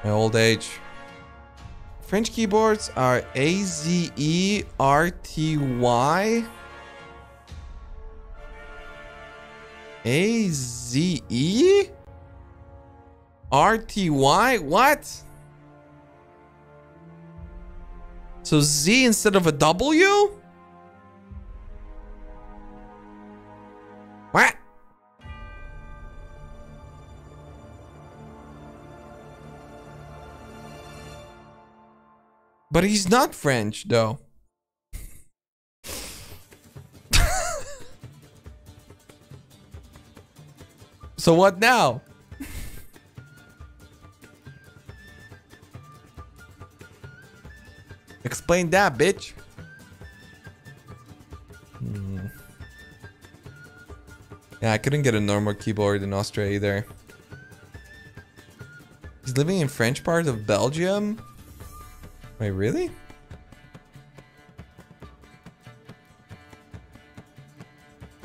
My old age. French keyboards are AZE RTY. A-Z-E? R-T-Y? What? So Z instead of a W? What? But he's not French, though. So what now? Explain that, bitch. Yeah, I couldn't get a normal keyboard in Austria either. He's living in French part of Belgium? Wait, really?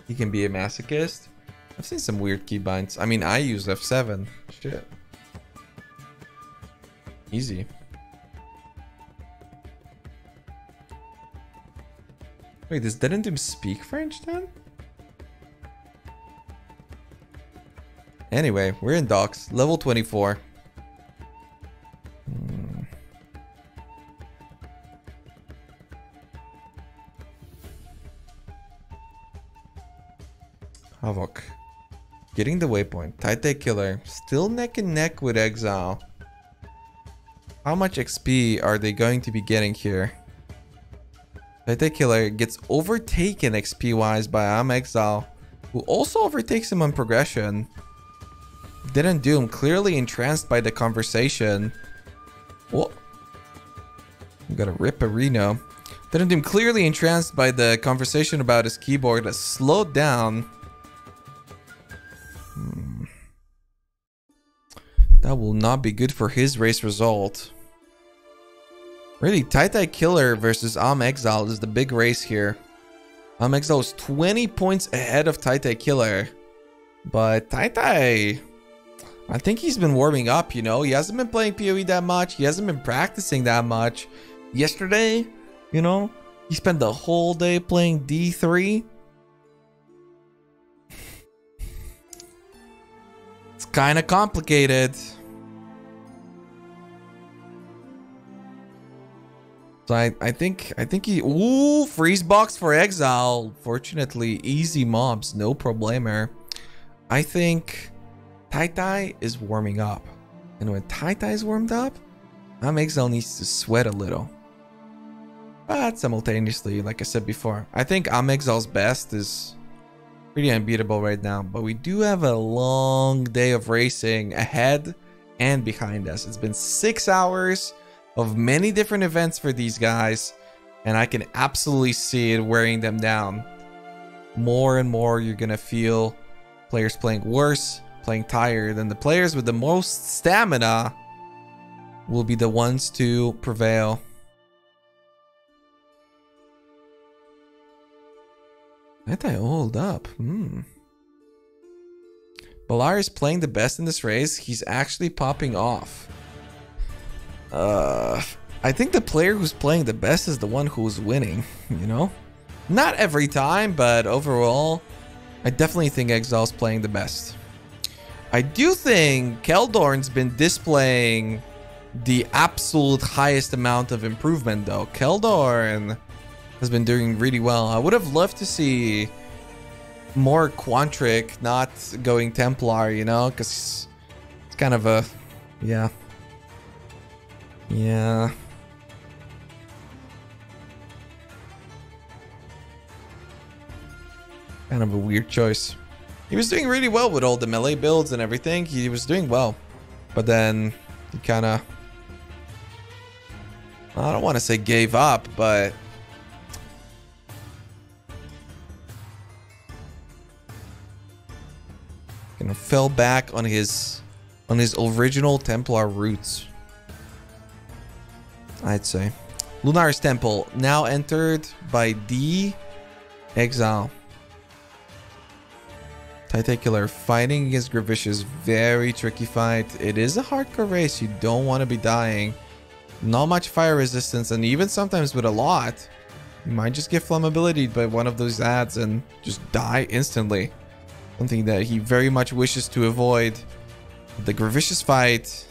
He can be a masochist? I've seen some weird keybinds. I mean, I use F7. Shit. Easy. Wait, does Dedendum speak French then? Anyway, we're in docks. Level 24. Havoc. Getting the waypoint. Tight killer. Still neck and neck with Exile. How much XP are they going to be getting here? Tight killer gets overtaken XP wise by Exile, who also overtakes him on progression. Didn't Doom clearly entranced by the conversation. Whoa. I'm gonna rip a Reno. Didn't Doom clearly entranced by the conversation about his keyboard that slowed down. That will not be good for his race result. Really, Tight Killer versus Exile is the big race here. Exile is 20 points ahead of Tight Killer. But Tight, I think he's been warming up, you know. He hasn't been playing PoE that much. He hasn't been practicing that much. Yesterday, you know, he spent the whole day playing D3. It's kind of complicated. So I think he... Ooh, freeze box for Exile. Fortunately, easy mobs. No problemair. I think Tai is warming up. And when Tai is warmed up, Exile needs to sweat a little. But simultaneously, like I said before, I think Exile's best is pretty unbeatable right now. But we do have a long day of racing ahead and behind us. It's been 6 hours of many different events for these guys, and I can absolutely see it wearing them down. More and more you're gonna feel players playing worse, playing tired, and the players with the most stamina will be the ones to prevail. Let I hold up. Balar is playing the best in this race. He's actually popping off. I think the player who's playing the best is the one who's winning, you know? Not every time, but overall, I definitely think Exile's playing the best. I do think Keldorn's been displaying the absolute highest amount of improvement, though. Keldorn has been doing really well. I would have loved to see more Quantric not going Templar, you know? Because it's kind of a... Yeah. Yeah. Kind of a weird choice. He was doing really well with all the melee builds and everything. He was doing well. But then he kind of... I don't want to say gave up, but... kind of fell back on his original Templar roots, I'd say. Lunar's Temple, now entered by D. Exile. Tight Killer fighting against Gravicious. Very tricky fight. It is a hardcore race. You don't want to be dying. Not much fire resistance, and even sometimes with a lot, you might just get flammability by one of those ads and just die instantly. Something that he very much wishes to avoid. The Gravicious fight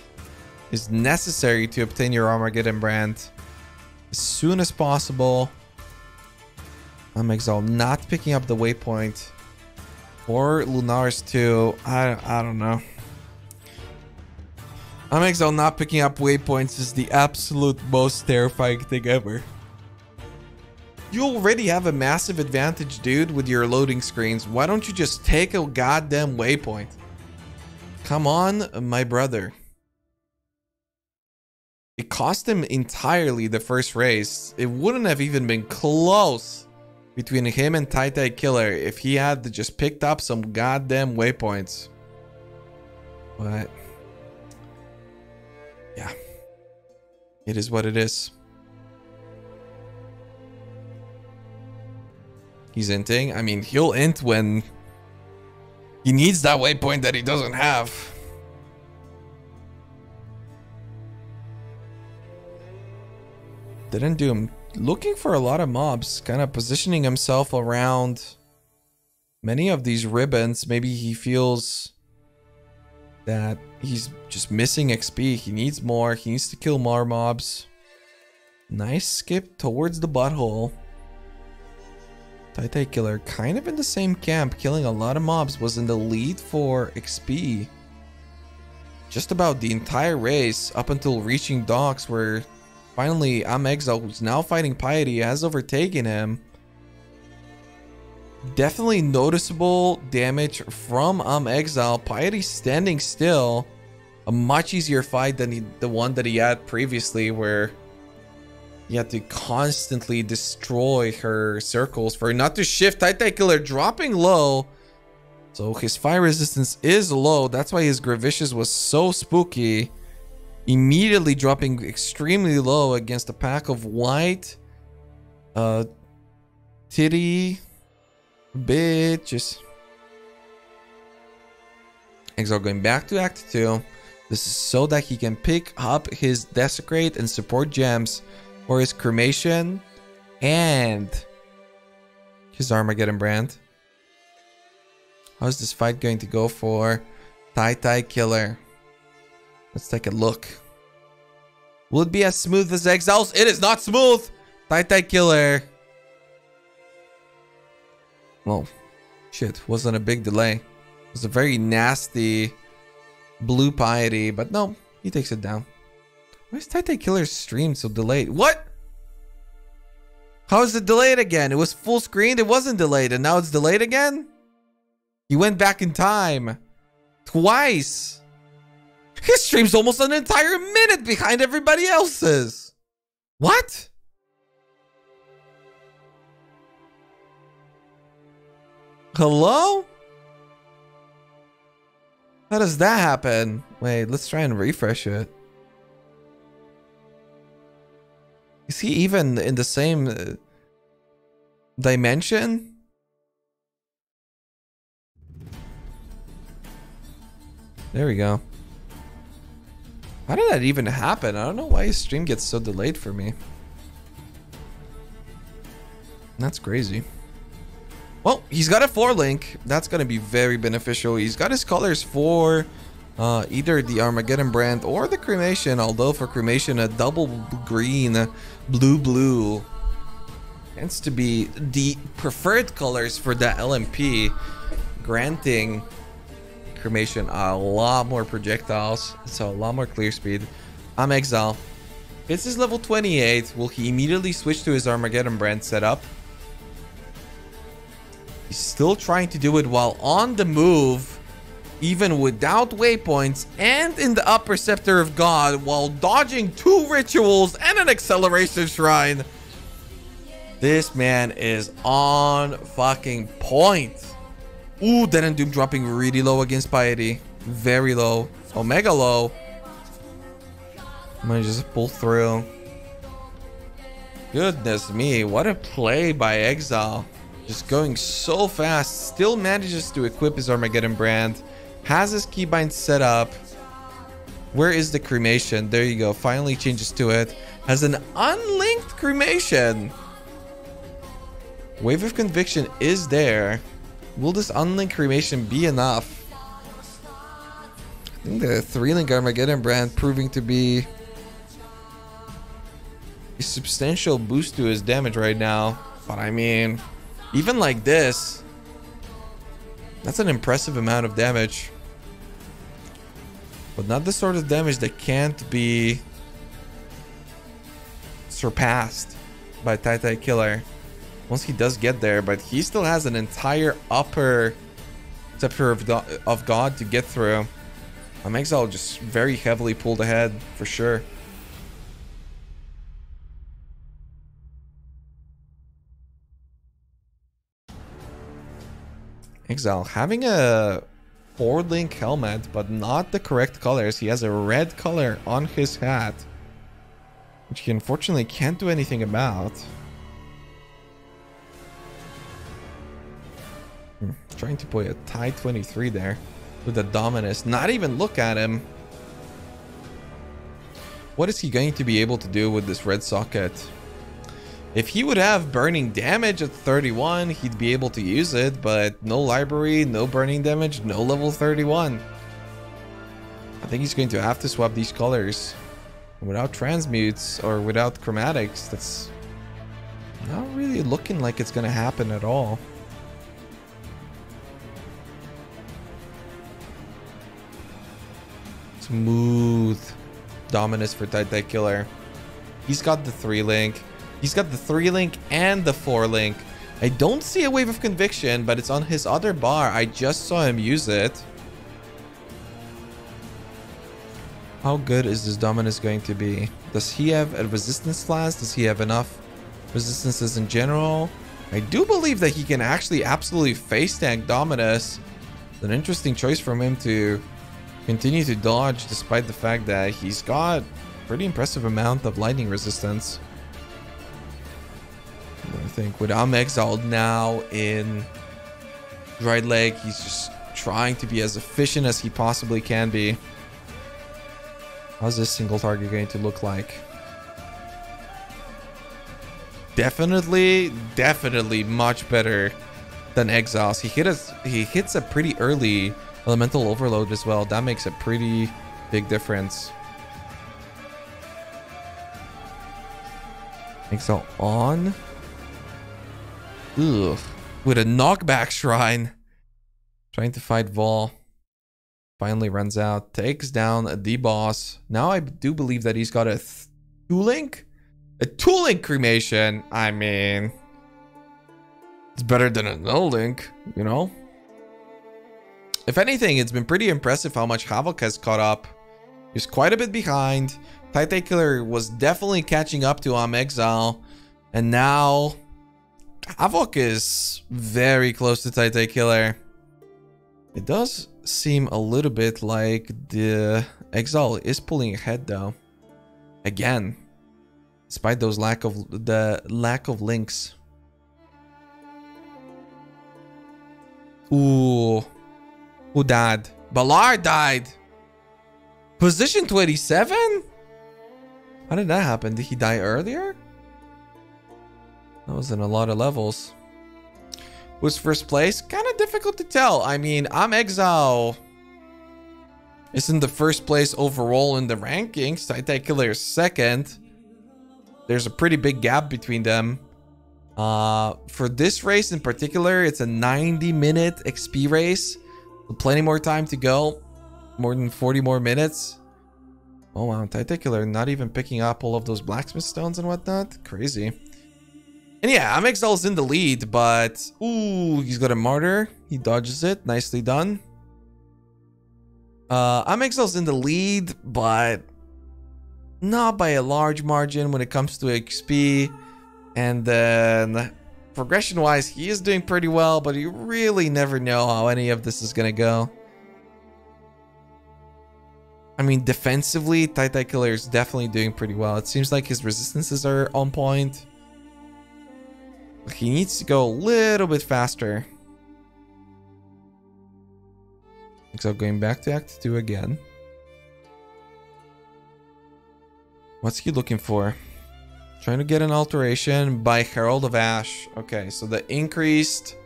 is necessary to obtain your Armageddon brand as soon as possible. Exile not picking up the waypoint. Or Lunaris too. I don't know. Exile not picking up waypoints is the absolute most terrifying thing ever. You already have a massive advantage, dude, with your loading screens. Why don't you just take a goddamn waypoint? Come on, my brother. It cost him entirely the first race. It wouldn't have even been close between him and Tai Killer if he had just picked up some goddamn waypoints. But yeah, it is what it is. He's inting. I mean, he'll int when he needs that waypoint that he doesn't have. Didn't do him. Looking for a lot of mobs, kind of positioning himself around many of these ribbons. Maybe he feels that he's just missing XP. He needs more. He needs to kill more mobs. Nice skip towards the butthole. Tai Killer kind of in the same camp, killing a lot of mobs, was in the lead for XP just about the entire race up until reaching docks, where finally Exile, who's now fighting Piety, has overtaken him. Definitely noticeable damage from Exile. Piety standing still. A much easier fight than the one that he had previously, where he had to constantly destroy her circles for her not to shift. Tai Killer dropping low. So his fire resistance is low. That's why his Gravicious was so spooky. Immediately dropping extremely low against a pack of white titty bitches. Exile going back to Act 2. This is so that he can pick up his Desecrate and support gems for his Cremation and his Armageddon brand. How's this fight going to go for Tai Killer? Let's take a look. Will it be as smooth as Exile's? It is not smooth! Tai Killer. Well, shit, wasn't a big delay. It was a very nasty blue Piety, but no, he takes it down. Why is Tai Killer's stream so delayed? What? How is it delayed again? It was full screen, it wasn't delayed, and now it's delayed again? He went back in time. Twice. His stream's almost an entire minute behind everybody else's. What? Hello? How does that happen? Wait, let's try and refresh it. Is he even in the same dimension? There we go. How did that even happen? I don't know why his stream gets so delayed for me. That's crazy. Well, he's got a 4-link. That's going to be very beneficial. He's got his colors for either the Armageddon brand or the Cremation. Although for Cremation, a double green, blue tends to be the preferred colors for the LMP, granting Cremation a lot more projectiles, so a lot more clear speed. Exile. This is level 28. Will he immediately switch to his Armageddon brand setup? He's still trying to do it while on the move, even without waypoints and in the upper scepter of God, while dodging 2 rituals and an acceleration shrine. This man is on fucking point. Ooh, Dead and Doom dropping really low against Piety. Very low. Omega low. I'm gonna just pull through. Goodness me, what a play by Exile. Just going so fast. Still manages to equip his Armageddon brand. Has his keybind set up. Where is the Cremation? There you go. Finally changes to it. Has an unlinked Cremation. Wave of Conviction is there. Will this unlink cremation be enough? I think the 3-link Armageddon brand proving to be a substantial boost to his damage right now. But I mean, even like this, that's an impressive amount of damage. But not the sort of damage that can't be surpassed by Tai Killer once he does get there. But he still has an entire upper Scepter of God to get through. Exile just very heavily pulled ahead for sure. Exile having a 4-link helmet, but not the correct colors. He has a red color on his hat, which he unfortunately can't do anything about. Trying to play a tie 23 there with the Dominus. Not even look at him. What is he going to be able to do with this red socket? If he would have burning damage at 31, he'd be able to use it, but no library, no burning damage, no level 31. I think he's going to have to swap these colors. Without transmutes or without chromatics, that's not really looking like it's going to happen at all. Smooth Dominus for Tai Killer. He's got the 3-link. He's got the 3-link and the 4-link. I don't see a Wave of Conviction, but it's on his other bar. I just saw him use it. How good is this Dominus going to be? Does he have a resistance class? Does he have enough resistances in general? I do believe that he can actually absolutely face tank Dominus. It's an interesting choice from him to continue to dodge, despite the fact that he's got a pretty impressive amount of lightning resistance. I think with exiled now in Dried Lake, he's just trying to be as efficient as he possibly can be. How's this single target going to look like? Definitely much better than Exile's. He hits a pretty early elemental overload as well. That makes a pretty big difference. Exile on. Ugh. With a knockback shrine. Trying to fight Vol. Finally runs out. Takes down a D-boss. Now I do believe that he's got a 2-link? A 2-link cremation. I mean, it's better than a no-link, you know? If anything, it's been pretty impressive how much Havoc has caught up. He's quite a bit behind. Tai Killer was definitely catching up to Exile. And now Havoc is very close to Tai Killer. It does seem a little bit like the Exile is pulling ahead though. Again, despite those lack of links. Ooh. Who died? Ballard died. Position 27? How did that happen? Did he die earlier? That was in a lot of levels. Who's first place? Kind of difficult to tell. I mean, Exile is in the first place overall in the rankings. Tai Killer is second. There's a pretty big gap between them. For this race in particular, it's a 90-minute XP race. Plenty more time to go. More than 40 more minutes. Oh wow, Tai Killer not even picking up all of those blacksmith stones and whatnot. Crazy. And yeah, Exile's in the lead, but ooh, he's got a martyr. He dodges it. Nicely done. Exile's in the lead, but not by a large margin when it comes to XP. And then progression-wise, he is doing pretty well, but you really never know how any of this is gonna go. I mean, defensively, Tai Killer is definitely doing pretty well. It seems like his resistances are on point. He needs to go a little bit faster. So going back to Act 2 again. What's he looking for? Trying to get an alteration by Herald of Ash. Okay, so the increased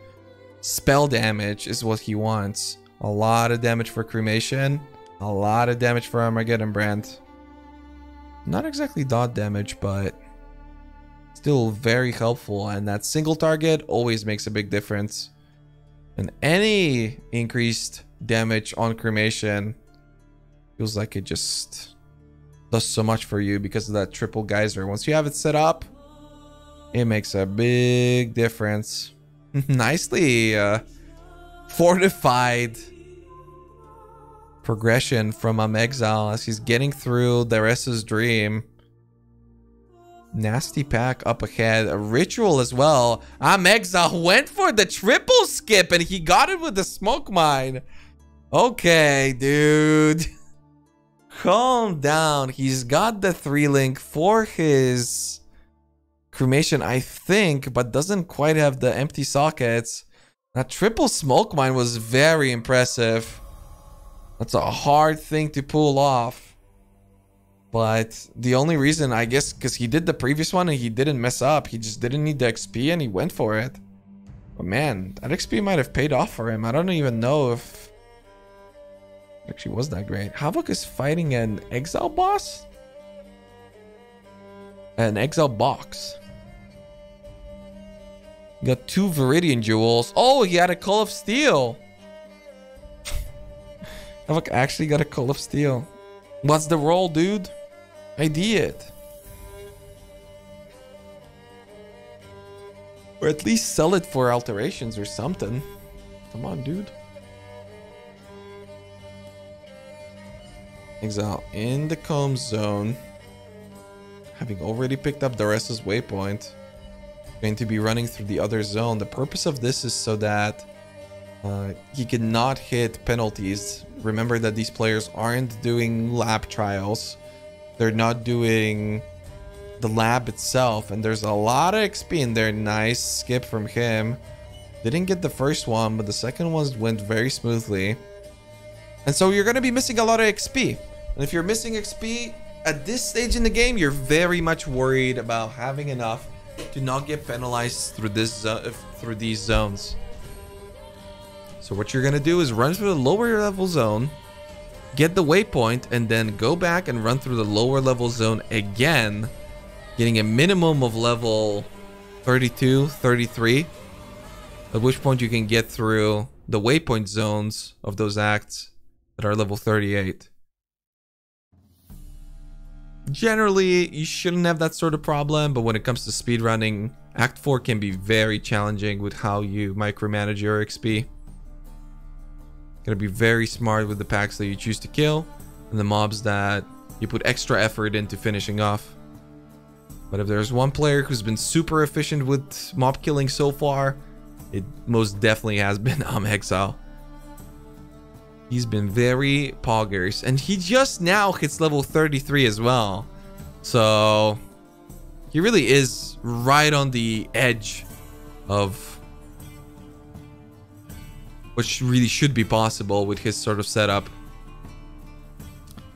spell damage is what he wants. A lot of damage for cremation, a lot of damage for Armageddon Brand. Not exactly dot damage, but still very helpful. And that single target always makes a big difference. And any increased damage on cremation feels like it just does so much for you because of that triple geyser. Once you have it set up, it makes a big difference. Nicely fortified progression from Exile as he's getting through the rest of his dream. Nasty pack up ahead. A ritual as well. Exile went for the triple skip and he got it with the smoke mine. Okay, dude. Calm down. He's got the 3-link for his cremation, I think, but doesn't quite have the empty sockets. That triple smoke mine was very impressive. That's a hard thing to pull off. But the only reason, I guess, because he did the previous one and he didn't mess up. He just didn't need the XP and he went for it. But man, that XP might have paid off for him. I don't even know if it actually was that great. Havoc is fighting an Exile boss? An Exile box. He got 2 Viridian jewels. Oh, he had a Call of Steel. Havoc actually got a Call of Steel. What's the roll, dude? I did. Or at least sell it for alterations or something. Come on, dude. Exile in the comb zone. Having already picked up the rest of his waypoint. Going to be running through the other zone. The purpose of this is so that he cannot hit penalties. Remember that these players aren't doing lab trials. They're not doing the lab itself. And there's a lot of XP in there. Nice skip from him. Didn't get the first one, but the second one went very smoothly. And so you're going to be missing a lot of XP. And if you're missing XP at this stage in the game, you're very much worried about having enough to not get penalized through these zones. So what you're gonna do is run through the lower level zone, get the waypoint, and then go back and run through the lower level zone again, getting a minimum of level 32, 33, at which point you can get through the waypoint zones of those acts that are level 38. Generally, you shouldn't have that sort of problem, but when it comes to speedrunning, Act 4 can be very challenging with how you micromanage your XP. Gotta be very smart with the packs that you choose to kill and the mobs that you put extra effort into finishing off. But if there's one player who's been super efficient with mob killing so far, it most definitely has been Exile. He's been very poggers, and he just now hits level 33 as well. So he really is right on the edge of what really should be possible with his sort of setup.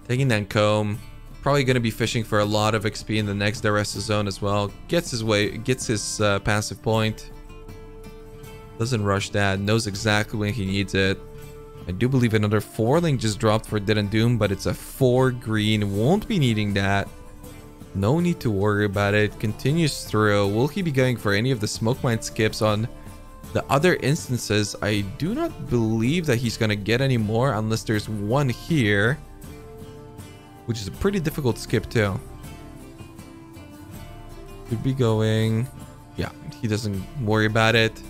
Taking that comb, probably going to be fishing for a lot of XP in the next Duressa zone as well. Gets his passive point. Doesn't rush that, knows exactly when he needs it. I do believe another 4-link just dropped for Dead and Doom, but it's a 4 green. Won't be needing that. No need to worry about it. Continues through. Will he be going for any of the smoke mine skips on the other instances? I do not believe that he's going to get any more unless there's one here, which is a pretty difficult skip too. Could be going. Yeah, he doesn't worry about it.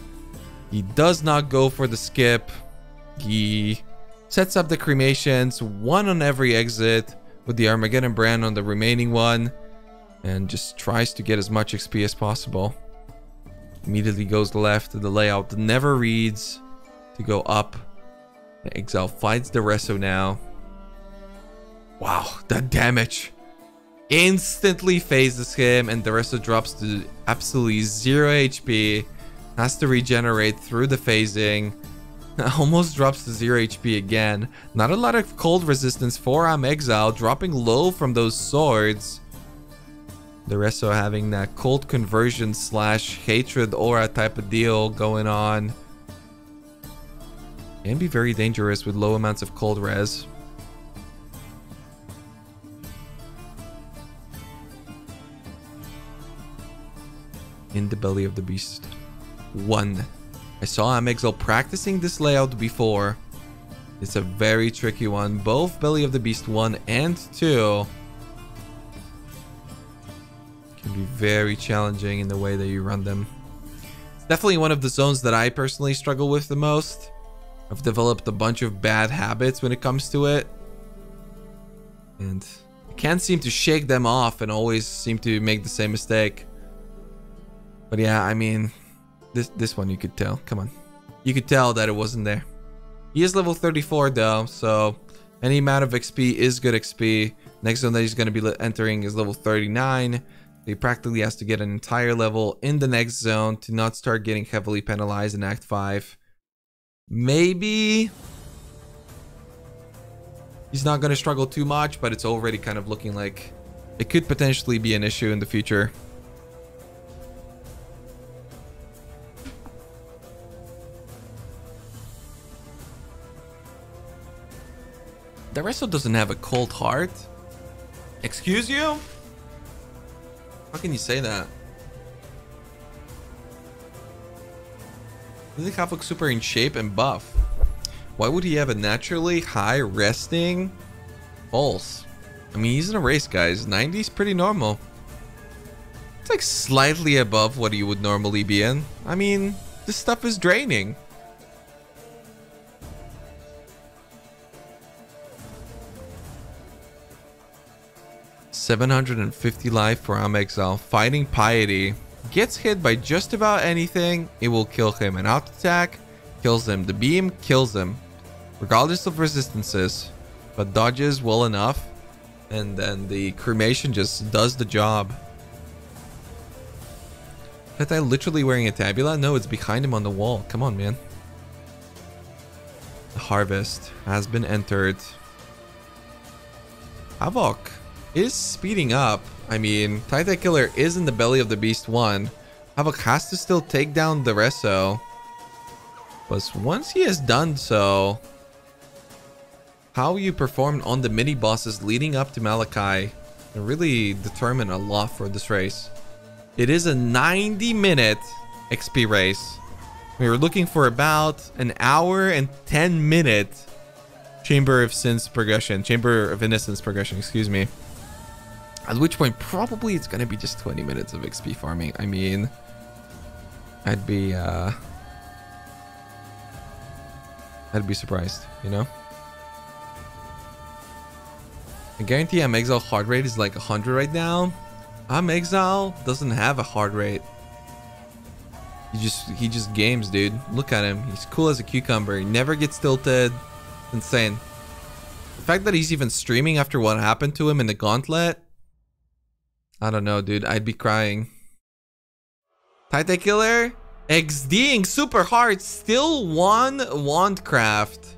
He does not go for the skip. He sets up the cremations, one on every exit, with the Armageddon brand on the remaining one, and just tries to get as much XP as possible. Immediately goes left. The layout never reads to go up. The Exile fights the Reso now. Wow, that damage instantly phases him, and the Reso drops to absolutely 0 HP. Has to regenerate through the phasing. Almost drops to 0 HP again. Not a lot of cold resistance for Exile, dropping low from those swords. The Reso having that cold conversion / hatred aura type of deal going on. Can be very dangerous with low amounts of cold res. In the belly of the beast 1. I saw Exile practicing this layout before. It's a very tricky one. Both belly of the beast 1 and 2 can be very challenging in the way that you run them. It's definitely one of the zones that I personally struggle with the most. I've developed a bunch of bad habits when it comes to it, and I can't seem to shake them off and always seem to make the same mistake. But yeah, I mean, this one you could tell. Come on. You could tell that it wasn't there. He is level 34 though, so any amount of XP is good XP. Next zone that he's going to be entering is level 39. He practically has to get an entire level in the next zone to not start getting heavily penalized in Act 5. Maybe he's not going to struggle too much, but it's already kind of looking like it could potentially be an issue in the future. The Resto doesn't have a cold heart. Excuse you? How can you say that? Isn't Havoc super in shape and buff? Why would he have a naturally high resting? False. I mean, he's in a race, guys. 90 is pretty normal. It's like slightly above what you would normally be in. I mean, this stuff is draining. $750 life for Exile. Fighting Piety. Gets hit by just about anything, it will kill him. An auto attack kills him. The beam kills him, regardless of resistances, but dodges well enough, and then the cremation just does the job. That guy literally wearing a tabula? No, it's behind him on the wall. Come on, man. The harvest has been entered. Havoc is speeding up. I mean, Titan Killer is in the belly of the beast 1. Havoc has to still take down the Resto. But once he has done so, how you perform on the mini bosses leading up to Malachi can really determine a lot for this race. It is a 90-minute XP race. We were looking for about an hour and 10-minute Chamber of Innocence progression, excuse me. At which point, probably it's gonna be just 20 minutes of XP farming. I mean, I'd be surprised, you know? I guarantee Exile heart rate is like 100 right now. Exile doesn't have a heart rate. He just games, dude. Look at him. He's cool as a cucumber. He never gets tilted. Insane. The fact that he's even streaming after what happened to him in the gauntlet, I don't know, dude. I'd be crying. Titan Killer XDing super hard. Still one Wandcraft.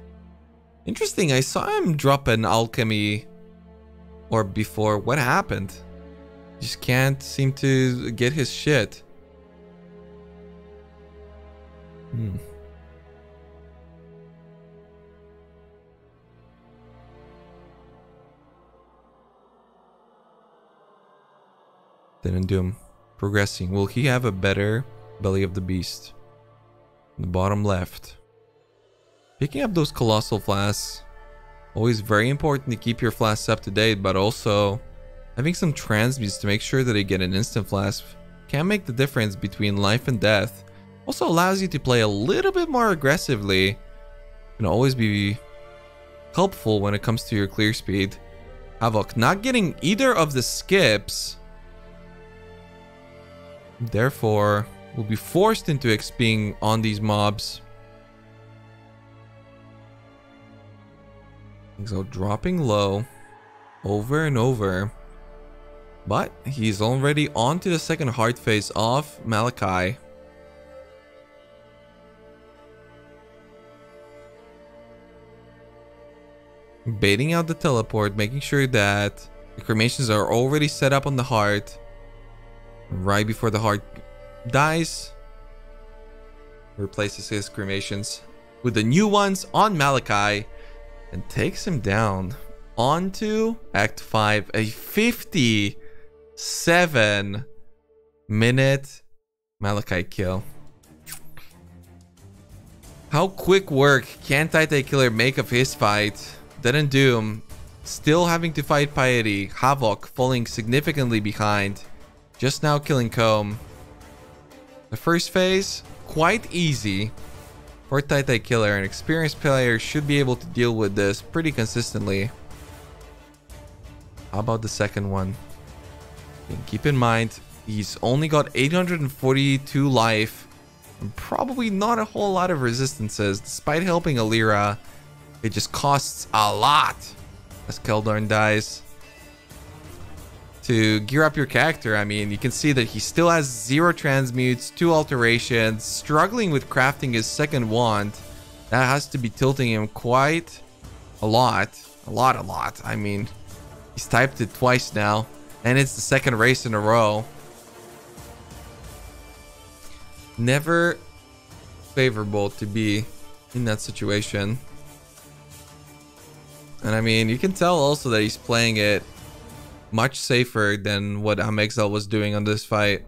Interesting. I saw him drop an alchemy or before. What happened? Just can't seem to get his shit. Didn't do him. Progressing. Will he have a better belly of the beast? In the bottom left. Picking up those colossal flasks. Always very important to keep your flasks up to date, but also having some transmutes to make sure that they get an instant flask can make the difference between life and death. Also allows you to play a little bit more aggressively. Can always be helpful when it comes to your clear speed. Havoc not getting either of the skips. Therefore, will be forced into XPing on these mobs. So dropping low over and over. But he's already on to the second heart phase of Malachi. Baiting out the teleport, making sure that the cremations are already set up on the heart. Right before the heart dies, replaces his cremations. with the new ones on Malachi and takes him down. On to Act 5, a 57-minute Malachi kill. How quick work can Titan Killer make of his fight? Dead and Doom still having to fight Piety. Havoc falling significantly behind. Just now killing Comb. The first phase, quite easy for Titan Killer. An experienced player should be able to deal with this pretty consistently. How about the second one? And keep in mind, he's only got 842 life. And probably not a whole lot of resistances. Despite helping Alira, it just costs a lot as Keldorn dies. To gear up your character, I mean, you can see that he still has 0 transmutes, 2 alterations, struggling with crafting his second wand. That has to be tilting him quite a lot. A lot. I mean, he's typed it twice now, and it's the second race in a row. Never favorable to be in that situation. And I mean, you can tell also that he's playing it much safer than what Exile was doing on this fight.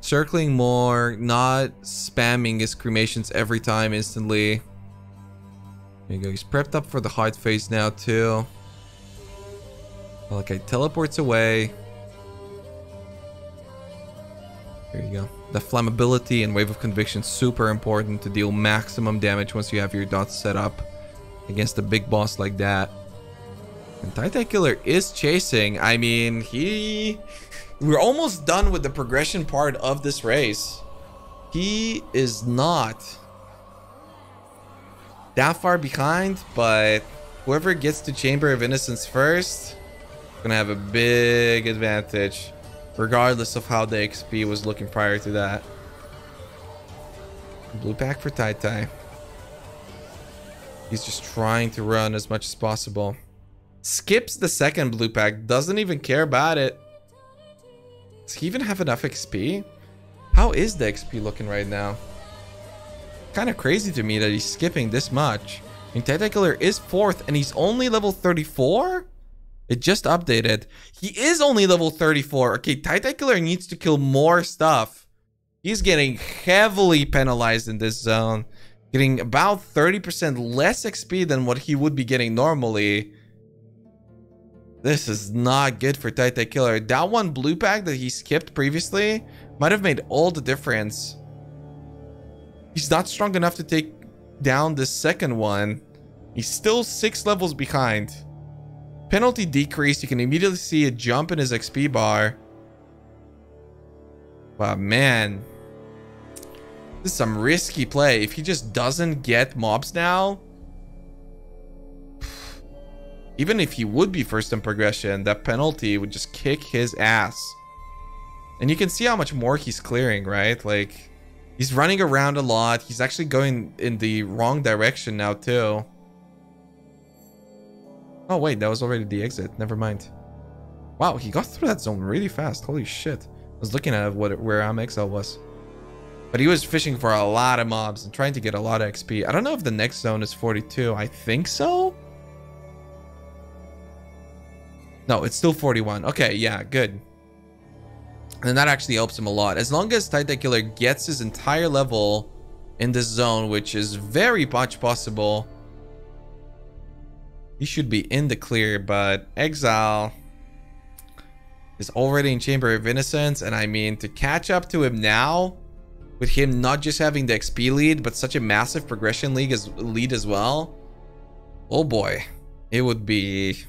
Circling more, not spamming his cremations every time instantly. There you go, he's prepped up for the hard phase now too. Okay, teleports away. There you go. The flammability and wave of conviction, super important to deal maximum damage once you have your dots set up against a big boss like that. And Titan Killer is chasing. I mean, we're almost done with the progression part of this race. He is not that far behind, but whoever gets to Chamber of Innocence first is gonna have a big advantage, regardless of how the XP was looking prior to that. Blue pack for Tai. He's just trying to run as much as possible. Skips the second blue pack, doesn't even care about it. Does he even have enough XP? How is the XP looking right now? Kind of crazy to me that he's skipping this much. I mean, Titan Killer is 4th and he's only level 34? It just updated. He is only level 34. Okay, Titan Killer needs to kill more stuff. He's getting heavily penalized in this zone. Getting about 30% less XP than what he would be getting normally. This is not good for Titan Killer. That one blue pack that he skipped previously might have made all the difference. He's not strong enough to take down the second one. He's still 6 levels behind. Penalty decreased. You can immediately see a jump in his XP bar. But man, this is some risky play. If he just doesn't get mobs now, even if he would be first in progression, that penalty would just kick his ass. And you can see how much more he's clearing, right? Like, he's running around a lot. He's actually going in the wrong direction now too. Oh wait, that was already the exit. Never mind. Wow, he got through that zone really fast. Holy shit. I was looking at where Exile was. But he was fishing for a lot of mobs and trying to get a lot of XP. I don't know if the next zone is 42. I think so. No, it's still 41. Okay, yeah, good. And that actually helps him a lot. As long as Titan Killer gets his entire level in this zone, which is very much possible, he should be in the clear. But Exile is already in Chamber of Innocence. And I mean, to catch up to him now, with him not just having the XP lead, but such a massive progression lead as well. Oh boy, it would be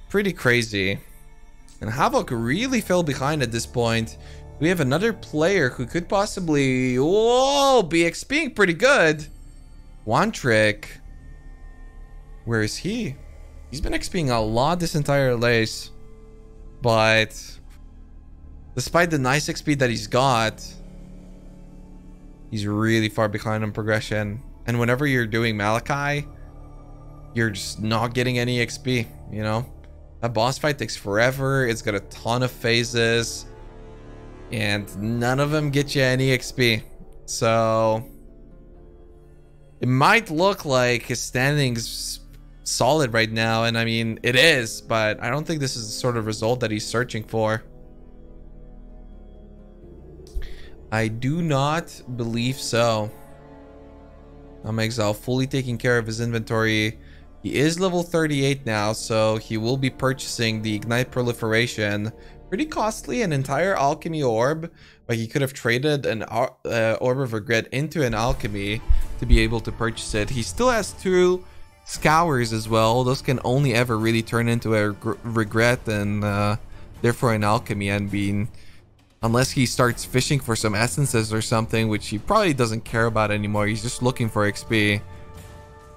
pretty crazy. And Havoc really fell behind at this point. We have another player who could possibly, be XPing pretty good. One Trick. Where is he? He's been XPing a lot this entire race. But despite the nice XP that he's got, he's really far behind on progression. And whenever you're doing Malachi, you're just not getting any XP, you know? That boss fight takes forever. It's got a ton of phases. And none of them get you any XP. So It might look like his standing's solid right now, and I mean, it is, but I don't think this is the sort of result that he's searching for. I do not believe so. Exile fully taking care of his inventory. He is level 38 now, so he will be purchasing the Ignite Proliferation. Pretty costly, an entire alchemy orb, but he could have traded an Orb of Regret into an alchemy to be able to purchase it. He still has 2 Scours as well. Those can only ever really turn into a regret and therefore an alchemy. And being, unless he starts fishing for some essences or something, which he probably doesn't care about anymore. He's just looking for XP.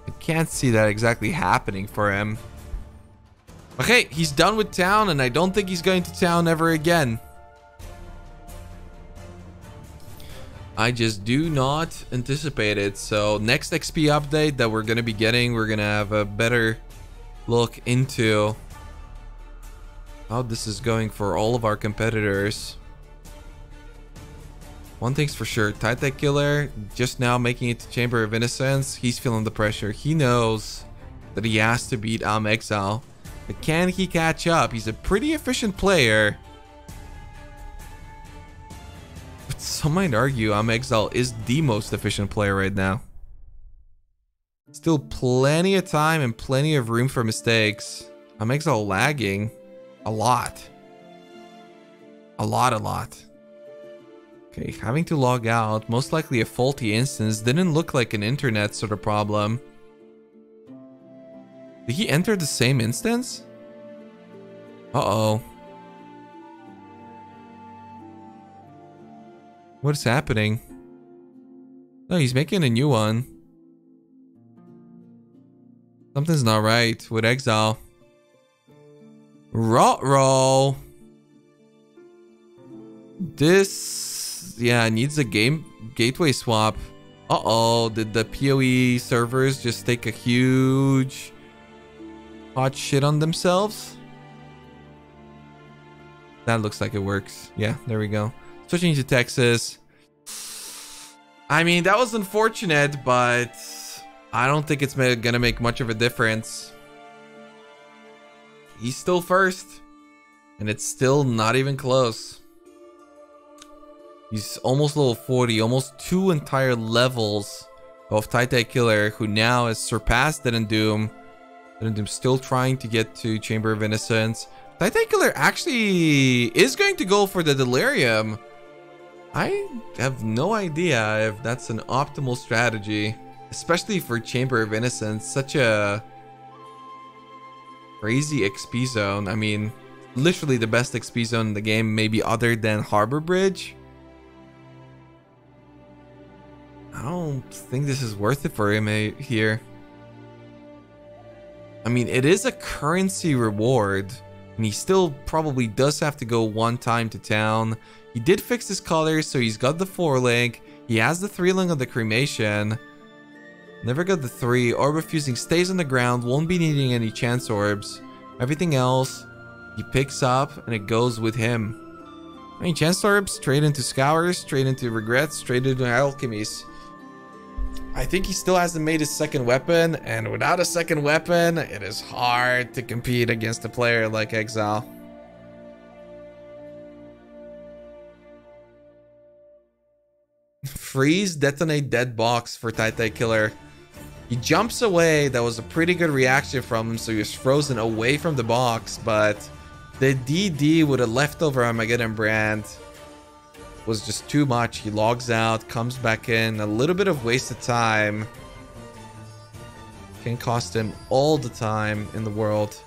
I can't see that exactly happening for him. Okay, he's done with town, and I don't think he's going to town ever again. I just do not anticipate it. So next XP update that we're going to be getting, we're going to have a better look into how this is going for all of our competitors. One thing's for sure, Titan Killer just now making it to Chamber of Innocence. He's feeling the pressure. He knows that he has to beat Exile. But can he catch up? He's a pretty efficient player. But some might argue Exile is the most efficient player right now. Still plenty of time and plenty of room for mistakes. Exile lagging a lot. A lot. Okay, having to log out, most likely a faulty instance. Didn't look like an internet sort of problem. Did he enter the same instance? Uh-oh. What is happening? No, he's making a new one. Something's not right with Exile. Ruh-roh. This, yeah, needs a gateway swap. Uh-oh, did the PoE servers just take a huge hot shit on themselves? That looks like it works. Yeah, there we go. Switching to Texas. I mean, that was unfortunate, but I don't think it's gonna make much of a difference. He's still first, and it's still not even close. He's almost level 40, almost 2 entire levels of Titan Killer, who now has surpassed Dead and Doom. Dead and Doom still trying to get to Chamber of Innocence. Titan Killer actually is going to go for the Delirium. I have no idea if that's an optimal strategy, especially for Chamber of Innocence. Such a crazy XP zone. I mean, literally the best XP zone in the game, maybe other than Harbor Bridge. I don't think this is worth it for him here. I mean, it is a currency reward, and he still probably does have to go one time to town. He did fix his colors, so he's got the 4-link. He has the 3-link on the cremation. Never got the 3. Orb of Fusing stays on the ground, won't be needing any chance orbs. Everything else, he picks up, and it goes with him. I mean, chance orbs, straight into Scours, straight into Regrets, straight into Alchemies. I think he still hasn't made his second weapon, and without a second weapon, it is hard to compete against a player like Exile. Freeze, detonate, dead box for Titan Killer. He jumps away. That was a pretty good reaction from him, so he was frozen away from the box, but the DD with a leftover Armageddon brand was just too much. He logs out, comes back in, a little bit of wasted time. Can cost him all the time in the world.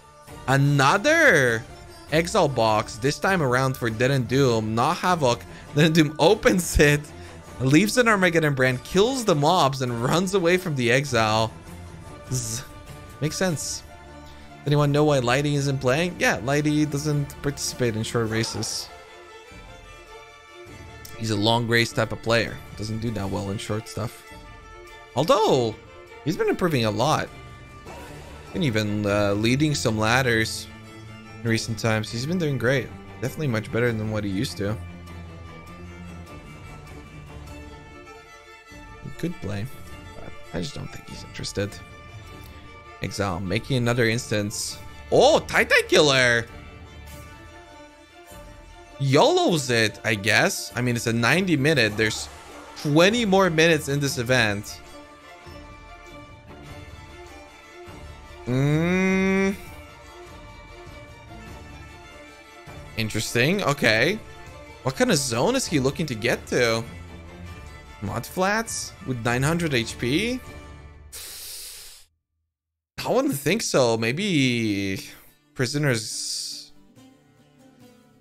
Another Exile box, this time around for Dead and Doom, not Havoc. Dead and Doom opens it, leaves an Armageddon brand, kills the mobs, and runs away from the Exile. Makes sense. Anyone know why Lighty isn't playing? Yeah, Lighty doesn't participate in short races. He's a long race type of player. Doesn't do that well in short stuff. Although, he's been improving a lot. And even leading some ladders in recent times. He's been doing great. Definitely much better than what he used to. Good play. I just don't think he's interested. Exile, making another instance. Oh, Titan Killer! YOLO's it, I guess. I mean, it's a 90-minute. There's 20 more minutes in this event. Interesting. Okay. What kind of zone is he looking to get to? Mud flats with 900 HP? I wouldn't think so. Maybe prisoners.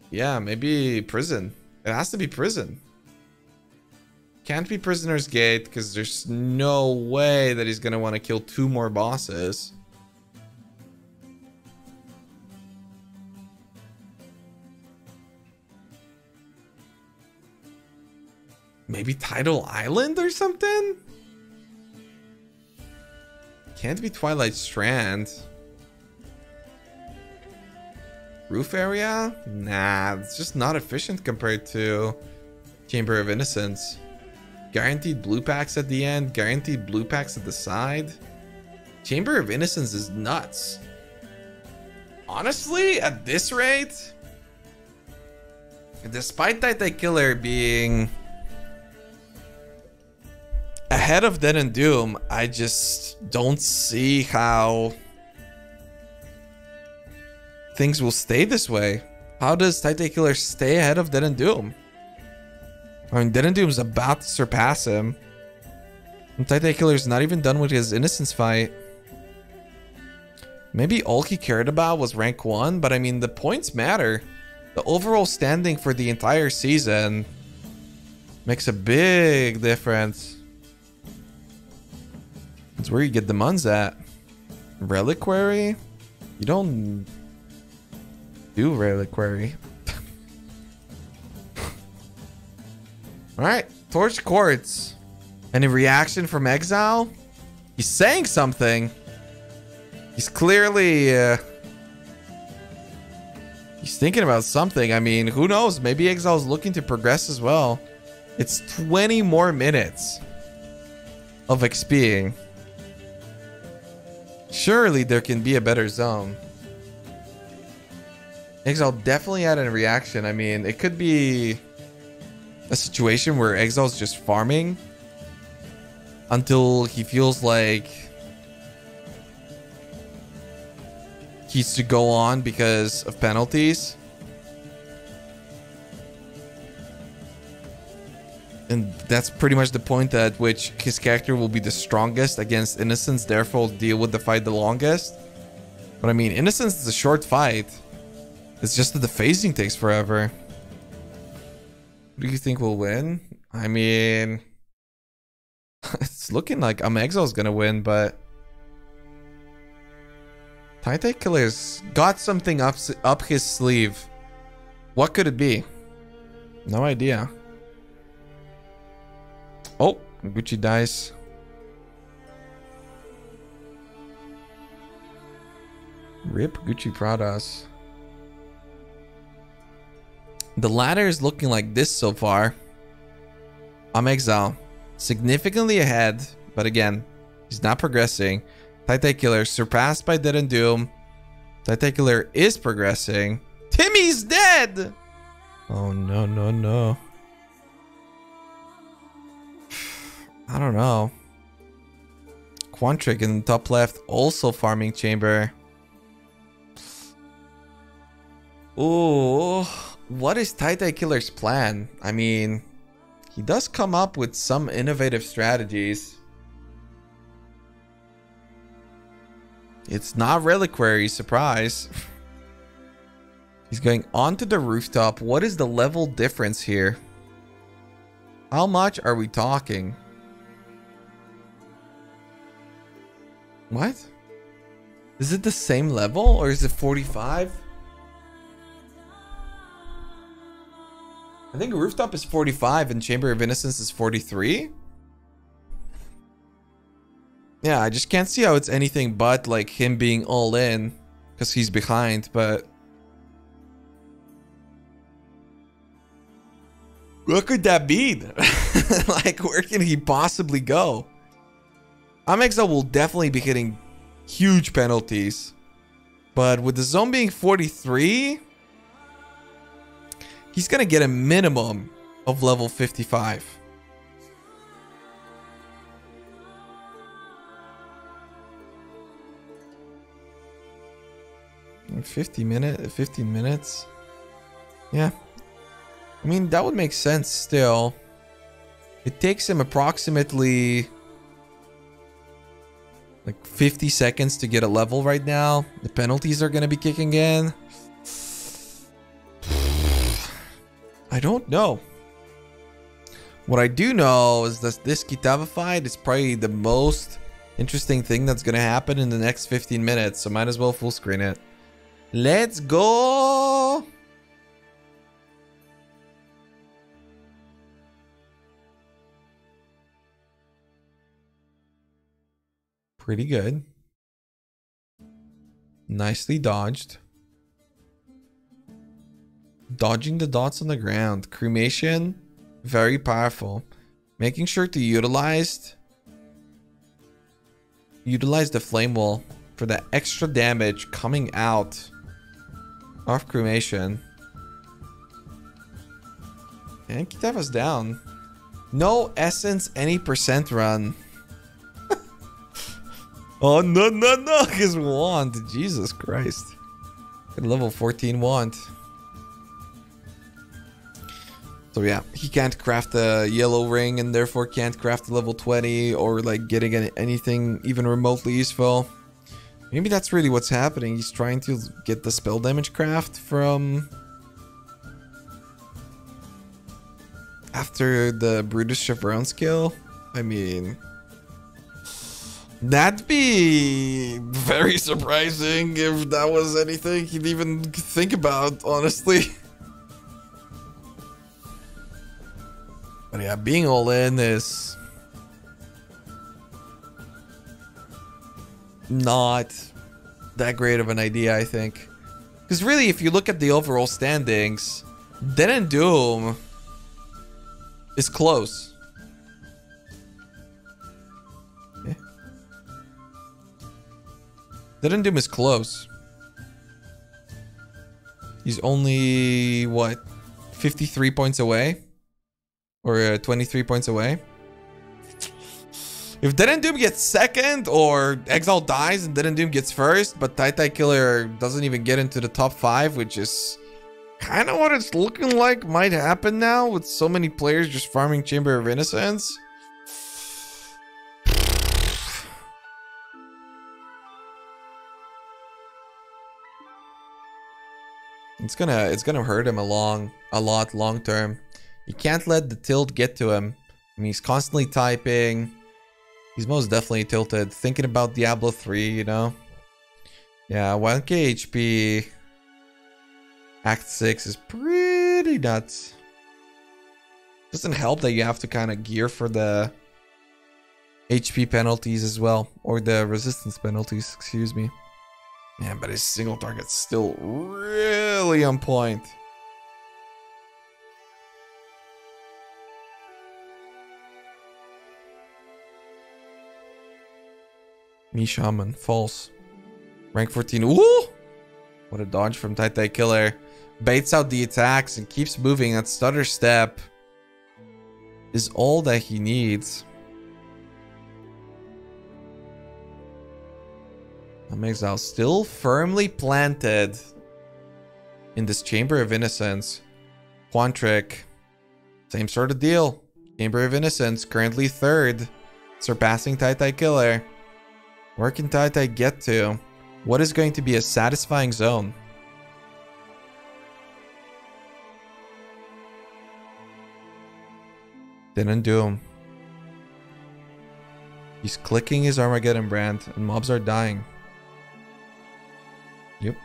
Yeah, maybe prison. It has to be prison. Can't be prisoner's gate because there's no way that he's gonna want to kill 2 more bosses. Maybe Tidal Island or something? Can't be Twilight Strand. Roof area? Nah, it's just not efficient compared to Chamber of Innocence. Guaranteed blue packs at the end, guaranteed blue packs at the side. Chamber of Innocence is nuts. Honestly, at this rate, despite Titan Killer being ahead of Dead and Doom, I just don't see how things will stay this way. How does Titan Killer stay ahead of Dead and Doom? I mean, Dead and Doom's about to surpass him. And Titan Killer's not even done with his Innocence fight. Maybe all he cared about was rank 1, but I mean, the points matter. The overall standing for the entire season makes a big difference. It's where you get the muns at. Reliquary? You don't do Reliquary. Alright, Torch Quartz. Any reaction from Exile? He's saying something. He's clearly he's thinking about something. I mean, who knows? Maybe Exile's looking to progress as well. It's 20 more minutes of XPing. Surely there can be a better zone. Exile definitely had a reaction. I mean, it could be a situation where Exile's just farming until he feels like he's to go on because of penalties. And that's pretty much the point at which his character will be the strongest against Innocence, therefore deal with the fight the longest. But I mean, Innocence is a short fight. It's just that the phasing takes forever. Who do you think will win? I mean, it's looking like Exile's gonna win, but Titan Killer's got something up his sleeve. What could it be? No idea. Oh, Gucci dice. Rip Gucci Pradas. The ladder is looking like this so far. Exile significantly ahead, but again, he's not progressing. Titan Killer surpassed by Dead and Doom. Titan Killer is progressing. Timmy's dead! Oh no, no, no. I don't know. Quantric in the top left, also farming chamber. Ooh, what is Titan Killer's plan? I mean, he does come up with some innovative strategies. It's not Reliquary, surprise. He's going onto the rooftop. What is the level difference here? How much are we talking? What? Is it the same level or is it 45? I think rooftop is 45 and Chamber of Innocence is 43. Yeah, I just can't see how it's anything but like him being all in because he's behind, but what could that be? Like, where can he possibly go? Exile will definitely be hitting huge penalties. But with the zone being 43, he's going to get a minimum of level 55. In 15 minutes. Yeah. I mean, that would make sense still. It takes him approximately like 50 seconds to get a level right now. The penalties are going to be kicking in. I don't know. What I do know is that this Kitava fight is probably the most interesting thing that's going to happen in the next 15 minutes. So might as well full screen it. Let's go. Pretty good. Nicely dodged. Dodging the dots on the ground. Cremation, very powerful. Making sure to utilize the flame wall for that extra damage coming out of cremation. And Kitava's down. No essence, any percent run. Oh, no. His wand. Jesus Christ. Good level 14 wand. So yeah, he can't craft a yellow ring and therefore can't craft a level 20 or like getting anything even remotely useful. Maybe that's really what's happening. He's trying to get the spell damage craft from after the Brutus Chevron skill. I mean, that'd be very surprising if that was anything he'd even think about, honestly. But yeah, being all in is not that great of an idea, I think. Because really, if you look at the overall standings, Den and Doom is close. Okay. Den and Doom is close. He's only, what, 53 points away? Or 23 points away? If Dead and Doom gets second, or Exile dies and Dead and Doom gets first, but Tai Killer doesn't even get into the top 5, which is kind of what it's looking like might happen now with so many players just farming Chamber of Innocence. It's gonna hurt him a lot long term. You can't let the tilt get to him. I mean, he's constantly typing. He's most definitely tilted. Thinking about Diablo 3, you know? Yeah, 1k HP. Act 6 is pretty nuts. Doesn't help that you have to kind of gear for the HP penalties as well. Or the resistance penalties, excuse me. Yeah, but his single target's still really on point. Me Shaman, false. Rank 14. Ooh! What a dodge from Tai Killer. Baits out the attacks and keeps moving. That stutter step is all that he needs. Exile still firmly planted in this Chamber of Innocence. Quantric, same sort of deal. Chamber of Innocence, currently third, surpassing Tai Killer. Where can Tai get to? What is going to be a satisfying zone? Didn't do him. He's clicking his Armageddon brand and mobs are dying. Yep.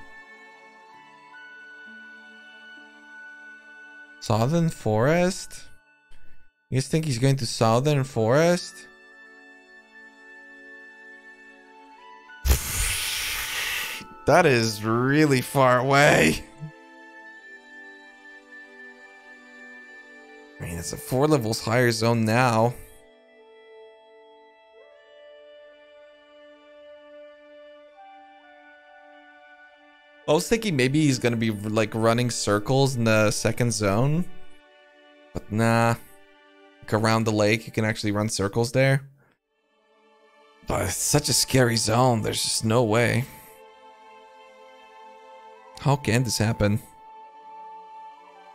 Southern Forest? You guys think he's going to Southern Forest? That is really far away. I mean, it's a 4 levels higher zone now. I was thinking maybe he's gonna be like running circles in the second zone, but nah. Like around the lake, you can actually run circles there. But it's such a scary zone. There's just no way. How can this happen?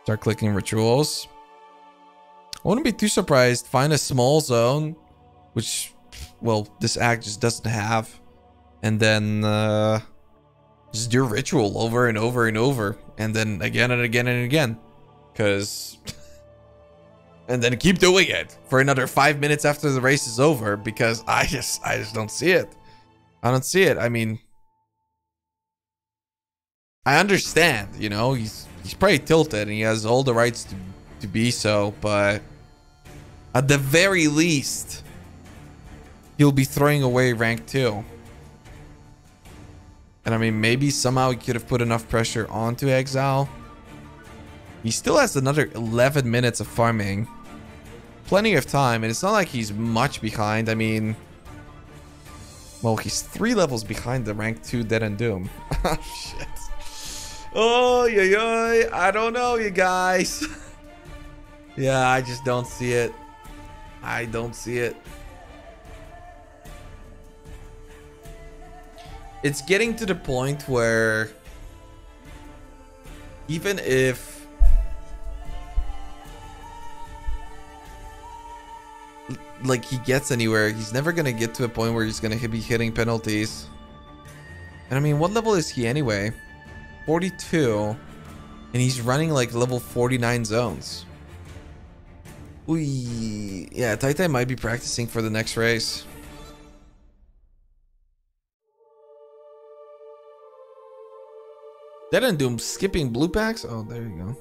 Start clicking rituals. I wouldn't be too surprised. Find a small zone, which, well, this act just doesn't have, and then just do a ritual over and over and over, and then again and again and again, because, and then keep doing it for another 5 minutes after the race is over, because I just don't see it. I don't see it. I mean, I understand, you know, he's probably tilted and he has all the rights to be so, but at the very least, he'll be throwing away rank 2. And I mean, maybe somehow he could have put enough pressure onto Exile. He still has another 11 minutes of farming. Plenty of time, and it's not like he's much behind. I mean, well, he's 3 levels behind the rank 2 Dead and Doom. Oh, shit. Oh, yeah, I don't know, you guys. Yeah, I just don't see it. I don't see it. It's getting to the point where even if like he gets anywhere, he's never gonna get to a point where he's gonna be hitting penalties. And I mean, what level is he anyway? 42, and he's running like level 49 zones. Yeah, Tai might be practicing for the next race. Dead and Doom skipping blue packs? Oh, there you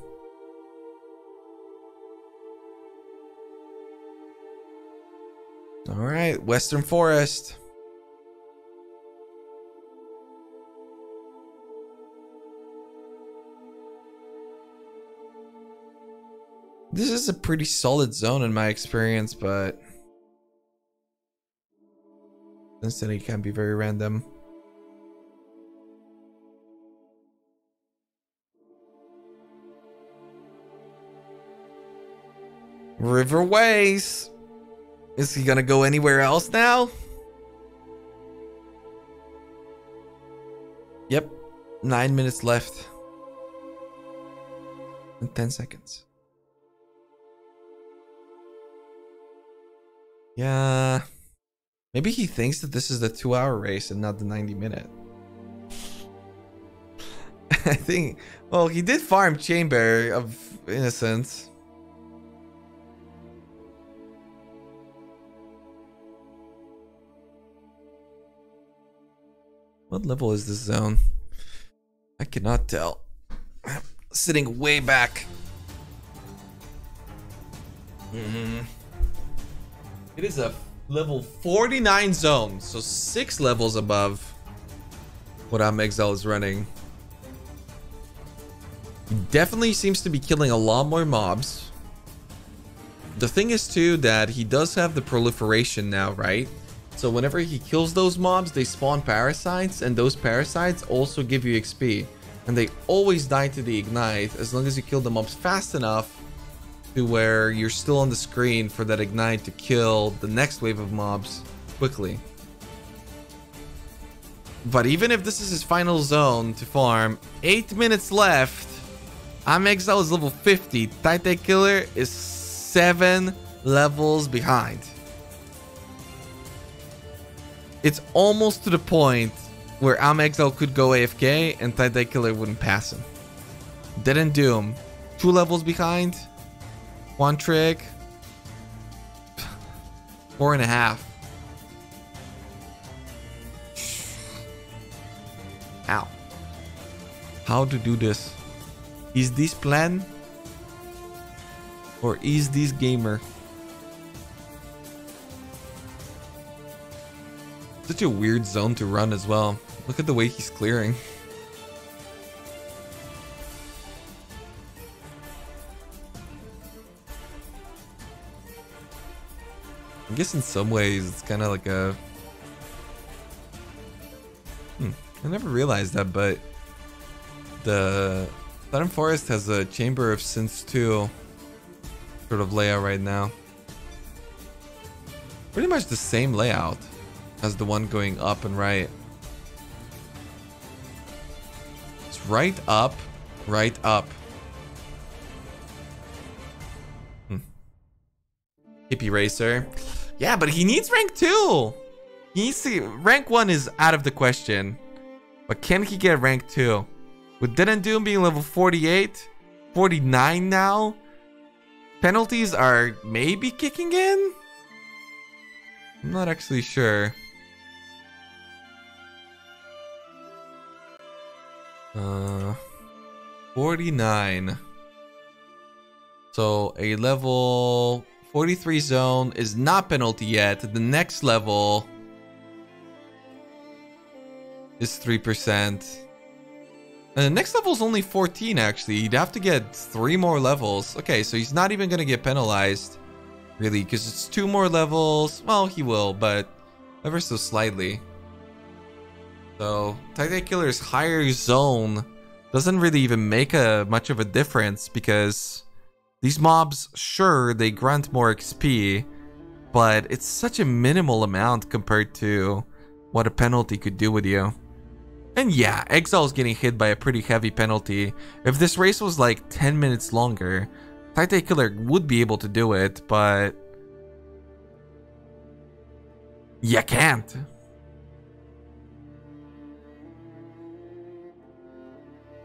go. Alright, Western Forest. This is a pretty solid zone in my experience, but instead it can be very random. Riverways. Is he gonna go anywhere else now? Yep. 9 minutes left. And 10 seconds. Yeah. Maybe he thinks that this is the 2-hour race and not the 90-minute. I think, well, he did farm Chamber of Innocence. What level is this zone? I cannot tell. I'm sitting way back. It is a level 49 zone, so 6 levels above what Exile is running. He definitely seems to be killing a lot more mobs. The thing is too that he does have the proliferation now, right? So whenever he kills those mobs, they spawn parasites, and those parasites also give you XP. And they always die to the ignite as long as you kill the mobs fast enough to where you're still on the screen for that ignite to kill the next wave of mobs quickly. But even if this is his final zone to farm, 8 minutes left. Exile is level 50. Titan Killer is 7 levels behind. It's almost to the point where Exile could go AFK and Titan Killer wouldn't pass him. Dead and Doom, 2 levels behind. 1 trick. 4.5. Ow. How to do this? Is this plan? Or is this gamer? Such a weird zone to run as well. Look at the way he's clearing. I guess in some ways it's kind of like a... I never realized that, but The Southern Forest has a Chamber of Sins 2 sort of layout right now. Pretty much the same layout as the one going up and right. It's right up, right up. Hippie Racer. Yeah, but he needs rank 2. He needs to... Rank 1 is out of the question. But can he get rank 2? With Dead and Doom being level 48, 49 now, penalties are maybe kicking in? I'm not actually sure. 49. So a level 43 zone is not penalty yet. The next level is 3%. And the next level is only 14 actually. You'd have to get 3 more levels. Okay, so he's not even going to get penalized. Really, because it's 2 more levels. Well, he will, but ever so slightly. So, Titan Killer's higher zone doesn't really even make much of a difference because these mobs, sure, they grant more XP, but it's such a minimal amount compared to what a penalty could do with you. And yeah, Exile is getting hit by a pretty heavy penalty. If this race was like 10 minutes longer, Titan Killer would be able to do it, but you can't.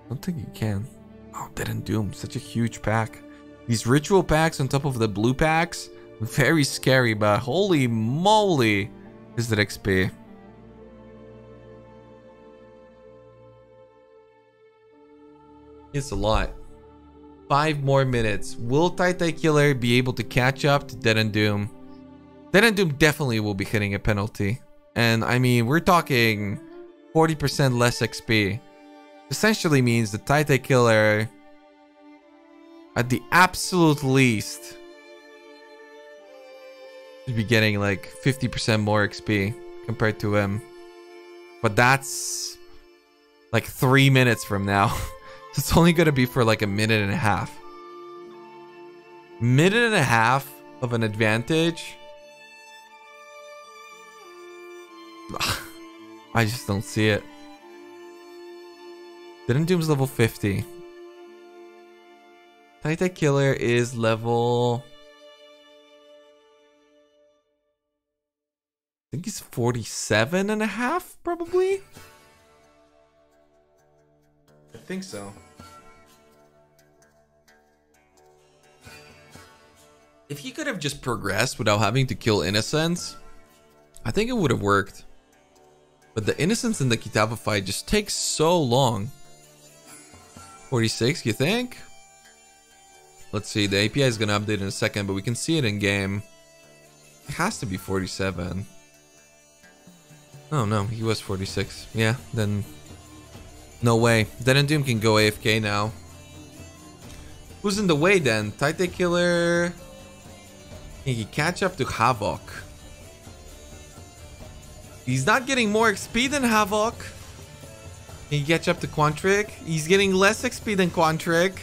I don't think you can. Oh, Dead and Doom, such a huge pack. These ritual packs on top of the blue packs, very scary, but holy moly is that XP. It's a lot. 5 more minutes. Will Titan Killer be able to catch up to Dead and Doom? Dead and Doom definitely will be hitting a penalty. And I mean, we're talking 40% less XP. Essentially means the Titan Killer, at the absolute least, should be getting like 50% more XP compared to him. But that's like 3 minutes from now. It's only going to be for like a minute and a half. Minute and a half of an advantage. I just don't see it. Dead and Doom's level 50. Titan Killer is level... I think he's 47 and a half, probably? I think so. If he could have just progressed without having to kill innocents, I think it would have worked. But the innocents in the Kitava fight just takes so long. 46, you think? Let's see, the API is going to update in a second, but we can see it in game. It has to be 47. Oh no, he was 46. Yeah, then no way. Dead and Doom can go AFK now. Who's in the way then? Titan Killer. Can he catch up to Havoc? He's not getting more XP than Havoc. Can he catch up to Quantric? He's getting less XP than Quantric.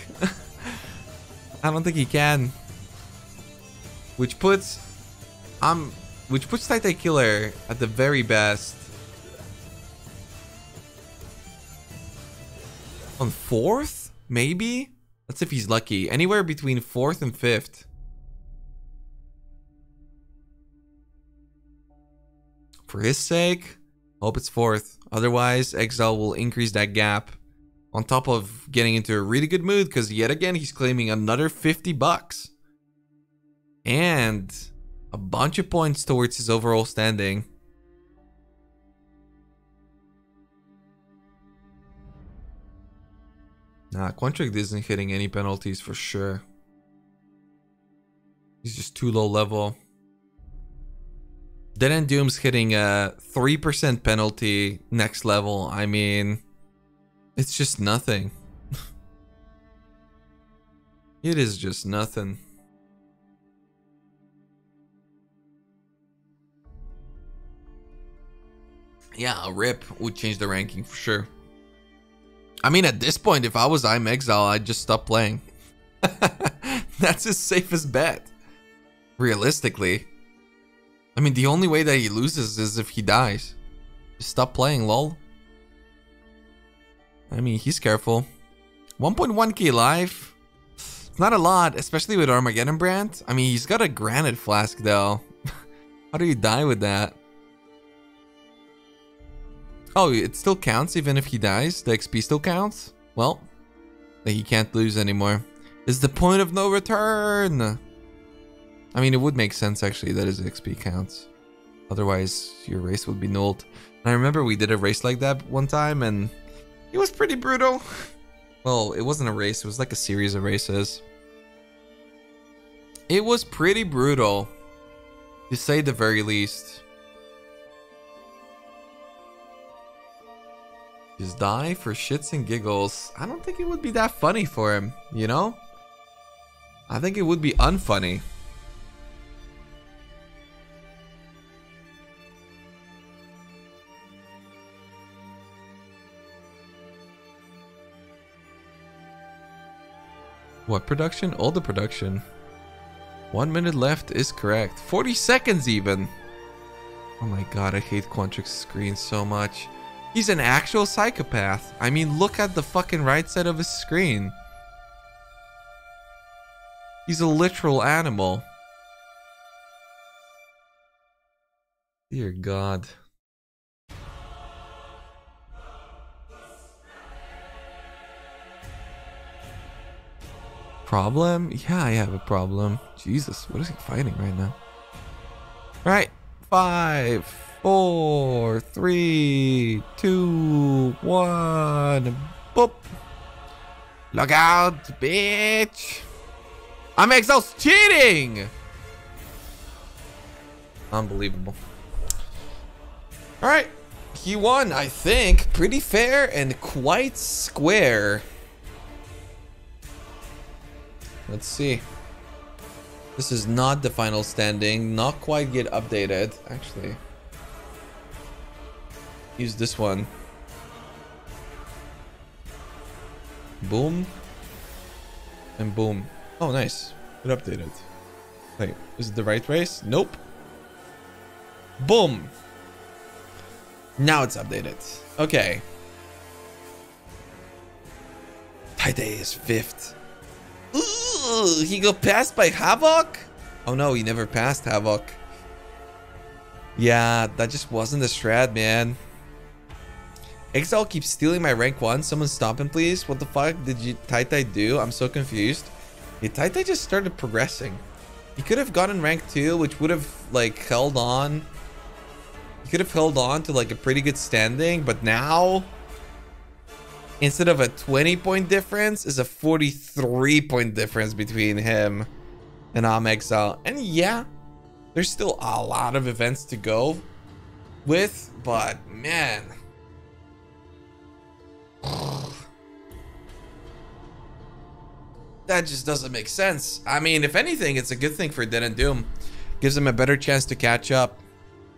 I don't think he can. Which puts Titan Killer at the very best on 4th, maybe? That's if he's lucky. Anywhere between 4th and 5th. For his sake, hope it's 4th. Otherwise, Exile will increase that gap. On top of getting into a really good mood, because yet again, he's claiming another 50 bucks. And a bunch of points towards his overall standing. Nah, Quantric isn't hitting any penalties for sure. He's just too low level. Dead and Doom's hitting a 3% penalty next level. I mean, it's just nothing. It is just nothing. Yeah, a rip would change the ranking for sure. I mean, at this point, if I was I'm Exile, I'd just stop playing. That's his safest bet. Realistically. I mean, the only way that he loses is if he dies. Just stop playing, lol. I mean, he's careful. 1.1k life. It's not a lot, especially with Armageddon Brand. I mean, he's got a granite flask, though. How do you die with that? Oh, it still counts even if he dies? The XP still counts? Well, he can't lose anymore. It's the point of no return! I mean, it would make sense, actually, that his XP counts. Otherwise, your race would be nulled. And I remember we did a race like that one time, and it was pretty brutal. Well, it wasn't a race. It was like a series of races. It was pretty brutal, to say the very least. Just die for shits and giggles. I don't think it would be that funny for him, you know? I think it would be unfunny. What production? All the production. 1 minute left is correct. 40 seconds even. Oh my god, I hate Quantrix's screen so much. He's an actual psychopath. I mean, look at the fucking right side of his screen. He's a literal animal. Dear God. Problem? Yeah, I have a problem. Jesus, what is he fighting right now? Alright. 5, 4, 3, 2, 1. Boop. Look out, bitch. I'm Exile's cheating. Unbelievable. Alright. He won, I think. Pretty fair and quite square. Let's see. This is not the final standing. Not quite yet updated, actually. Use this one. Boom. And boom. Oh, nice. It updated. Wait, is it the right race? Nope. Boom. Now it's updated. Okay. Taite is 5th. Ooh, he got passed by Havoc? Oh no, he never passed Havoc. Yeah, that just wasn't the strat, man. Exile keeps stealing my rank 1. Someone stop him, please. What the fuck did you Taite do? I'm so confused. Yeah, Taite just started progressing. He could have gotten rank 2, which would have like held on. He could have held on to like a pretty good standing, but now instead of a 20-point difference, is a 43-point difference between him and Exile. And yeah, there's still a lot of events to go with, but man. That just doesn't make sense. I mean, if anything, it's a good thing for Dead and Doom. Gives him a better chance to catch up.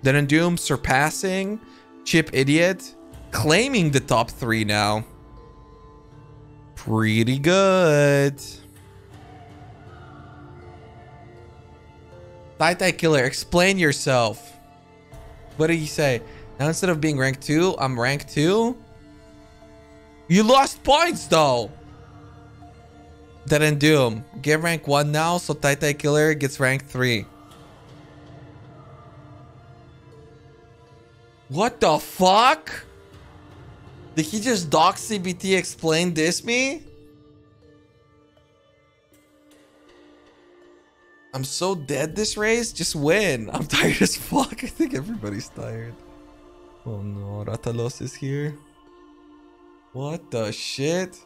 Dead and Doom surpassing Chip Idiot, claiming the top 3 now. Pretty good. Taite Killer, explain yourself. What did he say? Now instead of being rank 2, I'm rank 2? You lost points though. Dead and Doom, get rank 1 now, so Taite Killer gets rank 3. What the fuck? Did he just doc CBT explain this me? I'm so dead this race. Just win. I'm tired as fuck. I think everybody's tired. Oh no, Ratalos is here. What the shit?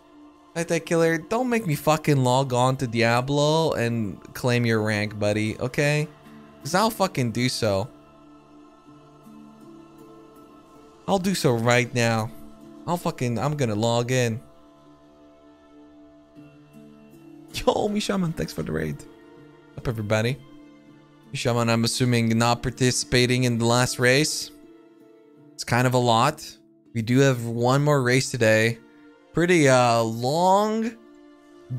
Taite Killer, don't make me fucking log on to Diablo and claim your rank, buddy, okay? Because I'll fucking do so. I'll do so right now. I'm gonna log in. Yo, Mishaman, thanks for the raid. Up, everybody. Mishaman, I'm assuming not participating in the last race. It's kind of a lot. We do have one more race today. Pretty long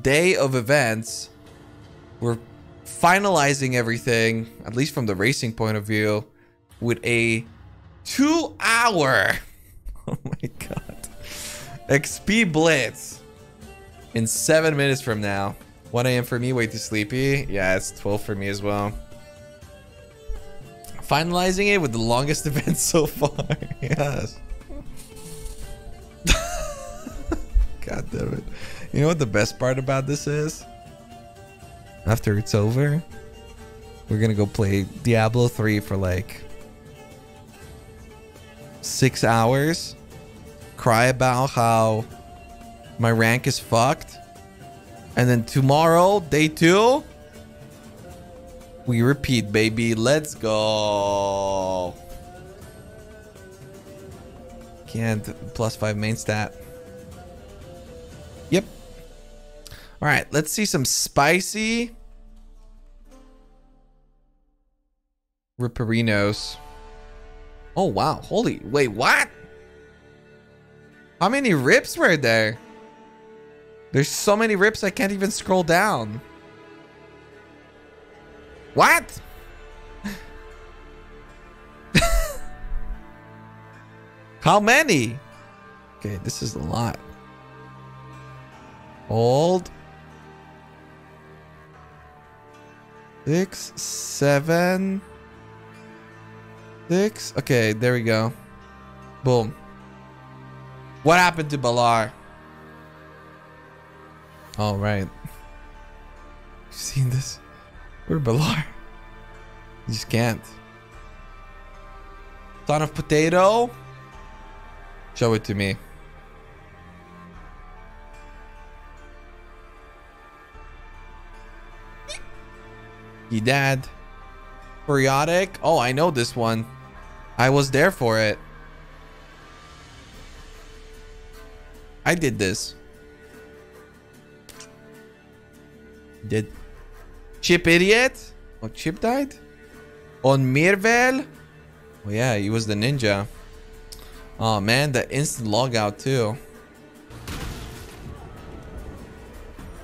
day of events. We're finalizing everything, at least from the racing point of view, with a 2-hour, oh my god, XP Blitz in 7 minutes from now. 1 a.m. for me, way too sleepy. Yeah, it's 12 for me as well. Finalizing it with the longest event so far. Yes. God damn it. You know what the best part about this is? After it's over, we're gonna go play Diablo 3 for like 6 hours. Cry about how my rank is fucked. And then tomorrow, day 2, we repeat, baby. Let's go. Can't. +5 main stat. Yep. All right, let's see some spicy Ripperinos. Oh, wow. Holy, wait, what? How many rips were there? There's so many rips I can't even scroll down. What? How many? Okay, this is a lot. Hold. 6, 7, 6. Okay, there we go. Boom. What happened to Balar? All right. You seen this? Where's Balar? You just can't. Son of potato. Show it to me. He dad. Periodic. Oh, I know this one. I was there for it. I did this. Did Chip idiot? Oh, Chip died? On Mirvel? Oh yeah, he was the ninja. Oh man, the instant logout too.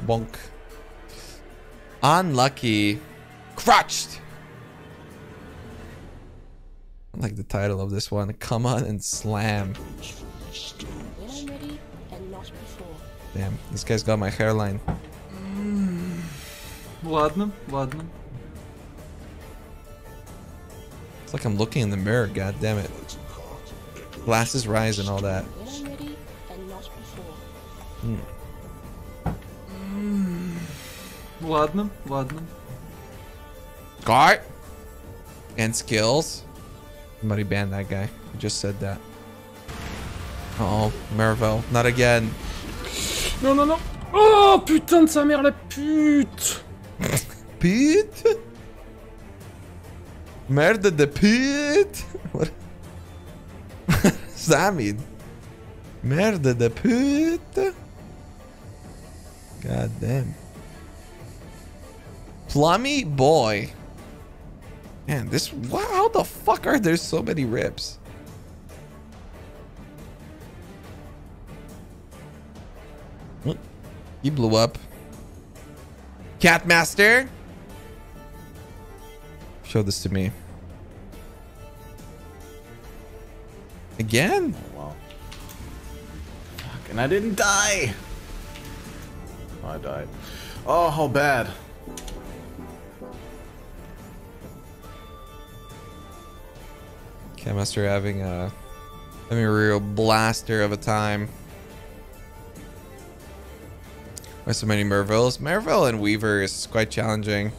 Bonk. Unlucky. Crutched. I like the title of this one. Come on and slam. Damn, this guy's got my hairline. Ладно, ладно. It's like I'm looking in the mirror, god damn it. Glasses rise and all that. Ладно, ладно. Guard and skills. Somebody ban that guy. I just said that. Uh oh, Marvel. Not again. Non, non, non. Oh putain de sa mère la pute. Pute? Merde de pute? What does that mean? Merde de pute? God damn. Plummy boy. Man, this. Wow, how the fuck are there so many rips? He blew up. Catmaster. Show this to me. Again? Oh, wow. Fuck, and I didn't die. Oh, I died. Oh, how bad. Catmaster having a real blaster of a time. Why so many Mervilles? Merville and Weaver is quite challenging.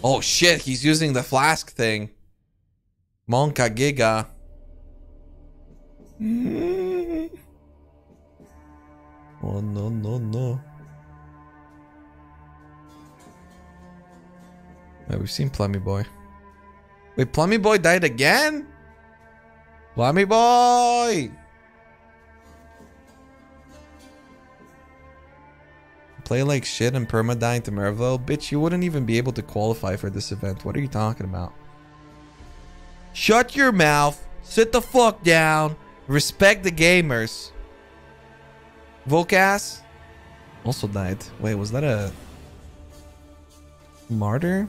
Oh shit, he's using the flask thing. Monka Giga. Oh no, no, no. Wait, we've seen Plummy Boy. Wait, Plummy Boy died again? Plummy Boy! Play like shit and permadying to Merville? Bitch, you wouldn't even be able to qualify for this event. What are you talking about? Shut your mouth. Sit the fuck down. Respect the gamers. Volcas also died. Wait, was that a martyr?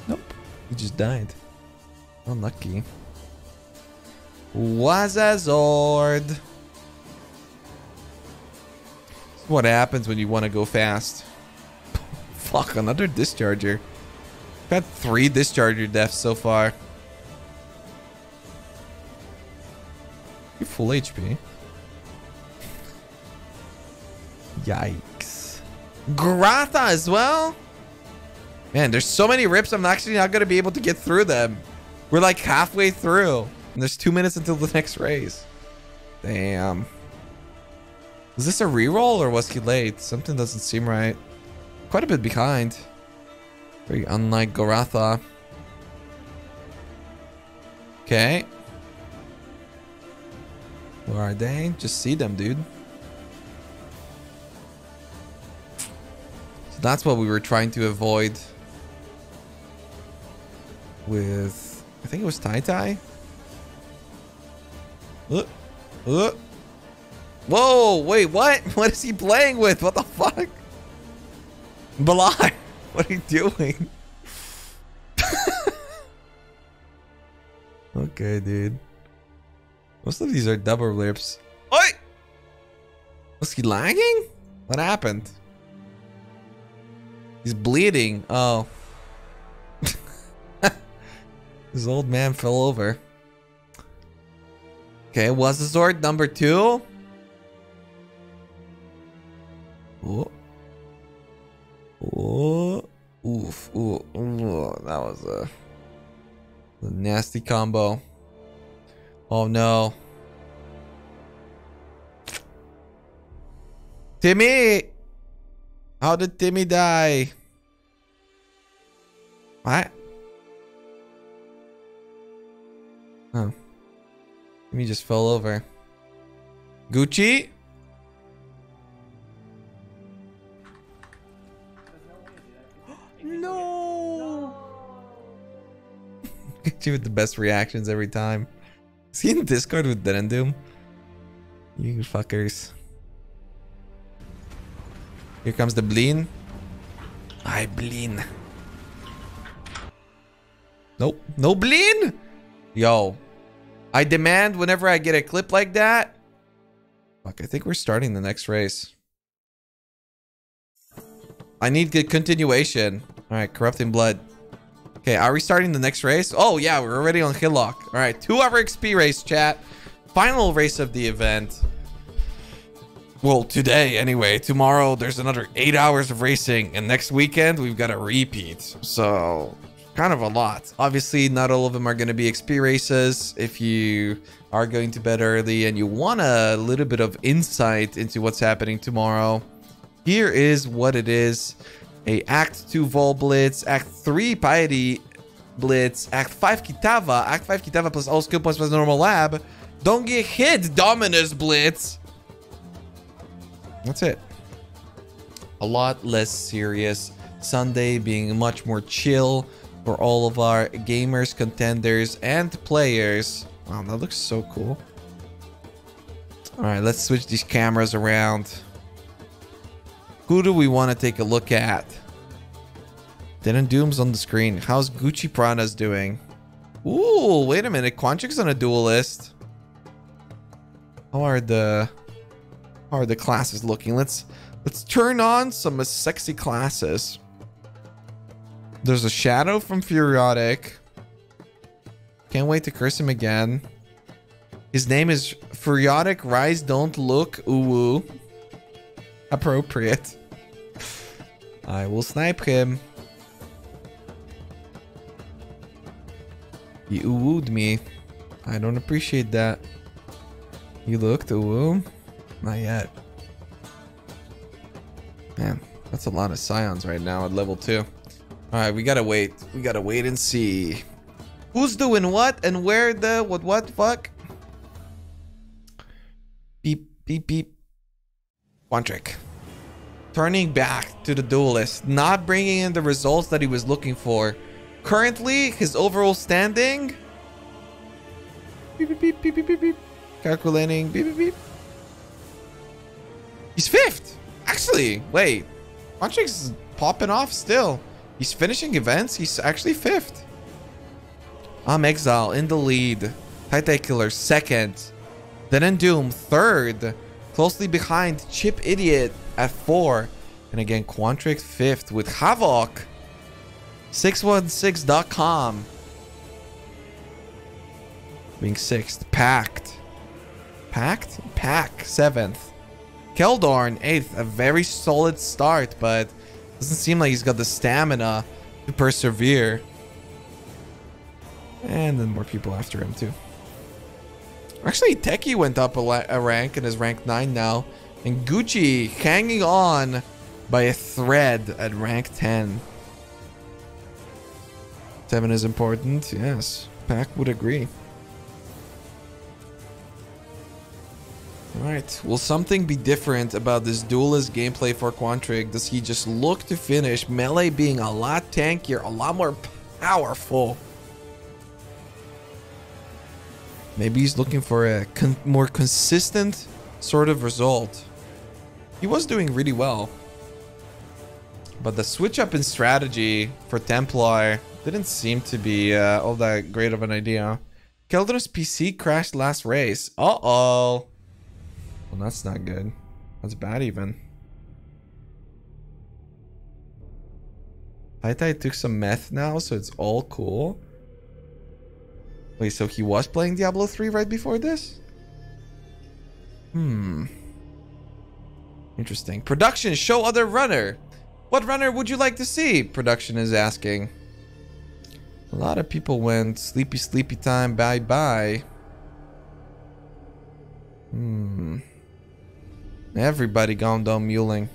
Nope. He just died. Unlucky. Wazazord. This is what happens when you want to go fast. Fuck, another discharger. I've had 3 discharger deaths so far. You're full HP. Yikes. Grata as well? Man, there's so many rips, I'm actually not going to be able to get through them. We're like halfway through. And there's 2 minutes until the next race. Damn. Was this a reroll or was he late? Something doesn't seem right. Quite a bit behind. Very unlike Goratha. Okay. Where are they? Just see them, dude. So that's what we were trying to avoid with, I think it was Tai Tai. Whoa, wait, what? What is he playing with? What the fuck? Balar, what are you doing? Okay, dude. Most of these are double rips. Oi! Was he lagging? What happened? He's bleeding. Oh. This old man fell over. Okay, was the sword number 2? Oh. Oh. Oof. Ooh. Ooh. That was a nasty combo. Oh no. Timmy! How did Timmy die? What? Oh. Timmy just fell over. Gucci? No! Gucci with the best reactions every time. Is he in Discord with Denendum? You fuckers. Here comes the Bleen. I Bleen. Nope. No Bleen? Yo. I demand whenever I get a clip like that. Fuck, I think we're starting the next race. I need good continuation. Alright, Corrupting Blood. Okay, are we starting the next race? Oh yeah, we're already on Hillock. Alright, 2-hour XP race, chat. Final race of the event. Well, today anyway. Tomorrow there's another 8 hours of racing. And next weekend we've got a repeat. So, kind of a lot. Obviously, not all of them are going to be XP races. If you are going to bed early and you want a little bit of insight into what's happening tomorrow, here is what it is. A Act 2 Vol Blitz, Act 3 Piety Blitz, Act 5 Kitava, Act 5 Kitava plus all skill points plus normal lab. Don't get hit, Dominus Blitz. That's it. A lot less serious. Sunday being much more chill for all of our gamers, contenders, and players. Wow, that looks so cool. Alright, let's switch these cameras around. Who do we want to take a look at? Doom's on the screen. How's Gucci Prana's doing? Ooh, wait a minute. Quantric's on a duelist. How are the classes looking? Let's turn on some sexy classes. There's a Shadow from Furiotic. Can't wait to curse him again. His name is Furiotic Rise Don't Look Ooh. Appropriate. I will snipe him. He ooh-wooed me. I don't appreciate that. You looked ooh-woo? Not yet. Man, that's a lot of Scions right now at level 2. Alright, we gotta wait. We gotta wait and see. Who's doing what and where the what fuck? Beep, beep, beep. Quantric. Turning back to the duelist. Not bringing in the results that he was looking for. Currently, his overall standing... Beep, beep, beep, beep, beep, beep. Calculating. Beep, beep, beep. He's 5th. Actually, wait. Quantrix is popping off still. He's finishing events. He's actually 5th. Exile in the lead. Titan Killer 2nd. Then Doom 3rd. Closely behind Chip Idiot at 4. And again, Quantrix 5th with Havoc. 616.com. Being 6th. Packed. Packed? Pack 7th. Keldorn 8th. A very solid start, but doesn't seem like he's got the stamina to persevere. And then more people after him too. Actually, Techie went up a rank and is ranked 9 now. And Gucci hanging on by a thread at rank 10. 7 is important. Yes, Pack would agree. Alright, will something be different about this duelist gameplay for Quantric? Does he just look to finish, melee being a lot tankier, a lot more powerful? Maybe he's looking for a more consistent sort of result. He was doing really well. But the switch up in strategy for Templar didn't seem to be all that great of an idea. Keldor's PC crashed last race. Uh-oh. Well, that's not good. That's bad even. Tai took some meth now, so it's all cool. Wait, so he was playing Diablo 3 right before this? Interesting. Production, show other runner. What runner would you like to see? Production is asking. A lot of people went sleepy time, bye-bye. Everybody gone down muling.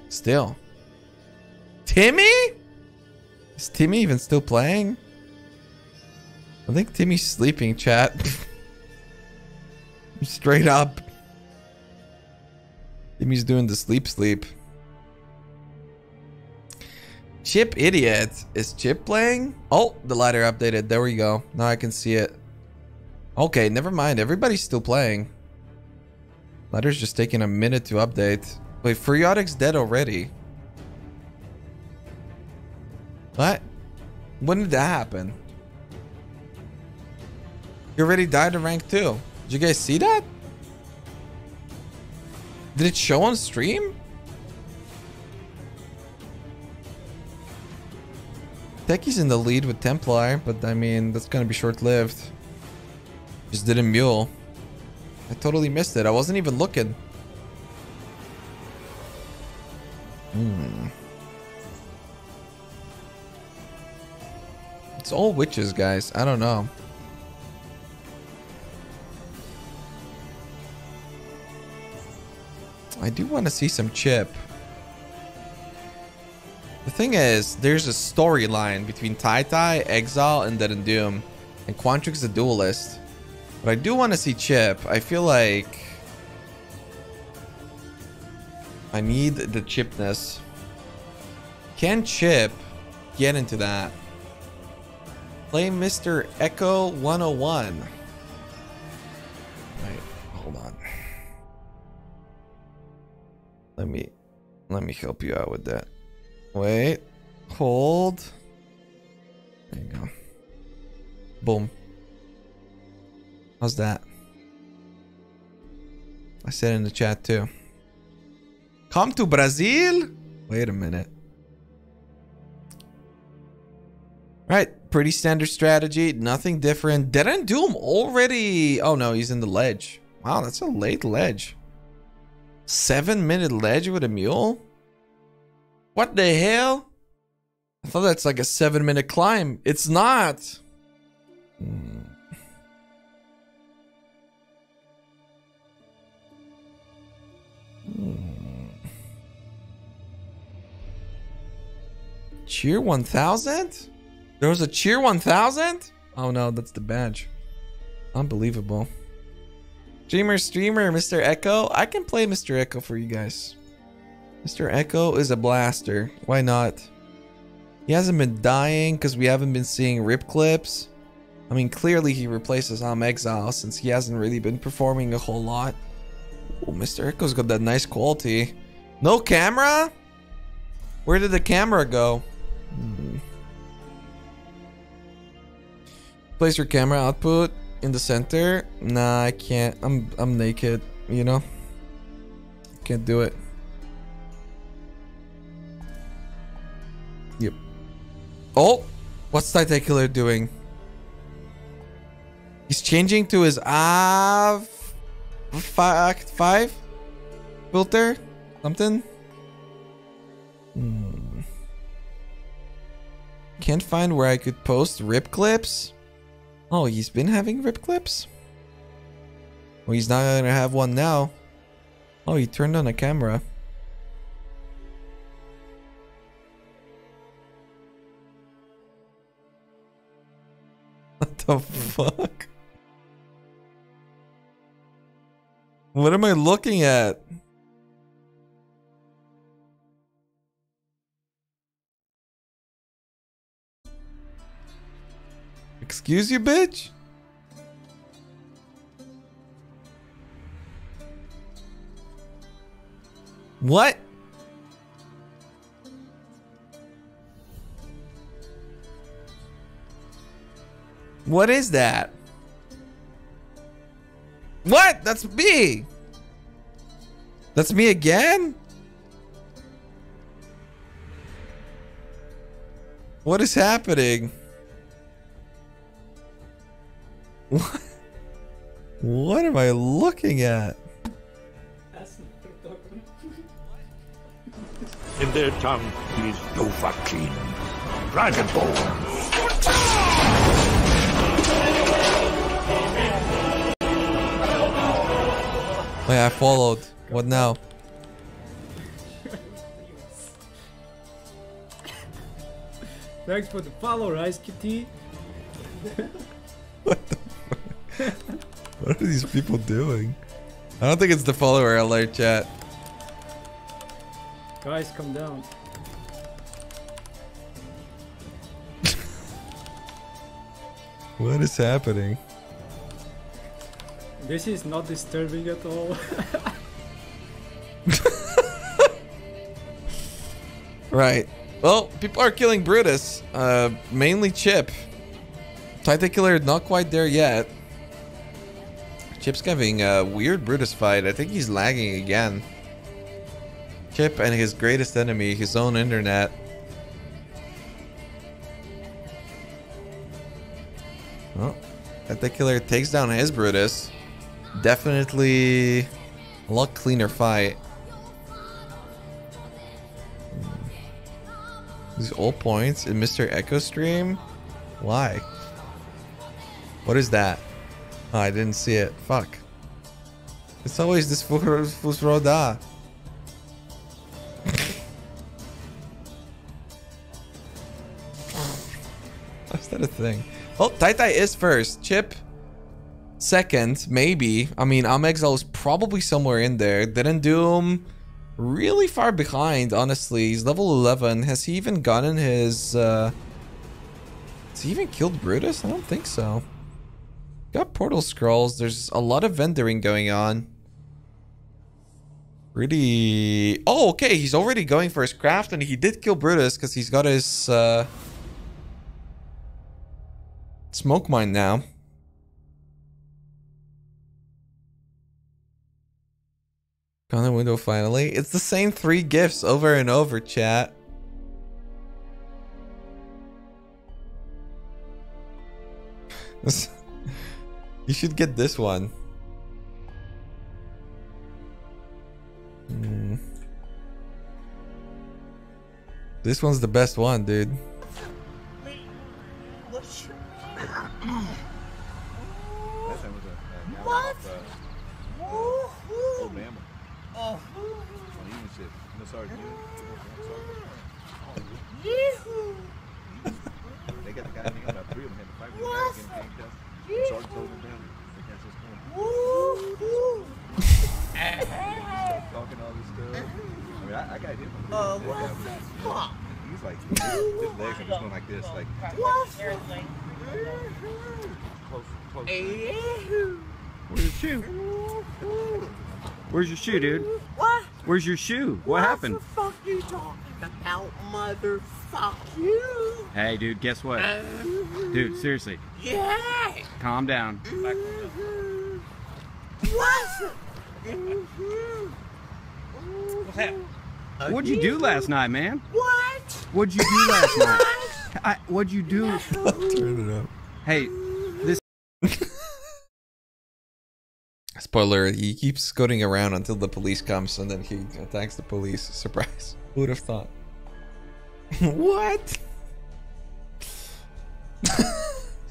Still. Timmy? Is Timmy even still playing? I think Timmy's sleeping, chat. Straight up. Timmy's doing the sleep. Chip Idiot. Is Chip playing? Oh, the ladder updated. There we go. Now I can see it. Okay, never mind. Everybody's still playing. Ladder's just taking a minute to update. Wait, Furiotic's dead already. What? When did that happen? He already died in rank 2. Did you guys see that? Did it show on stream? Techie's in the lead with Templar, but I mean, that's gonna be short-lived. Just didn't mule. I totally missed it. I wasn't even looking. It's all witches, guys. I don't know. I do want to see some Chip. The thing is, there's a storyline between Tai, Exile, and Dead and Doom. And Quantric's a duelist. But I do want to see Chip. I feel like I need the Chipness. Can Chip get into that? Play Mr. Echo 101. Wait, hold on. Let me help you out with that. Wait, hold. There you go. Boom. How's that? I said in the chat too. Come to Brazil? Wait a minute. Right, pretty standard strategy. Nothing different. Dead and Doom already. Oh no, he's in the ledge. Wow, that's a late ledge. 7-minute ledge with a mule? What the hell? I thought that's like a 7-minute climb. It's not. Cheer 1000? There was a Cheer 1000? Oh no, that's the badge. Unbelievable. Streamer, Mr. Echo. I can play Mr. Echo for you guys. Mr. Echo is a blaster. Why not? He hasn't been dying because we haven't been seeing rip clips. I mean, clearly he replaces Exile since he hasn't really been performing a whole lot. Oh, Mr. Echo's got that nice quality. No camera? Where did the camera go? Place your camera output in the center. Nah, I can't. I'm naked, you know? Can't do it. Yep. Oh! What's Titacular doing? He's changing to his AV 5 filter? Something? Can't find where I could post rip clips. Oh, he's been having rip clips? Well, he's not gonna have one now. Oh, he turned on a camera. What the fuck? What am I looking at? Excuse you, bitch? What? What is that? What? That's me. That's me again? What is happening? What? What am I looking at? In their tongue, he is Dovahkiin, Dragonborn. Wait, I followed. What now? Thanks for the follow, Rice Kitty. What the fuck? What are these people doing? I don't think it's the follower alert, chat. Guys, come down. What is happening? This is not disturbing at all. Right. Well, people are killing Brutus. Mainly Chip. Titacular not quite there yet. Chip's having a weird Brutus fight. I think he's lagging again. Chip and his greatest enemy, his own internet. Oh, Titacular takes down his Brutus. Definitely a lot cleaner fight. These all points in Mr. Echo stream? Why? What is that? Oh, I didn't see it. Fuck. It's always this Fusroda. How's that a thing? Oh, Taitai is first. Chip second, maybe. I mean, Exile is probably somewhere in there. Didn't Doom really far behind, honestly. He's level 11. Has he even gotten his... Has he even killed Brutus? I don't think so. Got portal scrolls. There's a lot of vendoring going on. Really... Oh, okay. He's already going for his craft, and he did kill Brutus because he's got his smoke mine now. Got the window finally. It's the same 3 gifts over and over, chat. You should get this one. This one's the best one, dude. What? Yee-hoo! They got the guy named about 3 of them had to fight with the guy getting handcuffed. Sergeant told them down. They can't just come. Woo-hoo! Talking all this stuff. I mean, I got hit. What the fuck? He's like, his legs are just going like this. Like, what? Close. What is you? Where's your shoe, dude? What? Where's your shoe? What happened? What the fuck you talking about, motherfuck you? Hey, dude, guess what? Dude, seriously. Yeah. Calm down. What? What'd you do last night, man? What? What'd you do last night? What'd you do? Turn it up. Hey, this. Spoiler, he keeps going around until the police comes and then he attacks the police. Surprise. Who would have thought? What?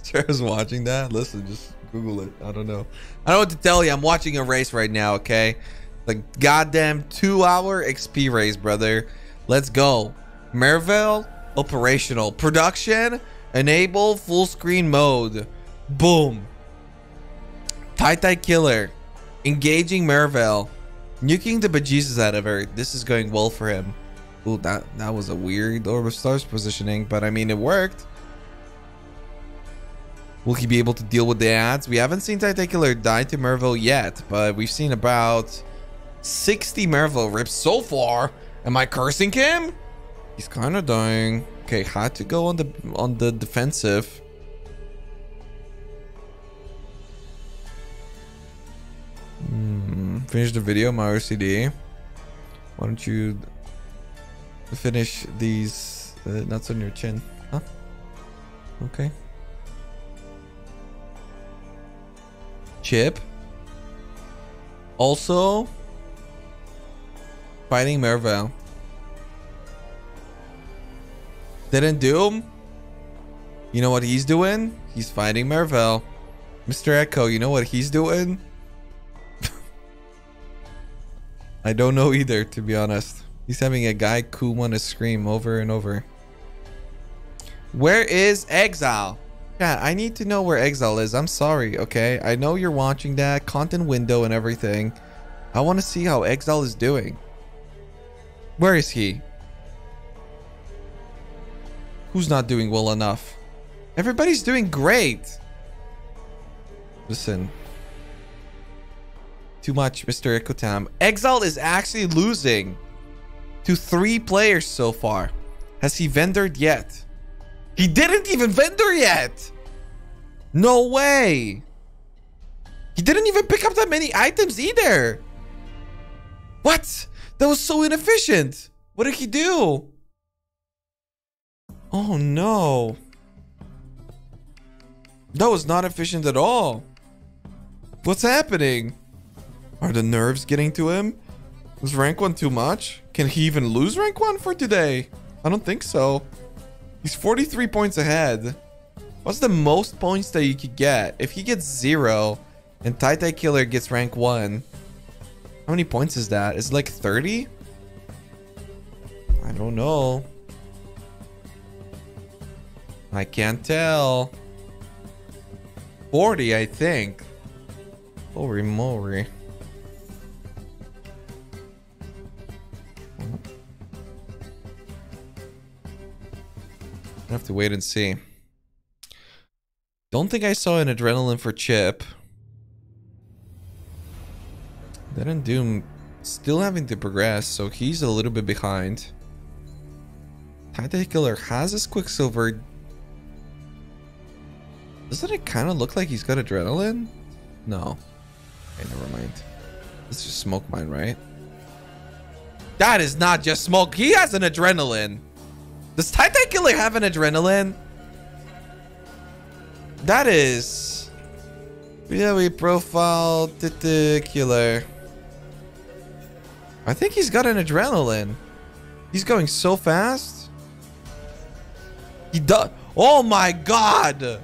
Sarah's watching that? Listen, just Google it. I don't know. I don't know what to tell you. I'm watching a race right now, okay? The goddamn 2-hour XP race, brother. Let's go. Merville, operational. Production, enable full screen mode. Boom. Tai Killer. Engaging Merville. Nuking the bejesus out of her. This is going well for him. Ooh, that was a weird Orb of Stars positioning, but I mean, it worked. Will he be able to deal with the ads? We haven't seen Tai Killer die to Merville yet, but we've seen about 60 Merville rips so far. Am I cursing him? He's kind of dying. Okay, had to go on the defensive. Finish the video, my OCD. Why don't you finish these nuts on your chin? Huh? Okay. Chip. Also fighting Merville. Didn't do him. You know what he's doing? He's fighting Merville. Mr. Echo, you know what he's doing? I don't know either, to be honest. He's having a guy coom on his scream over and over. Where is Exile? Yeah, I need to know where Exile is. I'm sorry, okay? I know you're watching that content window and everything. I want to see how Exile is doing. Where is he? Who's not doing well enough? Everybody's doing great. Listen. Too much, Mr. Ekotam. Exile is actually losing to 3 players so far. Has he vendored yet? He didn't even vendor yet. No way. He didn't even pick up that many items either. What? That was so inefficient. What did he do? Oh no. That was not efficient at all. What's happening? Are the nerves getting to him? Was rank 1 too much? Can he even lose rank 1 for today? I don't think so. He's 43 points ahead. What's the most points that you could get? If he gets 0 and Tai Killer gets rank 1, how many points is that? Is it like 30? I don't know. I can't tell. 40, I think. Holy moly. I have to wait and see. Don't think I saw an adrenaline for Chip. Then Doom still having to progress, so he's a little bit behind. Tai Killer has his Quicksilver. Doesn't it kind of look like he's got adrenaline? No. Okay, never mind. It's just smoke mine, right? That is not just smoke. He has an adrenaline. Does Tai Killer have an adrenaline? That is... Yeah, we profile Killer. I think he's got an adrenaline. He's going so fast. He does... Oh my god!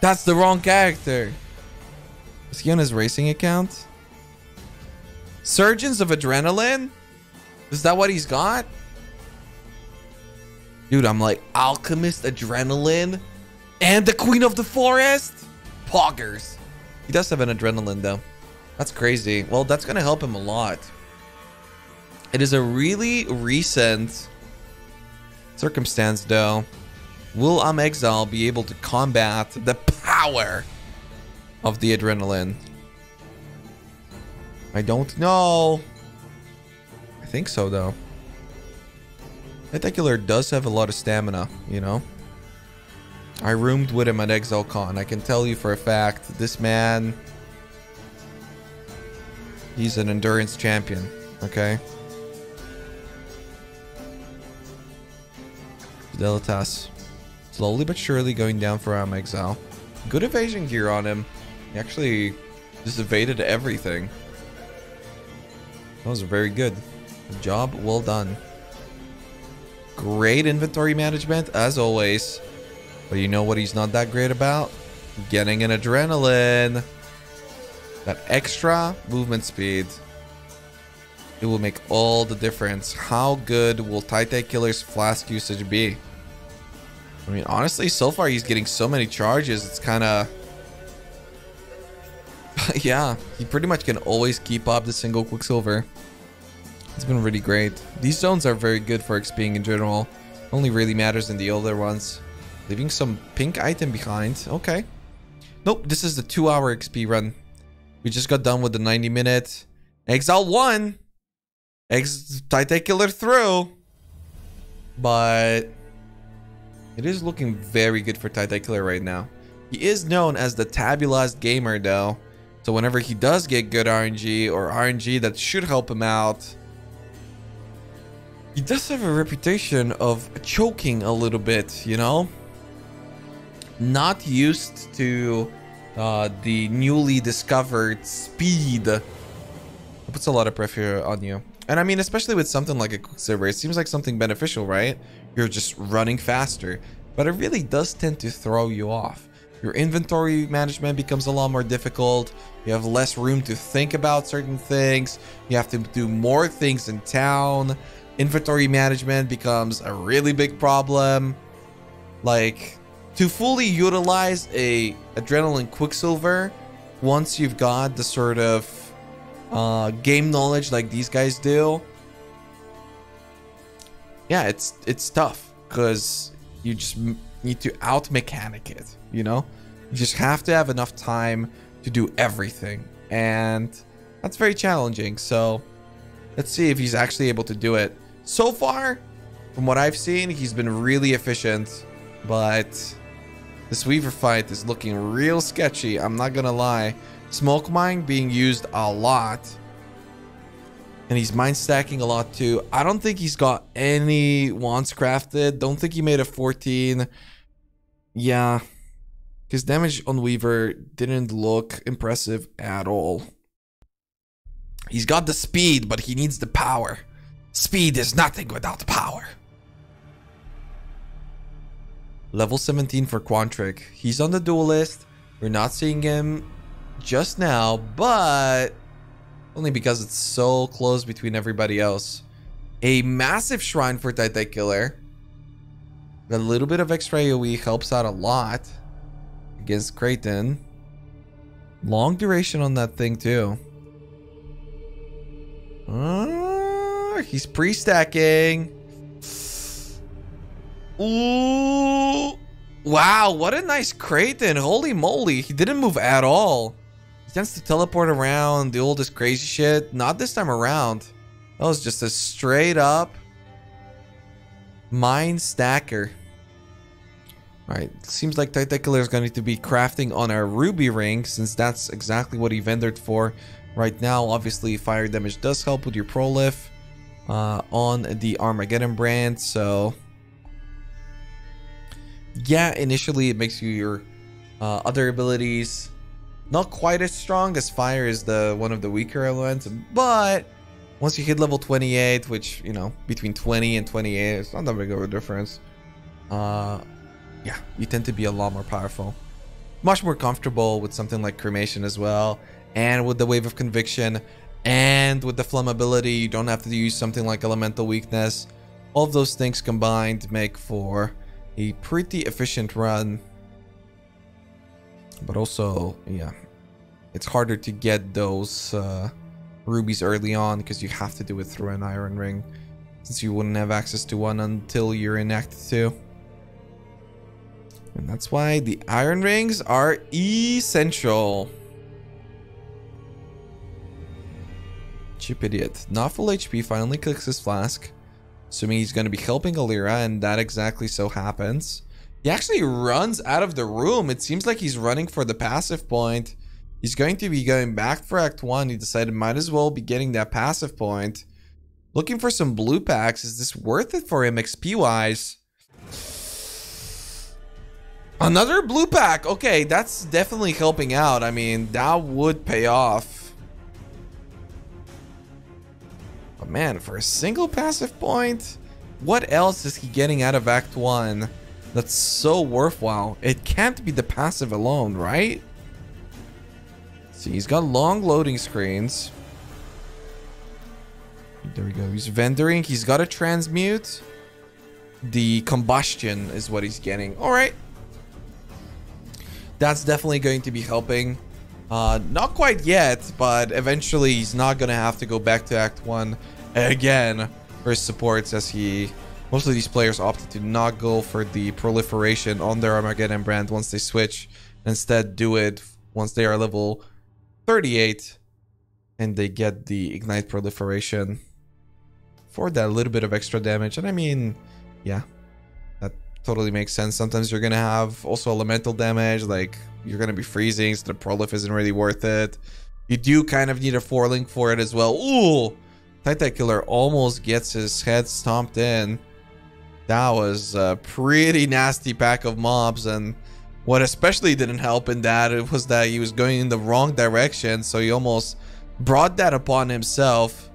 That's the wrong character. Is he on his racing account? Surgeons of Adrenaline? Is that what he's got? Dude, I'm like, Alchemist Adrenaline and the Queen of the Forest? Poggers. He does have an Adrenaline though. That's crazy. Well, that's gonna help him a lot. It is a really recent circumstance though. Will Exile be able to combat the power of the Adrenaline? I don't know. I think so, though. Tentacular does have a lot of stamina, you know? I roomed with him at Exile Con. I can tell you for a fact, this man... he's an endurance champion, okay? Fidelitas. Slowly but surely going down for Exile. Good evasion gear on him. He actually just evaded everything. That was very good. Job well done. Great inventory management, as always. But you know what he's not that great about? Getting an adrenaline. That extra movement speed. It will make all the difference. How good will Titaniculler's flask usage be? I mean, honestly, so far he's getting so many charges. It's kind of... yeah, he pretty much can always keep up the single Quicksilver. It's been really great. These zones are very good for XPing in general. Only really matters in the older ones. Leaving some pink item behind. Okay. Nope, this is the 2-hour XP run. We just got done with the 90-minute. Exile won. Titanicular through. But it is looking very good for Titanicular right now. He is known as the tabulized gamer, though. So whenever he does get good RNG or RNG that should help him out, he does have a reputation of choking a little bit, you know? Not used to the newly discovered speed. It puts a lot of pressure on you. And I mean, especially with something like a Quicksilver, it seems like something beneficial, right? You're just running faster. But it really does tend to throw you off. Your inventory management becomes a lot more difficult. You have less room to think about certain things. You have to do more things in town. Inventory management becomes a really big problem. Like, to fully utilize a Adrenaline Quicksilver, once you've got the sort of game knowledge like these guys do, yeah, it's tough because you just need to out mechanic it, you know? You just have to have enough time to do everything, and that's very challenging. So let's see if he's actually able to do it. So far, from what I've seen, he's been really efficient, but this Weaver fight is looking real sketchy, I'm not gonna lie. Smoke Mine being used a lot, and he's mine stacking a lot too. I don't think he's got any wands crafted. Don't think he made a 14. Yeah, his damage on Weaver didn't look impressive at all. He's got the speed, but he needs the power. Speed is nothing without power. Level 17 for Quantric. He's on the duel list. We're not seeing him just now, but only because it's so close between everybody else. A massive shrine for Titanicular. A little bit of extra AoE helps out a lot against Kraton. Long duration on that thing too. He's pre-stacking. Ooh. Wow, what a nice Kraton. Holy moly, he didn't move at all. He tends to teleport around, do all this crazy shit. Not this time around. That was just a straight up mine stacker. Alright, seems like Titanicular is going to be crafting on our ruby ring, since that's exactly what he vendored for right now. Obviously, fire damage does help with your prolif on the Armageddon brand, so yeah, initially it makes you your other abilities not quite as strong, as fire is the one of the weaker elements, but once you hit level 28, which, you know, between 20 and 28, it's not that big of a difference. Yeah, you tend to be a lot more powerful. Much more comfortable with something like Cremation as well, and with the Wave of Conviction, and with the flammability. You don't have to use something like Elemental Weakness. All of those things combined make for a pretty efficient run. But also, yeah, it's harder to get those rubies early on because you have to do it through an iron ring, since you wouldn't have access to one until you're in Act 2. And that's why the iron rings are essential. Chip Idiot. Not full HP, finally clicks his flask. Assuming he's going to be helping Alira, and that exactly so happens. He actually runs out of the room. It seems like he's running for the passive point. He's going to be going back for Act 1. He decided might as well be getting that passive point. Looking for some blue packs. Is this worth it for him XP-wise? Another blue pack. Okay, that's definitely helping out. I mean, that would pay off. But man, for a single passive point, what else is he getting out of Act 1 that's so worthwhile? It can't be the passive alone, right? See, he's got long loading screens. There we go. He's vendoring. He's got a transmute. The combustion is what he's getting. All right. That's definitely going to be helping. Not quite yet, but eventually he's not going to have to go back to Act 1 again for his supports, as most of these players opted to not go for the proliferation on their Armageddon brand once they switch. Instead, do it once they are level 38 and they get the Ignite proliferation for that little bit of extra damage. And I mean, yeah, that totally makes sense. Sometimes you're gonna have also elemental damage, like you're gonna be freezing, so the prolif isn't really worth it. You do kind of need a 4-link for it as well. Ooh, Titan Killer almost gets his head stomped in. That was a pretty nasty pack of mobs, and what especially didn't help in that, it was that he was going in the wrong direction, so he almost brought that upon himself.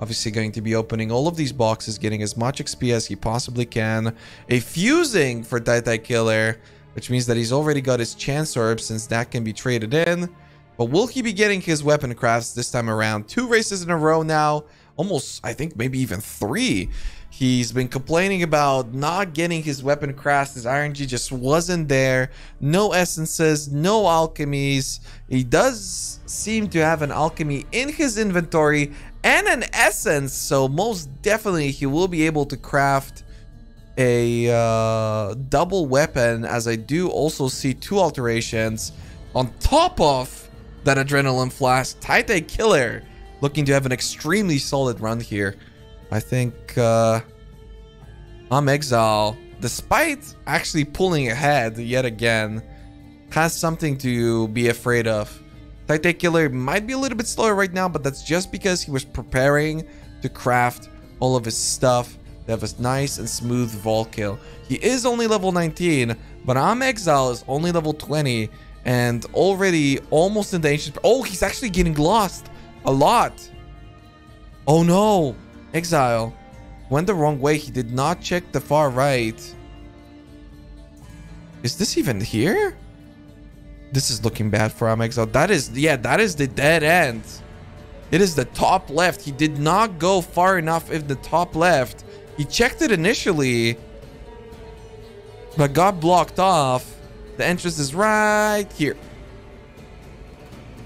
Obviously going to be opening all of these boxes, getting as much XP as he possibly can. A fusing for Titan Killer, which means that he's already got his chance orb, since that can be traded in. But will he be getting his weapon crafts this time around? 2 races in a row now. Almost, I think, maybe even 3. He's been complaining about not getting his weapon crafts. His RNG just wasn't there. No essences, no alchemies. He does seem to have an alchemy in his inventory and an essence, so most definitely he will be able to craft a double weapon, as I do also see 2 alterations on top of that adrenaline flask. Titan Killer looking to have an extremely solid run here. I think Exile, despite actually pulling ahead yet again, has something to be afraid of. Titan Killer might be a little bit slower right now, but that's just because he was preparing to craft all of his stuff to have a nice and smooth vault kill. He is only level 19, but Exile is only level 20 and already almost in the ancient. Oh, he's actually getting lost a lot. Oh no, Exile went the wrong way. He did not check the far right. Is this even here? This is looking bad for Exile. That is, yeah, that is the dead end. It is the top left. He did not go far enough in the top left. He checked it initially, but got blocked off. The entrance is right here.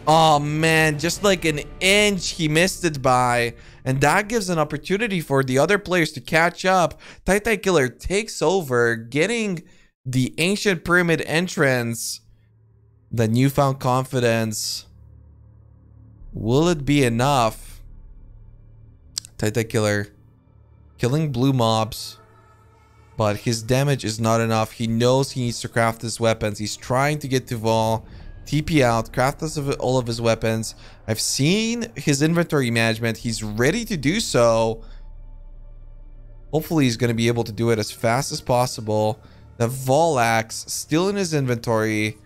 Oh man, just like an inch he missed it by. And that gives an opportunity for the other players to catch up. Titan Killer takes over, getting the Ancient Pyramid entrance. The newfound confidence. Will it be enough? Titan Killer killing blue mobs, but his damage is not enough. He knows he needs to craft his weapons. He's trying to get to Vol, TP out, craft all of his weapons. I've seen his inventory management. He's ready to do so. Hopefully he's going to be able to do it as fast as possible. The Vol axe still in his inventory.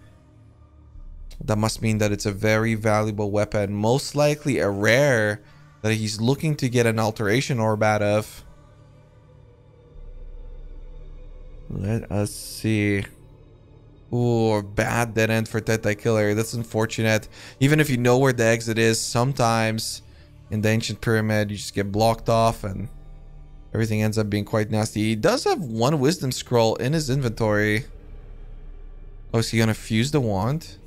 That must mean that it's a very valuable weapon. Most likely a rare that he's looking to get an alteration orb out of. Let us see. Ooh, bad dead end for Titan Killer. That's unfortunate. Even if you know where the exit is, sometimes in the Ancient Pyramid, you just get blocked off and everything ends up being quite nasty. He does have 1 wisdom scroll in his inventory. Oh, is he gonna fuse the wand?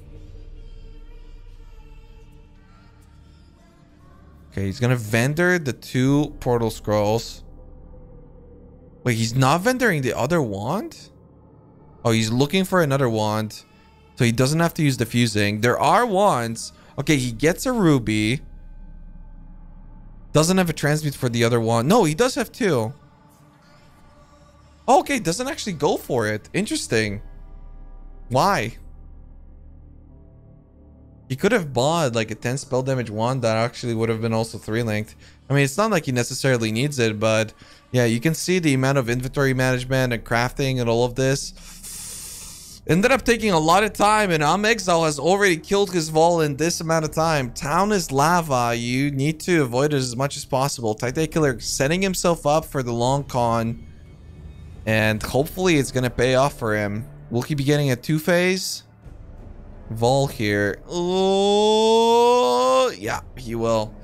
Okay, he's gonna vendor the 2 portal scrolls. Wait, he's not vendoring the other wand? Oh, he's looking for another wand, so he doesn't have to use the fusing. There are wands. Okay, he gets a ruby. Doesn't have a transmute for the other one. No, he does have 2. Okay, doesn't actually go for it. Interesting. Why? He could have bought like a 10 spell damage one that actually would have been also 3-linked. I mean, it's not like he necessarily needs it, but yeah, you can see the amount of inventory management and crafting and all of this. Ended up taking a lot of time, and Exile has already killed his Vol in this amount of time. Town is lava. You need to avoid it as much as possible. Titan Killer setting himself up for the long con, and hopefully it's going to pay off for him. Will he be getting a 2-phase? Vol here. Oh, yeah, he will.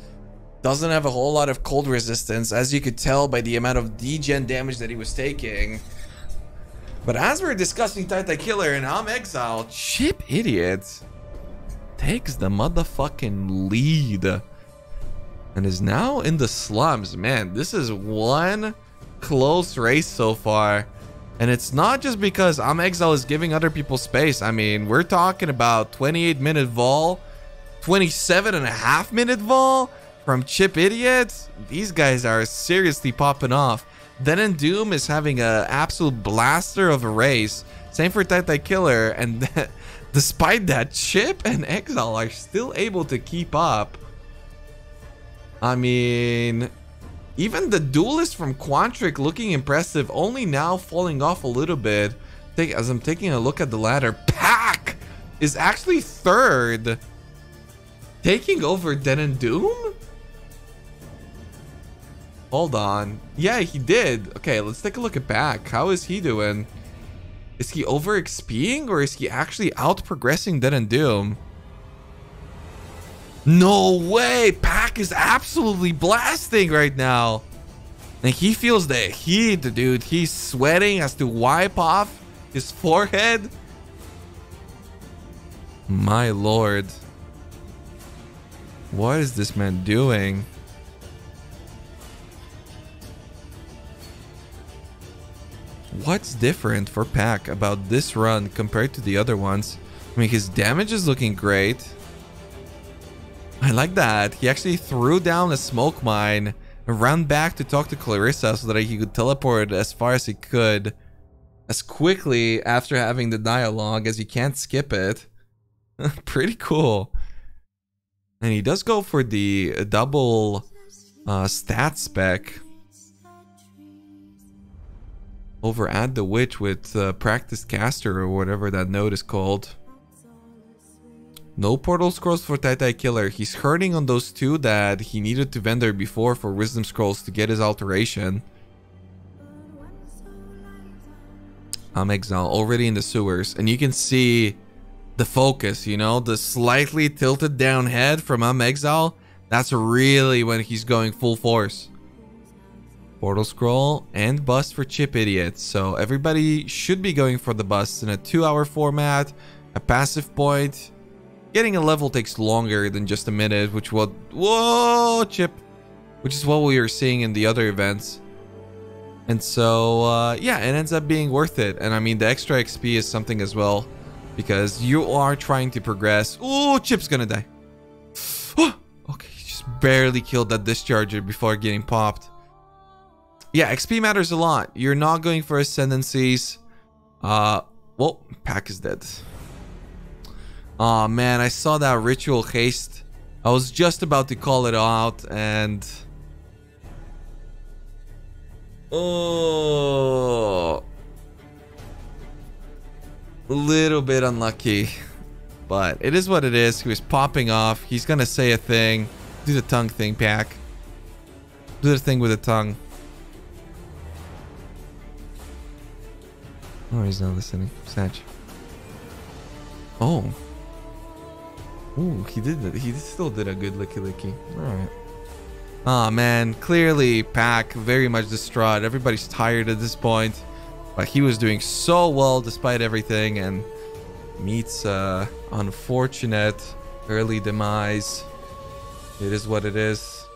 Doesn't have a whole lot of cold resistance, as you could tell by the amount of degen damage that he was taking. But as we're discussing Titan Killer and Exile, Chip Idiot takes the motherfucking lead and is now in the slums. Man, this is one close race so far. And it's not just because Exile is giving other people space. I mean, we're talking about 28-minute Vol, 27.5-minute Vol from Chip Idiot. These guys are seriously popping off. Then and Doom is having an absolute blaster of a race. Same for Titan Killer. And despite that, Chip and Exile are still able to keep up. I mean, even the duelist from Quantric looking impressive, only now falling off a little bit. As I'm taking a look at the ladder, Pack is actually 3rd, taking over Den and Doom. Hold on. Yeah, he did. Okay, let's take a look at Pack. How is he doing? Is he over XPing, or is he actually out progressing Den and Doom? No way! Pack is absolutely blasting right now. And he feels the heat, dude. He's sweating, has to wipe off his forehead. My lord. What is this man doing? What's different for Pack about this run compared to the other ones? I mean, his damage is looking great. I like that. He actually threw down a smoke mine and ran back to talk to Clarissa so that he could teleport as far as he could, as quickly after having the dialogue as he can't skip it. Pretty cool. And he does go for the double stat spec over Add the Witch with Practice Caster or whatever that node is called. No portal scrolls for Titan Killer. He's hurting on those 2 that he needed to vendor before for wisdom scrolls to get his alteration. Exile already in the sewers, and you can see the focus, you know, the slightly tilted down head from Exile. That's really when he's going full force. Portal scroll and bust for Chip Idiot. So everybody should be going for the bust in a 2-hour format, a passive point. Getting a level takes longer than just a minute, which what Chip, which is what we were seeing in the other events. And so yeah, it ends up being worth it. And I mean, the extra XP is something as well, because you are trying to progress. Oh, Chip's gonna die. Okay, he just barely killed that discharger before getting popped. Yeah, XP matters a lot. You're not going for ascendancies. Well, Pack is dead. Oh man, I saw that ritual haste. I was just about to call it out, and oh, a little bit unlucky, but it is what it is. He was popping off. He's gonna say a thing. Do the tongue thing, Pack. Do the thing with the tongue. Oh, he's not listening. Satch. Oh. Ooh, he did that. He still did a good licky. Alright. Oh man, clearly Pack very much distraught. Everybody's tired at this point. But he was doing so well despite everything, and meets unfortunate early demise. It is what it is.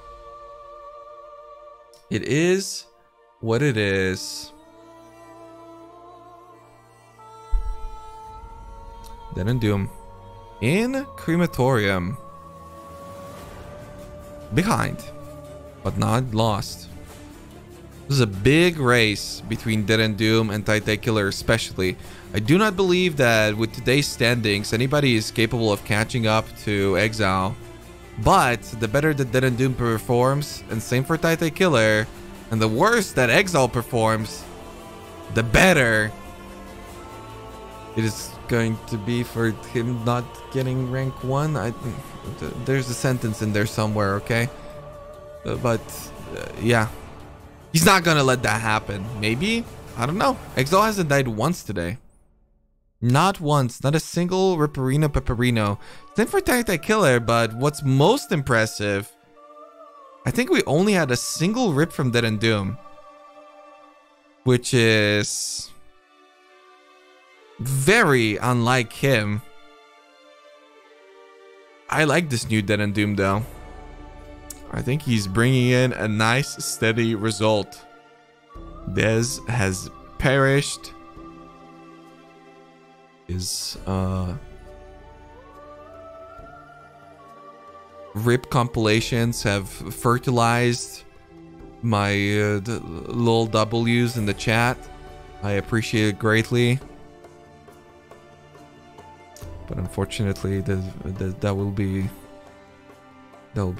It is what it is. Den and Doom in crematorium. Behind. but not lost. This is a big race between Dead and Doom and Titan Killer especially. I do not believe that with today's standings, anybody is capable of catching up to Exile. But the better that Dead and Doom performs, and same for Titan Killer, and the worse that Exile performs, the better it is going to be for him not getting rank 1. There's a sentence in there somewhere, okay? Yeah. He's not gonna let that happen. Maybe? I don't know. Exile hasn't died once today. Not once. Not a single Ripperino Pepperino. Same for Titan Killer, but what's most impressive, I think we only had a single rip from Dead and Doom. Which is very unlike him. I like this new Dead and Doom though. I think he's bringing in a nice steady result. Dez has perished. His rip compilations have fertilized my lol W's in the chat. I appreciate it greatly. But unfortunately, that will be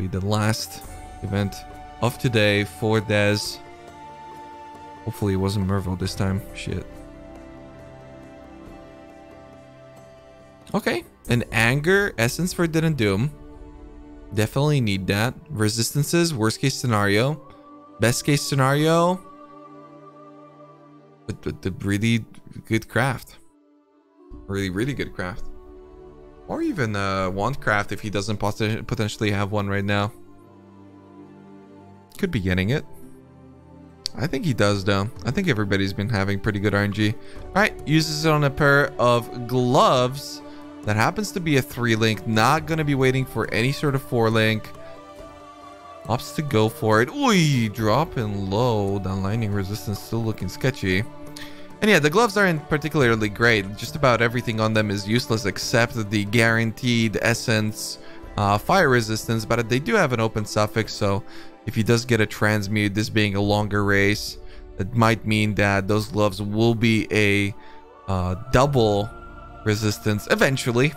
the last event of today for Dez. Hopefully it wasn't Merville this time. Shit. Okay, an anger essence for Dead and Doom. Definitely need that. Resistances, worst case scenario. Best case scenario, but the really good craft. Really good craft. Or even wand craft if he doesn't potentially have one right now. Could be getting it. I think he does though. I think everybody's been having pretty good RNG. Alright, uses it on a pair of gloves. That happens to be a 3-link. Not gonna be waiting for any sort of 4-link. Opts to go for it. Ooh, dropping low. Down lightning resistance still looking sketchy. And yeah, the gloves aren't particularly great. Just about everything on them is useless except the guaranteed essence fire resistance. But they do have an open suffix, so if he does get a transmute, this being a longer race, that might mean that those gloves will be a double resistance eventually.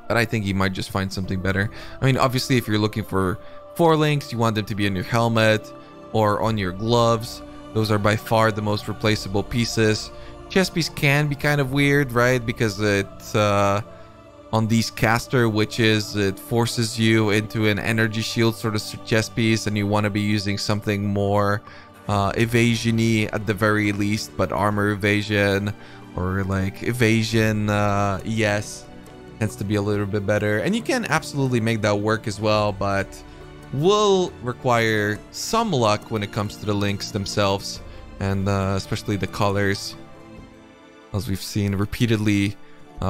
But I think he might just find something better. I mean, obviously, if you're looking for 4 links, you want them to be on your helmet or on your gloves. Those are by far the most replaceable pieces. Chest piece can be kind of weird, right? Because it's on these caster witches, it forces you into an energy shield sort of chest piece, and you want to be using something more evasion-y at the very least, but armor evasion or like evasion, yes. Tends to be a little bit better, and you can absolutely make that work as well, but will require some luck when it comes to the links themselves, and especially the colors, as we've seen repeatedly,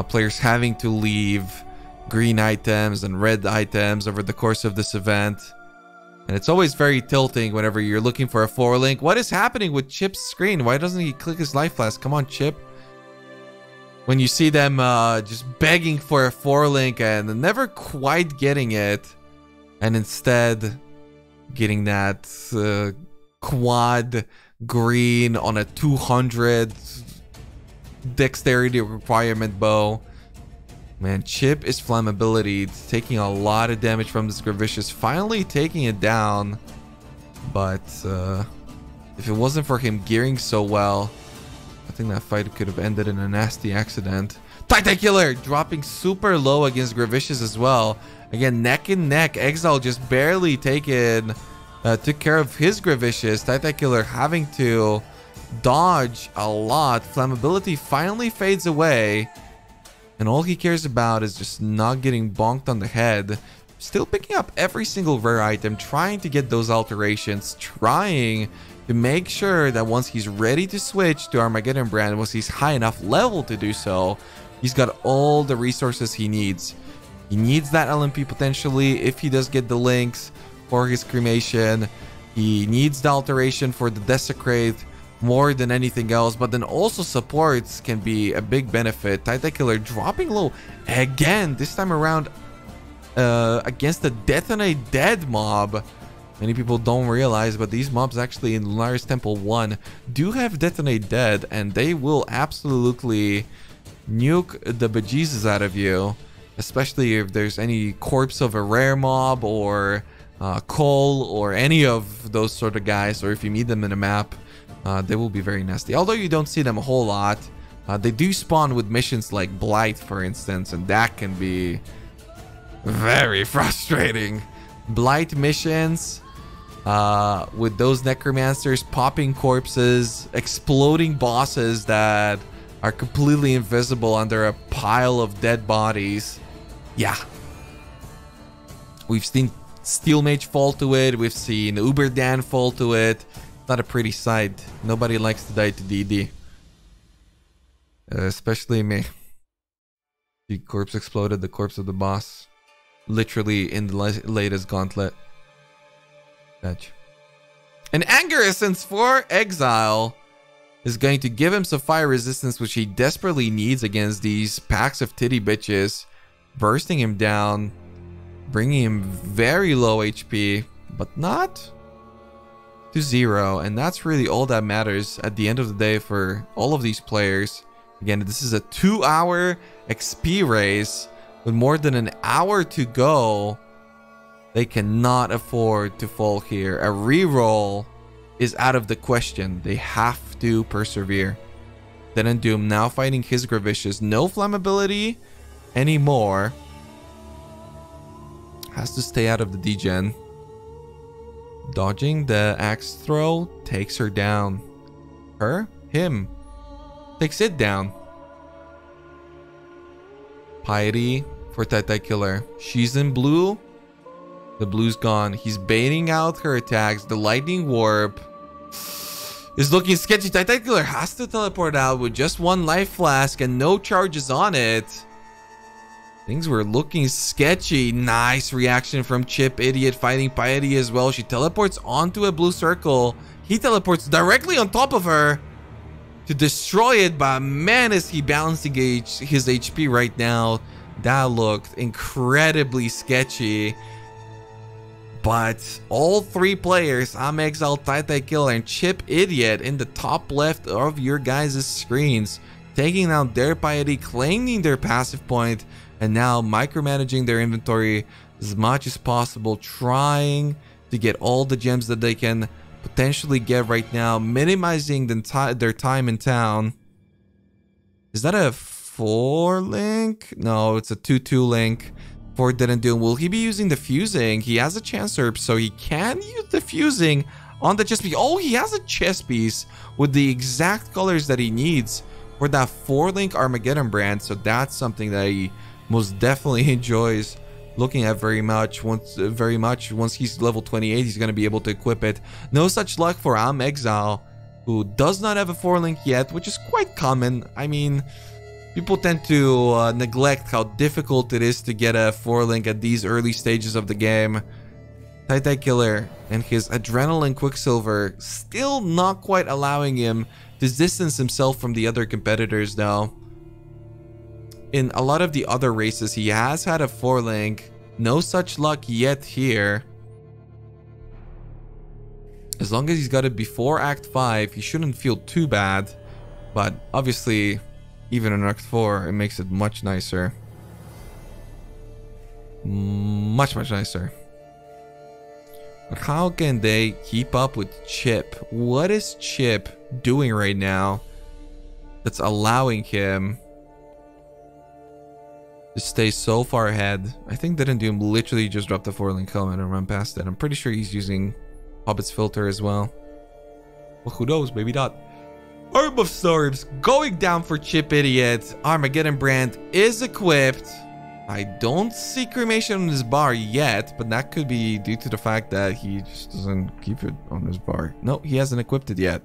players having to leave green items and red items over the course of this event, and it's always very tilting whenever you're looking for a 4-link. What is happening with Chip's screen? Why doesn't he click his life flask? Come on, Chip. When you see them just begging for a 4-link and never quite getting it, and instead getting that quad green on a 200 dexterity requirement bow. Man, Chip is flammability. It's taking a lot of damage from this Gravicious. Finally taking it down. But if it wasn't for him gearing so well, I think that fight could have ended in a nasty accident. Titan Killer dropping super low against Gravicious as well. Again, neck and neck. Exile just barely took care of his Gravicious. Titan Killer having to dodge a lot. Flammability finally fades away, and all he cares about is just not getting bonked on the head. Still picking up every single rare item, trying to get those alterations, trying to make sure that once he's ready to switch to Armageddon brand, once he's high enough level to do so, he's got all the resources he needs. He needs that LMP potentially if he does get the links for his cremation. He needs the alteration for the Desecrate more than anything else, but then also supports can be a big benefit. Titan Killer dropping low again, this time around against the Detonate Dead mob. Many people don't realize, but these mobs actually in Lunaris Temple 1 do have Detonate Dead, and they will absolutely nuke the bejesus out of you, especially if there's any corpse of a rare mob or Cole or any of those sort of guys, or if you meet them in a map, they will be very nasty. Although you don't see them a whole lot, they do spawn with missions like Blight, for instance, and that can be very frustrating. Blight missions with those necromancers popping corpses, exploding bosses that are completely invisible under a pile of dead bodies. Yeah. We've seen Steel Mage fall to it. We've seen Uber Dan fall to it. Not a pretty sight. Nobody likes to die to DD. Especially me. The corpse exploded, the corpse of the boss. Literally in the latest gauntlet. Fetch. An Anger Essence for Exile is going to give him some fire resistance, which he desperately needs against these packs of titty bitches. Bursting him down. Bringing him very low HP. But not to 0. And that's really all that matters at the end of the day for all of these players. Again, this is a 2-hour XP race. With more than an hour to go, they cannot afford to fall here. A reroll is out of the question. They have to persevere. Then and Doom now fighting his Gravicious. No flammability anymore. Has to stay out of the degen. Dodging the axe throw takes her down. Her? Him. Takes it down. Piety for Tai Killer. She's in blue. The blue's gone. He's baiting out her attacks. The lightning warp is looking sketchy. Tai Killer has to teleport out with just one life flask and no charges on it. Things were looking sketchy. Nice reaction from Chip Idiot fighting Piety as well. She teleports onto a blue circle. He teleports directly on top of her to destroy it, but man, is he balancing his HP right now. That looked incredibly sketchy. But all three players, Exile, Tai Killer, and Chip Idiot in the top left of your guys' screens, taking out their Piety, claiming their passive point, and now micromanaging their inventory as much as possible, trying to get all the gems that they can potentially get right now, minimizing their time in town. Is that a 4 link? No, it's a 2-2 link for Didn't Do. Will he be using the fusing? He has a chance herb, so he can use the fusing on the chess piece. Oh, he has a chess piece with the exact colors that he needs for that 4 link Armageddon brand. So that's something that he most definitely enjoys looking at very much. Once he's level 28, he's going to be able to equip it. No such luck for Exile, who does not have a 4 link yet, which is quite common. I mean, people tend to neglect how difficult it is to get a 4 link at these early stages of the game. Tai Killer and his Adrenaline Quicksilver still not quite allowing him to distance himself from the other competitors though. In a lot of the other races, he has had a 4 link. No such luck yet here. As long as he's got it before Act 5, he shouldn't feel too bad. But obviously, even in Act 4, it makes it much nicer. Much nicer. But how can they keep up with Chip? What is Chip doing right now that's allowing him to stay so far ahead? I think Didn't Do literally just dropped the 4 link helmet and run past it. I'm pretty sure he's using Hobbit's filter as well. Well, who knows? Maybe not. Orb of Storms going down for Chip Idiot. Armageddon brand is equipped. I don't see cremation on his bar yet, but that could be due to the fact that he just doesn't keep it on his bar. No, he hasn't equipped it yet.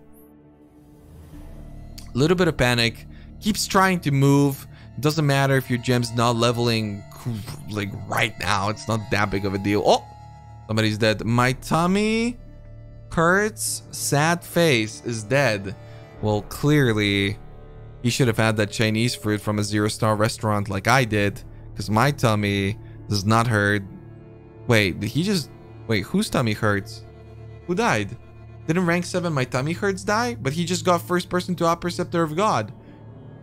A little bit of panic. Keeps trying to move. Doesn't matter if your gem's not leveling like right now. It's not that big of a deal. Oh, somebody's dead. My tummy hurts. Sad face is dead. Well, clearly he should have had that Chinese fruit from a 0-star restaurant like I did, because my tummy does not hurt. Wait, did he just Wait, whose tummy hurts? Who died? Didn't rank 7 my tummy hurts die? But he just got first person to operate Scepter of God.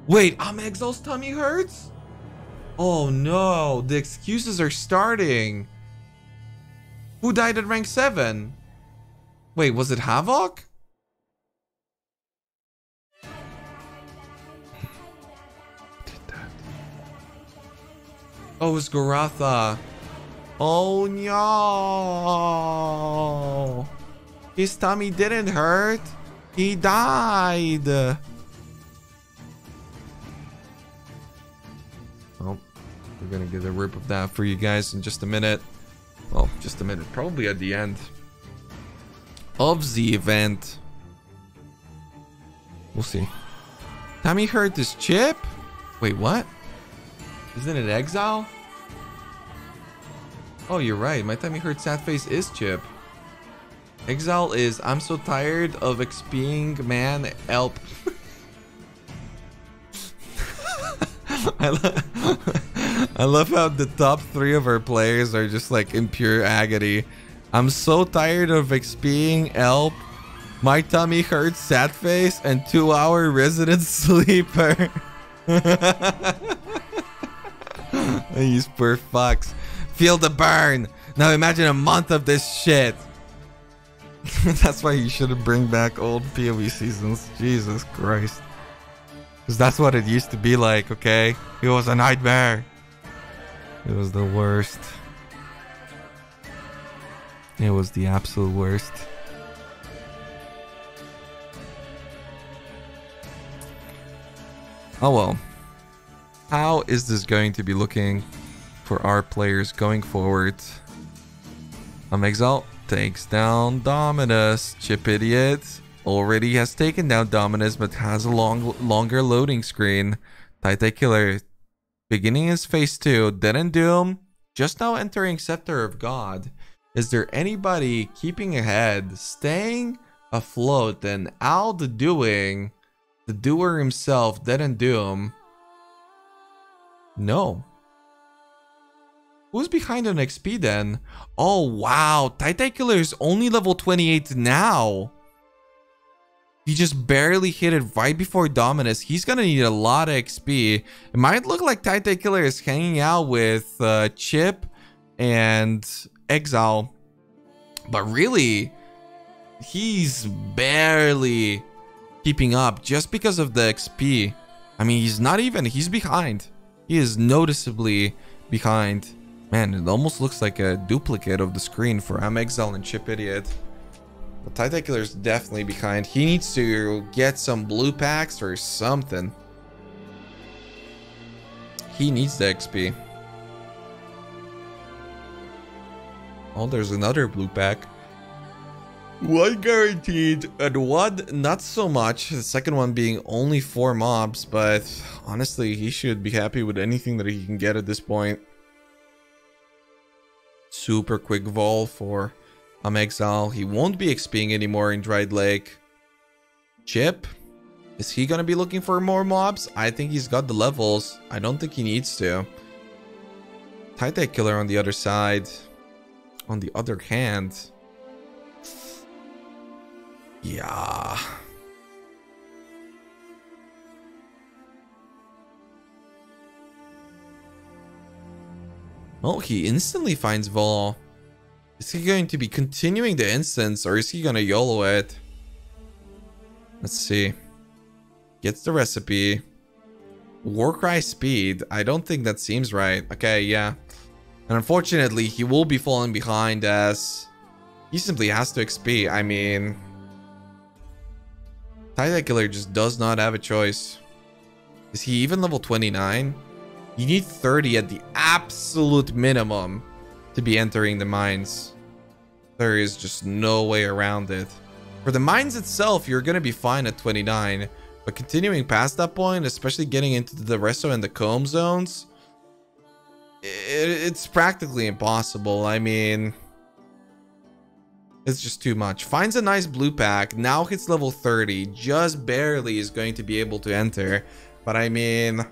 Wait, I'm Exile's tummy hurts? Oh no, the excuses are starting. Who died at rank 7? Wait, was it Havoc? Oh, it was Garatha. Oh no. His tummy didn't hurt. He died. Well, we're gonna get a rip of that for you guys in just a minute. Well, just a minute. Probably at the end of the event. We'll see. Tummy hurt is Chip? Wait, what? Isn't it Exile? Oh, you're right. My tummy hurt sad face is Chip. Exile is I'm so tired of XPing, man. Help. I love how the top 3 of our players are just like in pure agony. I'm so tired of XPing, help. My tummy hurts, sad face, and 2-hour resident sleeper. These poor fucks. Feel the burn. Now imagine a month of this shit. That's why you shouldn't bring back old PoE seasons. Jesus Christ. Because that's what it used to be like, okay? It was a nightmare. It was the worst. It was the absolute worst. Oh well. How is this going to be looking for our players going forward? Exile takes down Dominus. Chip Idiot already has taken down Dominus but has a longer loading screen. Titan Killer beginning his phase 2. Dead and Doom just now entering Scepter of God. Is there anybody keeping ahead, staying afloat, and outdoing the doer himself, Dead and Doom? No. Who's behind on XP then? Oh wow, Titan Killer is only level 28 now. He just barely hit it right before Dominus. He's gonna need a lot of XP. It might look like Titan Killer is hanging out with Chip and Exile, but really, he's barely keeping up just because of the XP. I mean, he's not even, he's behind. He is noticeably behind. Man, it almost looks like a duplicate of the screen for Exile and Chip Idiot. But Titan Killer is definitely behind. He needs to get some blue packs or something. He needs the XP. Oh, there's another blue pack. One guaranteed and one not so much. The second one being only 4 mobs, but honestly, he should be happy with anything that he can get at this point. Super quick vol for Exile. He won't be XPing anymore in Dried Lake. Chip, is he gonna be looking for more mobs? I think he's got the levels. I don't think he needs to. Titan Killer on the other side. On the other hand, yeah. Oh, he instantly finds Vol. Is he going to be continuing the instance or is he gonna YOLO it? Let's see. Gets the recipe. Warcry speed. I don't think that seems right. Okay, yeah. And unfortunately, he will be falling behind as he simply has to XP. I mean, Titan Killer just does not have a choice. Is he even level 29? You need 30 at the absolute minimum to be entering the mines. There is just no way around it. For the mines itself, you're going to be fine at 29. But continuing past that point, especially getting into the Resto and the Comb zones, it's practically impossible. I mean, it's just too much. Finds a nice blue pack. Now hits level 30. Just barely is going to be able to enter. But I mean,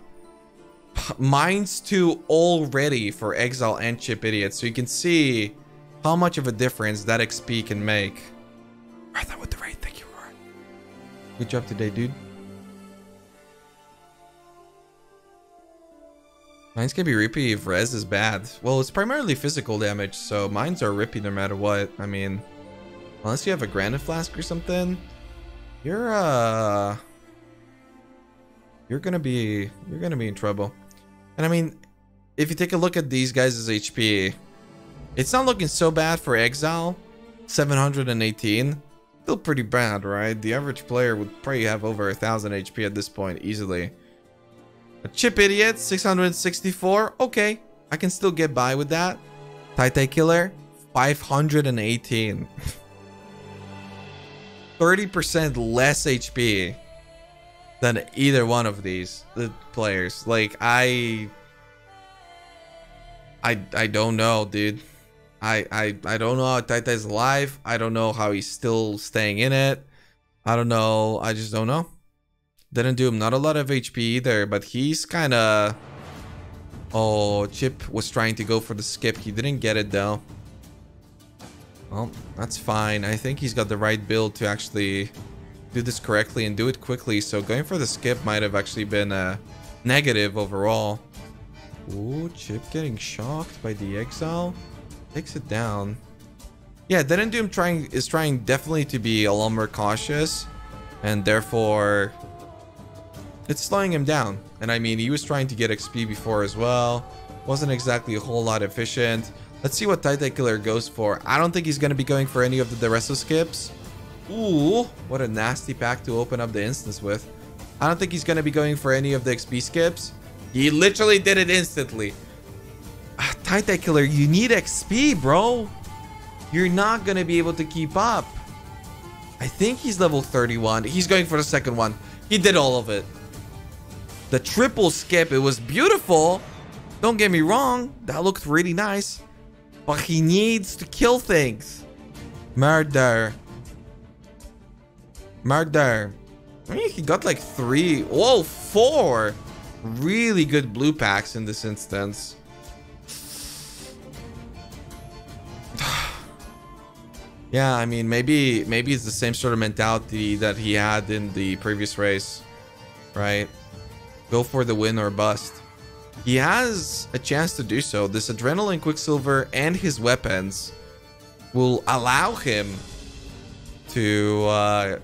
Mines 2 already for Exile and Chip Idiot. So you can see how much of a difference that XP can make. Martha with the raid, thank you, Roy. Good job today, dude. Mines can be rippy if res is bad. Well, it's primarily physical damage, so mines are rippy no matter what. I mean, unless you have a granite flask or something, you're gonna be in trouble. And I mean, if you take a look at these guys' HP, it's not looking so bad for Exile. 718, still pretty bad, right? The average player would probably have over 1,000 HP at this point easily. A Chip Idiot, 664. Okay, I can still get by with that. Titan Killer, 518. 30% less HP than either one of these players. Like, I don't know, dude. I don't know how Taita is alive. I don't know how he's still staying in it. I don't know. I just don't know. Didn't do him not a lot of HP either, but he's kind of... Oh, Chip was trying to go for the skip. He didn't get it though. Well, that's fine. I think he's got the right build to actually do this correctly and do it quickly. So going for the skip might have actually been a negative overall. Ooh, Chip getting shocked by the Exile. Takes it down. Yeah, Didn't do him is trying definitely to be a lot more cautious, and therefore it's slowing him down. And I mean, he was trying to get XP before as well. Wasn't exactly a whole lot efficient. Let's see what Titan Killer goes for. I don't think he's going to be going for any of the rest of skips. Ooh, what a nasty pack to open up the instance with. I don't think he's going to be going for any of the XP skips. He literally did it instantly. Titan Killer, you need XP, bro. You're not going to be able to keep up. I think he's level 31. He's going for the second one. He did all of it. The triple skip, it was beautiful. Don't get me wrong. That looked really nice. But he needs to kill things. Murder. Murder. I mean, he got like 3. Whoa, 4. Really good blue packs in this instance. Yeah, I mean, maybe it's the same sort of mentality that he had in the previous race, right? Go for the win or bust. He has a chance to do so. This Adrenaline, Quicksilver, and his weapons will allow him to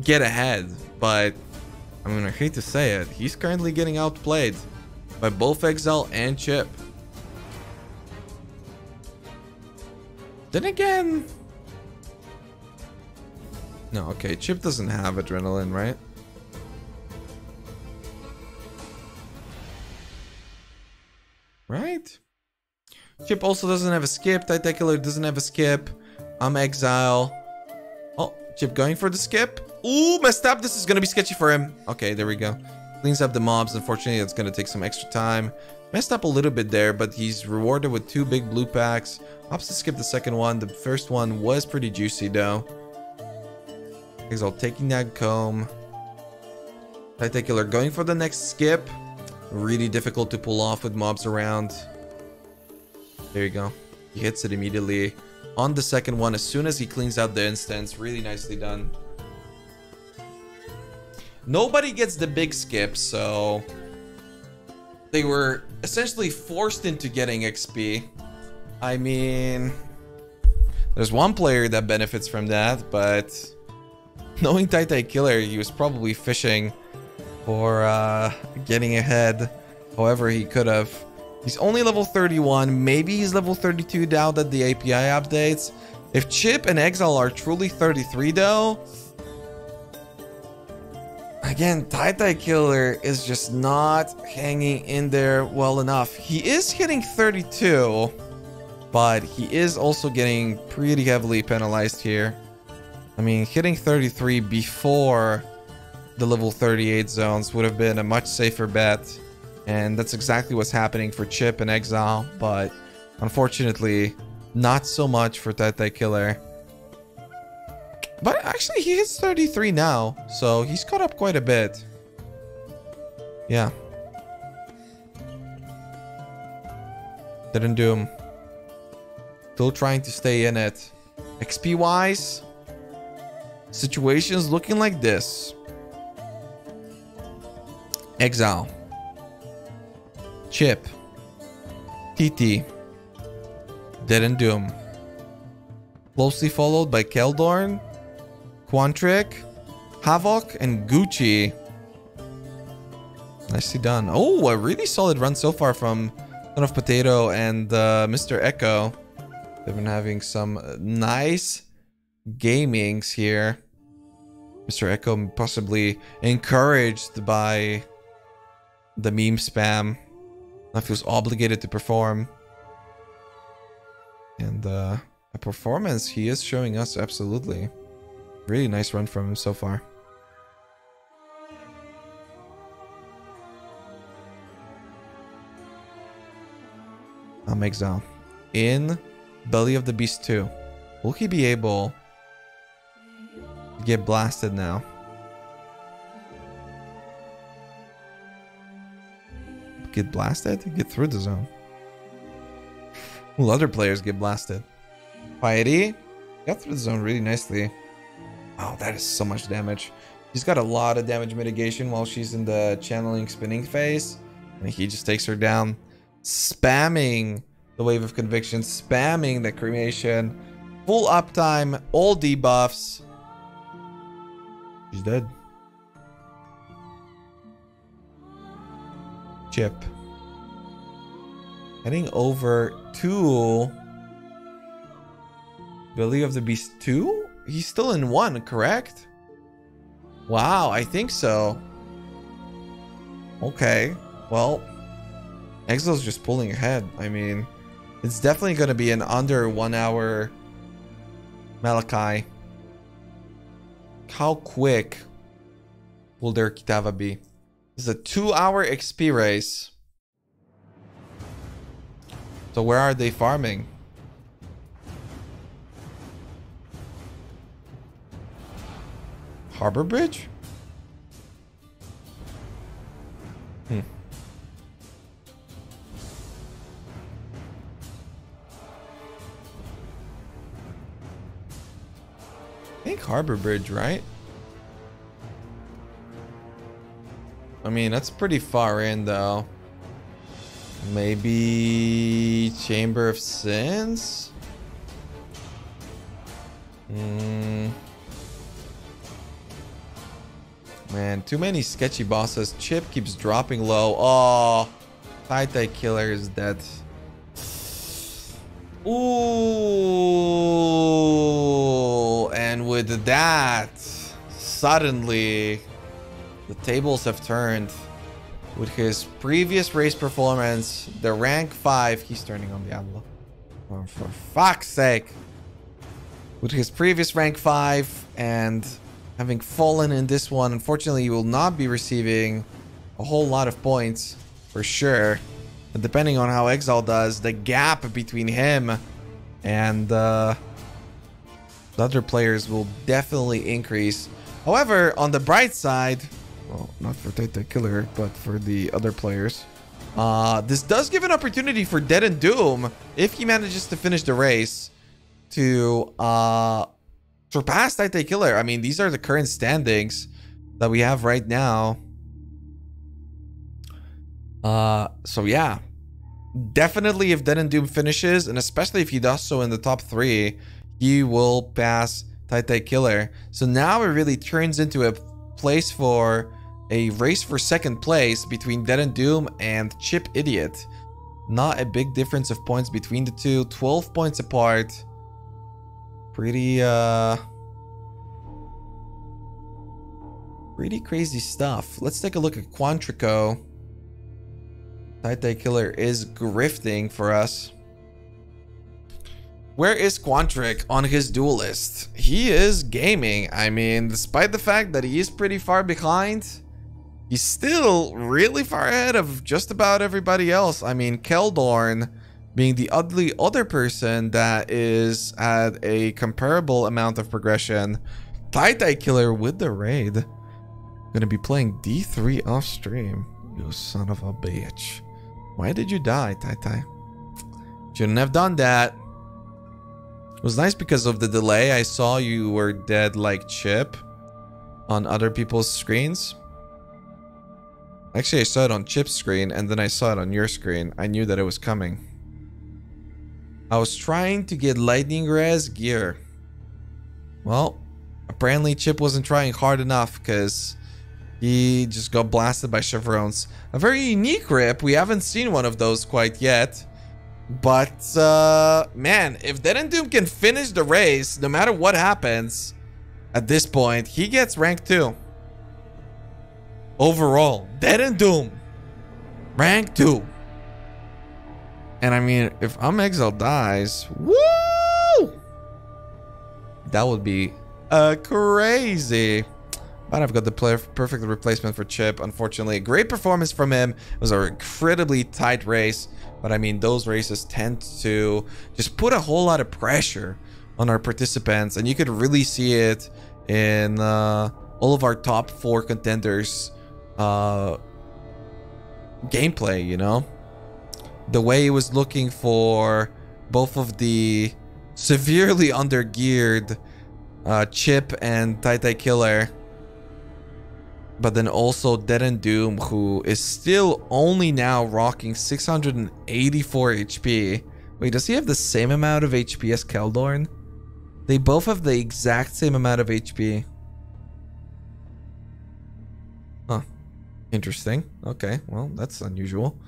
get ahead. But, I mean, I hate to say it, he's currently getting outplayed by both Exile and Chip. Then again... No, okay, Chip doesn't have Adrenaline, right? Right? Chip also doesn't have a skip. Titan Killer doesn't have a skip. I'm Exile. Oh, Chip going for the skip. Ooh, messed up. This is going to be sketchy for him. Okay, there we go. Cleans up the mobs. Unfortunately, it's going to take some extra time. Messed up a little bit there, but he's rewarded with 2 big blue packs. Opts to skip the second one. The first one was pretty juicy, though. Exile taking that comb. Titan Killer going for the next skip. Really difficult to pull off with mobs around. There you go. He hits it immediately on the second one as soon as he cleans out the instance. Really nicely done. Nobody gets the big skip, so they were essentially forced into getting XP. I mean, there's one player that benefits from that, but knowing Titan Killer, he was probably fishing for getting ahead however he could have. He's only level 31. Maybe he's level 32 now that the API updates. If Chip and Exile are truly 33 though, again, Titan Killer is just not hanging in there well enough. He is hitting 32, but he is also getting pretty heavily penalized here. I mean, hitting 33 before the level 38 zones would have been a much safer bet, and that's exactly what's happening for Chip and Exile, but unfortunately not so much for Titan Killer. But actually he hits 33 now, so he's caught up quite a bit. Yeah, didn't do him. Still trying to stay in it. XP wise, situation's looking like this. Exile, Chip, TT, Dead and Doom. Closely followed by Keldorn, Quantric, Havoc, and Gucci. Nicely done. Oh, a really solid run so far from Son of Potato and Mr. Echo. They've been having some nice gamings here. Mr. Echo possibly encouraged by the meme spam. Now feels obligated to perform. And a performance he is showing us, absolutely. Really nice run from him so far. Exile. In Belly of the Beast 2. Will he be able to get blasted now? Get blasted? Get through the zone. Will other players get blasted? Piety got through the zone really nicely. Oh, that is so much damage. He's got a lot of damage mitigation while she's in the channeling spinning phase. And he just takes her down. Spamming the Wave of Conviction. Spamming the cremation. Full uptime. All debuffs. She's dead. Chip. Heading over to Belly of the Beast 2? He's still in 1, correct? Wow, I think so. Okay, well, Exile's just pulling ahead. I mean, it's definitely going to be an under 1 hour Malachi. How quick will their Kitava be? This is a 2-hour XP race. So where are they farming? Harbor Bridge? I think Harbor Bridge, right? I mean, that's pretty far in though. Maybe Chamber of Sins? Man, too many sketchy bosses. Chip keeps dropping low. Oh, Tai Killer is dead. Ooh, and with that, suddenly the tables have turned. With his previous race performance, the rank 5, he's turning on Diablo. Oh, for fuck's sake. With his previous rank 5 and having fallen in this one, unfortunately, you will not be receiving a whole lot of points for sure. And depending on how Exile does, the gap between him and the other players will definitely increase. However, on the bright side, well, not for Tai Killer, but for the other players, this does give an opportunity for Dead and Doom, if he manages to finish the race, to surpass Tai Killer. I mean, these are the current standings that we have right now. So yeah, definitely if Dead and Doom finishes, and especially if he does so in the top 3, he will pass Tai Killer. So now it really turns into a place for a race for second place between Dead and Doom and Chip Idiot. Not a big difference of points between the two. 12 points apart. Pretty crazy stuff. Let's take a look at Quantrico. Tai Killer is grifting for us. Where is Quantric on his duel list? He is gaming. I mean, despite the fact that he is pretty far behind, he's still really far ahead of just about everybody else. I mean, Keldorn being the other person that is at a comparable amount of progression. Tai Killer with the raid. Gonna be playing D3 off stream. You son of a bitch. Why did you die, Tai? Shouldn't have done that. was nice because of the delay. I saw you were dead like Chip on other people's screens. Actually, I saw it on Chip's screen and then I saw it on your screen. I knew that it was coming. I was trying to get lightning res gear. Well, apparently Chip wasn't trying hard enough because he just got blasted by chevrons. A very unique rip. We haven't seen one of those quite yet. But, man, if Dead and Doom can finish the race, no matter what happens, at this point, he gets rank 2. Overall, Dead and Doom, rank 2. And I mean, if Exile dies, woo! That would be crazy. But I've got the perfect replacement for Chip. Unfortunately, a great performance from him. It was an incredibly tight race. But I mean, those races tend to just put a whole lot of pressure on our participants. And you could really see it in all of our top 4 contenders gameplay, you know? The way he was looking for both of the severely undergeared Chip and Tai Killer. But then also Dead and Doom, who is still only now rocking 684 HP. Wait, does he have the same amount of HP as Keldorn? They both have the exact same amount of HP. Huh. Interesting. Okay, well, that's unusual.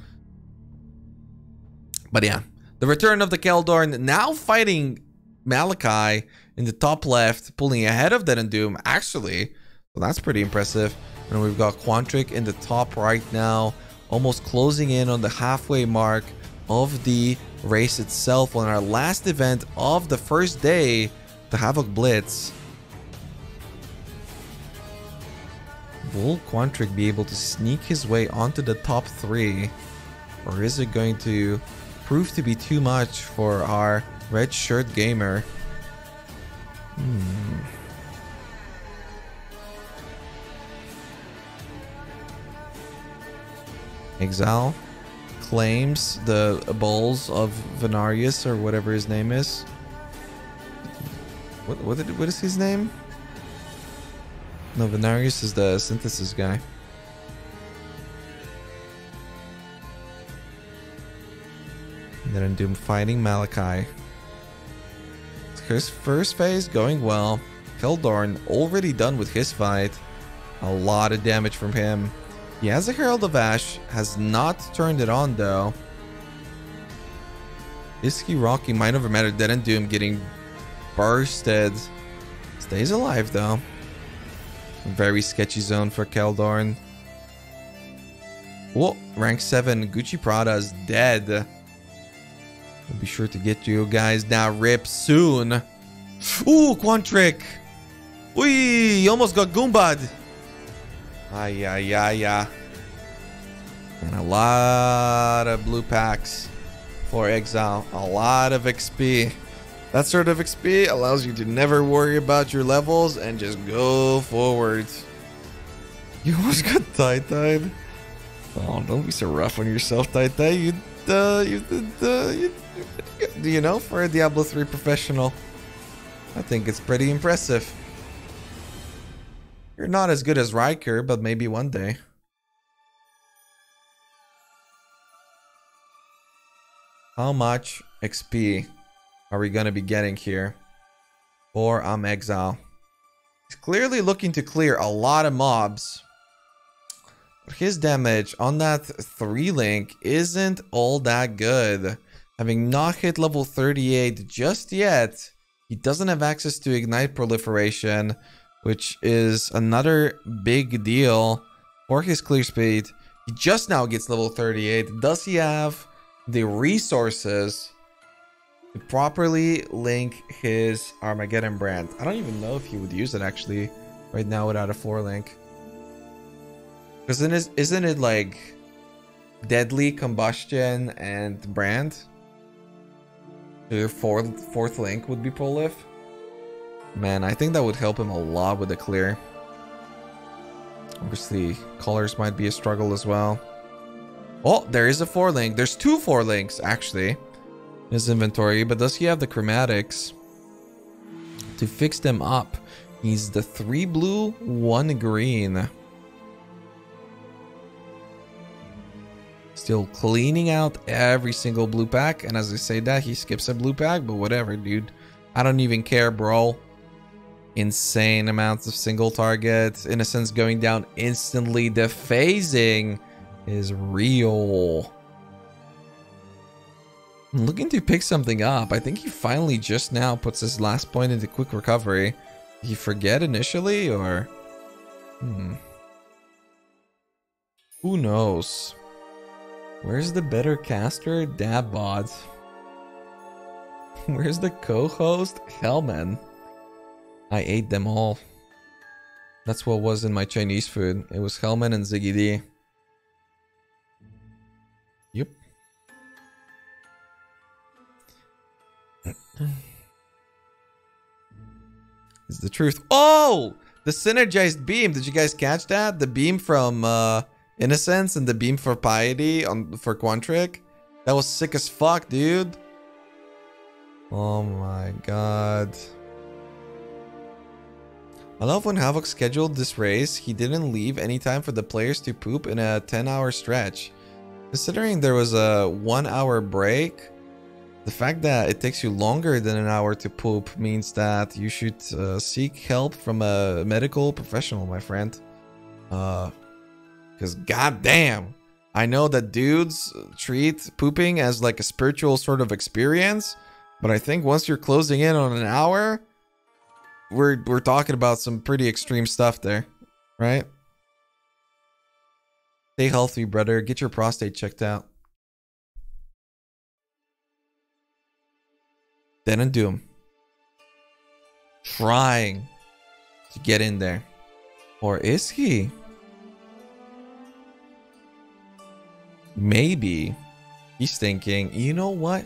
But yeah, the return of the Keldorn, now fighting Malachi in the top left, pulling ahead of Dead and Doom, actually. So that's pretty impressive. And we've got Quantric in the top right now, almost closing in on the halfway mark of the race itself on our last event of the first day, the Havoc Blitz. Will Quantric be able to sneak his way onto the top 3? Or is it going to prove to be too much for our red shirt gamer? Exile claims the balls of Venarius, or whatever his name is. What is his name? No, Venarius is the synthesis guy. And then Doom fighting Malachi. His first phase going well. Keldorn already done with his fight. A lot of damage from him. He has a Herald of Ash, has not turned it on though. Isky Rocky might have mattered. Dead and Doom getting bursted. Stays alive though. Very sketchy zone for Keldorn. Whoa, rank 7. Gucci Prada is dead. We'll be sure to get you guys now rip soon. Ooh, Quantric. Wee, you almost got Goombad. Ay. And a lot of blue packs for Exile. A lot of XP. That sort of XP allows you to never worry about your levels and just go forward. You almost got tie-tied. Oh, don't be so rough on yourself, tie-tie. You know, for a Diablo 3 professional, I think it's pretty impressive. You're not as good as Riker, but maybe one day. How much XP are we gonna be getting here for Exile? He's clearly looking to clear a lot of mobs. His damage on that 3 link isn't all that good. Having not hit level 38 just yet, he doesn't have access to Ignite Proliferation, which is another big deal for his clear speed. He just now gets level 38. Does he have the resources to properly link his Armageddon brand? I don't even know if he would use it actually right now without a 4 link. Because isn't it like Deadly, Combustion, and Brand? Your fourth link would be Prolif. Man, I think that would help him a lot with the clear. Obviously, colors might be a struggle as well. Oh, there is a 4 link. There's 2 4 links actually in his inventory, but does he have the chromatics? to fix them up. He's the 3 blue, 1 green. Still cleaning out every single blue pack. And as I say that, he skips a blue pack. But whatever, dude. I don't even care, bro. Insane amounts of single targets. Innocence going down instantly. The phasing is real. I'm looking to pick something up. I think he finally just now puts his last point into quick recovery. Did he forget initially, or... Who knows? Where's the better caster? Dabbot. Where's the co-host? Hellman. I ate them all. That's what was in my Chinese food. It was Hellman and Ziggy D. Yep. It's the truth. Oh! The synergized beam. Did you guys catch that? The beam from Innocence and the beam for Piety for Quantric. That was sick as fuck, dude. Oh my god. I love when Havoc scheduled this race, he didn't leave any time for the players to poop in a 10-hour stretch. Considering there was a 1-hour break, the fact that it takes you longer than an hour to poop means that you should seek help from a medical professional, my friend. Because goddamn, I know that dudes treat pooping as like a spiritual sort of experience, but I think once you're closing in on an hour, we're talking about some pretty extreme stuff there, right? Stay healthy, brother. Get your prostate checked out. Didn't do him. Trying to get in there. Or is he? Maybe he's thinking, you know what?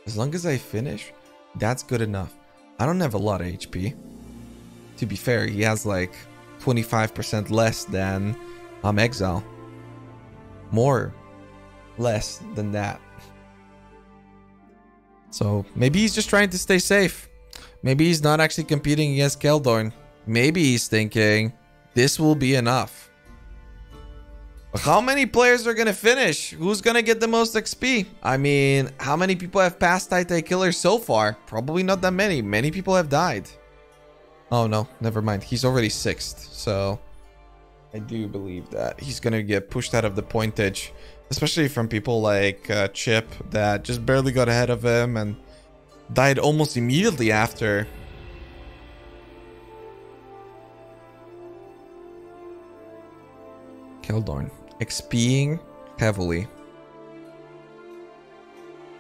As long as I finish, that's good enough. I don't have a lot of HP. To be fair, he has like 25% less than Exile. More, less than that. So maybe he's just trying to stay safe. Maybe he's not actually competing against Keldorn. Maybe he's thinking, this will be enough. How many players are going to finish? Who's going to get the most XP? I mean, how many people have passed Titan Killer so far? Probably not that many. Many people have died. Oh no, never mind. He's already 6th, so I do believe that he's gonna get pushed out of the pointage, especially from people like Chip that just barely got ahead of him and died almost immediately after. Keldorn, XPing heavily.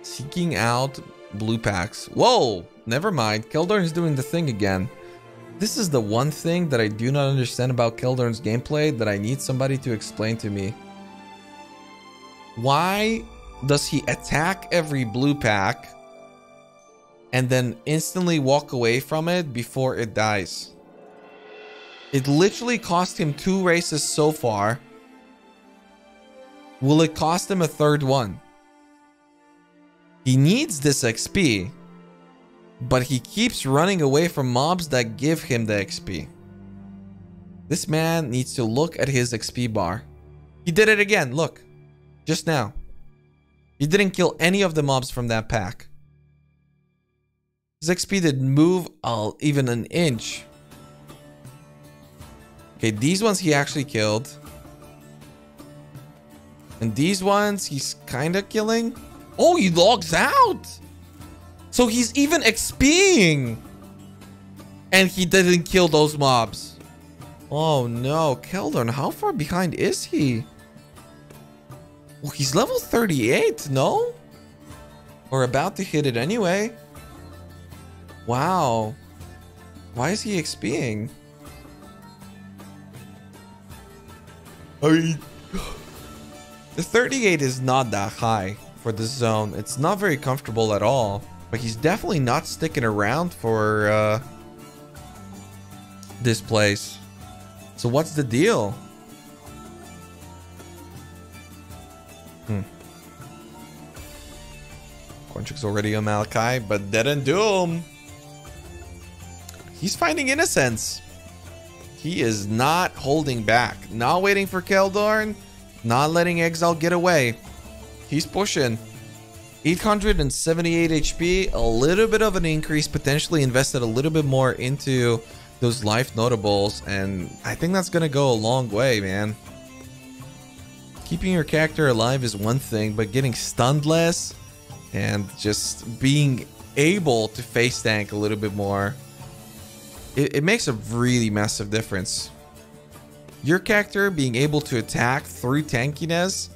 Seeking out blue packs. Whoa, never mind. Keldorn is doing the thing again. This is the one thing that I do not understand about Keldorn's gameplay that I need somebody to explain to me. Why does he attack every blue pack and then instantly walk away from it before it dies? It literally cost him 2 races so far. Will it cost him a 3rd one? He needs this XP. But he keeps running away from mobs that give him the XP. This man needs to look at his XP bar. He did it again, look. Just now. He didn't kill any of the mobs from that pack. His XP didn't move even an inch. Okay, these ones he actually killed. And these ones he's kind of killing. Oh, he logs out! So he's even XPing. And he didn't kill those mobs. Oh no, Keldorn, how far behind is he? Well, he's level 38, no? Or about to hit it anyway. Wow. Why is he XPing? The 38 is not that high for this zone. It's not very comfortable at all. But he's definitely not sticking around for this place. So what's the deal? Quantric's already on Malachi, but didn't do him. he's finding innocence. He is not holding back. Not waiting for Keldorn. Not letting Exile get away. He's pushing. 878 HP. A little bit of an increase. Potentially invested a little bit more into those life notables. And I think that's going to go a long way, man. Keeping your character alive is one thing, but getting stunned less and just being able to face tank a little bit more, it makes a really massive difference. Your character being able to attack through tankiness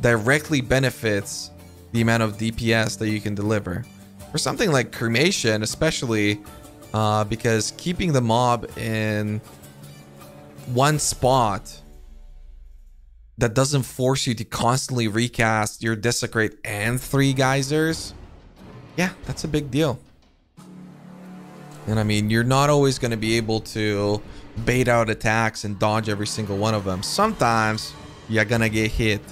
directly benefits the amount of DPS that you can deliver. For something like Cremation, especially because keeping the mob in one spot that doesn't force you to constantly recast your Desecrate and 3 Geysers, yeah, that's a big deal. And I mean, you're not always going to be able to bait out attacks and dodge every single one of them. Sometimes you're going to get hit.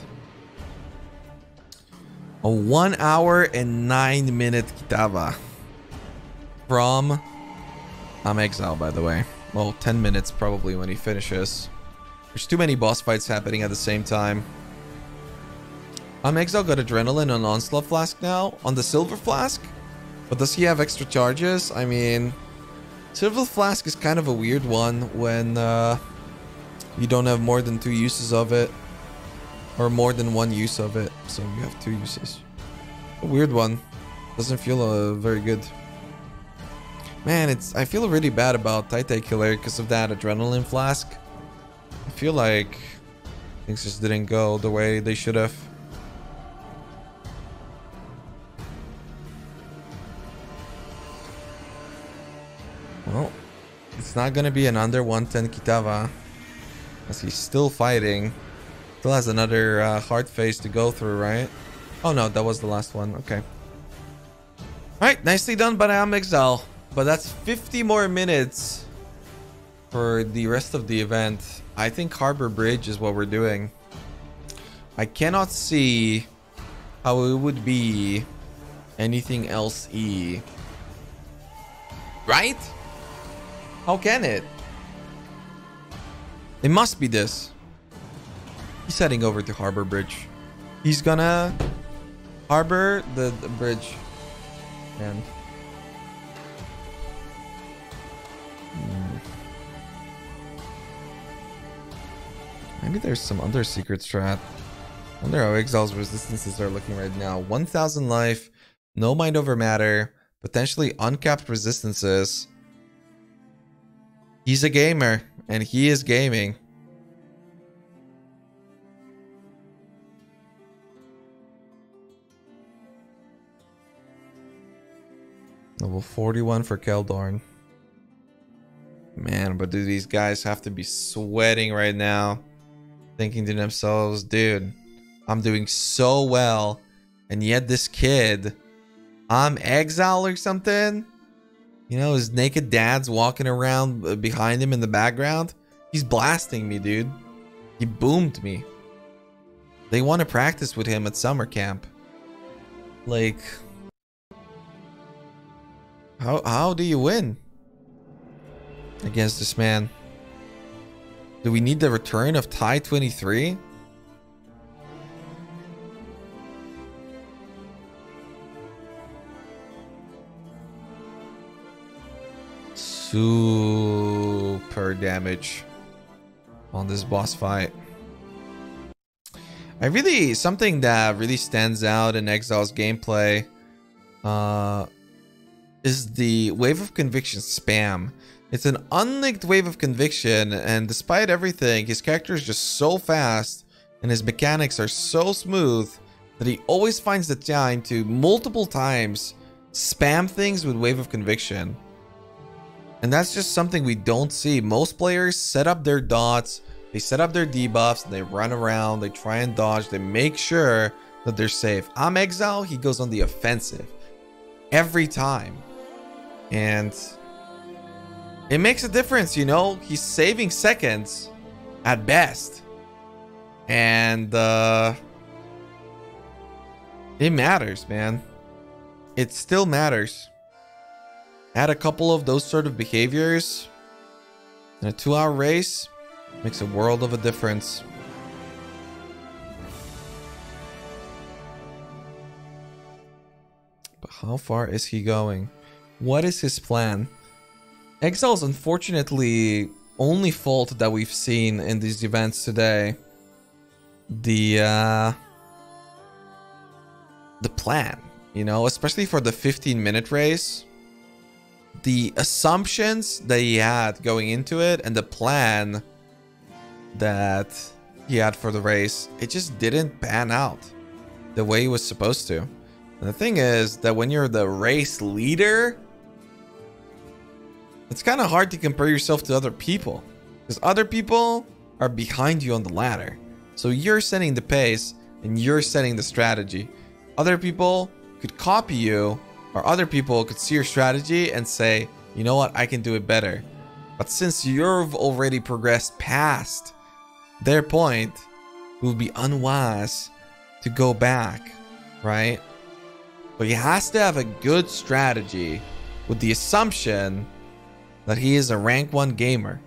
A 1 hour and 9 minute Kitava from Exile, by the way. Well, 10 minutes probably when he finishes. There's too many boss fights happening at the same time. Exile got Adrenaline on Onslaught Flask now, on the Silver Flask. But does he have extra charges? I mean, Silver Flask is kind of a weird one when you don't have more than 2 uses of it. Or more than 1 use of it. So you have 2 uses. A weird one. Doesn't feel very good. Man, I feel really bad about Titan Killer because of that Adrenaline Flask. I feel like things just didn't go the way they should have. Well, it's not gonna be an under 110 Kitava, as he's still fighting. Still has another hard phase to go through, right? Oh no, that was the last one. Okay. Alright, nicely done by Exile. But that's 50 more minutes for the rest of the event. I think Harbor Bridge is what we're doing. I cannot see how it would be anything else E. Right? How can it? It must be this. He's heading over to Harbor Bridge. He's gonna harbor the bridge. Man. Maybe there's some other secret strat. I wonder how Exile's resistances are looking right now. 1000 life, no mind over matter, potentially uncapped resistances. He's a gamer, and he is gaming. Level 41 for Keldorn. Man, but do these guys have to be sweating right now, thinking to themselves, dude, I'm doing so well, and yet this kid, I'm Exile or something? You know, his naked dad's walking around behind him in the background. He's blasting me, dude. He boomed me. They want to practice with him at summer camp. Like, how do you win against this man? Do we need the return of Tai 23? Super damage on this boss fight. Something that really stands out in Exile's gameplay is the Wave of Conviction spam. It's an unlinked Wave of Conviction, and despite everything, his character is just so fast and his mechanics are so smooth that he always finds the time to multiple times spam things with Wave of Conviction. And that's just something we don't see. Most players set up their dots, they set up their debuffs, they run around, they try and dodge, they make sure that they're safe. Exile, he goes on the offensive every time. And it makes a difference, you know? He's saving seconds at best. And it matters, man. It still matters. add a couple of those sort of behaviors in a 2-hour race, makes a world of a difference. But how far is he going? What is his plan? Exile's unfortunately only fault that we've seen in these events today. The plan, you know, especially for the 15-minute race. The assumptions that he had going into it and the plan that he had for the race, it just didn't pan out the way he was supposed to. And the thing is that when you're the race leader, it's kind of hard to compare yourself to other people because other people are behind you on the ladder. So you're setting the pace and you're setting the strategy. Other people could copy you, or other people could see your strategy and say, you know what, I can do it better. But since you've already progressed past their point, it would be unwise to go back, right? But he has to have a good strategy with the assumption that he is a rank 1 gamer.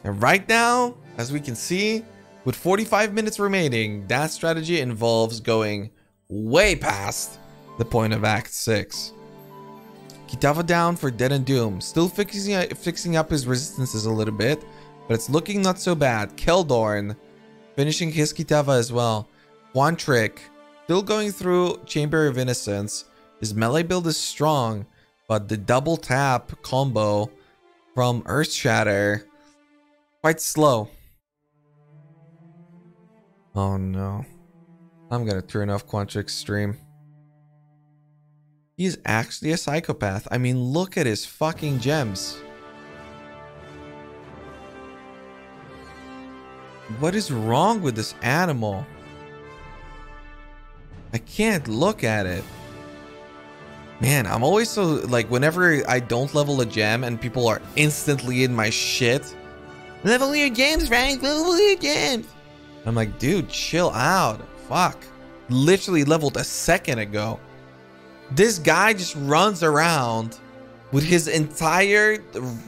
And right now, as we can see, with 45 minutes remaining, that strategy involves going way past the point of Act 6. Kitava down for Dead and Doom. Still fixing up his resistances a little bit, but it's looking not so bad. Keldorn finishing his Kitava as well. Quantric still going through Chamber of Innocence. His melee build is strong, but the double tap combo from Earthshatter quite slow. Oh no. I'm gonna turn off Quantric's stream. He's actually a psychopath. I mean, look at his fucking gems. What is wrong with this animal? I can't look at it. Man, I'm always so, like, whenever I don't level a gem and people are instantly in my shit. Level your gems, Frank. Level your gems. I'm like, dude, chill out. Fuck. Literally leveled a second ago. This guy just runs around with his entire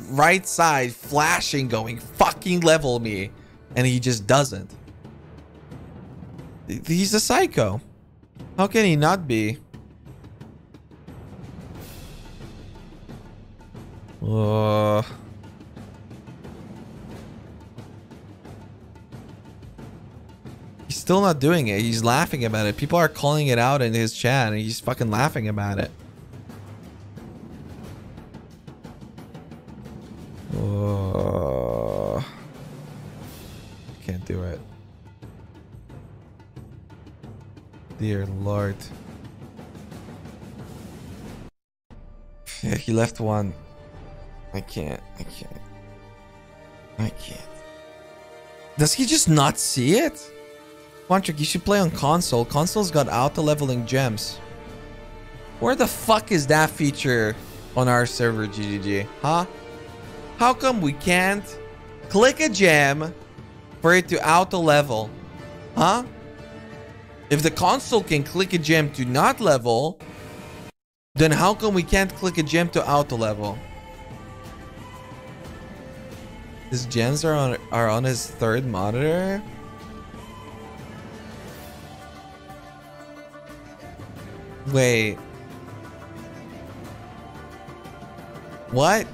right side flashing, going, fucking level me. And he just doesn't. He's a psycho. How can he not be? He's still not doing it. He's laughing about it. People are calling it out in his chat and he's fucking laughing about it. Can't do it. Dear Lord. Yeah, he left one. I can't. Does he just not see it? Quantric, you should play on console. Console's got auto-leveling gems. Where the fuck is that feature on our server, GGG? Huh? How come we can't click a gem for it to auto-level? Huh? If the console can click a gem to not level, then how come we can't click a gem to auto-level? His gems are on his third monitor. Wait. What?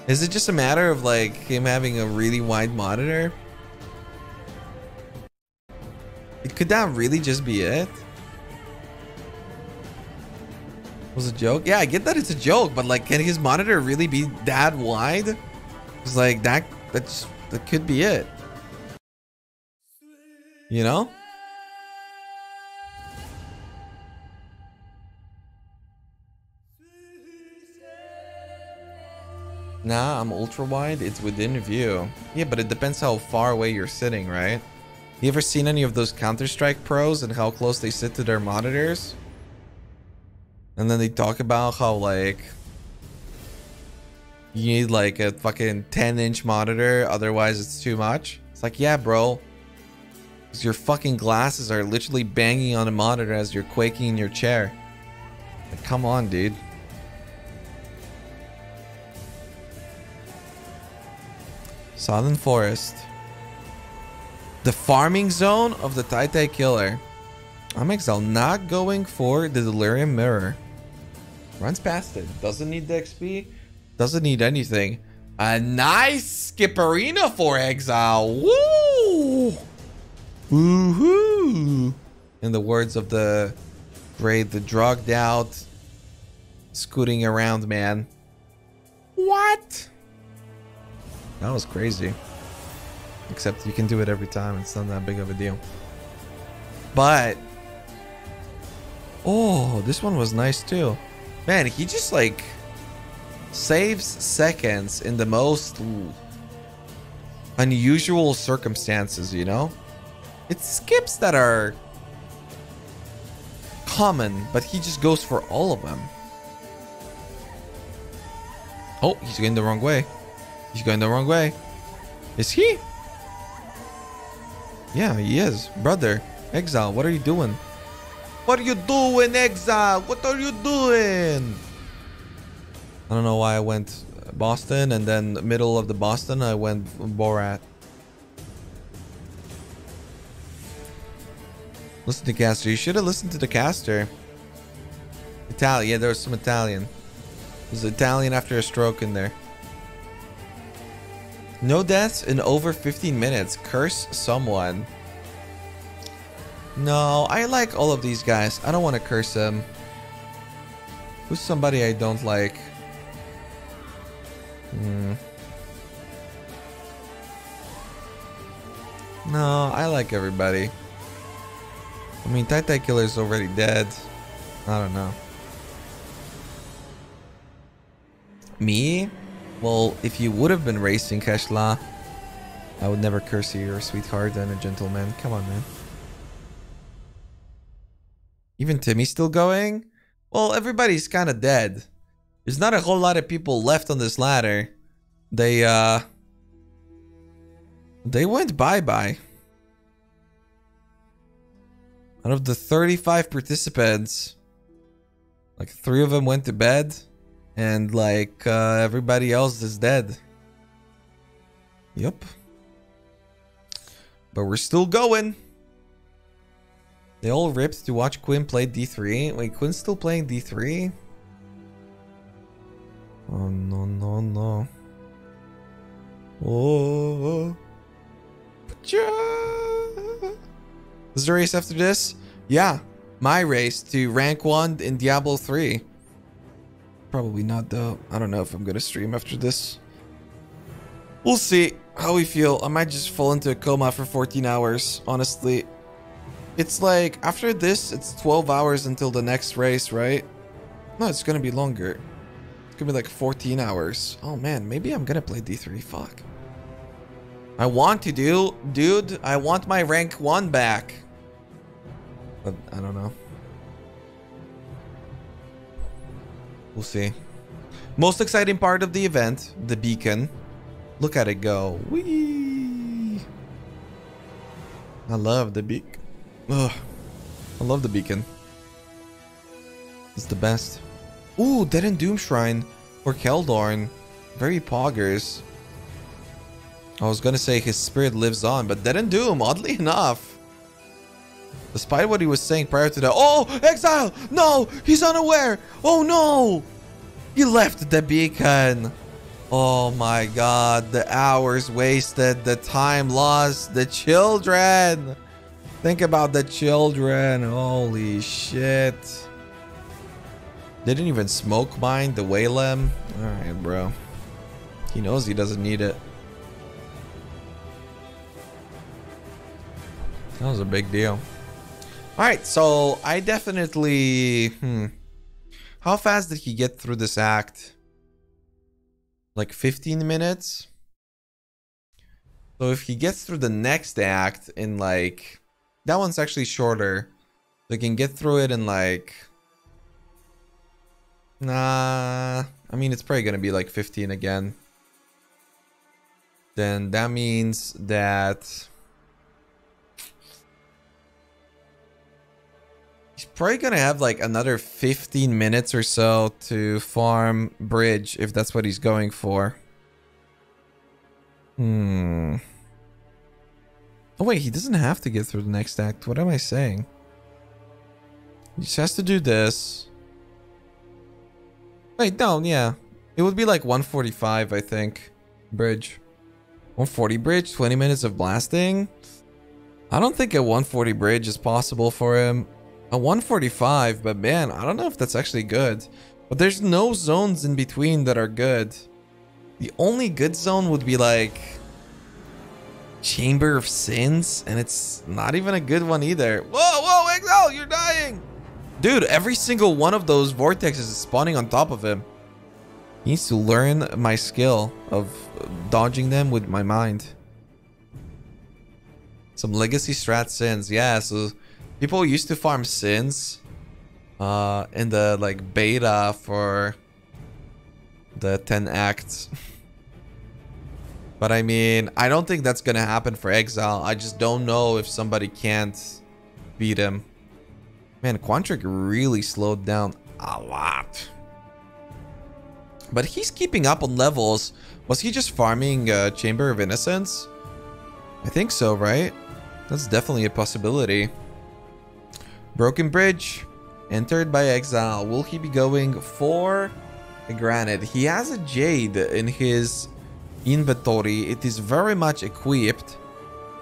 Is it just a matter of like him having a really wide monitor? Could that really just be it? Was it a joke? Yeah, I get that it's a joke, but like, can his monitor really be that wide? It's like that could be it. You know? Nah, I'm ultra wide. It's within view. Yeah, but it depends how far away you're sitting, right? You ever seen any of those Counter-Strike pros and how close they sit to their monitors? And then they talk about how like you need like a fucking 10-inch monitor, otherwise it's too much. It's like, yeah, bro. Because your fucking glasses are literally banging on a monitor as you're quaking in your chair. Like, come on, dude. Southern Forest. The farming zone of the Tai Tai Killer. I'm Exile not going for the Delirium Mirror. Runs past it. Doesn't need the XP. Doesn't need anything. A nice Skipperina for Exile. Woo! Woohoo! In the words of the great, the drugged out, scooting around man. What? That was crazy. Except you can do it every time. It's not that big of a deal. But oh, this one was nice too. Man, he just like saves seconds in the most unusual circumstances, you know? It's skips that are common, but he just goes for all of them. Oh, he's going the wrong way. He's going the wrong way. Is he? Yeah, he is. Brother, Exile, what are you doing? What are you doing, Exile? What are you doing? I don't know why I went Boston, and then middle of the Boston, I went Borat. Listen to caster. You should have listened to the caster. Italian. Yeah, there was some Italian. There's Italian after a stroke in there. No deaths in over 15 minutes. Curse someone. No, I like all of these guys. I don't want to curse them. Who's somebody I don't like? No, I like everybody. I mean, Tai Tai Killer's already dead. I don't know. Me? Well, if you would have been racing Keshla, I would never curse you. You're a sweetheart and a gentleman. Come on, man. Even Timmy's still going? Well, everybody's kind of dead. There's not a whole lot of people left on this ladder. They went bye-bye. Out of the 35 participants, like 3 of them went to bed, and like everybody else is dead. Yep. But we're still going. They all ripped to watch Quinn play D3. Wait, Quinn's still playing D3? Oh, no, no, no. Oh. Is there a race after this? Yeah. My race to rank 1 in Diablo 3. Probably not, though. I don't know if I'm going to stream after this. We'll see how we feel. I might just fall into a coma for 14 hours, honestly. It's like, after this, it's 12 hours until the next race, right? No, it's going to be longer. It's going to be like 14 hours. Oh, man. Maybe I'm going to play D3. Fuck. I want to do... Dude, I want my rank 1 back. But I don't know. We'll see. Most exciting part of the event, the beacon. Look at it go. Whee! I love the beacon. Ugh. I love the beacon. It's the best. Ooh, Dead and Doom Shrine for Keldorn. Very poggers. I was gonna say his spirit lives on, but Dead and Doom, oddly enough. Despite what he was saying prior to that. Oh, Exile! No! He's unaware! Oh no! He left the beacon. Oh my god. The hours wasted. The time lost. The children. Think about the children. Holy shit. Didn't even smoke mine the Waylem. Alright, bro. He knows he doesn't need it. That was a big deal. Alright, so I definitely... How fast did he get through this act? Like 15 minutes? So if he gets through the next act in like... That one's actually shorter. So he can get through it in like... Nah... I mean, it's probably gonna be like 15 again. Then that means that... He's probably gonna have like another 15 minutes or so to farm bridge if that's what he's going for. Oh wait, he doesn't have to get through the next act. What am I saying? He just has to do this. Wait, no, yeah. It would be like 145, I think. Bridge. 140 bridge, 20 minutes of blasting. I don't think a 140 bridge is possible for him. A 145, but man, I don't know if that's actually good. But there's no zones in between that are good. The only good zone would be like Chamber of Sins, and it's not even a good one either. Whoa, Exile, you're dying! Dude, every single one of those vortexes is spawning on top of him. He needs to learn my skill of dodging them with my mind. Some legacy strat Sins. Yeah, so people used to farm Sins in the like beta for the 10 acts. But I mean, I don't think that's gonna happen for Exile. I just don't know if somebody can't beat him. Man, Quantric really slowed down a lot. But he's keeping up on levels. Was he just farming Chamber of Innocence? I think so, right? That's definitely a possibility. Broken Bridge. Entered by Exile. Will he be going for a Granite? He has a Jade in his inventory. It is very much equipped.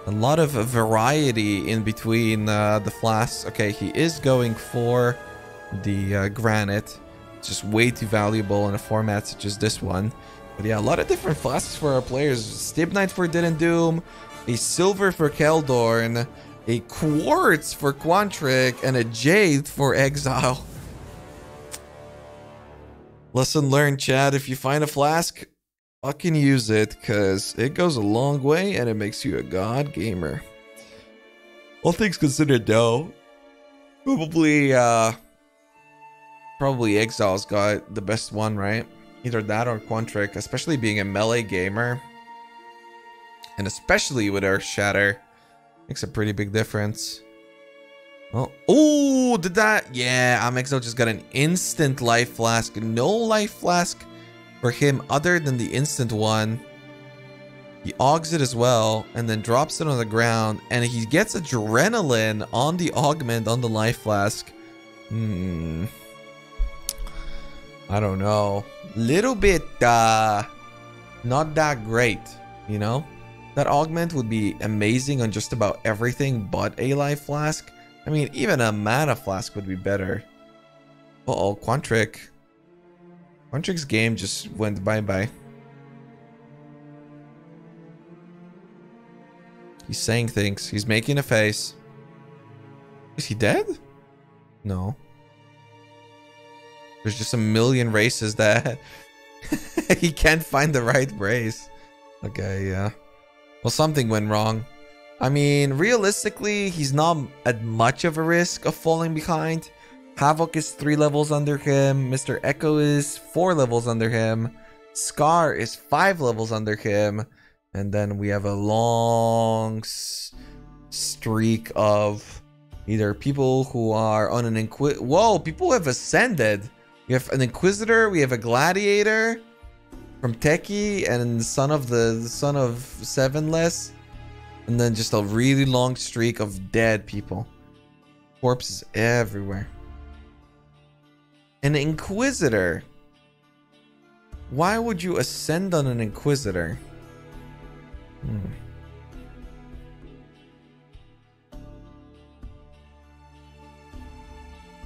A lot of variety in between the flasks. Okay, he is going for the Granite. It's just way too valuable in a format such as this one. But yeah, a lot of different flasks for our players. Stibnite for Dead and Doom, a Silver for Keldorn, a Quartz for Quantric, and a Jade for Exile. Lesson learned, Chad. If you find a flask, fucking use it, because it goes a long way and it makes you a god gamer. All things considered, though, probably Exile's got the best one, right? Either that or Quantric, especially being a melee gamer. And especially with Earth Shatter. Makes a pretty big difference. Oh, did that? Yeah, Exile just got an instant life flask. No life flask for him other than the instant one. He augs it as well and then drops it on the ground. And he gets adrenaline on the augment on the life flask. I don't know. Little bit not that great, you know? That augment would be amazing on just about everything but a life flask. I mean, even a mana flask would be better. Uh-oh, Quantric. Quantric's game just went bye-bye. He's saying things. He's making a face. Is he dead? No. There's just a million races that he can't find the right race. Okay, yeah. Well, something went wrong. I mean, realistically, he's not at much of a risk of falling behind. Havoc is 3 levels under him. Mr. Echo is 4 levels under him. Scar is 5 levels under him. And then we have a long streak of either people who are on an Inquisitor. Whoa, people who have ascended. We have an Inquisitor, we have a Gladiator from Techie, and son of Sevenless. And then just a really long streak of dead people. Corpses everywhere. An Inquisitor. Why would you ascend on an Inquisitor?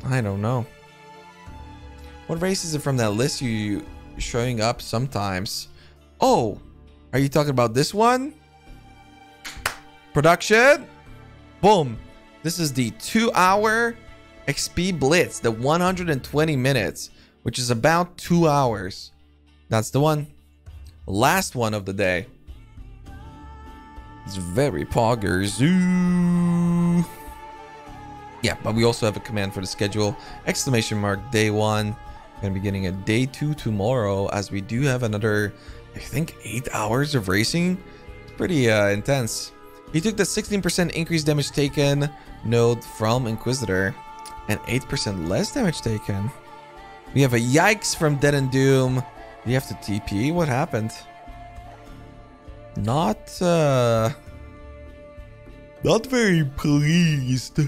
I don't know. What race is it from that list you showing up sometimes? Oh, are you talking about this one? Production. Boom. This is the 2-hour XP Blitz, the 120 minutes, which is about 2 hours. That's the one. Last one of the day. It's very poggers. Ooh. Yeah, but we also have a command for the schedule. Exclamation mark day 1. Gonna be getting a day 2 tomorrow, as we do have another, I think, 8 hours of racing. It's pretty intense. He took the 16% increased damage taken node from Inquisitor and 8% less damage taken. We have a yikes from Dead and Doom. You have to TP. What happened? not very pleased.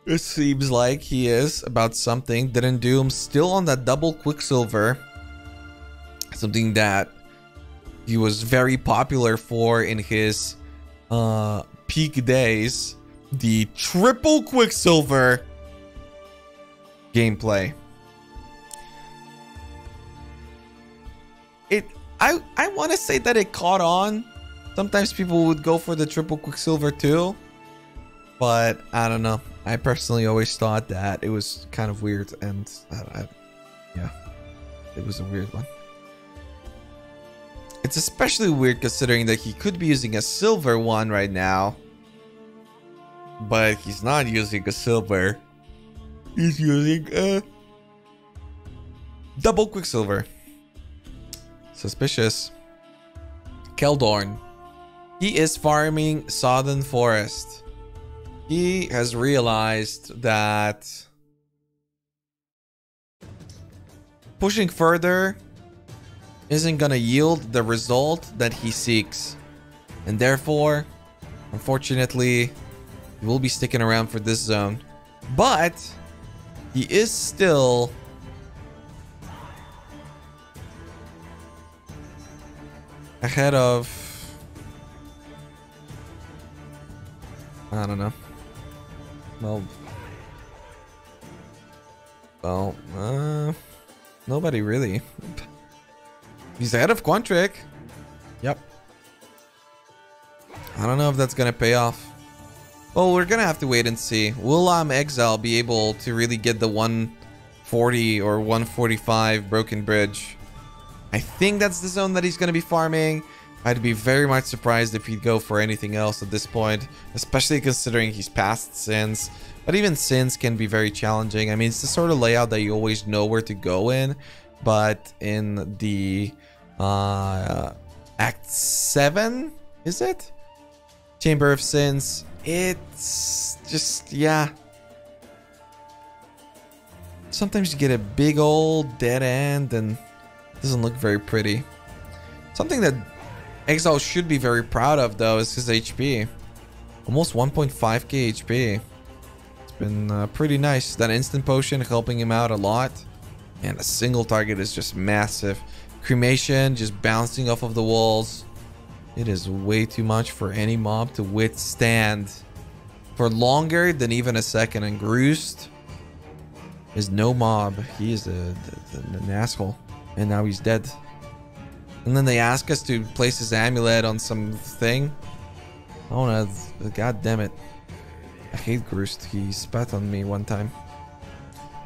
It seems like he is about something. Didn't do him still on that double Quicksilver. Something that he was very popular for in his peak days. The triple Quicksilver gameplay. I want to say that it caught on. Sometimes people would go for the triple Quicksilver too. But I don't know. I personally always thought that it was kind of weird. And yeah, it was a weird one. It's especially weird considering that he could be using a silver one right now. But he's not using a silver. He's using a double Quicksilver. Suspicious. Keldorn. He is farming Southern Forest. He has realized that pushing further isn't gonna yield the result that he seeks. And therefore, unfortunately, he will be sticking around for this zone. But he is still ahead of, I don't know. Well, nobody really. He's ahead of Quantric. Yep. I don't know if that's gonna pay off. Well, we're gonna have to wait and see. Will Exile be able to really get the 140 or 145 Broken Bridge? I think that's the zone that he's gonna be farming. I'd be very much surprised if he'd go for anything else at this point, especially considering he's passed Sins. But even Sins can be very challenging. I mean, it's the sort of layout that you always know where to go in, but in the Act 7, is it? Chamber of Sins, it's just, yeah. Sometimes you get a big old dead end and it doesn't look very pretty. Something that Exile should be very proud of though is his HP. Almost 1.5k HP. It's been pretty nice. That instant potion helping him out a lot. And a single target is just massive. Cremation just bouncing off of the walls. It is way too much for any mob to withstand for longer than even a second. And Groost is no mob. He is an asshole. And now he's dead. And then they ask us to place his amulet on something. Oh no, god damn it. I hate Groost. He spat on me one time.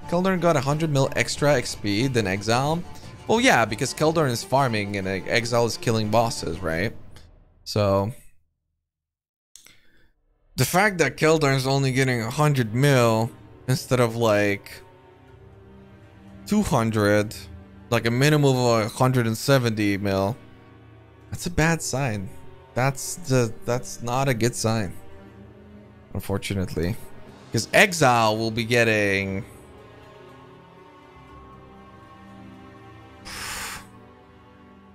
Keldorn got 100 mil extra XP than Exile. Well, yeah, because Keldorn is farming and Exile is killing bosses, right? So the fact that Keldorn is only getting 100 mil instead of like 200, like a minimum of 170 mil, that's a bad sign. That's not a good sign, unfortunately, because Exile will be getting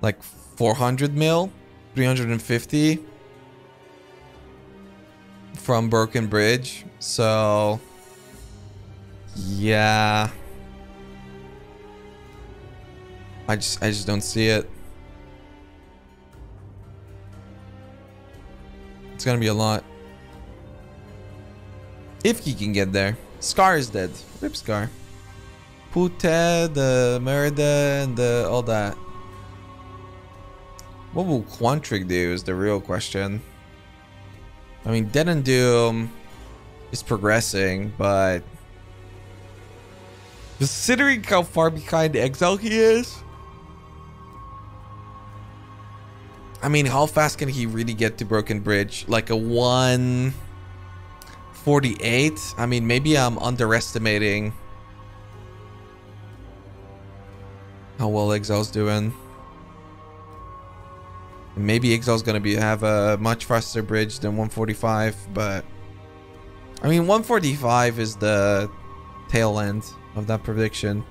like 400 mil, 350 from Broken Bridge. So yeah, I just don't see it. It's gonna be a lot if he can get there. Scar is dead. Rip Scar. Pute, the Merida, and all that. What will Quantric do is the real question. I mean, Dead and Doom is progressing, but considering how far behind Exile he is, I mean, how fast can he really get to Broken Bridge? Like a 148? I mean, maybe I'm underestimating how well Exile's doing. Maybe Exile's gonna have a much faster bridge than 145, but I mean 145 is the tail end of that prediction.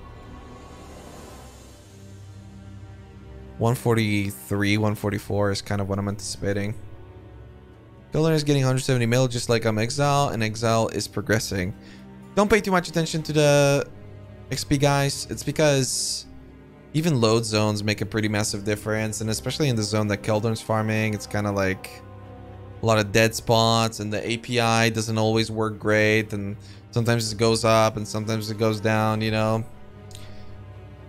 143, 144 is kind of what I'm anticipating. Killer is getting 170 mil just like Exile, and Exile is progressing. Don't pay too much attention to the XP, guys. It's because even load zones make a pretty massive difference, and especially in the zone that Keldorn's farming, it's kind of like a lot of dead spots, and the API doesn't always work great, and sometimes it goes up and sometimes it goes down, you know.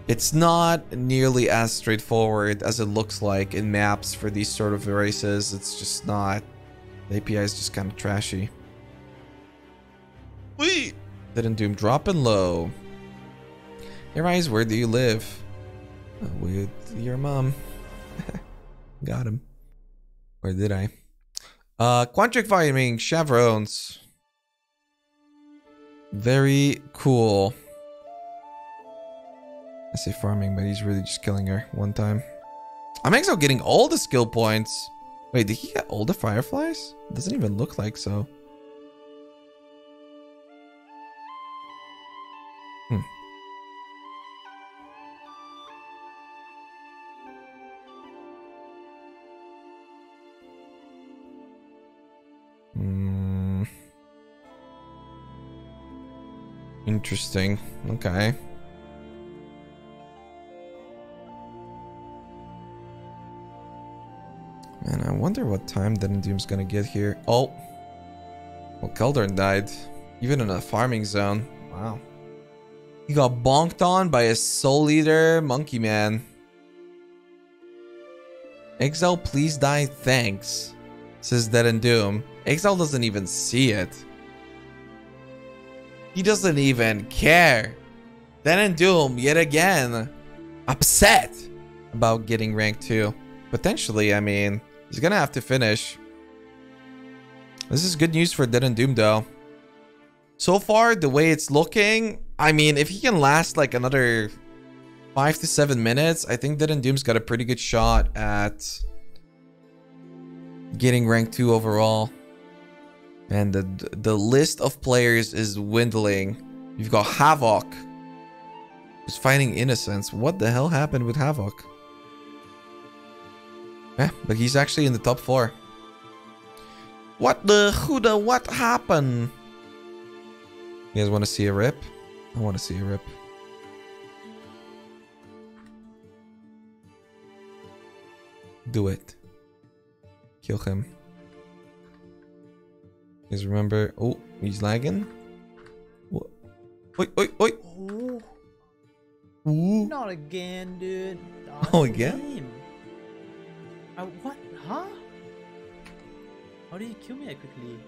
It's not nearly as straightforward as it looks like in maps for these sort of races. It's just not. The API is just kind of trashy. Wait! Didn't Doom dropping low. Hey Rise, where do you live? With your mom. Got him. Or did I? Quantric farming chevrons. Very cool. I say farming, but he's really just killing her one time. I'm Exile getting all the skill points. Wait, did he get all the fireflies? Doesn't even look like so. Interesting. Okay. Man, I wonder what time Doom's gonna get here. Oh. Well, Keldorn died. Even in a farming zone. Wow. He got bonked on by a Soul Eater Monkey Man. Exile, please die. Thanks. Says Doom. Exile doesn't even see it. He doesn't even care. Doom, yet again, upset about getting rank 2. Potentially, I mean, he's gonna have to finish. This is good news for Doom, though. So far, the way it's looking, I mean, if he can last like another 5 to 7 minutes, I think Doom's got a pretty good shot at getting rank 2 overall. And the list of players is dwindling. You've got Havoc, who's fighting Innocence. What the hell happened with Havoc? Yeah, but he's actually in the top 4. What happened? You guys want to see a rip? I want to see a rip. Do it. Kill him. You guys remember? Oh, he's lagging. What? Oi, oi, oi. Ooh. Not again, dude. Oh, again? What? Huh? How did he kill me that quickly?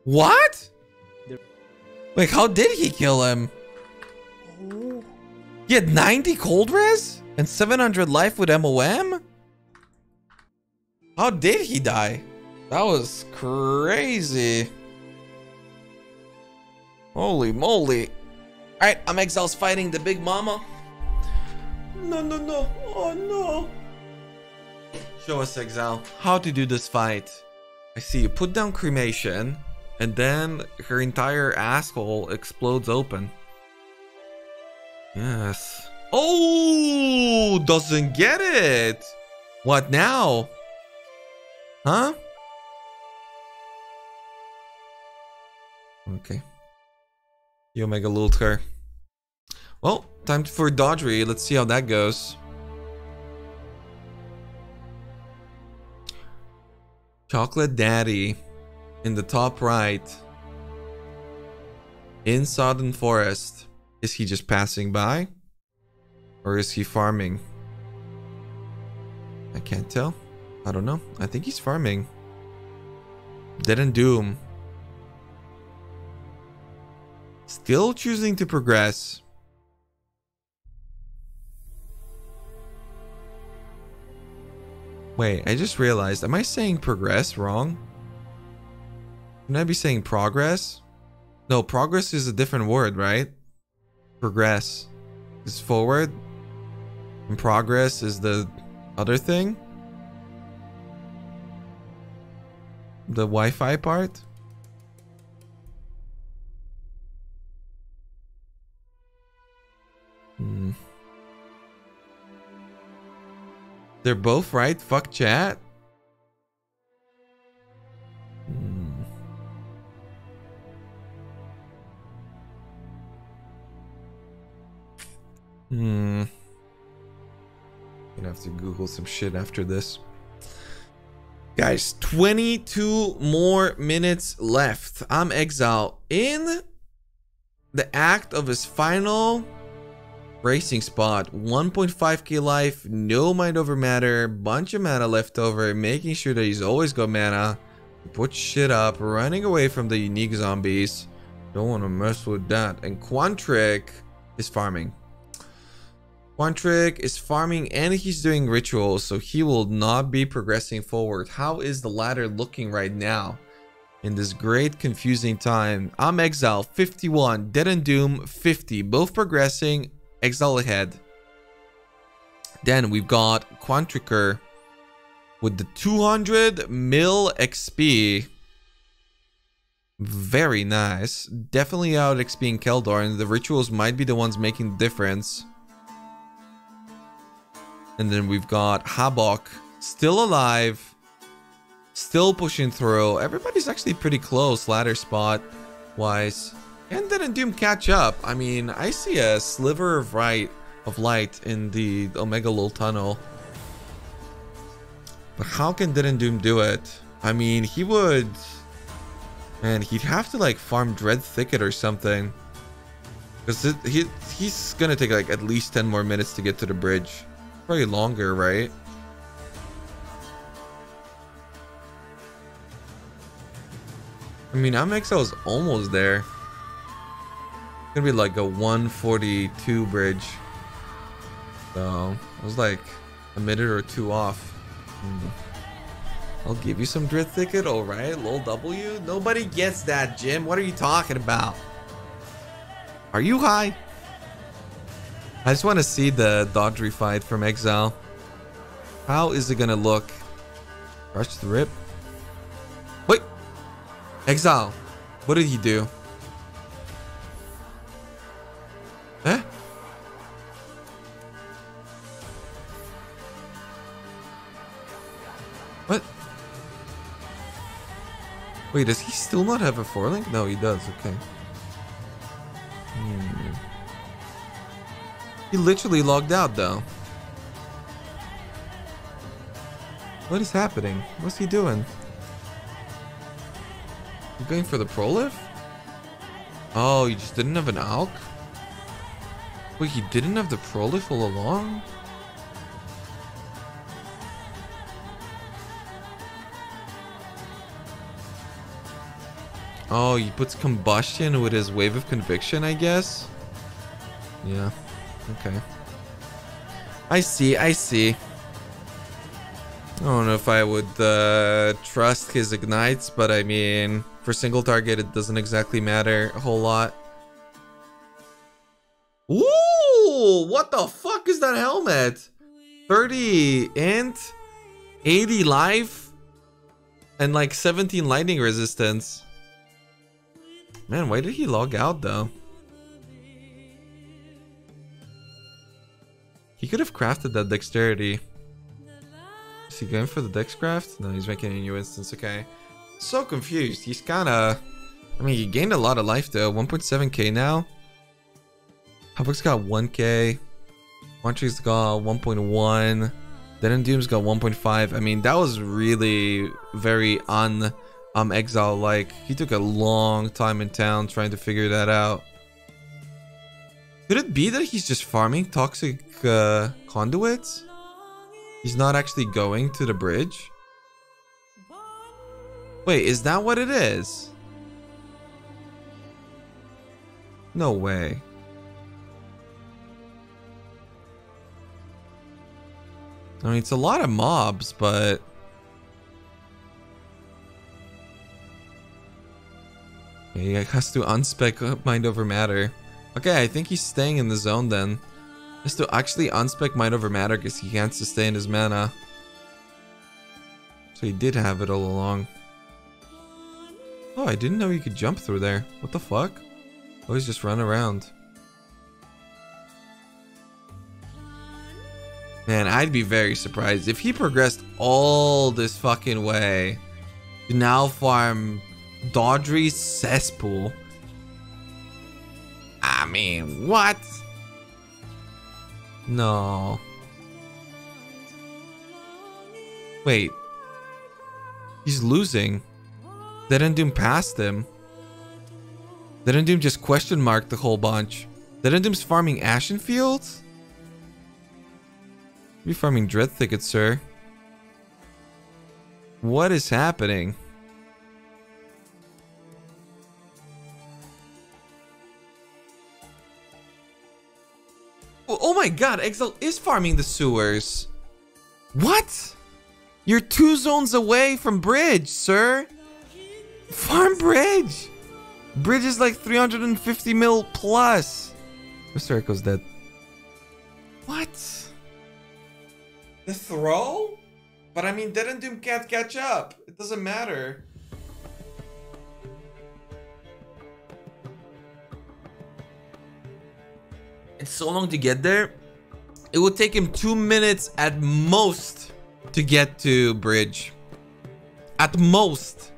What? Like, how did he kill him? Oh. He had 90 cold res and 700 life with MOM? How did he die? That was crazy. Holy moly. Alright, I'm Exile's fighting the big mama. No, no, no. Oh, no. Show us, Exile, how to do this fight. I see you put down cremation, and then her entire asshole explodes open. Yes. Oh, doesn't get it. What now? Huh? Okay. You Omega luled her. Well, time for dodgery. Let's see how that goes. Chocolate Daddy in the top right. In Sodden Forest. Is he just passing by? Or is he farming? I can't tell. I don't know. I think he's farming. Doom. Still choosing to progress. Wait, I just realized. Am I saying progress wrong? Shouldn't I be saying progress? No, progress is a different word, right? Progress is forward. And progress is the other thing. The Wi-Fi part. They're both right. Fuck chat. Gonna have to Google some shit after this. Guys, 22 more minutes left. I'm Exile in the act of his final racing spot. 1.5k life, no mind over matter, bunch of mana left over, making sure that he's always got mana. Put shit up, running away from the unique zombies. Don't want to mess with that. And Quantric is farming. Quantric is farming and he's doing rituals, so he will not be progressing forward. How is the ladder looking right now in this great confusing time? I'm Exile 51, Dead and Doom 50, both progressing. Exile ahead. Then we've got Quantricker with the 200 mil XP. Very nice. Definitely out XPing Keldor, and the rituals might be the ones making the difference. And then we've got Havoc, still alive, still pushing through. Everybody's actually pretty close ladder spot wise. And then Doom catch up. I mean, I see a sliver of light in the Omega Lol tunnel. But how can Dead and Doom do it? I mean, he would... Man, he'd have to like farm Dread Thicket or something. Because he's gonna take like at least 10 more minutes to get to the bridge. Probably longer, right? I mean, Exile's almost there. It's gonna be like a 142 bridge. So, I was like a minute or two off. I'll give you some Dread Thicket, alright? Lol W? Nobody gets that, Jim. What are you talking about? Are you high? I just want to see the Dodgery fight from Exile. How is it gonna look? Rush the rip. Wait! Exile! What did he do? Huh? What? Wait, does he still not have a 4-link? No, he does. Okay. He literally logged out though. What is happening? What's he doing? You going for the prolif? Oh, you just didn't have an alk? Wait, he didn't have the prolif all along? Oh, he puts combustion with his wave of conviction, I guess? Yeah. Okay. I see. I don't know if I would trust his ignites, but I mean, for single target, it doesn't exactly matter a whole lot. Ooh, what the fuck is that helmet? 30 int, 80 life, and like 17 lightning resistance. Man, why did he log out though? He could have crafted that dexterity. Is he going for the dex craft? No, he's making a new instance. Okay. So confused. He's kind of... I mean, he gained a lot of life though. 1.7k now. Havoc's got 1k. Quantric's got 1.1. Dead and Doom's got 1.5. I mean, that was really very Exile like. He took a long time in town trying to figure that out. Could it be that he's just farming toxic conduits? He's not actually going to the bridge? Wait, is that what it is? No way. I mean, it's a lot of mobs, but... He has to unspec Mind Over Matter. Okay, I think he's staying in the zone then. He has to actually unspec Mind Over Matter because he can't sustain his mana. So he did have it all along. Oh, I didn't know you could jump through there. What the fuck? Always just run around. Man, I'd be very surprised if he progressed all this fucking way to now farm Dodry's cesspool. I mean, what? No. Wait. He's losing. Doom passed him. Doom just question marked the whole bunch. Doom's farming Ashen Fields? You're farming Dread Thicket, sir. What is happening? Oh my god, Exile is farming the sewers. What? You're 2 zones away from Bridge, sir. Farm Bridge. Bridge is like 350 mil plus. Mr. Echo's dead. What? The throw? But I mean, Doom can't catch up. It doesn't matter. It's so long to get there. It would take him 2 minutes at most to get to Bridge. At most.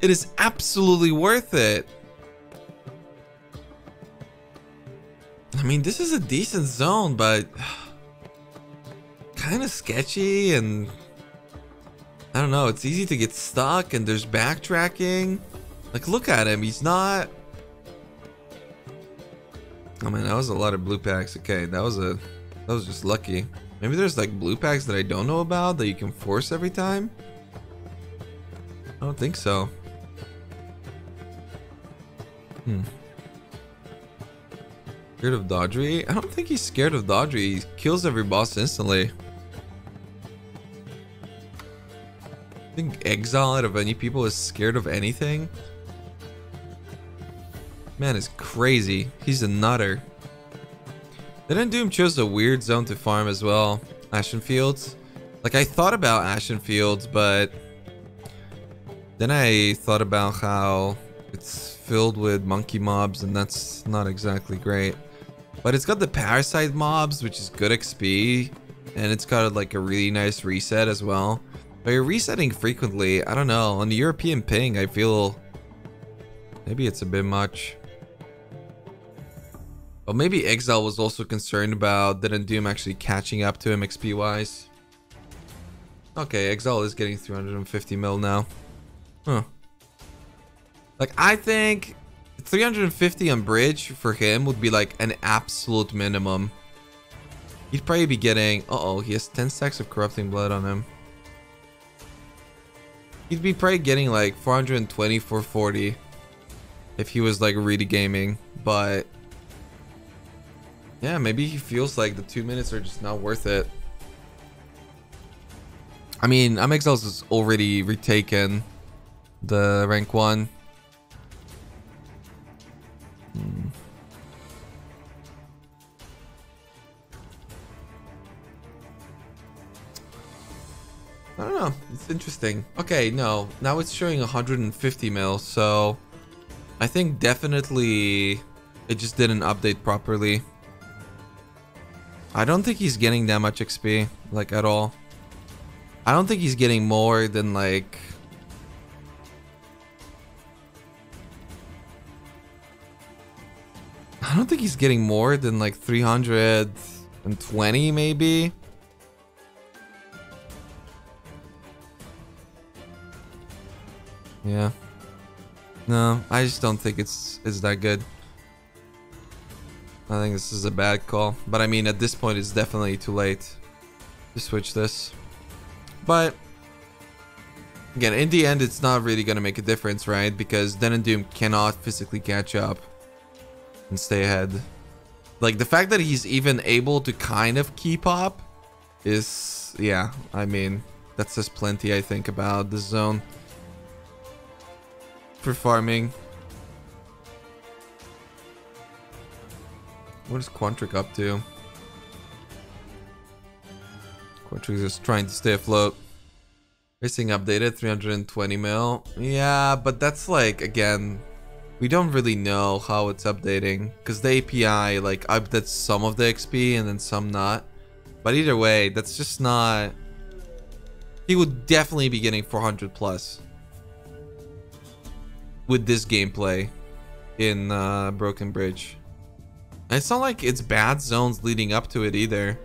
It is absolutely worth it. I mean, this is a decent zone, but kind of sketchy, and I don't know, it's easy to get stuck, and there's backtracking. Like, look at him, he's not... Oh man, that was a lot of blue packs. Okay, that was just lucky. Maybe there's like blue packs that I don't know about that you can force every time. I don't think so. Scared of Dodry? I don't think he's scared of Dodry. He kills every boss instantly. I think Exile out of any people is scared of anything. Man is crazy. He's a nutter. Doom chose a weird zone to farm as well. Ashen Fields. Like, I thought about Ashen Fields, but then I thought about how it's filled with monkey mobs, and that's not exactly great. But it's got the parasite mobs, which is good XP, and it's got like a really nice reset as well. But you're resetting frequently. I don't know. On the European ping, I feel maybe it's a bit much. But maybe Exile was also concerned about Doom actually catching up to him XP wise. Okay, Exile is getting 350 mil now. Huh. Like, I think 350 on Bridge for him would be like an absolute minimum. He'd probably be getting... Uh-oh, he has 10 stacks of Corrupting Blood on him. He'd be probably getting like 420, 440 if he was like really gaming, but yeah, maybe he feels like the 2 minutes are just not worth it. I mean, Exiles has already retaken the rank 1. I don't know. It's interesting. Okay, no. Now it's showing 150 mil, so I think definitely it just didn't update properly. I don't think he's getting that much XP, like, at all. I don't think he's getting more than, like... I don't think he's getting more than, like, 320, maybe? Yeah. No, I just don't think it's that good. I think this is a bad call. But I mean, at this point, it's definitely too late to switch this. But again, in the end, it's not really going to make a difference, right? Because Doom cannot physically catch up and stay ahead. Like, the fact that he's even able to kind of keep up is, yeah, I mean, that says plenty, I think, about this zone for farming. What is Quantric up to? Quantric is just trying to stay afloat. Racing updated 320 mil. Yeah, but that's like, again, we don't really know how it's updating because the API like updates some of the XP and then some not. But either way, that's just not... He would definitely be getting 400 plus with this gameplay in Broken Bridge. And it's not like it's bad zones leading up to it either.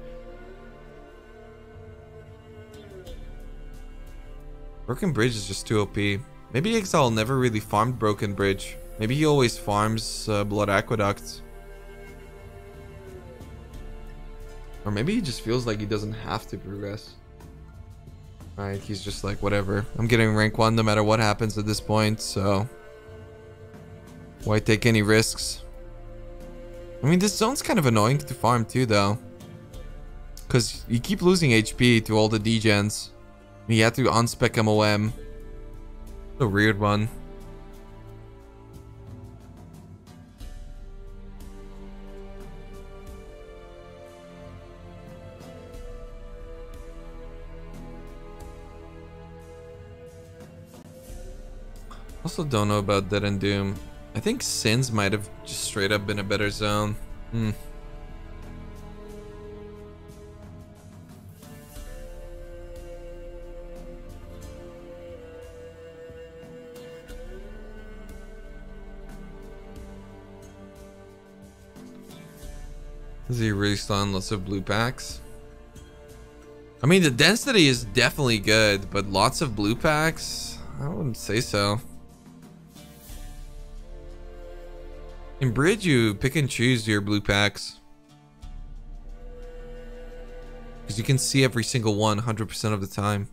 Broken Bridge is just too OP. Maybe Exile never really farmed Broken Bridge. Maybe he always farms Blood Aqueduct. Or maybe he just feels like he doesn't have to progress. Right, he's just like, whatever. I'm getting rank 1 no matter what happens at this point, so... Why take any risks? I mean, this zone's kind of annoying to farm too, though. Because you keep losing HP to all the degens. You have to unspec MOM. A weird one. Also don't know about Dead and Doom. I think Sins might have just straight up been a better zone. Is he really still on lots of blue packs? I mean, the density is definitely good, but lots of blue packs? I wouldn't say so. In Bridge, you pick and choose your blue packs. Because you can see every single one 100% of the time.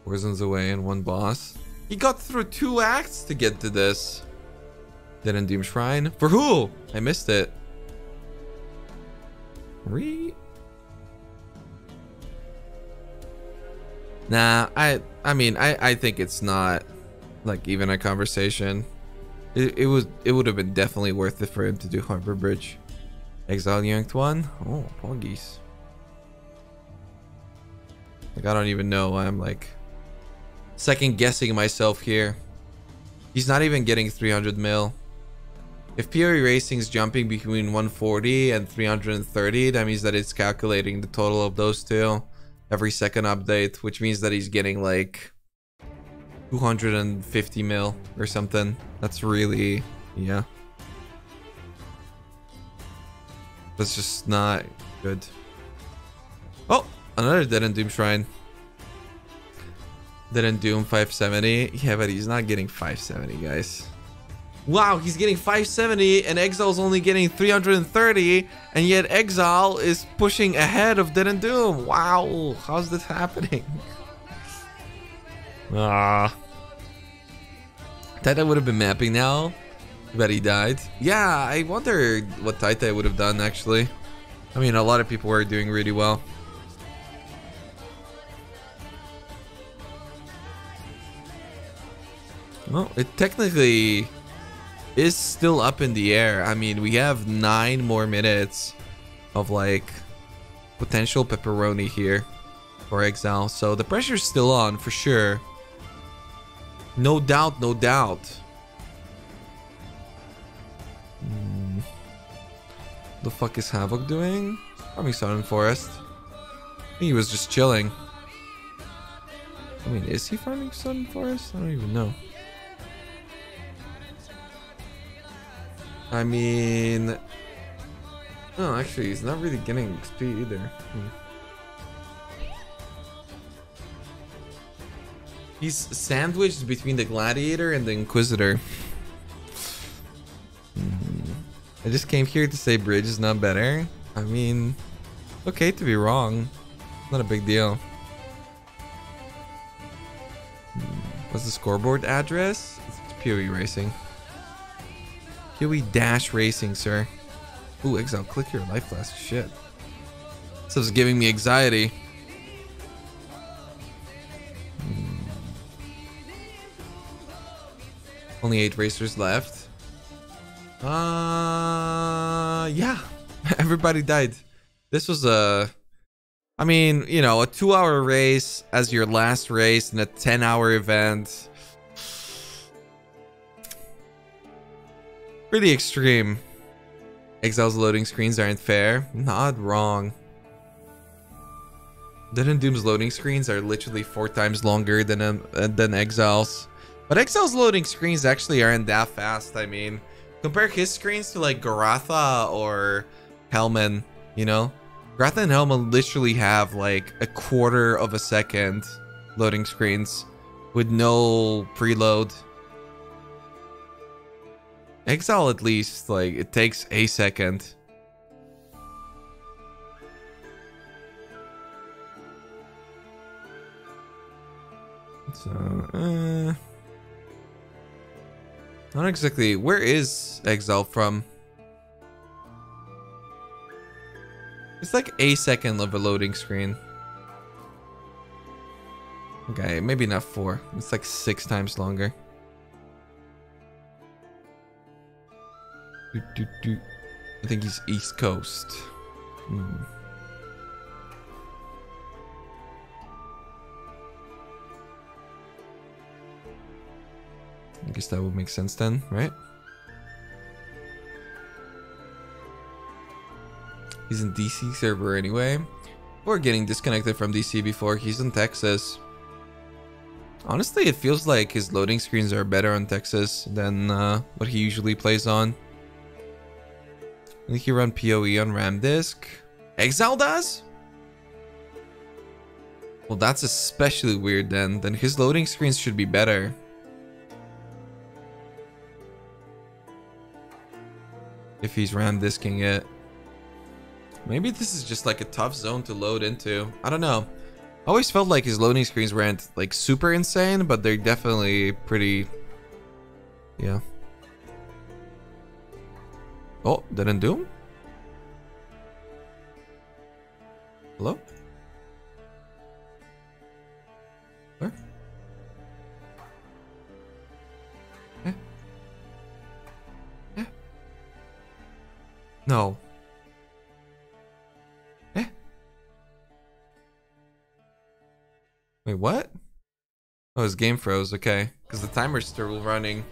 Warzone's away and one boss. He got through 2 acts to get to this. Dead and Doom Shrine. For who? I missed it. Nah, I mean, I think it's not like even a conversation. It would have been definitely worth it for him to do Harbor Bridge. Exile yanked 1. Oh, poggies. Like, I don't even know why I'm like second guessing myself here. He's not even getting 300 mil. If PoE Racing's jumping between 140 and 330, that means that it's calculating the total of those two every second update, which means that he's getting like 250 mil or something. That's really, yeah. That's just not good. Oh, another Dead and Doom Shrine. Dead and Doom 570. Yeah, but he's not getting 570, guys. Wow, he's getting 570 and Exile's only getting 330, and yet Exile is pushing ahead of Dead and Doom. Wow, how's this happening? Thought I would have been mapping now, but he died. Yeah, I wonder what Taita would have done actually. I mean, a lot of people were doing really well. Well, it technically is still up in the air. I mean, we have 9 more minutes of like potential pepperoni here for Exile, so the pressure's still on for sure. No doubt, no doubt. The fuck is Havoc doing? Probably Southern Forest. I think he was just chilling. I mean, is he farming Southern Forest? I don't even know. I mean... Oh, actually, he's not really getting XP either. He's sandwiched between the Gladiator and the Inquisitor. I just came here to say Bridge is not better. I mean, okay to be wrong. Not a big deal. What's the scoreboard address? It's PoE Racing. PoE-Racing, sir. Ooh, Exile, click your life flask. Shit. This is giving me anxiety. Only 8 racers left. Yeah. Everybody died. This was a... I mean, you know, a 2-hour race as your last race in a 10-hour event. Pretty extreme. Exile's loading screens aren't fair. Not wrong. Dead and Doom's loading screens are literally 4 times longer than Exile's. But Exile's loading screens actually aren't that fast. I mean, compare his screens to like Garatha or Hellman, you know? Garatha and Hellman literally have like a quarter of a second loading screens with no preload. Exile at least, like, it takes a second. So, not exactly. Where is Exile from? It's like a second of a loading screen. Okay, maybe not 4. It's like 6 times longer. I think he's East Coast. I guess that would make sense then, right? He's in DC server anyway. We're getting disconnected from DC before. He's in Texas. Honestly, it feels like his loading screens are better on Texas than what he usually plays on. I think he run PoE on RAM disk. Exile does? Well, that's especially weird then. Then his loading screens should be better. If he's RAM disking it. Maybe this is just like a tough zone to load into. I don't know. I always felt like his loading screens weren't like super insane, but they're definitely pretty... Yeah. Oh, didn't do him? Hello? Where? Eh? Eh? No. Eh? Wait, what? Oh, his game froze. Okay. Because the timer's still running.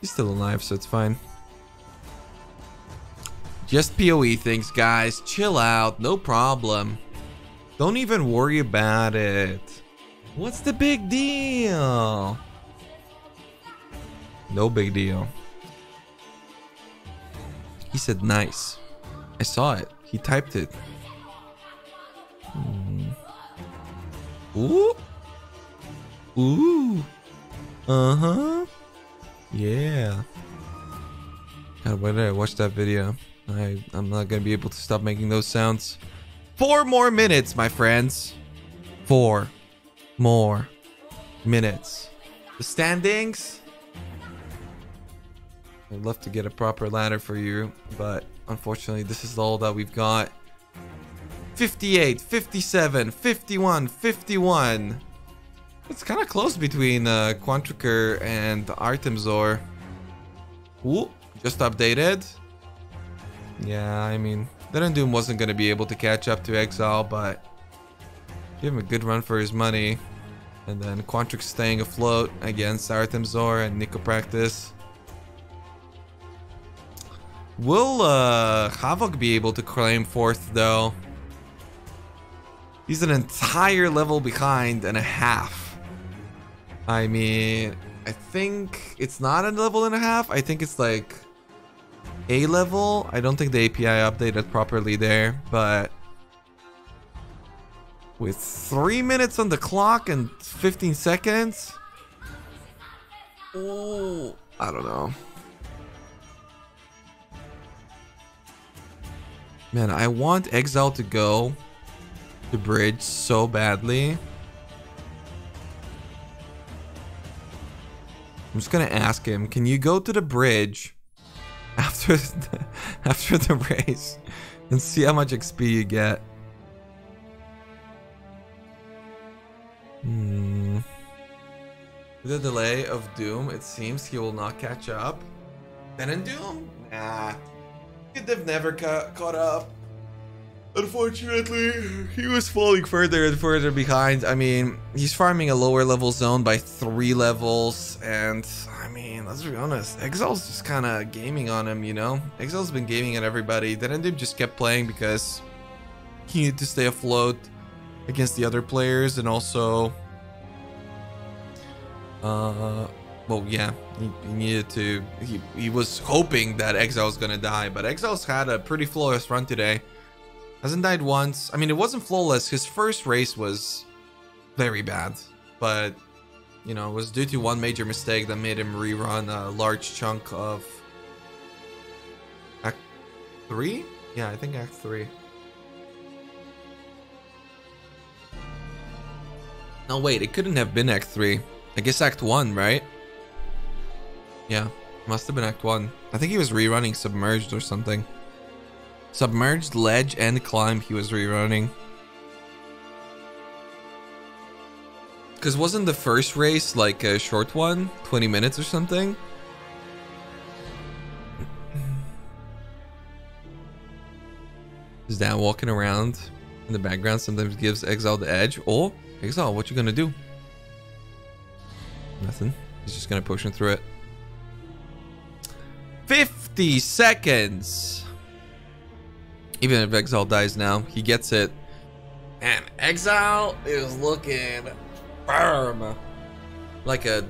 He's still alive, so it's fine. Just PoE things, guys. Chill out. No problem. Don't even worry about it. What's the big deal? No big deal. He said nice. I saw it. He typed it. Ooh. Ooh. Uh-huh. Yeah. God, why did I watch that video? I'm not gonna be able to stop making those sounds. 4 more minutes, my friends. 4 more minutes. The standings. I'd love to get a proper ladder for you, but unfortunately this is all that we've got. 58, 57, 51, 51. It's kind of close between Quantriker and Artemzor. Ooh, just updated. Yeah, I mean, Dead Doom wasn't going to be able to catch up to Exile, but give him a good run for his money. And then Quantric staying afloat against Artemzor and Nico Practice. Will Havoc be able to claim 4th though? He's an entire level behind and a half. I mean, I think it's not a level and a half. I think it's like A level. I don't think the API updated properly there, but with 3 minutes on the clock and 15 seconds. Oh, I don't know. Man, I want Exile to go to bridge so badly. I'm just gonna ask him, can you go to the bridge after the race and see how much XP you get? With the delay of Doom, it seems he will not catch up. Then in Doom? Nah. He'd have never caught up. Unfortunately, he was falling further and further behind. I mean, he's farming a lower level zone by 3 levels. And I mean, let's be honest, Exile's just kind of gaming on him, you know? Exile's been gaming at everybody. Then Endim just kept playing because he needed to stay afloat against the other players. And also, well, yeah, he needed to, he was hoping that Exile was going to die. But Exile's had a pretty flawless run today. Hasn't died once. I mean, it wasn't flawless. His first race was very bad. But, you know, it was due to one major mistake that made him rerun a large chunk of Act 3? Yeah, I think Act 3. No, wait, it couldn't have been Act 3. I guess Act 1, right? Yeah, must have been Act 1. I think he was rerunning Submerged or something. Submerged, Ledge, and Climb he was rerunning. Because wasn't the first race like a short one? 20 minutes or something? His dad walking around in the background sometimes gives Exile the edge. Oh, Exile, what you gonna do? Nothing. He's just gonna push him through it. 50 seconds. Even if Exile dies now, he gets it. And Exile is looking firm. Like a...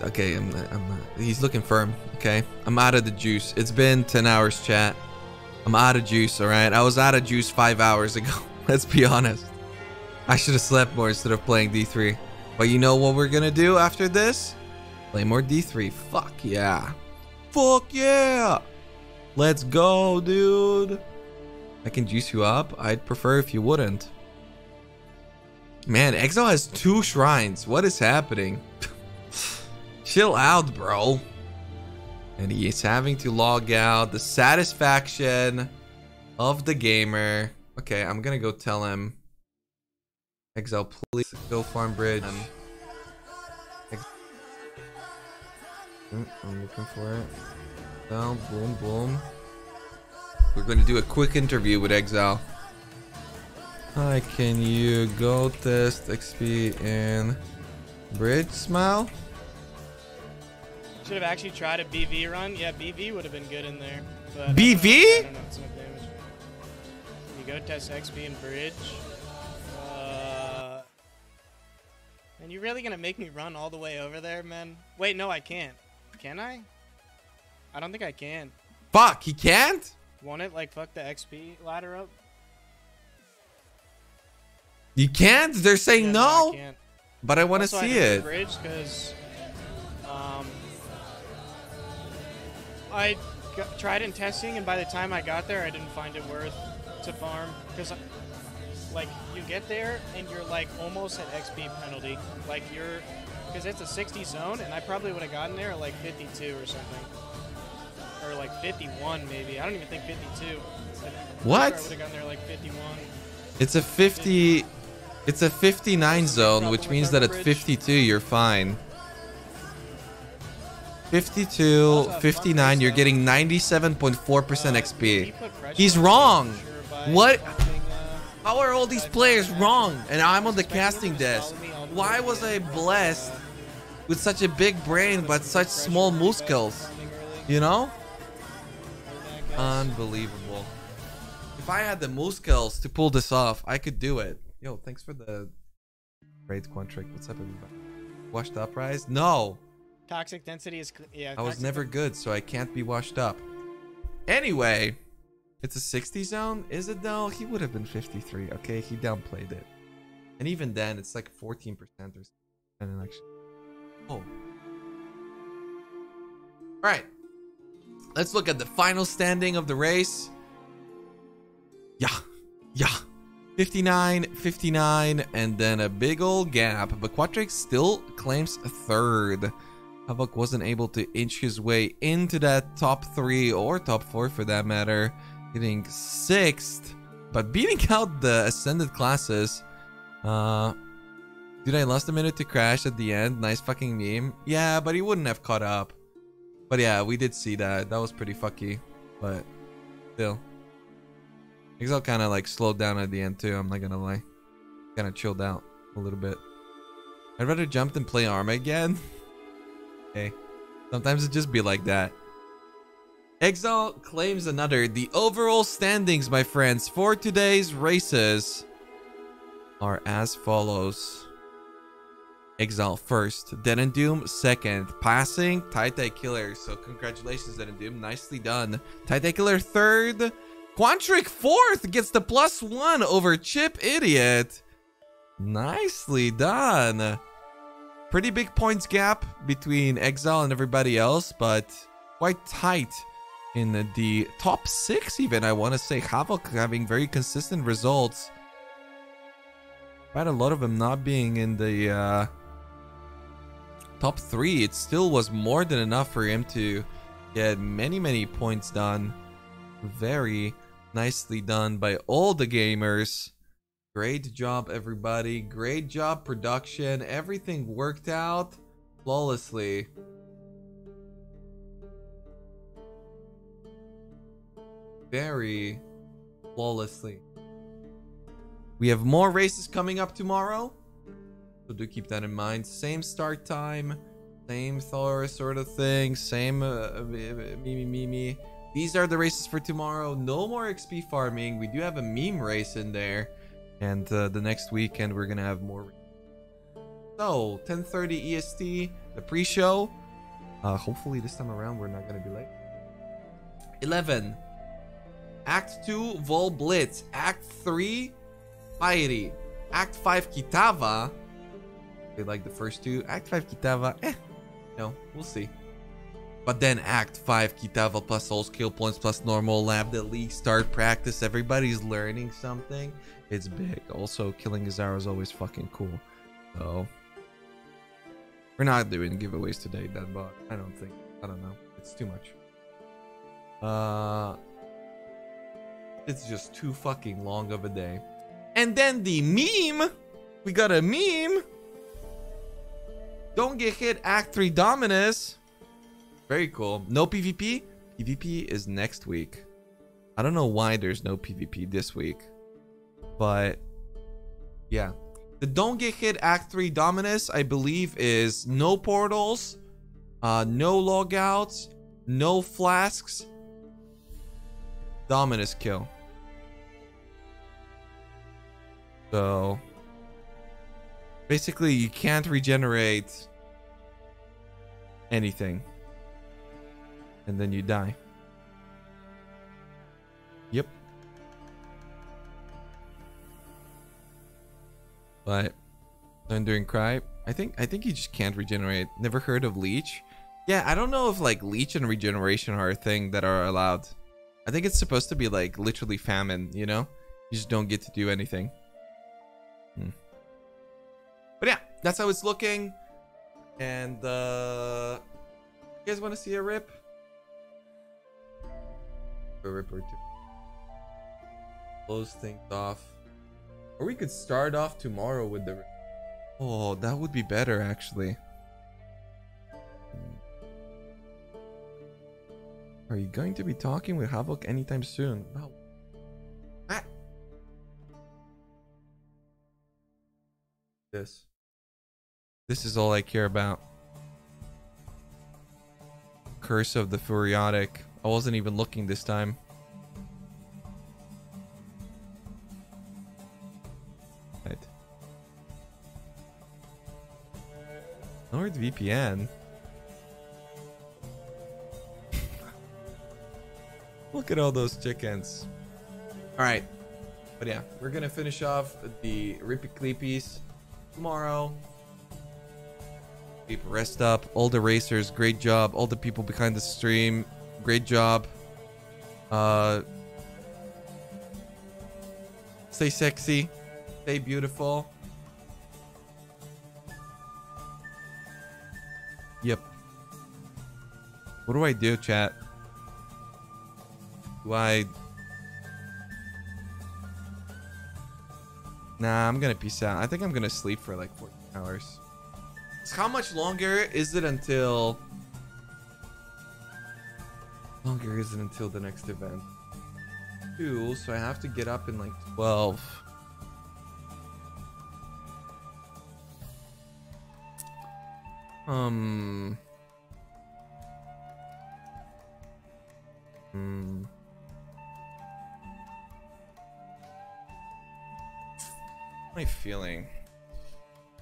Okay, I'm not... He's looking firm, okay? I'm out of the juice. It's been 10 hours, chat. I'm out of juice, alright? I was out of juice 5 hours ago. Let's be honest. I should have slept more instead of playing D3. But you know what we're gonna do after this? Play more D3. Fuck yeah. Fuck yeah! Let's go, dude. I can juice you up. I'd prefer if you wouldn't. Man, Exile has 2 shrines. What is happening? Chill out, bro. And he is having to log out. The satisfaction of the gamer. Okay, I'm gonna go tell him. Exile, please go farm bridge. I'm looking for it. Down, boom, boom. We're going to do a quick interview with Exile. Hi, can you go test XP in bridge, Smile? Should have actually tried a BV run. Yeah, BV would have been good in there. But BV? I don't know, it's enough damage. You go test XP in bridge. And you really gonna make me run all the way over there, man? Wait, no, I can't. Can I? I don't think I can. Fuck, he can't? Want it? Like, fuck the XP ladder up? You can't? They're saying Yeah, no? I can't. But I want to see it. Bridge, because I tried in testing, and by the time I got there, I didn't find it worth to farm. Because, like, you get there, and you're, like, almost at XP penalty. Like, you're... Because it's a 60 zone, and I probably would have gotten there at, like, 52 or something. Or like 51 maybe. I don't even think 52. What? I would have gotten there like 51. It's a 50. It's a 59 zone, which means that at 52 you're fine. 52, 59, you're getting 97.4% XP. He's wrong. What? How are all these players wrong? And I'm on the casting desk. Why was I blessed with such a big brain but such small muscles? You know? Unbelievable. If I had the moose skills to pull this off, I could do it. Yo, thanks for the raid Quantric. What's up, everybody? Washed up, Rise? No. Toxic density is... Yeah. I was never good, so I can't be washed up. Anyway, it's a 60 zone? Is it though? He would have been 53. Okay, he downplayed it. And even then, it's like 14% or something. Actually. Oh. Alright. Let's look at the final standing of the race. Yeah. 59, 59, and then a big old gap. But Quatrix still claims 3rd. Havoc wasn't able to inch his way into that top 3 or top 4 for that matter. Getting 6th, but beating out the Ascended classes. Dude, I lost a minute to crash at the end. Nice fucking meme. Yeah, but he wouldn't have caught up. But yeah, we did see that. That was pretty fucky. But still. Exile kind of like slowed down at the end too. I'm not gonna lie. Kind of chilled out a little bit. I'd rather jump than play Arma again. Hey, sometimes it just be like that. Exile claims another. The overall standings, my friends, for today's races are as follows. Exile first, Dead and Doom second, passing Taitai Killer. So congratulations, Dead and Doom, nicely done. Taitai Killer third, Quantric fourth, gets the +1 over Chip Idiot. Nicely done. Pretty big points gap between Exile and everybody else, but quite tight in the top 6 even. I want to say Havoc having very consistent results. Quite a lot of them not being in the top 3. It still was more than enough for him to get many points done. Very nicely done by all the gamers. Great job, everybody. Great job, production. Everything worked out flawlessly. Very flawlessly. We have more races coming up tomorrow, so do keep that in mind. Same start time, same Thor sort of thing, same me. These are the races for tomorrow. No more XP farming. We do have a meme race in there, and the next weekend we're gonna have more. So 10:30 EST, the pre-show. Hopefully this time around we're not gonna be late. 11. Act 2 Vol Blitz. Act 3 Piety. Act 5 Kitava. They like the first two. Act 5 Kitava, no, we'll see. But then Act 5 Kitava plus soul skill points plus normal lab the league start practice. Everybody's learning something. It's big. Also, killing Azara is always fucking cool. So we're not doing giveaways today, Deadbot. I don't think. I don't know. It's too much. It's just too fucking long of a day. And then the meme. We got a meme. Don't get hit. Act 3 Dominus. Very cool. No PvP. PvP is next week. I don't know why there's no PvP this week, but yeah. The Don't Get Hit Act 3 Dominus, I believe, is no portals, no logouts, no flasks, Dominus kill. So basically you can't regenerate anything, and then you die. Yep. But Thundering Cry, I think you just can't regenerate. Never heard of Leech. Yeah, I don't know if like Leech and regeneration are a thing that are allowed. I think it's supposed to be like literally famine, you know? You just don't get to do anything. But yeah, that's how it's looking. And you guys want to see a rip? A rip or two. Close things off. Or we could start off tomorrow with the... Oh, that would be better, actually. Are you going to be talking with Havoc anytime soon? No. Ah. This is all I care about. Curse of the Furiotic. I wasn't even looking this time. Right. NordVPN. Look at all those chickens. Alright. But yeah, we're gonna finish off the Rippy Cleepies tomorrow. Keep rest up. All the racers, great job. All the people behind the stream, great job. Stay sexy. Stay beautiful. Yep. What do I do, chat? Do I... Nah, I'm gonna peace out. I think I'm gonna sleep for like 14 hours. So how much longer is it until... Longer is it until the next event? 2, so I have to get up in like 12. What am I feeling?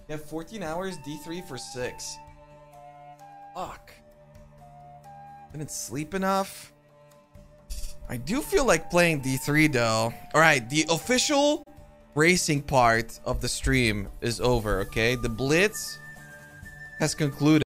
You have 14 hours, D3 for 6. Fuck. Didn't sleep enough. I do feel like playing D3 though. Alright, the official racing part of the stream is over, okay? The Blitz has concluded.